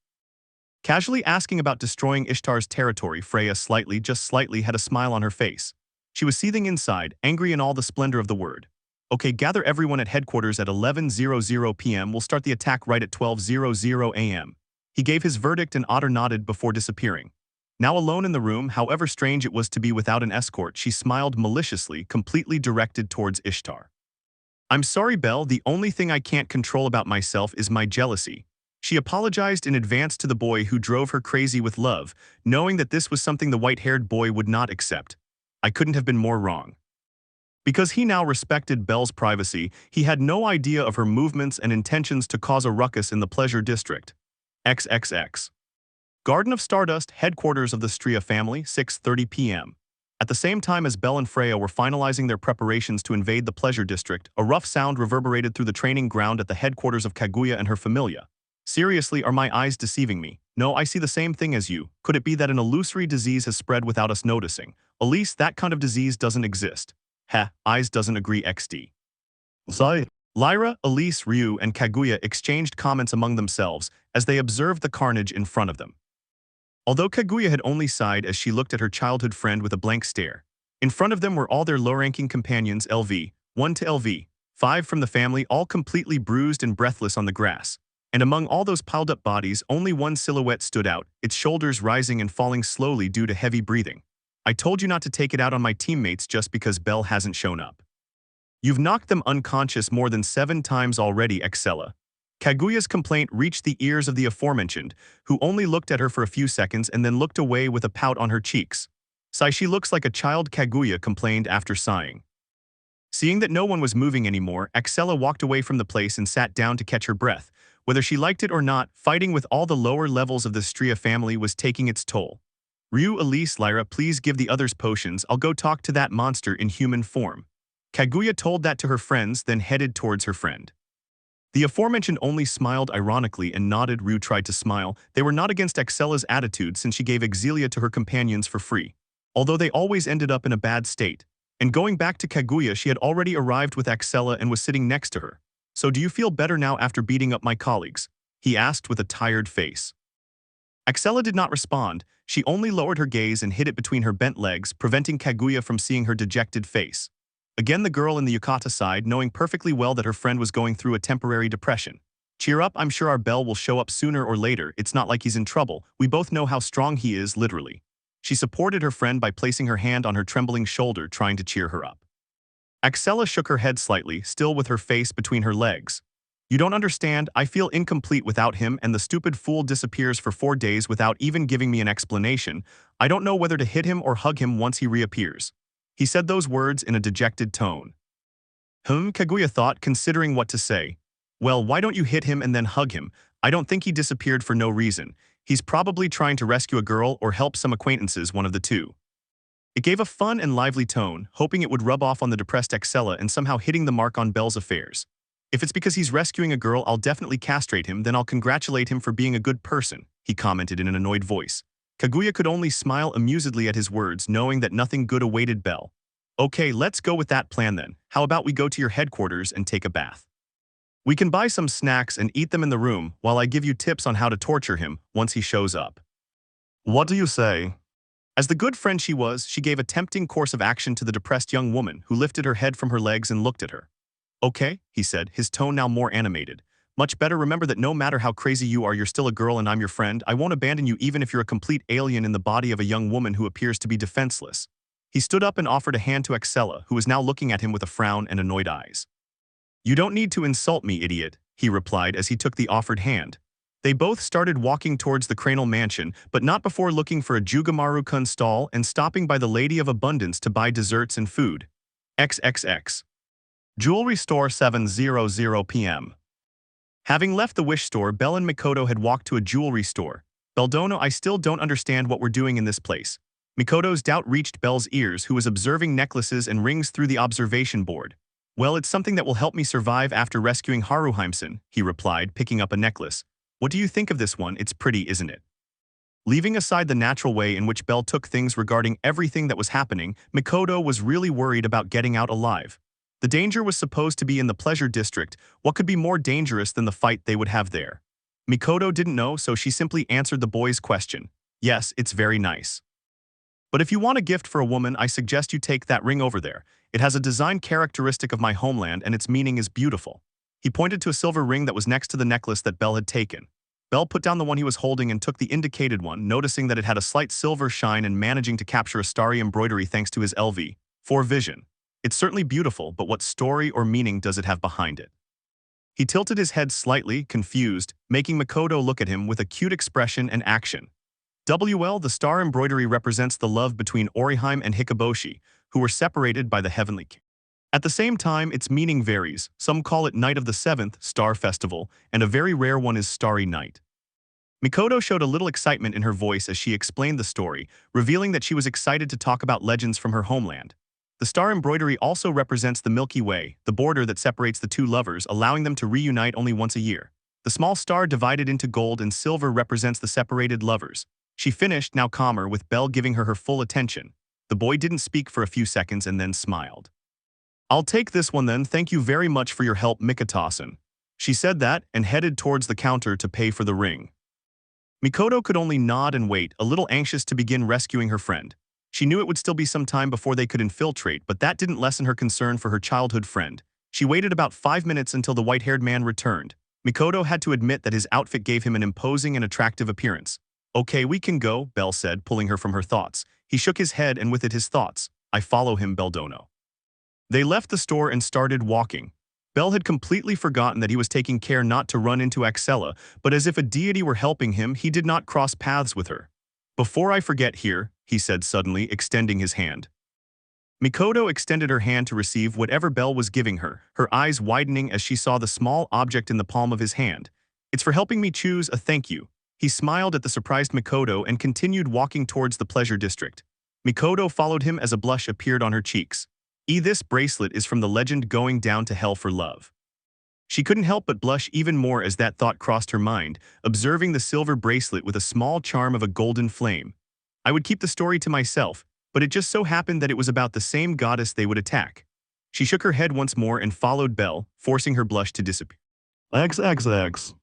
Casually asking about destroying Ishtar's territory, Freya just slightly had a smile on her face. She was seething inside, angry in all the splendor of the word. Okay, gather everyone at headquarters at 11:00 p.m. We'll start the attack right at 12:00 a.m. He gave his verdict and Otter nodded before disappearing. Now alone in the room, however strange it was to be without an escort, she smiled maliciously, completely directed towards Ishtar. I'm sorry, Belle, the only thing I can't control about myself is my jealousy. She apologized in advance to the boy who drove her crazy with love, knowing that this was something the white-haired boy would not accept. I couldn't have been more wrong. Because he now respected Belle's privacy, he had no idea of her movements and intentions to cause a ruckus in the pleasure district. XXX. Garden of Stardust, headquarters of the Stria family, 6:30 p.m. At the same time as Belle and Freya were finalizing their preparations to invade the pleasure district, a rough sound reverberated through the training ground at the headquarters of Kaguya and her familia. Seriously, are my eyes deceiving me? No, I see the same thing as you. Could it be that an illusory disease has spread without us noticing? Elise, that kind of disease doesn't exist. Heh, eyes doesn't agree XD. Sorry. Lyra, Elise, Ryu, and Kaguya exchanged comments among themselves as they observed the carnage in front of them. Although Kaguya had only sighed as she looked at her childhood friend with a blank stare, in front of them were all their low-ranking companions LV, 1 to LV, 5 from the family, all completely bruised and breathless on the grass. And among all those piled-up bodies, only one silhouette stood out, its shoulders rising and falling slowly due to heavy breathing. I told you not to take it out on my teammates just because Belle hasn't shown up. You've knocked them unconscious more than 7 times already, Excella. Kaguya's complaint reached the ears of the aforementioned, who only looked at her for a few seconds and then looked away with a pout on her cheeks. Sigh, she looks like a child, Kaguya complained after sighing. Seeing that no one was moving anymore, Excella walked away from the place and sat down to catch her breath. Whether she liked it or not, fighting with all the lower levels of the Stria family was taking its toll. Ryu, Elise, Lyra, please give the others potions. I'll go talk to that monster in human form. Kaguya told that to her friends, then headed towards her friend. The aforementioned only smiled ironically and nodded. Ryu tried to smile. They were not against Axella's attitude since she gave Exilia to her companions for free, although they always ended up in a bad state. And going back to Kaguya, she had already arrived with Axella and was sitting next to her. So do you feel better now after beating up my colleagues? He asked with a tired face. Axella did not respond. She only lowered her gaze and hid it between her bent legs, preventing Kaguya from seeing her dejected face. Again, the girl in the yukata sighed, knowing perfectly well that her friend was going through a temporary depression. Cheer up, I'm sure our Bell will show up sooner or later. It's not like he's in trouble. We both know how strong he is, literally. She supported her friend by placing her hand on her trembling shoulder, trying to cheer her up. Axella shook her head slightly, still with her face between her legs. You don't understand, I feel incomplete without him, and the stupid fool disappears for 4 days without even giving me an explanation. I don't know whether to hit him or hug him once he reappears. He said those words in a dejected tone. Kaguya thought, considering what to say. Well, why don't you hit him and then hug him? I don't think he disappeared for no reason. He's probably trying to rescue a girl or help some acquaintances, one of the two. It gave a fun and lively tone, hoping it would rub off on the depressed Axella and somehow hitting the mark on Bell's affairs. If it's because he's rescuing a girl, I'll definitely castrate him, then I'll congratulate him for being a good person, he commented in an annoyed voice. Kaguya could only smile amusedly at his words, knowing that nothing good awaited Bell. Okay, let's go with that plan then. How about we go to your headquarters and take a bath? We can buy some snacks and eat them in the room while I give you tips on how to torture him once he shows up. What do you say? As the good friend she was, she gave a tempting course of action to the depressed young woman who lifted her head from her legs and looked at her. Okay, he said, his tone now more animated. Much better. Remember that no matter how crazy you are, you're still a girl and I'm your friend. I won't abandon you even if you're a complete alien in the body of a young woman who appears to be defenseless. He stood up and offered a hand to Axella, who was now looking at him with a frown and annoyed eyes. You don't need to insult me, idiot, he replied as he took the offered hand. They both started walking towards the Cranel mansion, but not before looking for a Jugamaru-kun stall and stopping by the Lady of Abundance to buy desserts and food. XXX. Jewelry store 7:00 p.m. Having left the wish store, Bell and Mikoto had walked to a jewelry store. Beldono, I still don't understand what we're doing in this place. Mikoto's doubt reached Bell's ears, who was observing necklaces and rings through the observation board. Well, it's something that will help me survive after rescuing Haruheimsen, he replied, picking up a necklace. What do you think of this one? It's pretty, isn't it? Leaving aside the natural way in which Bell took things regarding everything that was happening, Mikoto was really worried about getting out alive. The danger was supposed to be in the pleasure district. What could be more dangerous than the fight they would have there? Mikoto didn't know, so she simply answered the boy's question. Yes, it's very nice. But if you want a gift for a woman, I suggest you take that ring over there. It has a design characteristic of my homeland and its meaning is beautiful. He pointed to a silver ring that was next to the necklace that Bell had taken. Bell put down the one he was holding and took the indicated one, noticing that it had a slight silver shine and managing to capture a starry embroidery thanks to his LV4 vision. It's certainly beautiful, but what story or meaning does it have behind it? He tilted his head slightly, confused, making Mikoto look at him with a cute expression and action. The star embroidery represents the love between Oriheim and Hikaboshi, who were separated by the heavenly king. At the same time, its meaning varies. Some call it Night of the Seventh, Star Festival, and a very rare one is Starry Night. Mikoto showed a little excitement in her voice as she explained the story, revealing that she was excited to talk about legends from her homeland. The star embroidery also represents the Milky Way, the border that separates the two lovers, allowing them to reunite only once a year. The small star divided into gold and silver represents the separated lovers. She finished, now calmer, with Bell giving her full attention. The boy didn't speak for a few seconds and then smiled. I'll take this one then, thank you very much for your help, Mikata-san. She said that and headed towards the counter to pay for the ring. Mikoto could only nod and wait, a little anxious to begin rescuing her friend. She knew it would still be some time before they could infiltrate, but that didn't lessen her concern for her childhood friend. She waited about 5 minutes until the white-haired man returned. Mikoto had to admit that his outfit gave him an imposing and attractive appearance. Okay, we can go, Bell said, pulling her from her thoughts. He shook his head and with it his thoughts. I follow him, Beldono. They left the store and started walking. Bell had completely forgotten that he was taking care not to run into Axella, but as if a deity were helping him, he did not cross paths with her. Before I forget here, he said suddenly, extending his hand. Mikoto extended her hand to receive whatever Bell was giving her, her eyes widening as she saw the small object in the palm of his hand. It's for helping me choose a thank you. He smiled at the surprised Mikoto and continued walking towards the pleasure district. Mikoto followed him as a blush appeared on her cheeks. This bracelet is from the legend Going Down to Hell for Love. She couldn't help but blush even more as that thought crossed her mind, observing the silver bracelet with a small charm of a golden flame. I would keep the story to myself, but it just so happened that it was about the same goddess they would attack. She shook her head once more and followed Belle, forcing her blush to disappear. XXX.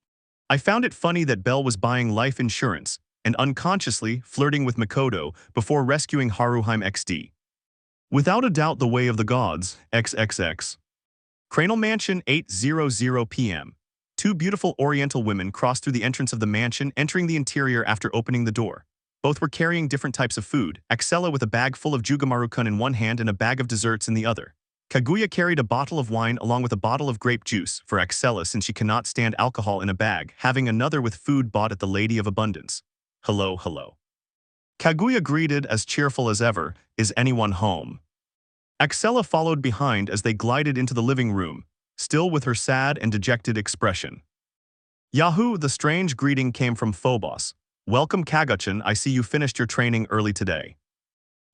I found it funny that Belle was buying life insurance and unconsciously flirting with Mikoto before rescuing Haruheim XD. Without a doubt the way of the gods, XXX. Cranel Mansion, 8:00 p.m. Two beautiful oriental women crossed through the entrance of the mansion, entering the interior after opening the door. Both were carrying different types of food, Axella with a bag full of Jugamaru-kun in one hand and a bag of desserts in the other. Kaguya carried a bottle of wine along with a bottle of grape juice for Axella since she cannot stand alcohol in a bag, having another with food bought at the Lady of Abundance. Hello, hello. Kaguya greeted as cheerful as ever, is anyone home? Axella followed behind as they glided into the living room, still with her sad and dejected expression. Yahoo! The strange greeting came from Phobos. Welcome Kaguya-chan, I see you finished your training early today.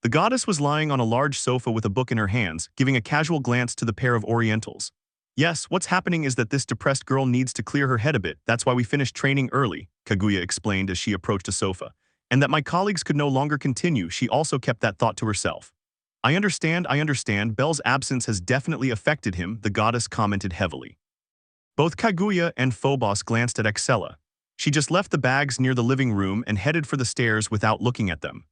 The goddess was lying on a large sofa with a book in her hands, giving a casual glance to the pair of Orientals. Yes, what's happening is that this depressed girl needs to clear her head a bit, that's why we finished training early, Kaguya explained as she approached a sofa. And that my colleagues could no longer continue, she also kept that thought to herself. I understand, Belle's absence has definitely affected him, the goddess commented heavily. Both Kaguya and Phobos glanced at Axella. She just left the bags near the living room and headed for the stairs without looking at them.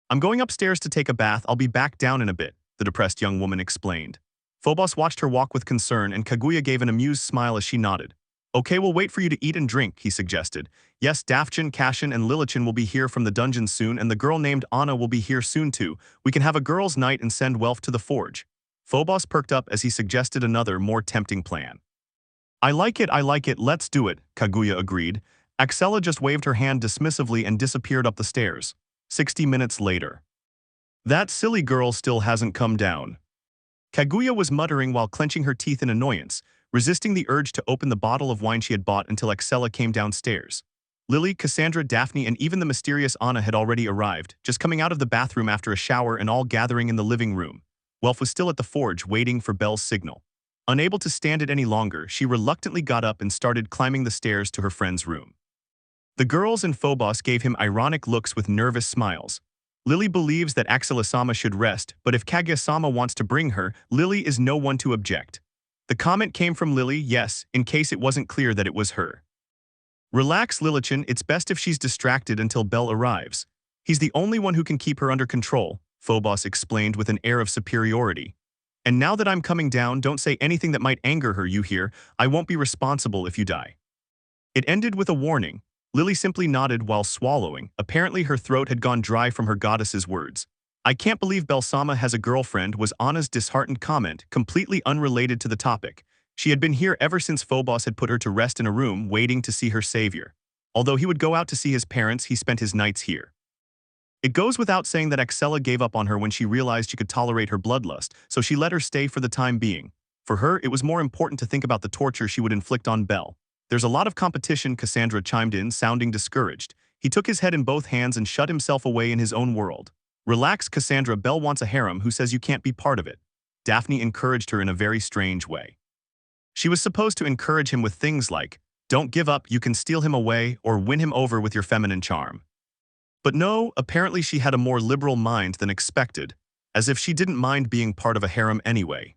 I'm going upstairs to take a bath, I'll be back down in a bit, the depressed young woman explained. Phobos watched her walk with concern and Kaguya gave an amused smile as she nodded. Okay, we'll wait for you to eat and drink, he suggested. Yes, Daphchan, Cashin, and Lilichan will be here from the dungeon soon and the girl named Anna will be here soon too. We can have a girls' night and send Welf to the forge. Phobos perked up as he suggested another, more tempting plan. I like it, let's do it, Kaguya agreed. Axella just waved her hand dismissively and disappeared up the stairs. 60 minutes later. That silly girl still hasn't come down. Kaguya was muttering while clenching her teeth in annoyance, resisting the urge to open the bottle of wine she had bought until Axella came downstairs. Lily, Cassandra, Daphne, and even the mysterious Anna had already arrived, just coming out of the bathroom after a shower and all gathering in the living room. Welf was still at the forge, waiting for Belle's signal. Unable to stand it any longer, she reluctantly got up and started climbing the stairs to her friend's room. The girls and Phobos gave him ironic looks with nervous smiles. Lily believes that Axella-sama should rest, but if Kaguya-sama wants to bring her, Lily is no one to object. The comment came from Lily, yes, in case it wasn't clear that it was her. Relax, Lilichan, it's best if she's distracted until Belle arrives. He's the only one who can keep her under control, Phobos explained with an air of superiority. And now that I'm coming down, don't say anything that might anger her, you hear? I won't be responsible if you die. It ended with a warning. Lily simply nodded while swallowing. Apparently her throat had gone dry from her goddess's words. I can't believe Belle-sama has a girlfriend, was Anna's disheartened comment, completely unrelated to the topic. She had been here ever since Phobos had put her to rest in a room waiting to see her savior. Although he would go out to see his parents, he spent his nights here. It goes without saying that Axella gave up on her when she realized she could tolerate her bloodlust, so she let her stay for the time being. For her, it was more important to think about the torture she would inflict on Belle. There's a lot of competition, Cassandra chimed in, sounding discouraged. He took his head in both hands and shut himself away in his own world. Relax, Cassandra, Belle wants a harem, who says you can't be part of it? Daphne encouraged her in a very strange way. She was supposed to encourage him with things like, don't give up, you can steal him away, or win him over with your feminine charm. But no, apparently she had a more liberal mind than expected, as if she didn't mind being part of a harem anyway.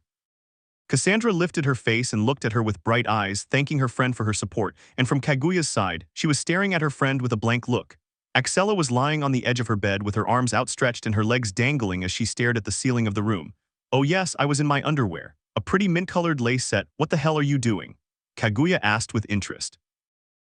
Cassandra lifted her face and looked at her with bright eyes, thanking her friend for her support, and from Kaguya's side, she was staring at her friend with a blank look. Axella was lying on the edge of her bed with her arms outstretched and her legs dangling as she stared at the ceiling of the room. Oh yes, I was in my underwear. A pretty mint-colored lace set, what the hell are you doing? Kaguya asked with interest.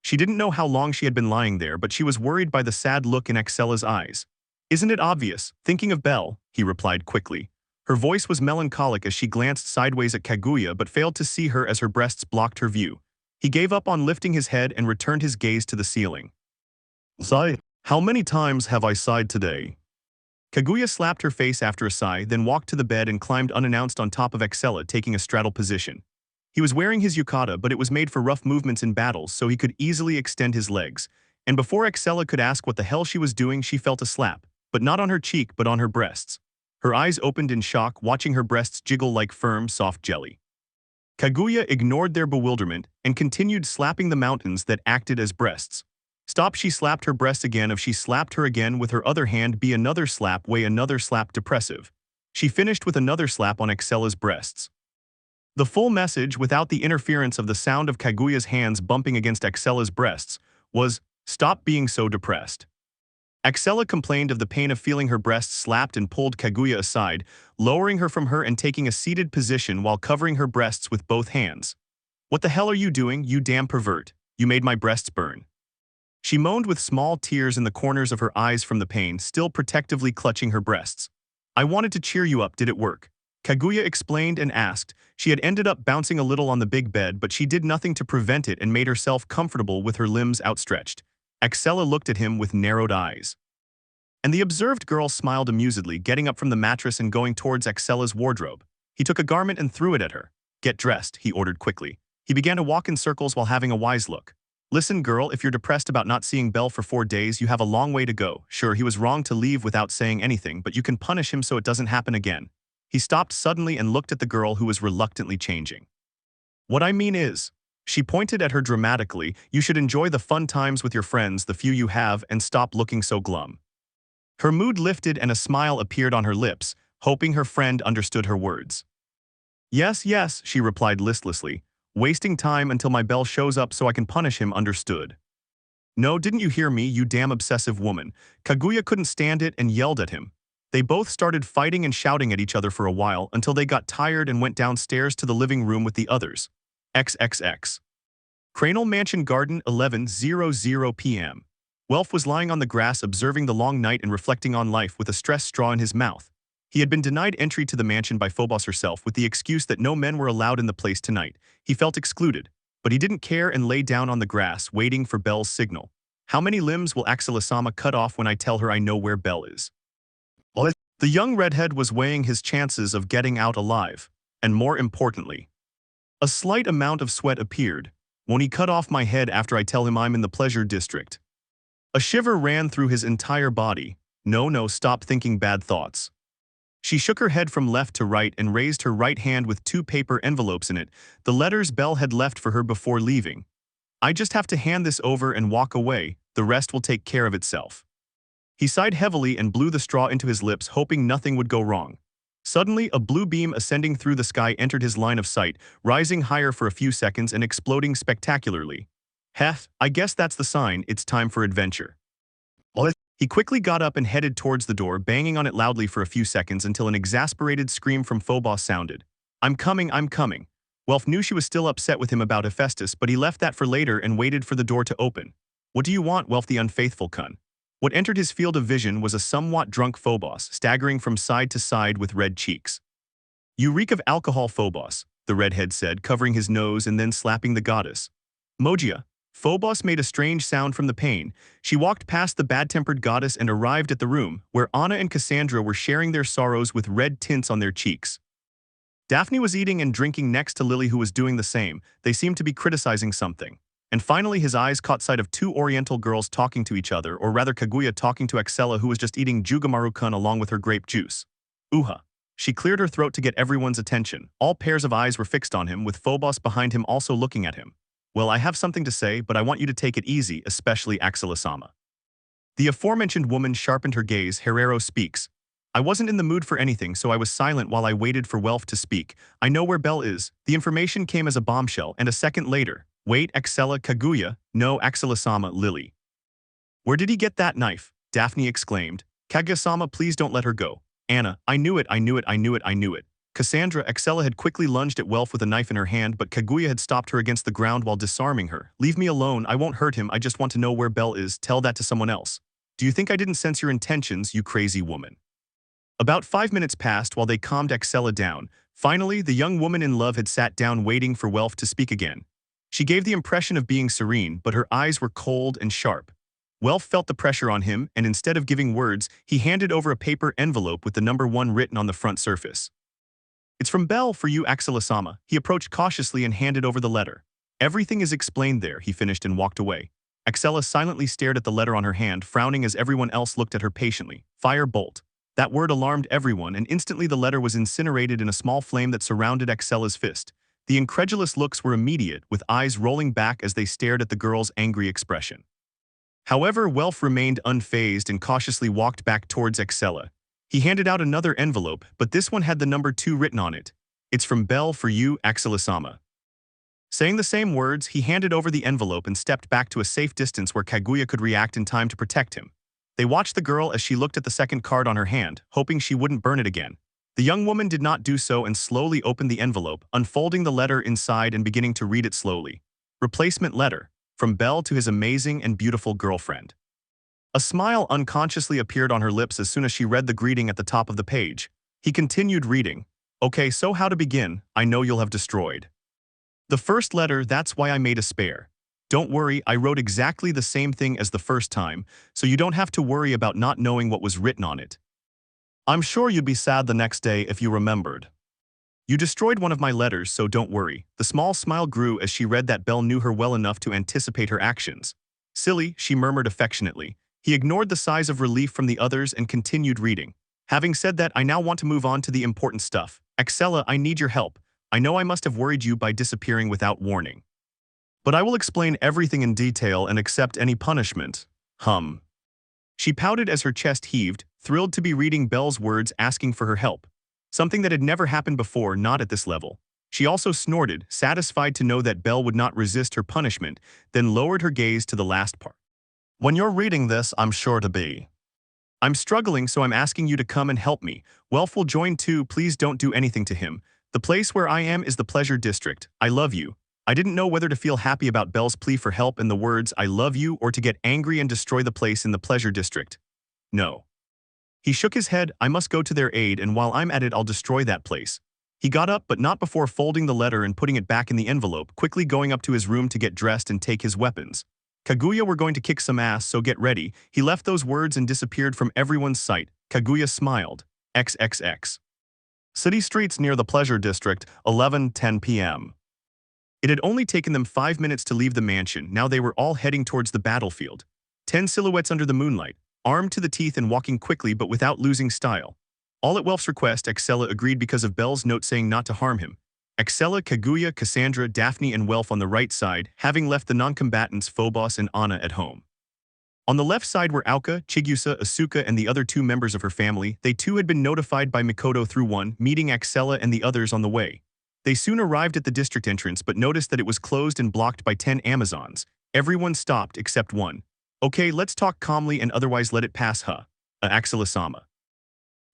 She didn't know how long she had been lying there, but she was worried by the sad look in Axella's eyes. Isn't it obvious? Thinking of Belle, he replied quickly. Her voice was melancholic as she glanced sideways at Kaguya but failed to see her as her breasts blocked her view. He gave up on lifting his head and returned his gaze to the ceiling. Sigh. How many times have I sighed today? Kaguya slapped her face after a sigh, then walked to the bed and climbed unannounced on top of Axella, taking a straddle position. He was wearing his yukata, but it was made for rough movements in battles, so he could easily extend his legs, And before Axella could ask what the hell she was doing, she felt a slap, but not on her cheek but on her breasts. Her eyes opened in shock, watching her breasts jiggle like firm, soft jelly. Kaguya ignored their bewilderment and continued slapping the mountains that acted as breasts. Stop, she slapped her breast again. If she slapped her again with her other hand, be another slap, way another slap, depressive. She finished with another slap on Axella's breasts. The full message, without the interference of the sound of Kaguya's hands bumping against Axella's breasts, was, stop being so depressed. Axella complained of the pain of feeling her breasts slapped and pulled Kaguya aside, lowering her from her and taking a seated position while covering her breasts with both hands. What the hell are you doing, you damn pervert? You made my breasts burn. She moaned with small tears in the corners of her eyes from the pain, still protectively clutching her breasts. I wanted to cheer you up, did it work? Kaguya explained and asked. She had ended up bouncing a little on the big bed, but she did nothing to prevent it and made herself comfortable with her limbs outstretched. Axella looked at him with narrowed eyes. And the observed girl smiled amusedly, getting up from the mattress and going towards Axella's wardrobe. He took a garment and threw it at her. Get dressed, he ordered quickly. He began to walk in circles while having a wise look. Listen, girl, if you're depressed about not seeing Belle for 4 days, you have a long way to go. Sure, he was wrong to leave without saying anything, but you can punish him so it doesn't happen again. He stopped suddenly and looked at the girl who was reluctantly changing. What I mean is, she pointed at her dramatically, you should enjoy the fun times with your friends, the few you have, and stop looking so glum. Her mood lifted and a smile appeared on her lips, hoping her friend understood her words. Yes, yes, she replied listlessly, wasting time until my Belle shows up so I can punish him, understood. No, didn't you hear me, you damn obsessive woman? Kaguya couldn't stand it and yelled at him. They both started fighting and shouting at each other for a while until they got tired and went downstairs to the living room with the others. XXX. Cranel Mansion Garden, 11:00 p.m. Welf was lying on the grass observing the long night and reflecting on life with a stress straw in his mouth. He had been denied entry to the mansion by Phobos herself with the excuse that no men were allowed in the place tonight. He felt excluded, but he didn't care and lay down on the grass waiting for Belle's signal. How many limbs will Axella-sama cut off when I tell her I know where Belle is? The young redhead was weighing his chances of getting out alive, and more importantly, a slight amount of sweat appeared. Won't he cut off my head after I tell him I'm in the pleasure district? A shiver ran through his entire body. No, stop thinking bad thoughts. She shook her head from left to right and raised her right hand with 2 paper envelopes in it, the letters Belle had left for her before leaving. I just have to hand this over and walk away, the rest will take care of itself. He sighed heavily and blew the straw into his lips, hoping nothing would go wrong. Suddenly, a blue beam ascending through the sky entered his line of sight, rising higher for a few seconds and exploding spectacularly. Hef, I guess that's the sign, it's time for adventure. He quickly got up and headed towards the door, banging on it loudly for a few seconds until an exasperated scream from Phobos sounded. I'm coming, I'm coming. Welf knew she was still upset with him about Hephaestus, but he left that for later and waited for the door to open. What do you want, Welf the unfaithful cun? What entered his field of vision was a somewhat drunk Phobos, staggering from side to side with red cheeks. You reek of alcohol, Phobos, the redhead said, covering his nose and then slapping the goddess. Mogia. Phobos made a strange sound from the pain. She walked past the bad-tempered goddess and arrived at the room, where Anna and Cassandra were sharing their sorrows with red tints on their cheeks. Daphne was eating and drinking next to Lily, who was doing the same. They seemed to be criticizing something. And finally his eyes caught sight of 2 oriental girls talking to each other, or rather Kaguya talking to Axella, who was just eating Jugamaru-kun along with her grape juice. Uha. She cleared her throat to get everyone's attention. All pairs of eyes were fixed on him, with Phobos behind him also looking at him. Well, I have something to say, but I want you to take it easy, especially Axella-sama. The aforementioned woman sharpened her gaze. Herrero speaks. I wasn't in the mood for anything, so I was silent while I waited for Welf to speak. I know where Belle is. The information came as a bombshell, and a second later. Wait, Axella, Kaguya. No, Axella-sama, Lily. Where did he get that knife? Daphne exclaimed. Kaguya-sama, please don't let her go. Anna, I knew it. Cassandra, Axella had quickly lunged at Welf with a knife in her hand, but Kaguya had stopped her against the ground while disarming her. Leave me alone, I won't hurt him, I just want to know where Belle is, tell that to someone else. Do you think I didn't sense your intentions, you crazy woman? About 5 minutes passed while they calmed Axella down. Finally, the young woman in love had sat down waiting for Welf to speak again. She gave the impression of being serene, but her eyes were cold and sharp. Welf felt the pressure on him, and instead of giving words, he handed over a paper envelope with the number 1 written on the front surface. It's from Belle for you, Axella-sama. He approached cautiously and handed over the letter. Everything is explained there, he finished and walked away. Axella silently stared at the letter on her hand, frowning as everyone else looked at her patiently. Fire bolt. That word alarmed everyone, and instantly the letter was incinerated in a small flame that surrounded Axella's fist. The incredulous looks were immediate, with eyes rolling back as they stared at the girl's angry expression. However, Welf remained unfazed and cautiously walked back towards Axella. He handed out another envelope, but this one had the number 2 written on it. "It's from Belle for you, Axella-sama." Saying the same words, he handed over the envelope and stepped back to a safe distance where Kaguya could react in time to protect him. They watched the girl as she looked at the second card on her hand, hoping she wouldn't burn it again. The young woman did not do so and slowly opened the envelope, unfolding the letter inside and beginning to read it slowly. Replacement letter, from Belle to his amazing and beautiful girlfriend. A smile unconsciously appeared on her lips as soon as she read the greeting at the top of the page. He continued reading. "Okay, so how to begin? I know you'll have destroyed the first letter, that's why I made a spare. Don't worry, I wrote exactly the same thing as the first time, so you don't have to worry about not knowing what was written on it. I'm sure you'd be sad the next day if you remembered. You destroyed one of my letters, so don't worry." The small smile grew as she read that Belle knew her well enough to anticipate her actions. "Silly," she murmured affectionately. He ignored the sighs of relief from the others and continued reading. "Having said that, I now want to move on to the important stuff. Axella, I need your help. I know I must have worried you by disappearing without warning. But I will explain everything in detail and accept any punishment." She pouted as her chest heaved, thrilled to be reading Belle's words asking for her help. Something that had never happened before, not at this level. She also snorted, satisfied to know that Belle would not resist her punishment, then lowered her gaze to the last part. "When you're reading this, I'm sure to be. I'm struggling, so I'm asking you to come and help me. Welf will join too, please don't do anything to him. The place where I am is the Pleasure District. I love you." I didn't know whether to feel happy about Belle's plea for help and the words "I love you" or to get angry and destroy the place in the Pleasure District. No. He shook his head. "I must go to their aid, and while I'm at it I'll destroy that place." He got up, but not before folding the letter and putting it back in the envelope, quickly going up to his room to get dressed and take his weapons. "Kaguya, we're going to kick some ass, so get ready." He left those words and disappeared from everyone's sight. Kaguya smiled. XXX. City streets near the Pleasure District, 11:10 p.m. It had only taken them 5 minutes to leave the mansion. Now they were all heading towards the battlefield. 10 silhouettes under the moonlight, armed to the teeth and walking quickly but without losing style. All at Welf's request, Axella agreed because of Belle's note saying not to harm him. Axella, Kaguya, Cassandra, Daphne and Welf on the right side, having left the non-combatants Phobos and Anna at home. On the left side were Aoka, Chigusa, Asuka and the other 2 members of her family. They too had been notified by Mikoto through one, meeting Axella and the others on the way. They soon arrived at the district entrance but noticed that it was closed and blocked by 10 Amazons. Everyone stopped except one. "Okay, let's talk calmly and otherwise let it pass, Axella-sama."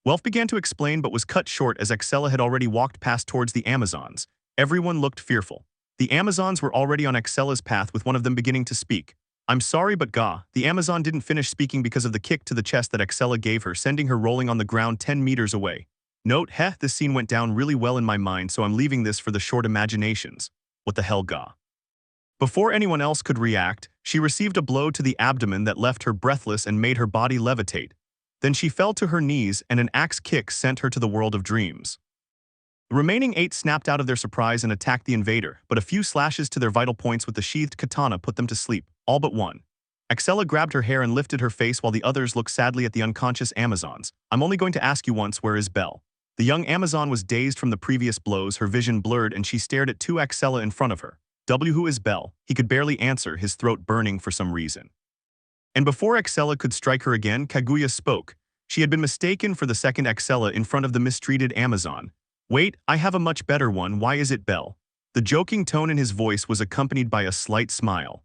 Welf began to explain but was cut short as Axella had already walked past towards the Amazons. Everyone looked fearful. The Amazons were already on Axella's path, with one of them beginning to speak. "I'm sorry, but the Amazon didn't finish speaking because of the kick to the chest that Axella gave her, sending her rolling on the ground 10 meters away. Note, this scene went down really well in my mind, so I'm leaving this for the short imaginations. What the hell, Before anyone else could react, she received a blow to the abdomen that left her breathless and made her body levitate. Then she fell to her knees and an axe kick sent her to the world of dreams. The remaining 8 snapped out of their surprise and attacked the invader, but a few slashes to their vital points with the sheathed katana put them to sleep, all but one. Axella grabbed her hair and lifted her face while the others looked sadly at the unconscious Amazons. "I'm only going to ask you once, where is Belle?" The young Amazon was dazed from the previous blows, her vision blurred, and she stared at 2 Axella in front of her. Who is Belle?" He could barely answer, his throat burning for some reason. And before Axella could strike her again, Kaguya spoke. She had been mistaken for the second Axella in front of the mistreated Amazon. "Wait, I have a much better one. Why is it Belle?" The joking tone in his voice was accompanied by a slight smile.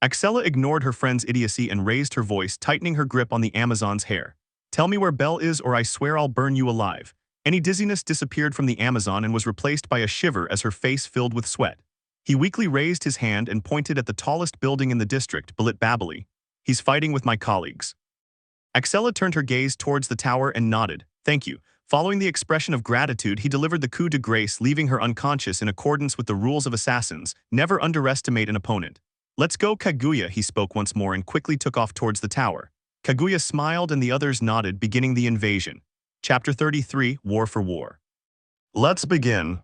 Axella ignored her friend's idiocy and raised her voice, tightening her grip on the Amazon's hair. "Tell me where Belle is or I swear I'll burn you alive." Any dizziness disappeared from the Amazon and was replaced by a shiver as her face filled with sweat. He weakly raised his hand and pointed at the tallest building in the district, Balit Babili. "He's fighting with my colleagues." Axella turned her gaze towards the tower and nodded. "Thank you." Following the expression of gratitude, he delivered the coup de grace, leaving her unconscious in accordance with the rules of assassins. Never underestimate an opponent. "Let's go, Kaguya," he spoke once more and quickly took off towards the tower. Kaguya smiled and the others nodded, beginning the invasion. Chapter 33, War for War. Let's begin.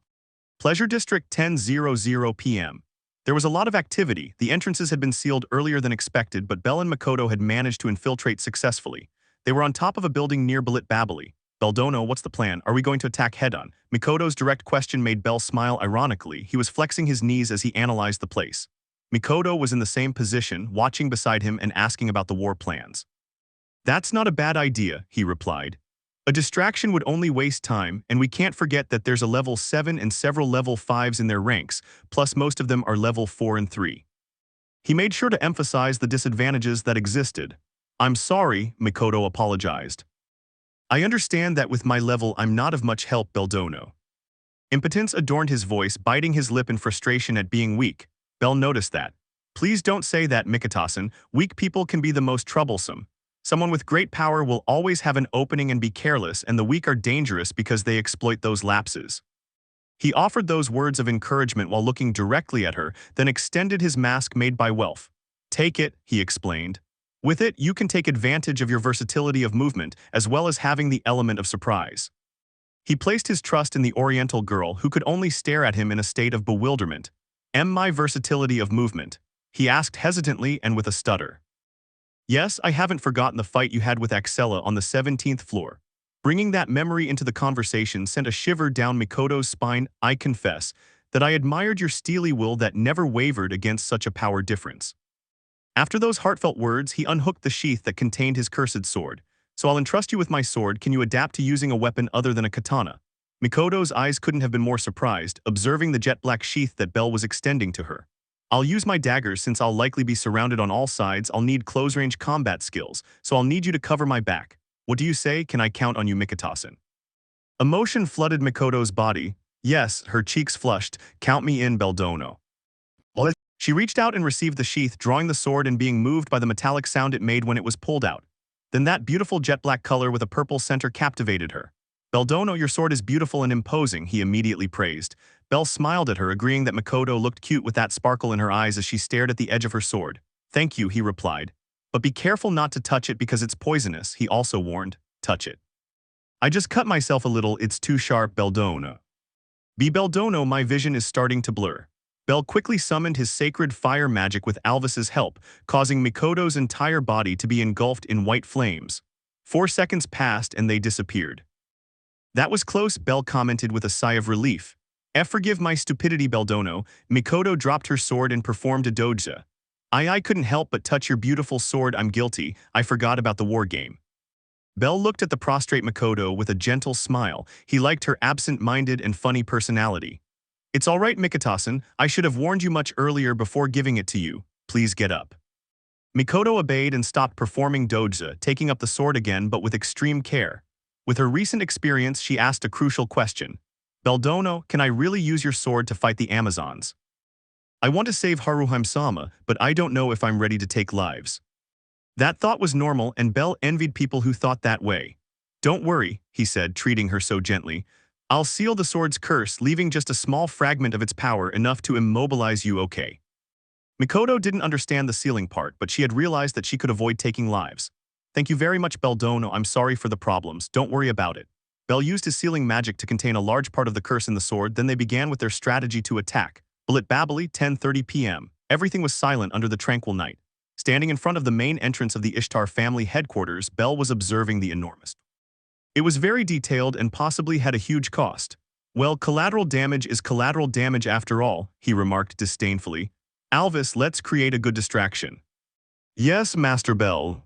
Pleasure District, 10:00 p.m. There was a lot of activity. The entrances had been sealed earlier than expected, but Belle and Makoto had managed to infiltrate successfully. They were on top of a building near Babili. Beldono, what's the plan? Are we going to attack head-on? Mikoto's direct question made Belle smile ironically. He was flexing his knees as he analyzed the place. Mikoto was in the same position, watching beside him and asking about the war plans. That's not a bad idea, he replied. A distraction would only waste time, and we can't forget that there's a level 7 and several level 5s in their ranks, plus most of them are level 4 and 3. He made sure to emphasize the disadvantages that existed. I'm sorry, Mikoto apologized. I understand that with my level I'm not of much help, Beldono. Impotence adorned his voice, biting his lip in frustration at being weak. Belle noticed that. Please don't say that, Mikitasan. Weak people can be the most troublesome. Someone with great power will always have an opening and be careless, and the weak are dangerous because they exploit those lapses. He offered those words of encouragement while looking directly at her, then extended his mask made by Welf. Take it, he explained. With it, you can take advantage of your versatility of movement, as well as having the element of surprise. He placed his trust in the Oriental girl, who could only stare at him in a state of bewilderment. My versatility of movement? He asked hesitantly and with a stutter. Yes, I haven't forgotten the fight you had with Axella on the 17th floor. Bringing that memory into the conversation sent a shiver down Mikoto's spine. I confess that I admired your steely will that never wavered against such a power difference. After those heartfelt words, he unhooked the sheath that contained his cursed sword. So I'll entrust you with my sword. Can you adapt to using a weapon other than a katana? Mikoto's eyes couldn't have been more surprised, observing the jet-black sheath that Belle was extending to her. I'll use my daggers since I'll likely be surrounded on all sides. I'll need close-range combat skills, so I'll need you to cover my back. What do you say? Can I count on you, Mikitasan? Emotion flooded Mikoto's body. Yes, her cheeks flushed. Count me in, Beldono. She reached out and received the sheath, drawing the sword and being moved by the metallic sound it made when it was pulled out. Then that beautiful jet-black color with a purple center captivated her. Beldono, your sword is beautiful and imposing, he immediately praised. Belle smiled at her, agreeing that Mikoto looked cute with that sparkle in her eyes as she stared at the edge of her sword. Thank you, he replied. But be careful not to touch it because it's poisonous, he also warned. Touch it. I just cut myself a little, it's too sharp, Beldono. Beldono, my vision is starting to blur. Belle quickly summoned his sacred fire magic with Alvis's help, causing Mikoto's entire body to be engulfed in white flames. 4 seconds passed and they disappeared. That was close, Belle commented with a sigh of relief. Forgive my stupidity, Beldono. Mikoto dropped her sword and performed a doja. I couldn't help but touch your beautiful sword, I'm guilty, I forgot about the war game. Belle looked at the prostrate Mikoto with a gentle smile. He liked her absent-minded and funny personality. It's all right, Mikitasan, I should have warned you much earlier before giving it to you. Please get up. Mikoto obeyed and stopped performing doja, taking up the sword again but with extreme care. With her recent experience, she asked a crucial question. Beldono, can I really use your sword to fight the Amazons? I want to save Haruhime-sama, but I don't know if I'm ready to take lives. That thought was normal, and Belle envied people who thought that way. Don't worry, he said, treating her so gently. I'll seal the sword's curse, leaving just a small fragment of its power enough to immobilize you, okay? Mikoto didn't understand the sealing part, but she had realized that she could avoid taking lives. Thank you very much, Beldono, I'm sorry for the problems, don't worry about it. Belle used his sealing magic to contain a large part of the curse in the sword, then they began with their strategy to attack. Babili, 10:30 p.m. Everything was silent under the tranquil night. Standing in front of the main entrance of the Ishtar family headquarters, Belle was observing the enormous. It was very detailed and possibly had a huge cost. Well, collateral damage is collateral damage after all, he remarked disdainfully. Alvis, let's create a good distraction. Yes, Master Belle.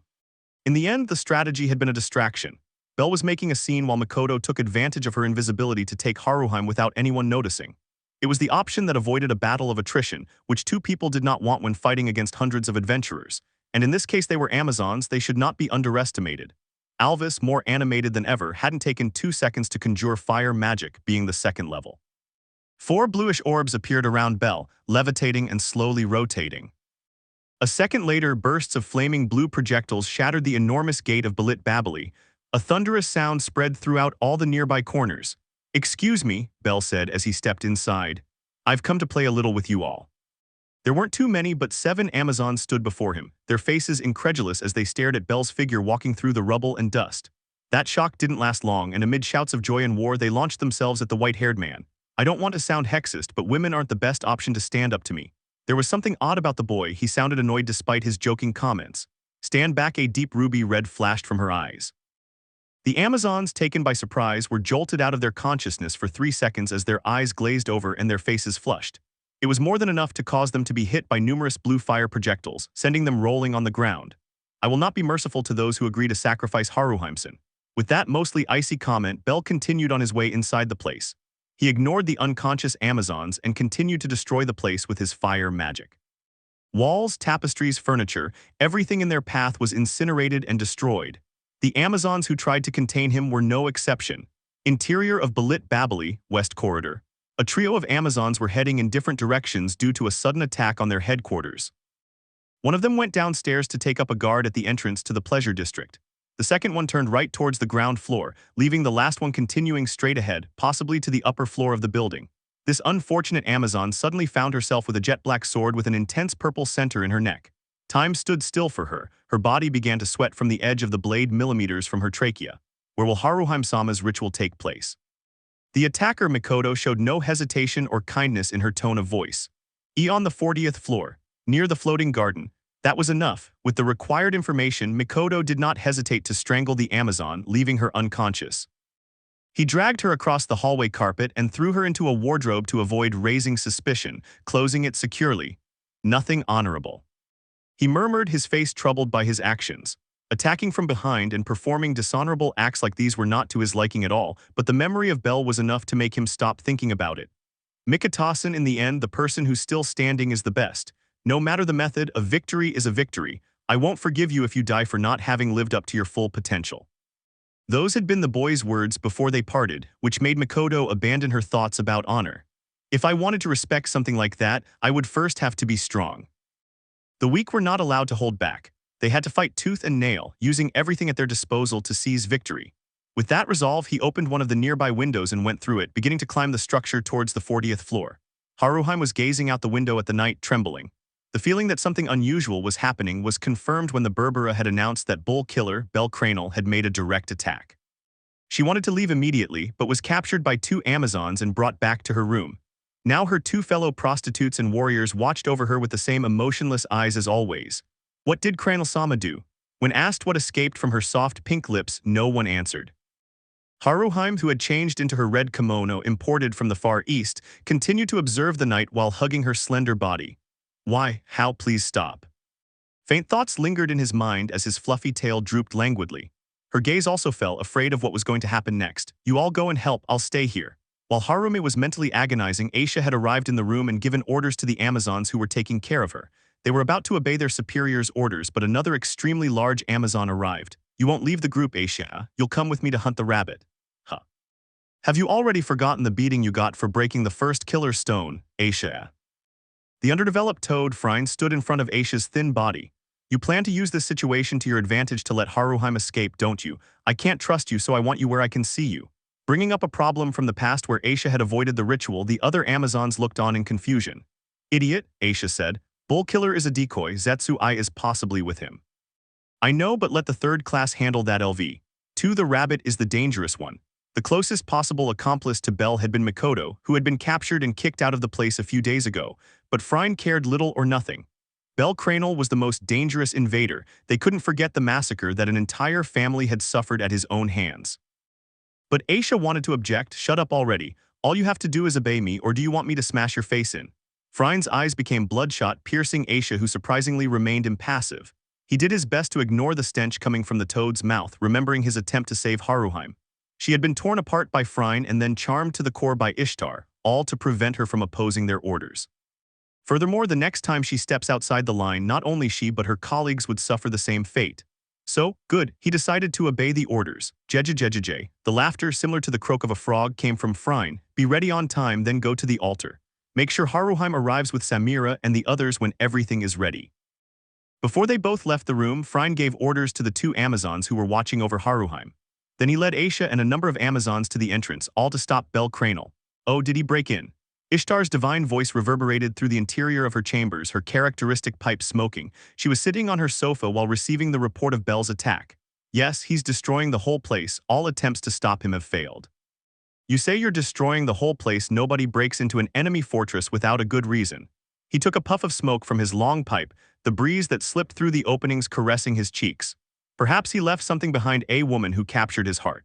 In the end, the strategy had been a distraction. Belle was making a scene while Mikoto took advantage of her invisibility to take Haruhime without anyone noticing. It was the option that avoided a battle of attrition, which two people did not want when fighting against hundreds of adventurers. And in this case they were Amazons, they should not be underestimated. Alvis, more animated than ever, hadn't taken 2 seconds to conjure fire magic, being the second level. 4 bluish orbs appeared around Belle, levitating and slowly rotating. A second later, bursts of flaming blue projectiles shattered the enormous gate of Babili. A thunderous sound spread throughout all the nearby corners. Excuse me, Belle said as he stepped inside. I've come to play a little with you all. There weren't too many, but 7 Amazons stood before him, their faces incredulous as they stared at Belle's figure walking through the rubble and dust. That shock didn't last long, and amid shouts of joy and war, they launched themselves at the white-haired man. I don't want to sound sexist, but women aren't the best option to stand up to me. There was something odd about the boy. He sounded annoyed despite his joking comments. Stand back, a deep ruby red flashed from her eyes. The Amazons, taken by surprise, were jolted out of their consciousness for 3 seconds as their eyes glazed over and their faces flushed. It was more than enough to cause them to be hit by numerous blue fire projectiles, sending them rolling on the ground. I will not be merciful to those who agree to sacrifice Haruheimsen. With that mostly icy comment, Bell continued on his way inside the place. He ignored the unconscious Amazons and continued to destroy the place with his fire magic. Walls, tapestries, furniture, everything in their path was incinerated and destroyed. The Amazons who tried to contain him were no exception. Interior of Balit Babili, West Corridor. A trio of Amazons were heading in different directions due to a sudden attack on their headquarters. One of them went downstairs to take up a guard at the entrance to the pleasure district. The second one turned right towards the ground floor, leaving the last one continuing straight ahead, possibly to the upper floor of the building. This unfortunate Amazon suddenly found herself with a jet black sword with an intense purple center in her neck. Time stood still for her. Her body began to sweat from the edge of the blade millimeters from her trachea. Where will Haruheim-sama's ritual take place? The attacker Mikoto showed no hesitation or kindness in her tone of voice. On the 40th floor, near the floating garden. That was enough. With the required information, Mikoto did not hesitate to strangle the Amazon, leaving her unconscious. He dragged her across the hallway carpet and threw her into a wardrobe to avoid raising suspicion, closing it securely. Nothing honorable. He murmured, his face troubled by his actions. Attacking from behind and performing dishonorable acts like these were not to his liking at all, but the memory of Bell was enough to make him stop thinking about it. Mikitasen, in the end, the person who's still standing is the best. No matter the method, a victory is a victory. I won't forgive you if you die for not having lived up to your full potential. Those had been the boy's words before they parted, which made Mikoto abandon her thoughts about honor. If I wanted to respect something like that, I would first have to be strong. The weak were not allowed to hold back. They had to fight tooth and nail, using everything at their disposal to seize victory. With that resolve, he opened one of the nearby windows and went through it, beginning to climb the structure towards the 40th floor. Haruheim was gazing out the window at the night, trembling. The feeling that something unusual was happening was confirmed when the Berbera had announced that Bull Killer, Cranel, had made a direct attack. She wanted to leave immediately, but was captured by 2 Amazons and brought back to her room. Now her 2 fellow prostitutes and warriors watched over her with the same emotionless eyes as always. What did Cranel-sama do? When asked what escaped from her soft pink lips, no one answered. Haruheim, who had changed into her red kimono imported from the Far East, continued to observe the night while hugging her slender body. Why, how, please stop. Faint thoughts lingered in his mind as his fluffy tail drooped languidly. Her gaze also fell, afraid of what was going to happen next. You all go and help, I'll stay here. While Harume was mentally agonizing, Aisha had arrived in the room and given orders to the Amazons who were taking care of her. They were about to obey their superior's orders, but another extremely large Amazon arrived. You won't leave the group, Aisha. You'll come with me to hunt the rabbit. Huh. Have you already forgotten the beating you got for breaking the first killer stone, Aisha? The underdeveloped toad Frine stood in front of Aisha's thin body. You plan to use this situation to your advantage to let Haruheim escape, don't you? I can't trust you, so I want you where I can see you. Bringing up a problem from the past where Aisha had avoided the ritual, the other Amazons looked on in confusion. Idiot, Aisha said. Bull Killer is a decoy, Zetsu I is possibly with him. I know, but let the 3rd class handle that LV. 2. The rabbit is the dangerous one. The closest possible accomplice to Bell had been Mikoto, who had been captured and kicked out of the place a few days ago, but Frine cared little or nothing. Cranel was the most dangerous invader. They couldn't forget the massacre that an entire family had suffered at his own hands. But Aisha wanted to object. Shut up already. All you have to do is obey me, or do you want me to smash your face in? Frine's eyes became bloodshot, piercing Aisha, who surprisingly remained impassive. He did his best to ignore the stench coming from the toad's mouth, remembering his attempt to save Haruheim. She had been torn apart by Frine and then charmed to the core by Ishtar, all to prevent her from opposing their orders. Furthermore, the next time she steps outside the line, not only she but her colleagues would suffer the same fate. So, good, he decided to obey the orders. Jejejejej. The laughter, similar to the croak of a frog, came from Frine. Be ready on time, then go to the altar. Make sure Haruheim arrives with Samira and the others when everything is ready. Before they both left the room, Frine gave orders to the 2 Amazons who were watching over Haruheim. Then he led Aisha and a number of Amazons to the entrance, all to stop Cranel. Oh, did he break in? Ishtar's divine voice reverberated through the interior of her chambers, her characteristic pipe smoking. She was sitting on her sofa while receiving the report of Bell's attack. Yes, he's destroying the whole place. All attempts to stop him have failed. You say you're destroying the whole place. Nobody breaks into an enemy fortress without a good reason. He took a puff of smoke from his long pipe, the breeze that slipped through the openings caressing his cheeks. Perhaps he left something behind, a woman who captured his heart.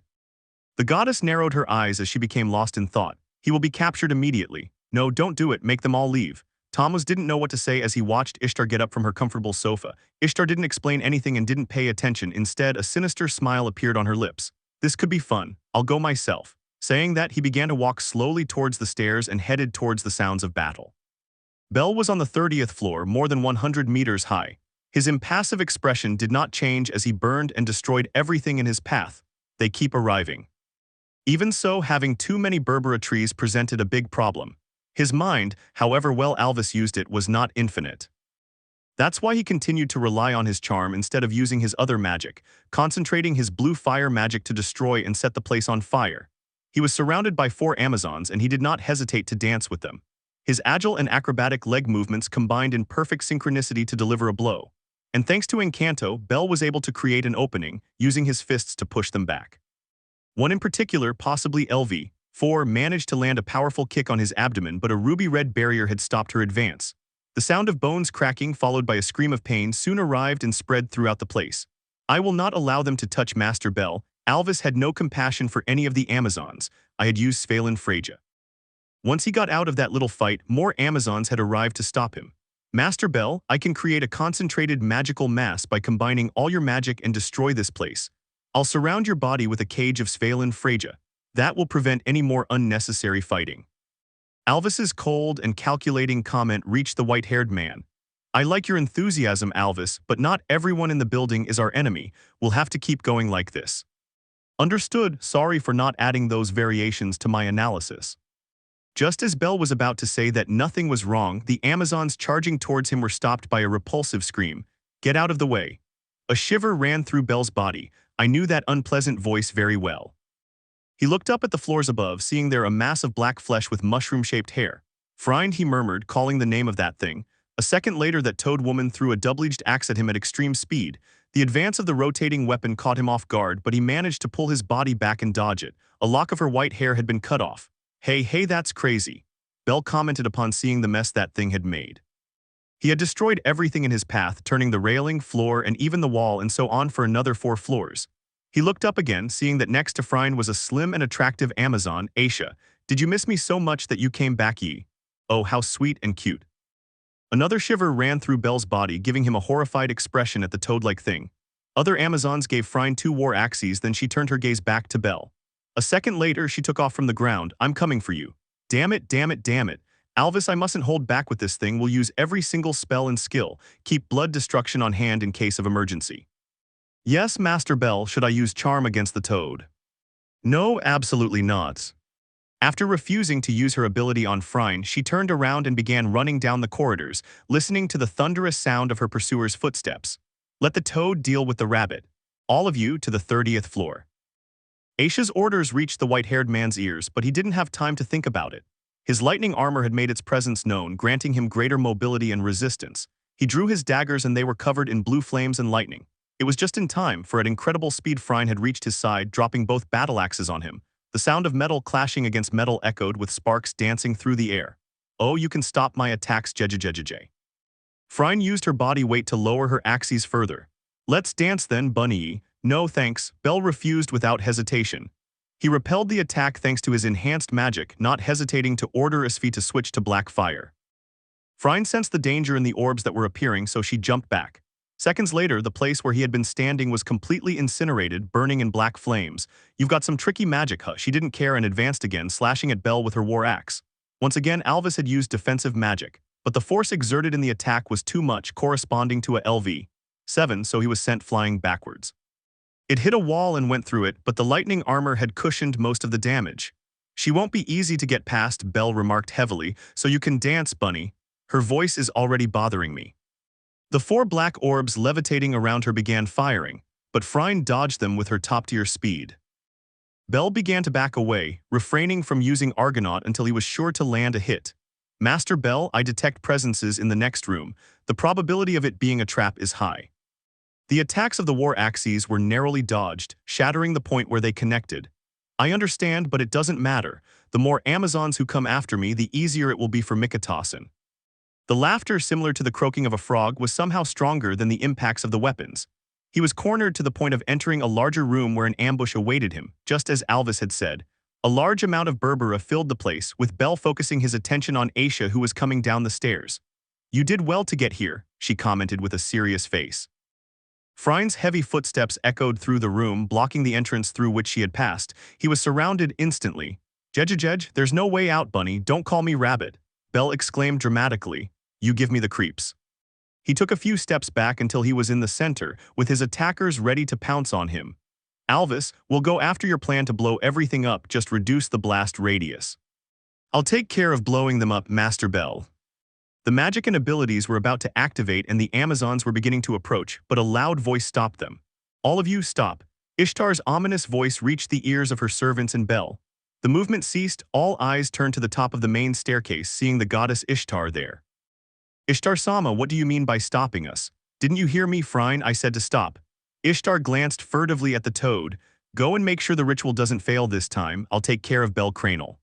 The goddess narrowed her eyes as she became lost in thought. He will be captured immediately. No, don't do it, make them all leave. Thomas didn't know what to say as he watched Ishtar get up from her comfortable sofa. Ishtar didn't explain anything and didn't pay attention. Instead, a sinister smile appeared on her lips. This could be fun. I'll go myself. Saying that, he began to walk slowly towards the stairs and headed towards the sounds of battle. Bell was on the 30th floor, more than 100 meters high. His impassive expression did not change as he burned and destroyed everything in his path. They keep arriving. Even so, having too many Berbera trees presented a big problem. His mind, however well Alvis used it, was not infinite. That's why he continued to rely on his charm instead of using his other magic, concentrating his blue fire magic to destroy and set the place on fire. He was surrounded by 4 Amazons and he did not hesitate to dance with them. His agile and acrobatic leg movements combined in perfect synchronicity to deliver a blow. And thanks to Encanto, Bell was able to create an opening, using his fists to push them back. One in particular, possibly LV4, managed to land a powerful kick on his abdomen, but a ruby-red barrier had stopped her advance. The sound of bones cracking followed by a scream of pain soon arrived and spread throughout the place. I will not allow them to touch Master Bell. Alvis had no compassion for any of the Amazons. I had used Svalin Freja. Once he got out of that little fight, more Amazons had arrived to stop him. Master Bell, I can create a concentrated magical mass by combining all your magic and destroy this place. I'll surround your body with a cage of Svalin Freja. That will prevent any more unnecessary fighting. Alvis's cold and calculating comment reached the white-haired man. I like your enthusiasm, Alvis, but not everyone in the building is our enemy. We'll have to keep going like this. Understood. Sorry for not adding those variations to my analysis. Just as Bell was about to say that nothing was wrong, the Amazons charging towards him were stopped by a repulsive scream. Get out of the way. A shiver ran through Bell's body. I knew that unpleasant voice very well. He looked up at the floors above, seeing there a mass of black flesh with mushroom-shaped hair. Friend, he murmured, calling the name of that thing. A second later, that toad woman threw a double-edged axe at him at extreme speed. The advance of the rotating weapon caught him off guard, but he managed to pull his body back and dodge it. A lock of her white hair had been cut off. Hey, that's crazy. Bell commented upon seeing the mess that thing had made. He had destroyed everything in his path, turning the railing, floor, and even the wall and so on for another 4 floors. He looked up again, seeing that next to Frine was a slim and attractive Amazon, Aisha. Did you miss me so much that you came back, ye? Oh, how sweet and cute. Another shiver ran through Bell's body, giving him a horrified expression at the toad-like thing. Other Amazons gave Frine 2 war axes, then she turned her gaze back to Bell. A second later, she took off from the ground. I'm coming for you. Damn it. Alvis, I mustn't hold back with this thing. We'll use every single spell and skill. Keep blood destruction on hand in case of emergency. Yes, Master Bell, should I use charm against the toad? No, absolutely not. After refusing to use her ability on Frine, she turned around and began running down the corridors, listening to the thunderous sound of her pursuer's footsteps. Let the toad deal with the rabbit. All of you to the 30th floor. Aisha's orders reached the white-haired man's ears, but he didn't have time to think about it. His lightning armor had made its presence known, granting him greater mobility and resistance. He drew his daggers and they were covered in blue flames and lightning. It was just in time, for at incredible speed Frine had reached his side, dropping both battle axes on him. The sound of metal clashing against metal echoed with sparks dancing through the air. Oh, you can stop my attacks, Jejejejej. Frine used her body weight to lower her axes further. Let's dance then, Bunny. No thanks, Bell refused without hesitation. He repelled the attack thanks to his enhanced magic, not hesitating to order Isfi to switch to black fire. Frine sensed the danger in the orbs that were appearing, so she jumped back. Seconds later, the place where he had been standing was completely incinerated, burning in black flames. You've got some tricky magic, huh? She didn't care and advanced again, slashing at Bell with her war axe. Once again, Alvis had used defensive magic, but the force exerted in the attack was too much, corresponding to a LV7, so he was sent flying backwards. It hit a wall and went through it, but the lightning armor had cushioned most of the damage. She won't be easy to get past, Bell remarked heavily, so you can dance, Bunny. Her voice is already bothering me. The 4 black orbs levitating around her began firing, but Frine dodged them with her top-tier speed. Bell began to back away, refraining from using Argonaut until he was sure to land a hit. Master Bell, I detect presences in the next room. The probability of it being a trap is high. The attacks of the war axes were narrowly dodged, shattering the point where they connected. I understand, but it doesn't matter. The more Amazons who come after me, the easier it will be for Mikatasen. The laughter, similar to the croaking of a frog, was somehow stronger than the impacts of the weapons. He was cornered to the point of entering a larger room where an ambush awaited him, just as Alvis had said. A large amount of Berbera filled the place, with Belle focusing his attention on Aisha, who was coming down the stairs. "You did well to get here," she commented with a serious face. Phryne's heavy footsteps echoed through the room, blocking the entrance through which she had passed. He was surrounded instantly. "Jedge, there's no way out, Bunny, don't call me Rabbit," Belle exclaimed dramatically. "You give me the creeps." He took a few steps back until he was in the center, with his attackers ready to pounce on him. "Alvis, we'll go after your plan to blow everything up, just reduce the blast radius." "I'll take care of blowing them up, Master Belle." The magic and abilities were about to activate and the Amazons were beginning to approach, but a loud voice stopped them. "All of you, stop." Ishtar's ominous voice reached the ears of her servants and Belle. The movement ceased, all eyes turned to the top of the main staircase, seeing the goddess Ishtar there. "Ishtar-sama, what do you mean by stopping us? Didn't you hear me, Phryne? I said to stop." Ishtar glanced furtively at the toad. "Go and make sure the ritual doesn't fail this time. I'll take care of Cranel."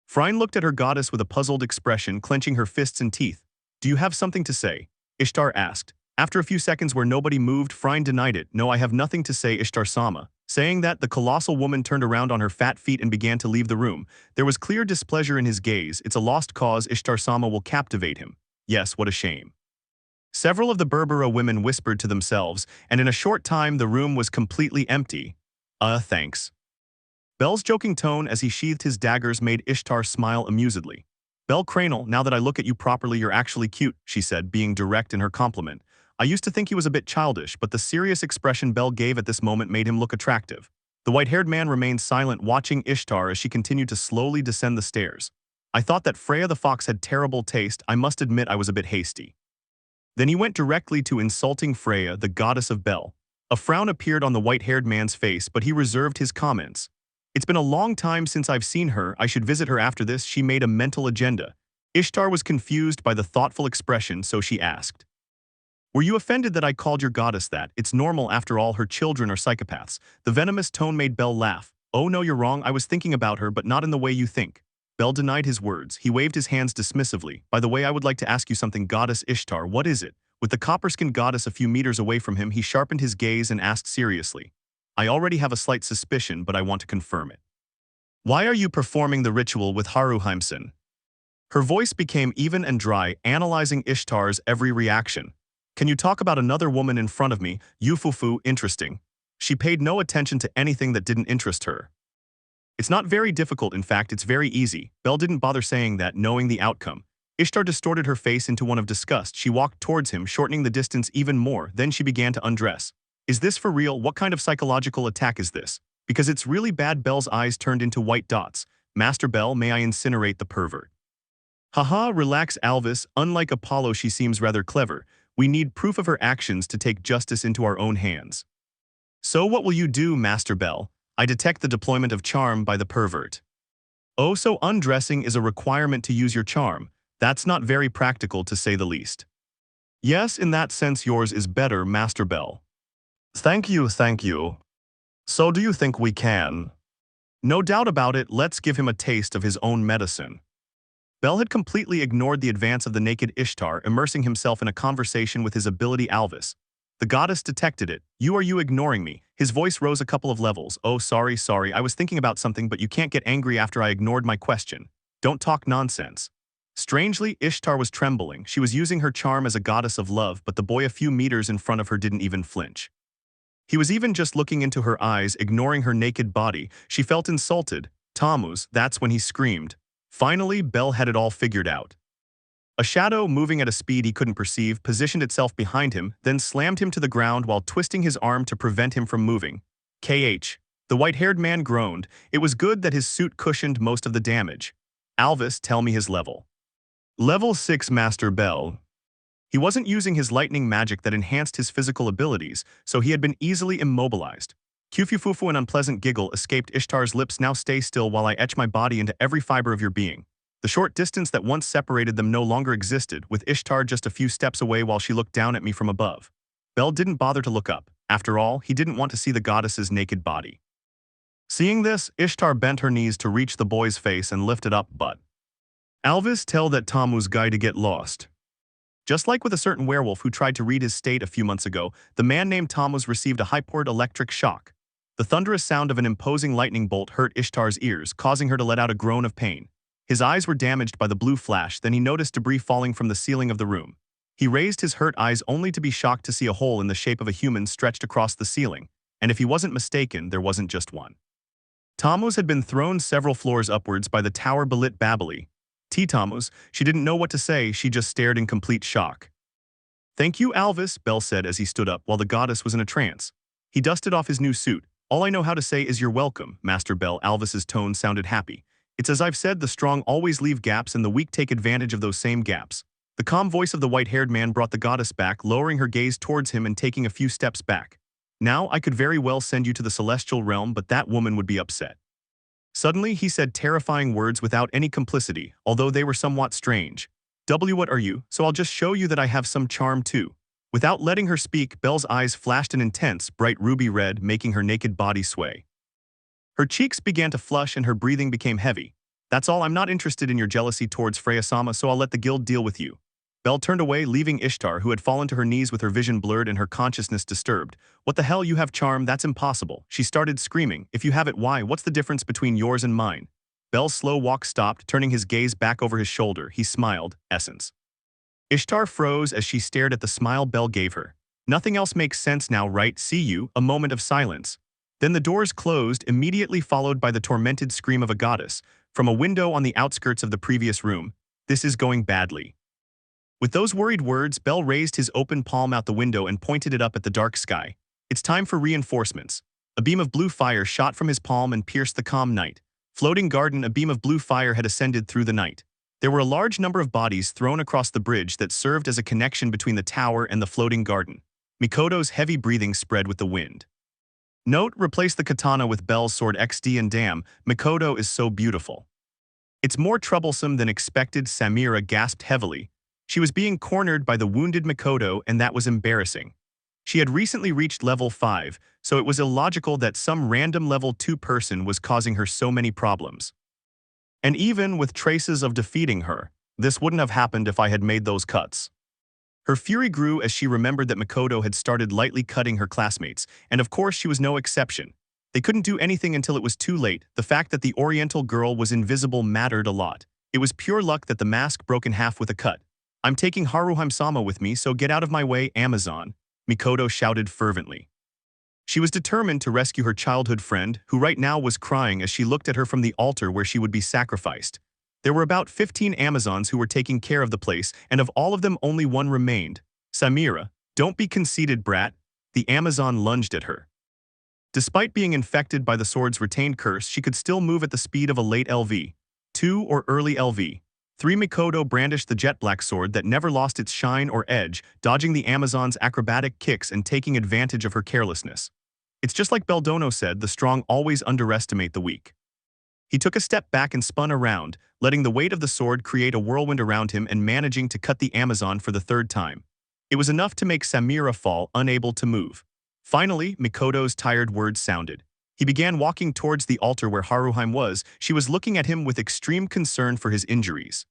Phryne looked at her goddess with a puzzled expression, clenching her fists and teeth. "Do you have something to say?" Ishtar asked. After a few seconds where nobody moved, Phryne denied it. "No, I have nothing to say, Ishtar-sama." Saying that, the colossal woman turned around on her fat feet and began to leave the room. There was clear displeasure in his gaze. "It's a lost cause. Ishtar-sama will captivate him." "Yes, what a shame." Several of the Berbera women whispered to themselves, and in a short time the room was completely empty. Thanks." Belle's joking tone as he sheathed his daggers made Ishtar smile amusedly. "Cranel, now that I look at you properly, you're actually cute," she said, being direct in her compliment. "I used to think he was a bit childish, but the serious expression Belle gave at this moment made him look attractive." The white-haired man remained silent, watching Ishtar as she continued to slowly descend the stairs. "I thought that Freya the fox had terrible taste. I must admit I was a bit hasty." Then he went directly to insulting Freya, the goddess of Belle. A frown appeared on the white-haired man's face, but he reserved his comments. "It's been a long time since I've seen her. I should visit her after this." She made a mental agenda. Ishtar was confused by the thoughtful expression, so she asked, "Were you offended that I called your goddess that? It's normal, after all, her children are psychopaths." The venomous tone made Belle laugh. "Oh no, you're wrong. I was thinking about her, but not in the way you think." Belle denied his words. He waved his hands dismissively. "By the way, I would like to ask you something, Goddess Ishtar. What is it?" With the copper-skinned goddess a few meters away from him, he sharpened his gaze and asked seriously, "I already have a slight suspicion, but I want to confirm it. Why are you performing the ritual with Haruheimsen?" Her voice became even and dry, analyzing Ishtar's every reaction. "Can you talk about another woman in front of me? Yufufu, interesting." She paid no attention to anything that didn't interest her. "It's not very difficult, in fact, it's very easy." Belle didn't bother saying that, knowing the outcome. Ishtar distorted her face into one of disgust. She walked towards him, shortening the distance even more. Then she began to undress. "Is this for real? What kind of psychological attack is this? Because it's really bad." Belle's eyes turned into white dots. "Master Belle, may I incinerate the pervert?" "Haha, relax, Alvis. Unlike Apollo, she seems rather clever. We need proof of her actions to take justice into our own hands." "So what will you do, Master Belle?" "I detect the deployment of charm by the pervert." "Oh, so undressing is a requirement to use your charm. That's not very practical, to say the least." "Yes, in that sense yours is better, Master Belle." Thank you, thank you. So do you think we can?" "No doubt about it. Let's give him a taste of his own medicine." Belle had completely ignored the advance of the naked Ishtar, immersing himself in a conversation with his ability Alvis. The goddess detected it. Are you ignoring me?" His voice rose a couple of levels. "Oh, sorry, I was thinking about something, but you can't get angry after I ignored my question. Don't talk nonsense." Strangely, Ishtar was trembling. She was using her charm as a goddess of love, but the boy a few meters in front of her didn't even flinch. He was even just looking into her eyes, ignoring her naked body. She felt insulted. "Tammuz," that's when he screamed. Finally, Belle had it all figured out. A shadow, moving at a speed he couldn't perceive, positioned itself behind him, then slammed him to the ground while twisting his arm to prevent him from moving. "KH." The white-haired man groaned. It was good that his suit cushioned most of the damage. "Alvis, tell me his level." "Level 6, Master Belle." He wasn't using his lightning magic that enhanced his physical abilities, so he had been easily immobilized. Kufufufu, an unpleasant giggle escaped Ishtar's lips. "Now stay still while I etch my body into every fiber of your being." The short distance that once separated them no longer existed, with Ishtar just a few steps away while she looked down at me from above. Belle didn't bother to look up. After all, he didn't want to see the goddess's naked body. Seeing this, Ishtar bent her knees to reach the boy's face and lifted up, but "Alvis, tell that Tammuz guy to get lost." Just like with a certain werewolf who tried to read his state a few months ago, the man named Tammuz received a hypoid electric shock. The thunderous sound of an imposing lightning bolt hurt Ishtar's ears, causing her to let out a groan of pain. His eyes were damaged by the blue flash, then he noticed debris falling from the ceiling of the room. He raised his hurt eyes only to be shocked to see a hole in the shape of a human stretched across the ceiling, and if he wasn't mistaken, there wasn't just one. Tammuz had been thrown several floors upwards by the tower Belit Babili. Tammuz, she didn't know what to say, she just stared in complete shock. "Thank you, Alvis," Bel said as he stood up while the goddess was in a trance. He dusted off his new suit. "All I know how to say is you're welcome, Master Bel." Alvis's tone sounded happy. "It's as I've said, the strong always leave gaps and the weak take advantage of those same gaps." The calm voice of the white-haired man brought the goddess back, lowering her gaze towards him and taking a few steps back. "Now, I could very well send you to the celestial realm, but that woman would be upset." Suddenly, he said terrifying words without any complicity, although they were somewhat strange. What are you? So I'll just show you that I have some charm too." Without letting her speak, Belle's eyes flashed an intense, bright ruby red, making her naked body sway. Her cheeks began to flush and her breathing became heavy. "That's all, I'm not interested in your jealousy towards Freya-sama, so I'll let the guild deal with you." Belle turned away, leaving Ishtar, who had fallen to her knees with her vision blurred and her consciousness disturbed. "What the hell, you have charm? That's impossible." She started screaming. "If you have it, why? What's the difference between yours and mine?" Belle's slow walk stopped, turning his gaze back over his shoulder. He smiled. "Essence." Ishtar froze as she stared at the smile Belle gave her. "Nothing else makes sense now, right? See you." A moment of silence. Then the doors closed, immediately followed by the tormented scream of a goddess from a window on the outskirts of the previous room. "This is going badly." With those worried words, Belle raised his open palm out the window and pointed it up at the dark sky. "It's time for reinforcements." A beam of blue fire shot from his palm and pierced the calm night. Floating garden, a beam of blue fire had ascended through the night. There were a large number of bodies thrown across the bridge that served as a connection between the tower and the floating garden. Mikoto's heavy breathing spread with the wind. Note: replace the katana with Belle's sword XD and damn, Mikoto is so beautiful. "It's more troublesome than expected," Samira gasped heavily. She was being cornered by the wounded Mikoto, and that was embarrassing. She had recently reached level 5, so it was illogical that some random level 2 person was causing her so many problems. And even with traces of defeating her, this wouldn't have happened if I had made those cuts. Her fury grew as she remembered that Mikoto had started lightly cutting her classmates, and of course she was no exception. They couldn't do anything until it was too late. The fact that the Oriental girl was invisible mattered a lot. It was pure luck that the mask broke in half with a cut. "I'm taking Haruhime-sama with me, so get out of my way, Amazon," Mikoto shouted fervently. She was determined to rescue her childhood friend, who right now was crying as she looked at her from the altar where she would be sacrificed. There were about 15 Amazons who were taking care of the place, and of all of them only one remained. "Samira, don't be conceited, brat." The Amazon lunged at her. Despite being infected by the sword's retained curse, she could still move at the speed of a late LV2 or early LV3. Mikoto brandished the jet black sword that never lost its shine or edge, dodging the Amazon's acrobatic kicks and taking advantage of her carelessness. It's just like Beldono said, the strong always underestimate the weak. He took a step back and spun around, letting the weight of the sword create a whirlwind around him and managing to cut the Amazon for the third time. It was enough to make Samira fall, unable to move. Finally, Mikoto's tired words sounded. He began walking towards the altar where Haruhime was. She was looking at him with extreme concern for his injuries.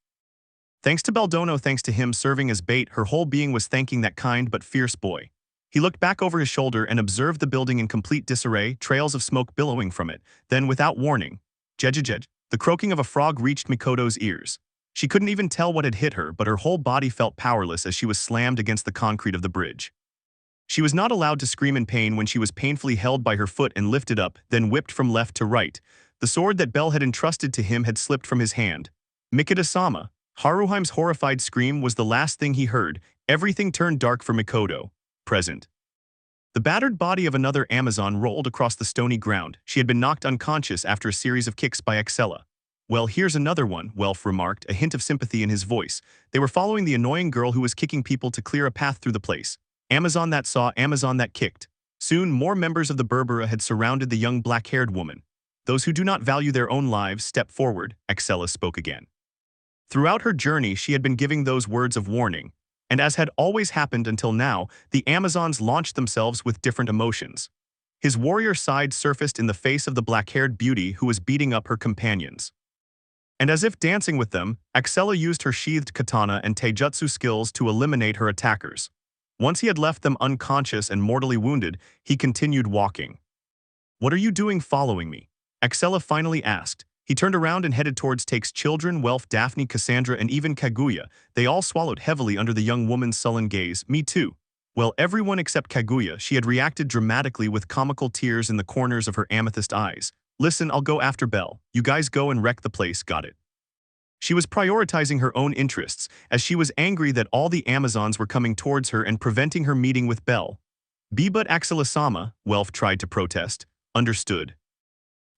Thanks to Beldono, thanks to him serving as bait, her whole being was thanking that kind but fierce boy. He looked back over his shoulder and observed the building in complete disarray, trails of smoke billowing from it. Then, without warning, "Jejejej," the croaking of a frog reached Mikoto's ears. She couldn't even tell what had hit her, but her whole body felt powerless as she was slammed against the concrete of the bridge. She was not allowed to scream in pain when she was painfully held by her foot and lifted up, then whipped from left to right. The sword that Belle had entrusted to him had slipped from his hand. "Mikita-sama." Haruhime's horrified scream was the last thing he heard. Everything turned dark for Mikoto. Present. The battered body of another Amazon rolled across the stony ground. She had been knocked unconscious after a series of kicks by Excella. "Well, here's another one," Welf remarked, a hint of sympathy in his voice. They were following the annoying girl who was kicking people to clear a path through the place. Amazon that saw, Amazon that kicked. Soon, more members of the Berbera had surrounded the young black-haired woman. "Those who do not value their own lives, step forward," Excella spoke again. Throughout her journey, she had been giving those words of warning. And as had always happened until now, the Amazons launched themselves with different emotions. His warrior side surfaced in the face of the black-haired beauty who was beating up her companions. And as if dancing with them, Axella used her sheathed katana and taijutsu skills to eliminate her attackers. Once he had left them unconscious and mortally wounded, he continued walking. "What are you doing following me?" Axella finally asked. He turned around and headed towards Take's children, Welf, Daphne, Cassandra, and even Kaguya. They all swallowed heavily under the young woman's sullen gaze. "Me too." Well, everyone except Kaguya, she had reacted dramatically with comical tears in the corners of her amethyst eyes. "Listen, I'll go after Belle. You guys go and wreck the place, got it?" She was prioritizing her own interests, as she was angry that all the Amazons were coming towards her and preventing her meeting with Belle. But Axella-sama, Welf tried to protest. "Understood."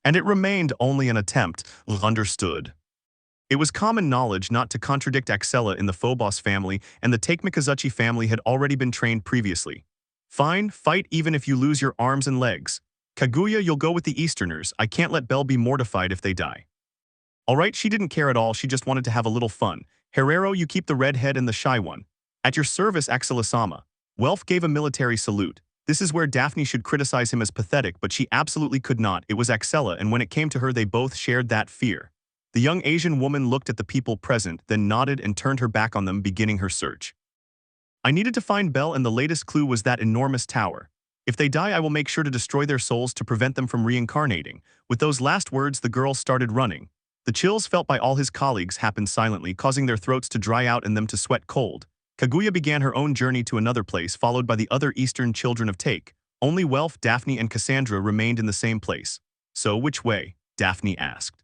And it remained only an attempt. Understood. It was common knowledge not to contradict Axella in the Phobos family, and the Take Mikazuchi family had already been trained previously. "Fine, fight even if you lose your arms and legs. Kaguya, you'll go with the Easterners. I can't let Belle be mortified if they die." Alright, she didn't care at all, she just wanted to have a little fun. "Herrero, you keep the redhead and the shy one." "At your service, Axella-sama." Welf gave a military salute. This is where Daphne should criticize him as pathetic, but she absolutely could not. It was Axella, and when it came to her, they both shared that fear. The young Asian woman looked at the people present, then nodded and turned her back on them, beginning her search. "I needed to find Belle, and the latest clue was that enormous tower. If they die, I will make sure to destroy their souls to prevent them from reincarnating." With those last words, the girl started running. The chills felt by all his colleagues happened silently, causing their throats to dry out and them to sweat cold. Kaguya began her own journey to another place, followed by the other Eastern children of Take. Only Welf, Daphne, and Cassandra remained in the same place. "So which way?" Daphne asked.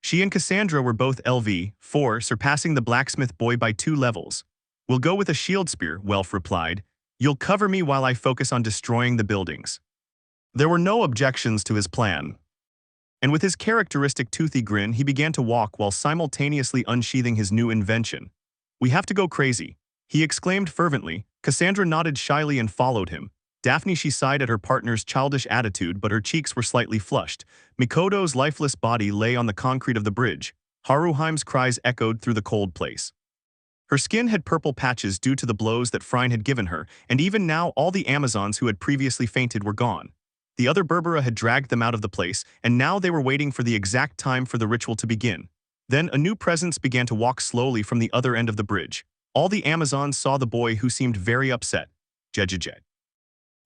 She and Cassandra were both LV4, surpassing the blacksmith boy by 2 levels. "We'll go with a shield spear," Welf replied. "You'll cover me while I focus on destroying the buildings." There were no objections to his plan. And with his characteristic toothy grin, he began to walk while simultaneously unsheathing his new invention. "We have to go crazy," he exclaimed fervently. Cassandra nodded shyly and followed him. Daphne, she sighed at her partner's childish attitude, but her cheeks were slightly flushed. Mikoto's lifeless body lay on the concrete of the bridge. Haruheim's cries echoed through the cold place. Her skin had purple patches due to the blows that Phryne had given her, and even now all the Amazons who had previously fainted were gone. The other Berbera had dragged them out of the place, and now they were waiting for the exact time for the ritual to begin. Then a new presence began to walk slowly from the other end of the bridge. All the Amazons saw the boy, who seemed very upset. "Jejeje.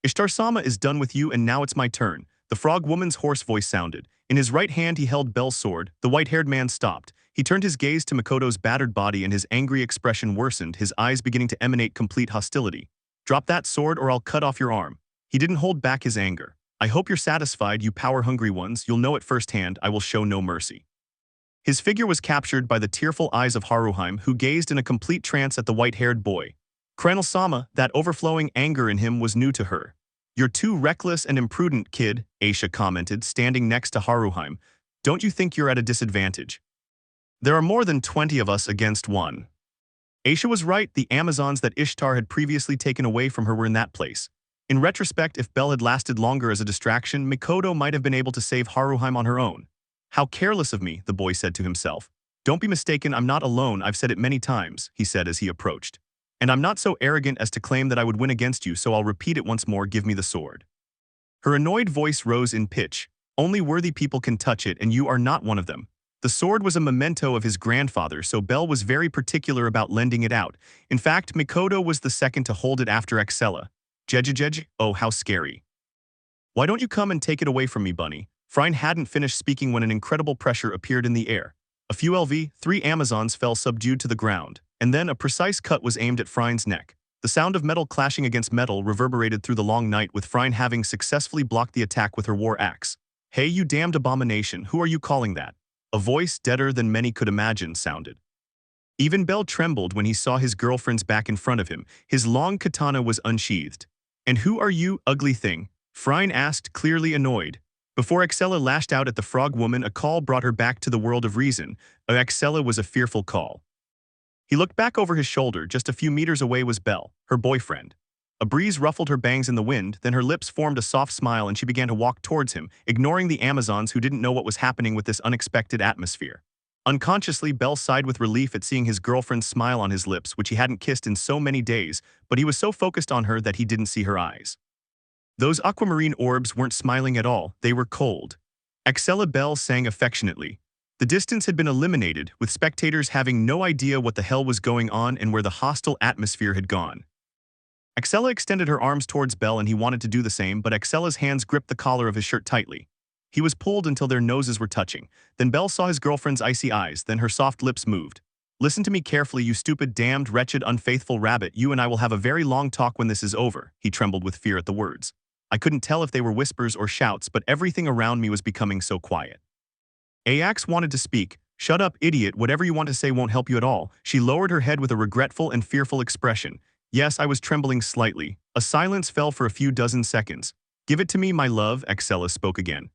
Ishtar-sama is done with you, and now it's my turn." The frog woman's hoarse voice sounded. In his right hand he held Belle's sword. The white-haired man stopped. He turned his gaze to Mikoto's battered body, and his angry expression worsened, his eyes beginning to emanate complete hostility. "Drop that sword or I'll cut off your arm." He didn't hold back his anger. "I hope you're satisfied, you power-hungry ones. You'll know it firsthand. I will show no mercy." His figure was captured by the tearful eyes of Haruheim, who gazed in a complete trance at the white-haired boy. Cranel-sama, that overflowing anger in him was new to her. "You're too reckless and imprudent, kid," Aisha commented, standing next to Haruheim. "Don't you think you're at a disadvantage? There are more than 20 of us against one." Aisha was right. The Amazons that Ishtar had previously taken away from her were in that place. In retrospect, if Belle had lasted longer as a distraction, Mikoto might have been able to save Haruheim on her own. "How careless of me," the boy said to himself. "Don't be mistaken, I'm not alone. I've said it many times," he said as he approached. "And I'm not so arrogant as to claim that I would win against you, so I'll repeat it once more. Give me the sword." Her annoyed voice rose in pitch. "Only worthy people can touch it, and you are not one of them." The sword was a memento of his grandfather, so Belle was very particular about lending it out. In fact, Mikoto was the second to hold it after Axella. "Jejeje, oh how scary. Why don't you come and take it away from me, Bunny?" Phryne hadn't finished speaking when an incredible pressure appeared in the air. A few LV3 Amazons fell subdued to the ground, and then a precise cut was aimed at Phryne's neck. The sound of metal clashing against metal reverberated through the long night, with Phryne having successfully blocked the attack with her war axe. "Hey, you damned abomination, who are you calling that?" A voice, deader than many could imagine, sounded. Even Belle trembled when he saw his girlfriend's back in front of him. His long katana was unsheathed. "And who are you, ugly thing?" Phryne asked, clearly annoyed. Before Axella lashed out at the frog woman, a call brought her back to the world of reason. Axella was a fearful call. He looked back over his shoulder. Just a few meters away was Belle, her boyfriend. A breeze ruffled her bangs in the wind, then her lips formed a soft smile and she began to walk towards him, ignoring the Amazons who didn't know what was happening with this unexpected atmosphere. Unconsciously, Belle sighed with relief at seeing his girlfriend's smile on his lips, which he hadn't kissed in so many days, but he was so focused on her that he didn't see her eyes. Those aquamarine orbs weren't smiling at all, they were cold. Axella, Belle sang affectionately. The distance had been eliminated, with spectators having no idea what the hell was going on and where the hostile atmosphere had gone. Axella extended her arms towards Belle and he wanted to do the same, but Axella's hands gripped the collar of his shirt tightly. He was pulled until their noses were touching. Then Belle saw his girlfriend's icy eyes, then her soft lips moved. "Listen to me carefully, you stupid, damned, wretched, unfaithful rabbit. You and I will have a very long talk when this is over." He trembled with fear at the words. I couldn't tell if they were whispers or shouts, but everything around me was becoming so quiet. Ajax wanted to speak. "Shut up, idiot, whatever you want to say won't help you at all." She lowered her head with a regretful and fearful expression. Yes, I was trembling slightly. A silence fell for a few dozen seconds. "Give it to me, my love," Axella spoke again.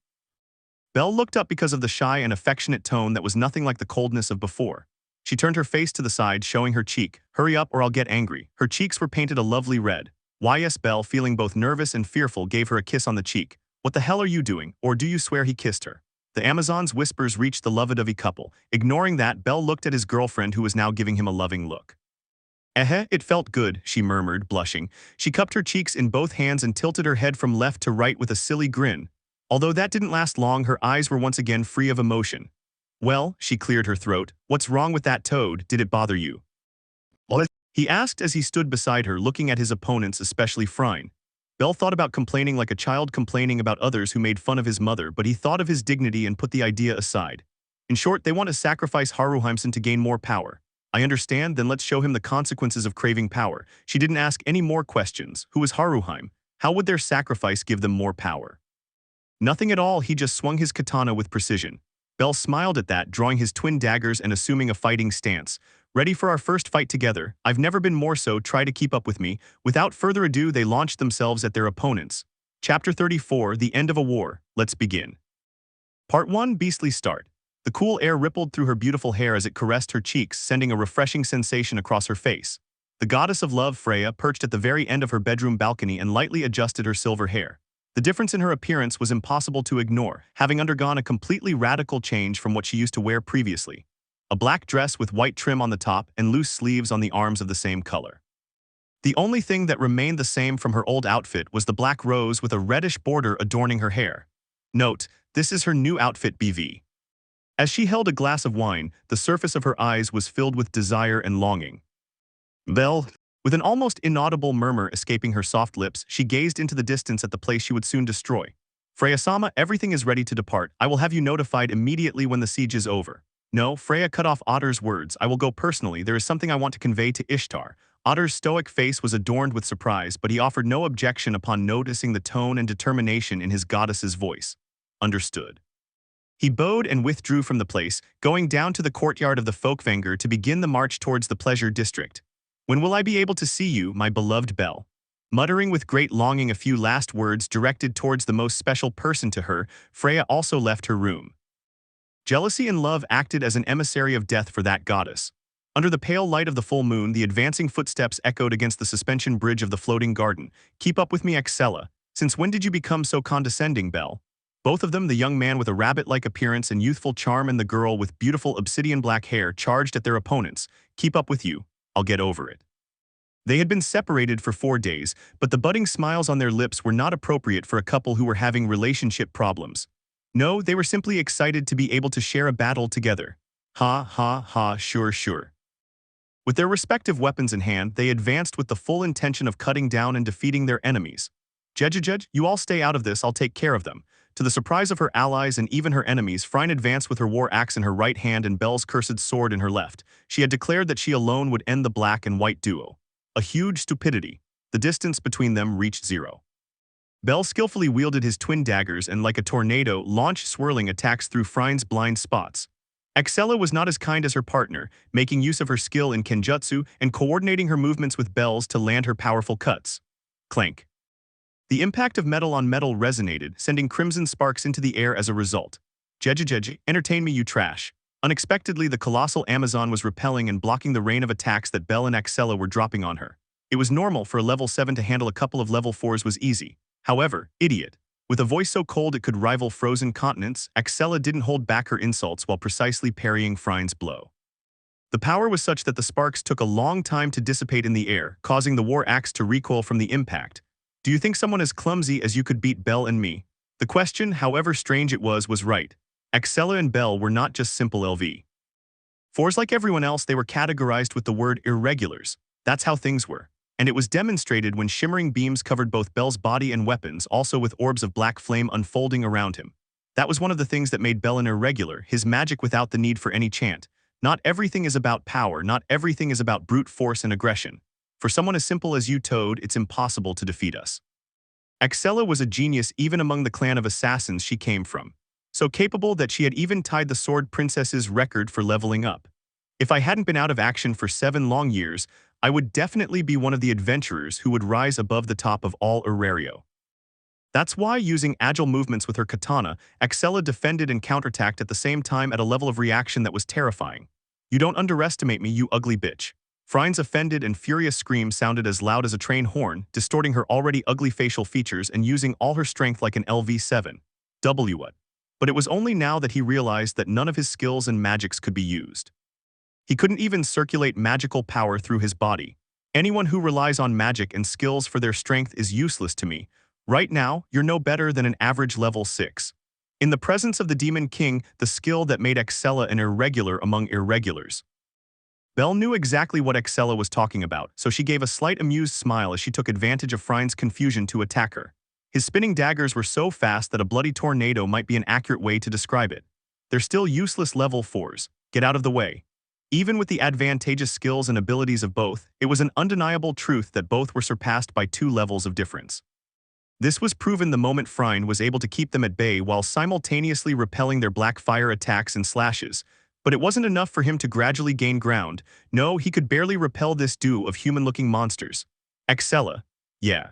Belle looked up because of the shy and affectionate tone that was nothing like the coldness of before. She turned her face to the side, showing her cheek. "Hurry up or I'll get angry." Her cheeks were painted a lovely red. Yes, Belle, feeling both nervous and fearful, gave her a kiss on the cheek. "What the hell are you doing? Or do you swear?" he kissed her. The Amazon's whispers reached the lovey-dovey couple. Ignoring that, Belle looked at his girlfriend, who was now giving him a loving look. It felt good," she murmured, blushing. She cupped her cheeks in both hands and tilted her head from left to right with a silly grin. Although that didn't last long, her eyes were once again free of emotion. "Well," she cleared her throat, "what's wrong with that toad? Did it bother you?" He asked as he stood beside her, looking at his opponents, especially Frine. Belle thought about complaining like a child complaining about others who made fun of his mother, but he thought of his dignity and put the idea aside. In short, they want to sacrifice Haruheimson to gain more power. "I understand, then let's show him the consequences of craving power." She didn't ask any more questions. Who was Haruheim? How would their sacrifice give them more power? Nothing at all. He just swung his katana with precision. Belle smiled at that, drawing his twin daggers and assuming a fighting stance. "Ready for our first fight together? I've never been more so. Try to keep up with me." Without further ado, they launched themselves at their opponents. Chapter 34, The End of a War. Let's begin. Part 1, Beastly Start. The cool air rippled through her beautiful hair as it caressed her cheeks, sending a refreshing sensation across her face. The goddess of love, Freya, perched at the very end of her bedroom balcony and lightly adjusted her silver hair. The difference in her appearance was impossible to ignore, having undergone a completely radical change from what she used to wear previously. A black dress with white trim on the top and loose sleeves on the arms of the same color. The only thing that remained the same from her old outfit was the black rose with a reddish border adorning her hair. Note, this is her new outfit, BV. As she held a glass of wine, the surface of her eyes was filled with desire and longing. "Belle," with an almost inaudible murmur escaping her soft lips, she gazed into the distance at the place she would soon destroy. "Freya-sama, everything is ready to depart. I will have you notified immediately when the siege is over." "No," Freya cut off Otter's words. "I will go personally. There is something I want to convey to Ishtar." Otter's stoic face was adorned with surprise, but he offered no objection upon noticing the tone and determination in his goddess's voice. "Understood." He bowed and withdrew from the place, going down to the courtyard of the Folkvanger to begin the march towards the pleasure district. "When will I be able to see you, my beloved Belle?" Muttering with great longing a few last words directed towards the most special person to her, Freya also left her room. Jealousy and love acted as an emissary of death for that goddess. Under the pale light of the full moon, the advancing footsteps echoed against the suspension bridge of the floating garden. "Keep up with me, Axella. Since when did you become so condescending, Belle?" Both of them, the young man with a rabbit-like appearance and youthful charm and the girl with beautiful obsidian black hair, charged at their opponents. "Keep up with you. I'll get over it." They had been separated for 4 days, but the budding smiles on their lips were not appropriate for a couple who were having relationship problems. No, they were simply excited to be able to share a battle together. Ha ha ha, sure sure. With their respective weapons in hand, they advanced with the full intention of cutting down and defeating their enemies. "Judge, you all stay out of this, I'll take care of them." To the surprise of her allies and even her enemies, Frine advanced with her war axe in her right hand and Belle's cursed sword in her left. She had declared that she alone would end the black and white duo. A huge stupidity. The distance between them reached 0. Belle skillfully wielded his twin daggers and, like a tornado, launched swirling attacks through Frine's blind spots. Axella was not as kind as her partner, making use of her skill in kenjutsu and coordinating her movements with Belle's to land her powerful cuts. Clank. The impact of metal on metal resonated, sending crimson sparks into the air as a result. "Jeje, entertain me, you trash." Unexpectedly, the colossal Amazon was repelling and blocking the rain of attacks that Belle and Axella were dropping on her. It was normal for a level 7 to handle a couple of level 4s was easy. However, idiot. With a voice so cold it could rival frozen continents, Axella didn't hold back her insults while precisely parrying Frine's blow. The power was such that the sparks took a long time to dissipate in the air, causing the war axe to recoil from the impact. "Do you think someone as clumsy as you could beat Belle and me?" The question, however strange it was right. Axella and Belle were not just simple LV4s like everyone else, they were categorized with the word irregulars. That's how things were. And it was demonstrated when shimmering beams covered both Belle's body and weapons, also with orbs of black flame unfolding around him. That was one of the things that made Belle an irregular, his magic without the need for any chant. Not everything is about power, not everything is about brute force and aggression. For someone as simple as you, Toad, it's impossible to defeat us. Axella was a genius even among the clan of assassins she came from. So capable that she had even tied the Sword Princess's record for leveling up. If I hadn't been out of action for 7 long years, I would definitely be one of the adventurers who would rise above the top of all Erario. That's why, using agile movements with her katana, Axella defended and counterattacked at the same time at a level of reaction that was terrifying. You don't underestimate me, you ugly bitch. Phryne's offended and furious scream sounded as loud as a train horn, distorting her already ugly facial features and using all her strength like an LV7. What? But it was only now that he realized that none of his skills and magics could be used. He couldn't even circulate magical power through his body. Anyone who relies on magic and skills for their strength is useless to me. Right now, you're no better than an average level 6. In the presence of the Demon King, the skill that made Axella an irregular among irregulars. Belle knew exactly what Axella was talking about, so she gave a slight amused smile as she took advantage of Phryne's confusion to attack her. His spinning daggers were so fast that a bloody tornado might be an accurate way to describe it. They're still useless level 4s. Get out of the way. Even with the advantageous skills and abilities of both, it was an undeniable truth that both were surpassed by 2 levels of difference. This was proven the moment Phryne was able to keep them at bay while simultaneously repelling their black fire attacks and slashes. But it wasn't enough for him to gradually gain ground. No, he could barely repel this duo of human-looking monsters. Axella. Yeah.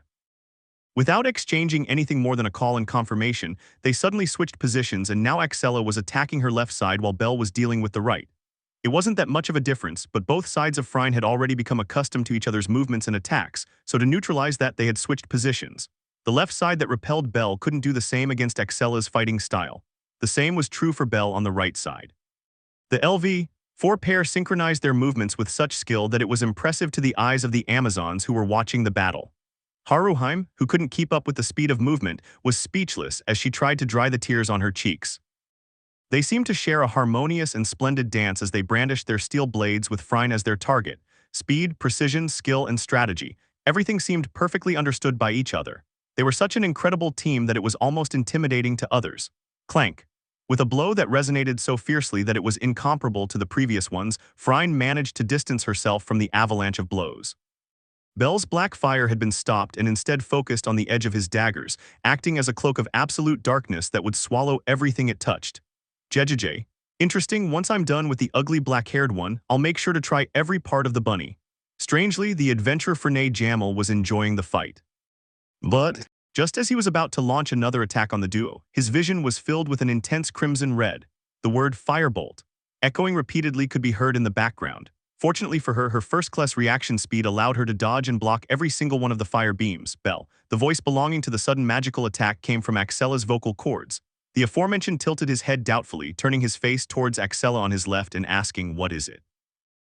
Without exchanging anything more than a call and confirmation, they suddenly switched positions and now Axella was attacking her left side while Belle was dealing with the right. It wasn't that much of a difference, but both sides of Phryne had already become accustomed to each other's movements and attacks, so to neutralize that they had switched positions. The left side that repelled Belle couldn't do the same against Axella's fighting style. The same was true for Belle on the right side. The LV4 pair synchronized their movements with such skill that it was impressive to the eyes of the Amazons who were watching the battle. Haruheim, who couldn't keep up with the speed of movement, was speechless as she tried to dry the tears on her cheeks. They seemed to share a harmonious and splendid dance as they brandished their steel blades with Phryne as their target. Speed, precision, skill, and strategy. Everything seemed perfectly understood by each other. They were such an incredible team that it was almost intimidating to others. Clank. With a blow that resonated so fiercely that it was incomparable to the previous ones, Phryne managed to distance herself from the avalanche of blows. Belle's black fire had been stopped and instead focused on the edge of his daggers, acting as a cloak of absolute darkness that would swallow everything it touched. Jejej. Interesting, once I'm done with the ugly black-haired one, I'll make sure to try every part of the bunny. Strangely, the adventurer Fernay Jamel was enjoying the fight. But just as he was about to launch another attack on the duo, his vision was filled with an intense crimson red. The word firebolt, echoing repeatedly, could be heard in the background. Fortunately for her, her first-class reaction speed allowed her to dodge and block every single one of the fire beams. Belle. The voice belonging to the sudden magical attack came from Axella's vocal cords. The aforementioned tilted his head doubtfully, turning his face towards Axella on his left and asking, "What is it?"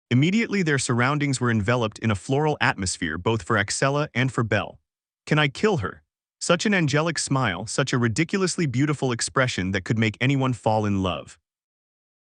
Immediately their surroundings were enveloped in a floral atmosphere both for Axella and for Belle. Can I kill her? Such an angelic smile, such a ridiculously beautiful expression that could make anyone fall in love.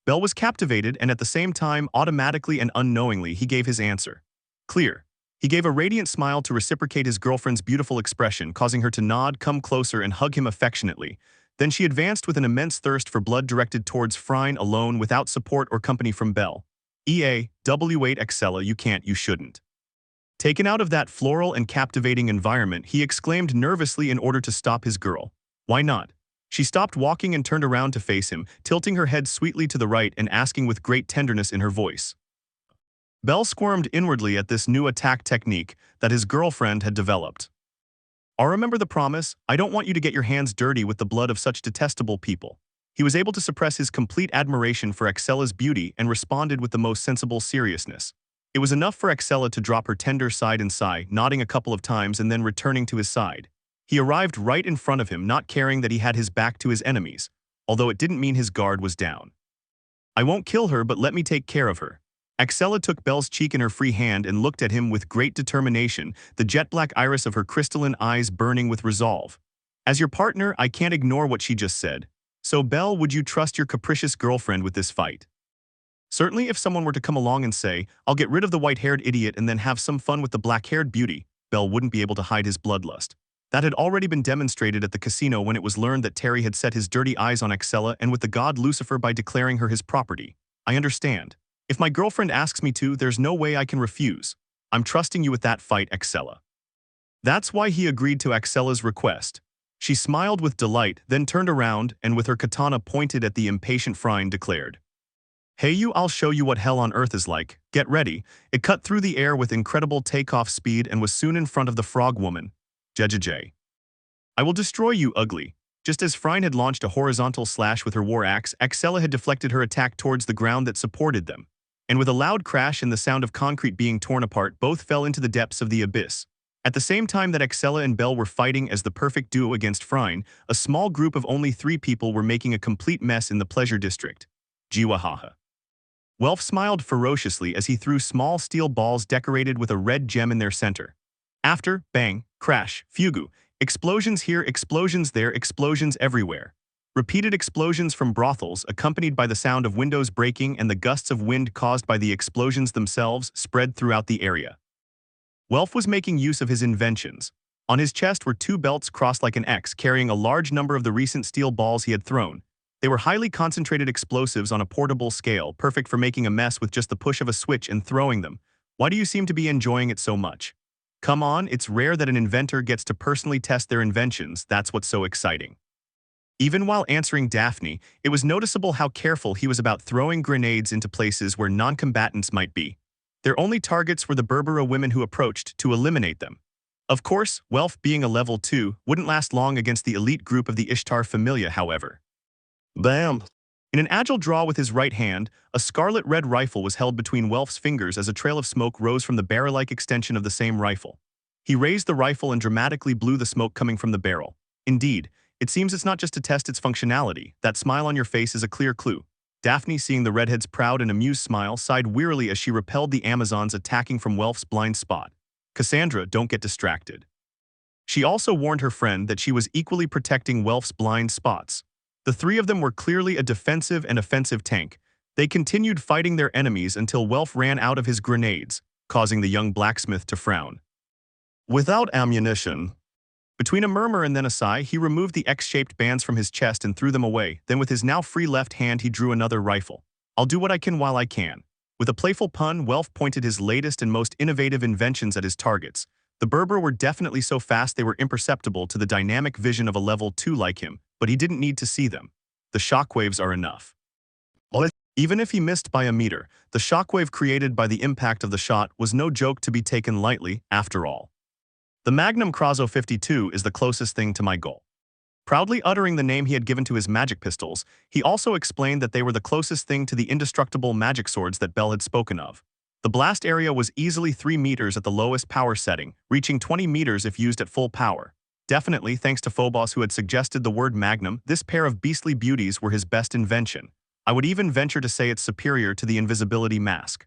Belle was captivated and at the same time, automatically and unknowingly, he gave his answer. Clear. He gave a radiant smile to reciprocate his girlfriend's beautiful expression, causing her to nod, come closer, and hug him affectionately. Then she advanced with an immense thirst for blood directed towards Phryne alone without support or company from Belle. W8 Axella, you can't, you shouldn't. Taken out of that floral and captivating environment, he exclaimed nervously in order to stop his girl. Why not? She stopped walking and turned around to face him, tilting her head sweetly to the right and asking with great tenderness in her voice. Belle squirmed inwardly at this new attack technique that his girlfriend had developed. I remember the promise, I don't want you to get your hands dirty with the blood of such detestable people. He was able to suppress his complete admiration for Axella's beauty and responded with the most sensible seriousness. It was enough for Axella to drop her tender side and sigh, nodding a couple of times and then returning to his side. He arrived right in front of him, not caring that he had his back to his enemies, although it didn't mean his guard was down. I won't kill her, but let me take care of her. Axella took Belle's cheek in her free hand and looked at him with great determination, the jet-black iris of her crystalline eyes burning with resolve. As your partner, I can't ignore what she just said. So Belle, would you trust your capricious girlfriend with this fight? Certainly if someone were to come along and say, I'll get rid of the white-haired idiot and then have some fun with the black-haired beauty, Belle wouldn't be able to hide his bloodlust. That had already been demonstrated at the casino when it was learned that Terry had set his dirty eyes on Excella and with the god Lucifer by declaring her his property. I understand. If my girlfriend asks me to, there's no way I can refuse. I'm trusting you with that fight, Excella. That's why he agreed to Excella's request. She smiled with delight, then turned around and with her katana pointed at the impatient Phryne declared, Hey you, I'll show you what hell on earth is like. Get ready. It cut through the air with incredible takeoff speed and was soon in front of the frog woman. JJJ. I will destroy you, ugly. Just as Phryne had launched a horizontal slash with her war axe, Excella had deflected her attack towards the ground that supported them. And with a loud crash and the sound of concrete being torn apart, both fell into the depths of the abyss. At the same time that Excella and Belle were fighting as the perfect duo against Phryne, a small group of only 3 people were making a complete mess in the pleasure district. Jiwahaha. Welf smiled ferociously as he threw small steel balls decorated with a red gem in their center. After, bang, crash, fugu, explosions here, explosions there, explosions everywhere. Repeated explosions from brothels, accompanied by the sound of windows breaking and the gusts of wind caused by the explosions themselves, spread throughout the area. Welf was making use of his inventions. On his chest were 2 belts crossed like an X, carrying a large number of the recent steel balls he had thrown. They were highly concentrated explosives on a portable scale, perfect for making a mess with just the push of a switch and throwing them. Why do you seem to be enjoying it so much? Come on, it's rare that an inventor gets to personally test their inventions. That's what's so exciting. Even while answering Daphne, it was noticeable how careful he was about throwing grenades into places where non-combatants might be. Their only targets were the Berbera women who approached to eliminate them. Of course, Welf, being a level 2, wouldn't last long against the elite group of the Ishtar Familia, however. Bam! In an agile draw with his right hand, a scarlet-red rifle was held between Welf's fingers as a trail of smoke rose from the barrel-like extension of the same rifle. He raised the rifle and dramatically blew the smoke coming from the barrel. Indeed, it seems it's not just to test its functionality. That smile on your face is a clear clue. Daphne, seeing the redhead's proud and amused smile, sighed wearily as she repelled the Amazons attacking from Welf's blind spot. Cassandra, don't get distracted. She also warned her friend that she was equally protecting Welf's blind spots. The 3 of them were clearly a defensive and offensive tank. They continued fighting their enemies until Welf ran out of his grenades, causing the young blacksmith to frown. Without ammunition. Between a murmur and then a sigh, he removed the X-shaped bands from his chest and threw them away. Then with his now free left hand he drew another rifle. I'll do what I can while I can. With a playful pun, Welf pointed his latest and most innovative inventions at his targets. The Berber were definitely so fast they were imperceptible to the dynamic vision of a level 2 like him, but he didn't need to see them. The shockwaves are enough. Even if he missed by a meter, the shockwave created by the impact of the shot was no joke to be taken lightly, after all. The Magnum Krazo 52 is the closest thing to my goal. Proudly uttering the name he had given to his magic pistols, he also explained that they were the closest thing to the indestructible magic swords that Belle had spoken of. The blast area was easily 3 meters at the lowest power setting, reaching 20 meters if used at full power. Definitely, thanks to Phobos who had suggested the word magnum, this pair of beastly beauties were his best invention. I would even venture to say it's superior to the invisibility mask.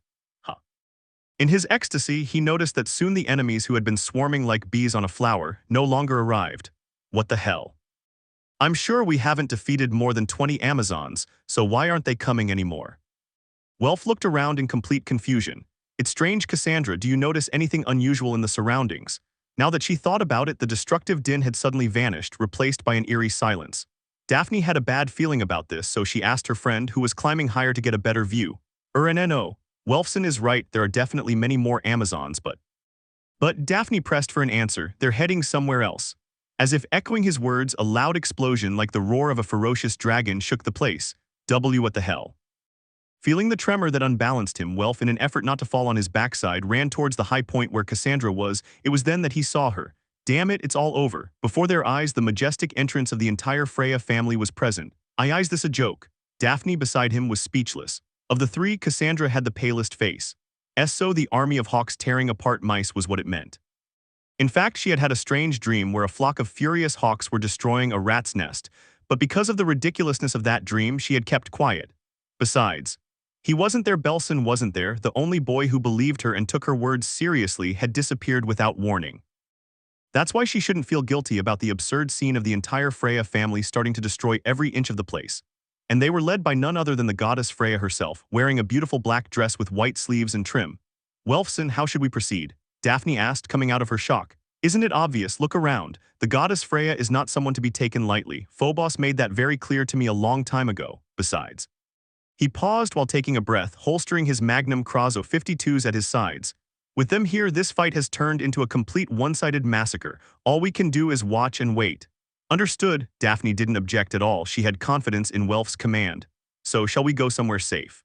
In his ecstasy, he noticed that soon the enemies who had been swarming like bees on a flower no longer arrived. What the hell? I'm sure we haven't defeated more than 20 Amazons, so why aren't they coming anymore? Welf looked around in complete confusion. It's strange, Cassandra, do you notice anything unusual in the surroundings? Now that she thought about it, the destructive din had suddenly vanished, replaced by an eerie silence. Daphne had a bad feeling about this, so she asked her friend, who was climbing higher to get a better view. No. Welfson is right, there are definitely many more Amazons, but Daphne pressed for an answer. They're heading somewhere else. As if echoing his words, a loud explosion like the roar of a ferocious dragon shook the place. What the hell? Feeling the tremor that unbalanced him, Welf, in an effort not to fall on his backside, ran towards the high point where Cassandra was. It was then that he saw her. Damn it, it's all over. Before their eyes, the majestic entrance of the entire Freya family was present. Is this a joke? Daphne beside him was speechless. Of the 3, Cassandra had the palest face. So the army of hawks tearing apart mice was what it meant. In fact, she had had a strange dream where a flock of furious hawks were destroying a rat's nest, but because of the ridiculousness of that dream, she had kept quiet. Besides, he wasn't there, Belson wasn't there, the only boy who believed her and took her words seriously had disappeared without warning. That's why she shouldn't feel guilty about the absurd scene of the entire Freya family starting to destroy every inch of the place. And they were led by none other than the goddess Freya herself, wearing a beautiful black dress with white sleeves and trim. Welfson, how should we proceed? Daphne asked, coming out of her shock. Isn't it obvious? Look around. The goddess Freya is not someone to be taken lightly. Phobos made that very clear to me a long time ago. Besides. He paused while taking a breath, holstering his Magnum Krauso 52s at his sides. With them here, this fight has turned into a complete one-sided massacre. All we can do is watch and wait. Understood. Daphne didn't object at all. She had confidence in Welf's command. So, shall we go somewhere safe?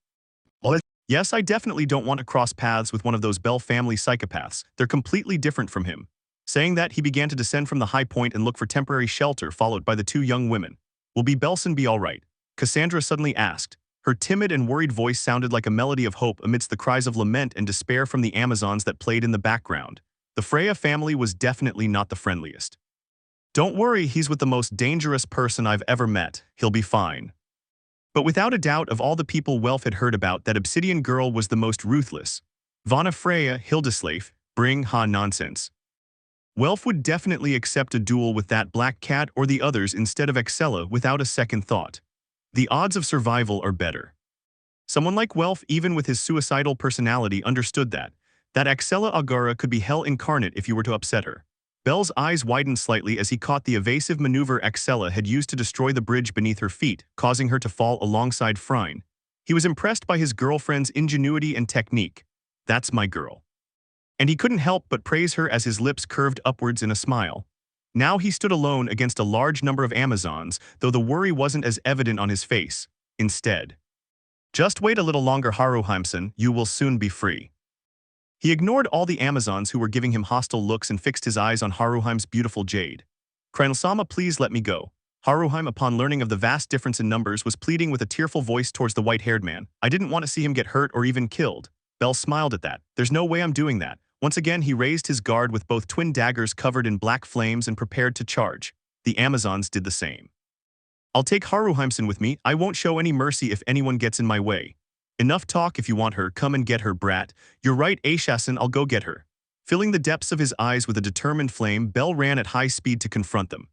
Yes, I definitely don't want to cross paths with one of those Bell family psychopaths. They're completely different from him. Saying that, he began to descend from the high point and look for temporary shelter, followed by the two young women. Will Belson be all right? Cassandra suddenly asked. Her timid and worried voice sounded like a melody of hope amidst the cries of lament and despair from the Amazons that played in the background. The Freya family was definitely not the friendliest. Don't worry, he's with the most dangerous person I've ever met. He'll be fine. But without a doubt, of all the people Welf had heard about, that Obsidian girl was the most ruthless. Vana Freya, Hildeslave, bring ha nonsense. Welf would definitely accept a duel with that black cat or the others instead of Excella without a second thought. The odds of survival are better. Someone like Welf, even with his suicidal personality, understood that Excella Agara could be hell incarnate if you were to upset her. Bell's eyes widened slightly as he caught the evasive maneuver Excella had used to destroy the bridge beneath her feet, causing her to fall alongside Phryne. He was impressed by his girlfriend's ingenuity and technique. That's my girl. And he couldn't help but praise her as his lips curved upwards in a smile. Now he stood alone against a large number of Amazons, though the worry wasn't as evident on his face. Instead, just wait a little longer, Haruheimson, you will soon be free. He ignored all the Amazons who were giving him hostile looks and fixed his eyes on Haruheim's beautiful jade. Cranel-sama, please let me go. Haruheim, upon learning of the vast difference in numbers, was pleading with a tearful voice towards the white-haired man. I didn't want to see him get hurt or even killed. Bell smiled at that. There's no way I'm doing that. Once again, he raised his guard with both twin daggers covered in black flames and prepared to charge. The Amazons did the same. I'll take Haruheimson with me. I won't show any mercy if anyone gets in my way. Enough talk. If you want her, come and get her, brat. You're right, Aishasen, I'll go get her. Filling the depths of his eyes with a determined flame, Bell ran at high speed to confront them.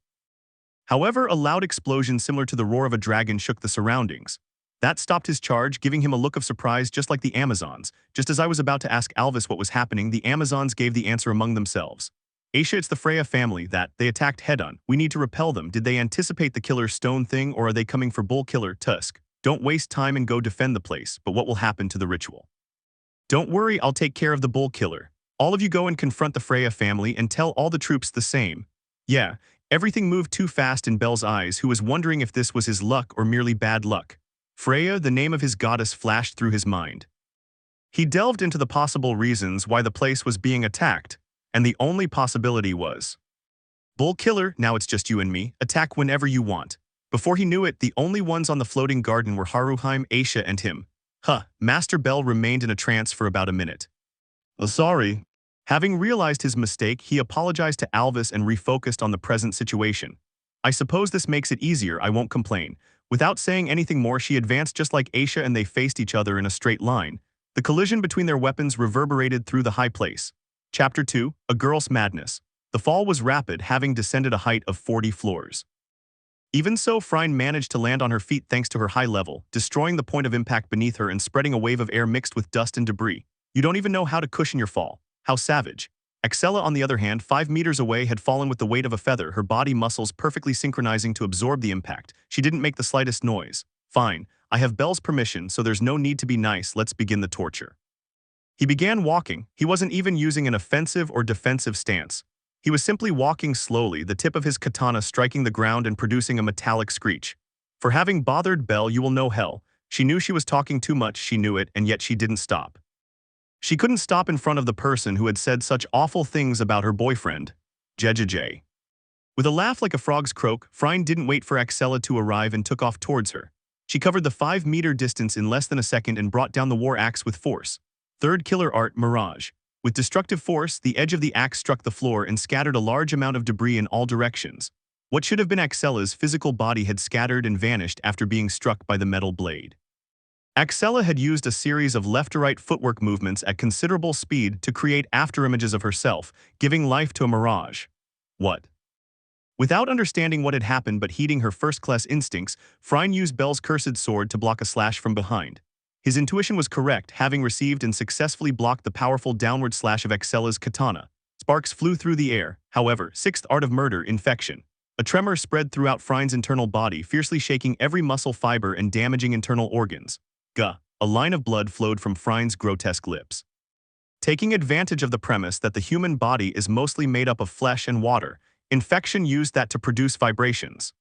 However, a loud explosion similar to the roar of a dragon shook the surroundings. That stopped his charge, giving him a look of surprise just like the Amazons. Just as I was about to ask Alvis what was happening, the Amazons gave the answer among themselves. Aisha, it's the Freya family that they attacked head-on. We need to repel them. Did they anticipate the killer stone thing, or are they coming for Bull Killer Tusk? Don't waste time and go defend the place, but what will happen to the ritual? Don't worry, I'll take care of the Bull Killer. All of you go and confront the Freya family and tell all the troops the same. Yeah, everything moved too fast in Bell's eyes, who was wondering if this was his luck or merely bad luck. Freya, the name of his goddess, flashed through his mind. He delved into the possible reasons why the place was being attacked, and the only possibility was Bull Killer, now it's just you and me, attack whenever you want. Before he knew it, the only ones on the floating garden were Haruheim, Aisha, and him. Master Bell remained in a trance for about a minute. Sorry. Having realized his mistake, he apologized to Alvis and refocused on the present situation. I suppose this makes it easier, I won't complain. Without saying anything more, she advanced just like Aisha and they faced each other in a straight line. The collision between their weapons reverberated through the high place. Chapter 2, A Girl's Madness. The fall was rapid, having descended a height of 40 floors. Even so, Phryne managed to land on her feet thanks to her high level, destroying the point of impact beneath her and spreading a wave of air mixed with dust and debris. You don't even know how to cushion your fall. How savage. Excella, on the other hand, 5 meters away, had fallen with the weight of a feather, her body muscles perfectly synchronizing to absorb the impact. She didn't make the slightest noise. Fine, I have Bell's permission, so there's no need to be nice, let's begin the torture. He began walking. He wasn't even using an offensive or defensive stance. He was simply walking slowly, the tip of his katana striking the ground and producing a metallic screech. For having bothered Bell, you will know hell. She knew she was talking too much, she knew it, and yet she didn't stop. She couldn't stop in front of the person who had said such awful things about her boyfriend, Jejejay. With a laugh like a frog's croak, Phryne didn't wait for Excella to arrive and took off towards her. She covered the 5-meter distance in less than a second and brought down the war axe with force. Third killer art, Mirage. With destructive force, the edge of the axe struck the floor and scattered a large amount of debris in all directions. What should have been Excella's physical body had scattered and vanished after being struck by the metal blade. Excella had used a series of left-to-right footwork movements at considerable speed to create afterimages of herself, giving life to a mirage. What? Without understanding what had happened but heeding her first-class instincts, Frine used Belle's cursed sword to block a slash from behind. His intuition was correct, having received and successfully blocked the powerful downward slash of Excella's katana. Sparks flew through the air. However, sixth art of murder, infection. A tremor spread throughout Frine's internal body, fiercely shaking every muscle fiber and damaging internal organs. Gah! A line of blood flowed from Frine's grotesque lips. Taking advantage of the premise that the human body is mostly made up of flesh and water, infection used that to produce vibrations.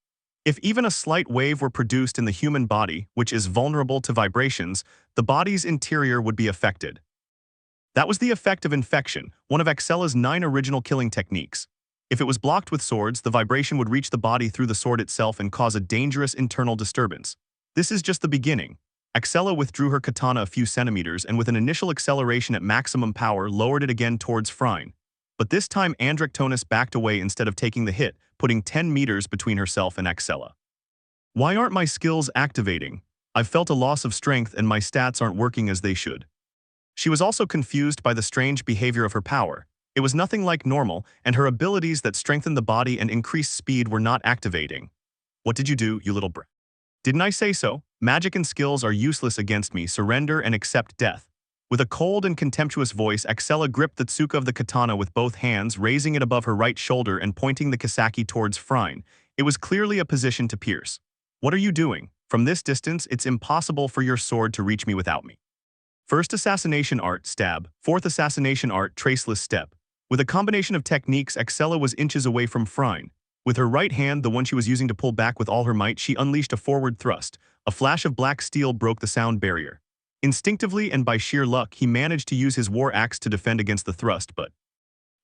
If even a slight wave were produced in the human body, which is vulnerable to vibrations, the body's interior would be affected. That was the effect of infection, one of Excella's 9 original killing techniques. If it was blocked with swords, the vibration would reach the body through the sword itself and cause a dangerous internal disturbance. This is just the beginning. Excella withdrew her katana a few centimeters and with an initial acceleration at maximum power lowered it again towards Frine. But this time Androctonus backed away instead of taking the hit, putting 10 meters between herself and Excella. Why aren't my skills activating? I've felt a loss of strength and my stats aren't working as they should. She was also confused by the strange behavior of her power. It was nothing like normal, and her abilities that strengthened the body and increased speed were not activating. What did you do, you little brat? Didn't I say so? Magic and skills are useless against me. Surrender and accept death. With a cold and contemptuous voice, Excella gripped the tsuka of the katana with both hands, raising it above her right shoulder and pointing the kisaki towards Frine. It was clearly a position to pierce. What are you doing? From this distance, it's impossible for your sword to reach me without me. First assassination art, stab. Fourth assassination art, traceless step. With a combination of techniques, Excella was inches away from Frine. With her right hand, the one she was using to pull back with all her might, she unleashed a forward thrust. A flash of black steel broke the sound barrier. Instinctively and by sheer luck, he managed to use his war axe to defend against the thrust, but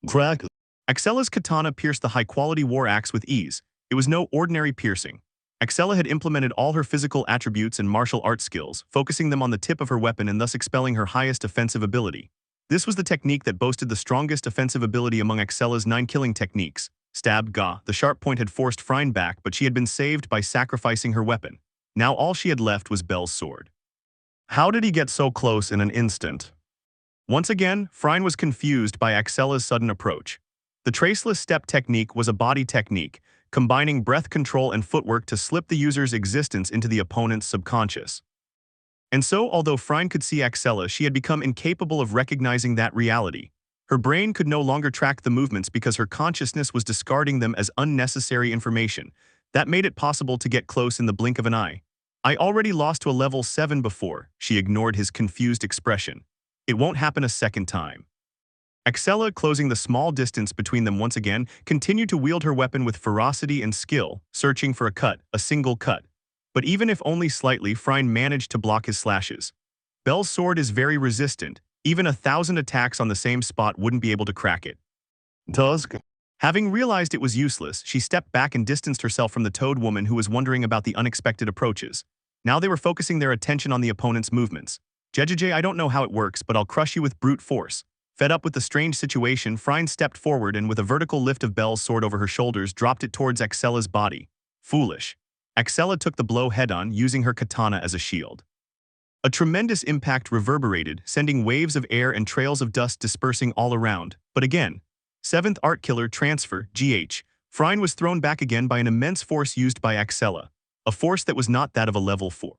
crack! Excella's katana pierced the high-quality war axe with ease. It was no ordinary piercing. Excella had implemented all her physical attributes and martial arts skills, focusing them on the tip of her weapon and thus expelling her highest offensive ability. This was the technique that boasted the strongest offensive ability among Excella's 9 killing techniques. Stab, Ga. The sharp point had forced Frine back, but she had been saved by sacrificing her weapon. Now all she had left was Belle's sword. How did he get so close in an instant? Once again, Frine was confused by Excella's sudden approach. The traceless step technique was a body technique, combining breath control and footwork to slip the user's existence into the opponent's subconscious. And so, although Frine could see Excella, she had become incapable of recognizing that reality. Her brain could no longer track the movements because her consciousness was discarding them as unnecessary information. That made it possible to get close in the blink of an eye. I already lost to a level 7 before. She ignored his confused expression. It won't happen a second time. Excella, closing the small distance between them once again, continued to wield her weapon with ferocity and skill, searching for a single cut. But even if only slightly, Frine managed to block his slashes. Belle's sword is very resistant. Even 1,000 attacks on the same spot wouldn't be able to crack it. Tusk. Having realized it was useless, she stepped back and distanced herself from the Toad Woman, who was wondering about the unexpected approaches. Now they were focusing their attention on the opponent's movements. JJ, I don't know how it works, but I'll crush you with brute force. Fed up with the strange situation, Frine stepped forward and with a vertical lift of Belle's sword over her shoulders, dropped it towards Excella's body. Foolish. Excella took the blow head-on, using her katana as a shield. A tremendous impact reverberated, sending waves of air and trails of dust dispersing all around. But again, 7th Art Killer Transfer, GH. Frine was thrown back again by an immense force used by Excella, a force that was not that of a level 4.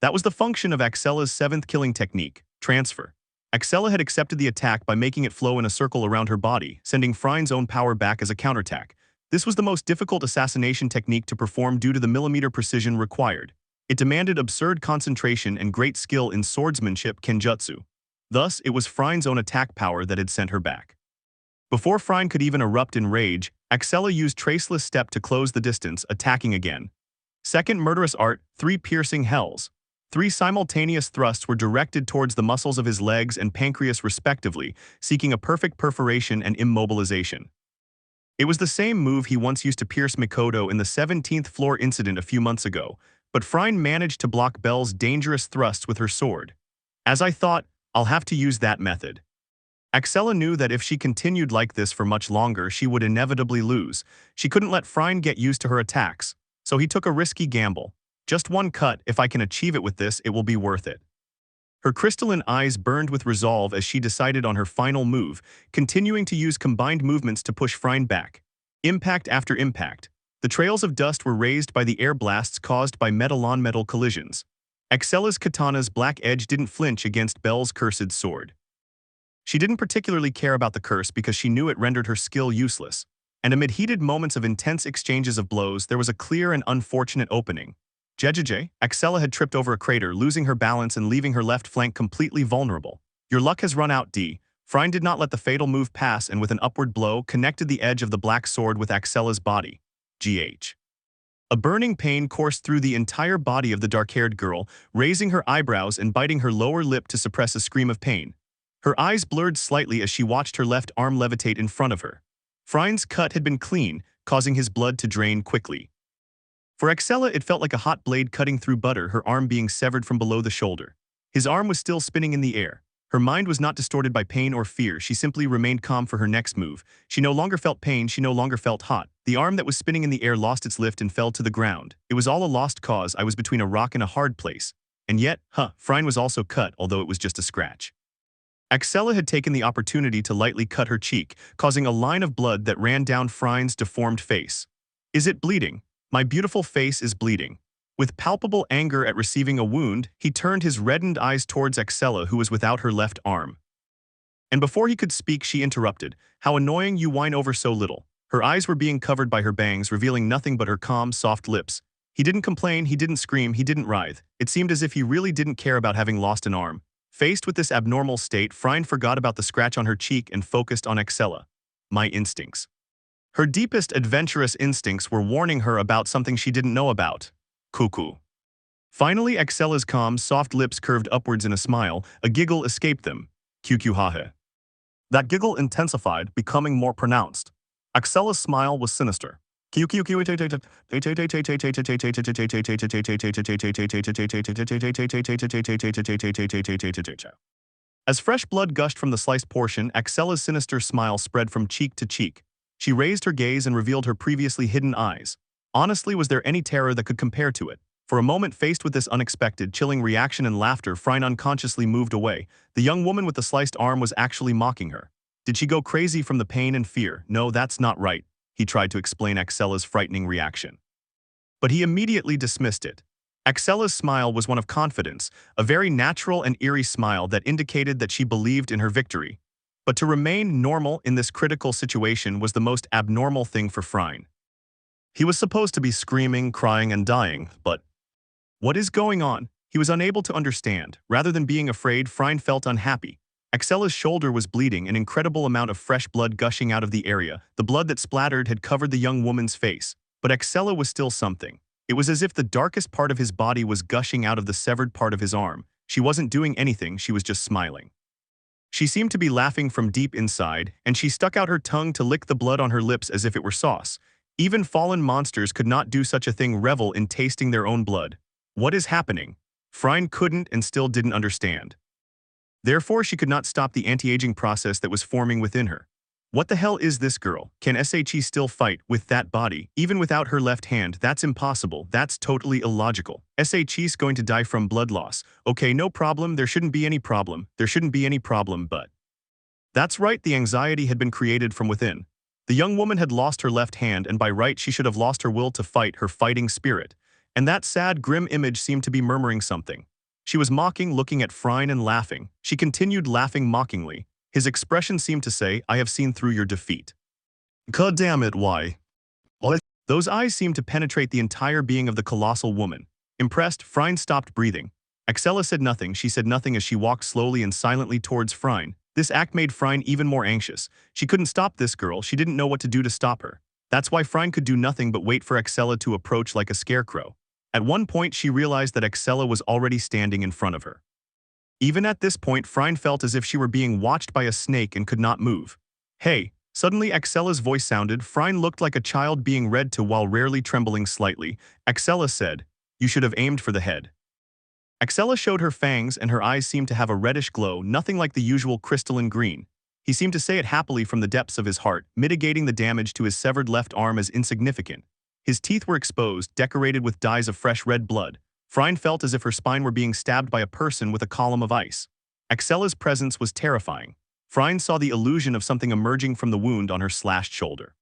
That was the function of Excella's 7th killing technique, transfer. Excella had accepted the attack by making it flow in a circle around her body, sending Frine's own power back as a counterattack. This was the most difficult assassination technique to perform due to the millimeter precision required. It demanded absurd concentration and great skill in swordsmanship kenjutsu. Thus, it was Frine's own attack power that had sent her back. Before Frine could even erupt in rage, Excella used Traceless Step to close the distance, attacking again. Second Murderous Art, 3 Piercing Hells. 3 simultaneous thrusts were directed towards the muscles of his legs and pancreas respectively, seeking a perfect perforation and immobilization. It was the same move he once used to pierce Mikoto in the 17th floor incident a few months ago, but Frine managed to block Belle's dangerous thrusts with her sword. As I thought, I'll have to use that method. Excella knew that if she continued like this for much longer, she would inevitably lose. She couldn't let Frine get used to her attacks, so he took a risky gamble. Just one cut, if I can achieve it with this, it will be worth it. Her crystalline eyes burned with resolve as she decided on her final move, continuing to use combined movements to push Frine back. Impact after impact. The trails of dust were raised by the air blasts caused by metal-on-metal collisions. Axella's katana's black edge didn't flinch against Belle's cursed sword. She didn't particularly care about the curse because she knew it rendered her skill useless. And amid heated moments of intense exchanges of blows, there was a clear and unfortunate opening. Jejej, Axella had tripped over a crater, losing her balance and leaving her left flank completely vulnerable. Your luck has run out, D. Frine did not let the fatal move pass and with an upward blow connected the edge of the black sword with Axella's body. GH. A burning pain coursed through the entire body of the dark-haired girl, raising her eyebrows and biting her lower lip to suppress a scream of pain. Her eyes blurred slightly as she watched her left arm levitate in front of her. Frine's cut had been clean, causing his blood to drain quickly. For Axella, it felt like a hot blade cutting through butter, her arm being severed from below the shoulder. His arm was still spinning in the air. Her mind was not distorted by pain or fear, she simply remained calm for her next move. She no longer felt pain, she no longer felt hot. The arm that was spinning in the air lost its lift and fell to the ground. It was all a lost cause, I was between a rock and a hard place. And yet, Frine was also cut, although it was just a scratch. Axella had taken the opportunity to lightly cut her cheek, causing a line of blood that ran down Frine's deformed face. Is it bleeding? My beautiful face is bleeding. With palpable anger at receiving a wound, he turned his reddened eyes towards Axella, who was without her left arm. And before he could speak, she interrupted. How annoying, you whine over so little. Her eyes were being covered by her bangs, revealing nothing but her calm, soft lips. He didn't complain, he didn't scream, he didn't writhe. It seemed as if he really didn't care about having lost an arm. Faced with this abnormal state, Frine forgot about the scratch on her cheek and focused on Axella. My instincts. Her deepest adventurous instincts were warning her about something she didn't know about. Cuckoo. Finally, Axella's calm, soft lips curved upwards in a smile. A giggle escaped them. QQ-hahe. That giggle intensified, becoming more pronounced. Axella's smile was sinister. As fresh blood gushed from the sliced portion, Axella's sinister smile spread from cheek to cheek. She raised her gaze and revealed her previously hidden eyes. Honestly, was there any terror that could compare to it? For a moment, faced with this unexpected, chilling reaction and laughter, Frine unconsciously moved away. The young woman with the sliced arm was actually mocking her. Did she go crazy from the pain and fear? No, that's not right. He tried to explain Axella's frightening reaction. But he immediately dismissed it. Axella's smile was one of confidence, a very natural and eerie smile that indicated that she believed in her victory. But to remain normal in this critical situation was the most abnormal thing for Frine. He was supposed to be screaming, crying, and dying, but what is going on? He was unable to understand. Rather than being afraid, Frine felt unhappy. Axella's shoulder was bleeding, an incredible amount of fresh blood gushing out of the area. The blood that splattered had covered the young woman's face. But Axella was still something. It was as if the darkest part of his body was gushing out of the severed part of his arm. She wasn't doing anything, she was just smiling. She seemed to be laughing from deep inside, and she stuck out her tongue to lick the blood on her lips as if it were sauce. Even fallen monsters could not do such a thing, revel in tasting their own blood. What is happening? Frine couldn't and still didn't understand. Therefore, she could not stop the anti-aging process that was forming within her. What the hell is this girl? Can she still fight with that body, even without her left hand? That's impossible. That's totally illogical. She's going to die from blood loss. Okay, no problem. There shouldn't be any problem. There shouldn't be any problem, but... That's right, the anxiety had been created from within. The young woman had lost her left hand, and by right she should have lost her will to fight, her fighting spirit. And that sad, grim image seemed to be murmuring something. She was mocking, looking at Frine and laughing. She continued laughing mockingly. His expression seemed to say, I have seen through your defeat. God damn it, why? What? Those eyes seemed to penetrate the entire being of the colossal woman. Impressed, Frine stopped breathing. Axella said nothing. She said nothing as she walked slowly and silently towards Frine. This act made Frine even more anxious. She couldn't stop this girl. She didn't know what to do to stop her. That's why Frine could do nothing but wait for Axella to approach like a scarecrow. At one point, she realized that Axella was already standing in front of her. Even at this point, Frine felt as if she were being watched by a snake and could not move. Hey! Suddenly, Axella's voice sounded. Frine looked like a child being read to while rarely trembling slightly. Axella said, You should have aimed for the head. Axella showed her fangs and her eyes seemed to have a reddish glow, nothing like the usual crystalline green. He seemed to say it happily from the depths of his heart, mitigating the damage to his severed left arm as insignificant. His teeth were exposed, decorated with dyes of fresh red blood. Frine felt as if her spine were being stabbed by a person with a column of ice. Axella's presence was terrifying. Frine saw the illusion of something emerging from the wound on her slashed shoulder.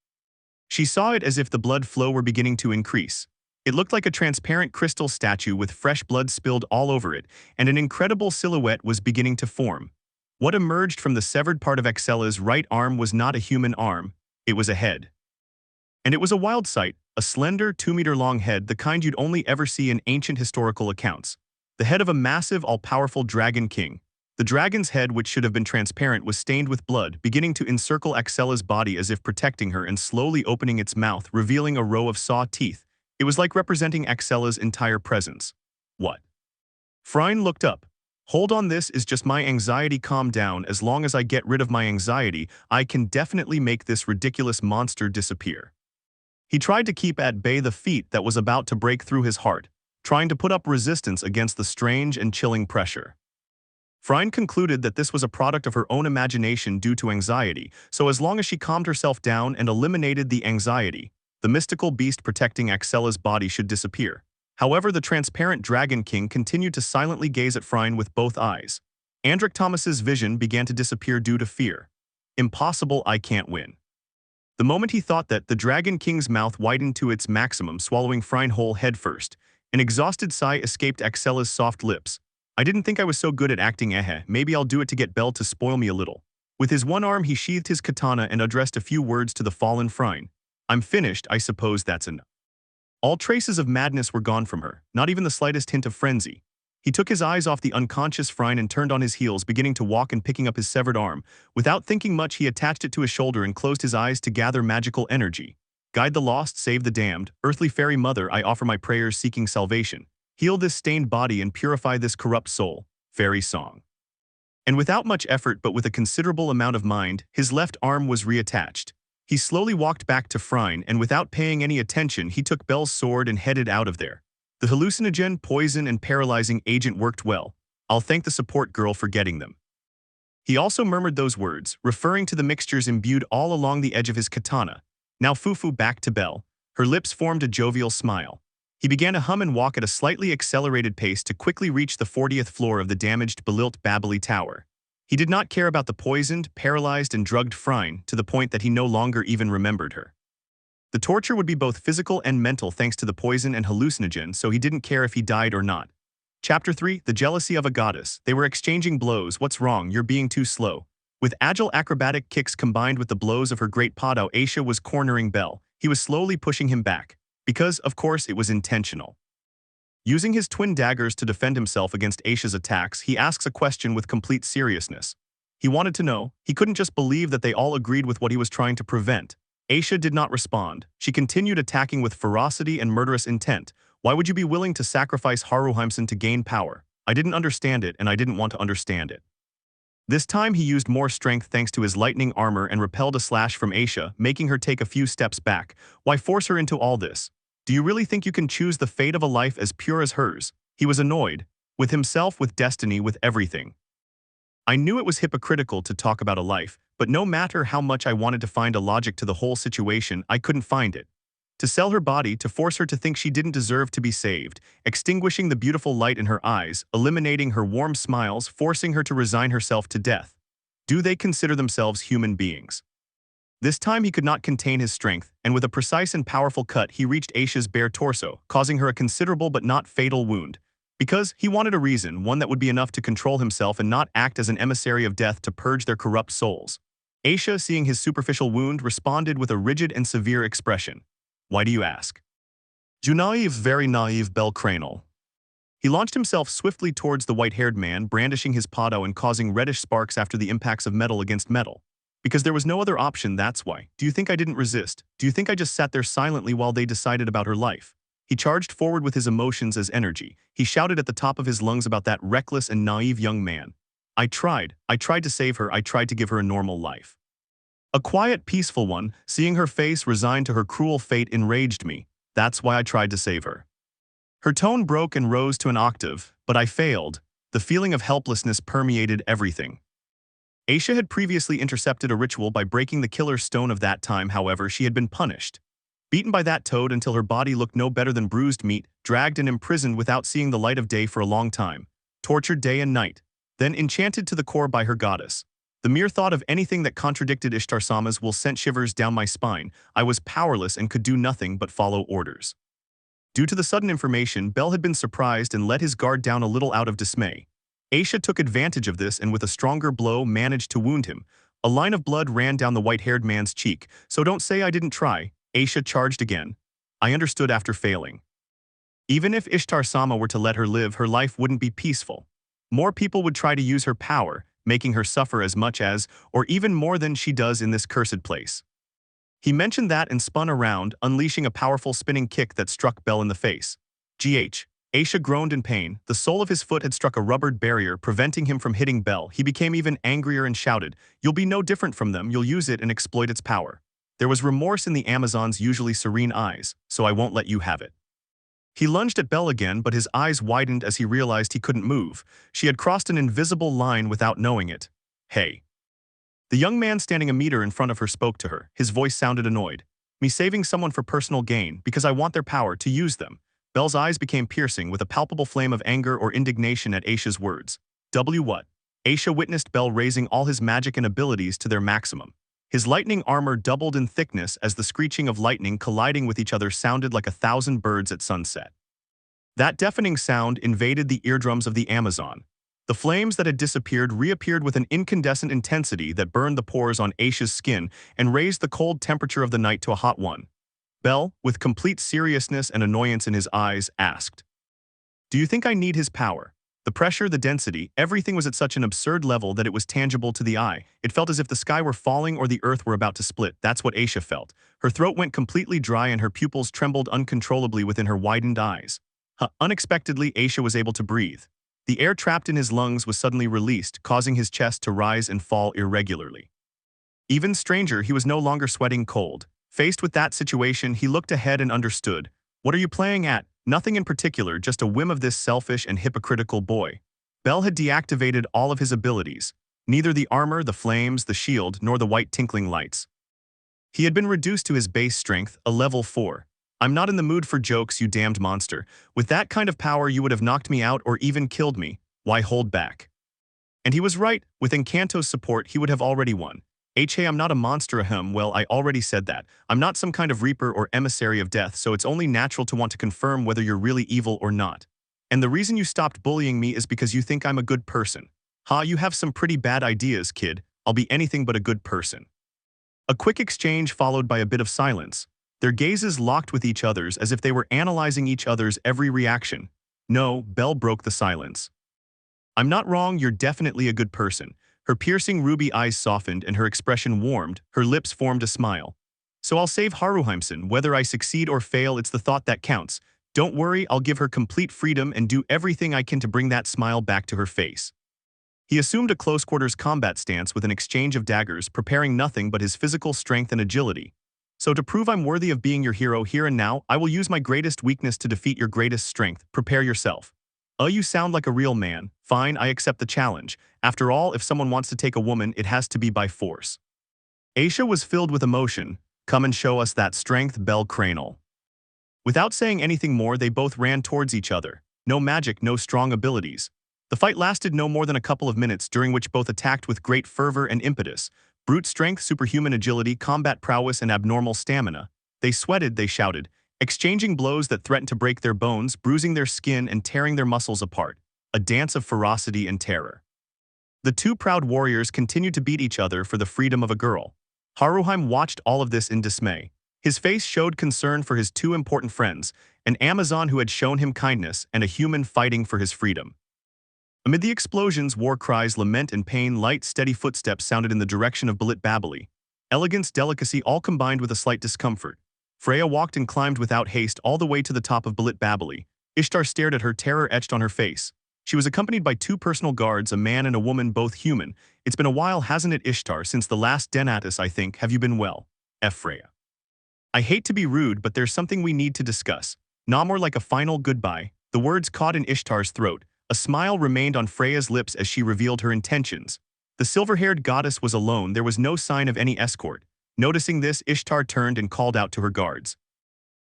She saw it as if the blood flow were beginning to increase. It looked like a transparent crystal statue with fresh blood spilled all over it, and an incredible silhouette was beginning to form. What emerged from the severed part of Excella's right arm was not a human arm, it was a head. And it was a wild sight, a slender, 2-meter-long head, the kind you'd only ever see in ancient historical accounts. The head of a massive, all-powerful dragon king. The dragon's head, which should have been transparent, was stained with blood, beginning to encircle Excella's body as if protecting her and slowly opening its mouth, revealing a row of saw teeth. It was like representing Excella's entire presence. What? Phryne looked up. Hold on, this is just my anxiety. Calm down. As long as I get rid of my anxiety, I can definitely make this ridiculous monster disappear. He tried to keep at bay the feat that was about to break through his heart, trying to put up resistance against the strange and chilling pressure. Phryne concluded that this was a product of her own imagination due to anxiety, so as long as she calmed herself down and eliminated the anxiety, the mystical beast protecting Excella's body should disappear. However, the transparent Dragon King continued to silently gaze at Phryne with both eyes. Andric Thomas's vision began to disappear due to fear. Impossible, I can't win. The moment he thought that, the Dragon King's mouth widened to its maximum, swallowing Phryne whole headfirst. An exhausted sigh escaped Excella's soft lips. I didn't think I was so good at acting, maybe I'll do it to get Belle to spoil me a little. With his one arm he sheathed his katana and addressed a few words to the fallen Phryne. I'm finished, I suppose that's enough. All traces of madness were gone from her, not even the slightest hint of frenzy. He took his eyes off the unconscious Phryne and turned on his heels, beginning to walk and picking up his severed arm. Without thinking much, he attached it to his shoulder and closed his eyes to gather magical energy. Guide the lost, save the damned, earthly fairy mother, I offer my prayers seeking salvation. Heal this stained body and purify this corrupt soul. Fairy song. And without much effort but with a considerable amount of mind, his left arm was reattached. He slowly walked back to Phryne, and without paying any attention, he took Belle's sword and headed out of there. The hallucinogen, poison, and paralyzing agent worked well. I'll thank the support girl for getting them. He also murmured those words, referring to the mixtures imbued all along the edge of his katana. Now Fufu back to Belle. Her lips formed a jovial smile. He began to hum and walk at a slightly accelerated pace to quickly reach the 40th floor of the damaged, belilt Babili Tower. He did not care about the poisoned, paralyzed, and drugged Phryne, to the point that he no longer even remembered her. The torture would be both physical and mental thanks to the poison and hallucinogen, so he didn't care if he died or not. Chapter 3, The Jealousy of a Goddess. They were exchanging blows. What's wrong? You're being too slow. With agile acrobatic kicks combined with the blows of her great Padao, Aisha was cornering Belle. He was slowly pushing him back. Because, of course, it was intentional. Using his twin daggers to defend himself against Aisha's attacks, he asks a question with complete seriousness. He wanted to know. He couldn't just believe that they all agreed with what he was trying to prevent. Aisha did not respond. She continued attacking with ferocity and murderous intent. Why would you be willing to sacrifice Haruheimsen to gain power? I didn't understand it, and I didn't want to understand it. This time he used more strength thanks to his lightning armor and repelled a slash from Aisha, making her take a few steps back. Why force her into all this? Do you really think you can choose the fate of a life as pure as hers? He was annoyed. With himself, with destiny, with everything. I knew it was hypocritical to talk about a life, but no matter how much I wanted to find a logic to the whole situation, I couldn't find it. To sell her body, to force her to think she didn't deserve to be saved, extinguishing the beautiful light in her eyes, eliminating her warm smiles, forcing her to resign herself to death. Do they consider themselves human beings? This time he could not contain his strength, and with a precise and powerful cut he reached Aisha's bare torso, causing her a considerable but not fatal wound. Because he wanted a reason, one that would be enough to control himself and not act as an emissary of death to purge their corrupt souls. Aisha, seeing his superficial wound, responded with a rigid and severe expression. Why do you ask? You naive, very naive Belle Cranel. He launched himself swiftly towards the white-haired man, brandishing his Padao and causing reddish sparks after the impacts of metal against metal. Because there was no other option, that's why. Do you think I didn't resist? Do you think I just sat there silently while they decided about her life? He charged forward with his emotions as energy. He shouted at the top of his lungs about that reckless and naive young man. I tried to save her, I tried to give her a normal life. A quiet, peaceful one. Seeing her face resigned to her cruel fate enraged me. That's why I tried to save her. Her tone broke and rose to an octave, but I failed. The feeling of helplessness permeated everything. Aisha had previously intercepted a ritual by breaking the killer's stone of that time, however, she had been punished. Beaten by that toad until her body looked no better than bruised meat, dragged and imprisoned without seeing the light of day for a long time, tortured day and night, then enchanted to the core by her goddess. The mere thought of anything that contradicted Ishtar-sama's will sent shivers down my spine. I was powerless and could do nothing but follow orders. Due to the sudden information, Bell had been surprised and let his guard down a little out of dismay. Aisha took advantage of this and with a stronger blow managed to wound him. A line of blood ran down the white-haired man's cheek. So don't say I didn't try. Aisha charged again. I understood after failing. Even if Ishtar-sama were to let her live, her life wouldn't be peaceful. More people would try to use her power, making her suffer as much as, or even more than she does in this cursed place. He mentioned that and spun around, unleashing a powerful spinning kick that struck Bell in the face. GH. Aisha groaned in pain. The sole of his foot had struck a rubbered barrier, preventing him from hitting Bell. He became even angrier and shouted, "You'll be no different from them, you'll use it and exploit its power." There was remorse in the Amazon's usually serene eyes, so I won't let you have it. He lunged at Bell again, but his eyes widened as he realized he couldn't move. She had crossed an invisible line without knowing it. Hey. The young man standing a meter in front of her spoke to her. His voice sounded annoyed. Me saving someone for personal gain, because I want their power to use them. Bell's eyes became piercing with a palpable flame of anger or indignation at Aisha's words. What? Aisha witnessed Bell raising all his magic and abilities to their maximum. His lightning armor doubled in thickness as the screeching of lightning colliding with each other sounded like 1,000 birds at sunset. That deafening sound invaded the eardrums of the Amazon. The flames that had disappeared reappeared with an incandescent intensity that burned the pores on Aisha's skin and raised the cold temperature of the night to a hot one. Bell, with complete seriousness and annoyance in his eyes, asked, "Do you think I need his power?" The pressure, the density, everything was at such an absurd level that it was tangible to the eye. It felt as if the sky were falling or the earth were about to split. That's what Aisha felt. Her throat went completely dry and her pupils trembled uncontrollably within her widened eyes. Unexpectedly, Aisha was able to breathe. The air trapped in his lungs was suddenly released, causing his chest to rise and fall irregularly. Even stranger, he was no longer sweating cold. Faced with that situation, he looked ahead and understood. What are you playing at? Nothing in particular, just a whim of this selfish and hypocritical boy. Bell had deactivated all of his abilities. Neither the armor, the flames, the shield, nor the white tinkling lights. He had been reduced to his base strength, a level 4. I'm not in the mood for jokes, you damned monster. With that kind of power, you would have knocked me out or even killed me. Why hold back? And he was right. With Encanto's support, he would have already won. Hey, I'm not a monster, ahem. Well, I already said that. I'm not some kind of reaper or emissary of death, so it's only natural to want to confirm whether you're really evil or not. And the reason you stopped bullying me is because you think I'm a good person. You have some pretty bad ideas, kid. I'll be anything but a good person. A quick exchange followed by a bit of silence. Their gazes locked with each other's as if they were analyzing each other's every reaction. No, Bell broke the silence. I'm not wrong, you're definitely a good person. Her piercing ruby eyes softened and her expression warmed, her lips formed a smile. So I'll save Haruhimson, whether I succeed or fail, it's the thought that counts. Don't worry, I'll give her complete freedom and do everything I can to bring that smile back to her face. He assumed a close-quarters combat stance with an exchange of daggers, preparing nothing but his physical strength and agility. So to prove I'm worthy of being your hero here and now, I will use my greatest weakness to defeat your greatest strength. Prepare yourself. You sound like a real man. Fine, I accept the challenge. After all, if someone wants to take a woman, it has to be by force. Aisha was filled with emotion. Come and show us that strength, Bell Cranel. Without saying anything more, they both ran towards each other. No magic, no strong abilities. The fight lasted no more than a couple of minutes, during which both attacked with great fervor and impetus. Brute strength, superhuman agility, combat prowess, and abnormal stamina. They sweated, they shouted, exchanging blows that threatened to break their bones, bruising their skin and tearing their muscles apart. A dance of ferocity and terror. The two proud warriors continued to beat each other for the freedom of a girl. Haruhime watched all of this in dismay. His face showed concern for his two important friends, an Amazon who had shown him kindness and a human fighting for his freedom. Amid the explosions, war cries, lament, and pain, light, steady footsteps sounded in the direction of Balit Babili. Elegance, delicacy, all combined with a slight discomfort. Freya walked and climbed without haste all the way to the top of Balit Babili. Ishtar stared at her, terror etched on her face. She was accompanied by two personal guards, a man and a woman, both human. It's been a while, hasn't it, Ishtar, since the last Denatus, I think. Have you been well? Freya. I hate to be rude, but there's something we need to discuss. Not more like a final goodbye. The words caught in Ishtar's throat. A smile remained on Freya's lips as she revealed her intentions. The silver-haired goddess was alone, there was no sign of any escort. Noticing this, Ishtar turned and called out to her guards.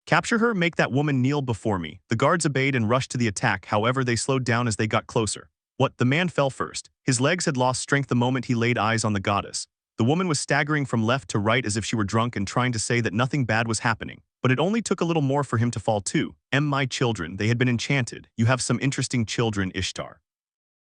Capture her, make that woman kneel before me. The guards obeyed and rushed to the attack, however they slowed down as they got closer. What, the man fell first. His legs had lost strength the moment he laid eyes on the goddess. The woman was staggering from left to right as if she were drunk and trying to say that nothing bad was happening. But it only took a little more for him to fall too. My children, they had been enchanted. You have some interesting children, Ishtar.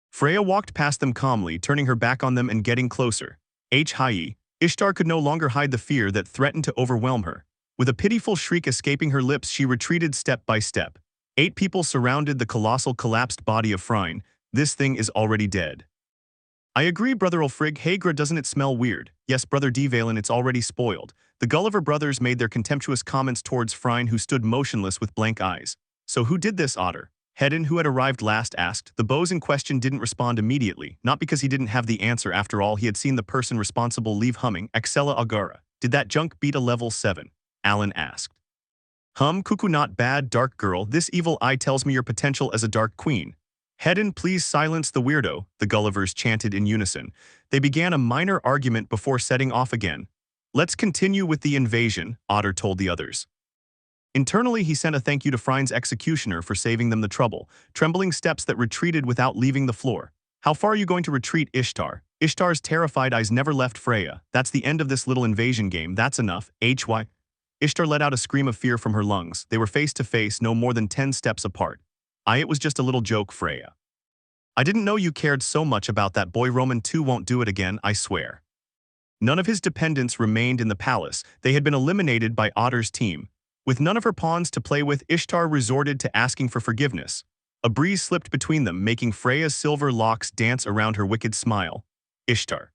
Freya walked past them calmly, turning her back on them and getting closer. Hi. Ishtar could no longer hide the fear that threatened to overwhelm her. With a pitiful shriek escaping her lips, she retreated step by step. 8 people surrounded the colossal collapsed body of Phryne. This thing is already dead. I agree, Brother Ulfrig. Hagra, doesn't it smell weird? Yes, Brother Devalen, it's already spoiled. The Gulliver brothers made their contemptuous comments towards Phryne, who stood motionless with blank eyes. So who did this, Otter? Hedin, who had arrived last, asked. The bows in question didn't respond immediately, not because he didn't have the answer. After all, he had seen the person responsible leave humming. Axella Agara. Did that junk beat a level 7? Alan asked. Cuckoo, not bad, dark girl. This evil eye tells me your potential as a dark queen. Hedin, please silence the weirdo, the Gullivers chanted in unison. They began a minor argument before setting off again. Let's continue with the invasion, Otter told the others. Internally, he sent a thank you to Phryne's executioner for saving them the trouble, trembling steps that retreated without leaving the floor. How far are you going to retreat, Ishtar? Ishtar's terrified eyes never left Freya. That's the end of this little invasion game, that's enough. Hy. Ishtar let out a scream of fear from her lungs. They were face to face, no more than 10 steps apart. It was just a little joke, Freya. I didn't know you cared so much about that boy. Roman 2 won't do it again, I swear. None of his dependents remained in the palace. They had been eliminated by Otter's team. With none of her pawns to play with, Ishtar resorted to asking for forgiveness. A breeze slipped between them, making Freya's silver locks dance around her wicked smile. Ishtar.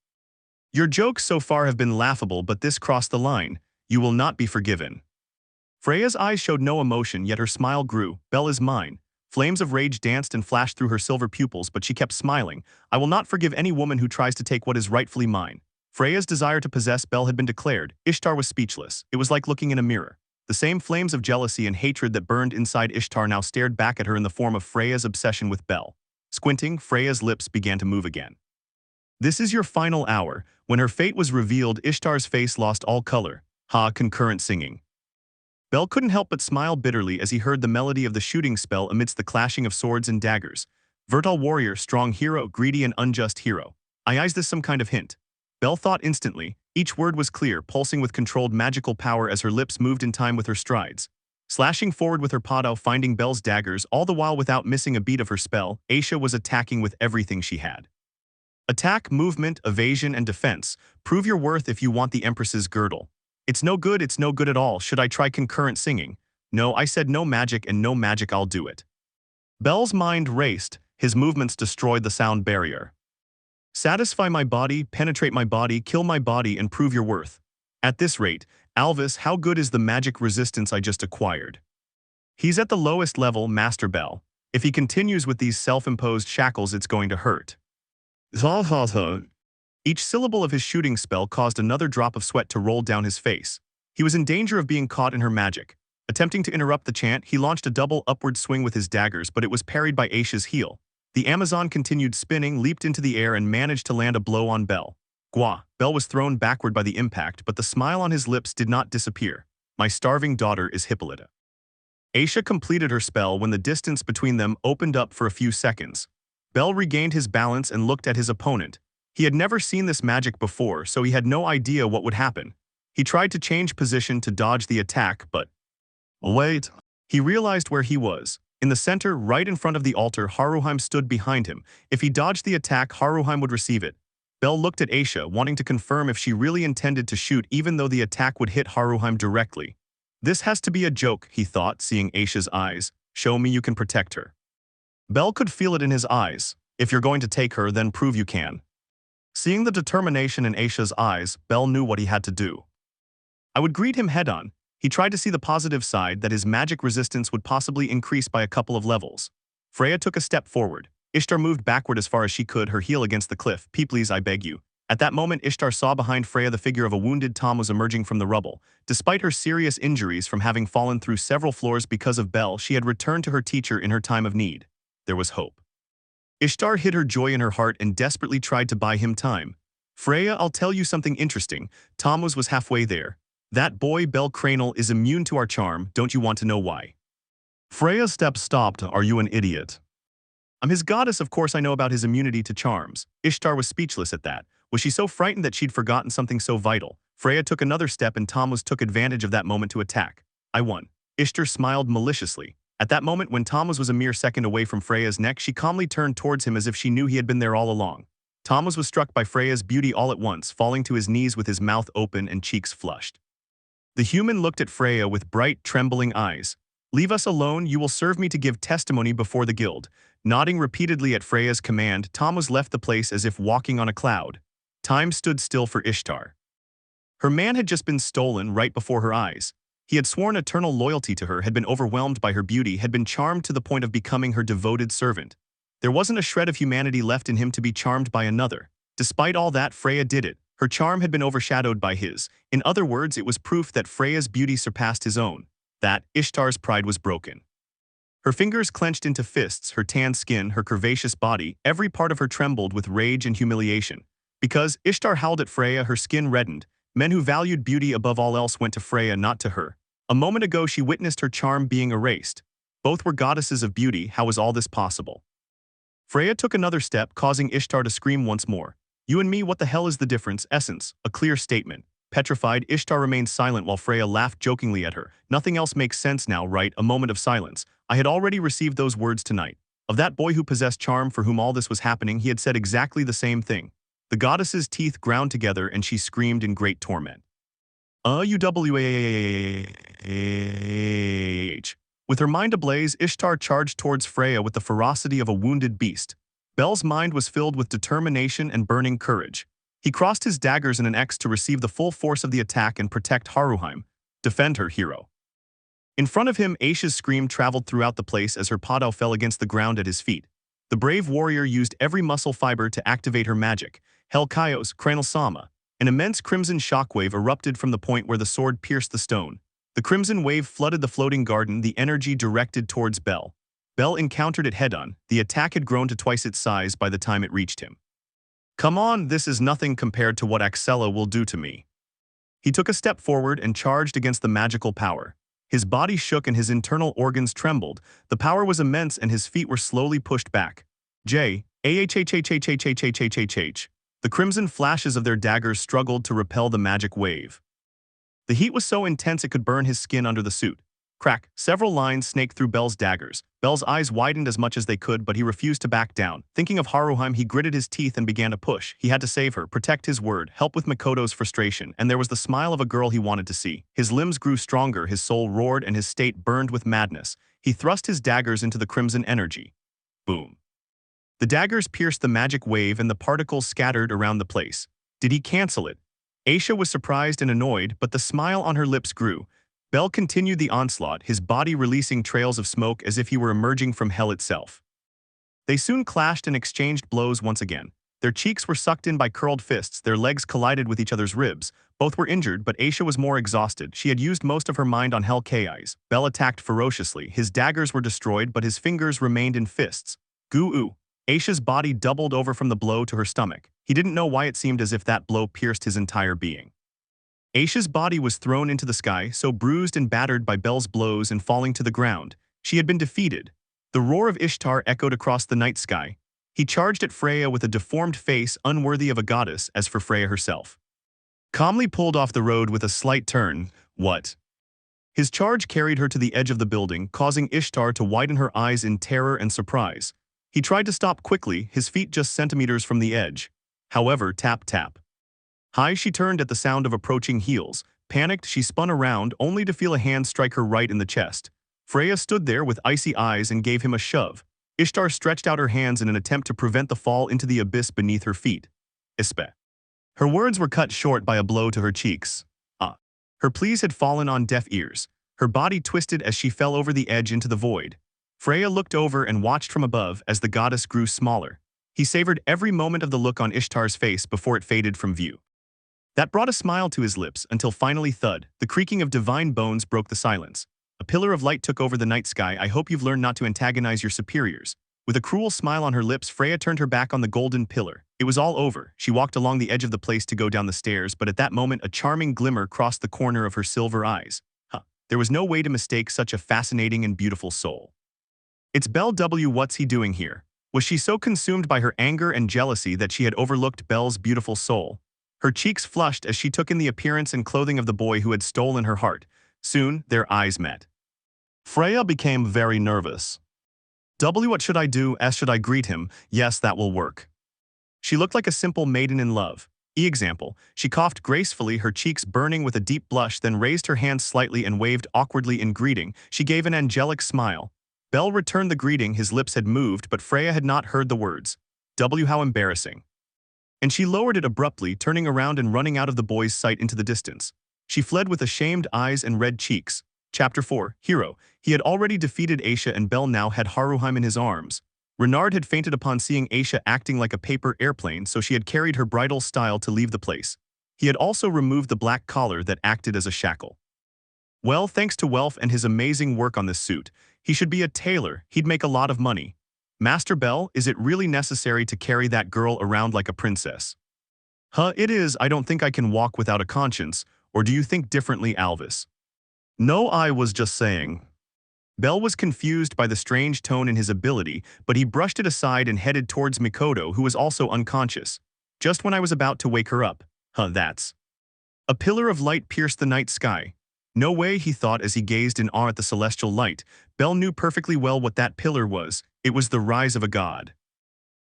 Your jokes so far have been laughable, but this crossed the line. You will not be forgiven. Freya's eyes showed no emotion, yet her smile grew. Bel is mine. Flames of rage danced and flashed through her silver pupils, but she kept smiling. I will not forgive any woman who tries to take what is rightfully mine. Freya's desire to possess Bel had been declared. Ishtar was speechless. It was like looking in a mirror. The same flames of jealousy and hatred that burned inside Ishtar now stared back at her in the form of Freya's obsession with Bel. Squinting, Freya's lips began to move again. This is your final hour. When her fate was revealed, Ishtar's face lost all color. Concurrent singing. Bel couldn't help but smile bitterly as he heard the melody of the shooting spell amidst the clashing of swords and daggers. Vertal warrior, strong hero, greedy and unjust hero. Is this some kind of hint? Bel thought instantly. Each word was clear, pulsing with controlled magical power as her lips moved in time with her strides. Slashing forward with her pado, finding Bel's daggers, all the while without missing a beat of her spell, Aisha was attacking with everything she had. Attack, movement, evasion, and defense. Prove your worth if you want the Empress's girdle. It's no good at all. Should I try concurrent singing? No, I said no magic, and no magic, I'll do it. Bel's mind raced, his movements destroyed the sound barrier. Satisfy my body, penetrate my body, kill my body, and prove your worth. At this rate, Alvis, how good is the magic resistance I just acquired? He's at the lowest level, Master Bel. If he continues with these self-imposed shackles, it's going to hurt. Each syllable of his shooting spell caused another drop of sweat to roll down his face. He was in danger of being caught in her magic. Attempting to interrupt the chant, he launched a double upward swing with his daggers, but it was parried by Aisha's heel. The Amazon continued spinning, leaped into the air, and managed to land a blow on Bel. Bel was thrown backward by the impact, but the smile on his lips did not disappear. My starving daughter is Hippolyta. Aisha completed her spell when the distance between them opened up for a few seconds. Bel regained his balance and looked at his opponent. He had never seen this magic before, so he had no idea what would happen. He tried to change position to dodge the attack, but... Wait. He realized where he was. In the center, right in front of the altar, Haruheim stood behind him. If he dodged the attack, Haruheim would receive it. Bel looked at Aisha, wanting to confirm if she really intended to shoot even though the attack would hit Haruheim directly. This has to be a joke, he thought, seeing Aisha's eyes. Show me you can protect her. Bel could feel it in his eyes. If you're going to take her, then prove you can. Seeing the determination in Aisha's eyes, Bel knew what he had to do. I would greet him head-on. He tried to see the positive side, that his magic resistance would possibly increase by a couple of levels. Freya took a step forward. Ishtar moved backward as far as she could, her heel against the cliff. Please, I beg you. At that moment, Ishtar saw behind Freya the figure of a wounded Tom was emerging from the rubble. Despite her serious injuries from having fallen through several floors because of Bel, she had returned to her teacher in her time of need. There was hope. Ishtar hid her joy in her heart and desperately tried to buy him time. Freya, I'll tell you something interesting. Tom was halfway there. That boy Bel Cranel is immune to our charm. Don't you want to know why? Freya's step stopped. Are you an idiot? I'm his goddess, of course I know about his immunity to charms. Ishtar was speechless at that. Was she so frightened that she'd forgotten something so vital? Freya took another step and Thomas took advantage of that moment to attack. I won. Ishtar smiled maliciously. At that moment when Thomas was a mere second away from Freya's neck, she calmly turned towards him as if she knew he had been there all along. Thomas was struck by Freya's beauty all at once, falling to his knees with his mouth open and cheeks flushed. The human looked at Freya with bright, trembling eyes. Leave us alone, you will serve me to give testimony before the guild. Nodding repeatedly at Freya's command, Thomas left the place as if walking on a cloud. Time stood still for Ishtar. Her man had just been stolen right before her eyes. He had sworn eternal loyalty to her, had been overwhelmed by her beauty, had been charmed to the point of becoming her devoted servant. There wasn't a shred of humanity left in him to be charmed by another. Despite all that, Freya did it. Her charm had been overshadowed by his. In other words, it was proof that Freya's beauty surpassed his own. That Ishtar's pride was broken. Her fingers clenched into fists, her tanned skin, her curvaceous body, every part of her trembled with rage and humiliation. Because Ishtar howled at Freya, her skin reddened. Men who valued beauty above all else went to Freya, not to her. A moment ago she witnessed her charm being erased. Both were goddesses of beauty, how was all this possible? Freya took another step, causing Ishtar to scream once more. You and me, what the hell is the difference? Essence, a clear statement. Petrified, Ishtar remained silent while Freya laughed jokingly at her. Nothing else makes sense now, right? A moment of silence. I had already received those words tonight. Of that boy who possessed charm for whom all this was happening, he had said exactly the same thing. The goddess's teeth ground together and she screamed in great torment. UWAH. With her mind ablaze, Ishtar charged towards Freya with the ferocity of a wounded beast. Bel's mind was filled with determination and burning courage. He crossed his daggers in an X to receive the full force of the attack and protect Haruheim. Defend her, hero. In front of him, Aisha's scream traveled throughout the place as her padao fell against the ground at his feet. The brave warrior used every muscle fiber to activate her magic. Hell Kaios, Cranel Sama. An immense crimson shockwave erupted from the point where the sword pierced the stone. The crimson wave flooded the floating garden, the energy directed towards Bel. Bel encountered it head-on. The attack had grown to twice its size by the time it reached him. Come on, this is nothing compared to what Axella will do to me. He took a step forward and charged against the magical power. His body shook and his internal organs trembled. The power was immense and his feet were slowly pushed back. The crimson flashes of their daggers struggled to repel the magic wave. The heat was so intense it could burn his skin under the suit. Crack, several lines snaked through Bel's daggers. Bel's eyes widened as much as they could, but he refused to back down. Thinking of Haruheim, he gritted his teeth and began to push. He had to save her, protect his word, help with Makoto's frustration, and there was the smile of a girl he wanted to see. His limbs grew stronger, his soul roared, and his state burned with madness. He thrust his daggers into the crimson energy. Boom. The daggers pierced the magic wave and the particles scattered around the place. Did he cancel it? Aisha was surprised and annoyed, but the smile on her lips grew. Bel continued the onslaught, his body releasing trails of smoke as if he were emerging from hell itself. They soon clashed and exchanged blows once again. Their cheeks were sucked in by curled fists, their legs collided with each other's ribs. Both were injured, but Aisha was more exhausted. She had used most of her mind on Hell Kai's. Bel attacked ferociously. His daggers were destroyed, but his fingers remained in fists. Goo-oo. Aisha's body doubled over from the blow to her stomach. He didn't know why it seemed as if that blow pierced his entire being. Aisha's body was thrown into the sky, so bruised and battered by Bel's blows and falling to the ground. She had been defeated. The roar of Ishtar echoed across the night sky. He charged at Freya with a deformed face unworthy of a goddess, as for Freya herself. Calmly pulled off the road with a slight turn. What? His charge carried her to the edge of the building, causing Ishtar to widen her eyes in terror and surprise. He tried to stop quickly, his feet just centimeters from the edge. However, tap tap. High she turned at the sound of approaching heels. Panicked, she spun around, only to feel a hand strike her right in the chest. Freya stood there with icy eyes and gave him a shove. Ishtar stretched out her hands in an attempt to prevent the fall into the abyss beneath her feet. Ispe. Her words were cut short by a blow to her cheeks. Her pleas had fallen on deaf ears. Her body twisted as she fell over the edge into the void. Freya looked over and watched from above as the goddess grew smaller. He savored every moment of the look on Ishtar's face before it faded from view. That brought a smile to his lips until finally thud, the creaking of divine bones broke the silence. A pillar of light took over the night sky. I hope you've learned not to antagonize your superiors. With a cruel smile on her lips, Freya turned her back on the golden pillar. It was all over. She walked along the edge of the place to go down the stairs, but at that moment a charming glimmer crossed the corner of her silver eyes. There was no way to mistake such a fascinating and beautiful soul. It's Bel W. What's he doing here? Was she so consumed by her anger and jealousy that she had overlooked Belle's beautiful soul? Her cheeks flushed as she took in the appearance and clothing of the boy who had stolen her heart. Soon, their eyes met. Freya became very nervous. What should I do? Should I greet him? Yes, that will work. She looked like a simple maiden in love. Example, she coughed gracefully, her cheeks burning with a deep blush, then raised her hands slightly and waved awkwardly in greeting. She gave an angelic smile. Belle returned the greeting, his lips had moved, but Freya had not heard the words. How embarrassing. And she lowered it abruptly, turning around and running out of the boy's sight into the distance. She fled with ashamed eyes and red cheeks. Chapter 4, Hero. He had already defeated Aisha and Belle now had Haruheim in his arms. Renard had fainted upon seeing Aisha acting like a paper airplane, so she had carried her bridal style to leave the place. He had also removed the black collar that acted as a shackle. Well, thanks to Welf and his amazing work on this suit, he should be a tailor, he'd make a lot of money. Master Bell, is it really necessary to carry that girl around like a princess? It is. I don't think I can walk without a conscience, or do you think differently, Alvis? No, I was just saying. Bell was confused by the strange tone in his ability, but he brushed it aside and headed towards Mikoto, who was also unconscious. Just when I was about to wake her up. That's. A pillar of light pierced the night sky. No way, he thought as he gazed in awe at the celestial light. Bell knew perfectly well what that pillar was. It was the rise of a god.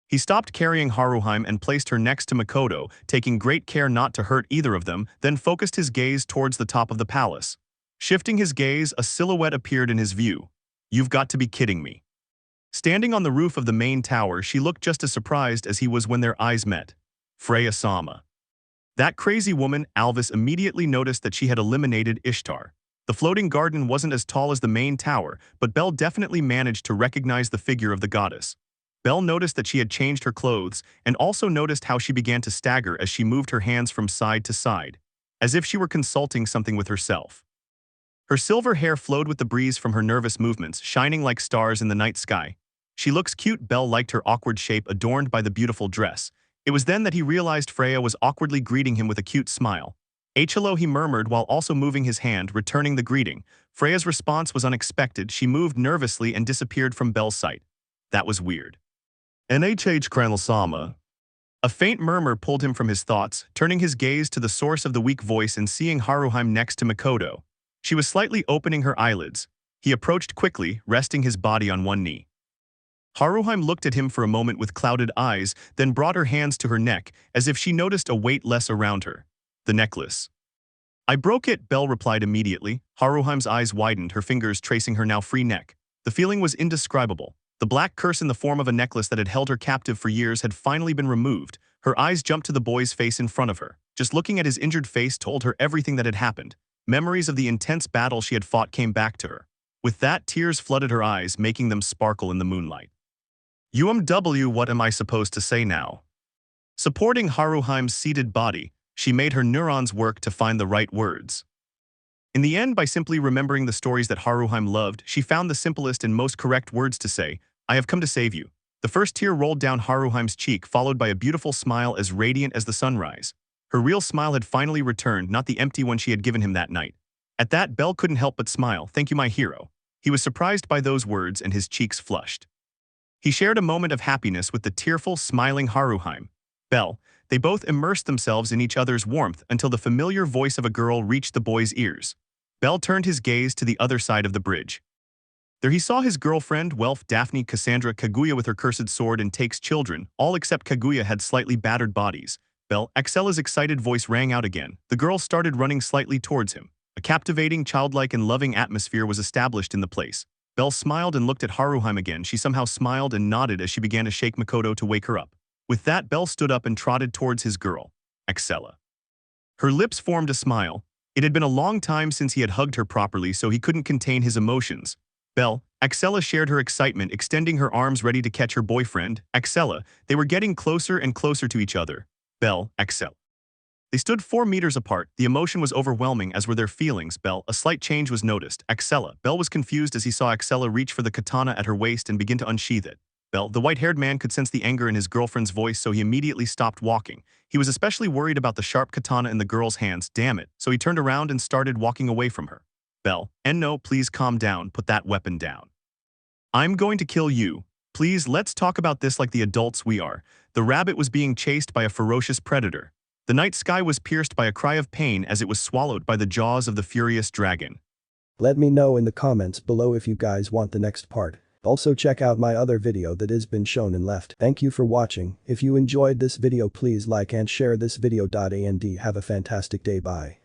He stopped carrying Haruheim and placed her next to Mikoto, taking great care not to hurt either of them, then focused his gaze towards the top of the palace. Shifting his gaze, a silhouette appeared in his view. You've got to be kidding me. Standing on the roof of the main tower, she looked just as surprised as he was when their eyes met. Freya-sama. That crazy woman, Alvis immediately noticed that she had eliminated Ishtar. The floating garden wasn't as tall as the main tower, but Belle definitely managed to recognize the figure of the goddess. Belle noticed that she had changed her clothes, and also noticed how she began to stagger as she moved her hands from side to side, as if she were consulting something with herself. Her silver hair flowed with the breeze from her nervous movements, shining like stars in the night sky. She looks cute. Belle liked her awkward shape adorned by the beautiful dress. It was then that he realized Freya was awkwardly greeting him with a cute smile. Hello, he murmured while also moving his hand, returning the greeting. Freya's response was unexpected. She moved nervously and disappeared from Belle's sight. That was weird. Cranel-sama. A faint murmur pulled him from his thoughts, turning his gaze to the source of the weak voice and seeing Haruheim next to Mikoto. She was slightly opening her eyelids. He approached quickly, resting his body on one knee. Haruheim looked at him for a moment with clouded eyes, then brought her hands to her neck, as if she noticed a weight less around her. The necklace. I broke it, Belle replied immediately. Haruheim's eyes widened, her fingers tracing her now free neck. The feeling was indescribable. The black curse in the form of a necklace that had held her captive for years had finally been removed. Her eyes jumped to the boy's face in front of her. Just looking at his injured face told her everything that had happened. Memories of the intense battle she had fought came back to her. With that, tears flooded her eyes, making them sparkle in the moonlight. What am I supposed to say now? Supporting Haruheim's seated body, she made her neurons work to find the right words. In the end, by simply remembering the stories that Haruheim loved, she found the simplest and most correct words to say. I have come to save you. The first tear rolled down Haruheim's cheek, followed by a beautiful smile as radiant as the sunrise. Her real smile had finally returned, not the empty one she had given him that night. At that, Belle couldn't help but smile. Thank you, my hero. He was surprised by those words and his cheeks flushed. He shared a moment of happiness with the tearful, smiling Haruheim. Belle. They both immersed themselves in each other's warmth until the familiar voice of a girl reached the boy's ears. Belle turned his gaze to the other side of the bridge. There he saw his girlfriend, Welf, Daphne, Cassandra, Kaguya with her cursed sword and Take's children. All except Kaguya had slightly battered bodies. Belle, Axella's excited voice rang out again. The girl started running slightly towards him. A captivating, childlike and loving atmosphere was established in the place. Belle smiled and looked at Haruheim again. She somehow smiled and nodded as she began to shake Mikoto to wake her up. With that, Belle stood up and trotted towards his girl, Axella. Her lips formed a smile. It had been a long time since he had hugged her properly, so he couldn't contain his emotions. Belle, Axella shared her excitement, extending her arms ready to catch her boyfriend, Axella. They were getting closer and closer to each other. Belle, Axella. They stood 4 meters apart. The emotion was overwhelming, as were their feelings. Belle, a slight change was noticed. Axella. Belle was confused as he saw Axella reach for the katana at her waist and begin to unsheath it. Belle, the white-haired man could sense the anger in his girlfriend's voice, so he immediately stopped walking. He was especially worried about the sharp katana in the girl's hands. Damn it. So he turned around and started walking away from her. Belle, no, please calm down. Put that weapon down. I'm going to kill you. Please, let's talk about this like the adults we are. The rabbit was being chased by a ferocious predator. The night sky was pierced by a cry of pain as it was swallowed by the jaws of the furious dragon. Let me know in the comments below if you guys want the next part. Also check out my other video that has been shown and left. Thank you for watching. If you enjoyed this video, please like and share this video. And have a fantastic day. Bye.